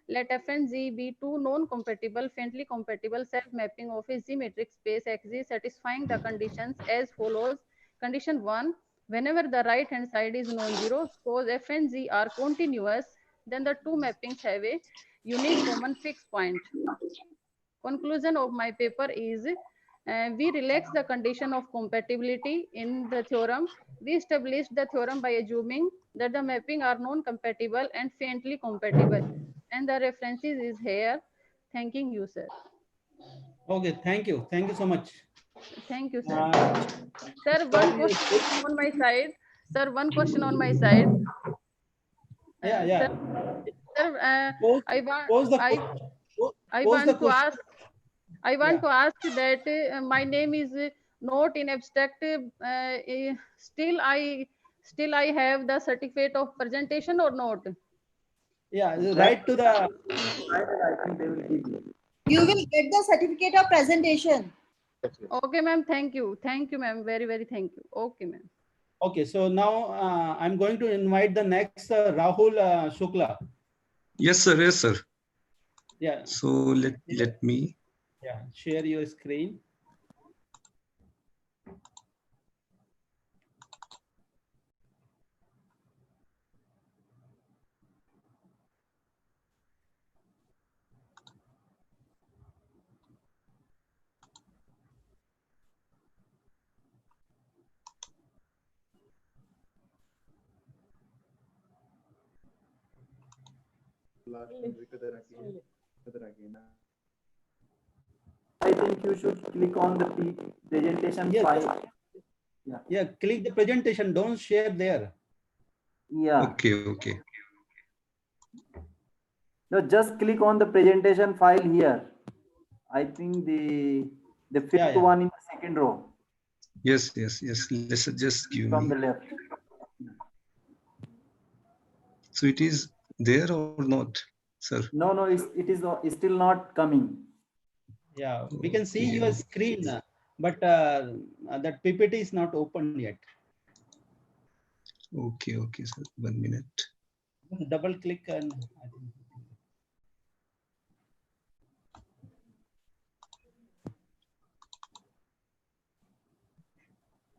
Let f and g be two non-compatible, faintly compatible self-mapping of a Z-metric space Xz satisfying the conditions as follows. Condition 1, whenever the right hand side is non-zero, suppose f and g are continuous, then the two mappings have a unique common fixed point. Conclusion of my paper is We relax the condition of compatibility in the theorem. We established the theorem by assuming that the mapping are non-compatible and faintly compatible. And the references is here. Thanking you, sir. Okay, thank you. Thank you so much. Thank you, sir. Sir, one question on my side. Sir, one question on my side. Yeah, yeah. Sir, I Pose the want to question. ask. I want to ask that my name is not in abstract. Still, I have the certificate of presentation or not? Yeah, right to the. You will get the certificate of presentation. Okay, ma'am. Thank you. Thank you, ma'am. Very, very thank you. Okay, ma'am. Okay, so now I'm going to invite the next Rahul Shukla. Yes, sir. Yes, sir. Yeah. So let me. Yeah, share your screen. I think you should click on the presentation file. Yeah, click the presentation. Don't share there. Yeah. Okay, okay. No, just click on the presentation file here. I think the fifth one in the second row. Yes, yes, yes. Let's just give From me. the left. So it is there or not, sir? No, no, it's still not coming. Yeah, we can see your screen, but that PPT is not open yet. Okay, okay, sir. 1 minute. Double click and I think.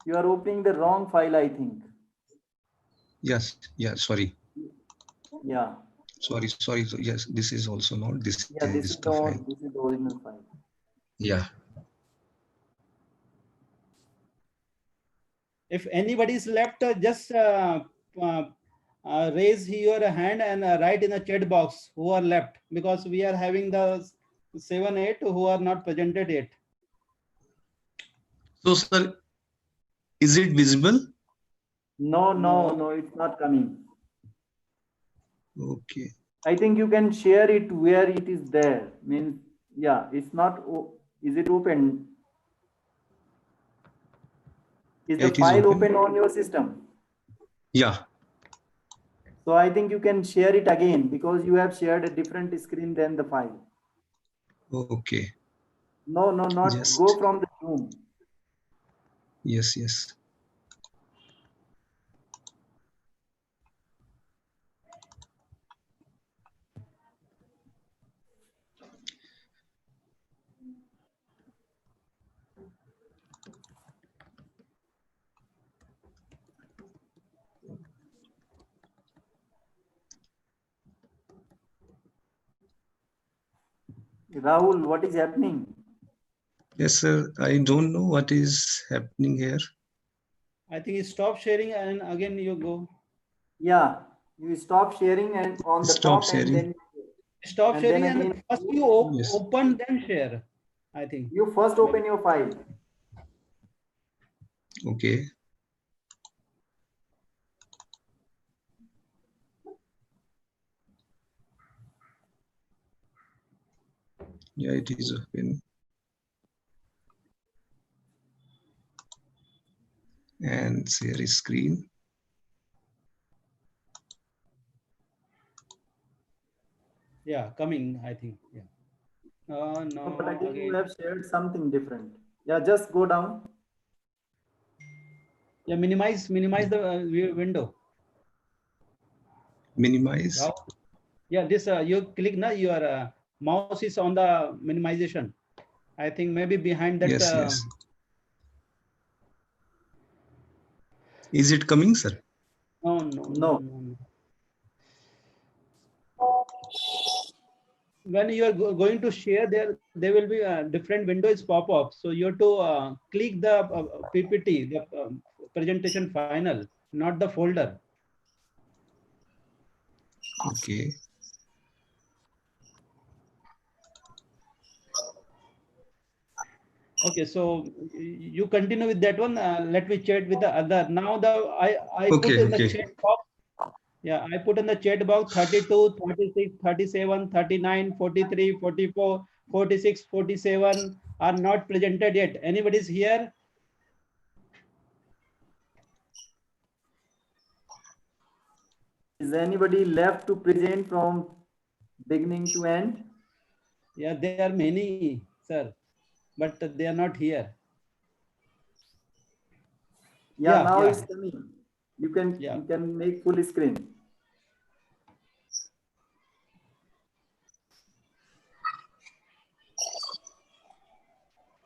You are opening the wrong file, I think. Yes, yeah, sorry. Yeah. Sorry. So yes, this is also not. This Yeah, is the file. This is the original file. Yeah. If anybody is left, just raise your hand and write in the chat box who are left, because we are having the 7-8 who are not presented yet. So, sir, is it visible? No, it's not coming. Okay. I think you can share it where it is there. Means, yeah, it's not. Is it open? Is Yeah, the it is file open. open on your system? Yeah. So I think you can share it again because you have shared a different screen than the file. Okay. No, not Just. go from the Zoom. Yes, yes. Rahul, what is happening? Yes, sir. I don't know what is happening here. I think you stop sharing and again you go. Yeah, you stop sharing and on the Stop top sharing. and then stop and sharing then and again first you open then share. I think you first open your file. Okay. Yeah, it is open. And share screen. yeah, coming. I think yeah. No, But again, you again. have shared something different. Yeah, just go down. Yeah, minimize the window. Minimize. Yeah, this you click now. Your mouse is on the minimization. I think maybe behind that. Yes, yes. Is it coming, sir? No. when you are going to share, there will be different windows pop up. So you have to click the PPT, the presentation final, not the folder. Okay. Okay, so you continue with that one. Let me chat with the other. Now I put Okay, in the okay. chat box. Yeah, I put in the chat box 32, 36, 37, 39, 43, 44, 46, 47 are not presented yet. Anybody's here? Is anybody left to present from beginning to end? Yeah, there are many, sir, but they are not here. Yeah, now yeah. it's coming. You can make full screen.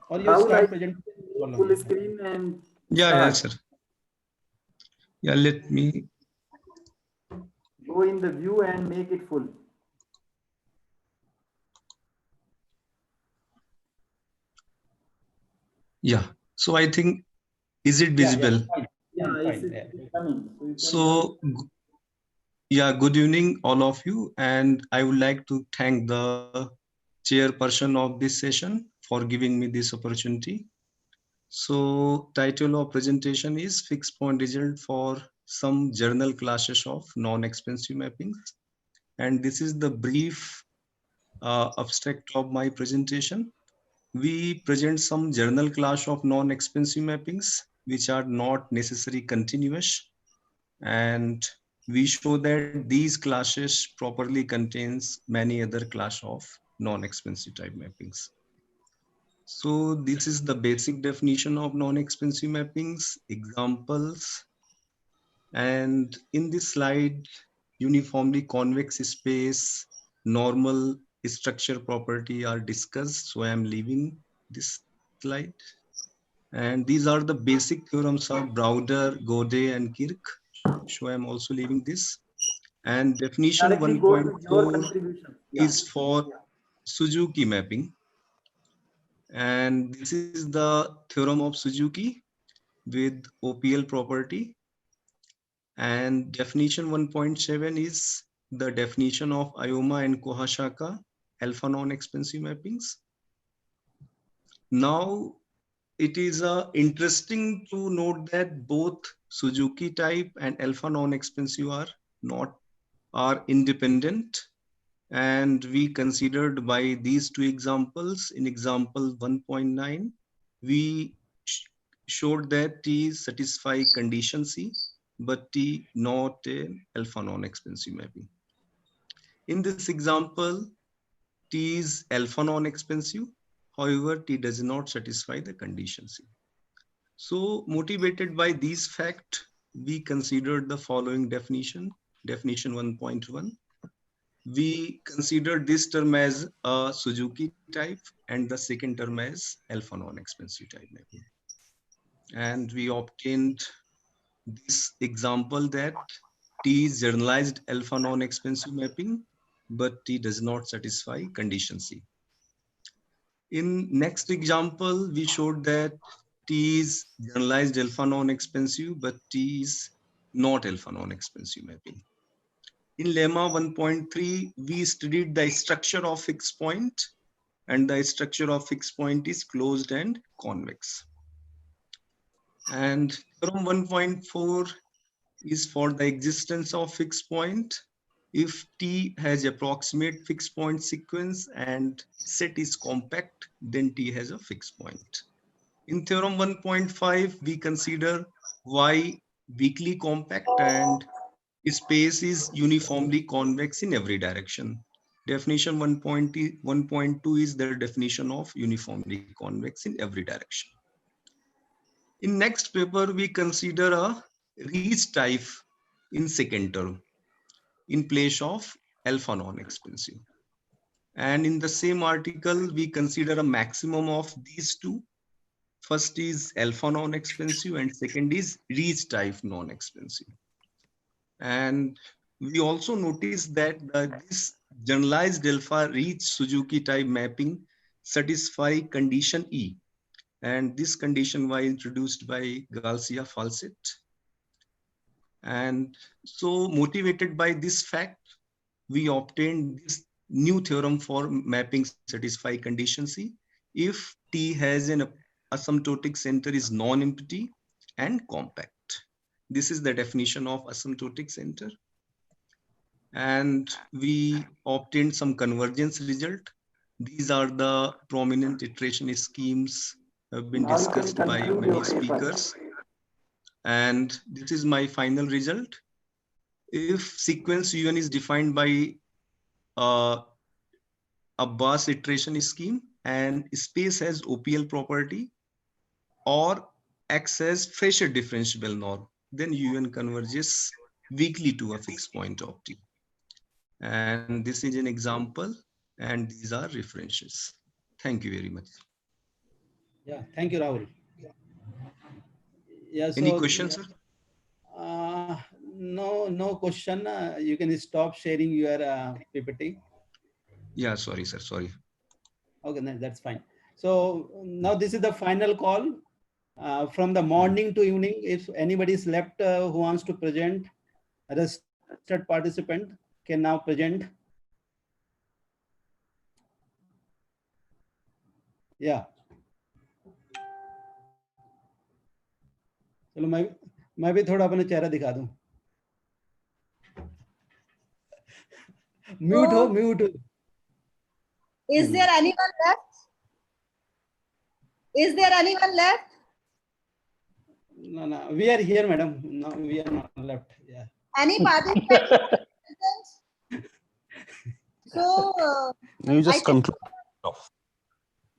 Or you Rahul, start I presenting. make full screen and Yeah, start. sir. Yeah, let me. Go in the view and make it full. Yeah. So I think, is it visible? Fine. Yeah, Fine. it's coming. So you can So, yeah, good evening, all of you. And I would like to thank the chairperson of this session for giving me this opportunity. So, title of presentation is Fixed Point Result for some journal classes of non-expensive mappings. And this is the brief abstract of my presentation. We present some journal class of non-expensive mappings, which are not necessarily continuous. And we show that these classes properly contains many other class of non-expensive type mappings. So this is the basic definition of non-expensive mappings, examples. And in this slide, uniformly convex space, normal structure property are discussed. So I am leaving this slide. And these are the basic theorems of Browder, Godet, and Kirk. So I am also leaving this. And definition directly go to your 1.4 contribution. is for Suzuki mapping. And this is the theorem of Suzuki with OPL property. And definition 1.7 is the definition of Ayoma and Kohashaka alpha non-expensive mappings. Now, it is interesting to note that both Suzuki type and alpha non-expensive are independent, and we considered by these two examples. In example 1.9, we showed that T satisfy condition C, but T not an alpha non-expensive mapping. In this example, T is alpha non-expensive. However, T does not satisfy the condition C. So motivated by these facts, we considered the following definition, definition 1.1. We considered this term as a Suzuki type and the second term as alpha non-expensive type mapping. And we obtained this example that T is generalized alpha non-expensive mapping, but T does not satisfy condition C. In next example, we showed that T is generalized alpha non-expensive, but T is not alpha non-expensive mapping. In lemma 1.3, we studied the structure of fixed point, and the structure of fixed point is closed and convex. And theorem 1.4 is for the existence of fixed point if T has approximate fixed point sequence and set is compact, then T has a fixed point. In theorem 1.5, we consider Y weakly compact and space is uniformly convex in every direction. Definition 1.2 is the definition of uniformly convex in every direction. In next paper, we consider a Rees type in second term in place of alpha non-expensive. And in the same article, we consider a maximum of these two. First is alpha non-expensive and second is Rees type non-expensive. And we also notice that generalized alpha reach Suzuki type mapping satisfy condition E. And this condition was introduced by Garcia Fawcett. And so motivated by this fact, we obtained this new theorem for mapping satisfy condition C if T has an asymptotic center is non-empty and compact. This is the definition of asymptotic center. And we obtained some convergence result. These are the prominent iteration schemes have been Now you can discussed by conclude many your paper. speakers. And this is my final result. If sequence UN is defined by a Abbas iteration scheme and space has OPL property or X has Fisher differentiable norm, then UN converges weakly to a fixed point of T. And this is an example, and these are references. Thank you very much. Yeah, thank you, Rahul. Yeah, Any so, questions, sir? No question. You can stop sharing your PPT. Yeah, sorry, sir. Sorry. Okay, no, that's fine. So now this is the final call from the morning to evening. If anybody is left who wants to present, a registered participant can now present. Yeah. चलो मैं भी थोड़ा अपना चेहरा दिखा दूं. Mute हो, mute हो. Is there anyone left? Is there anyone left? No, we are here, madam. No, we are not left. Yeah. Any participant? So, You just conclude.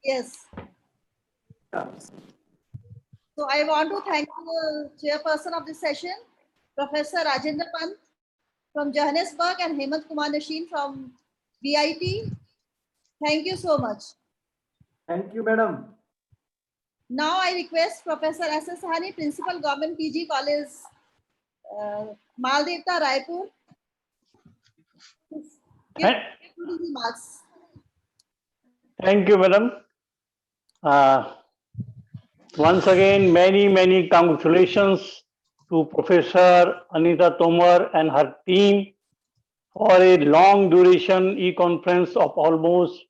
yes. So I want to thank the chairperson of this session, Professor Rajendra Pant from Johannesburg and Hemant Kumar Nashin from VIT. Thank you so much. Thank you, madam. Now I request Professor S.S. Sahani, Principal Government PG College, Maldevta, Raipur. Remarks. Thank you, madam. Once again, many congratulations to Professor Anita Tomar and her team for a long duration e-conference of almost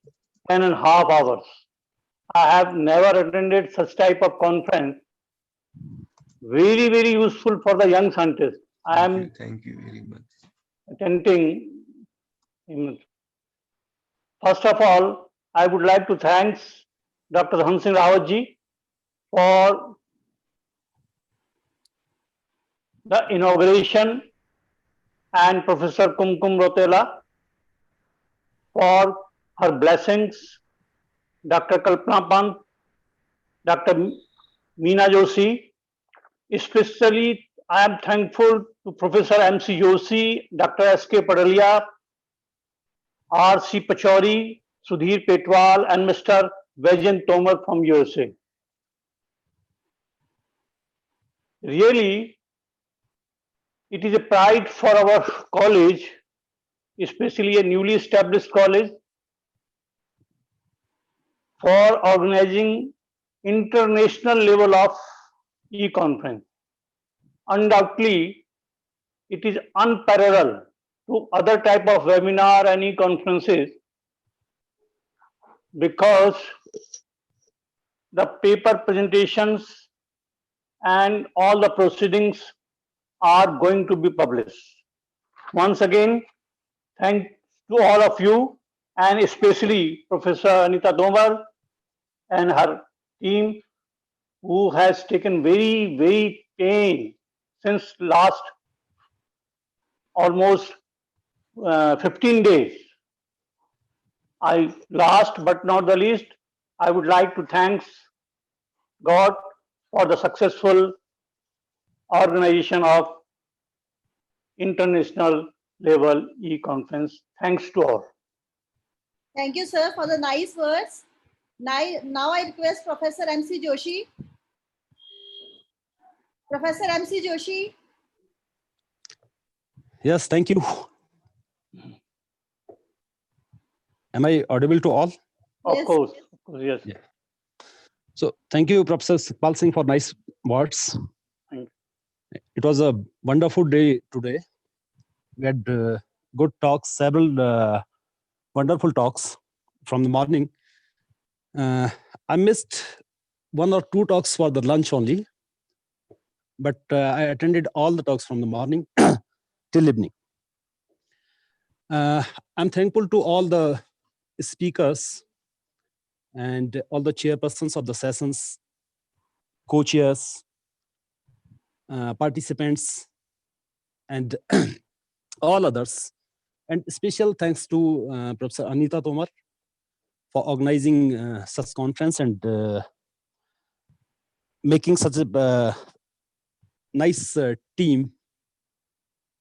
10.5 hours. I have never attended such type of conference. Very useful for the young scientists. I am Thank you very much. attending. First of all, I would like to thank Dr. Dhan Singh Rawat ji for the inauguration and Professor Kumkum Rotela for her blessings, Dr. Kalpana Pant, Dr. Meena Joshi. Especially, I am thankful to Professor M.C. Joshi, Dr. S.K. Padalia, R.C. Pachauri, Sudhir Petwal, and Mr. Vijay Tomar from USA. Really, it is a pride for our college, especially a newly established college, for organizing international level of e-conference. Undoubtedly, it is unparalleled to other type of webinar and e-conferences because the paper presentations and all the proceedings are going to be published. Once again, thanks to all of you and especially Professor Anita Tomar and her team who has taken very pain since last almost 15 days. Last but not the least, I would like to thank God for the successful organization of international level e-conference. Thanks to all. Thank you, sir, for the nice words. Now I request Professor M.C. Joshi. Professor M.C. Joshi. Yes, thank you. Am I audible to all? Of Yes. course, yes. Yeah. So thank you, Professor Sipal Singh, for nice words. Thank It was a wonderful day today. We had good talks, several wonderful talks from the morning. I missed one or two talks for the lunch only, but I attended all the talks from the morning till evening. I'm thankful to all the speakers and all the chairpersons of the sessions, co-chairs, participants, and all others. And special thanks to Professor Anita Tomar for organizing such conference and making such a nice team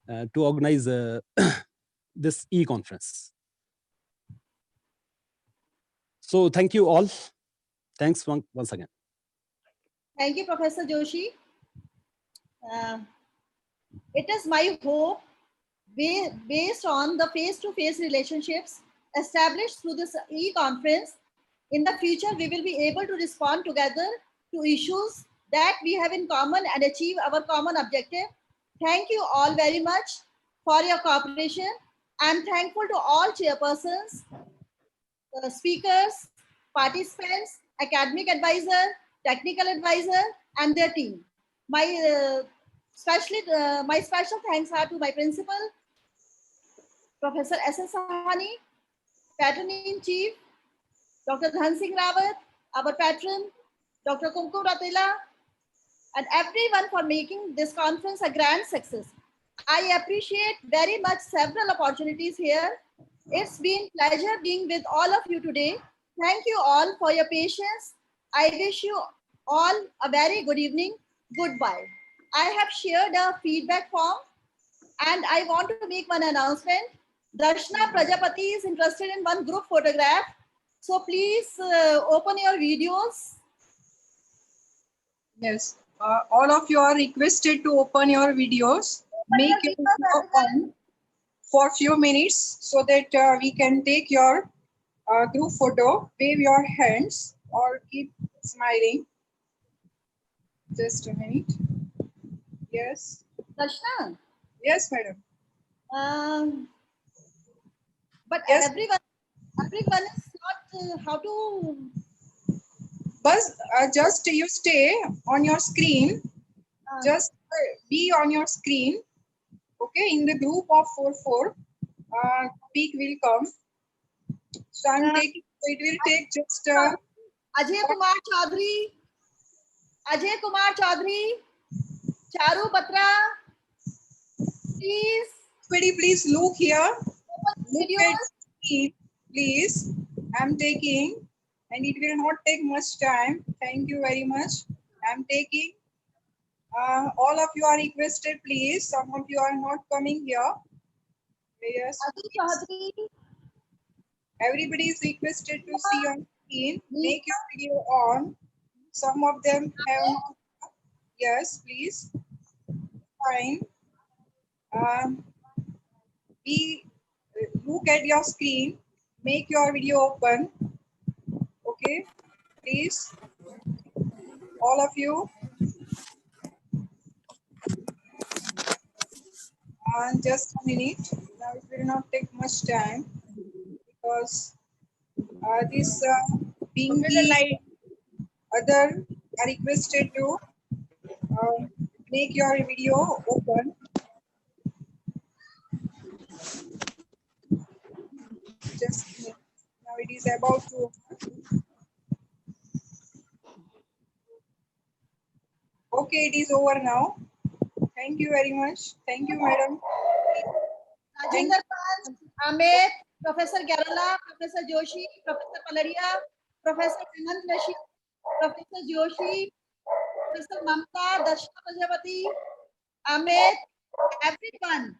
to organize this e-conference. So thank you all. Thanks once again. Thank you, Professor Joshi. It is my hope, based on the face-to-face relationships established through this e-conference, in the future we will be able to respond together to issues that we have in common and achieve our common objective. Thank you all very much for your cooperation. I'm thankful to all chairpersons, speakers, participants, academic advisor, technical advisor, and their team. My special thanks are to my principal, Professor S.S. Sahani, Patron-in-Chief, Dr. Dhan Singh Rawat, our patron, Dr. Kumkum Ratela, and everyone for making this conference a grand success. I appreciate very much several opportunities here. It's been a pleasure being with all of you today. Thank you all for your patience. I wish you all a very good evening. Goodbye. I have shared a feedback form and I want to make one announcement. Darshana Prajapati is interested in one group photograph. So please open your videos. Yes, all of you are requested to open your videos. Make your video on for few minutes so that we can take your group photo. Wave your hands or keep smiling. Just a minute. Yes. Darshana? Yes, madam. But Yes. everyone is not how to. But just you stay on your screen. Just be on your screen. Okay, in the group of 4 peak will come. So I'm taking. It will take just. Ajay Kumar Chaudhary. Ajay Kumar Chaudhary. Charu Batra. Please. Please look here. Look Videos. at screen, please. I'm taking, and it will not take much time. Thank you very much. I'm taking. All of you are requested, please. Some of you are not coming here. Yes. Everybody is requested to see on screen. Make your video on. Some of them have not. Yes, please. Fine. Look at your screen. Make your video open. Okay, please. All of you. Just a minute. Now it will not take much time because this being the other are requested to make your video open. Just a minute. Now it is about to. Okay, it is over now. Thank you very much. Thank you, madam. Rajinder Pal, Amit, Professor Kerala, Professor Joshi, Professor Palaria, Professor Anand Rashid, Professor Joshi, Professor Mamta, Darshana Prajapati, Amit, everyone.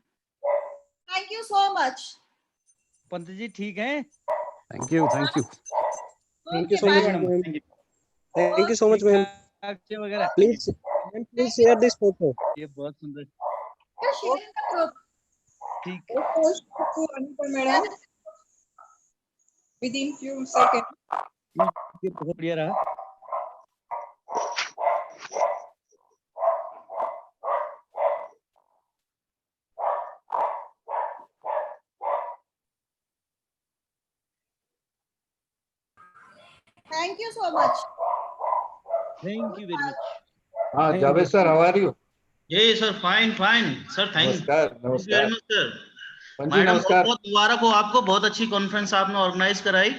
Thank you so much. Pant ji ठीक हैं? Thank you. Thank you. Thank you so Okay, much, bye. ma'am. Thank you so much, ma'am. अच्छे वगैरह Please, ma'am, please share this photo. ये बहुत सुंदर Share in the group. ठीक Anita, madam. within few seconds. ये बहुत बढ़िया रहा. Thank you so much. Thank you very much. Javed sir, how are you? Yes, sir. Fine, fine. Sir, thank you very नमस्कार. much, sir. पंजी madam, बहुत नमस्कार. बहुत मुबारक हो आपको. बहुत अच्छी कॉन्फ्रेंस आपने ऑर्गेनाइज कराई.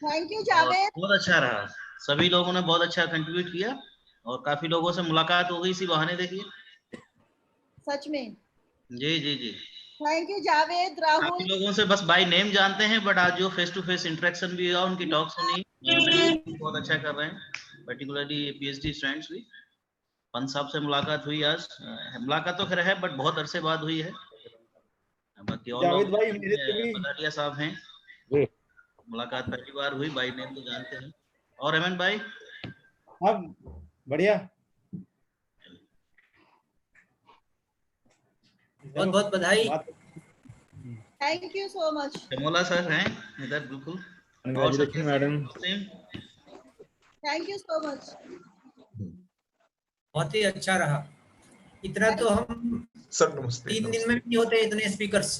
Thank you, और Javed. बहुत अच्छा रहा. सभी लोगों ने बहुत अच्छा कंट्रीब्यूट किया और काफी लोगों से मुलाकात हो गई इसी बहाने. देखिए. सच में. जी जी जी. Thank you, Javed, काफी Rahul. लोगों से बस बाय नेम जानते हैं, बट आज जो फेस टू फेस इंटरेक्शन भी हुआ, उनकी टॉक सुनी, बहुत अच्छा कर रहे हैं. पर्टिकुलरली पीएचडी स्टूडेंट्स भी. पंत साहब से मुलाकात हुई आज. मुलाकात तो खैर है, बट बहुत अरसे बाद हुई है. बाकी और जावेद लोग भाई मेरे से भी पदाटिया साहब हैं. मुलाकात पहली बार हुई, बाय नेम तो जानते हैं. और अमन भाई. हाँ बढ़िया. बहुत बहुत बधाई. Thank you so much. Kamola sir हैं इधर बिल्कुल. Congratulations, madam. Thank you so much. बहुत ही अच्छा रहा. इतना तो हम सर नमस्ते. 3 दिन में भी नहीं होते इतने स्पीकर्स.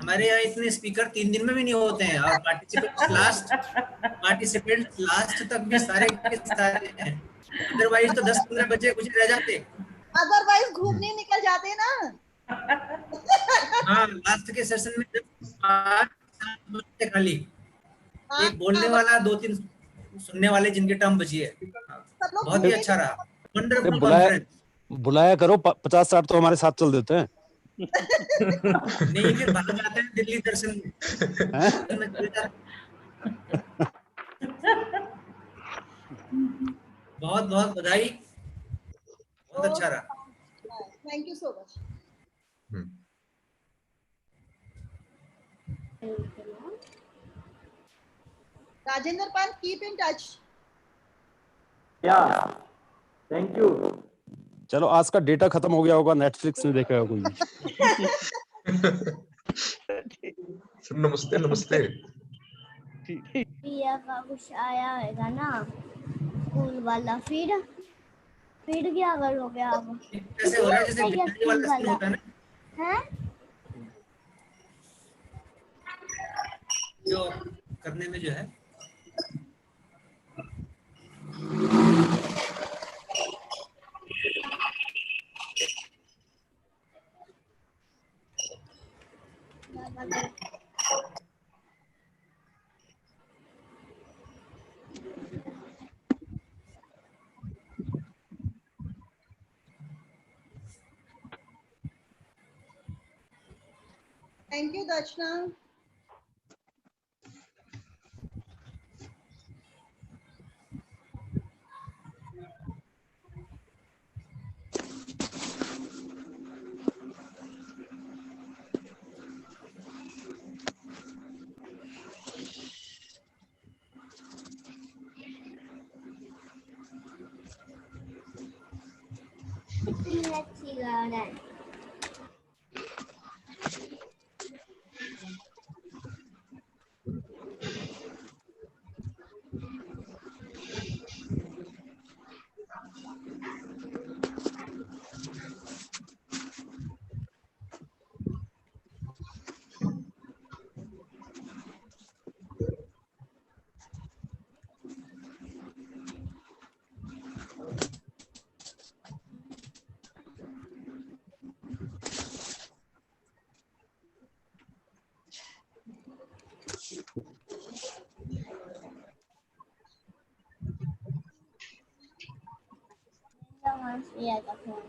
हमारे यहाँ इतने स्पीकर 3 दिन में भी नहीं होते हैं और पार्टिसिपेंट लास्ट तक भी सारे के सारे हैं. अदरवाइज तो 10-15 बच्चे कुछ रह जाते. Otherwise घूमने निकल जाते ना. हाँ, लास्ट के सेशन में 5 बच्चे खाली. एक बोलने वाला, 2-3 सुनने वाले जिनके टर्म बची है. बहुत ही अच्छा रहा. Wonderful conference. बुलाया करो 50-60 तो हमारे साथ चल देते हैं. नहीं फिर बाहर जाते हैं दिल्ली दर्शन में चले जाते. बहुत बहुत बधाई. बहुत अच्छा रहा. Thank you so much. Rajendra Pan, keep in touch. Yeah. Thank you. चलो आज का डेटा खत्म हो गया होगा, नेटफ्लिक्स में देखा होगा कोई. नमस्ते नमस्ते. पिया का कुछ आया है ना स्कूल वाला. फिर क्या करोगे आप? ऐसे हो रहा है जैसे बिजली वाला सीन होता है ना. हैं? जो करने में जो है Thank you, Darshana. अच्छी गाना है. Yeah, definitely.